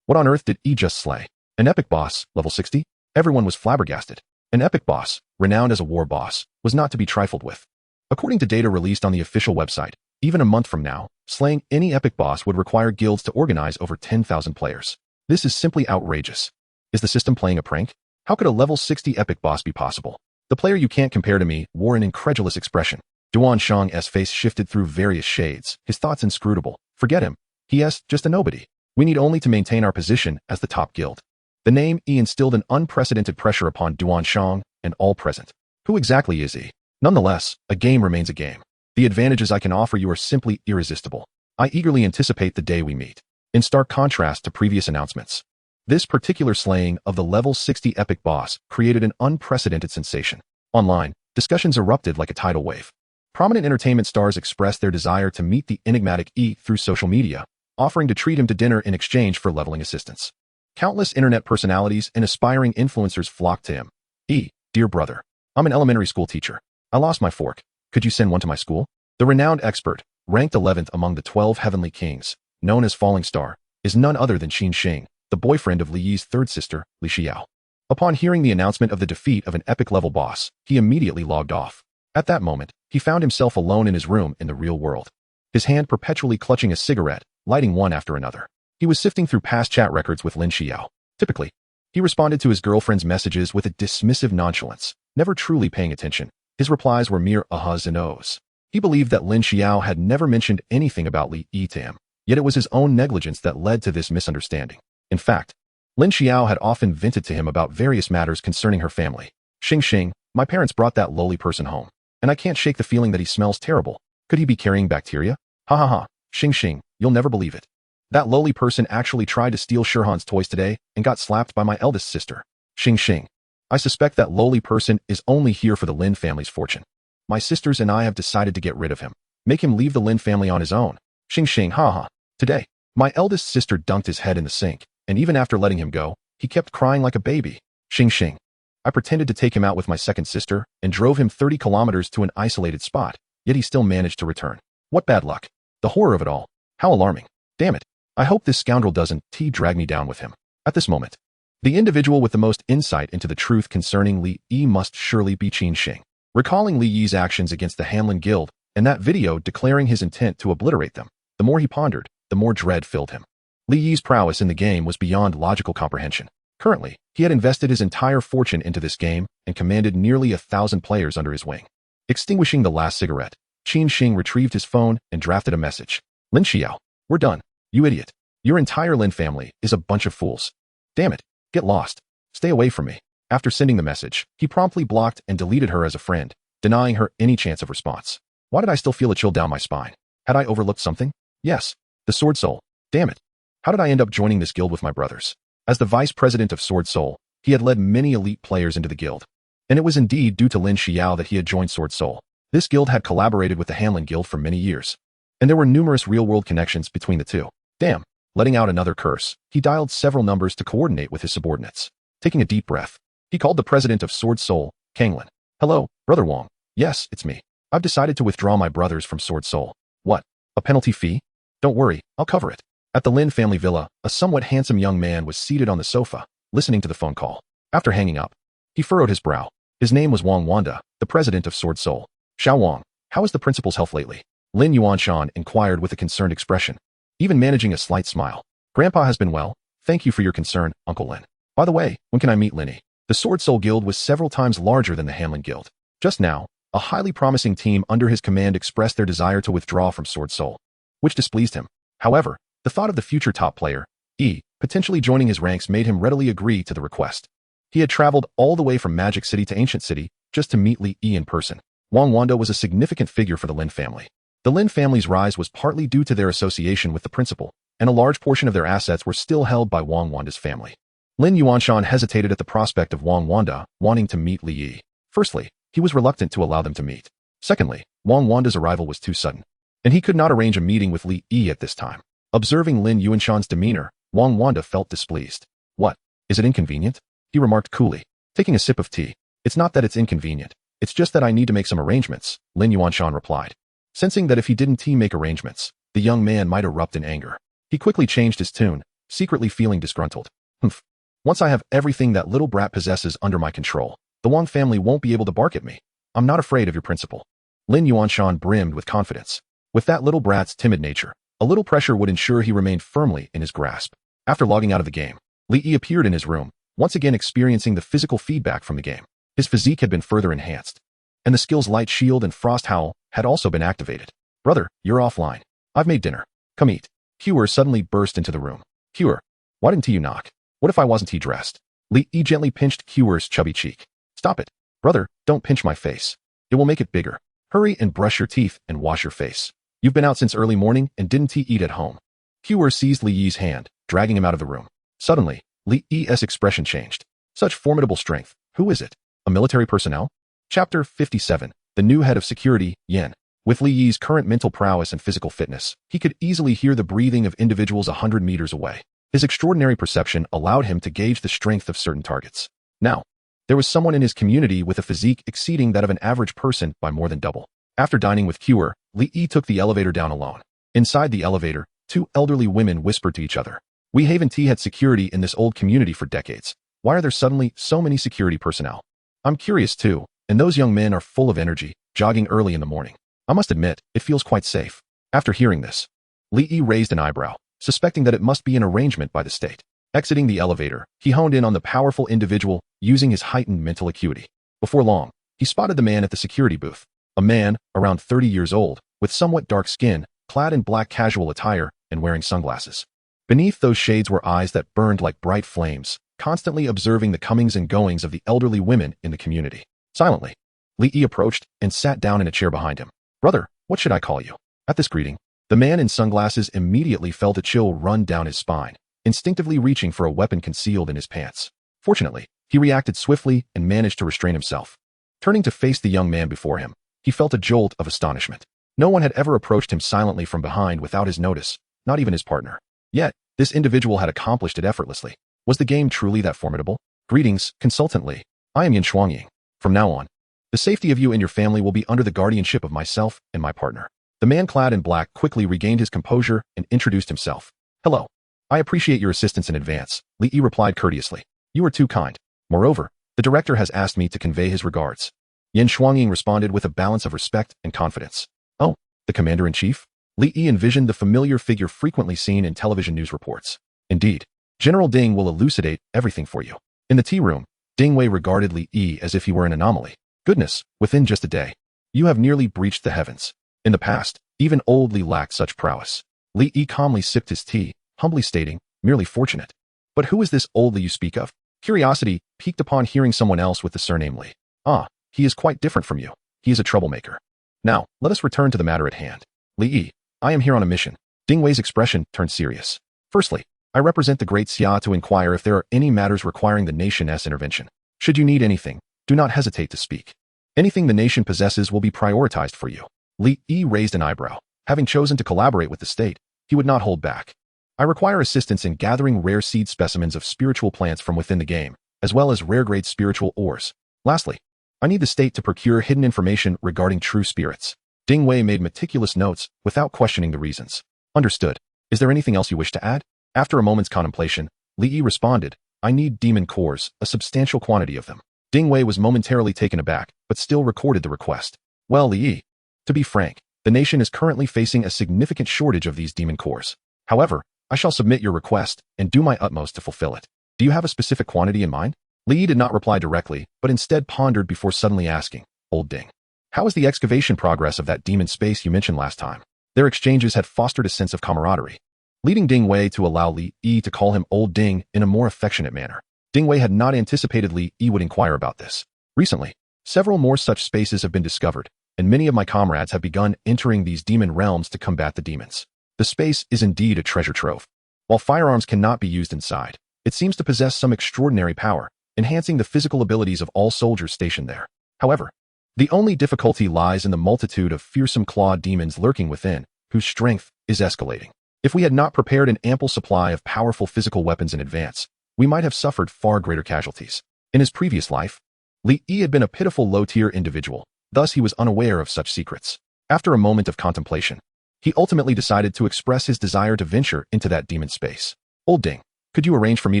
What on earth did E just slay? An epic boss, level 60? Everyone was flabbergasted. An epic boss, renowned as a war boss, was not to be trifled with. According to data released on the official website, even a month from now, slaying any epic boss would require guilds to organize over 10,000 players. This is simply outrageous. Is the system playing a prank? How could a level 60 epic boss be possible? The player you can't compare to me wore an incredulous expression. Duan Shang's face shifted through various shades, his thoughts inscrutable. Forget him. He is just a nobody. We need only to maintain our position as the top guild. The name E instilled an unprecedented pressure upon Duan Shang and all present. Who exactly is E? Nonetheless, a game remains a game. The advantages I can offer you are simply irresistible. I eagerly anticipate the day we meet. In stark contrast to previous announcements, this particular slaying of the level 60 epic boss created an unprecedented sensation. Online, discussions erupted like a tidal wave. Prominent entertainment stars expressed their desire to meet the enigmatic E through social media, offering to treat him to dinner in exchange for leveling assistance. Countless internet personalities and aspiring influencers flocked to him. E, dear brother, I'm an elementary school teacher. I lost my fork. Could you send one to my school? The renowned expert, ranked 11th among the 12 heavenly kings, known as Falling Star, is none other than Qin Shing, the boyfriend of Li Yi's third sister, Li Xiao. Upon hearing the announcement of the defeat of an epic-level boss, he immediately logged off. At that moment, he found himself alone in his room in the real world, his hand perpetually clutching a cigarette, lighting one after another. He was sifting through past chat records with Lin Xiao. Typically, he responded to his girlfriend's messages with a dismissive nonchalance, never truly paying attention. His replies were mere ahas and ohs. He believed that Lin Xiao had never mentioned anything about Li Yi to him, yet it was his own negligence that led to this misunderstanding. In fact, Lin Xiao had often vented to him about various matters concerning her family. Xing, my parents brought that lowly person home, and I can't shake the feeling that he smells terrible. Could he be carrying bacteria? Ha ha ha, Xing, you'll never believe it. That lowly person actually tried to steal Shirhan's toys today and got slapped by my eldest sister. Xing, I suspect that lowly person is only here for the Lin family's fortune. My sisters and I have decided to get rid of him, make him leave the Lin family on his own. Xing, haha. Today, my eldest sister dunked his head in the sink, and even after letting him go, he kept crying like a baby. Xing. I pretended to take him out with my second sister and drove him 30 kilometers to an isolated spot, yet he still managed to return. What bad luck. The horror of it all. How alarming. Damn it. I hope this scoundrel doesn't drag me down with him. At this moment, the individual with the most insight into the truth concerning Li Yi must surely be Qin Xing. Recalling Li Yi's actions against the Hanlin Guild and that video declaring his intent to obliterate them, the more he pondered, the more dread filled him. Li Yi's prowess in the game was beyond logical comprehension. Currently, he had invested his entire fortune into this game and commanded nearly 1,000 players under his wing. Extinguishing the last cigarette, Qin Xing retrieved his phone and drafted a message. Lin Xiao, we're done. You idiot. Your entire Lin family is a bunch of fools. Damn it. Get lost. Stay away from me. After sending the message, he promptly blocked and deleted her as a friend, denying her any chance of response. Why did I still feel a chill down my spine? Had I overlooked something? Yes. The Sword Soul. Damn it. How did I end up joining this guild with my brothers? As the vice president of Sword Soul, he had led many elite players into the guild. And it was indeed due to Lin Xiao that he had joined Sword Soul. This guild had collaborated with the Hanlin Guild for many years. And there were numerous real-world connections between the two. Damn. Letting out another curse, he dialed several numbers to coordinate with his subordinates. Taking a deep breath, he called the president of Sword Soul, Kanglin. Hello, Brother Wong. Yes, it's me. I've decided to withdraw my brothers from Sword Soul. What? A penalty fee? Don't worry, I'll cover it. At the Lin family villa, a somewhat handsome young man was seated on the sofa, listening to the phone call. After hanging up, he furrowed his brow. His name was Wang Wanda, the president of Sword Soul. Xiao Wang, how is the principal's health lately? Lin Yuanshan inquired with a concerned expression, even managing a slight smile. Grandpa has been well. Thank you for your concern, Uncle Lin. By the way, when can I meet Linny? The Sword Soul Guild was several times larger than the Hanlin Guild. Just now, a highly promising team under his command expressed their desire to withdraw from Sword Soul, which displeased him. However, the thought of the future top player, E, potentially joining his ranks made him readily agree to the request. He had traveled all the way from Magic City to Ancient City just to meet Li Yi in person. Wang Wanda was a significant figure for the Lin family. The Lin family's rise was partly due to their association with the principal, and a large portion of their assets were still held by Wang Wanda's family. Lin Yuanshan hesitated at the prospect of Wang Wanda wanting to meet Li Yi. Firstly, he was reluctant to allow them to meet. Secondly, Wang Wanda's arrival was too sudden, and he could not arrange a meeting with Li Yi at this time. Observing Lin Yuanshan's demeanor, Wang Wanda felt displeased. What? Is it inconvenient? He remarked coolly, taking a sip of tea. It's not that it's inconvenient. It's just that I need to make some arrangements, Lin Yuanshan replied. Sensing that if he didn't make arrangements, the young man might erupt in anger, he quickly changed his tune, secretly feeling disgruntled. Humph. Once I have everything that little brat possesses under my control, the Wang family won't be able to bark at me. I'm not afraid of your principal. Lin Yuanshan brimmed with confidence. With that little brat's timid nature, a little pressure would ensure he remained firmly in his grasp. After logging out of the game, Li Yi appeared in his room, once again experiencing the physical feedback from the game. His physique had been further enhanced, and the skills Light Shield and Frost Howl had also been activated. Brother, you're offline. I've made dinner. Come eat. Hewer suddenly burst into the room. Hewer, why didn't you knock? What if I wasn't dressed? Li Yi gently pinched Hewer's chubby cheek. Stop it. Brother, don't pinch my face. It will make it bigger. Hurry and brush your teeth and wash your face. You've been out since early morning and didn't eat at home. Hewer seized Li Yi's hand, dragging him out of the room. Suddenly, Li Yi's expression changed. Such formidable strength. Who is it? A military personnel? Chapter 57. The new head of security, Yen. With Li Yi's current mental prowess and physical fitness, he could easily hear the breathing of individuals 100 meters away. His extraordinary perception allowed him to gauge the strength of certain targets. Now, there was someone in his community with a physique exceeding that of an average person by more than double. After dining with Hewer, Li Yi took the elevator down alone. Inside the elevator, two elderly women whispered to each other. We Haven T had security in this old community for decades. Why are there suddenly so many security personnel? I'm curious too, and those young men are full of energy, jogging early in the morning. I must admit, it feels quite safe. After hearing this, Li Yi raised an eyebrow, suspecting that it must be an arrangement by the state. Exiting the elevator, he honed in on the powerful individual using his heightened mental acuity. Before long, he spotted the man at the security booth. A man, around 30 years old, with somewhat dark skin, clad in black casual attire, and wearing sunglasses. Beneath those shades were eyes that burned like bright flames, constantly observing the comings and goings of the elderly women in the community. Silently, Li Yi approached and sat down in a chair behind him. Brother, what should I call you? At this greeting, the man in sunglasses immediately felt a chill run down his spine, instinctively reaching for a weapon concealed in his pants. Fortunately, he reacted swiftly and managed to restrain himself. Turning to face the young man before him, he felt a jolt of astonishment. No one had ever approached him silently from behind without his notice, not even his partner. Yet, this individual had accomplished it effortlessly. Was the game truly that formidable? Greetings, Consultant Li. I am Yin Shuangying. From now on, the safety of you and your family will be under the guardianship of myself and my partner. The man clad in black quickly regained his composure and introduced himself. Hello. I appreciate your assistance in advance, Li Yi replied courteously. You are too kind. Moreover, the director has asked me to convey his regards. Yin Shuangying responded with a balance of respect and confidence. Oh, the commander-in-chief? Li Yi envisioned the familiar figure frequently seen in television news reports. Indeed, General Ding will elucidate everything for you. In the tea room, Ding Wei regarded Li Yi as if he were an anomaly. Goodness, within just a day, you have nearly breached the heavens. In the past, even old Li lacked such prowess. Li Yi calmly sipped his tea, humbly stating, merely fortunate. But who is this old Li you speak of? Curiosity piqued upon hearing someone else with the surname Li. Ah, he is quite different from you. He is a troublemaker. Now, let us return to the matter at hand. Li Yi, I am here on a mission. Ding Wei's expression turned serious. Firstly, I represent the Great Xia to inquire if there are any matters requiring the nation's intervention. Should you need anything, do not hesitate to speak. Anything the nation possesses will be prioritized for you. Li Yi raised an eyebrow. Having chosen to collaborate with the state, he would not hold back. I require assistance in gathering rare seed specimens of spiritual plants from within the game, as well as rare-grade spiritual ores. Lastly, I need the state to procure hidden information regarding true spirits. Ding Wei made meticulous notes without questioning the reasons. Understood. Is there anything else you wish to add? After a moment's contemplation, Li Yi responded, I need demon cores, a substantial quantity of them. Ding Wei was momentarily taken aback, but still recorded the request. Well, Li Yi, to be frank, the nation is currently facing a significant shortage of these demon cores. However, I shall submit your request and do my utmost to fulfill it. Do you have a specific quantity in mind? Li Yi did not reply directly, but instead pondered before suddenly asking, Old Ding, how is the excavation progress of that demon space you mentioned last time? Their exchanges had fostered a sense of camaraderie, leading Ding Wei to allow Li Yi to call him Old Ding in a more affectionate manner. Ding Wei had not anticipated Li Yi would inquire about this. Recently, several more such spaces have been discovered, and many of my comrades have begun entering these demon realms to combat the demons. The space is indeed a treasure trove. While firearms cannot be used inside, it seems to possess some extraordinary power, enhancing the physical abilities of all soldiers stationed there. However, the only difficulty lies in the multitude of fearsome clawed demons lurking within, whose strength is escalating. If we had not prepared an ample supply of powerful physical weapons in advance, we might have suffered far greater casualties. In his previous life, Li Yi had been a pitiful low-tier individual, thus he was unaware of such secrets. After a moment of contemplation, he ultimately decided to express his desire to venture into that demon space. Old Ding, could you arrange for me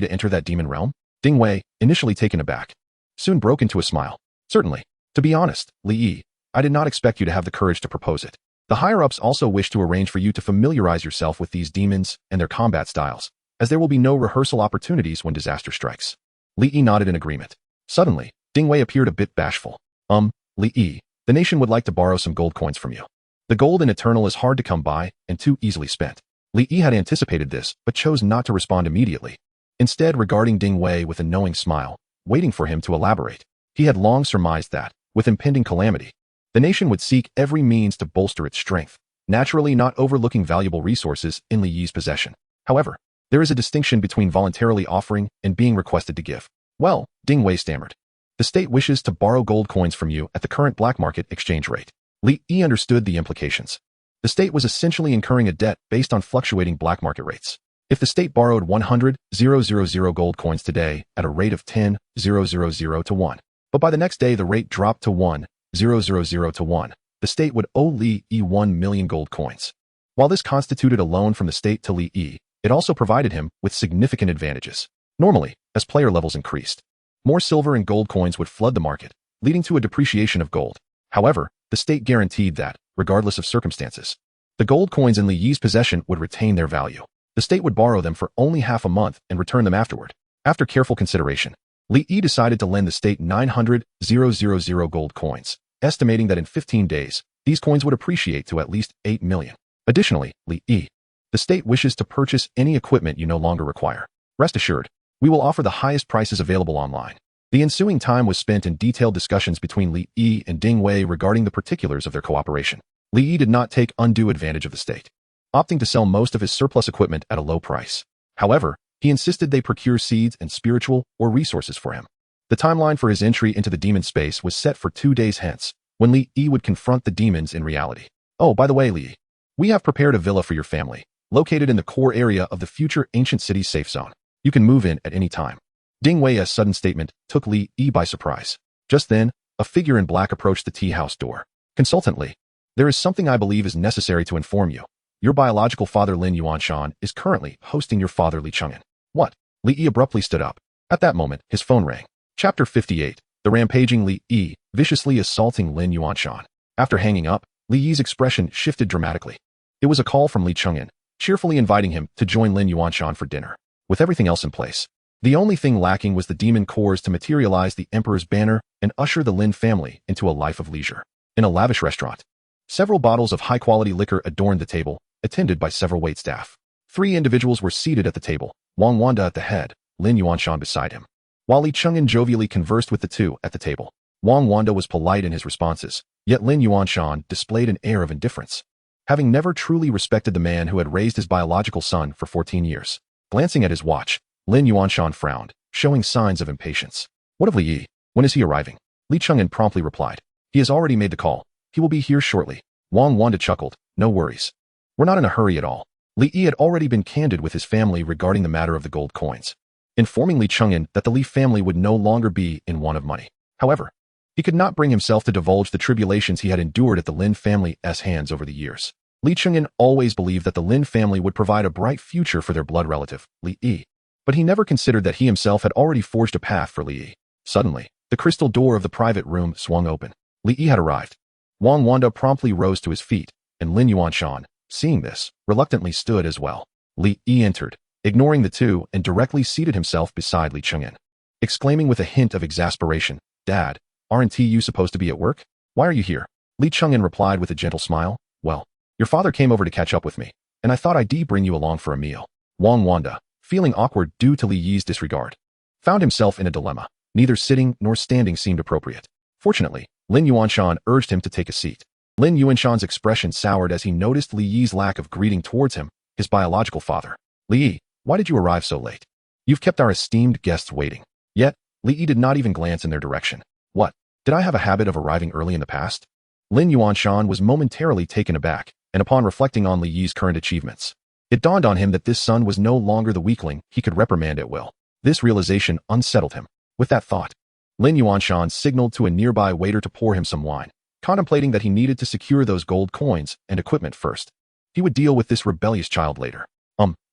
to enter that demon realm? Ding Wei, initially taken aback, soon broke into a smile. Certainly. To be honest, Li Yi, I did not expect you to have the courage to propose it. The higher-ups also wish to arrange for you to familiarize yourself with these demons and their combat styles, as there will be no rehearsal opportunities when disaster strikes. Li Yi nodded in agreement. Suddenly, Ding Wei appeared a bit bashful. Li Yi, the nation would like to borrow some gold coins from you. The gold in Eternal is hard to come by and too easily spent. Li Yi had anticipated this, but chose not to respond immediately. Instead, regarding Ding Wei with a knowing smile, waiting for him to elaborate. He had long surmised that, with impending calamity, the nation would seek every means to bolster its strength, naturally not overlooking valuable resources in Li Yi's possession. However, there is a distinction between voluntarily offering and being requested to give. Well, Ding Wei stammered. The state wishes to borrow gold coins from you at the current black market exchange rate. Li Yi understood the implications. The state was essentially incurring a debt based on fluctuating black market rates. If the state borrowed 100,000 gold coins today at a rate of 10,000 to 1, but by the next day the rate dropped to 1,000 to 1, the state would owe Li Yi 1 million gold coins. While this constituted a loan from the state to Li Yi, it also provided him with significant advantages. Normally, as player levels increased, more silver and gold coins would flood the market, leading to a depreciation of gold. However, the state guaranteed that, regardless of circumstances, the gold coins in Li Yi's possession would retain their value. The state would borrow them for only half a month and return them afterward. After careful consideration, Li Yi decided to lend the state 900,000 gold coins, estimating that in 15 days, these coins would appreciate to at least 8 million. Additionally, Li Yi, the state wishes to purchase any equipment you no longer require. Rest assured, we will offer the highest prices available online. The ensuing time was spent in detailed discussions between Li Yi and Ding Wei regarding the particulars of their cooperation. Li Yi did not take undue advantage of the state, opting to sell most of his surplus equipment at a low price. However, he insisted they procure seeds and spiritual or resources for him. The timeline for his entry into the demon space was set for 2 days hence, when Li Yi would confront the demons in reality. Oh, by the way, Li, we have prepared a villa for your family, located in the core area of the future ancient city's safe zone. You can move in at any time. Ding Wei's sudden statement took Li Yi by surprise. Just then, a figure in black approached the tea house door. Consultant Li, there is something I believe is necessary to inform you. Your biological father Lin Yuanshan is currently hosting your father Li Cheng'an. What? Li Yi abruptly stood up. At that moment, his phone rang. Chapter 58. The rampaging Li Yi, viciously assaulting Lin Yuanshan. After hanging up, Li Yi's expression shifted dramatically. It was a call from Li Cheng'an, cheerfully inviting him to join Lin Yuanshan for dinner. With everything else in place, the only thing lacking was the demon cores to materialize the emperor's banner and usher the Lin family into a life of leisure. In a lavish restaurant, several bottles of high-quality liquor adorned the table, attended by several waitstaff. 3 individuals were seated at the table, Wang Wanda at the head, Lin Yuanshan beside him. While Li Cheng'an jovially conversed with the two at the table, Wang Wanda was polite in his responses, yet Lin Yuanshan displayed an air of indifference. Having never truly respected the man who had raised his biological son for 14 years. Glancing at his watch, Lin Yuanshan frowned, showing signs of impatience. What of Li Yi? When is he arriving? Li Cheng'an promptly replied. He has already made the call. He will be here shortly. Wang Wanda chuckled. No worries. We're not in a hurry at all. Li Yi had already been candid with his family regarding the matter of the gold coins, informing Li Cheng'an that the Li family would no longer be in want of money. However, he could not bring himself to divulge the tribulations he had endured at the Lin family's hands over the years. Li Cheng'an always believed that the Lin family would provide a bright future for their blood relative, Li Yi. But he never considered that he himself had already forged a path for Li Yi. Suddenly, the crystal door of the private room swung open. Li Yi had arrived. Wang Wanda promptly rose to his feet, and Lin Yuanshan, seeing this, reluctantly stood as well. Li Yi entered, ignoring the two, and directly seated himself beside Li Cheng'an, exclaiming with a hint of exasperation, Dad, aren't you supposed to be at work? Why are you here? Li Cheng'an replied with a gentle smile, Well, your father came over to catch up with me, and I thought I'd bring you along for a meal. Wang Wanda, feeling awkward due to Li Yi's disregard, found himself in a dilemma. Neither sitting nor standing seemed appropriate. Fortunately, Lin Yuanshan urged him to take a seat. Lin Yuanshan's expression soured as he noticed Li Yi's lack of greeting towards him, his biological father. Li Yi, why did you arrive so late? You've kept our esteemed guests waiting. Yet, Li Yi did not even glance in their direction. What? Did I have a habit of arriving early in the past? Lin Yuanshan was momentarily taken aback, and upon reflecting on Li Yi's current achievements, it dawned on him that this son was no longer the weakling he could reprimand at will. This realization unsettled him. With that thought, Lin Yuanshan signaled to a nearby waiter to pour him some wine, contemplating that he needed to secure those gold coins and equipment first. He would deal with this rebellious child later.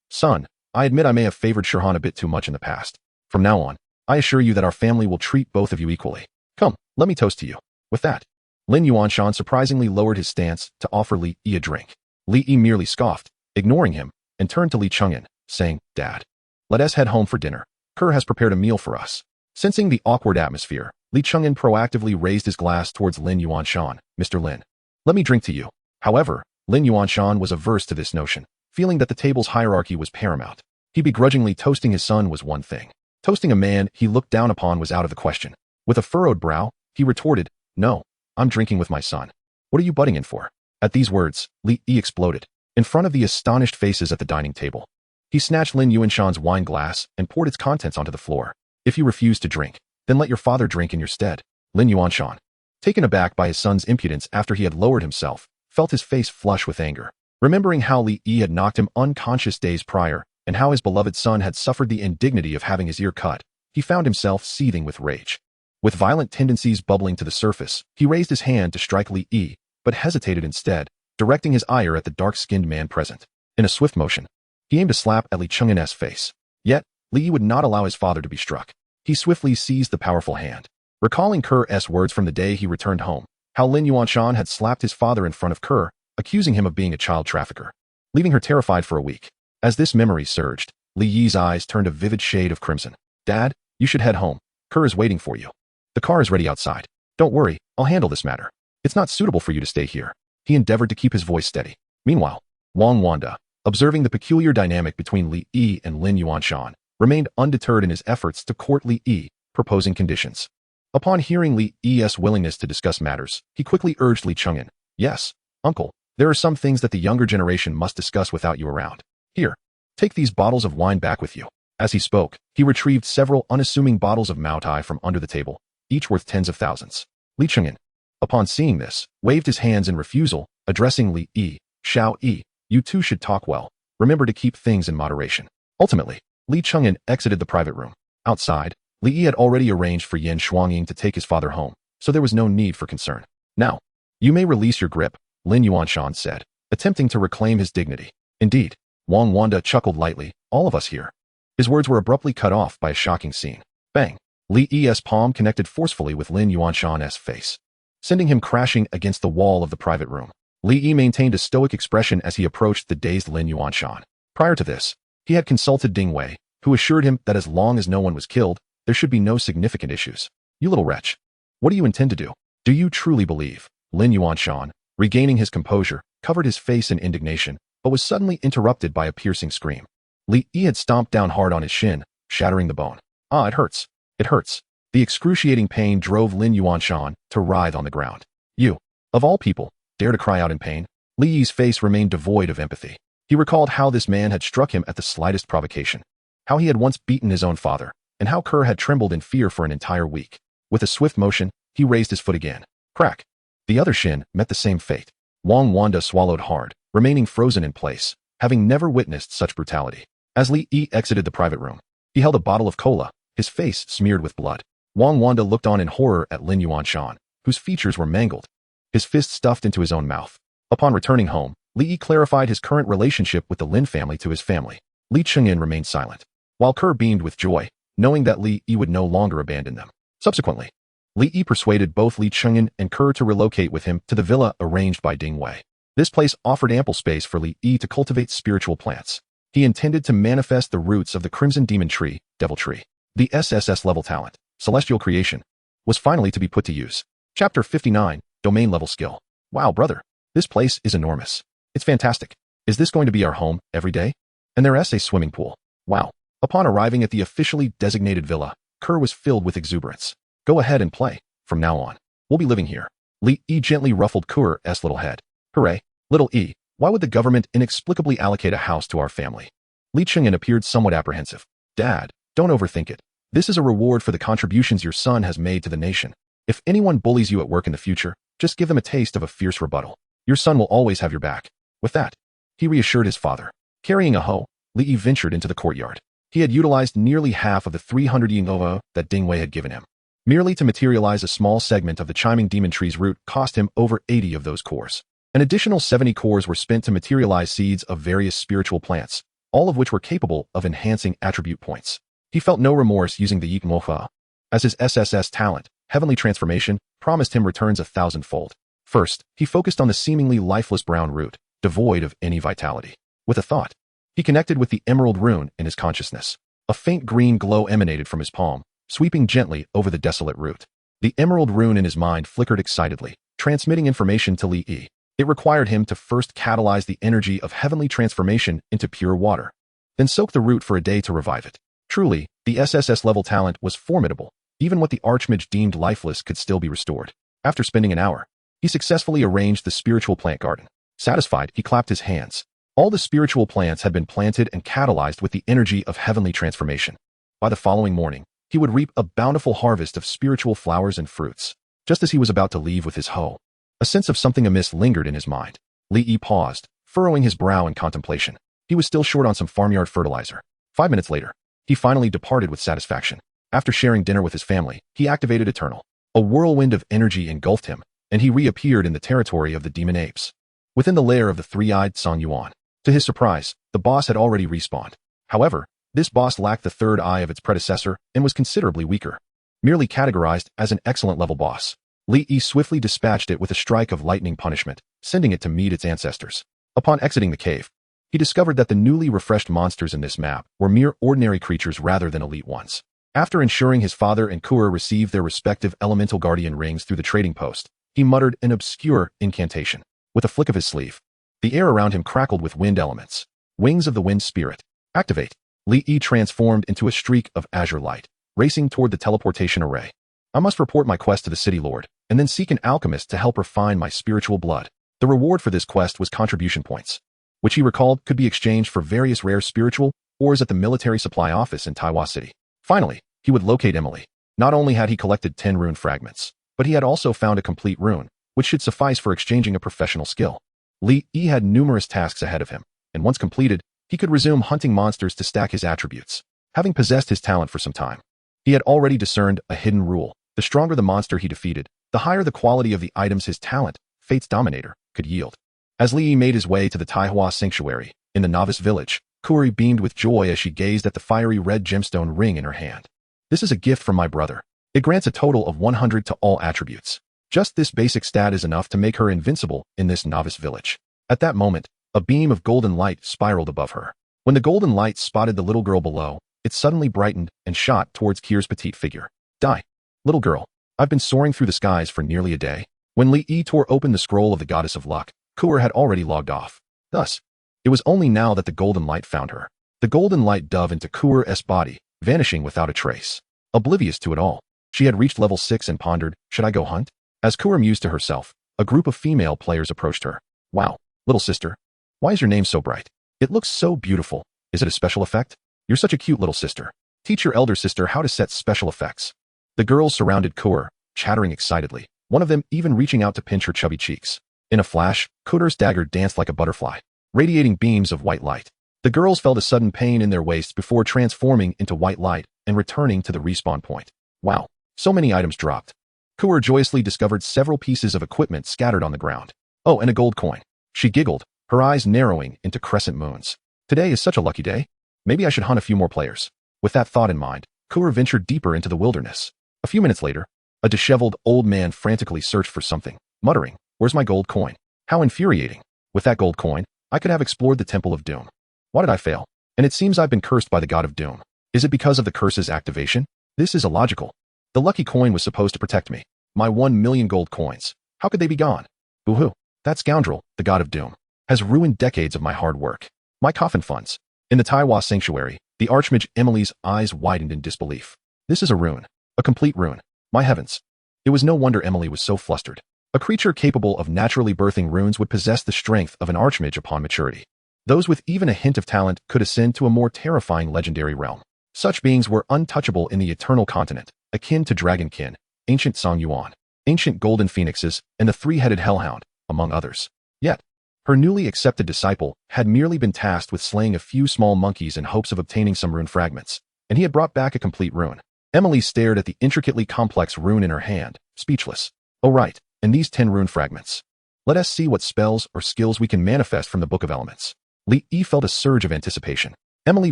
Son, I admit I may have favored Shirhan a bit too much in the past. From now on, I assure you that our family will treat both of you equally. Come, let me toast to you. With that, Lin Yuanshan surprisingly lowered his stance to offer Li Yi a drink. Li Yi merely scoffed, ignoring him, and turned to Li Cheng'an, saying, Dad, let us head home for dinner. Kerr has prepared a meal for us. Sensing the awkward atmosphere, Li Cheng'an proactively raised his glass towards Lin Yuanshan. Mr. Lin, let me drink to you. However, Lin Yuanshan was averse to this notion, feeling that the table's hierarchy was paramount. He begrudgingly toasting his son was one thing. Toasting a man he looked down upon was out of the question. With a furrowed brow, he retorted, No, I'm drinking with my son. What are you butting in for? At these words, Li Yi exploded, in front of the astonished faces at the dining table. He snatched Lin Yuanshan's wine glass and poured its contents onto the floor. If you refuse to drink, then let your father drink in your stead. Lin Yuanshan, taken aback by his son's impudence after he had lowered himself, felt his face flush with anger. Remembering how Li Yi had knocked him unconscious days prior, and how his beloved son had suffered the indignity of having his ear cut, he found himself seething with rage. With violent tendencies bubbling to the surface, he raised his hand to strike Li Yi, but hesitated instead, directing his ire at the dark-skinned man present. In a swift motion, he aimed a slap at Li Cheng'an's face. Yet, Li Yi would not allow his father to be struck. He swiftly seized the powerful hand. Recalling Kerr's words from the day he returned home, how Lin Yuanshan had slapped his father in front of Kerr, accusing him of being a child trafficker, leaving her terrified for a week. As this memory surged, Li Yi's eyes turned a vivid shade of crimson. Dad, you should head home. Kerr is waiting for you. The car is ready outside. Don't worry, I'll handle this matter. It's not suitable for you to stay here. He endeavored to keep his voice steady. Meanwhile, Wang Wanda, observing the peculiar dynamic between Li Yi and Lin Yuanshan, remained undeterred in his efforts to court Li Yi, proposing conditions. Upon hearing Li Yi's willingness to discuss matters, he quickly urged Li Cheng'an, Yes, uncle, there are some things that the younger generation must discuss without you around. Here, take these bottles of wine back with you. As he spoke, he retrieved several unassuming bottles of Maotai from under the table, each worth tens of thousands. Li Cheng'an, upon seeing this, waved his hands in refusal, Addressing Li Yi, Xiao Yi, you two should talk well. Remember to keep things in moderation. Ultimately, Li Cheng'an exited the private room. Outside, Li Yi had already arranged for Yin Shuangying to take his father home, so there was no need for concern. Now, you may release your grip, Lin Yuanshan said, attempting to reclaim his dignity. Indeed, Wang Wanda chuckled lightly, all of us here. His words were abruptly cut off by a shocking scene. Bang! Li Yi's palm connected forcefully with Lin Yuanshan's face, sending him crashing against the wall of the private room. Li Yi maintained a stoic expression as he approached the dazed Lin Yuanshan. Prior to this, he had consulted Ding Wei, who assured him that as long as no one was killed, there should be no significant issues. You little wretch. What do you intend to do? Do you truly believe? Lin Yuanshan, regaining his composure, covered his face in indignation, but was suddenly interrupted by a piercing scream. Li Yi had stomped down hard on his shin, shattering the bone. Ah, it hurts. It hurts. The excruciating pain drove Lin Yuanshan to writhe on the ground. You, of all people, dare to cry out in pain? Li Yi's face remained devoid of empathy. He recalled how this man had struck him at the slightest provocation, how he had once beaten his own father, and how Kerr had trembled in fear for an entire week. With a swift motion, he raised his foot again. Crack! The other shin met the same fate. Wang Wanda swallowed hard, remaining frozen in place, having never witnessed such brutality. As Li Yi exited the private room, he held a bottle of cola, his face smeared with blood. Wang Wanda looked on in horror at Lin Yuanshan, whose features were mangled, his fist stuffed into his own mouth. Upon returning home, Li Yi clarified his current relationship with the Lin family to his family. Li Cheng'an remained silent, while Kerr beamed with joy, knowing that Li Yi would no longer abandon them. Subsequently, Li Yi persuaded both Li Cheng'an and Kerr to relocate with him to the villa arranged by Ding Wei. This place offered ample space for Li Yi to cultivate spiritual plants. He intended to manifest the roots of the Crimson Demon Tree, Devil Tree. The SSS level talent, Celestial Creation, was finally to be put to use. Chapter 59, Domain Level Skill. Wow, brother. This place is enormous. It's fantastic. Is this going to be our home every day? And there's a swimming pool. Wow. Upon arriving at the officially designated villa, Kerr was filled with exuberance. Go ahead and play. From now on, we'll be living here. Li Yi gently ruffled Kerr's little head. Hooray, little E, why would the government inexplicably allocate a house to our family? Li Cheng'an appeared somewhat apprehensive. Dad, don't overthink it. This is a reward for the contributions your son has made to the nation. If anyone bullies you at work in the future, just give them a taste of a fierce rebuttal. Your son will always have your back. With that, he reassured his father. Carrying a hoe, Li Yi ventured into the courtyard. He had utilized nearly half of the 300 yin ovo that Ding Wei had given him. Merely to materialize a small segment of the chiming demon tree's root cost him over 80 of those cores. An additional 70 cores were spent to materialize seeds of various spiritual plants, all of which were capable of enhancing attribute points. He felt no remorse using the Yik Mofa, as his SSS talent, Heavenly Transformation, promised him returns 1,000-fold. First, he focused on the seemingly lifeless brown root, devoid of any vitality. With a thought, he connected with the emerald rune in his consciousness. A faint green glow emanated from his palm, sweeping gently over the desolate root. The emerald rune in his mind flickered excitedly, transmitting information to Li Yi. It required him to first catalyze the energy of heavenly transformation into pure water, then soak the root for a day to revive it. Truly, the SSS level talent was formidable. Even what the Archmage deemed lifeless could still be restored. After spending an hour, he successfully arranged the spiritual plant garden. Satisfied, he clapped his hands. All the spiritual plants had been planted and catalyzed with the energy of heavenly transformation. By the following morning, he would reap a bountiful harvest of spiritual flowers and fruits. Just as he was about to leave with his hoe, a sense of something amiss lingered in his mind. Li Yi paused, furrowing his brow in contemplation. He was still short on some farmyard fertilizer. 5 minutes later, he finally departed with satisfaction. After sharing dinner with his family, he activated Eternal. A whirlwind of energy engulfed him, and he reappeared in the territory of the demon apes, within the lair of the three-eyed Song Yuan. To his surprise, the boss had already respawned. However, this boss lacked the third eye of its predecessor and was considerably weaker. Merely categorized as an excellent level boss, Li Yi swiftly dispatched it with a strike of lightning punishment, sending it to meet its ancestors. Upon exiting the cave, he discovered that the newly refreshed monsters in this map were mere ordinary creatures rather than elite ones. After ensuring his father and Kura received their respective elemental guardian rings through the trading post, he muttered an obscure incantation. With a flick of his sleeve, the air around him crackled with wind elements. Wings of the Wind Spirit. Activate. Li Yi transformed into a streak of azure light, racing toward the teleportation array. I must report my quest to the City Lord, and then seek an alchemist to help refine my spiritual blood. The reward for this quest was contribution points, which he recalled could be exchanged for various rare spiritual ores at the military supply office in Taiwan City. Finally, he would locate Emily. Not only had he collected 10 rune fragments, but he had also found a complete rune, which should suffice for exchanging a professional skill. Li Yi had numerous tasks ahead of him, and once completed, he could resume hunting monsters to stack his attributes. Having possessed his talent for some time, he had already discerned a hidden rule. The stronger the monster he defeated, the higher the quality of the items his talent, Fate's Dominator, could yield. As Li Yi made his way to the Taihua Sanctuary, in the novice village, Kuri beamed with joy as she gazed at the fiery red gemstone ring in her hand. This is a gift from my brother. It grants a total of 100 to all attributes. Just this basic stat is enough to make her invincible in this novice village. At that moment, a beam of golden light spiraled above her. When the golden light spotted the little girl below, it suddenly brightened and shot towards Kyr's petite figure. Die. Little girl, I've been soaring through the skies for nearly a day. When Li Yi tore open the scroll of the goddess of luck, Kur had already logged off. Thus, it was only now that the golden light found her. The golden light dove into Kur's body, vanishing without a trace. Oblivious to it all, she had reached level 6 and pondered, should I go hunt? As Kur mused to herself, a group of female players approached her. Wow, little sister. Why is your name so bright? It looks so beautiful. Is it a special effect? You're such a cute little sister. Teach your elder sister how to set special effects. The girls surrounded Kur, chattering excitedly, one of them even reaching out to pinch her chubby cheeks. In a flash, Kur's dagger danced like a butterfly, radiating beams of white light. The girls felt a sudden pain in their waists before transforming into white light and returning to the respawn point. Wow, so many items dropped. Kur joyously discovered several pieces of equipment scattered on the ground. Oh, and a gold coin. She giggled, her eyes narrowing into crescent moons. Today is such a lucky day. Maybe I should hunt a few more players. With that thought in mind, Kur ventured deeper into the wilderness. A few minutes later, a disheveled old man frantically searched for something, muttering, "Where's my gold coin? How infuriating. With that gold coin, I could have explored the Temple of Doom. Why did I fail? And it seems I've been cursed by the God of Doom. Is it because of the curse's activation? This is illogical. The lucky coin was supposed to protect me. My 1,000,000 gold coins. How could they be gone? Boo-hoo. That scoundrel, the God of Doom, has ruined decades of my hard work. My coffin funds." In the Taihua Sanctuary, the Archmage Emily's eyes widened in disbelief. This is a rune. A complete rune. My heavens. It was no wonder Emily was so flustered. A creature capable of naturally birthing runes would possess the strength of an Archmage upon maturity. Those with even a hint of talent could ascend to a more terrifying legendary realm. Such beings were untouchable in the Eternal Continent, akin to Dragonkin, ancient Song Yuan, ancient Golden Phoenixes, and the three-headed Hellhound, among others. Yet, her newly accepted disciple had merely been tasked with slaying a few small monkeys in hopes of obtaining some rune fragments, and he had brought back a complete rune. Emily stared at the intricately complex rune in her hand, speechless. Oh right, and these 10 rune fragments. Let us see what spells or skills we can manifest from the Book of Elements. Li Yi felt a surge of anticipation. Emily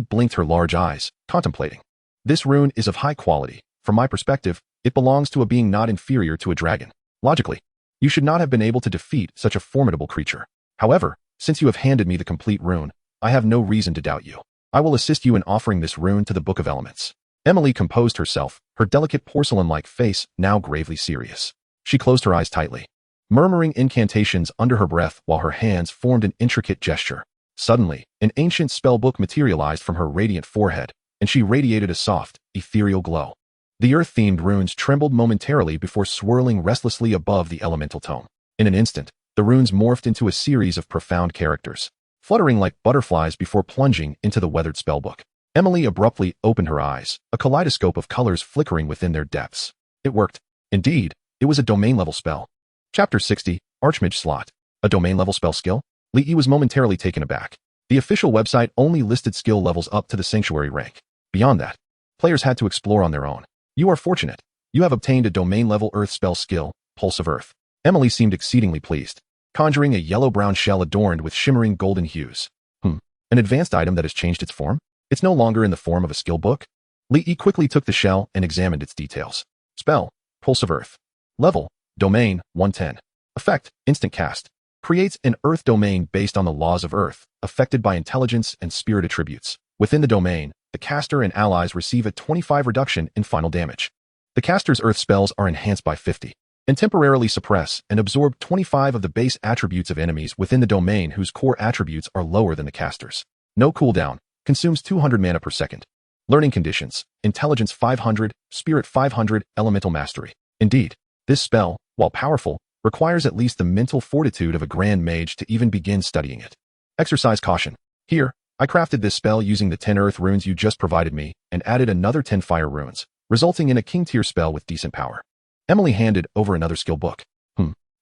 blinked her large eyes, contemplating. This rune is of high quality. From my perspective, it belongs to a being not inferior to a dragon. Logically, you should not have been able to defeat such a formidable creature. However, since you have handed me the complete rune, I have no reason to doubt you. I will assist you in offering this rune to the Book of Elements. Emily composed herself, her delicate porcelain-like face now gravely serious. She closed her eyes tightly, murmuring incantations under her breath while her hands formed an intricate gesture. Suddenly, an ancient spellbook materialized from her radiant forehead, and she radiated a soft, ethereal glow. The earth-themed runes trembled momentarily before swirling restlessly above the elemental tome. In an instant, the runes morphed into a series of profound characters, fluttering like butterflies before plunging into the weathered spellbook. Emily abruptly opened her eyes, a kaleidoscope of colors flickering within their depths. It worked. Indeed, it was a domain-level spell. Chapter 60, Archmage Slot. A domain-level spell skill? Li Yi was momentarily taken aback. The official website only listed skill levels up to the Sanctuary rank. Beyond that, players had to explore on their own. You are fortunate. You have obtained a domain-level earth spell skill, Pulse of Earth. Emily seemed exceedingly pleased, conjuring a yellow-brown shell adorned with shimmering golden hues. An advanced item that has changed its form? It's no longer in the form of a skill book? Li Yi quickly took the shell and examined its details. Spell, Pulse of Earth. Level, Domain, 110. Effect, Instant Cast. Creates an Earth domain based on the laws of Earth, affected by intelligence and spirit attributes. Within the domain, the caster and allies receive a 25 reduction in final damage. The caster's Earth spells are enhanced by 50, and temporarily suppress and absorb 25 of the base attributes of enemies within the domain whose core attributes are lower than the caster's. No cooldown. Consumes 200 mana per second. Learning conditions, Intelligence 500, Spirit 500, Elemental Mastery. Indeed, this spell, while powerful, requires at least the mental fortitude of a grand mage to even begin studying it. Exercise caution. Here, I crafted this spell using the 10 earth runes you just provided me and added another 10 fire runes, resulting in a king tier spell with decent power. Emily handed over another skill book.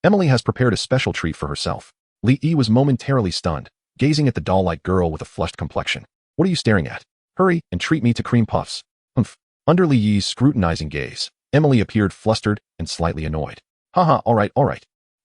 Emily has prepared a special treat for herself. Li Yi was momentarily stunned, gazing at the doll-like girl with a flushed complexion. What are you staring at? Hurry and treat me to cream puffs. Humph. Under Li Yi's scrutinizing gaze, Emily appeared flustered and slightly annoyed. Haha, all right.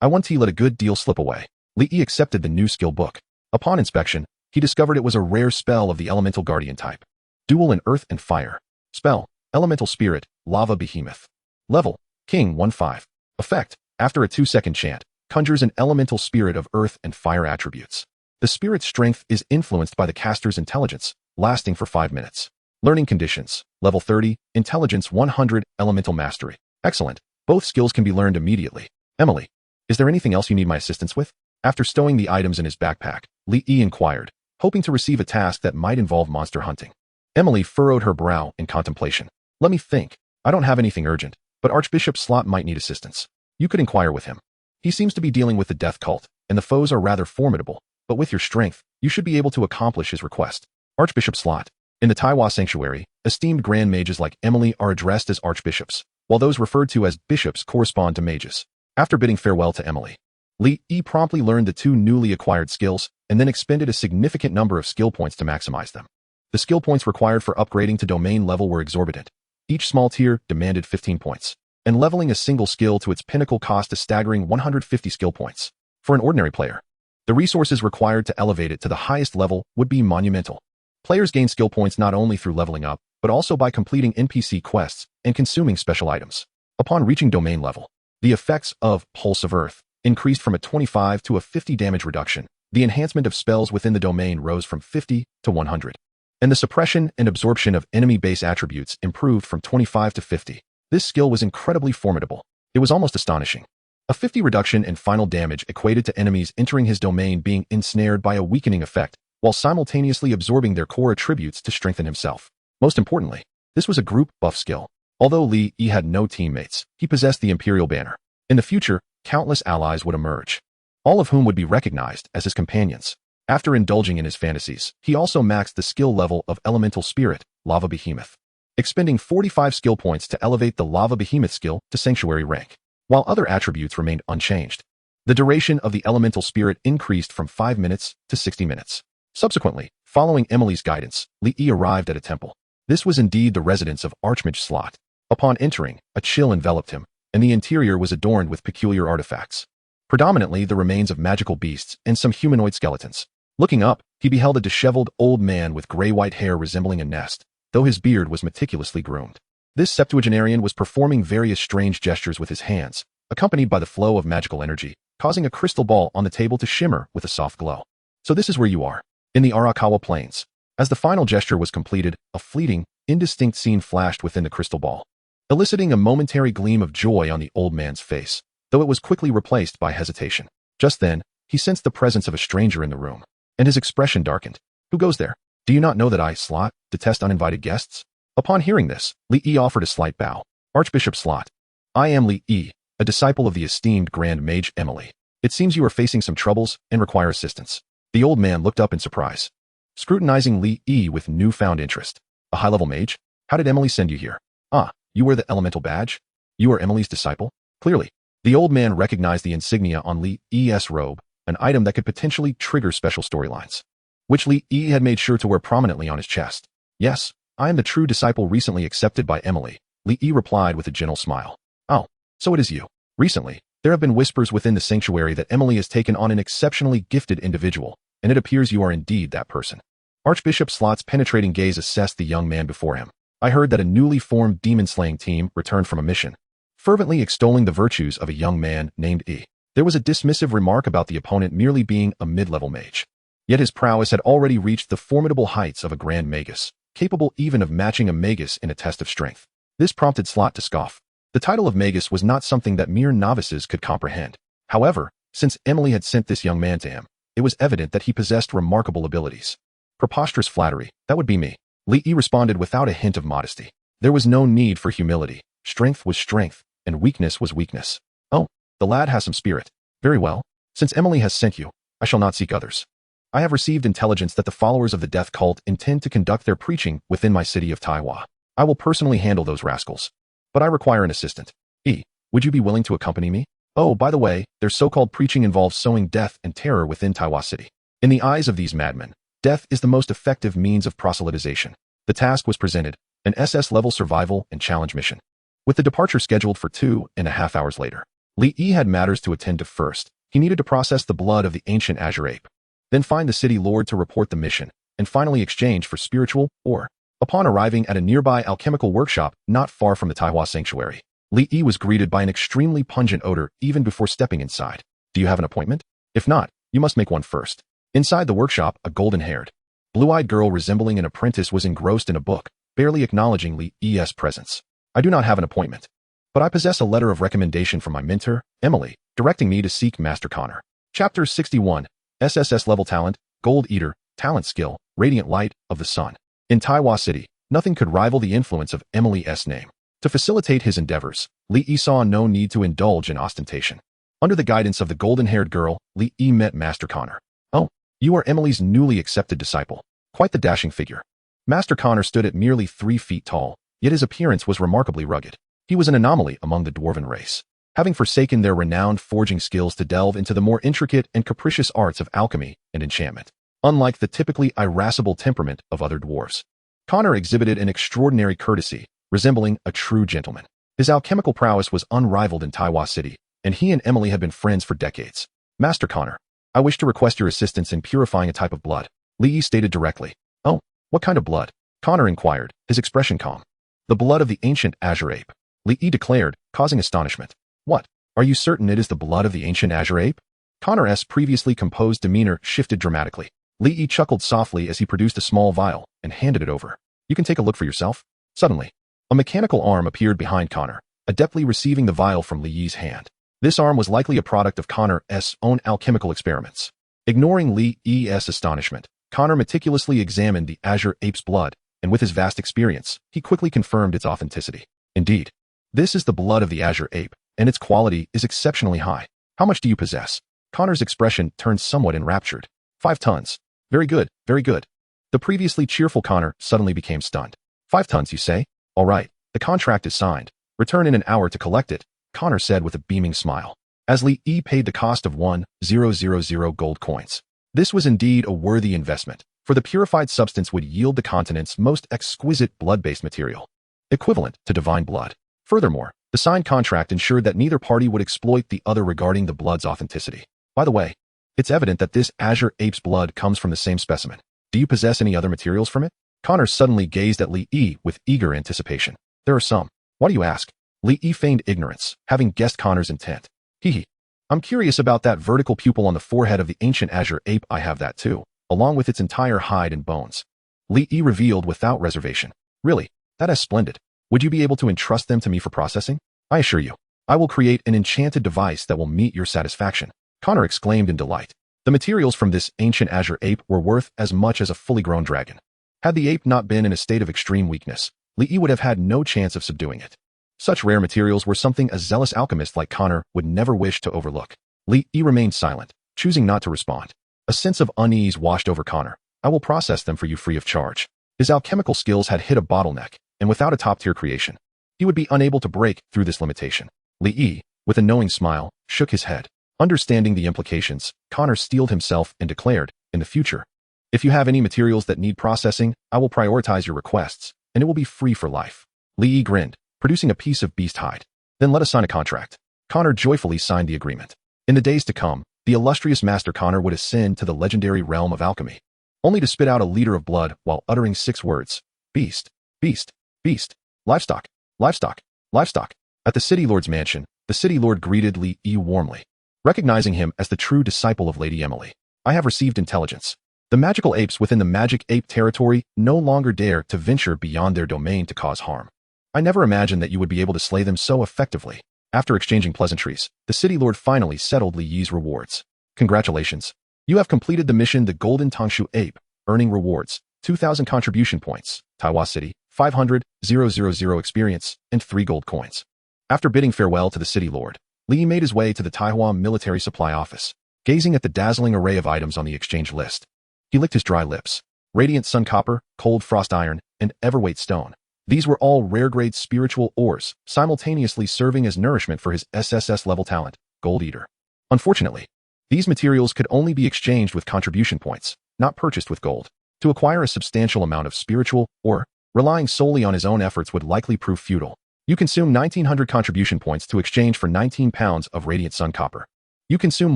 I want to let a good deal slip away. Li Yi accepted the new skill book. Upon inspection, he discovered it was a rare spell of the elemental guardian type. Dual in earth and fire. Spell, elemental spirit, lava behemoth. Level, King 1-5. Effect, after a 2-second chant, conjures an elemental spirit of earth and fire attributes. The spirit's strength is influenced by the caster's intelligence, lasting for 5 minutes. Learning conditions, level 30, intelligence 100, elemental mastery. Excellent. Both skills can be learned immediately. Emily, is there anything else you need my assistance with? After stowing the items in his backpack, Li Yi inquired, hoping to receive a task that might involve monster hunting. Emily furrowed her brow in contemplation. Let me think. I don't have anything urgent, but Archbishop Slot might need assistance. You could inquire with him. He seems to be dealing with the death cult, and the foes are rather formidable, but with your strength, you should be able to accomplish his request. Archbishop Slot. In the Taiwa Sanctuary, esteemed grand mages like Emily are addressed as archbishops, while those referred to as bishops correspond to mages. After bidding farewell to Emily, Li Yi promptly learned the 2 newly acquired skills and then expended a significant number of skill points to maximize them. The skill points required for upgrading to domain level were exorbitant. Each small tier demanded 15 points, and leveling a single skill to its pinnacle cost a staggering 150 skill points. For an ordinary player, the resources required to elevate it to the highest level would be monumental. Players gain skill points not only through leveling up, but also by completing NPC quests and consuming special items. Upon reaching domain level, the effects of Pulse of Earth increased from a 25 to a 50 damage reduction. The enhancement of spells within the domain rose from 50 to 100. And the suppression and absorption of enemy base attributes improved from 25 to 50. This skill was incredibly formidable. It was almost astonishing. A 50 reduction in final damage equated to enemies entering his domain being ensnared by a weakening effect, while simultaneously absorbing their core attributes to strengthen himself. Most importantly, this was a group buff skill. Although Li Yi had no teammates, he possessed the Imperial Banner. In the future, countless allies would emerge, all of whom would be recognized as his companions. After indulging in his fantasies, he also maxed the skill level of Elemental Spirit, Lava Behemoth, expending 45 skill points to elevate the Lava Behemoth skill to Sanctuary rank, while other attributes remained unchanged. The duration of the Elemental Spirit increased from 5 minutes to 60 minutes. Subsequently, following Emily's guidance, Li Yi arrived at a temple. This was indeed the residence of Archmage Slot. Upon entering, a chill enveloped him, and the interior was adorned with peculiar artifacts, predominantly the remains of magical beasts and some humanoid skeletons. Looking up, he beheld a disheveled old man with gray-white hair resembling a nest, though his beard was meticulously groomed. This septuagenarian was performing various strange gestures with his hands, accompanied by the flow of magical energy, causing a crystal ball on the table to shimmer with a soft glow. So this is where you are, in the Arakawa Plains. As the final gesture was completed, a fleeting, indistinct scene flashed within the crystal ball, eliciting a momentary gleam of joy on the old man's face, though it was quickly replaced by hesitation. Just then, he sensed the presence of a stranger in the room, and his expression darkened. Who goes there? Do you not know that I, Slot, detest uninvited guests? Upon hearing this, Li Yi offered a slight bow. Archbishop Slot, I am Li Yi, a disciple of the esteemed Grand Mage Emily. It seems you are facing some troubles and require assistance. The old man looked up in surprise, scrutinizing Li Yi with newfound interest. A high-level mage? How did Emily send you here? Ah, you wear the elemental badge? You are Emily's disciple? Clearly. The old man recognized the insignia on Li Yi's robe, an item that could potentially trigger special storylines, which Li Yi had made sure to wear prominently on his chest. Yes, I am the true disciple recently accepted by Emily, Li Yi replied with a gentle smile. Oh, so it is you. Recently, there have been whispers within the sanctuary that Emily has taken on an exceptionally gifted individual, and it appears you are indeed that person. Archbishop Slot's penetrating gaze assessed the young man before him. I heard that a newly formed demon-slaying team returned from a mission, fervently extolling the virtues of a young man named E. There was a dismissive remark about the opponent merely being a mid-level mage. Yet his prowess had already reached the formidable heights of a grand magus, capable even of matching a magus in a test of strength. This prompted Slot to scoff. The title of magus was not something that mere novices could comprehend. However, since Emily had sent this young man to him, it was evident that he possessed remarkable abilities. Preposterous flattery, that would be me. Li Yi responded without a hint of modesty. There was no need for humility. Strength was strength, and weakness was weakness. Oh, the lad has some spirit. Very well. Since Emily has sent you, I shall not seek others. I have received intelligence that the followers of the death cult intend to conduct their preaching within my city of Taiwa. I will personally handle those rascals. But I require an assistant. E, would you be willing to accompany me? Oh, by the way, their so-called preaching involves sowing death and terror within Taiwan City. In the eyes of these madmen, death is the most effective means of proselytization. The task was presented, an SS-level survival and challenge mission. With the departure scheduled for 2.5 hours later, Li Yi had matters to attend to first. He needed to process the blood of the ancient Azure Ape, then find the city lord to report the mission, and finally exchange for spiritual ore. Upon arriving at a nearby alchemical workshop not far from the Taiwan sanctuary, Li Yi was greeted by an extremely pungent odor even before stepping inside. Do you have an appointment? If not, you must make one first. Inside the workshop, a golden-haired, blue-eyed girl resembling an apprentice was engrossed in a book, barely acknowledging Li Yi's presence. I do not have an appointment, but I possess a letter of recommendation from my mentor, Emily, directing me to seek Master Connor. Chapter 61, SSS Level Talent, Gold Eater, Talent Skill, Radiant Light of the Sun. In Taiwan City, nothing could rival the influence of Emily's name. To facilitate his endeavors, Li Yi saw no need to indulge in ostentation. Under the guidance of the golden-haired girl, Li Yi met Master Connor. Oh, you are Emily's newly accepted disciple. Quite the dashing figure. Master Connor stood at merely 3 feet tall, yet his appearance was remarkably rugged. He was an anomaly among the dwarven race, having forsaken their renowned forging skills to delve into the more intricate and capricious arts of alchemy and enchantment. Unlike the typically irascible temperament of other dwarves, Connor exhibited an extraordinary courtesy, resembling a true gentleman. His alchemical prowess was unrivaled in Taiwan City, and he and Emily had been friends for decades. Master Connor, I wish to request your assistance in purifying a type of blood, Li Yi stated directly. Oh, what kind of blood? Connor inquired, his expression calm. The blood of the ancient Azure Ape, Li Yi declared, causing astonishment. What? Are you certain it is the blood of the ancient Azure Ape? Connor's previously composed demeanor shifted dramatically. Li Yi chuckled softly as he produced a small vial and handed it over. You can take a look for yourself. Suddenly, a mechanical arm appeared behind Connor, adeptly receiving the vial from Li Yi's hand. This arm was likely a product of Connor's own alchemical experiments. Ignoring Li Yi's astonishment, Connor meticulously examined the Azure Ape's blood, and with his vast experience, he quickly confirmed its authenticity. Indeed, this is the blood of the Azure Ape, and its quality is exceptionally high. How much do you possess? Connor's expression turned somewhat enraptured. 5 tons. Very good, very good. The previously cheerful Connor suddenly became stunned. 5 tons, you say? All right, the contract is signed. Return in an hour to collect it, Connor said with a beaming smile, as Li Yi paid the cost of 1,000 gold coins. This was indeed a worthy investment, for the purified substance would yield the continent's most exquisite blood-based material, equivalent to divine blood. Furthermore, the signed contract ensured that neither party would exploit the other regarding the blood's authenticity. By the way, it's evident that this Azure Ape's blood comes from the same specimen. Do you possess any other materials from it? Connor suddenly gazed at Li Yi with eager anticipation. There are some. Why do you ask? Li Yi feigned ignorance, having guessed Connor's intent. Hee. I'm curious about that vertical pupil on the forehead of the ancient Azure Ape. I have that too, along with its entire hide and bones. Li Yi revealed without reservation. Really? That is splendid. Would you be able to entrust them to me for processing? I assure you, I will create an enchanted device that will meet your satisfaction. Connor exclaimed in delight. The materials from this ancient Azure Ape were worth as much as a fully grown dragon. Had the ape not been in a state of extreme weakness, Li Yi would have had no chance of subduing it. Such rare materials were something a zealous alchemist like Connor would never wish to overlook. Li Yi remained silent, choosing not to respond. A sense of unease washed over Connor. I will process them for you free of charge. His alchemical skills had hit a bottleneck, and without a top-tier creation, he would be unable to break through this limitation. Li Yi, with a knowing smile, shook his head. Understanding the implications, Connor steeled himself and declared, in the future, if you have any materials that need processing, I will prioritize your requests, and it will be free for life. Li Yi grinned, producing a piece of beast hide. Then let us sign a contract. Connor joyfully signed the agreement. In the days to come, the illustrious Master Connor would ascend to the legendary realm of alchemy, only to spit out a liter of blood while uttering 6 words. Beast, beast, beast, livestock, livestock, livestock. At the City Lord's mansion, the City Lord greeted Li Yi warmly, recognizing him as the true disciple of Lady Emily. I have received intelligence. The magical apes within the magic ape territory no longer dare to venture beyond their domain to cause harm. I never imagined that you would be able to slay them so effectively. After exchanging pleasantries, the City Lord finally settled Li Yi's rewards. Congratulations. You have completed the mission The Golden Tongshu Ape, earning rewards, 2,000 contribution points, Taiwan City, 500,000 experience, and 3 gold coins. After bidding farewell to the City Lord, Li Yi made his way to the Taiwan military supply office, gazing at the dazzling array of items on the exchange list. He licked his dry lips. Radiant sun copper, cold frost iron, and everweight stone. These were all rare-grade spiritual ores, simultaneously serving as nourishment for his SSS level talent, gold eater. Unfortunately, these materials could only be exchanged with contribution points, not purchased with gold. To acquire a substantial amount of spiritual or relying solely on his own efforts would likely prove futile. You consume 1900 contribution points to exchange for 19 pounds of radiant sun copper. You consume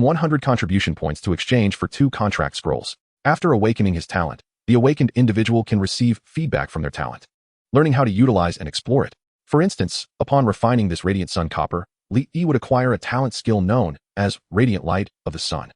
100 contribution points to exchange for 2 contract scrolls. After awakening his talent, the awakened individual can receive feedback from their talent, learning how to utilize and explore it. For instance, upon refining this radiant sun copper, Li Yi would acquire a talent skill known as Radiant Light of the Sun.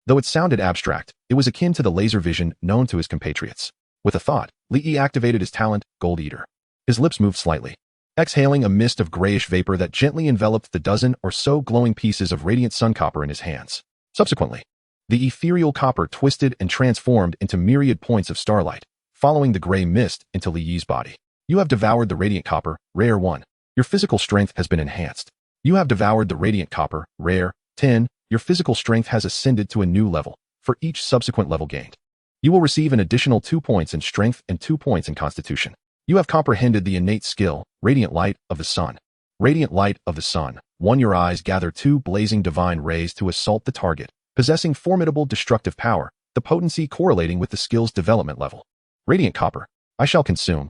Though it sounded abstract, it was akin to the laser vision known to his compatriots. With a thought, Li Yi activated his talent, Gold Eater. His lips moved slightly, exhaling a mist of grayish vapor that gently enveloped the dozen or so glowing pieces of radiant sun copper in his hands. Subsequently, the ethereal copper twisted and transformed into myriad points of starlight, following the gray mist into Li Yi's body. You have devoured the radiant copper, Rare 1. Your physical strength has been enhanced. You have devoured the radiant copper, Rare 10. Your physical strength has ascended to a new level for each subsequent level gained. You will receive an additional 2 points in strength and 2 points in constitution. You have comprehended the innate skill, Radiant Light of the Sun. Radiant Light of the Sun. 1. Your eyes gather 2 blazing divine rays to assault the target, possessing formidable destructive power, the potency correlating with the skill's development level. Radiant Copper. I shall consume.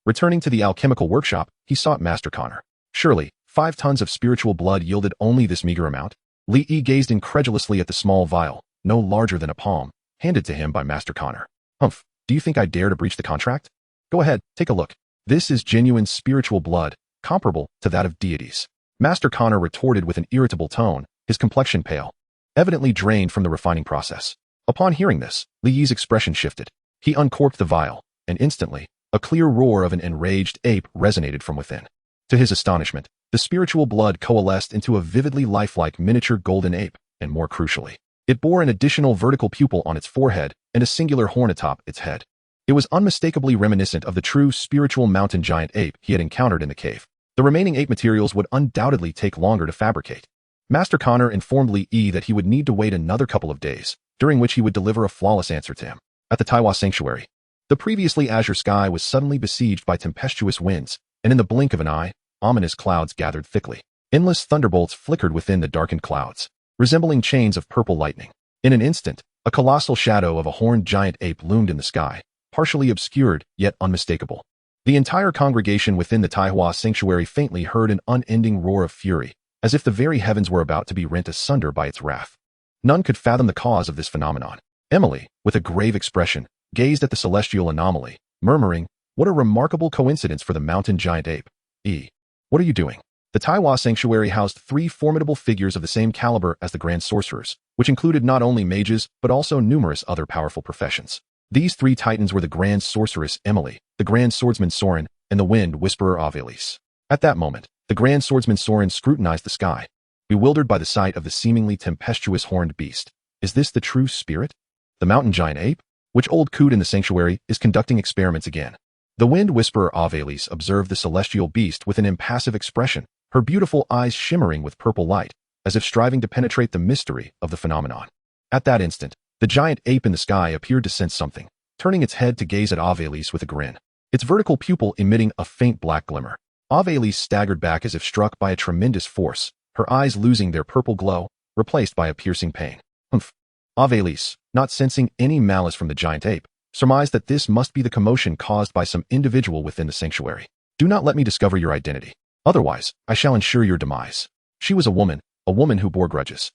Returning to the alchemical workshop, he sought Master Connor. Surely, 5 tons of spiritual blood yielded only this meager amount? Li Yi gazed incredulously at the small vial, no larger than a palm, handed to him by Master Connor. Humph, do you think I dare to breach the contract? Go ahead, take a look. This is genuine spiritual blood, comparable to that of deities. Master Connor retorted with an irritable tone, his complexion pale, evidently drained from the refining process. Upon hearing this, Li Yi's expression shifted. He uncorked the vial, and instantly, a clear roar of an enraged ape resonated from within. To his astonishment, the spiritual blood coalesced into a vividly lifelike miniature golden ape, and more crucially, it bore an additional vertical pupil on its forehead and a singular horn atop its head. It was unmistakably reminiscent of the true spiritual mountain giant ape he had encountered in the cave. The remaining ape materials would undoubtedly take longer to fabricate. Master Connor informed Li Yi that he would need to wait another couple of days, during which he would deliver a flawless answer to him. At the Taiwa Sanctuary, the previously azure sky was suddenly besieged by tempestuous winds, and in the blink of an eye, ominous clouds gathered thickly. Endless thunderbolts flickered within the darkened clouds, resembling chains of purple lightning. In an instant, a colossal shadow of a horned giant ape loomed in the sky, partially obscured, yet unmistakable. The entire congregation within the Taiwa Sanctuary faintly heard an unending roar of fury, as if the very heavens were about to be rent asunder by its wrath. None could fathom the cause of this phenomenon. Emily, with a grave expression, gazed at the celestial anomaly, murmuring, "What a remarkable coincidence for the mountain giant ape. What are you doing?" The Taiwa Sanctuary housed 3 formidable figures of the same caliber as the Grand Sorcerers, which included not only mages, but also numerous other powerful professions. These 3 titans were the Grand Sorceress Emily, the Grand Swordsman Soren, and the Wind Whisperer Avelis. At that moment, the Grand Swordsman Soren scrutinized the sky, bewildered by the sight of the seemingly tempestuous horned beast. Is this the true spirit? The mountain giant ape? Which old coot in the sanctuary is conducting experiments again? The Wind Whisperer Avelis observed the celestial beast with an impassive expression, her beautiful eyes shimmering with purple light, as if striving to penetrate the mystery of the phenomenon. At that instant, the giant ape in the sky appeared to sense something, turning its head to gaze at Avelis with a grin, its vertical pupil emitting a faint black glimmer. Avelis staggered back as if struck by a tremendous force, her eyes losing their purple glow, replaced by a piercing pain. Humph. Avelis, not sensing any malice from the giant ape, surmised that this must be the commotion caused by some individual within the sanctuary. Do not let me discover your identity. Otherwise, I shall ensure your demise. She was a woman who bore grudges.